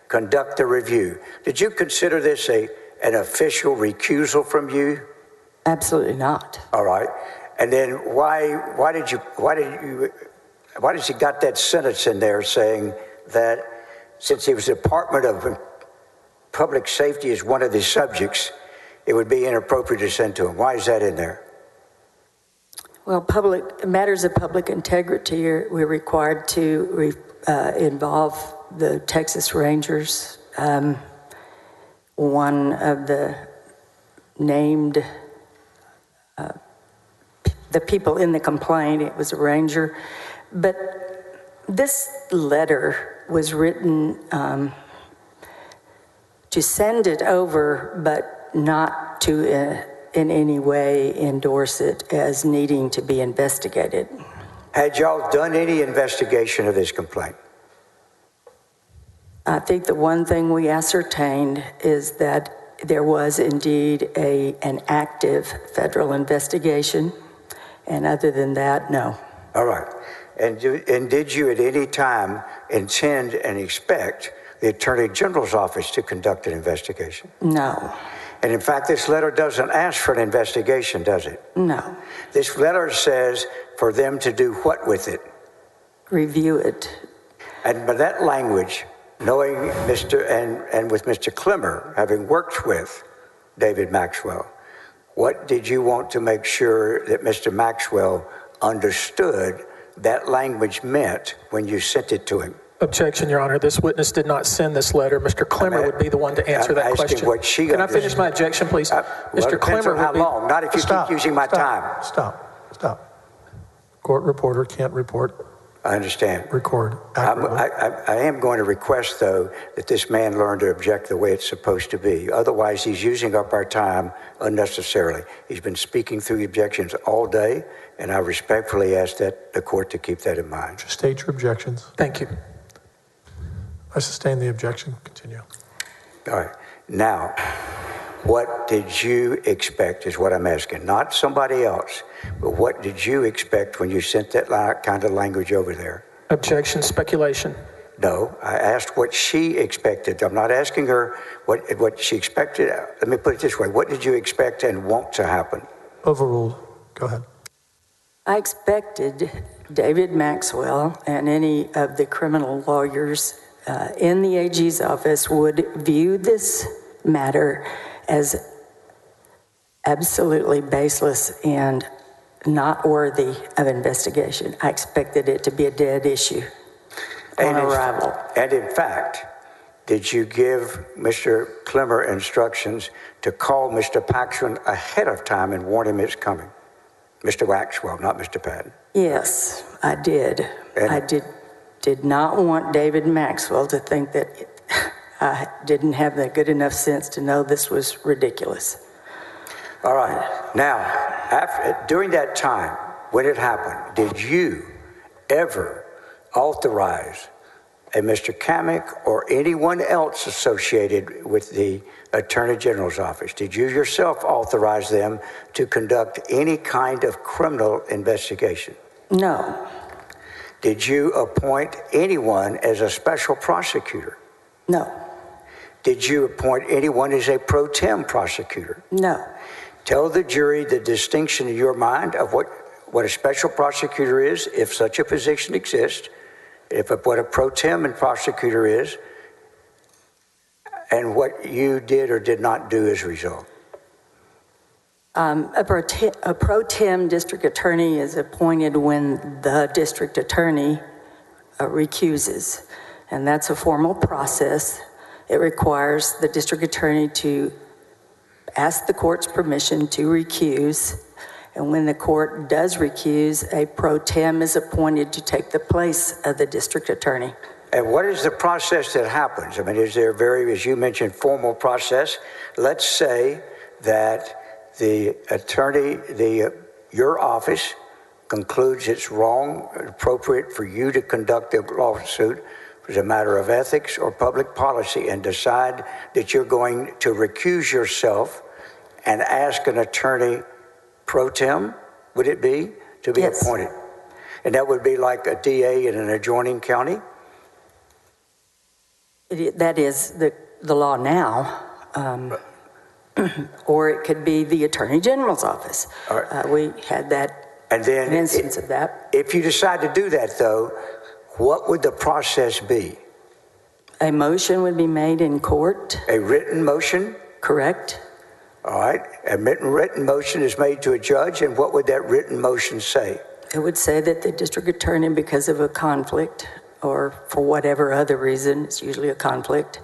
conduct the review. Did you consider this an official recusal from you? Absolutely not. All right. And then why did you got that sentence in there saying that since he was the Department of Public Safety is one of the subjects, it would be inappropriate to send to him? Why is that in there? Well, matters of public integrity we're required to involve the Texas Rangers. One of the named the people in the complaint, it was a Ranger. But this letter was written to send it over, but not to in any way endorse it as needing to be investigated. Had y'all done any investigation of this complaint? I think the one thing we ascertained is that there was indeed an active federal investigation, and other than that, no. All right. And did you at any time intend and expect the Attorney General's office to conduct an investigation? No. And in fact, this letter doesn't ask for an investigation, does it? No. This letter says for them to do what with it? Review it. And by that language, knowing and with Mr. Clemmer, having worked with David Maxwell, what did you want to make sure that Mr. Maxwell understood that language meant when you sent it to him? Objection, Your Honor. This witness did not send this letter. Mr. Clemmer would be the one to answer that question. What she Can I finish my objection, please? Mr. Clemmer how long? Not if you keep using my time. Stop. Court reporter can't report. I understand. Record. I am going to request, though, that this man learn to object the way it's supposed to be. Otherwise, he's using up our time unnecessarily. He's been speaking through the objections all day, and I respectfully ask that the court to keep that in mind. Just state your objections. Thank you. I sustain the objection. Continue. All right. Now, what did you expect is what I'm asking. Not somebody else, but what did you expect when you sent that kind of language over there? Objection, speculation. No, I asked what she expected. I'm not asking her what she expected. Let me put it this way. What did you expect and want to happen? Overruled. Go ahead. I expected David Maxwell and any of the criminal lawyers in the AG's office would view this matter as absolutely baseless and not worthy of investigation. I expected it to be a dead issue on arrival. And in fact, did you give Mr. Clemmer instructions to call Mr. Paxton ahead of time and warn him it's coming? Mr. Maxwell, not Mr. Patton. Yes, I did. And I did not want David Maxwell to think that I didn't have the good enough sense to know this was ridiculous. All right. Now, during that time, when it happened, did you ever authorize a Mr. Kamek or anyone else associated with the Attorney General's office? Did you yourself authorize them to conduct any kind of criminal investigation? No. Did you appoint anyone as a special prosecutor? No. Did you appoint anyone as a pro tem prosecutor? No. Tell the jury the distinction in your mind of what a special prosecutor is, if such a position exists, what a pro tem and prosecutor is, and what you did or did not do as a result. A pro tem district attorney is appointed when the district attorney recuses, and that's a formal process. It requires the district attorney to ask the court's permission to recuse, and when the court does recuse, a pro tem is appointed to take the place of the district attorney. And what is the process that happens? I mean, is there as you mentioned, formal process? Let's say that the attorney, your office concludes it's wrong, appropriate for you to conduct a lawsuit as a matter of ethics or public policy, and decide that you're going to recuse yourself and ask an attorney pro tem, would it be, to be Yes. appointed? And that would be like a DA in an adjoining county? That is the law now. Or it could be the Attorney General's office. All right. We had And then an instance of that. If you decide to do that, though, what would the process be? A motion would be made in court. A written motion? Correct. All right. A written motion is made to a judge, and what would that written motion say? It would say that the district attorney, because of a conflict or for whatever other reason, it's usually a conflict,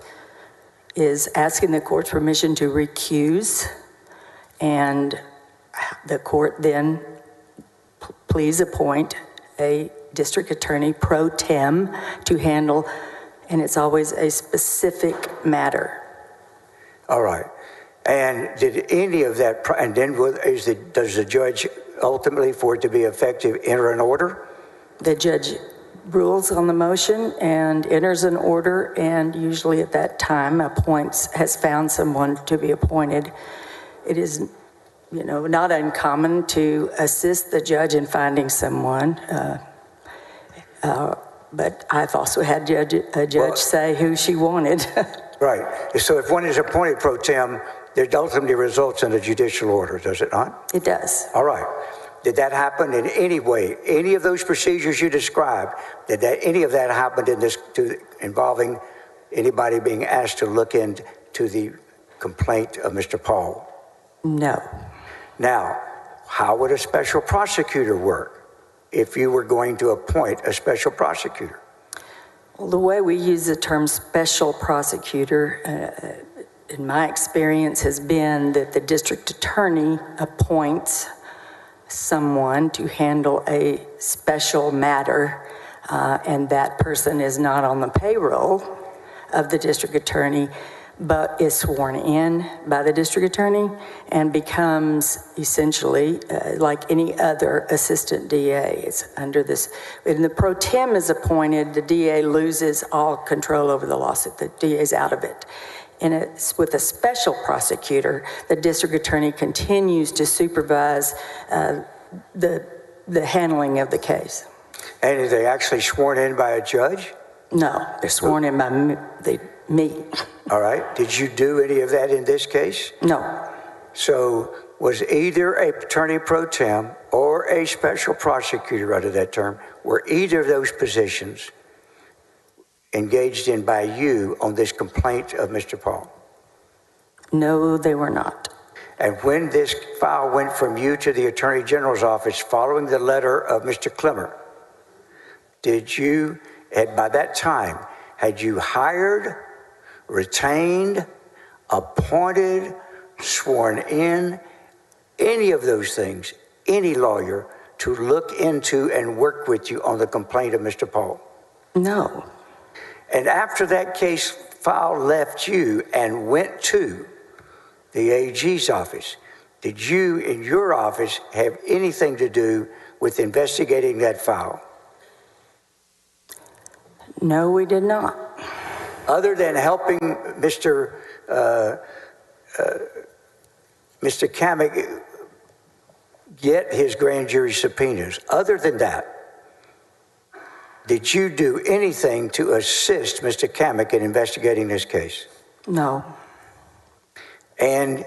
is asking the court's permission to recuse, and the court then please appoint a district attorney pro tem to handle, and it's always a specific matter. All right. And did any of that, and then does the judge ultimately, for it to be effective, enter an order? The judge rules on the motion and enters an order, and usually at that time has found someone to be appointed. It is, not uncommon to assist the judge in finding someone, but I've also had a judge say who she wanted. Right. So if one is appointed pro tem, it ultimately results in a judicial order, does it not? It does. All right. Did that happen in any way? Any of those procedures you described, any of that happened involving anybody being asked to look into the complaint of Mr. Paul? No. Now, how would a special prosecutor work if you were going to appoint a special prosecutor? Well, the way we use the term special prosecutor, in my experience, has been that the district attorney appoints someone to handle a special matter, and that person is not on the payroll of the district attorney, but is sworn in by the district attorney and becomes essentially like any other assistant DA. It's under this, when the pro tem is appointed, the DA loses all control over the lawsuit. The DA is out of it. And it's with a special prosecutor, the district attorney continues to supervise the handling of the case. And are they actually sworn in by a judge? No, they're sworn in by me. All right. Did you do any of that in this case? No. So was either a attorney pro tem or a special prosecutor under that term, were either of those positions engaged in by you on this complaint of Mr. Paul? No, they were not. And when this file went from you to the Attorney General's office following the letter of Mr. Clemmer, did you, by that time, had you hired, retained, appointed, sworn in, any of those things, any lawyer to look into and work with you on the complaint of Mr. Paul? No. And after that case file left you and went to the AG's office, did you in your office have anything to do with investigating that file? No, we did not. Other than helping Mr. Kamek get his grand jury subpoenas, other than that, did you do anything to assist Mr. Kamek in investigating this case? No. And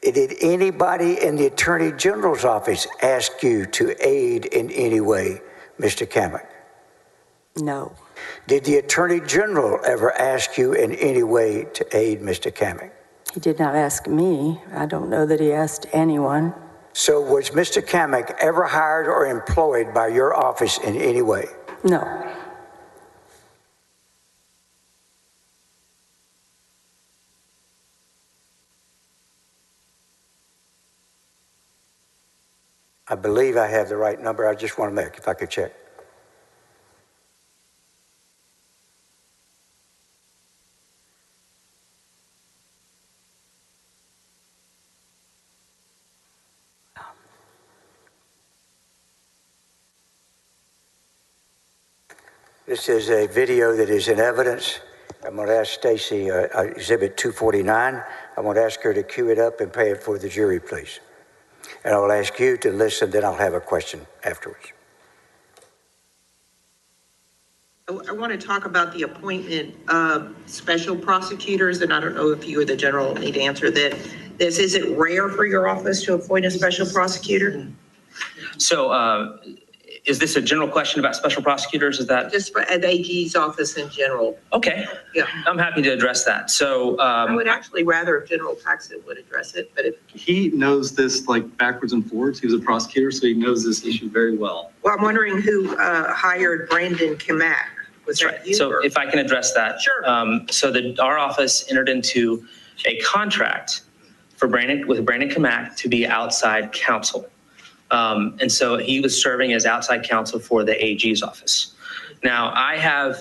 did anybody in the Attorney General's office ask you to aid in any way Mr. Kamek? No. Did the Attorney General ever ask you in any way to aid Mr. Kamek? He did not ask me. I don't know that he asked anyone. So was Mr. Kamek ever hired or employed by your office in any way? No. I believe I have the right number. I just want to make, if I could check. This is a video that is in evidence. I'm going to ask Stacy, Exhibit 249. I'm going to ask her to cue it up and play it for the jury, please. And I will ask you to listen, then I'll have a question afterwards. I want to talk about the appointment of special prosecutors, and I don't know if you or the general need to answer that. Is it rare for your office to appoint a special prosecutor? So, is this a general question about special prosecutors? Is that just at the AG's office in general? Okay. Yeah, I'm happy to address that. So I would actually rather if General Paxton would address it, but if he knows this like backwards and forwards, he was a prosecutor, so he knows this issue very well. Well, I'm wondering who hired Brandon Kamak. Was that you? So if I can address that. Sure. So our office entered into a contract for Brandon Kamak to be outside counsel. And so he was serving as outside counsel for the AG's office. Now, I have,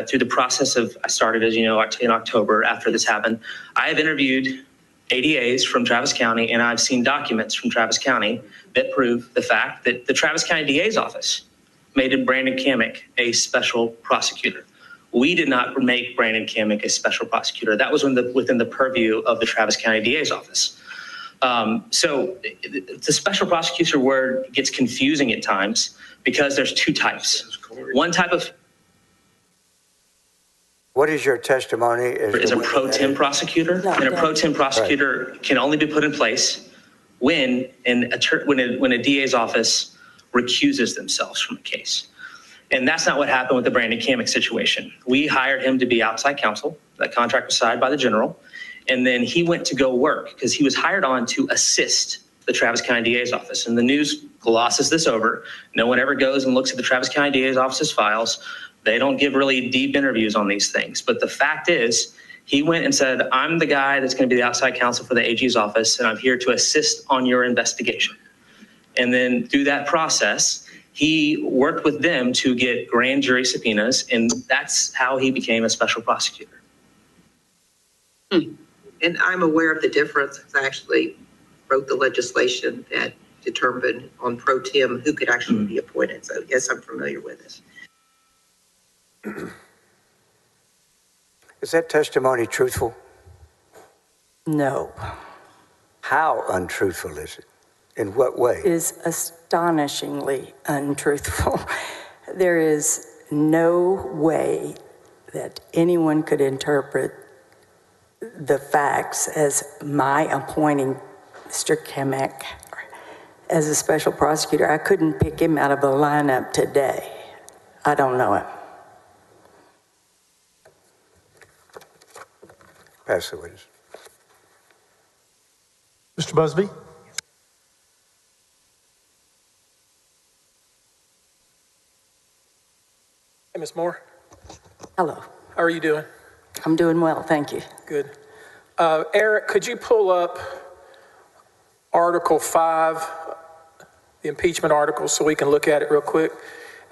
through the process of, I started, as you know, in October after this happened, I have interviewed ADAs from Travis County, and I've seen documents from Travis County that prove the fact that the Travis County DA's office made Brandon Kamek a special prosecutor. We did not make Brandon Kamek a special prosecutor. That was within the purview of the Travis County DA's office. So the special prosecutor word gets confusing at times because there's two types. One type of what is your testimony is a pro tem prosecutor, and a pro tem prosecutor can only be put in place when a DA's office recuses themselves from a case. And that's not what happened with the Brandon Kamek situation. We hired him to be outside counsel. That contract was signed by the general. And then he went to go work because he was hired on to assist the Travis County DA's office. And the news glosses this over. No one ever goes and looks at the Travis County DA's office's files. They don't give really deep interviews on these things. But the fact is, he went and said, I'm the guy that's going to be the outside counsel for the AG's office, and I'm here to assist on your investigation. And then through that process, he worked with them to get grand jury subpoenas, and that's how he became a special prosecutor. And I'm aware of the difference. I actually wrote the legislation that determined on pro tem who could actually be appointed. So yes, I'm familiar with this. Is that testimony truthful? No. How untruthful is it? In what way? It is astonishingly untruthful. There is no way that anyone could interpret the facts as my appointing Mr. Kamek as a special prosecutor. I couldn't pick him out of a lineup today. I don't know him. Pass the witness. Mr. Busby? Hey, Ms. Moore. Hello. How are you doing? I'm doing well, thank you. Good. Eric, could you pull up Article 5, the impeachment article, so we can look at it real quick?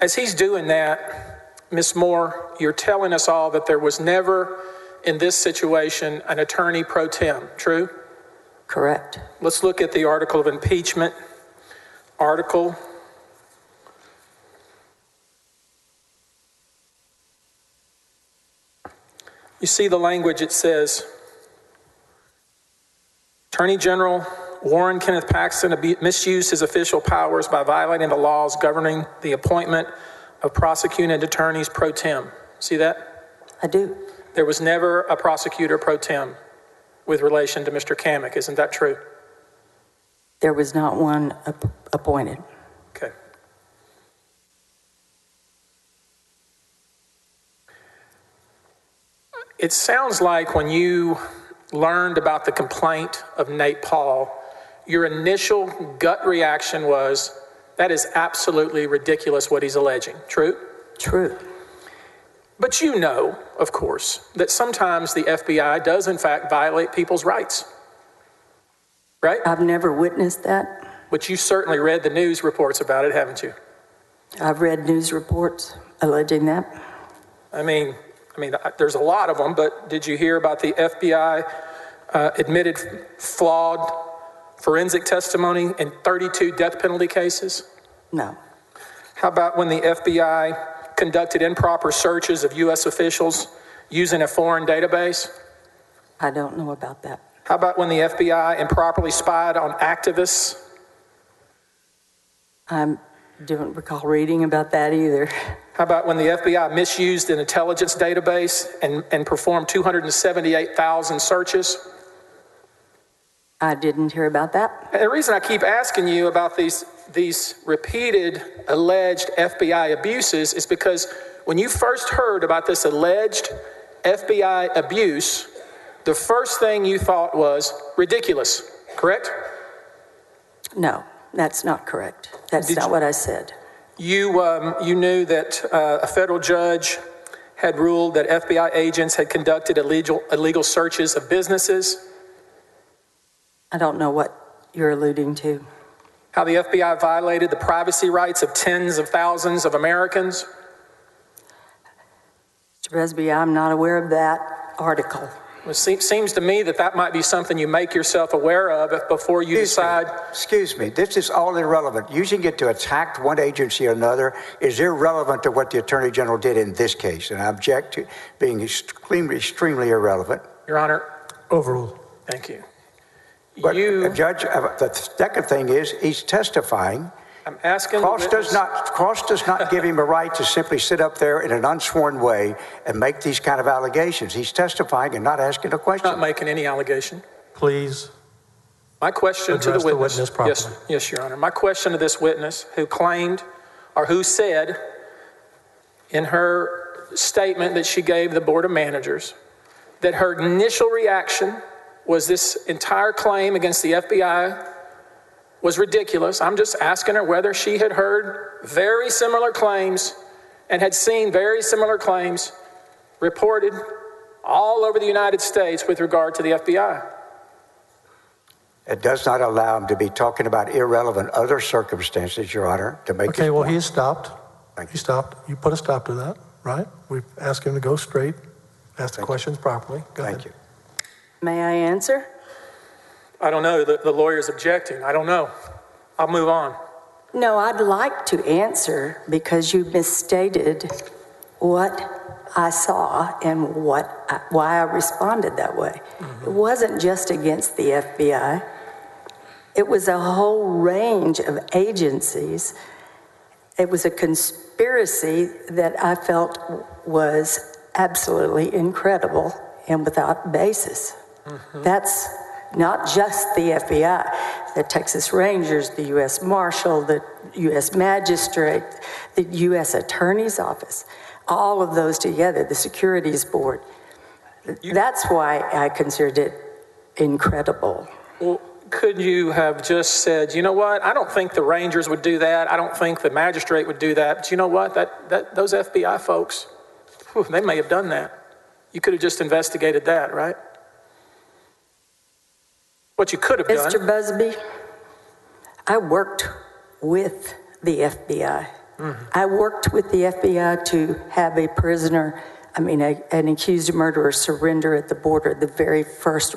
As he's doing that, Ms. Moore, you're telling us all that there was never, in this situation, an attorney pro tem, true? Correct. Let's look at the article of impeachment. Article. You see the language, it says, Attorney General Warren Kenneth Paxton misused his official powers by violating the laws governing the appointment of prosecuting attorneys pro tem. See that? I do. There was never a prosecutor pro tem with relation to Mr. Kamek. Isn't that true? There was not one appointed. Okay. It sounds like when you learned about the complaint of Nate Paul, your initial gut reaction was, that is absolutely ridiculous what he's alleging. True? True. But you know, of course, that sometimes the FBI does in fact violate people's rights. Right? I've never witnessed that. But you certainly read the news reports about it, haven't you? I've read news reports alleging that. I mean, there's a lot of them, but did you hear about the FBI admitted flawed forensic testimony in 32 death penalty cases? No. How about when the FBI conducted improper searches of U.S. officials using a foreign database? I don't know about that. How about when the FBI improperly spied on activists? I don't recall reading about that either. How about when the FBI misused an intelligence database and performed 278,000 searches? I didn't hear about that. And the reason I keep asking you about these repeated alleged FBI abuses is because when you first heard about this alleged FBI abuse, the first thing you thought was ridiculous, correct? No, that's not correct. That's not what I said. You knew that a federal judge had ruled that FBI agents had conducted illegal searches of businesses? I don't know what you're alluding to. How the FBI violated the privacy rights of tens of thousands of Americans? Mr. Busby, I'm not aware of that article. It seems to me that might be something you make yourself aware of before you decide. Excuse me, this is all irrelevant. Using it to attack one agency or another is irrelevant to what the Attorney General did in this case, and I object to being extremely irrelevant. Your Honor. Overruled. Thank you. But Judge, the second thing is he's testifying. I'm asking. Cross does not give him a right to simply sit up there in an unsworn way and make these kind of allegations. He's testifying and not asking a question. Not making any allegation. Please. My question to the witness. Properly. Yes, Your Honor. My question to this witness who claimed or who said in her statement that she gave the Board of Managers that her initial reaction was this entire claim against the FBI was ridiculous. I'm just asking her whether she had heard very similar claims and had seen very similar claims reported all over the United States with regard to the FBI. It does not allow him to be talking about irrelevant other circumstances, Your Honor, to make Okay, his well, point. he stopped. He stopped. You put a stop to that, right? We've asked him to go straight, ask the questions properly. Go ahead. Thank you. May I answer? I don't know. The lawyer's objecting. I don't know. I'll move on. No, I'd like to answer because you misstated what I saw and why I responded that way. It wasn't just against the FBI. It was a whole range of agencies. It was a conspiracy that I felt was absolutely incredible and without basis. That's not just the FBI, the Texas Rangers, the U.S. Marshal, the U.S. Magistrate, the U.S. Attorney's Office, all of those together, the Securities Board. That's why I considered it incredible. Well, could you have just said, you know what, I don't think the Rangers would do that. I don't think the magistrate would do that. But you know what, those FBI folks, they may have done that. You could have just investigated that, right? What you could have done. Mr. Busby, I worked with the FBI. I worked with the FBI to have a prisoner, an accused murderer surrender at the border the very first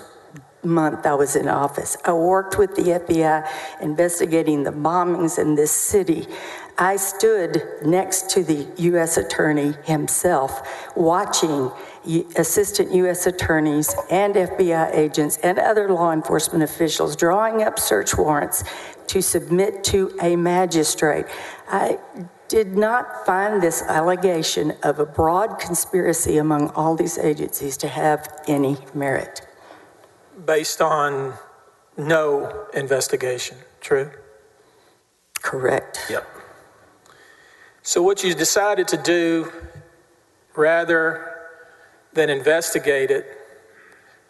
month I was in office. I worked with the FBI investigating the bombings in this city. I stood next to the U.S. Attorney himself, watching assistant U.S. attorneys and FBI agents and other law enforcement officials drawing up search warrants to submit to a magistrate. I did not find this allegation of a broad conspiracy among all these agencies to have any merit. Based on no investigation, true? Correct. Yep. So what you decided to do, rather than investigate it,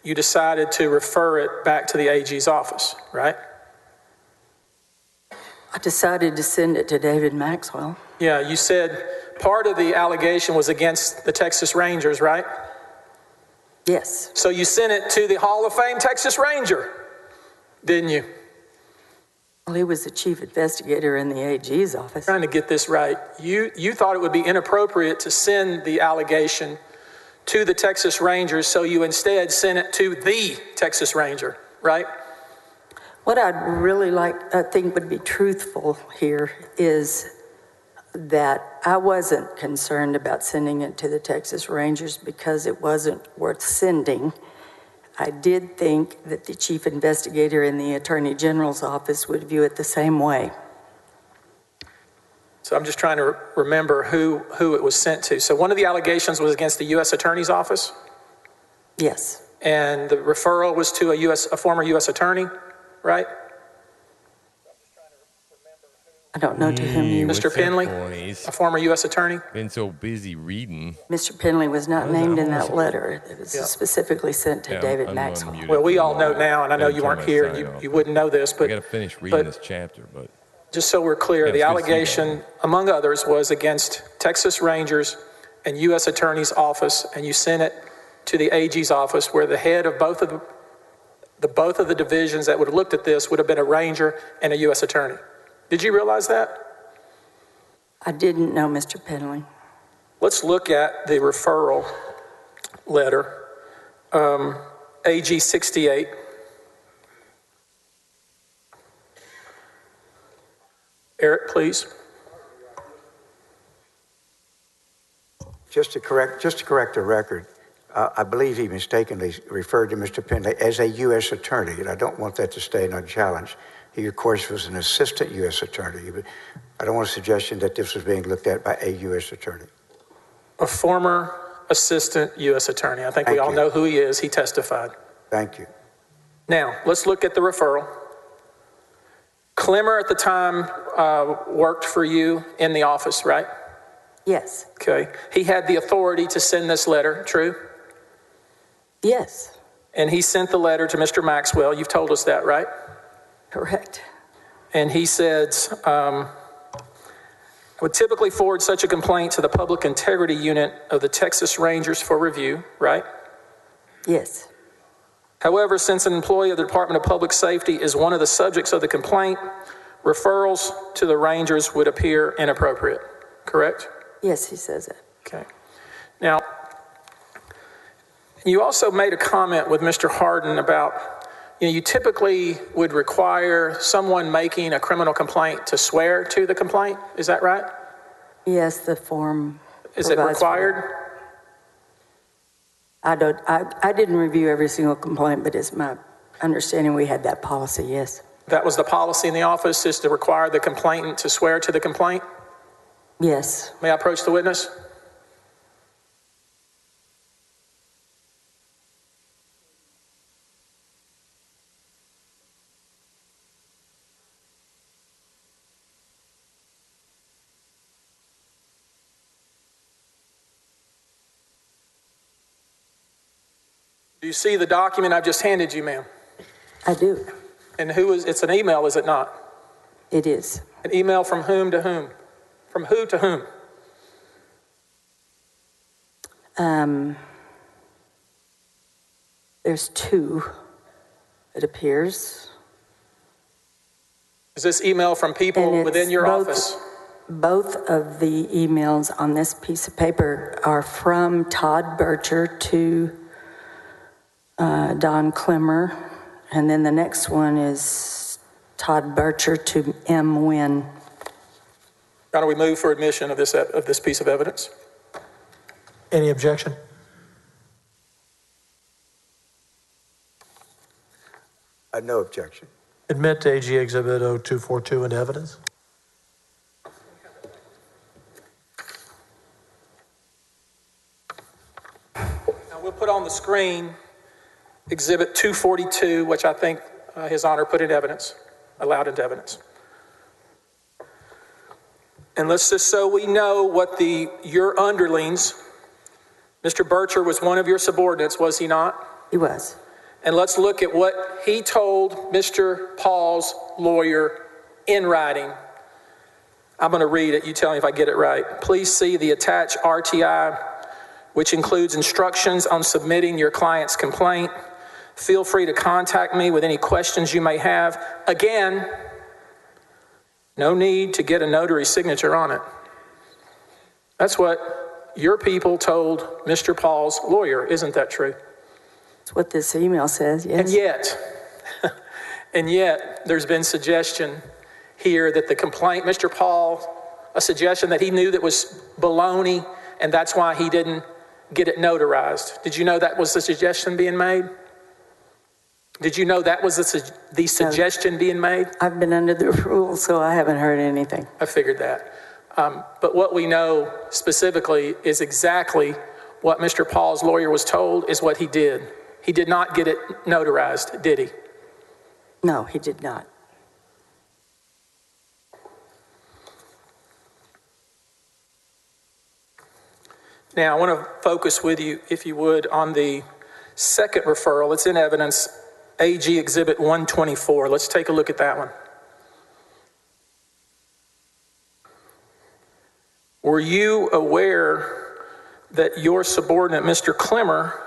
you decided to refer it back to the AG's office, right? I decided to send it to David Maxwell. Yeah, you said part of the allegation was against the Texas Rangers, right? Yes. So you sent it to the Hall of Fame Texas Ranger, didn't you? Well, he was the chief investigator in the AG's office. Trying to get this right. You thought it would be inappropriate to send the allegation to the Texas Rangers, so you instead sent it to the Texas Ranger, right? What I'd really I think would be truthful here is that I wasn't concerned about sending it to the Texas Rangers because it wasn't worth sending. I did think that the chief investigator in the Attorney General's office would view it the same way. So I'm just trying to remember who it was sent to. So one of the allegations was against the U.S. Attorney's office? Yes. And the referral was to a former U.S. attorney, right? I don't know to whom you... Mr. Penley, a former U.S. attorney? Been so busy reading. Mr. Penley was not named in that letter. It was specifically sent to David Maxwell. Well, we all know now, and I know you weren't here, and you wouldn't know this, but... I got to finish reading this chapter, but... Just so we're clear, the allegation, among others, was against Texas Rangers and U.S. Attorney's office, and you sent it to the AG's office, where the head of both of the divisions that would have looked at this would have been a Ranger and a U.S. Attorney. Did you realize that? I didn't know, Mr. Penley. Let's look at the referral letter, AG 68. Eric, please. Just to correct the record, I believe he mistakenly referred to Mr. Penley as a U.S. attorney, and I don't want that to stay unchallenged. He, of course, was an assistant U.S. attorney, but I don't want a suggestion that this was being looked at by a U.S. attorney. A former assistant U.S. attorney. I think we all know who he is. He testified. Thank you. Now, let's look at the referral. Clemmer at the time worked for you in the office, right? Yes. Okay. He had the authority to send this letter, true? Yes. And he sent the letter to Mr. Maxwell. You've told us that, right? Correct. And he says, I would typically forward such a complaint to the Public Integrity Unit of the Texas Rangers for review, right? Yes. However, since an employee of the Department of Public Safety is one of the subjects of the complaint, referrals to the Rangers would appear inappropriate, correct? Yes, he says it. Okay. Now, you also made a comment with Mr. Harden about, you typically would require someone making a criminal complaint to swear to the complaint. Is that right? Yes, the form. Is it required? I didn't review every single complaint, but it's my understanding we had that policy, yes. That was the policy in the office, is to require the complainant to swear to the complaint? Yes. May I approach the witness? Do you see the document I've just handed you, ma'am? I do. And it's an email, is it not? It is. An email from whom to whom? From who to whom? There's two, it appears. Is this email from people within your office? Both of the emails on this piece of paper are from Todd Bircher to Don Clemmer, and then the next one is Todd Bircher to M. Wynn. How do we move for admission of this piece of evidence? Any objection? No objection. Admit AG Exhibit 0242 into evidence. Now we'll put on the screen Exhibit 242, which I think His Honor put in evidence, allowed into evidence. And let's just so we know what your underlings, Mr. Bircher was one of your subordinates, was he not? He was. And let's look at what he told Mr. Paul's lawyer in writing. I'm going to read it. You tell me if I get it right. Please see the attached RTI, which includes instructions on submitting your client's complaint. Feel free to contact me with any questions you may have. Again, no need to get a notary signature on it. That's what your people told Mr. Paul's lawyer. Isn't that true? That's what this email says, yes. And yet, there's been suggestion here that the complaint, Mr. Paul, a suggestion that he knew that was baloney, and that's why he didn't get it notarized. Did you know that was the suggestion being made? Did you know that was the suggestion being made? I've been under the rules, so I haven't heard anything. I figured that. But what we know specifically is exactly what Mr. Paul's lawyer was told is what he did. He did not get it notarized, did he? No, he did not. Now, I want to focus with you, if you would, on the second referral. It's in evidence, AG Exhibit 124. Let's take a look at that one. Were you aware that your subordinate, Mr. Clemmer,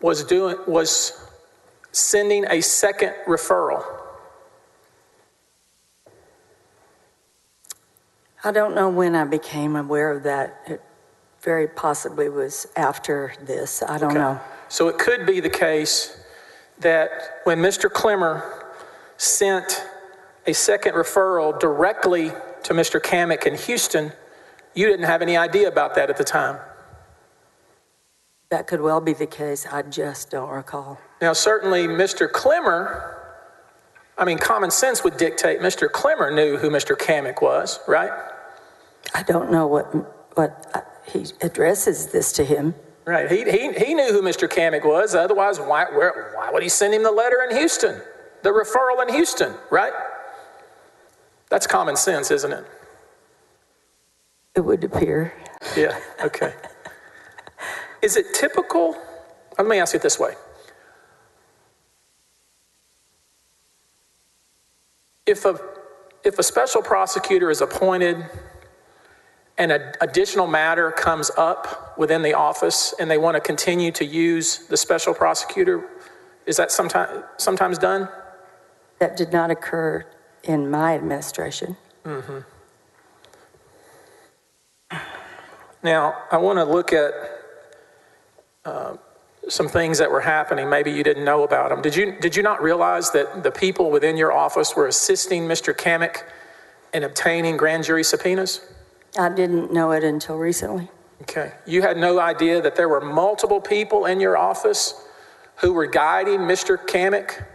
was sending a second referral? I don't know when I became aware of that. It very possibly was after this. I don't know. So it could be the case that when Mr. Clemmer sent a second referral directly to Mr. Kamek in Houston, you didn't have any idea about that at the time. That could well be the case. I just don't recall. Now, certainly Mr. Clemmer, common sense would dictate Mr. Clemmer knew who Mr. Kamek was, right? I don't know what he addresses this to him. Right. He knew who Mr. Kamek was. Otherwise, why would he send him the letter in Houston, the referral in Houston, right? That's common sense, isn't it? It would appear. Yeah. Okay. Is it typical? Let me ask it this way. If a if a special prosecutor is appointed and an additional matter comes up within the office and they want to continue to use the special prosecutor, is that sometimes done? That did not occur in my administration. Mm-hmm. Now, I want to look at some things that were happening. Maybe you didn't know about them. Did you not realize that the people within your office were assisting Mr. Kamek in obtaining grand jury subpoenas? I didn't know it until recently. Okay. You had no idea that there were multiple people in your office who were guiding Mr. Kamek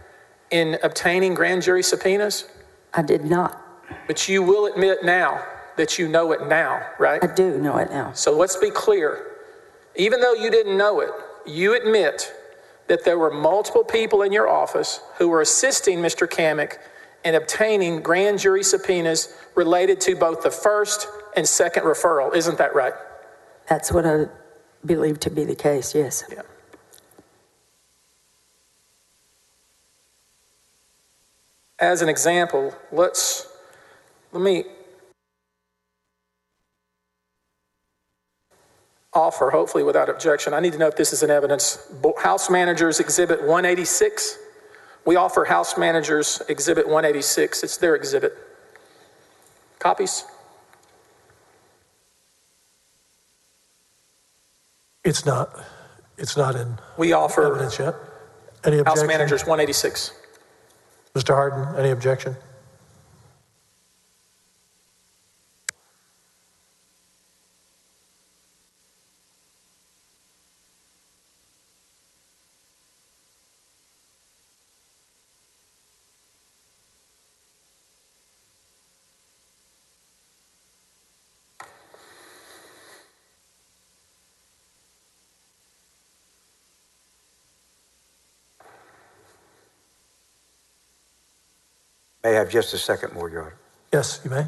in obtaining grand jury subpoenas? I did not. But you will admit now that you know it now, right? I do know it now. So let's be clear. Even though you didn't know it, you admit that there were multiple people in your office who were assisting Mr. Kamek in obtaining grand jury subpoenas related to both the first and second referral. Isn't that right? That's what I believe to be the case, yes. Yeah. As an example, let me offer, hopefully without objection. I need to know if this is in evidence. House Managers Exhibit 186. We offer House Managers Exhibit 186. It's their exhibit. Copies? It's not in We offer evidence yet. Any objection? House Managers 186. Mr. Harden, any objection? May I have just a second more, Your Honor? Yes, you may.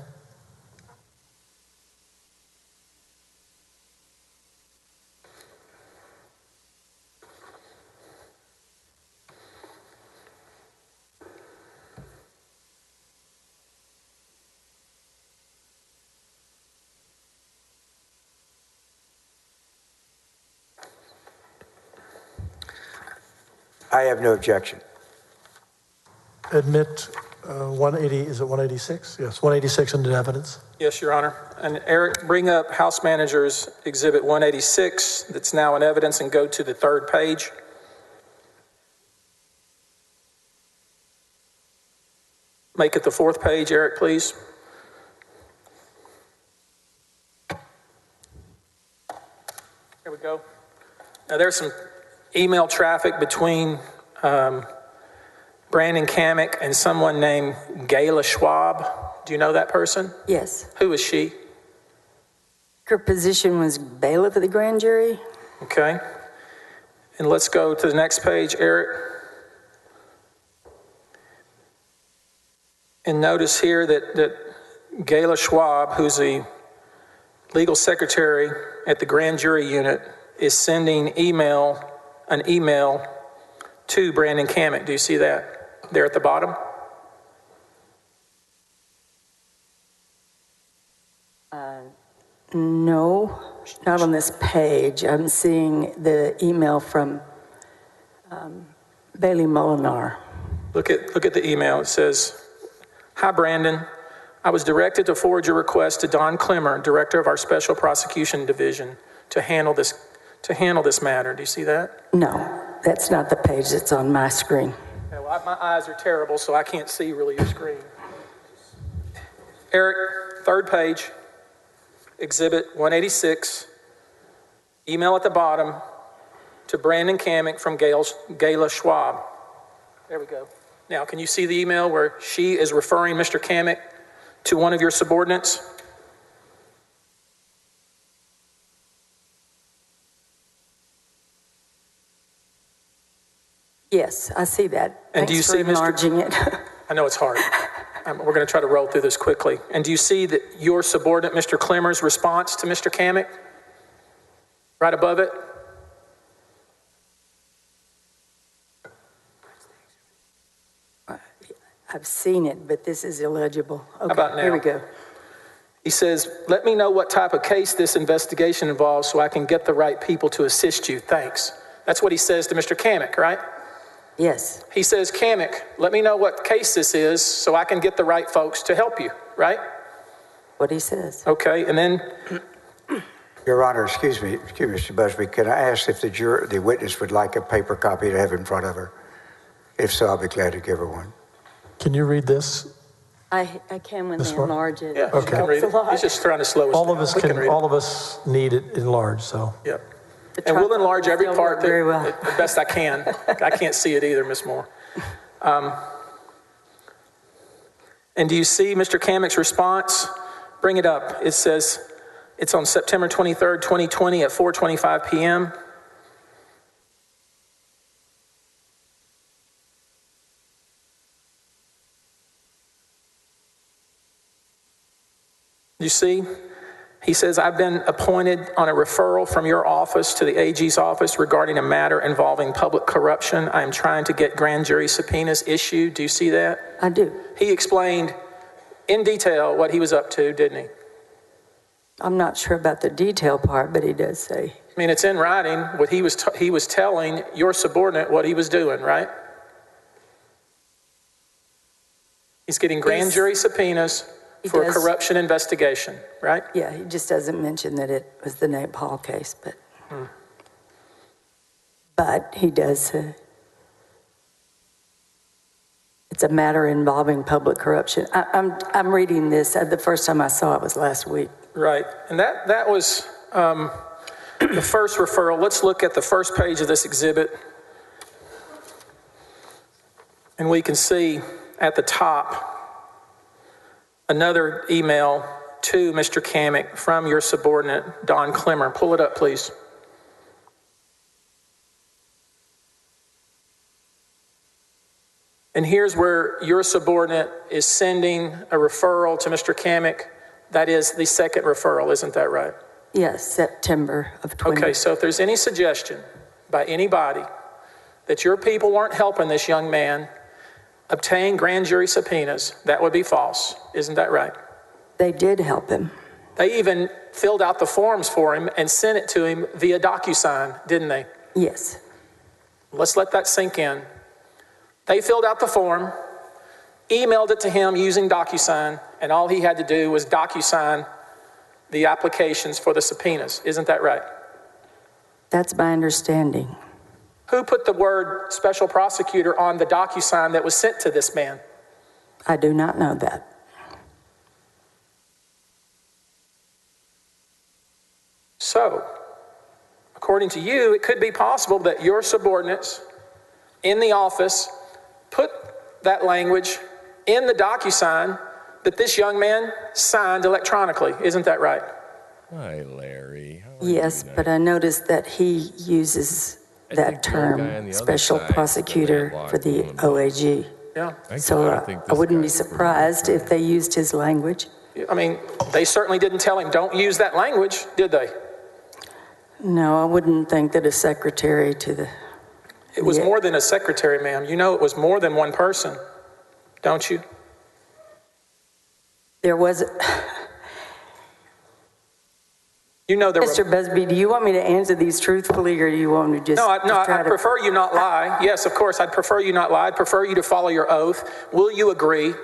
I have no objection. Admit 180, is it 186? Yes, 186 into evidence. Yes, Your Honor. And Eric, bring up House Managers Exhibit 186 that's now in evidence and go to the third page. Make it the fourth page, Eric, please. Here we go. Now there's some email traffic between Brandon Kamek and someone named Gayla Schwab. Do you know that person? Yes. Who is she? Her position was bailiff of the grand jury. Okay. And let's go to the next page, Eric. And notice here that Gayla Schwab, who's the legal secretary at the grand jury unit, is sending an email to Brandon Kamek. Do you see that there at the bottom? No, not on this page. I'm seeing the email from Bailey Molinar. Look at the email. It says, "Hi, Brandon. I was directed to forward your request to Don Clemmer, director of our Special Prosecution Division, to handle this matter." Do you see that? No, that's not the page that's on my screen. Okay, well, my eyes are terrible, so I can't see really your screen. Eric, third page, Exhibit 186, email at the bottom to Brandon Kamek from Gayla Schwab. There we go. Now, can you see the email where she is referring Mr. Kamek to one of your subordinates? Yes, I see that. And do you see enlarging it? I know it's hard. We're going to try to roll through this quickly. And do you see that your subordinate, Mr. Clemmer's response to Mr. Kamek? Right above it? I've seen it, but this is illegible. Okay, about now? here we go. He says, let me know what type of case this investigation involves so I can get the right people to assist you. Thanks. That's what he says to Mr. Kamek, right? Yes. He says, Kamek, let me know what case this is so I can get the right folks to help you, right? What he says. Okay, and then... Your Honor, excuse me, Mr. Busby, can I ask if the witness would like a paper copy to have in front of her? If so, I'll be glad to give her one. Can you read this? I can when This they one? enlarge it. Yeah, Okay. you can read it. He's just trying to slow us down. All of us need it enlarged, so. Yep. And we'll enlarge every part very well. the best I can. I can't see it either, Ms. Moore. And do you see Mr. Kamek's response? Bring it up. It says, it's on September 23rd, 2020 at 4:25 p.m. You see? He says, I've been appointed on a referral from your office to the AG's office regarding a matter involving public corruption. I am trying to get grand jury subpoenas issued. Do you see that? I do. He explained in detail what he was up to, didn't he? I'm not sure about the detail part, but he does say. I mean, it's in writing what he was telling your subordinate what he was doing, right? He's getting grand jury subpoenas for a corruption investigation, right? Yeah, he just doesn't mention that it was the Nate Paul case, but he does say it's a matter involving public corruption. I'm reading this. The first time I saw it was last week. Right, and that was the first referral. Let's look at the first page of this exhibit, and we can see at the top another email to Mr. Kamek from your subordinate, Don Clemmer. Pull it up, please. And here's where your subordinate is sending a referral to Mr. Kamek. That is the second referral, isn't that right? Yes, September of 20. Okay, so if there's any suggestion by anybody that your people weren't helping this young man obtain grand jury subpoenas, that would be false. Isn't that right? They did help him. They even filled out the forms for him and sent it to him via DocuSign, didn't they? Yes. Let's let that sink in. They filled out the form, emailed it to him using DocuSign, and all he had to do was DocuSign the applications for the subpoenas. Isn't that right? That's my understanding. Who put the word special prosecutor on the DocuSign that was sent to this man? I do not know that. So, according to you, it could be possible that your subordinates in the office put that language in the DocuSign that this young man signed electronically. Isn't that right? Hi, Larry. Yes, but I noticed that he uses that term, special prosecutor for the OAG. Yeah. So I wouldn't be surprised if they used his language. I mean, they certainly didn't tell him, don't use that language, did they? No, I wouldn't think that a secretary to the... It was more than a secretary, ma'am. You know it was more than one person, don't you? There was... You know there Mr. Busby, do you want me to answer these truthfully, or do you want me to just... I prefer you not lie. Yes, of course, I'd prefer you not lie. I'd prefer you to follow your oath. Will you agree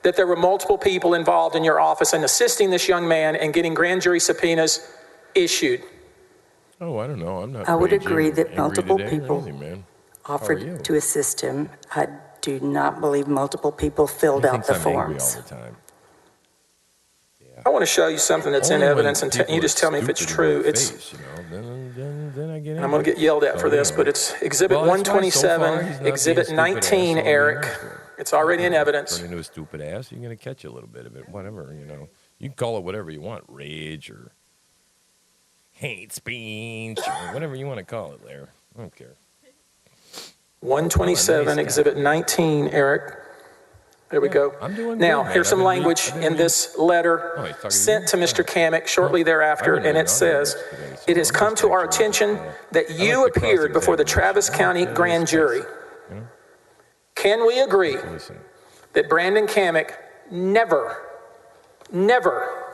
that there were multiple people involved in your office in assisting this young man and getting grand jury subpoenas issued? Oh, I don't know. I'm not. I would agree that multiple today or people anything, man. offered to assist him. I do not believe multiple people filled out the forms. All the time. I want to show you something that's in evidence, and you just tell me if it's true. Face, you know, then I get I'm going to get yelled at for this, but it's Exhibit 127, Exhibit 19, Eric. It's already in evidence. Turn into a stupid ass. You're going to catch a little bit of it. Whatever, you know. You can call it whatever you want, rage or hate speech or whatever you want to call it, Larry. I don't care. 127, Exhibit 19, Eric. There we go. Now, here's some language in this letter sent to Mr. Kamek shortly thereafter, and it says, it has come to our attention that you appeared before the Travis County Grand Jury. Can we agree that Brandon Kamick never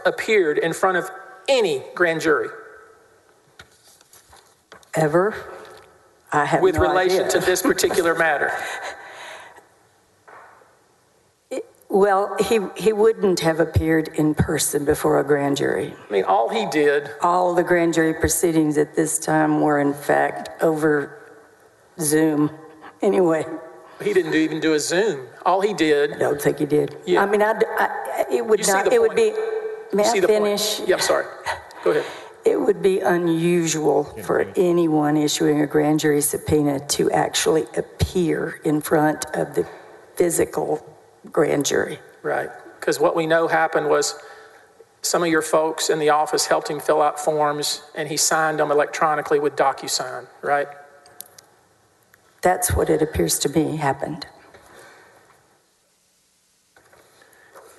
appeared in front of any grand jury? Ever? I have with no relation idea. to this particular matter? Well, he wouldn't have appeared in person before a grand jury. I mean, all he did... All the grand jury proceedings at this time were, in fact, over Zoom. Anyway. He didn't even do a Zoom. All he did... I don't think he did. Yeah. I mean, it would not... It would be... May I finish? Yeah, I'm sorry. Go ahead. It would be unusual for anyone issuing a grand jury subpoena to actually appear in front of the physical grand jury. Right, because what we know happened was some of your folks in the office helped him fill out forms and he signed them electronically with DocuSign, right? That's what it appears to me happened.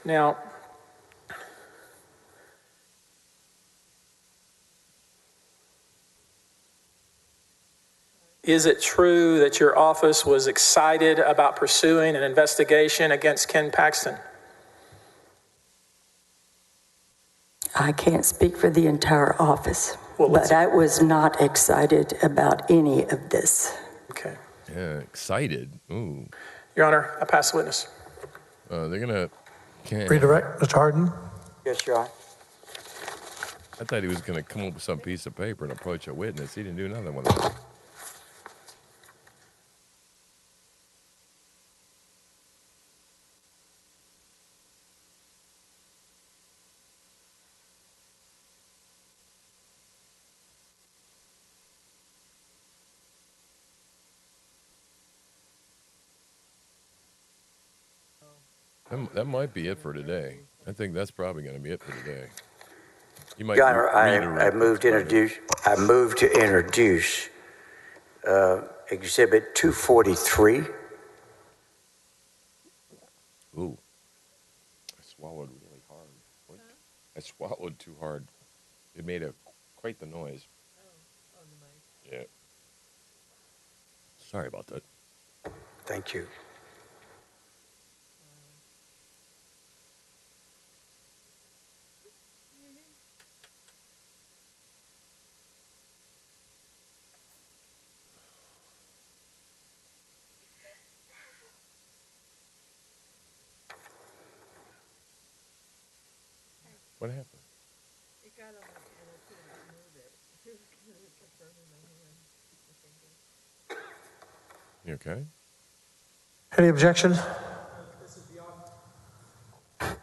Now, is it true that your office was excited about pursuing an investigation against Ken Paxton? I can't speak for the entire office, but I was not excited about any of this. Okay. Yeah, excited. Ooh. Your Honor, I pass the witness. They're going to... Redirect, Mr. Harden. Yes, Your Honor. I thought he was going to come up with some piece of paper and approach a witness. He didn't do nothing with it. That might be it for today. I think that's probably going to be it for today. You might Your Honor, I move to introduce Exhibit 243. Ooh. I swallowed really hard. What? I swallowed too hard. It made quite the noise. Yeah. Sorry about that. Thank you. What happened? It got on my and I couldn't move it. It kept burning my hand. You okay? Any objection?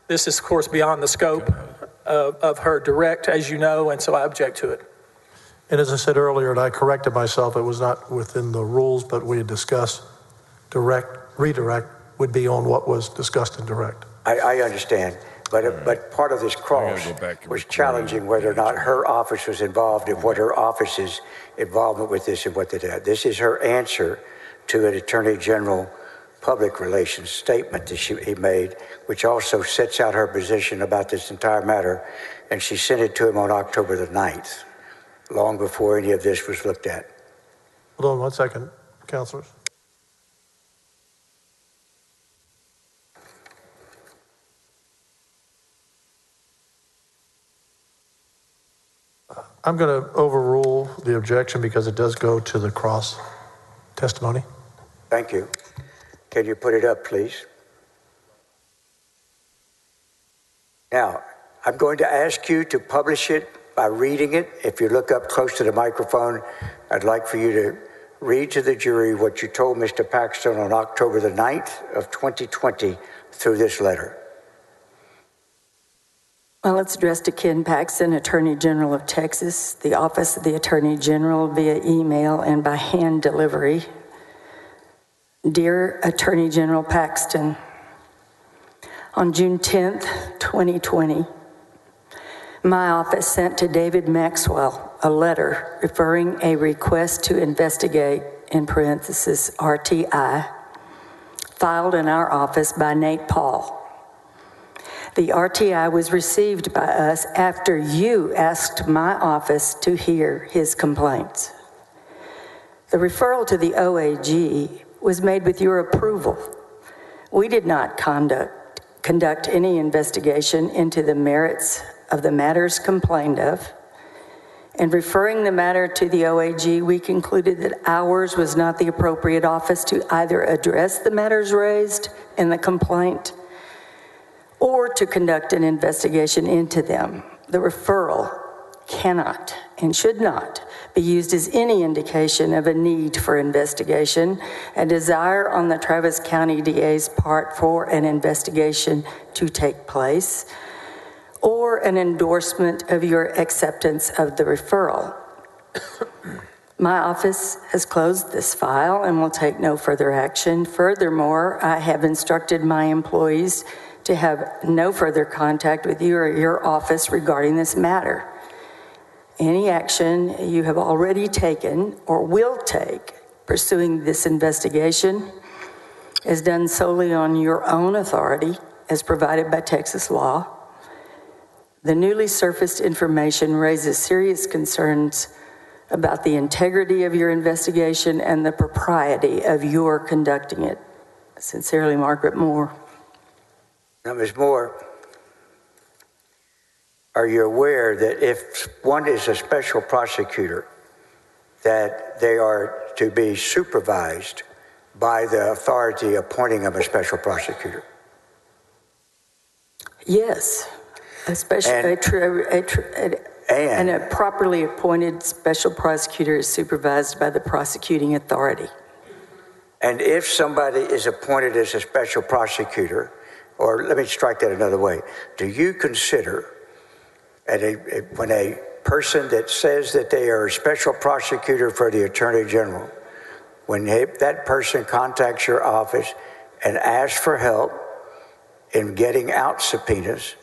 This is, of course, beyond the scope of her direct, as you know, and so I object to it. And as I said earlier, and I corrected myself, it was not within the rules, but we had discussed redirect would be on what was discussed in direct. I understand. But part of this cross was challenging whether or not her office was involved and what her office's involvement with this and what they did. This is her answer to an Attorney General public relations statement that he made, which also sets out her position about this entire matter. And she sent it to him on October the 9th, long before any of this was looked at. Hold on 1 second, councilors. I'm going to overrule the objection because it does go to the cross testimony. Thank you. Can you put it up, please? Now, I'm going to ask you to publish it by reading it. If you look up close to the microphone, I'd like for you to read to the jury what you told Mr. Paxton on October the 9th of 2020 through this letter. Well, it's addressed to Ken Paxton, Attorney General of Texas, the Office of the Attorney General, via email and by hand delivery. Dear Attorney General Paxton, on June 10th, 2020, my office sent to David Maxwell a letter referring a request to investigate, in parentheses, RTI, filed in our office by Nate Paul. The RTI was received by us after you asked my office to hear his complaints. The referral to the OAG was made with your approval We did not conduct any investigation into the merits of the matters complained of. In referring the matter to the OAG, we concluded that ours was not the appropriate office to either address the matters raised in the complaint or to conduct an investigation into them. The referral cannot and should not be used as any indication of a need for investigation, a desire on the Travis County DA's part for an investigation to take place, or an endorsement of your acceptance of the referral. My office has closed this file and will take no further action. Furthermore, I have instructed my employees to have no further contact with you or your office regarding this matter. Any action you have already taken or will take pursuing this investigation is done solely on your own authority as provided by Texas law. The newly surfaced information raises serious concerns about the integrity of your investigation and the propriety of your conducting it. Sincerely, Margaret Moore. Now, Ms. Moore, are you aware that if one is a special prosecutor, that they are to be supervised by the authority appointing them a special prosecutor? Yes, especially and a properly appointed special prosecutor is supervised by the prosecuting authority. And if somebody is appointed as a special prosecutor, or let me strike that another way, do you consider when a person that says that they are a special prosecutor for the Attorney General, when that person contacts your office and asks for help in getting out subpoenas,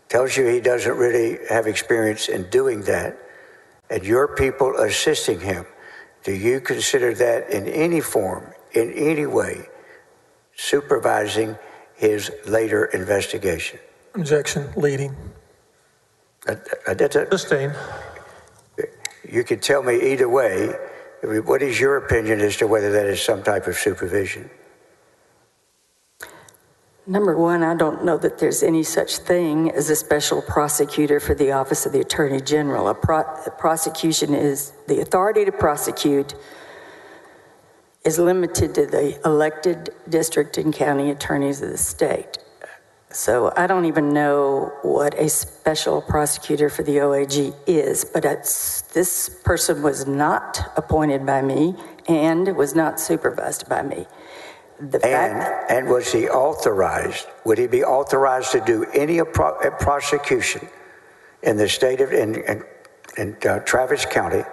tells you he doesn't really have experience in doing that, and your people assisting him, do you consider that in any form, in any way, supervising his later investigation? Objection, leading. Sustained. You can tell me either way. What is your opinion as to whether that is some type of supervision? Number one, I don't know that there's any such thing as a special prosecutor for the Office of the Attorney General. A prosecution is, the authority to prosecute is limited to the elected district and county attorneys of the state. So I don't even know what a special prosecutor for the OAG is, but this person was not appointed by me and was not supervised by me. And was he authorized? Would he be authorized to do any prosecution in the state of in Travis County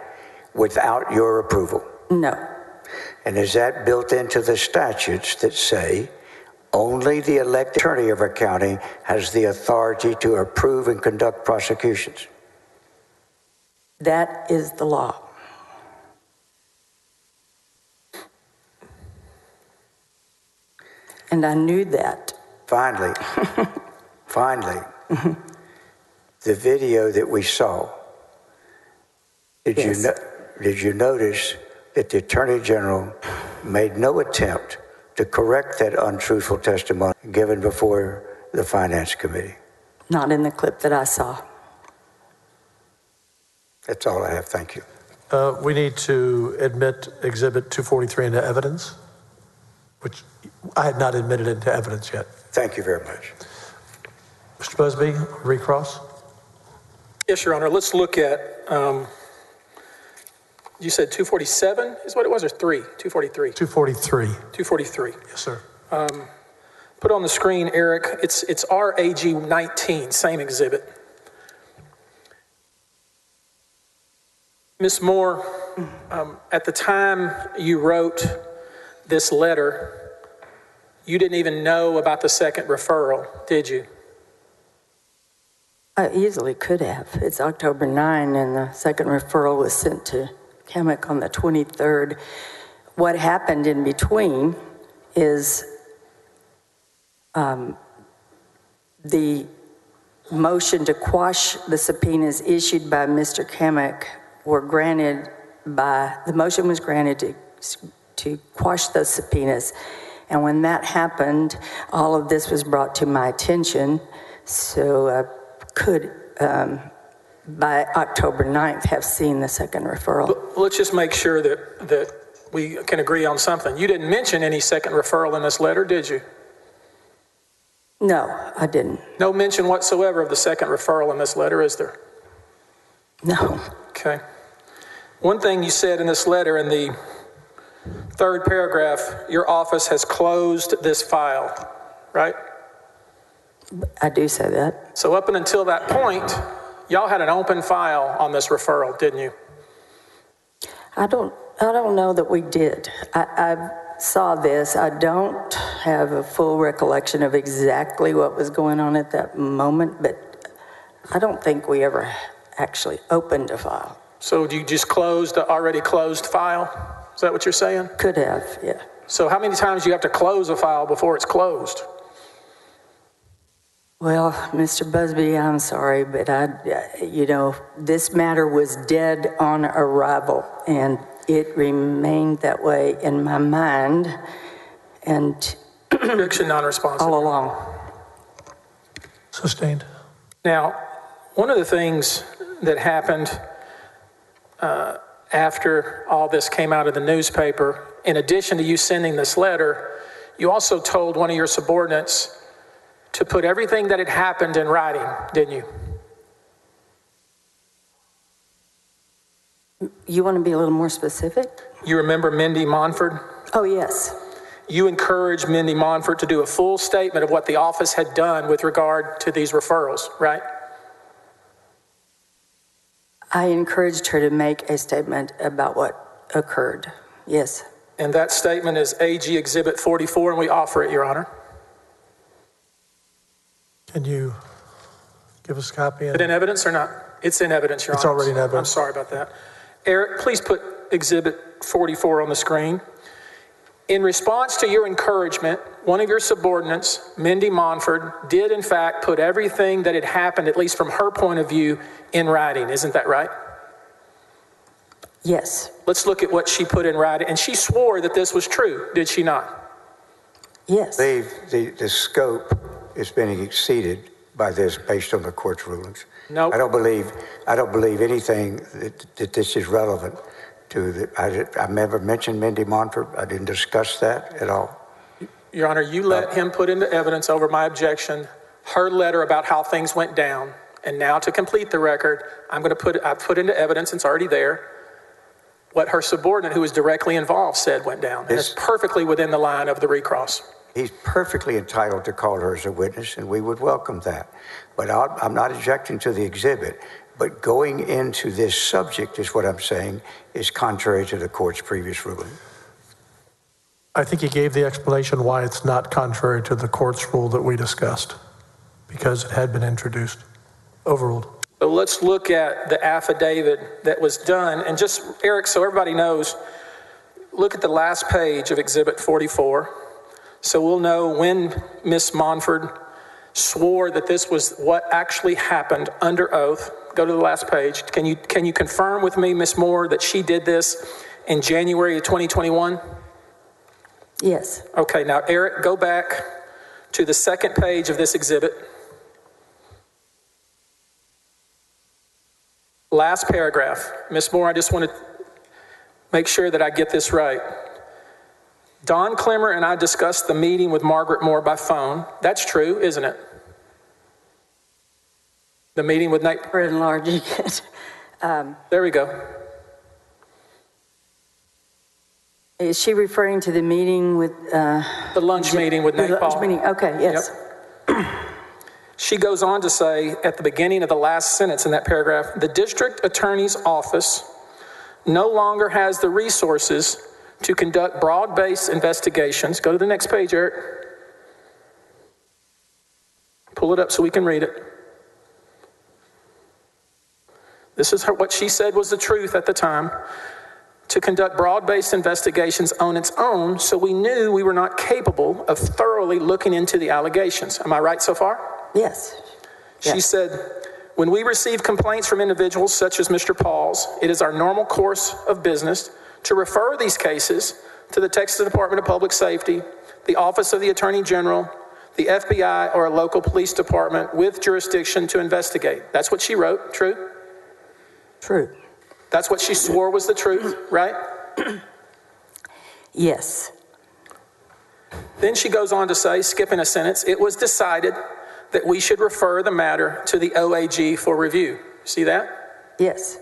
without your approval? No. And is that built into the statutes that say only the elected attorney of a county has the authority to approve and conduct prosecutions? That is the law. And I knew that. Finally, the video that we saw, did you notice that the Attorney General made no attempt to correct that untruthful testimony given before the Finance Committee? Not in the clip that I saw. That's all I have. Thank you. We need to admit Exhibit 243 into evidence, which I had not admitted into evidence yet. Thank you very much. Mr. Busby, recross. Yes, Your Honor. Let's look at, you said 247 is what it was, or 243? 243. 243. Yes, sir. Put on the screen, Eric. It's RAG 19, same exhibit. Ms. Moore, at the time you wrote this letter, you didn't even know about the second referral, did you? I easily could have. It's October 9, and the second referral was sent to Kamek on the 23rd. What happened in between is the motion to quash the subpoenas issued by Mr. Kamek were granted by, the motion was granted to quash those subpoenas. And when that happened, all of this was brought to my attention, so I could, by October 9th, have seen the second referral. Let's just make sure that we can agree on something. You didn't mention any second referral in this letter, did you? No, I didn't. No mention whatsoever of the second referral in this letter, is there? No. Okay. One thing you said in this letter, in the third paragraph, your office has closed this file, right? I do say that. So up and until that point, y'all had an open file on this referral, didn't you? I don't know that we did. I saw this. I don't have a full recollection of exactly what was going on at that moment, but I don't think we ever actually opened a file. So you just closed the already closed file? Is that what you're saying? Could have, yeah. So how many times do you have to close a file before it's closed? Well, Mr. Busby, I'm sorry, but this matter was dead on arrival, and it remained that way in my mind, and conviction non-responsive all along. Sustained. Now, one of the things that happened after all this came out of the newspaper, in addition to you sending this letter, you also told one of your subordinates to put everything that had happened in writing, didn't you? You want to be a little more specific? You remember Mindy Monford? Oh, yes. You encouraged Mindy Monford to do a full statement of what the office had done with regard to these referrals, right? I encouraged her to make a statement about what occurred, yes. And that statement is AG Exhibit 44, and we offer it, Your Honor. Can you give us a copy? Is it in evidence or not? It's in evidence, Your Honor. It's already in evidence. I'm sorry about that. Eric, please put Exhibit 44 on the screen. In response to your encouragement, one of your subordinates, Mindy Monford, did in fact put everything that had happened, at least from her point of view, in writing. Isn't that right? Yes. Let's look at what she put in writing. And she swore that this was true, did she not? Yes. The scope is being exceeded by this based on the court's rulings. No. I don't believe anything that this is relevant to I never mentioned Mindy Monford. I didn't discuss that at all. Your Honor, you let him put into evidence over my objection her letter about how things went down. And now to complete the record, I've put into evidence, it's already there, what her subordinate who was directly involved said went down. And it's perfectly within the line of the recross. He's perfectly entitled to call her as a witness, and we would welcome that. But I'm not objecting to the exhibit. But going into this subject is what I'm saying is contrary to the court's previous ruling. I think he gave the explanation why it's not contrary to the court's rule that we discussed, because it had been introduced, overruled. So let's look at the affidavit that was done. And just, Eric, so everybody knows, look at the last page of Exhibit 44. So we'll know when Ms. Monford swore that this was what actually happened under oath. Go to the last page. Can you confirm with me, Ms. Moore, that she did this in January of 2021? Yes. Okay, now Eric, go back to the second page of this exhibit. Last paragraph. Ms. Moore, I just want to make sure that I get this right. Don Clemmer and I discussed the meeting with Margaret Moore by phone. That's true, isn't it? The meeting with Nate. We're enlarging it. There we go. Is she referring to the meeting with... the lunch meeting with Nate Paul. Meeting. Okay, yes. Yep. She goes on to say at the beginning of the last sentence in that paragraph, the district attorney's office no longer has the resources to conduct broad-based investigations. Go to the next page, Eric. Pull it up so we can read it. This is what she said was the truth at the time. To conduct broad-based investigations on its own, so we knew we were not capable of thoroughly looking into the allegations. Am I right so far? Yes. She said, when we receive complaints from individuals such as Mr. Paul's, it is our normal course of business to refer these cases to the Texas Department of Public Safety, the Office of the Attorney General, the FBI, or a local police department with jurisdiction to investigate. That's what she wrote, true? True. That's what she swore was the truth, right? Yes. Then she goes on to say, skipping a sentence, it was decided that we should refer the matter to the OAG for review. See that? Yes.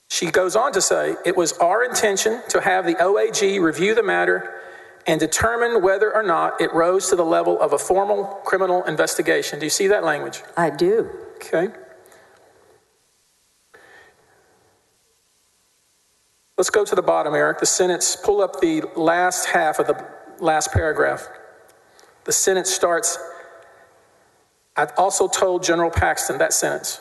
She goes on to say, it was our intention to have the OAG review the matter and determine whether or not it rose to the level of a formal criminal investigation. Do you see that language? I do. Okay. Let's go to the bottom, Eric. The sentence, pull up the last half of the last paragraph. The sentence starts, I also told General Paxton, that sentence.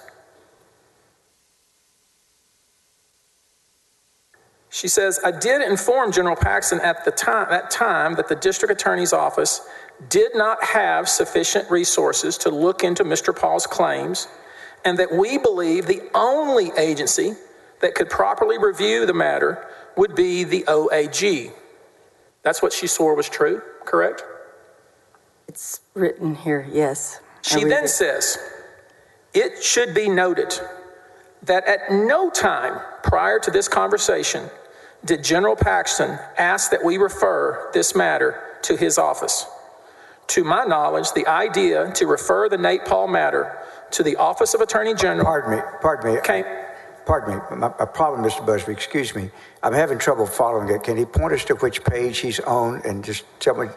She says, I did inform General Paxton at that time that the district attorney's office did not have sufficient resources to look into Mr. Paul's claims, and that we believe the only agency that could properly review the matter would be the OAG. That's what she swore was true, correct? It's written here, yes. She then says, it should be noted that at no time prior to this conversation did General Paxton ask that we refer this matter to his office. To my knowledge, the idea to refer the Nate Paul matter to the Office of Attorney General... Pardon me. My problem, Mr. Busby, excuse me. I'm having trouble following it. Can he point us to which page he's on and just tell me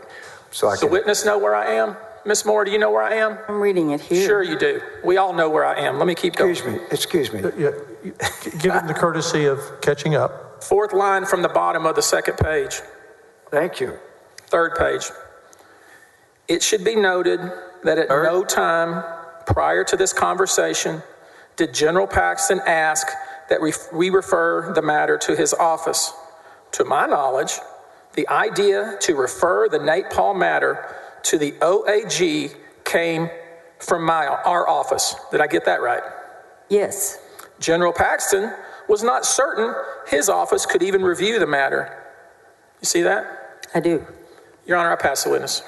so I can... Does the witness know where I am? Miss Moore, do you know where I am? I'm reading it here. Sure you do. We all know where I am. Let me keep going. Excuse me. Give him the courtesy of catching up. Fourth line from the bottom of the second page. Thank you. Third page. It should be noted that at no time prior to this conversation did General Paxton ask that we refer the matter to his office. To my knowledge, the idea to refer the Nate Paul matter to the OAG came from our office. Did I get that right? Yes. General Paxton was not certain his office could even review the matter. You see that? I do. Your Honor, I pass the witness.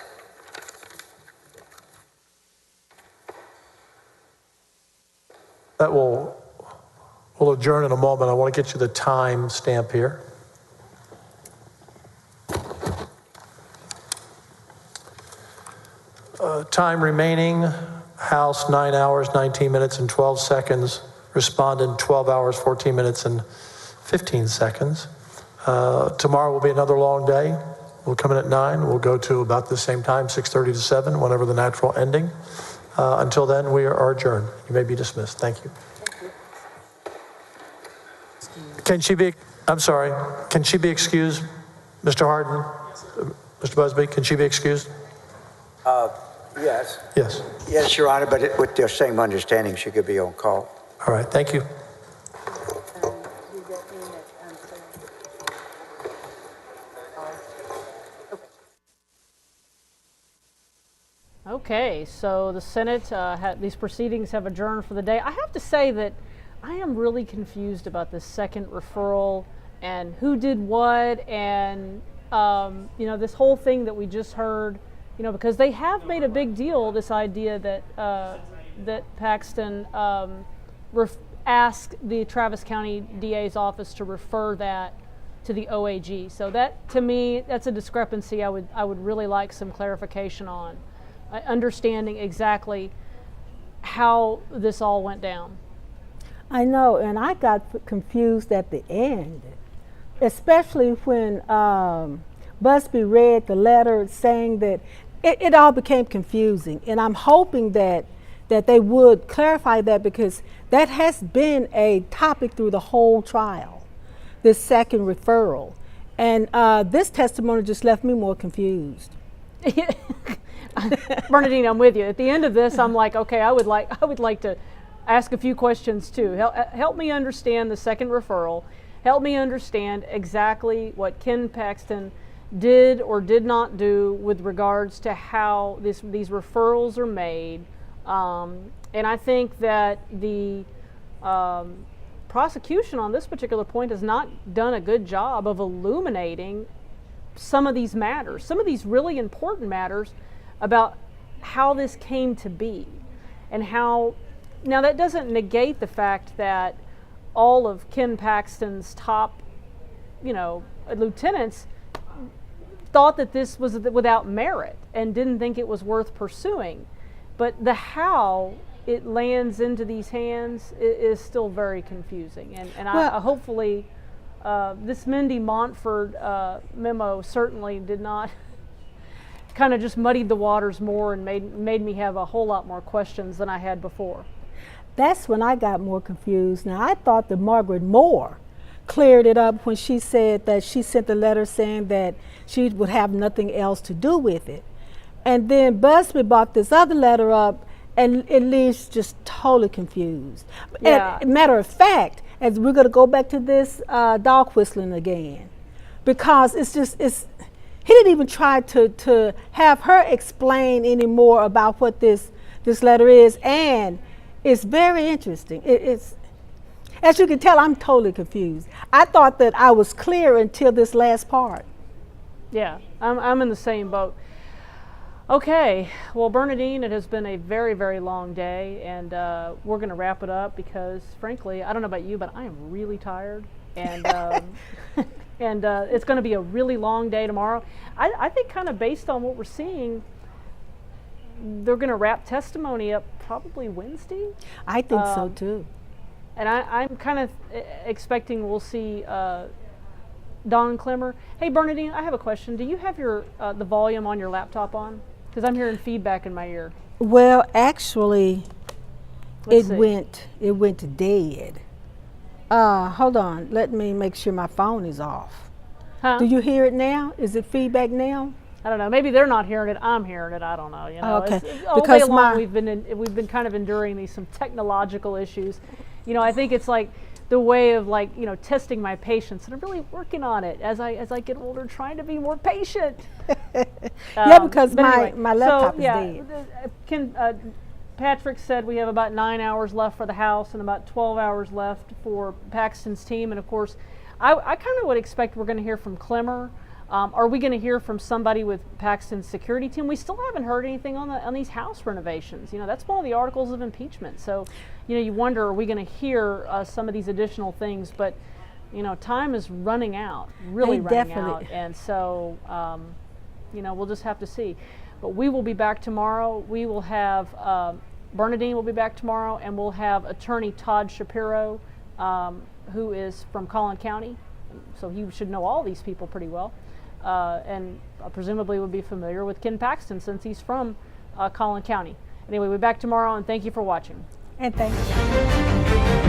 That we'll adjourn in a moment. I want to get you the time stamp here. Time remaining, House 9 hours, 19 minutes and 12 seconds. Respondent 12 hours, 14 minutes and 15 seconds. Tomorrow will be another long day. We'll come in at 9. We'll go to about the same time, 6:30 to 7, whenever the natural ending. Until then, we are adjourned. You may be dismissed. Thank you. Can she be excused? Mr. Harden? Mr. Busby, can she be excused? Yes. Yes. Yes, Your Honor, but with the same understanding, she could be on call. All right, thank you. Okay, so the Senate, these proceedings have adjourned for the day. I have to say that I am really confused about this second referral and who did what and, this whole thing that we just heard, because they have made a big deal, this idea that Paxton asked the Travis County DA's office to refer that to the OAG. So that, to me, that's a discrepancy I would really like some clarification on. Understanding exactly how this all went down. I know, and I got confused at the end, especially when Busby read the letter saying that it all became confusing. And I'm hoping that they would clarify that, because that has been a topic through the whole trial, this second referral. And this testimony just left me more confused. Bernadine, I'm with you. At the end of this, I'm like, okay, I would like to ask a few questions too. Help me understand the second referral. Help me understand exactly what Ken Paxton did or did not do with regards to how these referrals are made. And I think that the prosecution on this particular point has not done a good job of illuminating some of these matters, some of these really important matters about how this came to be and how, now that doesn't negate the fact that all of Ken Paxton's top, lieutenants thought that this was without merit and didn't think it was worth pursuing. But the how it lands into these hands is still very confusing. And I hopefully, this Mindy Montford memo certainly did not kind of just muddied the waters more and made me have a whole lot more questions than I had before. That's when I got more confused. Now, I thought that Margaret Moore cleared it up when she said that she sent a letter saying that she would have nothing else to do with it. And then Busby brought this other letter up, and it leaves just totally confused. Yeah. And matter of fact, as we're going to go back to this dog whistling again, because he didn't even try to have her explain any more about what this letter is, and it's very interesting. It's, as you can tell, I'm totally confused. I thought that I was clear until this last part. Yeah, I'm in the same boat. Okay, well, Bernadine, it has been a very, very long day, and we're going to wrap it up because, frankly, I don't know about you, but I am really tired, and and it's going to be a really long day tomorrow. I think kind of based on what we're seeing, they're going to wrap testimony up probably Wednesday. I think so, too. And I'm kind of expecting we'll see Don Clemmer. Hey, Bernadine, I have a question. Do you have your the volume on your laptop on? Because I'm hearing feedback in my ear. Well, actually, Let's it see. went dead. Hold on. Let me make sure my phone is off. Huh? Do you hear it now? Is it feedback now? I don't know. Maybe they're not hearing it. I'm hearing it. I don't know. Okay. All day long we've been kind of enduring some technological issues. I think it's like the way of testing my patience, and I'm really working on it as I get older, trying to be more patient. Yeah, because anyway, my laptop is dead. Patrick said we have about 9 hours left for the House and about 12 hours left for Paxton's team, and of course, I kind of would expect we're going to hear from Clemmer. Are we going to hear from somebody with Paxton's security team? We still haven't heard anything on these house renovations. That's one of the articles of impeachment. So, you wonder, are we going to hear some of these additional things? But, time is running out, really running out. And so, we'll just have to see. But we will be back tomorrow. We will have Bernadine will be back tomorrow, and we'll have attorney Todd Shapiro, who is from Collin County. So he should know all these people pretty well. And presumably would be familiar with Ken Paxton since he's from Collin County. Anyway, we'll be back tomorrow, and thank you for watching. And thank you.